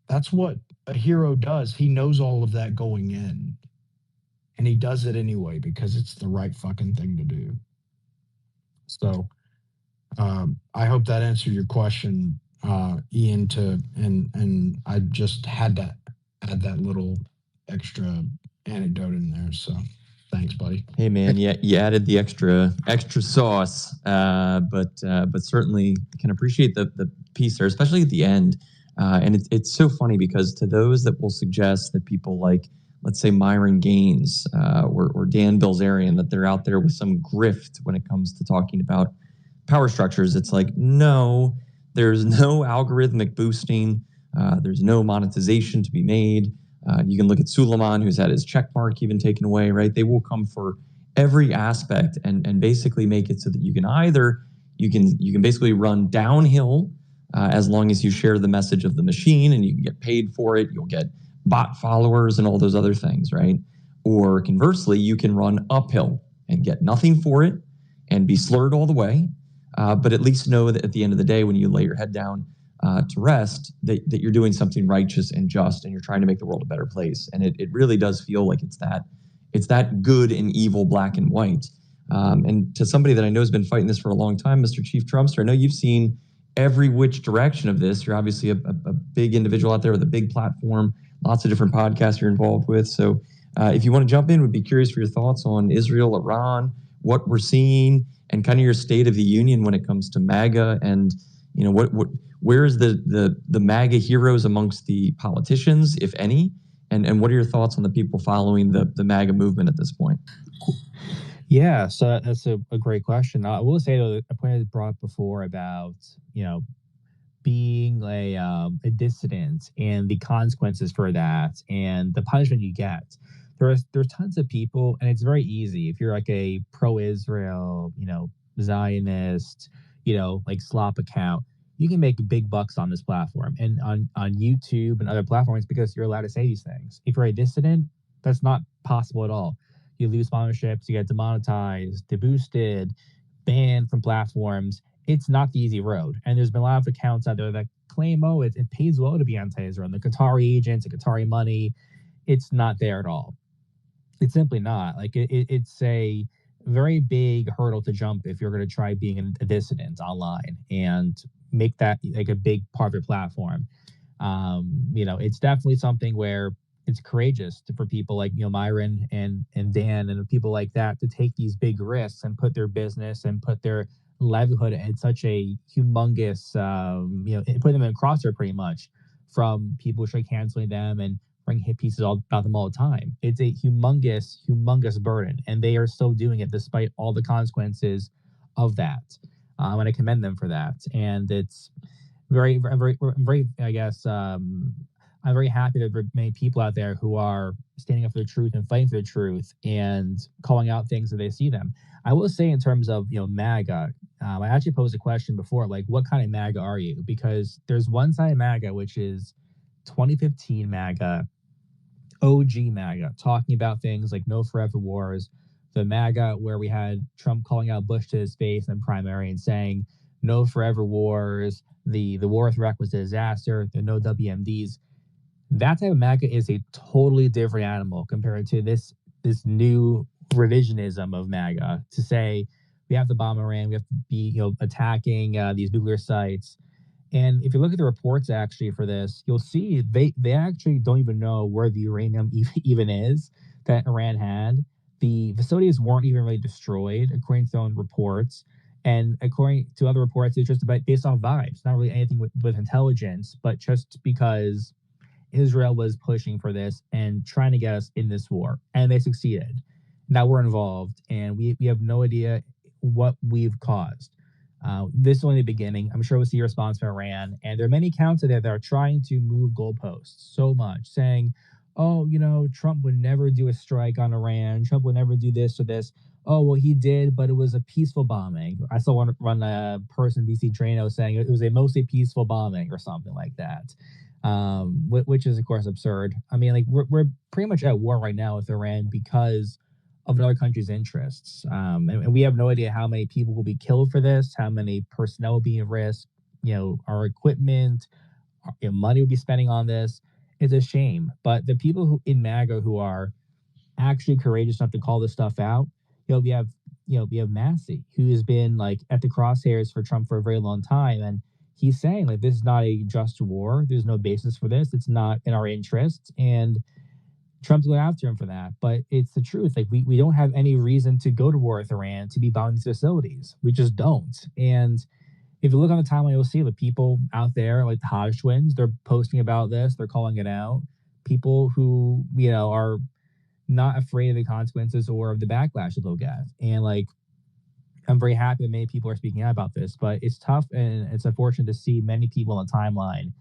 that's what a hero does. He knows all of that going in. And he does it anyway because it's the right fucking thing to do. So I hope that answered your question, Ian. And I just had to add that little extra anecdote in there. So thanks, buddy. Hey man, yeah, you added the extra sauce, but certainly can appreciate the piece there, especially at the end. And it's so funny because to those that will suggest that people like, let's say Myron Gaines or Dan Bilzerian, that they're out there with some grift when it comes to talking about power structures, it's like, no, there's no algorithmic boosting. There's no monetization to be made. You can look at Suleiman, who's had his check mark even taken away, right? They will come for every aspect and basically make it so that you can either, you can basically run downhill as long as you share the message of the machine and you can get paid for it. You'll get bot followers and all those other things, right? Or conversely, you can run uphill and get nothing for it and be slurred all the way. But at least know that at the end of the day, when you lay your head down to rest, that you're doing something righteous and just, and you're trying to make the world a better place. And it really does feel like it's that good and evil, black and white. And to somebody that I know has been fighting this for a long time, Mr. Chief Trumpster, I know you've seen every which direction of this. You're obviously a big individual out there with a big platform, lots of different podcasts you're involved with. So if you want to jump in, would be curious for your thoughts on Israel, Iran, what we're seeing, and kind of your state of the union when it comes to MAGA, and you know where is the MAGA heroes amongst the politicians, if any, and what are your thoughts on the people following the MAGA movement at this point? Yeah, so that's a great question. I will say though, a point I brought up before about being a dissident and the consequences for that and the punishment you get. There's tons of people, and it's very easy if you're like a pro-Israel, Zionist, like slop account, you can make big bucks on this platform and on YouTube and other platforms because you're allowed to say these things. If you're a dissident, that's not possible at all. You lose sponsorships, you get demonetized, deboosted, banned from platforms. It's not the easy road. And there's been a lot of accounts out there that claim, oh, it pays well to be anti-Israel. And the Qatari agents, the Qatari money, it's not there at all. It's simply not. Like it's a very big hurdle to jump if you're going to try being a dissident online and make that like a big part of your platform. It's definitely something where it's courageous for people like Myron and Dan and people like that to take these big risks and put their business and put their livelihood at such a humongous, put them in a crosshair pretty much from people straight canceling them and bring hit pieces about them all the time. It's a humongous burden, and they are still doing it despite all the consequences of that. And I commend them for that. And it's very, very, I guess, I'm very happy that there are many people out there who are standing up for the truth and fighting for the truth and calling out things that they see them. I will say in terms of, MAGA, I actually posed a question before, like, what kind of MAGA are you? Because there's one side of MAGA, which is 2015 MAGA, OG MAGA, talking about things like no forever wars, the MAGA where we had Trump calling out Bush to his face in primary and saying no forever wars, the war with Iraq was a disaster, the no WMDs. That type of MAGA is a totally different animal compared to this new revisionism of MAGA to say we have to bomb Iran, we have to be attacking these nuclear sites. And if you look at the reports actually for this, you'll see they actually don't even know where the uranium even is that Iran had. The facilities weren't even really destroyed, according to their own reports. And according to other reports, it's just based off vibes, not really anything with intelligence, but just because Israel was pushing for this and trying to get us in this war. And they succeeded. Now we're involved, and we have no idea what we've caused. This is only the beginning. I'm sure we'll see a response from Iran, and there are many accounts out there that are trying to move goalposts so much, saying, "Oh, Trump would never do a strike on Iran. Trump would never do this or this." Oh, well, he did, but it was a peaceful bombing. I saw one person, DC Drano, saying it was a mostly peaceful bombing or something like that, which is of course absurd. I mean, like we're pretty much at war right now with Iran because of another country's interests, and we have no idea how many people will be killed for this, how many personnel will be at risk, our equipment, money will be spending on this. It's a shame, but the people who in MAGA who are actually courageous enough to call this stuff out, we have Massey, who has been like at the crosshairs for Trump for a very long time, and he's saying like this is not a just war. There's no basis for this. It's not in our interests, and Trump's going after him for that. But it's the truth. Like we don't have any reason to go to war with Iran, to be bombing these facilities. We just don't. And if you look on the timeline, you'll see the people out there, like the Hodge twins, they're posting about this. They're calling it out. People who, are not afraid of the consequences or of the backlash that they'll get. And like, I'm very happy that many people are speaking out about this, but it's tough and it's unfortunate to see many people on the timeline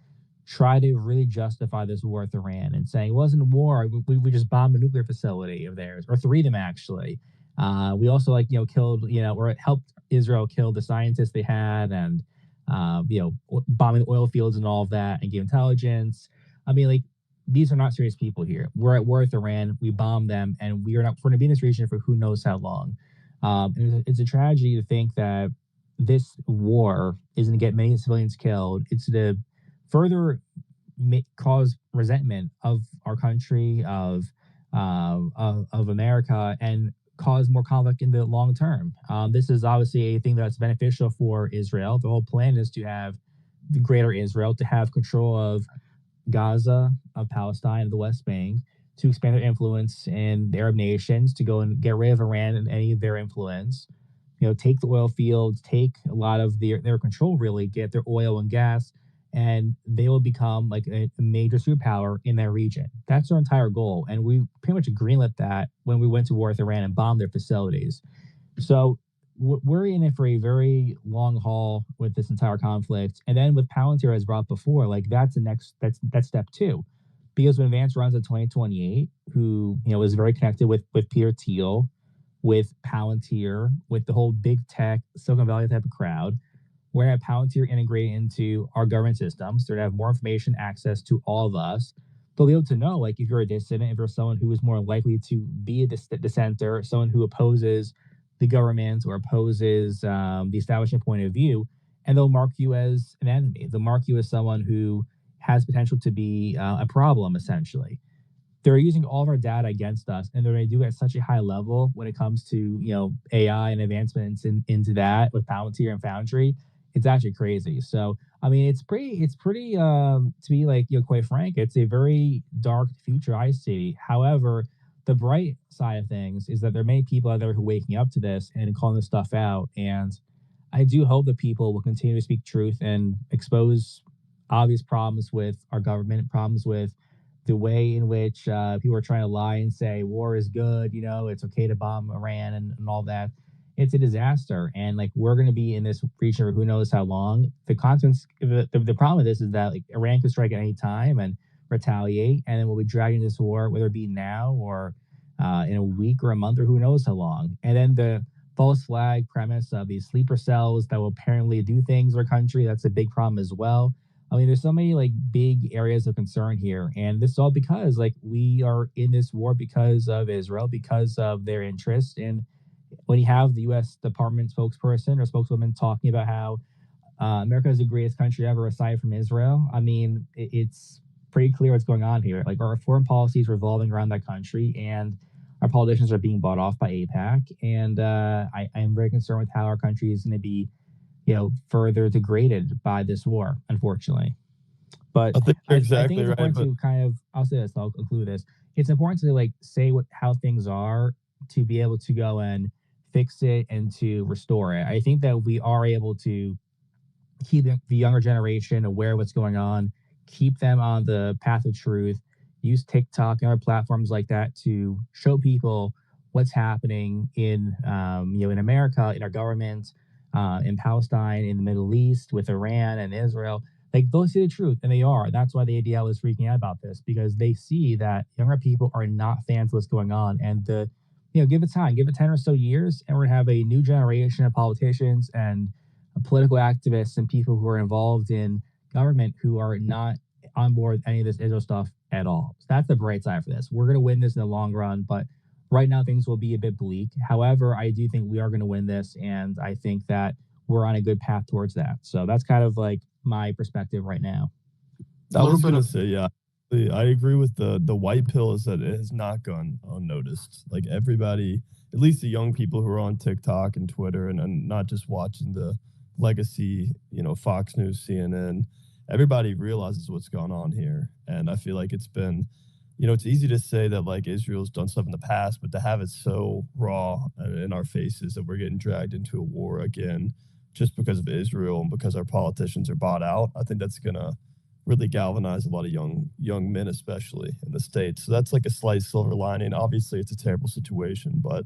try to really justify this war with Iran and saying it wasn't a war. We just bombed a nuclear facility of theirs, or 3 of them actually. We also killed, or helped Israel kill the scientists they had, and bombing the oil fields and all of that, and gave intelligence. I mean, like, these are not serious people here. We're at war with Iran. We bombed them, and we're going to be in this region for who knows how long. And it's a tragedy to think that this war isn't to get many civilians killed. It's to further cause resentment of our country, of America, and cause more conflict in the long term. This is obviously a thing that's beneficial for Israel. The whole plan is to have the greater Israel, to have control of Gaza, of Palestine, of the West Bank, to expand their influence in the Arab nations, to go and get rid of Iran and any of their influence, take the oil fields, take a lot of their control, really, get their oil and gas, and they will become like a major superpower in that region. That's our entire goal. And we pretty much greenlit that when we went to war with Iran and bombed their facilities. So we're in it for a very long haul with this entire conflict. And then with Palantir, as brought before, like that's step 2. Because when Vance runs in 2028, who is very connected with Peter Thiel, with Palantir, with the whole big tech Silicon Valley type of crowd, we're going to have Palantir integrate into our government systems. They're going to have more information access to all of us. They'll be able to know, like, if you're a dissident, if you're someone who is more likely to be a dissenter, someone who opposes the government or opposes the establishment point of view, and they'll mark you as an enemy. They'll mark you as someone who has potential to be a problem, essentially. They're using all of our data against us, and they're going to do it at such a high level when it comes to AI and advancements into that with Palantir and Foundry. It's actually crazy. So I mean, it's pretty to be like quite frank, it's a very dark future I see. However, the bright side of things is that there are many people out there who are waking up to this and calling this stuff out, and I do hope that people will continue to speak truth and expose obvious problems with our government, problems with the way in which people are trying to lie and say war is good, it's okay to bomb Iran and all that. It's a disaster, and like we're going to be in this region for who knows how long. The consequence, the problem with this is that like Iran could strike at any time and retaliate, and then we'll be dragging this war, whether it be now or in a week or a month or who knows how long. And then the false flag premise of these sleeper cells that will apparently do things in our country, that's a big problem as well. I mean, there's so many like big areas of concern here, and this is all because like we are in this war because of Israel, because of their interest. And when you have the U.S. Department spokesperson or spokeswoman talking about how America is the greatest country ever aside from Israel, I mean, it's pretty clear what's going on here. Like our foreign policy is revolving around that country, and our politicians are being bought off by AIPAC. And I am very concerned with how our country is going to be, further degraded by this war, unfortunately. But I think you're I exactly think it's right. important to kind of, I'll say this, I'll conclude this. It's important to like say how things are to be able to go and fix it and to restore it. I think that we are able to keep the younger generation aware of what's going on, keep them on the path of truth, use TikTok and other platforms like that to show people what's happening in in America, in our government, in Palestine, in the Middle East, with Iran and Israel. Like, those see the truth, and they are. That's why the ADL is freaking out about this, because they see that younger people are not fans of what's going on. And give it time, give it 10 or so years, and we're gonna have a new generation of politicians and political activists and people who are involved in government who are not on board with any of this Israel stuff at all. So that's the bright side for this. We're gonna win this in the long run, but right now things will be a bit bleak. However, I do think we are gonna win this, and I think that we're on a good path towards that. So that's kind of like my perspective right now. I was gonna say, yeah, I agree with the white pill is that it has not gone unnoticed. Like, everybody, at least the young people who are on TikTok and Twitter and not just watching the legacy, Fox News, CNN, everybody realizes what's going on here. And I feel like it's been, it's easy to say that like Israel's done stuff in the past, but to have it so raw in our faces that we're getting dragged into a war again just because of Israel and because our politicians are bought out, I think that's gonna really galvanize a lot of young men, especially in the States. So that's like a slight silver lining. Obviously, it's a terrible situation, but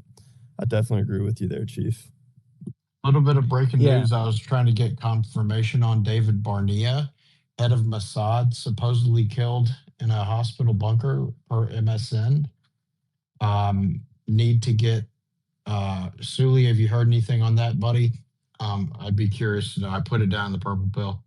I definitely agree with you there, Chief. A little bit of breaking news. I was trying to get confirmation on David Barnea, head of Mossad, supposedly killed in a hospital bunker per MSN. Need to get Sully, have you heard anything on that, buddy? I'd be curious to know. I put it down in the purple pill.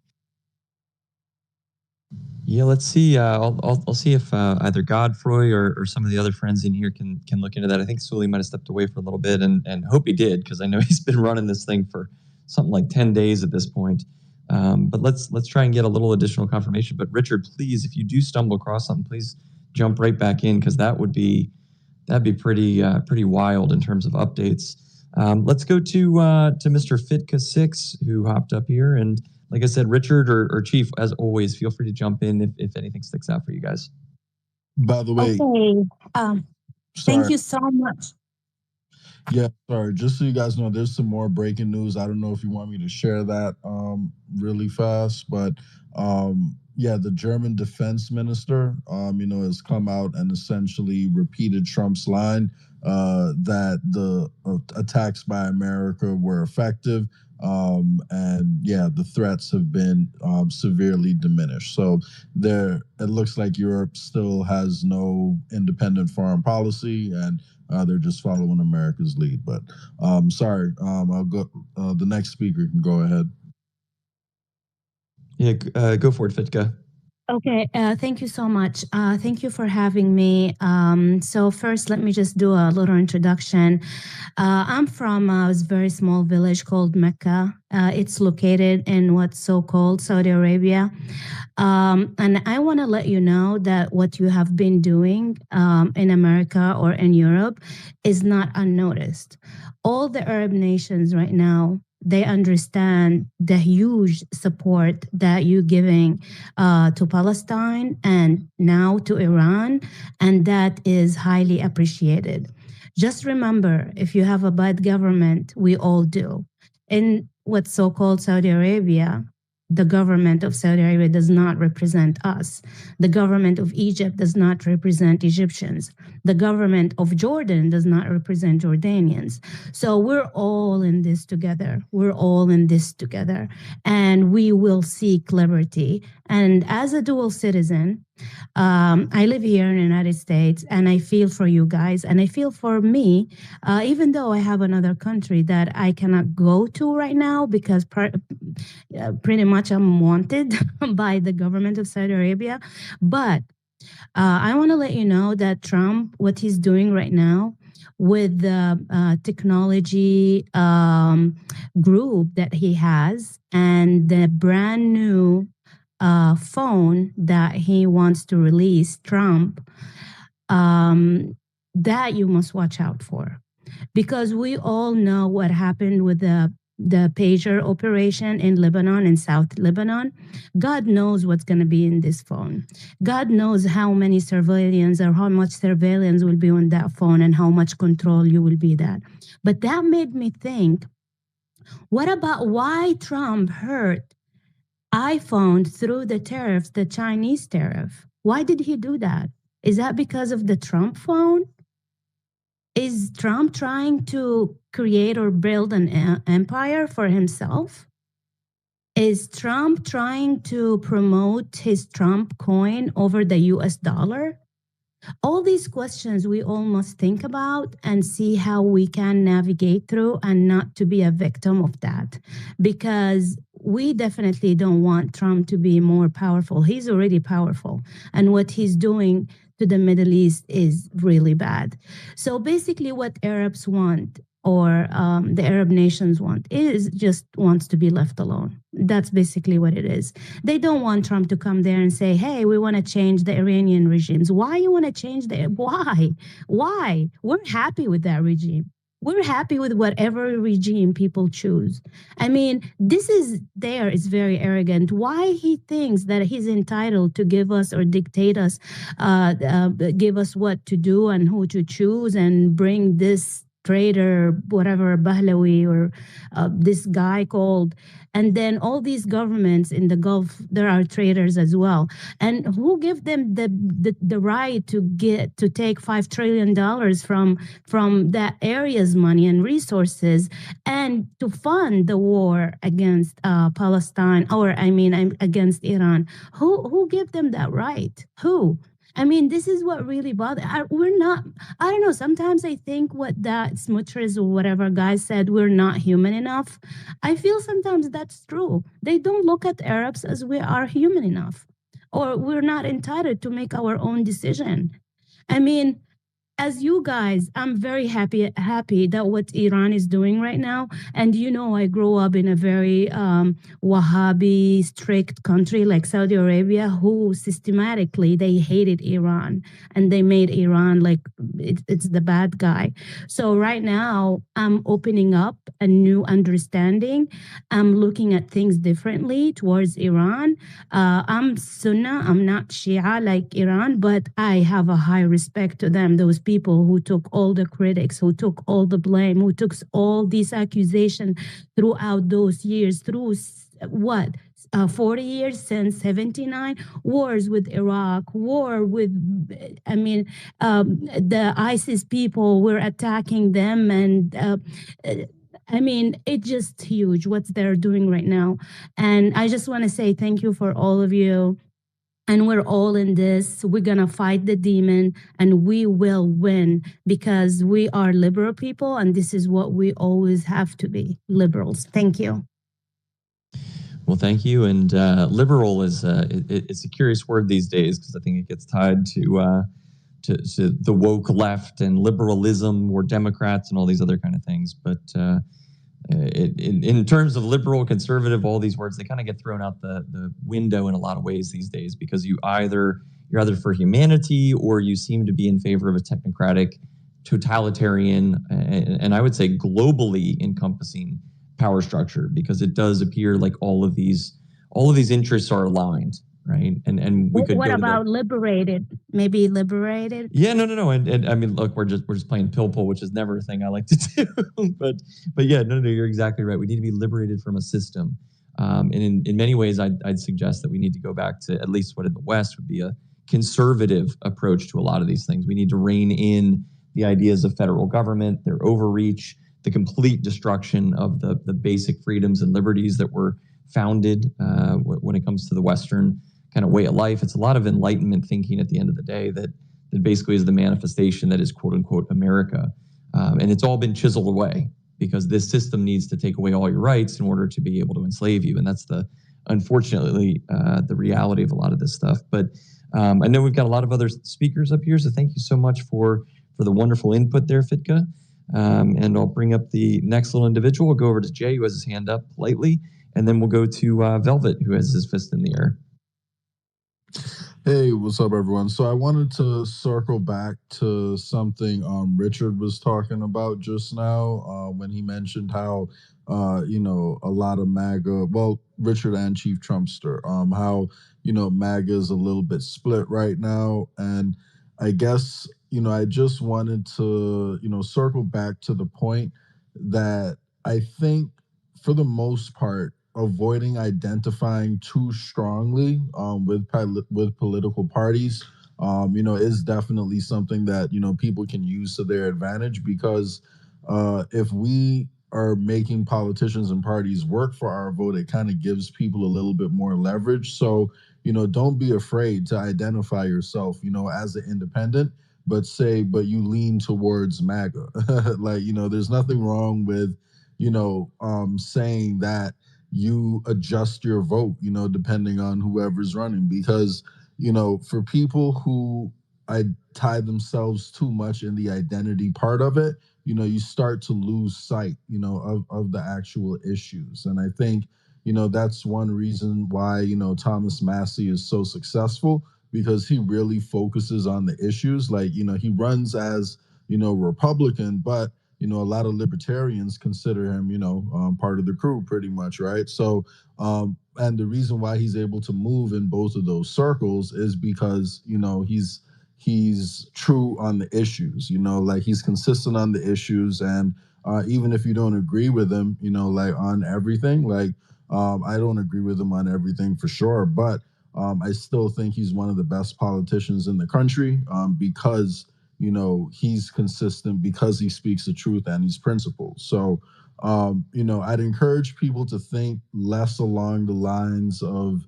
Yeah, let's see. I'll see if either Godfrey or some of the other friends in here can look into that. I think Sully might have stepped away for a little bit, and hope he did, because I know he's been running this thing for something like 10 days at this point. But let's try and get a little additional confirmation. But Richard, please, if you do stumble across something, please jump right back in, because that'd be pretty wild in terms of updates. Let's go to Mr. Fitka6, who hopped up here. And like I said, Richard or Chief, as always, feel free to jump in if anything sticks out for you guys. By the way, Okay. Thank you so much. Yeah, sorry. Just so you guys know, there's some more breaking news. I don't know if you want me to share that really fast, but yeah, the German defense minister, has come out and essentially repeated Trump's line that the attacks by America were effective. And yeah, the threats have been severely diminished. So it looks like Europe still has no independent foreign policy, and they're just following America's lead. But sorry, I'll go. The next speaker can go ahead. Yeah, go for it, Fitka. Okay, thank you so much. Thank you for having me. So first, let me just do a little introduction. I'm from a very small village called Mecca. It's located in what's so-called Saudi Arabia. And I want to let you know that what you have been doing in America or in Europe is not unnoticed. All the Arab nations right now, they understand the huge support that you're giving to Palestine and now to Iran, and that is highly appreciated. Just remember, if you have a bad government, we all do. In what's so-called Saudi Arabia, the government of Saudi Arabia does not represent us. The government of Egypt does not represent Egyptians. The government of Jordan does not represent Jordanians. So we're all in this together. We're all in this together. And we will seek liberty. And as a dual citizen, I live here in the United States, and I feel for you guys, and I feel for me, even though I have another country that I cannot go to right now because pretty much I'm wanted by the government of Saudi Arabia. But I want to let you know that Trump, what he's doing right now with the technology group that he has and the brand new phone that he wants to release, Trump, that you must watch out for. Because we all know what happened with the pager operation in Lebanon, in South Lebanon. God knows what's going to be in this phone. God knows how many surveillance or how much surveillance will be on that phone and how much control you will be that. But that made me think, what about why Trump hurt iPhone through the tariffs, the Chinese tariff? Why did he do that? Is that because of the Trump phone? Is Trump trying to create or build an empire for himself? Is Trump trying to promote his Trump coin over the US dollar? All these questions we all must think about and see how we can navigate through and not to be a victim of that. Because we definitely don't want Trump to be more powerful. He's already powerful. And what he's doing to the Middle East is really bad. So basically what Arabs want, or the Arab nations want, is just wants to be left alone. That's basically what it is. They don't want Trump to come there and say, hey, we want to change the Iranian regimes. Why you want to change why? Why? We're happy with that regime. We're happy with whatever regime people choose. I mean, this is very arrogant. Why he thinks that he's entitled to give us or dictate us, give us what to do and who to choose and bring this traitor, whatever, Bahlawi, or this guy called, and then all these governments in the Gulf, there are traitors as well. And who give them the right to take $5 trillion from that area's money and resources and to fund the war against Palestine, or I mean against Iran? Who give them that right? Who? I mean, this is what really bothers. We're not, I don't know, sometimes I think what that Smutrez or whatever guy said, we're not human enough. I feel sometimes that's true. They don't look at Arabs as we are human enough, or we're not entitled to make our own decision. I mean, as you guys, I'm very happy that what Iran is doing right now. And I grew up in a very Wahhabi strict country like Saudi Arabia, who systematically they hated Iran and they made Iran like it's the bad guy. So right now I'm opening up a new understanding. I'm looking at things differently towards Iran. I'm Sunnah, I'm not Shia like Iran, but I have a high respect to them. Those people who took all the critics, who took all the blame, who took all these accusations throughout those years, through 40 years since 79, wars with Iraq, war with, the ISIS people were attacking them. And it's just huge what they're doing right now. And I just want to say thank you for all of you. And we're all in this. We're going to fight the demon and we will win because we are liberal people. And this is what we always have to be, liberals. Thank you. Well, thank you. And liberal is it's a curious word these days because I think it gets tied to the woke left and liberalism or Democrats and all these other kind of things. But in terms of liberal, conservative, all these words, they kind of get thrown out the window in a lot of ways these days because you're either for humanity or you seem to be in favor of a technocratic, totalitarian, and I would say globally encompassing power structure, because it does appear like all of these interests are aligned, right? And we could. What about liberated? Maybe liberated? Yeah, no. And I mean, look, we're just playing pill pull, which is never a thing I like to do. but yeah, no, you're exactly right. We need to be liberated from a system. And in many ways, I'd suggest that we need to go back to at least what in the West would be a conservative approach to a lot of these things. We need to rein in the ideas of federal government, their overreach, the complete destruction of the basic freedoms and liberties that were founded when it comes to the Western kind of way of life. It's a lot of Enlightenment thinking at the end of the day that basically is the manifestation that is quote unquote America. And it's all been chiseled away because this system needs to take away all your rights in order to be able to enslave you. And that's unfortunately the reality of a lot of this stuff. But I know we've got a lot of other speakers up here, so thank you so much for the wonderful input there, Fitka. And I'll bring up the next little individual. We'll go over to Jay, who has his hand up politely, and then we'll go to Velvet, who has his fist in the air. Hey, what's up, everyone? So I wanted to circle back to something Richard was talking about just now when he mentioned how, a lot of MAGA, well, Richard and Chief Trumpster, how, MAGA is a little bit split right now. And I guess, I just wanted to, circle back to the point that I think for the most part, avoiding identifying too strongly with political parties is definitely something that people can use to their advantage, because if we are making politicians and parties work for our vote, it kind of gives people a little bit more leverage. So don't be afraid to identify yourself as an independent, but you lean towards MAGA. Like, there's nothing wrong with saying that you adjust your vote depending on whoever's running, because for people who I tie themselves too much in the identity part of it, you start to lose sight of the actual issues. And I think that's one reason why Thomas Massey is so successful, because he really focuses on the issues. Like, he runs as Republican, but a lot of libertarians consider him part of the crew pretty much, right? So and the reason why he's able to move in both of those circles is because he's true on the issues. Like, he's consistent on the issues. And even if you don't agree with him like on everything, like I don't agree with him on everything for sure, but I still think he's one of the best politicians in the country, because he's consistent, because he speaks the truth and he's principled. So I'd encourage people to think less along the lines of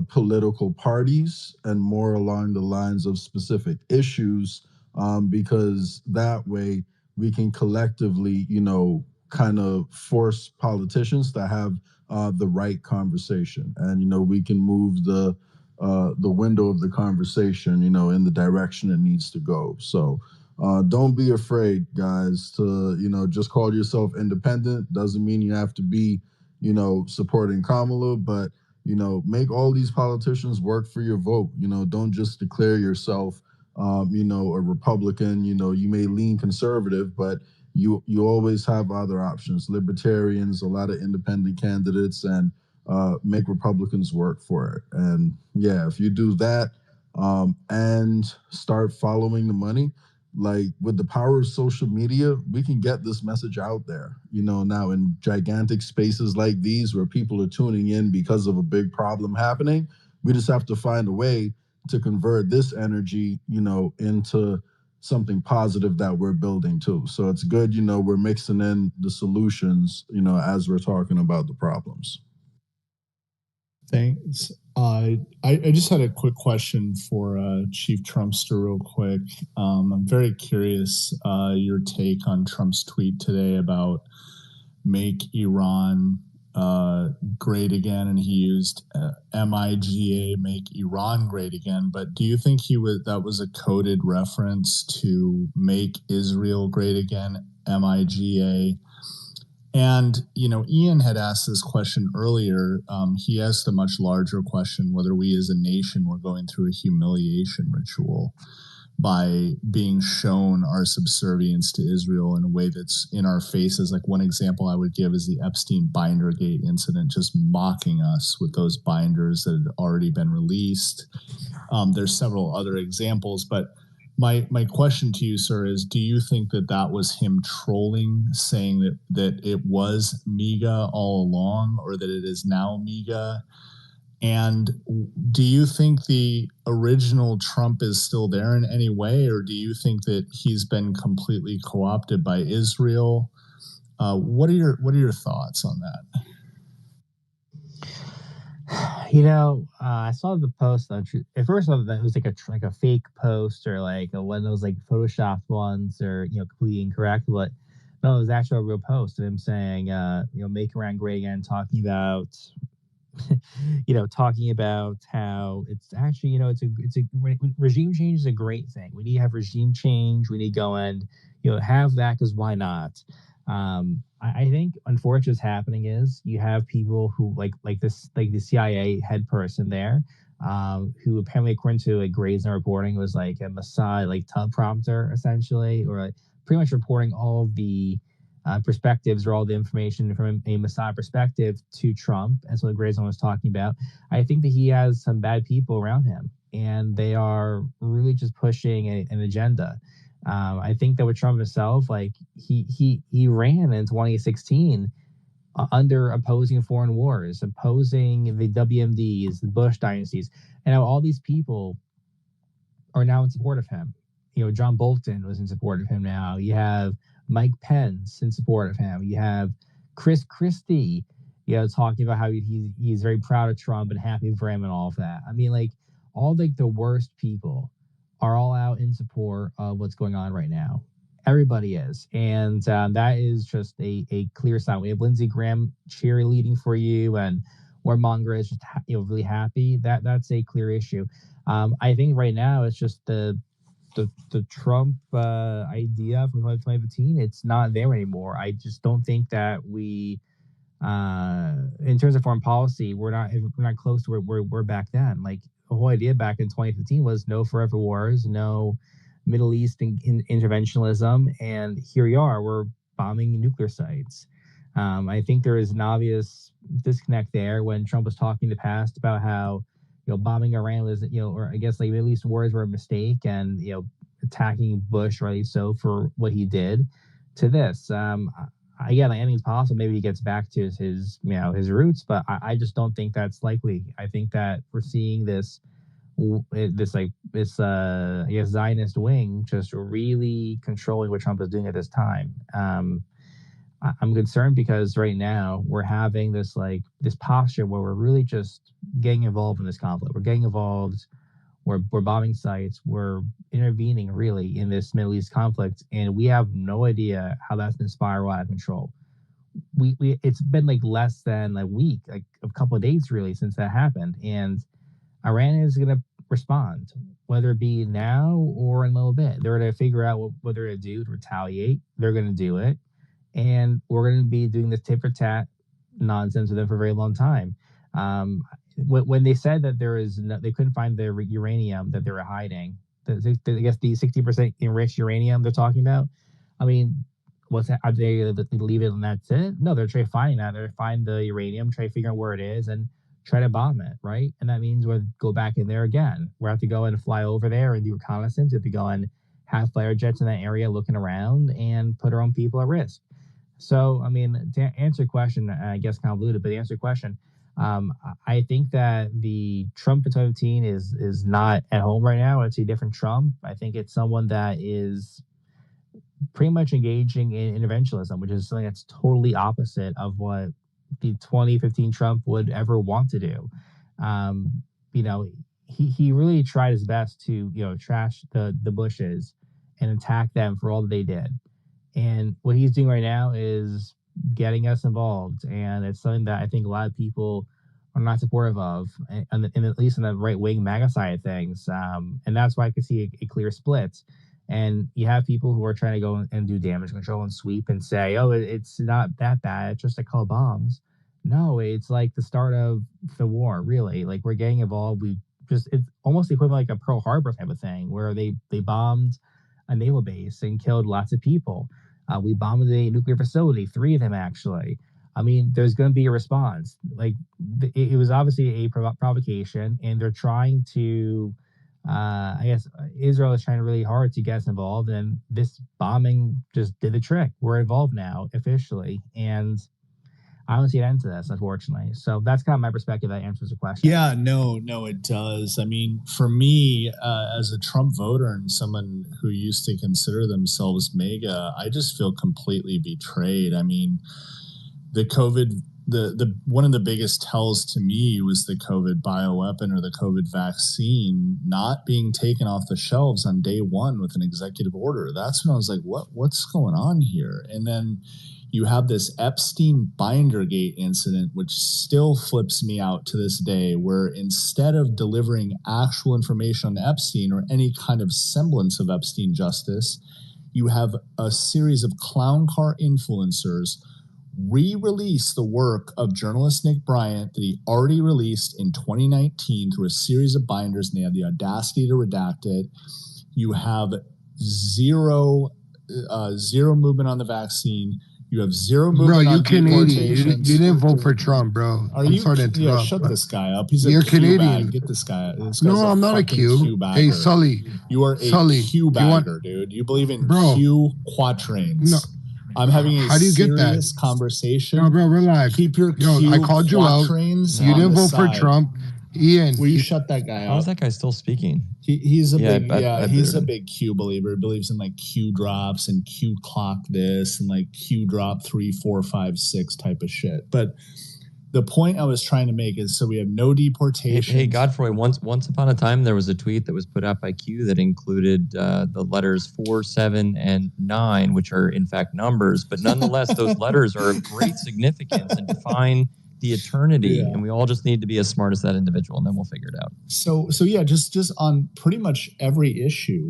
political parties and more along the lines of specific issues, because that way we can collectively kind of force politicians to have the right conversation, and we can move the window of the conversation in the direction it needs to go. So don't be afraid, guys, to just call yourself independent. Doesn't mean you have to be supporting Kamala, but make all these politicians work for your vote. Don't just declare yourself a Republican. You may lean conservative, but you always have other options: libertarians, a lot of independent candidates, and make Republicans work for it. And yeah, if you do that and start following the money, like with the power of social media, we can get this message out there, now in gigantic spaces like these where people are tuning in because of a big problem happening. We just have to find a way to convert this energy, into something positive that we're building too. So it's good, we're mixing in the solutions, as we're talking about the problems. Thanks. I just had a quick question for Chief Trumpster real quick. I'm very curious your take on Trump's tweet today about make Iran great again, and he used MIGA, make Iran great again. But do you think that was a coded reference to make Israel great again, MIGA? And, Ian had asked this question earlier. He asked a much larger question, whether we as a nation were going through a humiliation ritual by being shown our subservience to Israel in a way that's in our faces. Like, one example I would give is the Epstein Bindergate incident, just mocking us with those binders that had already been released. There's several other examples, but my question to you, sir, is: do you think that was him trolling, saying that it was MIGA all along, or that it is now MIGA? And do you think the original Trump is still there in any way, or do you think that he's been completely co-opted by Israel? What are your thoughts on that? I saw the post on at first I thought that it was like a fake post, or like one of those like photoshopped ones, or completely incorrect. But no, it was actually a real post of him saying, make Iran great again, talking about talking about how it's actually, it's a regime change is a great thing. We need to have regime change. We need to go and have that, because why not? I think unfortunately what's happening is you have people who like the CIA head person there, who apparently, according to like Gray's reporting, was like a Mossad like teleprompter essentially, or like pretty much reporting all of the perspectives or all the information from a Mossad perspective to Trump. And so the Grayson was talking about, I think that he has some bad people around him, and they are really just pushing an agenda. I think that with Trump himself, like he ran in 2016 under opposing foreign wars, opposing the WMDs, the Bush dynasties, and all these people are now in support of him. John Bolton was in support of him now. You have Mike Pence in support of him. You have Chris Christie, talking about how he's very proud of Trump and happy for him and all of that. I mean, like, all the worst people are all out in support of what's going on right now. Everybody is. And that is just a clear sign. We have Lindsey Graham cheerleading for you, and Warmonger is just really happy. That's a clear issue. I think right now it's just the Trump idea from 2015. It's not there anymore. I just don't think that we, in terms of foreign policy, we're not close to where we were back then. Like, the whole idea back in 2015 was no forever wars, no Middle East interventionism, and here we are. We're bombing nuclear sites. I think there is an obvious disconnect there when Trump was talking in the past about how bombing Iran was or I guess like Middle East wars were a mistake, and attacking Bush, rightly so, for what he did to this. Again, I think it's possible maybe he gets back to his roots, but I just don't think that's likely. I think that we're seeing this Zionist wing just really controlling what Trump is doing at this time. I'm concerned because right now we're having this posture where we're really just getting involved in this conflict. We're getting involved. We're bombing sites. We're intervening really in this Middle East conflict, and we have no idea how that's going to spiral out of control. It's been less than a week, a couple of days really, since that happened, and Iran is going to respond, whether it be now or in a little bit. They're going to figure out what they're going to do to retaliate. They're going to do it, and we're going to be doing this tit for tat nonsense with them for a very long time. When they said that they couldn't find the uranium that they were hiding, I guess the 60% enriched uranium they're talking about. I mean, what's that? Are they leave it and that's it? No, they're trying to find that. They're find the uranium, try to figure out where it is, and try to bomb it, right? And that means we'll go back in there again. We have to go and fly over there and do reconnaissance. We have to go and have fighter jets in that area looking around and put our own people at risk. So, I mean, to answer your question, I guess convoluted, but to answer your question, I think that the Trump in 2015 is not at home right now. It's a different Trump. I think it's someone that is pretty much engaging in interventionism, which is something that's totally opposite of what the 2015 Trump would ever want to do. He really tried his best to trash the Bushes and attack them for all that they did. And what he's doing right now is getting us involved, and it's something that I think a lot of people are not supportive of, and at least in the right-wing MAGA side of things. And that's why I could see a clear split. And you have people who are trying to go and do damage control and sweep and say, oh, it's not that bad, it's just a couple bombs. No, it's like the start of the war, really. Like, we're getting involved. It's almost equivalent like a Pearl Harbor type of thing, where they bombed a naval base and killed lots of people. We bombed a nuclear facility, 3 of them actually. I mean, there's going to be a response. Like, it was obviously a provocation, and they're trying to, I guess, Israel is trying really hard to get us involved, and this bombing just did the trick. We're involved now officially, and I don't see an end to this, unfortunately. So that's kind of my perspective. That answers the question. Yeah, no, it does. I mean, for me, as a Trump voter and someone who used to consider themselves MAGA, I just feel completely betrayed. I mean, the COVID, the one of the biggest tells to me was the COVID bioweapon or the COVID vaccine not being taken off the shelves on day one with an executive order. That's when I was like, what's going on here? And then you have this Epstein Bindergate incident, which still flips me out to this day, where instead of delivering actual information on Epstein or any kind of semblance of Epstein justice, you have a series of clown car influencers re-release the work of journalist Nick Bryant that he already released in 2019 through a series of binders, and they have the audacity to redact it. You have zero movement on the vaccine. You have zero movement. Bro, you on Canadian. You didn't vote for Trump, bro. I'm sorry to interrupt. Yeah, shut this guy up. You're Canadian. Get this guy. No, I'm not a Q. Hey, Sully. You are a Q bagger, dude. You believe in Q quatrains. No. I'm having a serious conversation. No, bro, relax. Keep your Q I called you out. You didn't vote for Trump. Ian, will you shut that guy How is up? that guy still speaking? He's a Yeah, big he's a big Q believer. He believes in like Q drops and Q clock this and like Q drop 3, 4, 5, 6 type of shit. But the point I was trying to make is so we have no deportation. Hey, Godfrey, once upon a time, there was a tweet that was put out by Q that included the letters 4, 7, and 9, which are in fact numbers, but nonetheless, those letters are of great significance and define the eternity, and we all just need to be as smart as that individual, and then we'll figure it out. So yeah, just on pretty much every issue,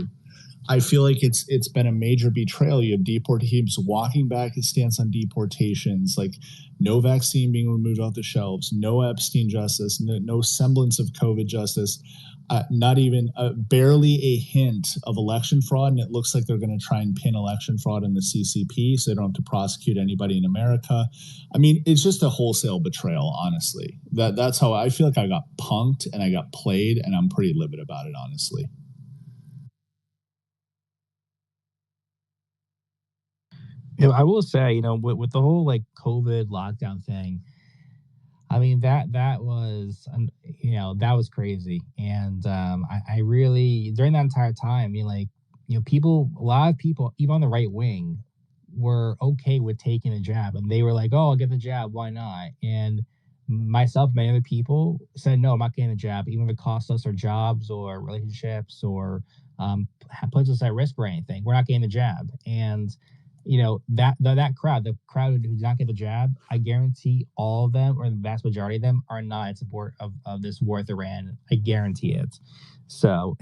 I feel like it's been a major betrayal. You have teams walking back his stance on deportations, like no vaccine being removed off the shelves, no Epstein justice, no semblance of COVID justice, not even barely a hint of election fraud. And it looks like they're going to try and pin election fraud in the CCP so they don't have to prosecute anybody in America. I mean, it's just a wholesale betrayal, honestly. That's how I feel like I got punked and I got played, and I'm pretty livid about it, honestly. Yeah, I will say, with the whole like COVID lockdown thing, I mean that was, that was crazy, and I really during that entire time, I mean, like, a lot of people, even on the right wing, were okay with taking the jab, and they were like, "Oh, I'll get the jab, why not?" And myself, many other people said, "No, I'm not getting the jab, even if it costs us our jobs or relationships or puts us at risk for anything. We're not getting the jab." And that crowd, the crowd who did not get the jab, I guarantee all of them, or the vast majority of them, are not in support of this war with Iran. I guarantee it. So,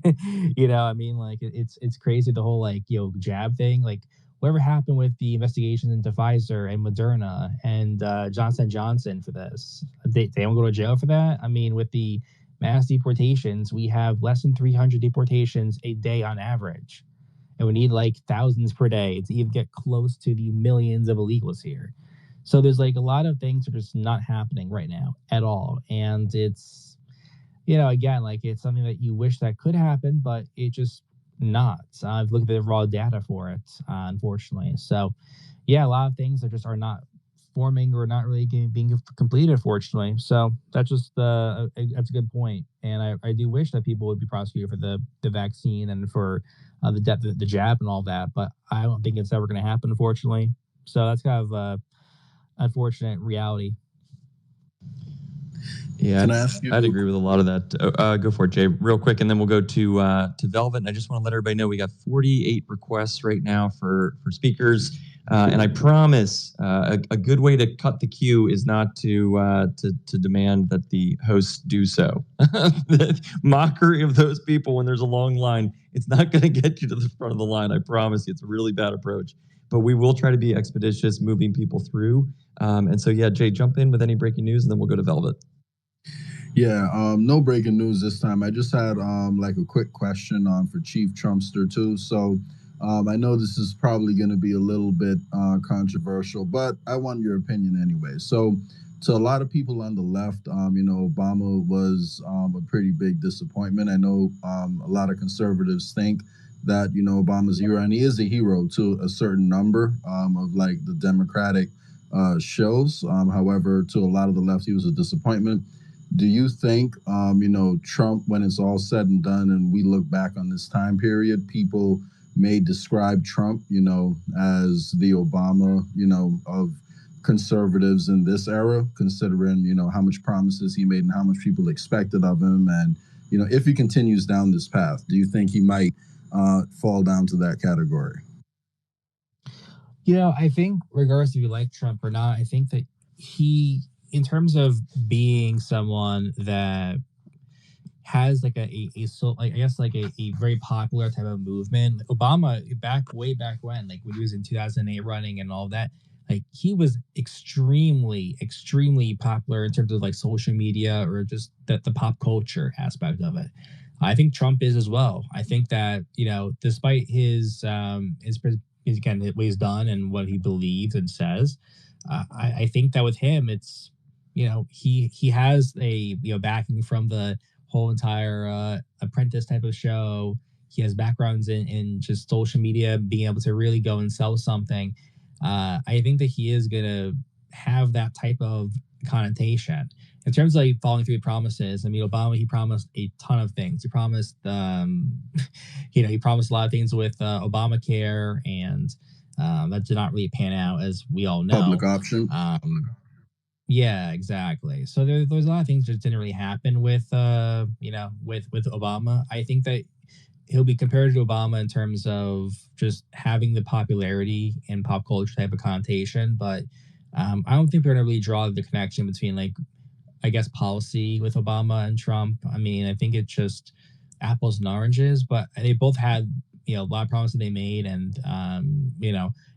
I mean, like, it's crazy, the whole, like, jab thing. Like, whatever happened with the investigations into Pfizer and Moderna and Johnson & Johnson for this? They don't go to jail for that? I mean, with the mass deportations, we have less than 300 deportations a day on average. And we need like thousands per day to even get close to the millions of illegals here. So there's like a lot of things that are just not happening right now at all. And it's, again, like, it's something that you wish that could happen, but it just not. I've looked at the raw data for it, unfortunately. So yeah, a lot of things that just are not forming or not really being completed, unfortunately. So that's just that's a good point. And I do wish that people would be prosecuted for the vaccine and for the jab and all that, but I don't think it's ever going to happen, unfortunately. So that's kind of unfortunate reality. Yeah, Can I ask you? I'd agree with a lot of that. Go for it, Jay, real quick, and then we'll go to Velvet. And I just want to let everybody know we got 48 requests right now for speakers, and I promise a good way to cut the queue is not to demand that the hosts do so. The mockery of those people when there's a long line, it's not going to get you to the front of the line. I promise you, it's a really bad approach. But we will try to be expeditious, moving people through. And so, yeah, Jay, jump in with any breaking news, and then we'll go to Velvet. Yeah, no breaking news this time. I just had like a quick question for Chief Trumpster too. So I know this is probably going to be a little bit controversial, but I want your opinion anyway. So to a lot of people on the left, Obama was a pretty big disappointment. I know a lot of conservatives think that, Obama's a hero, and he is a hero to a certain number of like the Democratic shows. However, to a lot of the left, he was a disappointment. Do you think, Trump, when it's all said and done and we look back on this time period, people may describe Trump, as the Obama, of conservatives in this era, considering, how much promises he made and how much people expected of him? And, if he continues down this path, do you think he might fall down to that category? I think regardless if you like Trump or not, I think that he, in terms of being someone that has like a very popular type of movement, Obama way back when, like when he was in 2008 running and all that, like he was extremely popular in terms of like social media or just the pop culture aspect of it. I think Trump is as well. I think that, despite his again, what he's done and what he believes and says, I think that with him, it's, he has a backing from the whole entire Apprentice type of show. He has backgrounds in just social media, being able to really go and sell something. I think that he is gonna have that type of connotation. in terms of like following through promises, I mean, Obama, he promised a ton of things. He promised, he promised a lot of things with Obamacare, and that did not really pan out, as we all know. Public option. Yeah, exactly. So there's a lot of things that didn't really happen with, with Obama. I think that he'll be compared to Obama in terms of just having the popularity and pop culture type of connotation, but I don't think we're gonna really draw the connection between, like, I guess, policy with Obama and Trump. I mean, I think it's just apples and oranges, but they both had, a lot of promises they made, and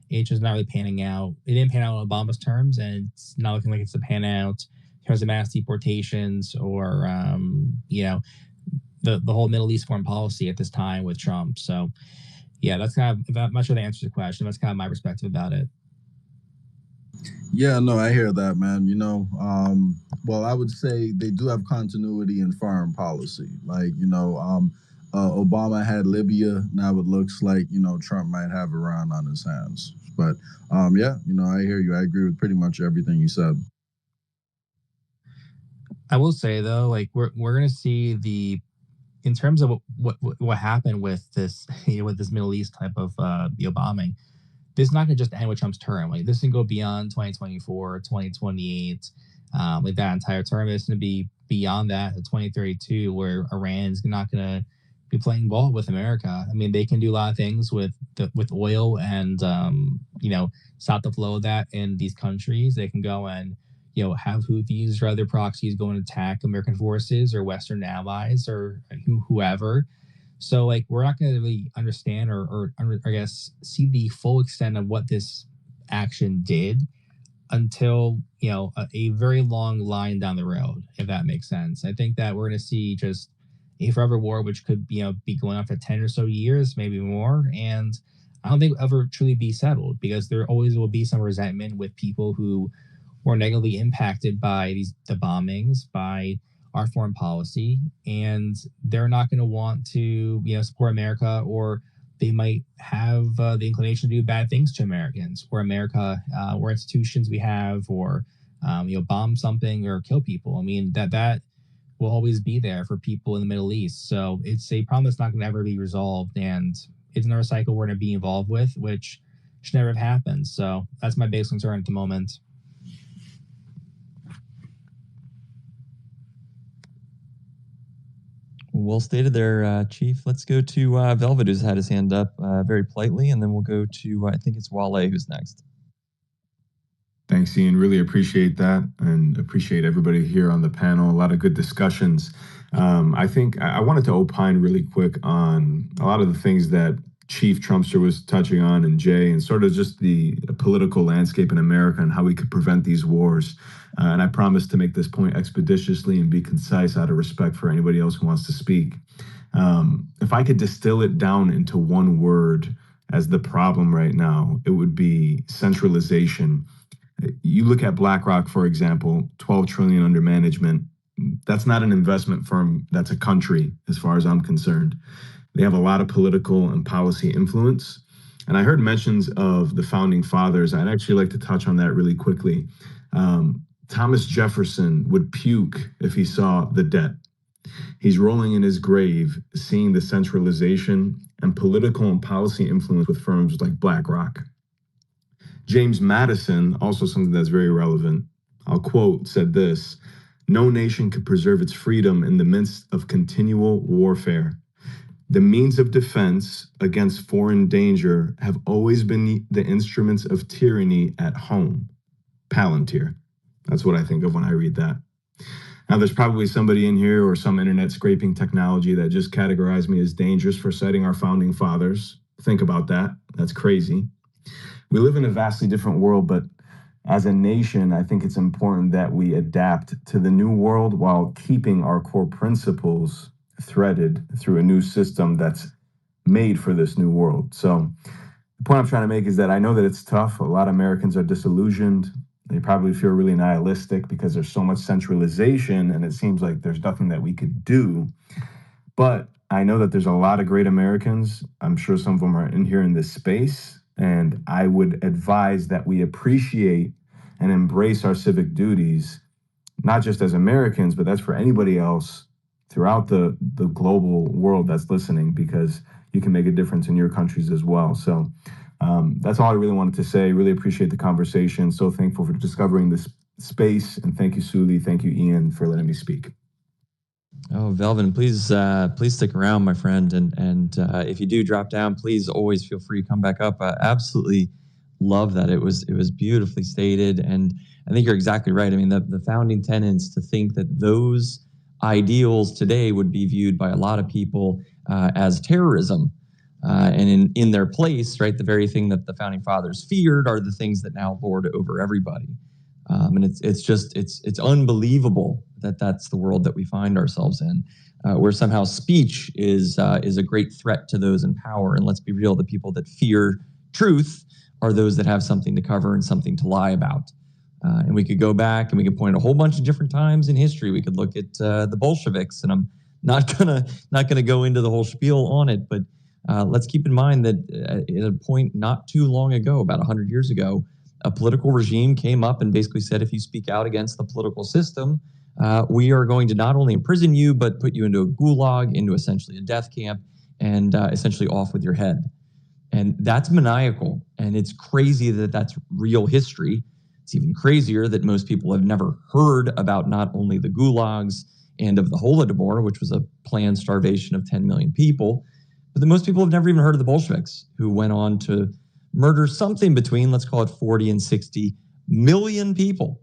it's just not really panning out. It didn't pan out on Obama's terms, and it's not looking like it's to pan out in terms of mass deportations or the whole Middle East foreign policy at this time with Trump. So yeah, that's kind of, I'm not sure that answers the question. That's kind of my perspective about it. Yeah, no, I hear that, man. Well, I would say they do have continuity in foreign policy. Like, Obama had Libya. Now it looks like, Trump might have Iran on his hands. But yeah, I hear you. I agree with pretty much everything you said. I will say though, like we're gonna see in terms of what happened with this with this Middle East type of bombing. This is not going to just end with Trump's term. Like, this can go beyond 2024, 2028, like that entire term. It's going to be beyond that, 2032, where Iran's not going to be playing ball with America. I mean, they can do a lot of things with oil and stop the flow of that in these countries. They can go and have Houthis or other proxies go and attack American forces or Western allies or whoever. So, like, we're not going to really understand or I guess see the full extent of what this action did until a very long line down the road, if that makes sense. I think that we're going to see just a forever war, which could be going on for 10 or so years, maybe more, and I don't think it'll ever truly be settled, because there always will be some resentment with people who were negatively impacted by the bombings, by our foreign policy, and they're not going to want to support America, or they might have the inclination to do bad things to Americans or America or institutions we have, or bomb something or kill people. I mean, that will always be there for people in the Middle East. So it's a problem that's not going to ever be resolved, and it's another cycle we're going to be involved with, which should never have happened. So that's my biggest concern at the moment. Well stated there, Chief. Let's go to Velvet, who's had his hand up very politely, and then we'll go to, I think it's Wale, who's next. Thanks, Ian. Really appreciate that, and appreciate everybody here on the panel. A lot of good discussions. I think I wanted to opine really quick on a lot of the things that Chief Trumpster was touching on, and Jay, and sort of just the political landscape in America and how we could prevent these wars. And I promise to make this point expeditiously and be concise out of respect for anybody else who wants to speak. If I could distill it down into one word as the problem right now, it would be centralization. You look at BlackRock, for example, 12 trillion under management. That's not an investment firm. That's a country, as far as I'm concerned. They have a lot of political and policy influence. And I heard mentions of the founding fathers. I'd actually like to touch on that really quickly. Thomas Jefferson would puke if he saw the debt. He's rolling in his grave, seeing the centralization and political and policy influence with firms like BlackRock. James Madison, also something that's very relevant, I'll quote, said this: "No nation could preserve its freedom in the midst of continual warfare. The means of defense against foreign danger have always been the instruments of tyranny at home." Palantir. That's what I think of when I read that. Now, there's probably somebody in here or some internet scraping technology that just categorized me as dangerous for citing our founding fathers. Think about that. That's crazy. We live in a vastly different world, but as a nation, I think it's important that we adapt to the new world while keeping our core principles threaded through a new system that's made for this new world. So the point I'm trying to make is that I know that it's tough. A lot of Americans are disillusioned. They probably feel really nihilistic because there's so much centralization and it seems like there's nothing that we could do. But I know that there's a lot of great Americans. I'm sure some of them are in here in this space. And I would advise that we appreciate and embrace our civic duties, not just as Americans, but that's for anybody else throughout the global world that's listening, because you can make a difference in your countries as well. So that's all I really wanted to say. Really appreciate the conversation. So thankful for discovering this space. And thank you, Suli. Thank you, Ian, for letting me speak. Oh, Velvin, please stick around, my friend. And if you do drop down, please always feel free to come back up. I absolutely love that. It was beautifully stated. And I think you're exactly right. I mean, the founding tenets, to think that those ideals today would be viewed by a lot of people as terrorism. And in their place, right, the very thing that the founding fathers feared are the things that now lord over everybody. And it's unbelievable that that's the world that we find ourselves in, where somehow speech is a great threat to those in power. And let's be real, the people that fear truth are those that have something to cover and something to lie about. And we could go back and we could point a whole bunch of different times in history. We could look at the Bolsheviks, and I'm not gonna go into the whole spiel on it, but let's keep in mind that at a point not too long ago, about 100 years ago, a political regime came up and basically said, if you speak out against the political system, we are going to not only imprison you, but put you into a gulag, into essentially a death camp, and essentially off with your head. And that's maniacal. And it's crazy that that's real history. It's even crazier that most people have never heard about not only the gulags and of the Holodomor, which was a planned starvation of 10 million people, but that most people have never even heard of the Bolsheviks, who went on to murder something between, let's call it 40 and 60 million people.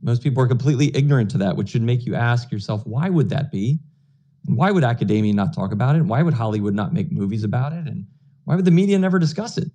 Most people are completely ignorant to that, which should make you ask yourself, why would that be? And why would academia not talk about it? And why would Hollywood not make movies about it? And why would the media never discuss it?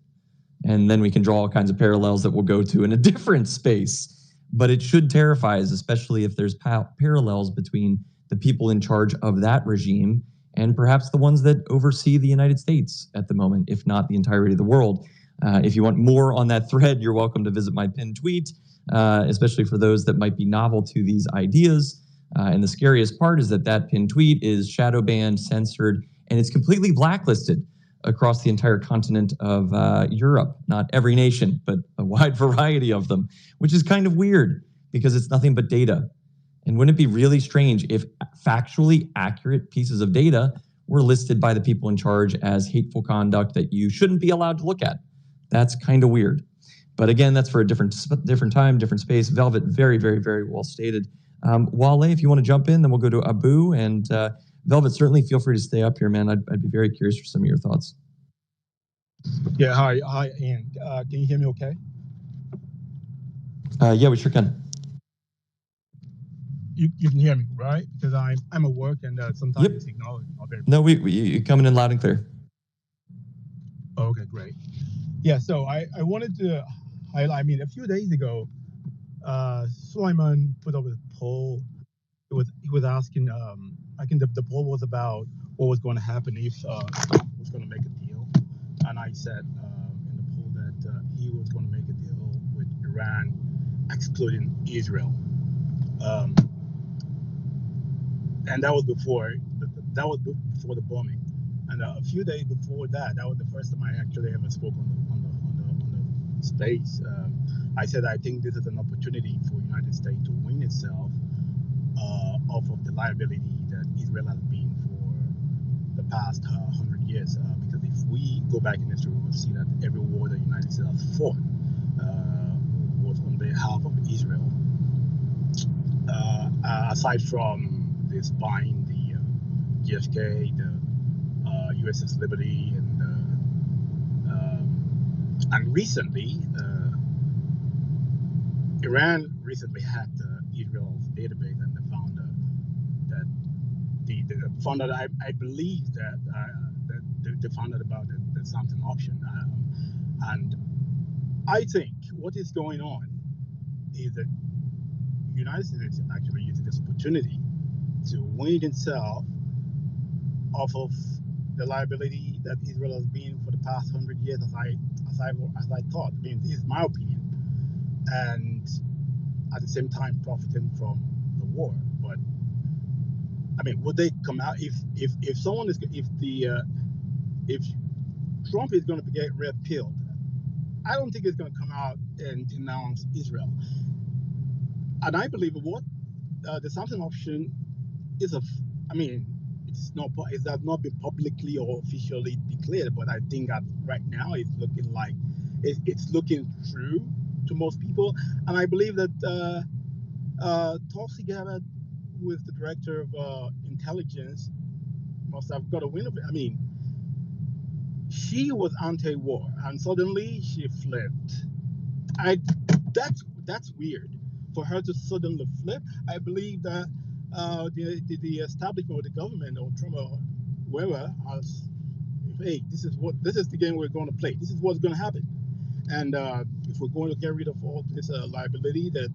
And then we can draw all kinds of parallels that we'll go to in a different space. But it should terrify us, especially if there's parallels between the people in charge of that regime and perhaps the ones that oversee the United States at the moment, if not the entirety of the world. If you want more on that thread, you're welcome to visit my pinned tweet, especially for those that might be novel to these ideas. And the scariest part is that pinned tweet is shadow banned, censored, and it's completely blacklisted across the entire continent of Europe. Not every nation, but a wide variety of them, which is kind of weird because it's nothing but data. And wouldn't it be really strange if factually accurate pieces of data were listed by the people in charge as hateful conduct that you shouldn't be allowed to look at? That's kind of weird. But again, that's for a different time, different space. Velvet, very, very, very well stated. Wale, if you want to jump in, then we'll go to Abu. And Velvet, certainly feel free to stay up here, man. I'd be very curious for some of your thoughts. Yeah, hi, Ian. Can you hear me okay? Yeah, we sure can. You can hear me, right? Because I'm at work and sometimes it's ignored. No, you're coming in loud and clear. Okay, great. Yeah, so I wanted to highlight, I mean, a few days ago, Suleiman put up a poll. He was asking, I think the poll was about what was going to happen if Trump was going to make a deal. And I said in the poll that he was going to make a deal with Iran, excluding Israel. And that was before the bombing. And a few days before that, that was the first time I actually ever spoke on the space. I said I think this is an opportunity for the United States to win itself off of the liability that Israel has been for the past 100 years. Because if we go back in history, we will see that every war the United States has fought was on behalf of Israel. Aside from this buying the JFK, the USS Liberty, and recently, Iran recently hacked Israel's database, and they found that I believe that they found out about the Samsung option, and I think what is going on is that the United States is actually using this opportunity to win itself off of the liability that Israel has been for the past 100 years, as I thought. I mean, this is my opinion, and at the same time profiting from the war. But I mean, would they come out if someone is if Trump is going to get red pilled? I don't think he's going to come out and denounce Israel. And I believe what the sanctions option is it has not been publicly or officially declared, but I think that right now it's looking like it's looking through to most people, and I believe that Tulsi Gabbard, who is the director of intelligence, must have got a win of it. I mean, she was anti-war, and suddenly she flipped. That's weird for her to suddenly flip. I believe that the establishment or the government or Trump or whoever has, hey, this is the game we're going to play. This is what's going to happen. And if we're going to get rid of all this liability that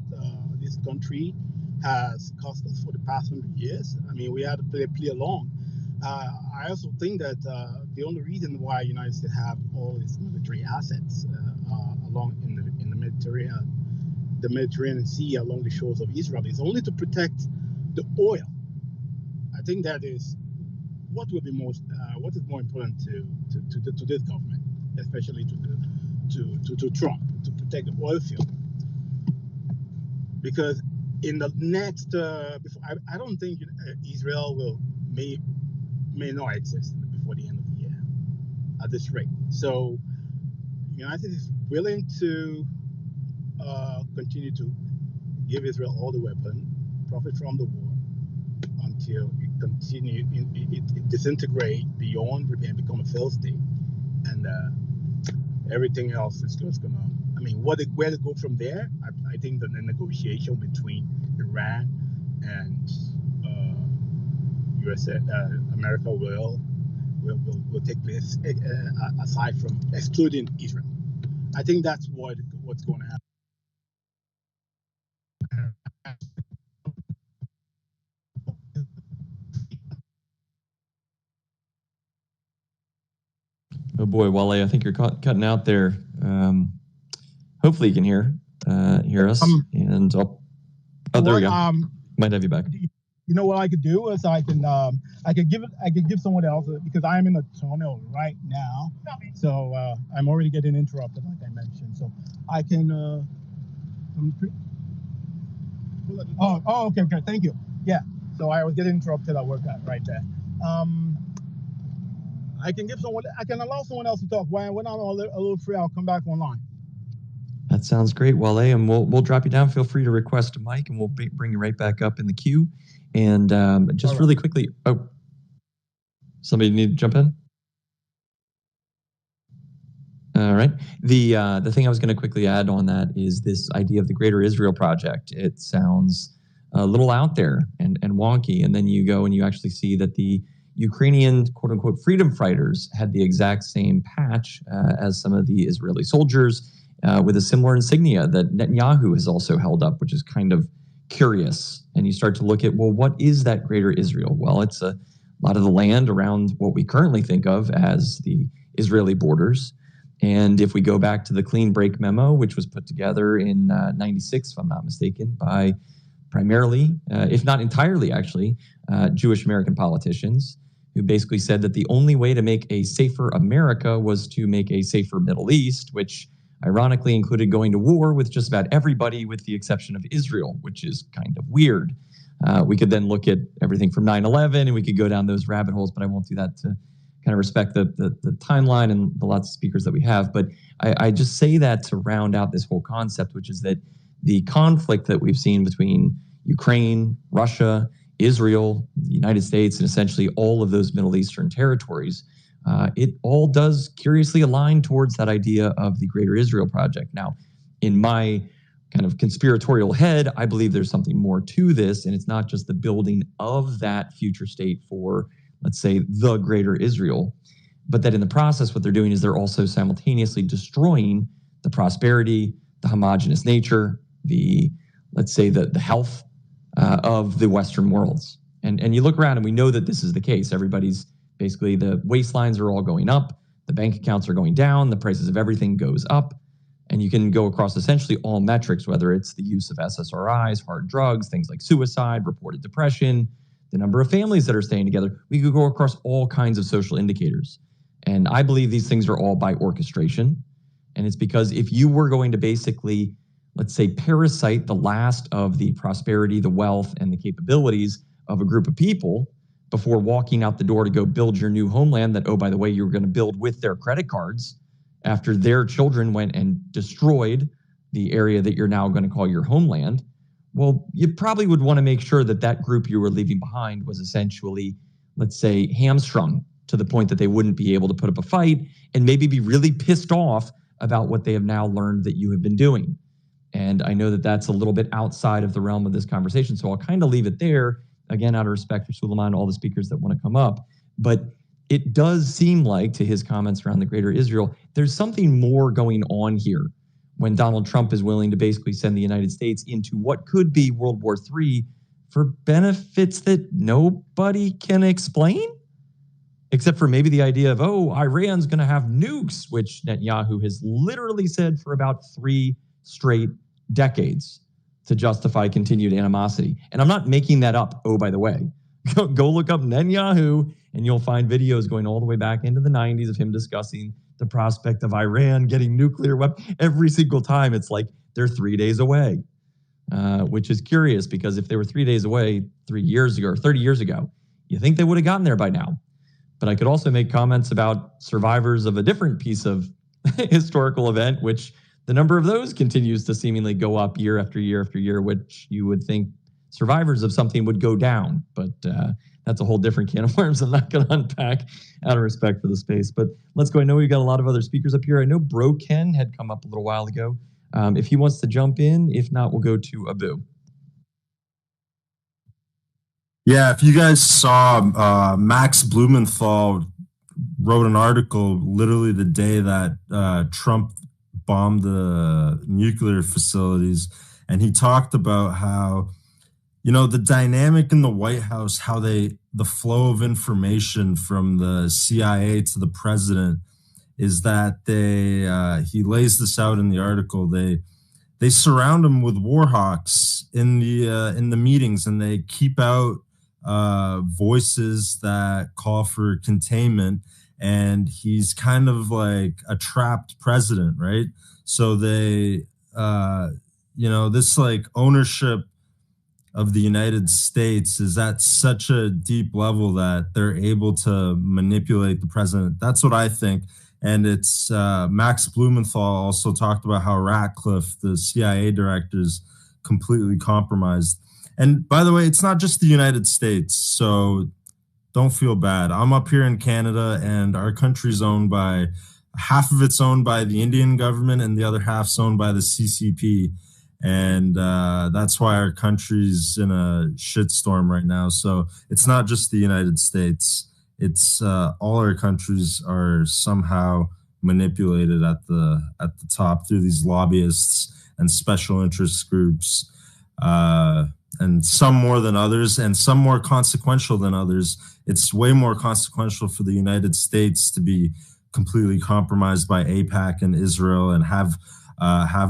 this country has cost us for the past 100 years, I mean, we had to play along. I also think that the only reason why the United States have all its military assets along in the Mediterranean Sea along the shores of Israel is only to protect the oil. I think that is what is more important to this government, especially to Trump, to protect the oil field. Because in the next, I don't think Israel may not exist before the end of the year at this rate. So the United States is willing to continue to give Israel all the weapons, profit from the war until it disintegrates beyond and become a failed state, and everything else is just gonna. I mean, where to go from there? I think that the negotiation between Iran and America will take place aside from excluding Israel. I think that's what's going to happen. Oh boy, Wale, I think you're cutting out there. Hopefully you can hear us. And there we go. Might have you back. You know what I could do is I can give someone else, because I am in a tunnel right now, so I'm already getting interrupted, like I mentioned. So I can. Okay, thank you. Yeah. So I was getting interrupted at work right there. I can allow someone else to talk. When I'm a little free, I'll come back online. That sounds great, Wale, and we'll drop you down. Feel free to request a mic, and we'll bring you right back up in the queue. And just really quickly, somebody need to jump in? All right. The thing I was going to quickly add on that is this idea of the Greater Israel Project. It sounds a little out there and wonky, and then you go and you actually see that the Ukrainian quote-unquote freedom fighters had the exact same patch as some of the Israeli soldiers with a similar insignia that Netanyahu has also held up, which is kind of curious. And you start to look at, well, what is that Greater Israel? Well, it's a lot of the land around what we currently think of as the Israeli borders. And if we go back to the Clean Break Memo, which was put together in 96, if I'm not mistaken, by primarily, if not entirely actually, Jewish American politicians, who basically said that the only way to make a safer America was to make a safer Middle East, which ironically included going to war with just about everybody with the exception of Israel, which is kind of weird. We could then look at everything from 9/11 and we could go down those rabbit holes, but I won't do that to kind of respect the timeline and the lots of speakers that we have. But I just say that to round out this whole concept, which is that the conflict that we've seen between Ukraine, Russia, Israel, the United States, and essentially all of those Middle Eastern territories, it all does curiously align towards that idea of the Greater Israel Project. Now, in my kind of conspiratorial head, I believe there's something more to this, and it's not just the building of that future state for, let's say, the Greater Israel, but that in the process, what they're doing is they're also simultaneously destroying the prosperity, the homogenous nature, let's say, the health of the Western worlds. And you look around and we know that this is the case. Everybody's basically, the waistlines are all going up, the bank accounts are going down, the prices of everything goes up. And you can go across essentially all metrics, whether it's the use of SSRIs, hard drugs, things like suicide, reported depression, the number of families that are staying together. We could go across all kinds of social indicators. And I believe these things are all by orchestration. And it's because if you were going to basically let's say, parasite the last of the prosperity, the wealth, and the capabilities of a group of people before walking out the door to go build your new homeland that, oh, by the way, you were going to build with their credit cards after their children went and destroyed the area that you're now going to call your homeland. Well, you probably would want to make sure that that group you were leaving behind was essentially, let's say, hamstrung to the point that they wouldn't be able to put up a fight and maybe be really pissed off about what they have now learned that you have been doing. And I know that that's a little bit outside of the realm of this conversation, so I'll kind of leave it there, again, out of respect for Suleiman, all the speakers that want to come up. But it does seem like, to his comments around the greater Israel, there's something more going on here when Donald Trump is willing to basically send the United States into what could be World War III for benefits that nobody can explain, except for maybe the idea of, oh, Iran's going to have nukes, which Netanyahu has literally said for about 3 straight decades to justify continued animosity. And I'm not making that up, oh, by the way. Go look up Netanyahu, and you'll find videos going all the way back into the 90s of him discussing the prospect of Iran getting nuclear weapons. Every single time, it's like they're 3 days away, which is curious because if they were 3 days away 3 years ago or 30 years ago, you think they would have gotten there by now. But I could also make comments about survivors of a different piece of historical event, which the number of those continues to seemingly go up year after year after year, which you would think survivors of something would go down. But that's a whole different can of worms I'm not going to unpack out of respect for the space. But let's go. I know we've got a lot of other speakers up here. I know Bro Ken had come up a little while ago. If he wants to jump in, if not, we'll go to Abu. Yeah, if you guys saw, Max Blumenthal wrote an article literally the day that Trump bombed the nuclear facilities, and he talked about how, you know, the dynamic in the White House, how the flow of information from the CIA to the president is that he lays this out in the article. They surround him with war hawks in the meetings, and they keep out voices that call for containment, and he's kind of like a trapped president, right? So they, this like ownership of the United States is at such a deep level that they're able to manipulate the president. That's what I think. And it's Max Blumenthal also talked about how Ratcliffe, the CIA director, is completely compromised. And by the way, it's not just the United States, so don't feel bad. I'm up here in Canada, and our country's owned by, half of it's owned by the Indian government, and the other half's owned by the CCP. And that's why our country's in a shitstorm right now. So it's not just the United States. It's all our countries are somehow manipulated at the top through these lobbyists and special interest groups. And some more than others, and some more consequential than others. It's way more consequential for the United States to be completely compromised by AIPAC and Israel and have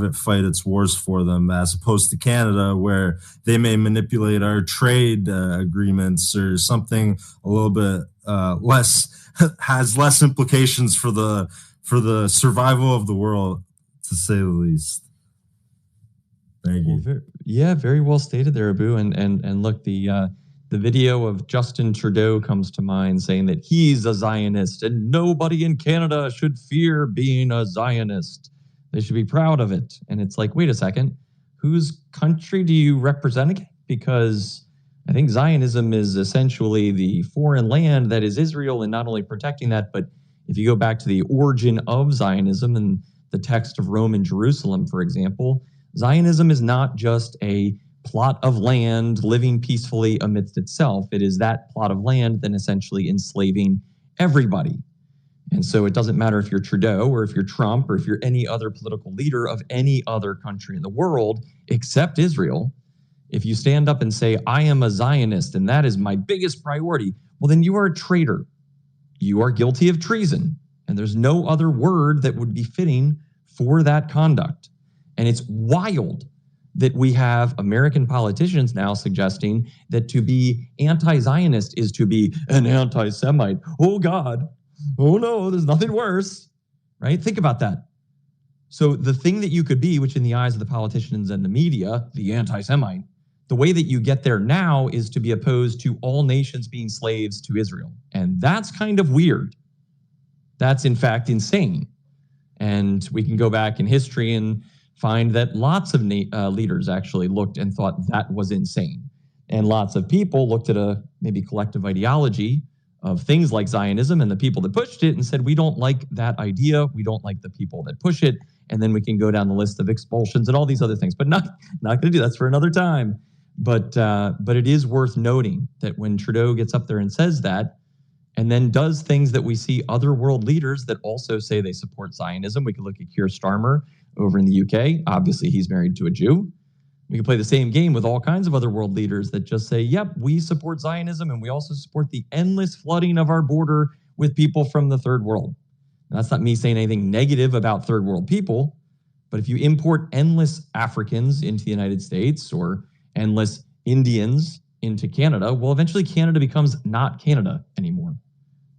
it fight its wars for them, as opposed to Canada, where they may manipulate our trade agreements or something a little bit has less implications for the survival of the world, to say the least. Thank you. Well, very well stated there, Abu. And look, the video of Justin Trudeau comes to mind saying that he's a Zionist and nobody in Canada should fear being a Zionist. They should be proud of it. And it's like, wait a second, whose country do you represent again? Because I think Zionism is essentially the foreign land that is Israel, and not only protecting that, but if you go back to the origin of Zionism and the text of Rome and Jerusalem, for example, Zionism is not just a plot of land living peacefully amidst itself. It is that plot of land then essentially enslaving everybody. And so it doesn't matter if you're Trudeau or if you're Trump or if you're any other political leader of any other country in the world except Israel. If you stand up and say, I am a Zionist and that is my biggest priority, well, then you are a traitor. You are guilty of treason. And there's no other word that would be fitting for that conduct. And it's wild that we have American politicians now suggesting that to be anti-Zionist is to be an anti-Semite. Oh, God. Oh, no, there's nothing worse. Right? Think about that. So the thing that you could be, which in the eyes of the politicians and the media, the anti-Semite, the way that you get there now is to be opposed to all nations being slaves to Israel. And that's kind of weird. That's in fact insane. And we can go back in history and find that lots of leaders actually looked and thought that was insane. And lots of people looked at a maybe collective ideology of things like Zionism and the people that pushed it and said, we don't like that idea. We don't like the people that push it. And then we can go down the list of expulsions and all these other things, but not going to do that's for another time. But it is worth noting that when Trudeau gets up there and says that, and then does things that we see other world leaders that also say they support Zionism. We can look at Keir Starmer over in the UK. Obviously, he's married to a Jew. We can play the same game with all kinds of other world leaders that just say, yep, we support Zionism, and we also support the endless flooding of our border with people from the third world. And that's not me saying anything negative about third world people, but if you import endless Africans into the United States or endless Indians into Canada, well, eventually Canada becomes not Canada anymore.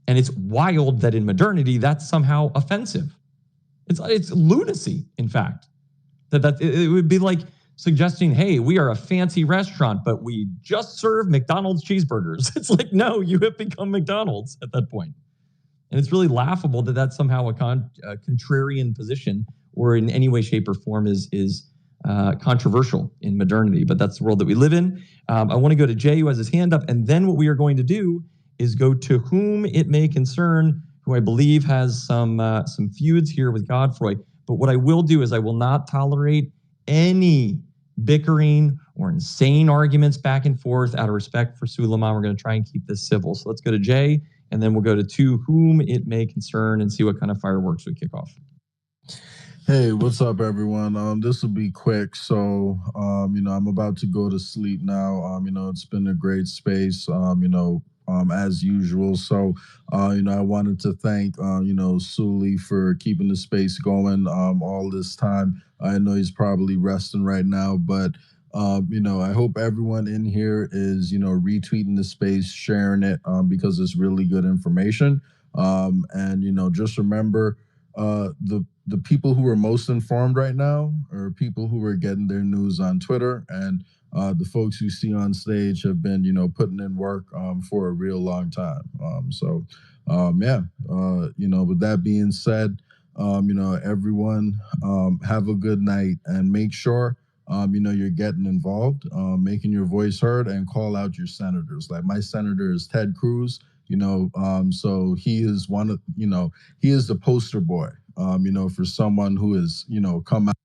And it's wild that in modernity, that's somehow offensive. It's lunacy, in fact. It would be like suggesting, hey, we are a fancy restaurant, but we just serve McDonald's cheeseburgers. It's like, no, you have become McDonald's at that point. And it's really laughable that that's somehow a contrarian position or in any way, shape, or form is controversial in modernity, but that's the world that we live in. I want to go to Jay, who has his hand up, and then what we are going to do is go to whom it may concern, who I believe has some feuds here with Godfrey. But what I will do is I will not tolerate any bickering or insane arguments back and forth out of respect for Suleiman. We're going to try and keep this civil. So let's go to Jay, and then we'll go to whom it may concern and see what kind of fireworks we kick off. Hey, what's up, everyone? This will be quick. So, I'm about to go to sleep now. It's been a great space, as usual. So, I wanted to thank, Suli for keeping the space going all this time. I know he's probably resting right now, but, I hope everyone in here is, retweeting the space, sharing it because it's really good information. And, just remember, the people who are most informed right now are people who are getting their news on Twitter, and the folks you see on stage have been, putting in work for a real long time. With that being said, everyone have a good night and make sure, you're getting involved, making your voice heard, and call out your senators. Like my senator is Ted Cruz. So he is one of, he is the poster boy, for someone who has, come out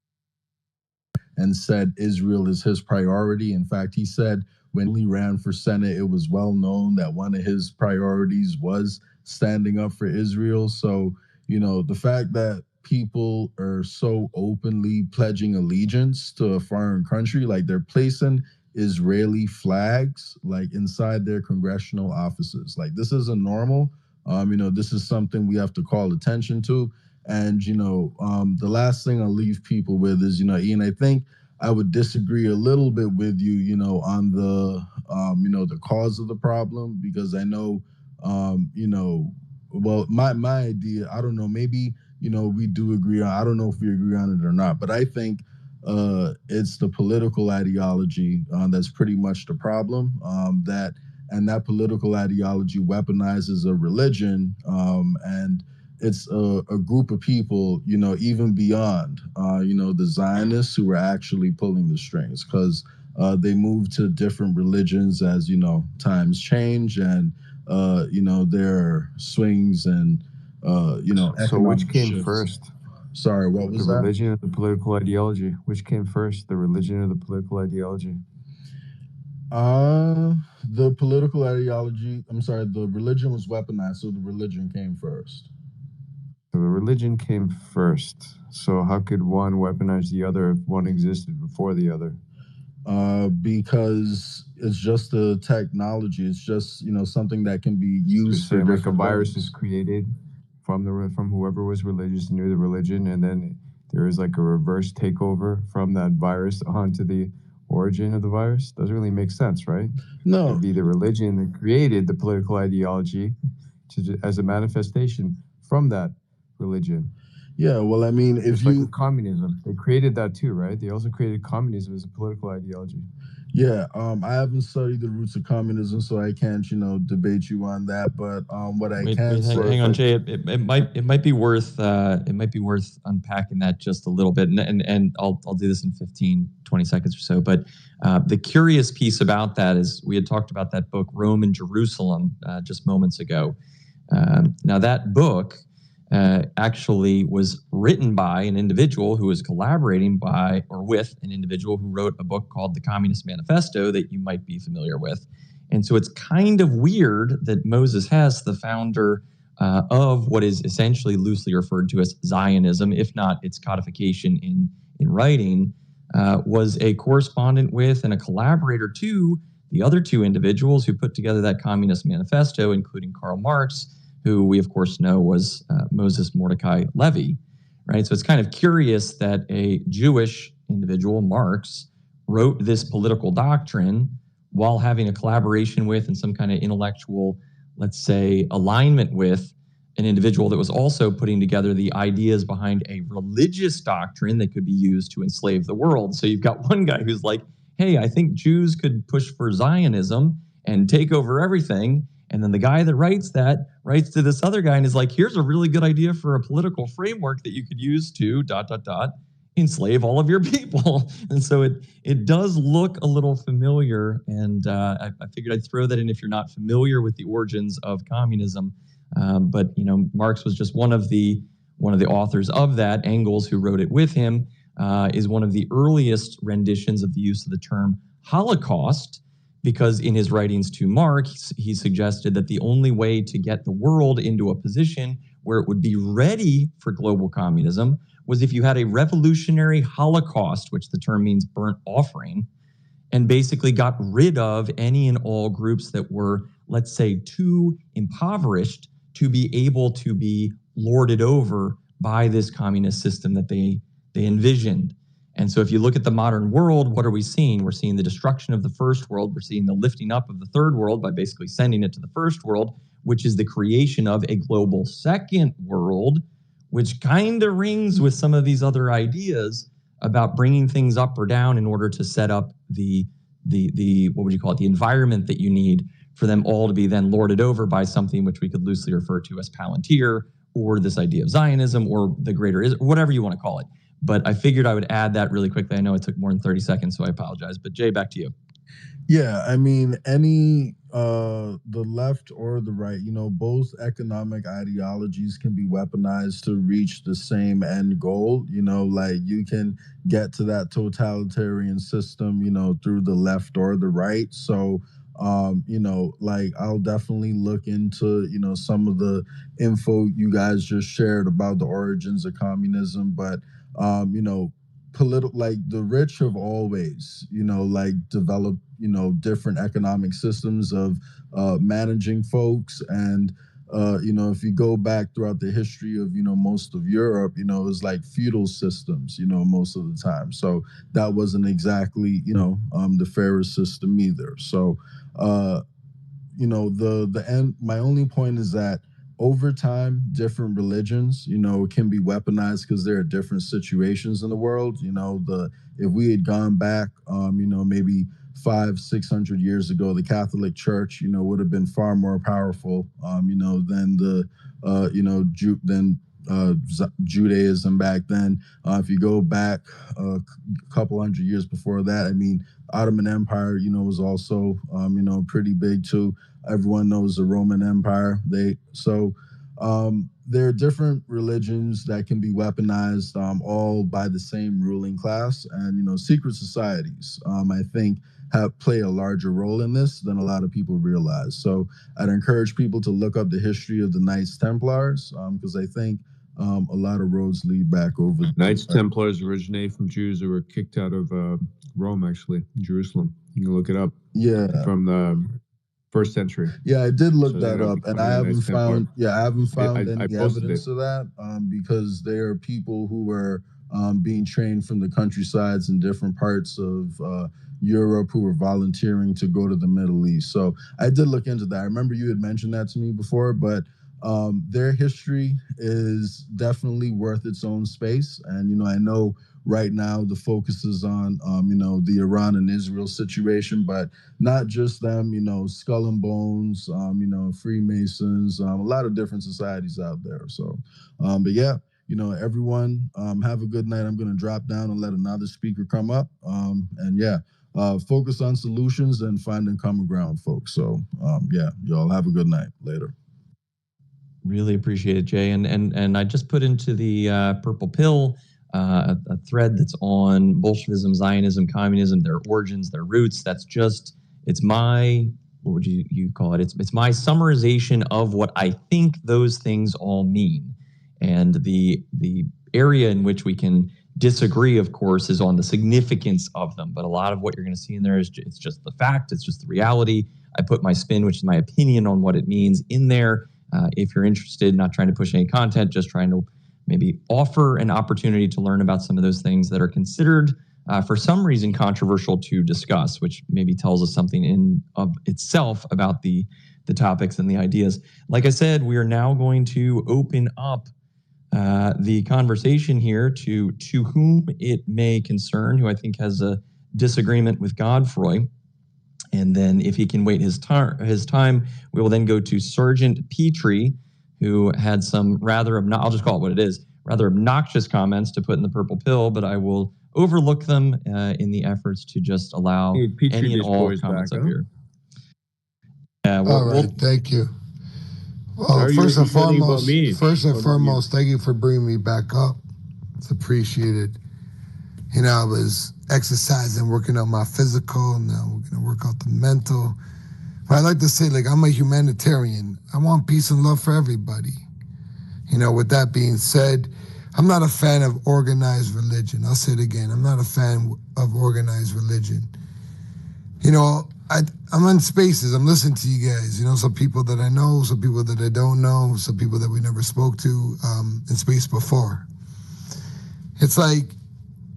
and said Israel is his priority. In fact, he said when he ran for Senate, it was well known that one of his priorities was standing up for Israel. So, the fact that people are so openly pledging allegiance to a foreign country, like they're placing Israeli flags like inside their congressional offices. Like this isn't normal. This is something we have to call attention to. And the last thing I'll leave people with is, Ian, I think I would disagree a little bit with you, on the the cause of the problem, because I know well, my idea, I don't know, maybe we do agree on, I don't know if we agree on it or not, but I think it's the political ideology that's pretty much the problem. That political ideology weaponizes a religion, and it's a group of people, even beyond, the Zionists who are actually pulling the strings, because they move to different religions as times change, and there are swings and So which came shifts. first? Sorry, what was The that? religion or the political ideology? Which came first, the religion or the political ideology? The political ideology, I'm sorry, the religion was weaponized, so the religion came first. So the religion came first. So how could one weaponize the other if one existed before the other? Because it's just a technology. It's just, something that can be used for Like a different virus things. is created from whoever was religious and knew the religion, and then there is like a reverse takeover from that virus onto the origin of the virus. Doesn't really make sense, right? No. It'd be the religion that created the political ideology as a manifestation from that religion. Yeah, well, I mean, if Just like you with communism, they created that too, right? They also created communism as a political ideology. Yeah, I haven't studied the roots of communism, so I can't, debate you on that. But what I Wait, can say, hang on, Jay. It might be worth unpacking that just a little bit, and I'll do this in 15, 20 seconds or so. But the curious piece about that is we had talked about that book Rome and Jerusalem just moments ago. Now that book actually was written by an individual who was collaborating with an individual who wrote a book called The Communist Manifesto that you might be familiar with. And so it's kind of weird that Moses Hess, the founder of what is essentially loosely referred to as Zionism, if not its codification in writing, was a correspondent with and a collaborator to the other two individuals who put together that Communist Manifesto, including Karl Marx, who we of course know was Moses Mordecai Levy, right? So it's kind of curious that a Jewish individual, Marx, wrote this political doctrine while having a collaboration with and some kind of intellectual, let's say, alignment with an individual that was also putting together the ideas behind a religious doctrine that could be used to enslave the world. So you've got one guy who's like, hey, I think Jews could push for Zionism and take over everything. And then the guy that writes writes to this other guy and is like, here's a really good idea for a political framework that you could use to ... enslave all of your people. And so it does look a little familiar. And I figured I'd throw that in if you're not familiar with the origins of communism. But Marx was just one of the authors of that. Engels, who wrote it with him, is one of the earliest renditions of the use of the term Holocaust, because in his writings to Marx, he suggested that the only way to get the world into a position where it would be ready for global communism was if you had a revolutionary Holocaust, which the term means burnt offering, and basically got rid of any and all groups that were, let's say, too impoverished to be able to be lorded over by this communist system that they envisioned. And so if you look at the modern world, what are we seeing? We're seeing the destruction of the first world. We're seeing the lifting up of the third world by basically sending it to the first world, which is the creation of a global second world, which kind of rings with some of these other ideas about bringing things up or down in order to set up the what would you call it, the environment that you need for them all to be then lorded over by something which we could loosely refer to as Palantir, or this idea of Zionism, or the greater Israel, whatever you want to call it. But I figured I would add that really quickly. I know it took more than 30 seconds, so I apologize. But Jay, back to you. Yeah, I mean, the left or the right, both economic ideologies can be weaponized to reach the same end goal. Like you can get to that totalitarian system, through the left or the right. So, like I'll definitely look into, some of the info you guys just shared about the origins of communism, but like the rich have always, like developed, different economic systems of managing folks. And, if you go back throughout the history of, most of Europe, it was like feudal systems, most of the time. So that wasn't exactly, the fairest system either. So, the end, my only point is that over time, different religions, can be weaponized because there are different situations in the world. If we had gone back, maybe 500-600 years ago, the Catholic Church, would have been far more powerful, than the, Judaism back then. If you go back a couple hundred years before that, I mean, Ottoman Empire, was also, pretty big too. Everyone knows the Roman Empire. There are different religions that can be weaponized, all by the same ruling class, and secret societies, I think, play a larger role in this than a lot of people realize. So I'd encourage people to look up the history of the Knights Templars, because I think a lot of roads lead back over. Knights Templars originate from Jews who were kicked out of Rome, actually, Jerusalem. You can look it up. Yeah, from the 1st century. Yeah, I did look that up, and I haven't found. Yeah, I haven't found any evidence of that, because there are people who were being trained from the countrysides in different parts of Europe who were volunteering to go to the Middle East. So I did look into that. I remember you had mentioned that to me before, but their history is definitely worth its own space. And, I know right now the focus is on, the Iran and Israel situation, but not just them, Skull and Bones, Freemasons, a lot of different societies out there. So, but yeah, everyone have a good night. I'm going to drop down and let another speaker come up. And yeah, focus on solutions and finding common ground, folks. So yeah, y'all have a good night. Later. Really appreciate it, Jay. And I just put into the Purple Pill a thread that's on Bolshevism, Zionism, communism, their origins, their roots. That's just, it's my, what would you call it? It's my summarization of what I think those things all mean. And the area in which we can disagree, of course, is on the significance of them. But a lot of what you're going to see in there is it's just the fact, it's just the reality. I put my spin, which is my opinion on what it means, in there. If you're interested, not trying to push any content, just trying to maybe offer an opportunity to learn about some of those things that are considered, for some reason, controversial to discuss, which maybe tells us something in of itself about the topics and the ideas. Like I said, we are now going to open up the conversation here to whom it may concern, who I think has a disagreement with Godfrey. And then if he can wait his time, we will then go to Sergeant Petrie, who had some rather, I'll just call it what it is, rather obnoxious comments to put in the Purple Pill, but I will overlook them in the efforts to just allow any and all comments up here. All right, thank you. Well, first and foremost, thank you for bringing me back up. It's appreciated. I was exercising, working on my physical. Now we're going to work out the mental. But I like to say, I'm a humanitarian. I want peace and love for everybody. With that being said, I'm not a fan of organized religion. I'll say it again. I'm not a fan of organized religion. I'm on spaces. I'm listening to you guys. Some people that I know, some people that I don't know, some people that we never spoke to in space before. It's like,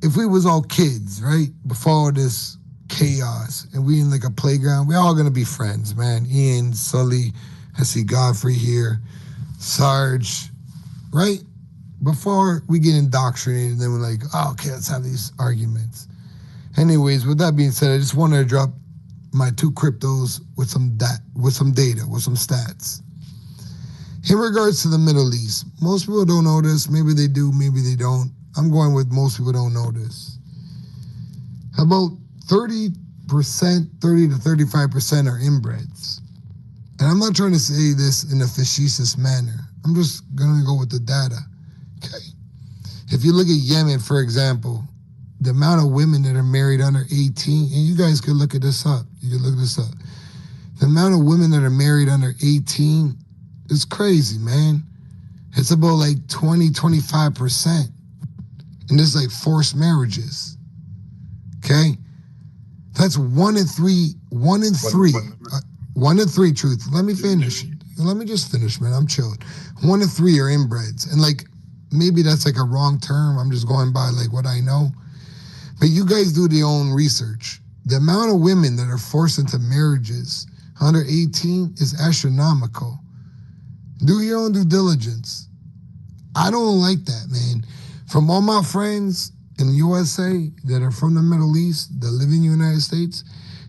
if we was all kids, right, before all this chaos, and we in a playground, we're all gonna be friends, man. Ian, Sully, I see Godfrey here, Sarge, right? Before we get indoctrinated, and then we're like, oh, okay, let's have these arguments. Anyways, with that being said, I just wanted to drop my 2 cryptos with some data, with some stats. In regards to the Middle East, most people don't know this. Maybe they do, maybe they don't. I'm going with most people don't know this. About 30%, 30 to 35% are inbreds. And I'm not trying to say this in a facetious manner. I'm just going to go with the data. Okay. If you look at Yemen, for example, the amount of women that are married under 18, and you guys could look at this up. You can look this up. The amount of women that are married under 18 is crazy, man. It's about 20, 25%. And there's forced marriages. Okay? That's 1 in 3. 1 in 3. 1 in 3, truth. Let me finish. Let me just finish, man. I'm chilling. 1 in 3 are inbreds. And maybe that's a wrong term. I'm just going by what I know. But you guys do your own research. The amount of women that are forced into marriages under 18 is astronomical. Do your own due diligence. I don't like that, man. From all my friends in the USA that are from the Middle East, that live in the United States,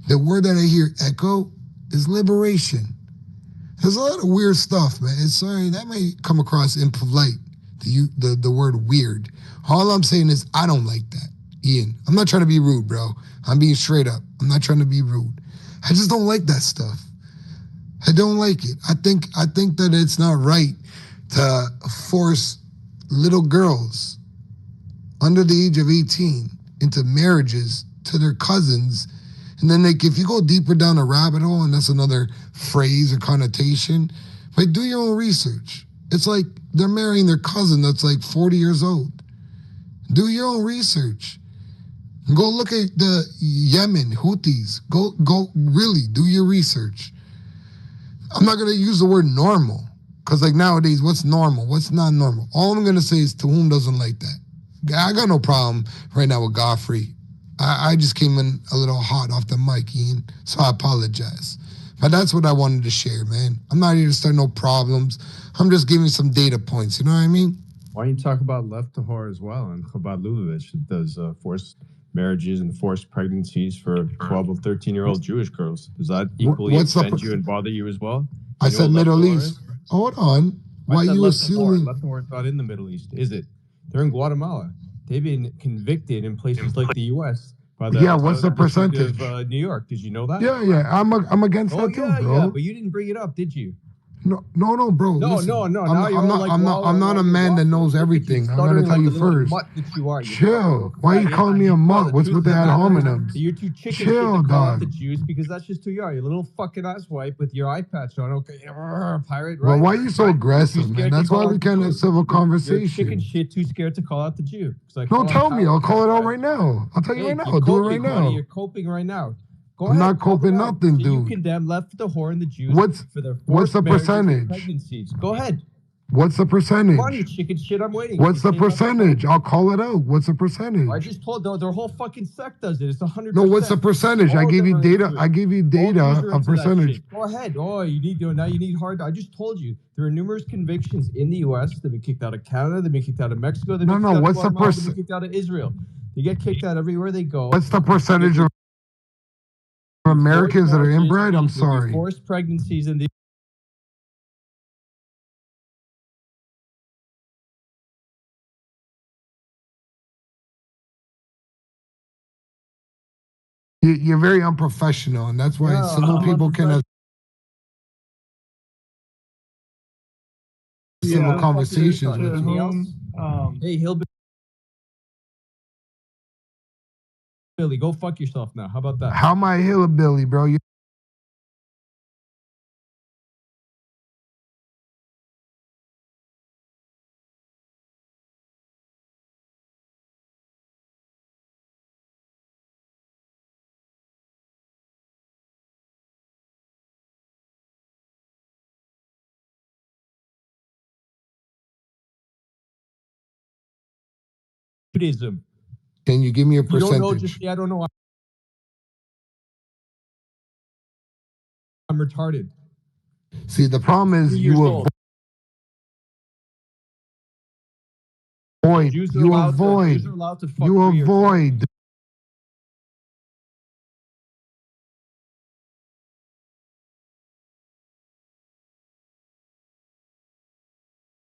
the word that I hear echo is liberation. There's a lot of weird stuff, man. Sorry, that may come across impolite, the word weird. All I'm saying is I don't like that, Ian. I'm not trying to be rude, bro. I'm being straight up. I'm not trying to be rude. I just don't like that stuff. I don't like it. I think that it's not right to force little girls under the age of 18 into marriages to their cousins. And then if you go deeper down a rabbit hole, and that's another phrase or connotation, do your own research. It's like they're marrying their cousin that's 40 years old. Do your own research. Go look at the Yemen Houthis. Go really do your research. I'm not going to use the word normal, because nowadays, what's normal? What's not normal? All I'm going to say is to whom doesn't like that. I got no problem right now with Godfrey. I just came in a little hot off the mic, Ian, so I apologize. But that's what I wanted to share, man. I'm not here to start no problems. I'm just giving some data points. You know what I mean? Why don't you talk about Left to Horror as well? And Chabad Lubavitch does forced marriages and forced pregnancies for 12 or 13-year-old Jewish girls. Does that equally offend you and bother you as well? I said Middle East. Hold on. Why are you assuming? Left to Horror is not in the Middle East, is it? They're in Guatemala. They've been convicted in places like the U.S. by the What's the percentage? of New York. Did you know that? Yeah. I'm against that too, bro. Yeah, but you didn't bring it up, did you? No, bro. No, listen, no. I'm Now you're all like, I'm not a man that knows everything. I'm gonna tell you first. Mutt that you are. Chill. Why are you calling me a mutt? What's with the ad hominems? You're too chicken shit Chill, to call out dog. the Jews because that's just who you are. You're a little fucking asswipe with your eye patch on. Okay, pirate, right? Well, why are you so aggressive, Too man? scared to That's why call we out can't the have Jew. civil You're conversation. chicken shit, too scared to call out the Jew. No, tell me. I'll call it out right now. I'll tell you right now. I'll do it right now. You're coping right now. Go I'm ahead, not call coping it out. nothing, So you dude. condemn Left the Whore and the Jews What's for their what's forced the marriages and percentage? pregnancies. Go ahead. What's the Come on, percentage? you chicken shit. I'm waiting. What's the Say Left the Whore. percentage? I'll call it out. What's the percentage? I just told their whole fucking sect does it. It's 100%. No, what's the percentage? I All of gave them you are data. into it. I gave you All data Jews are of into that percentage. shit. Go ahead. Oh, you need to now. You need hard. I just told you there are numerous convictions in the U.S. They've been kicked out of Canada. They've been kicked out of Mexico. They've been kicked out of What's the Guatemala. They've been kicked out of Israel. They get kicked out everywhere they go. What's the percentage of Americans that are inbred? I'm With your sorry. forced pregnancies in the You're very unprofessional, and that's why No, civil I'm people can have civil conversations with you. Anything else? Hey, Hillbilly, go fuck yourself now. How about that? How am I a hillbilly, bro? Buddhism. Can you give me a You don't know, percentage? just say, I don't know. I'm retarded. See, the problem is 3 years you old. avoid. Jews are You allowed to- avoid. Jews are allowed to fuck You 3 years old. avoid.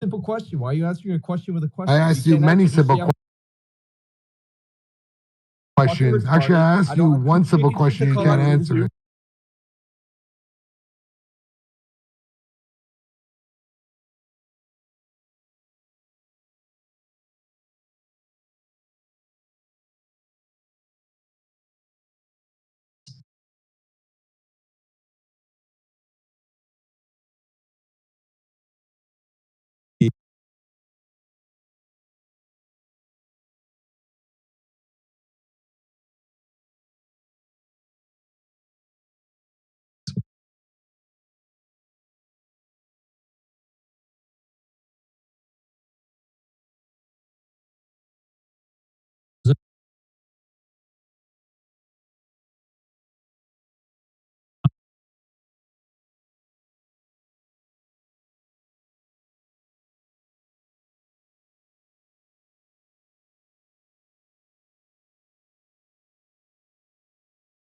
Simple question. Why are you answering a question with a question? I asked you can't many answer, just say, simple I'm questions. retarded. Actually, I asked I you don't- one simple chicken shit question. to You call can't out answer you. it.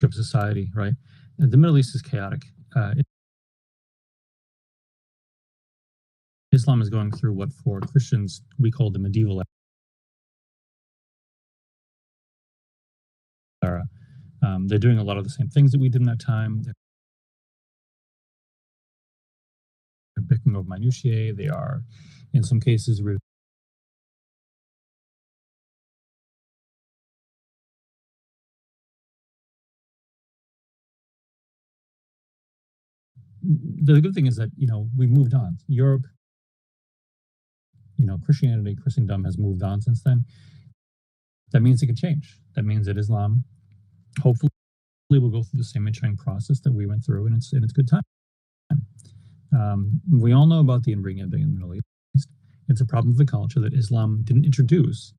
of society, right? And the Middle East is chaotic. Islam is going through what for Christians we call the medieval era. They're doing a lot of the same things that we did in that time. They're picking over minutiae. They are, in some cases, the good thing is that, we moved on. Europe, Christianity, Christendom has moved on since then. That means it can change. That means that Islam, hopefully, will go through the same maturing process that we went through, and it's good time. We all know about the inbreeding of the Middle East. It's a problem of the culture that Islam didn't introduce.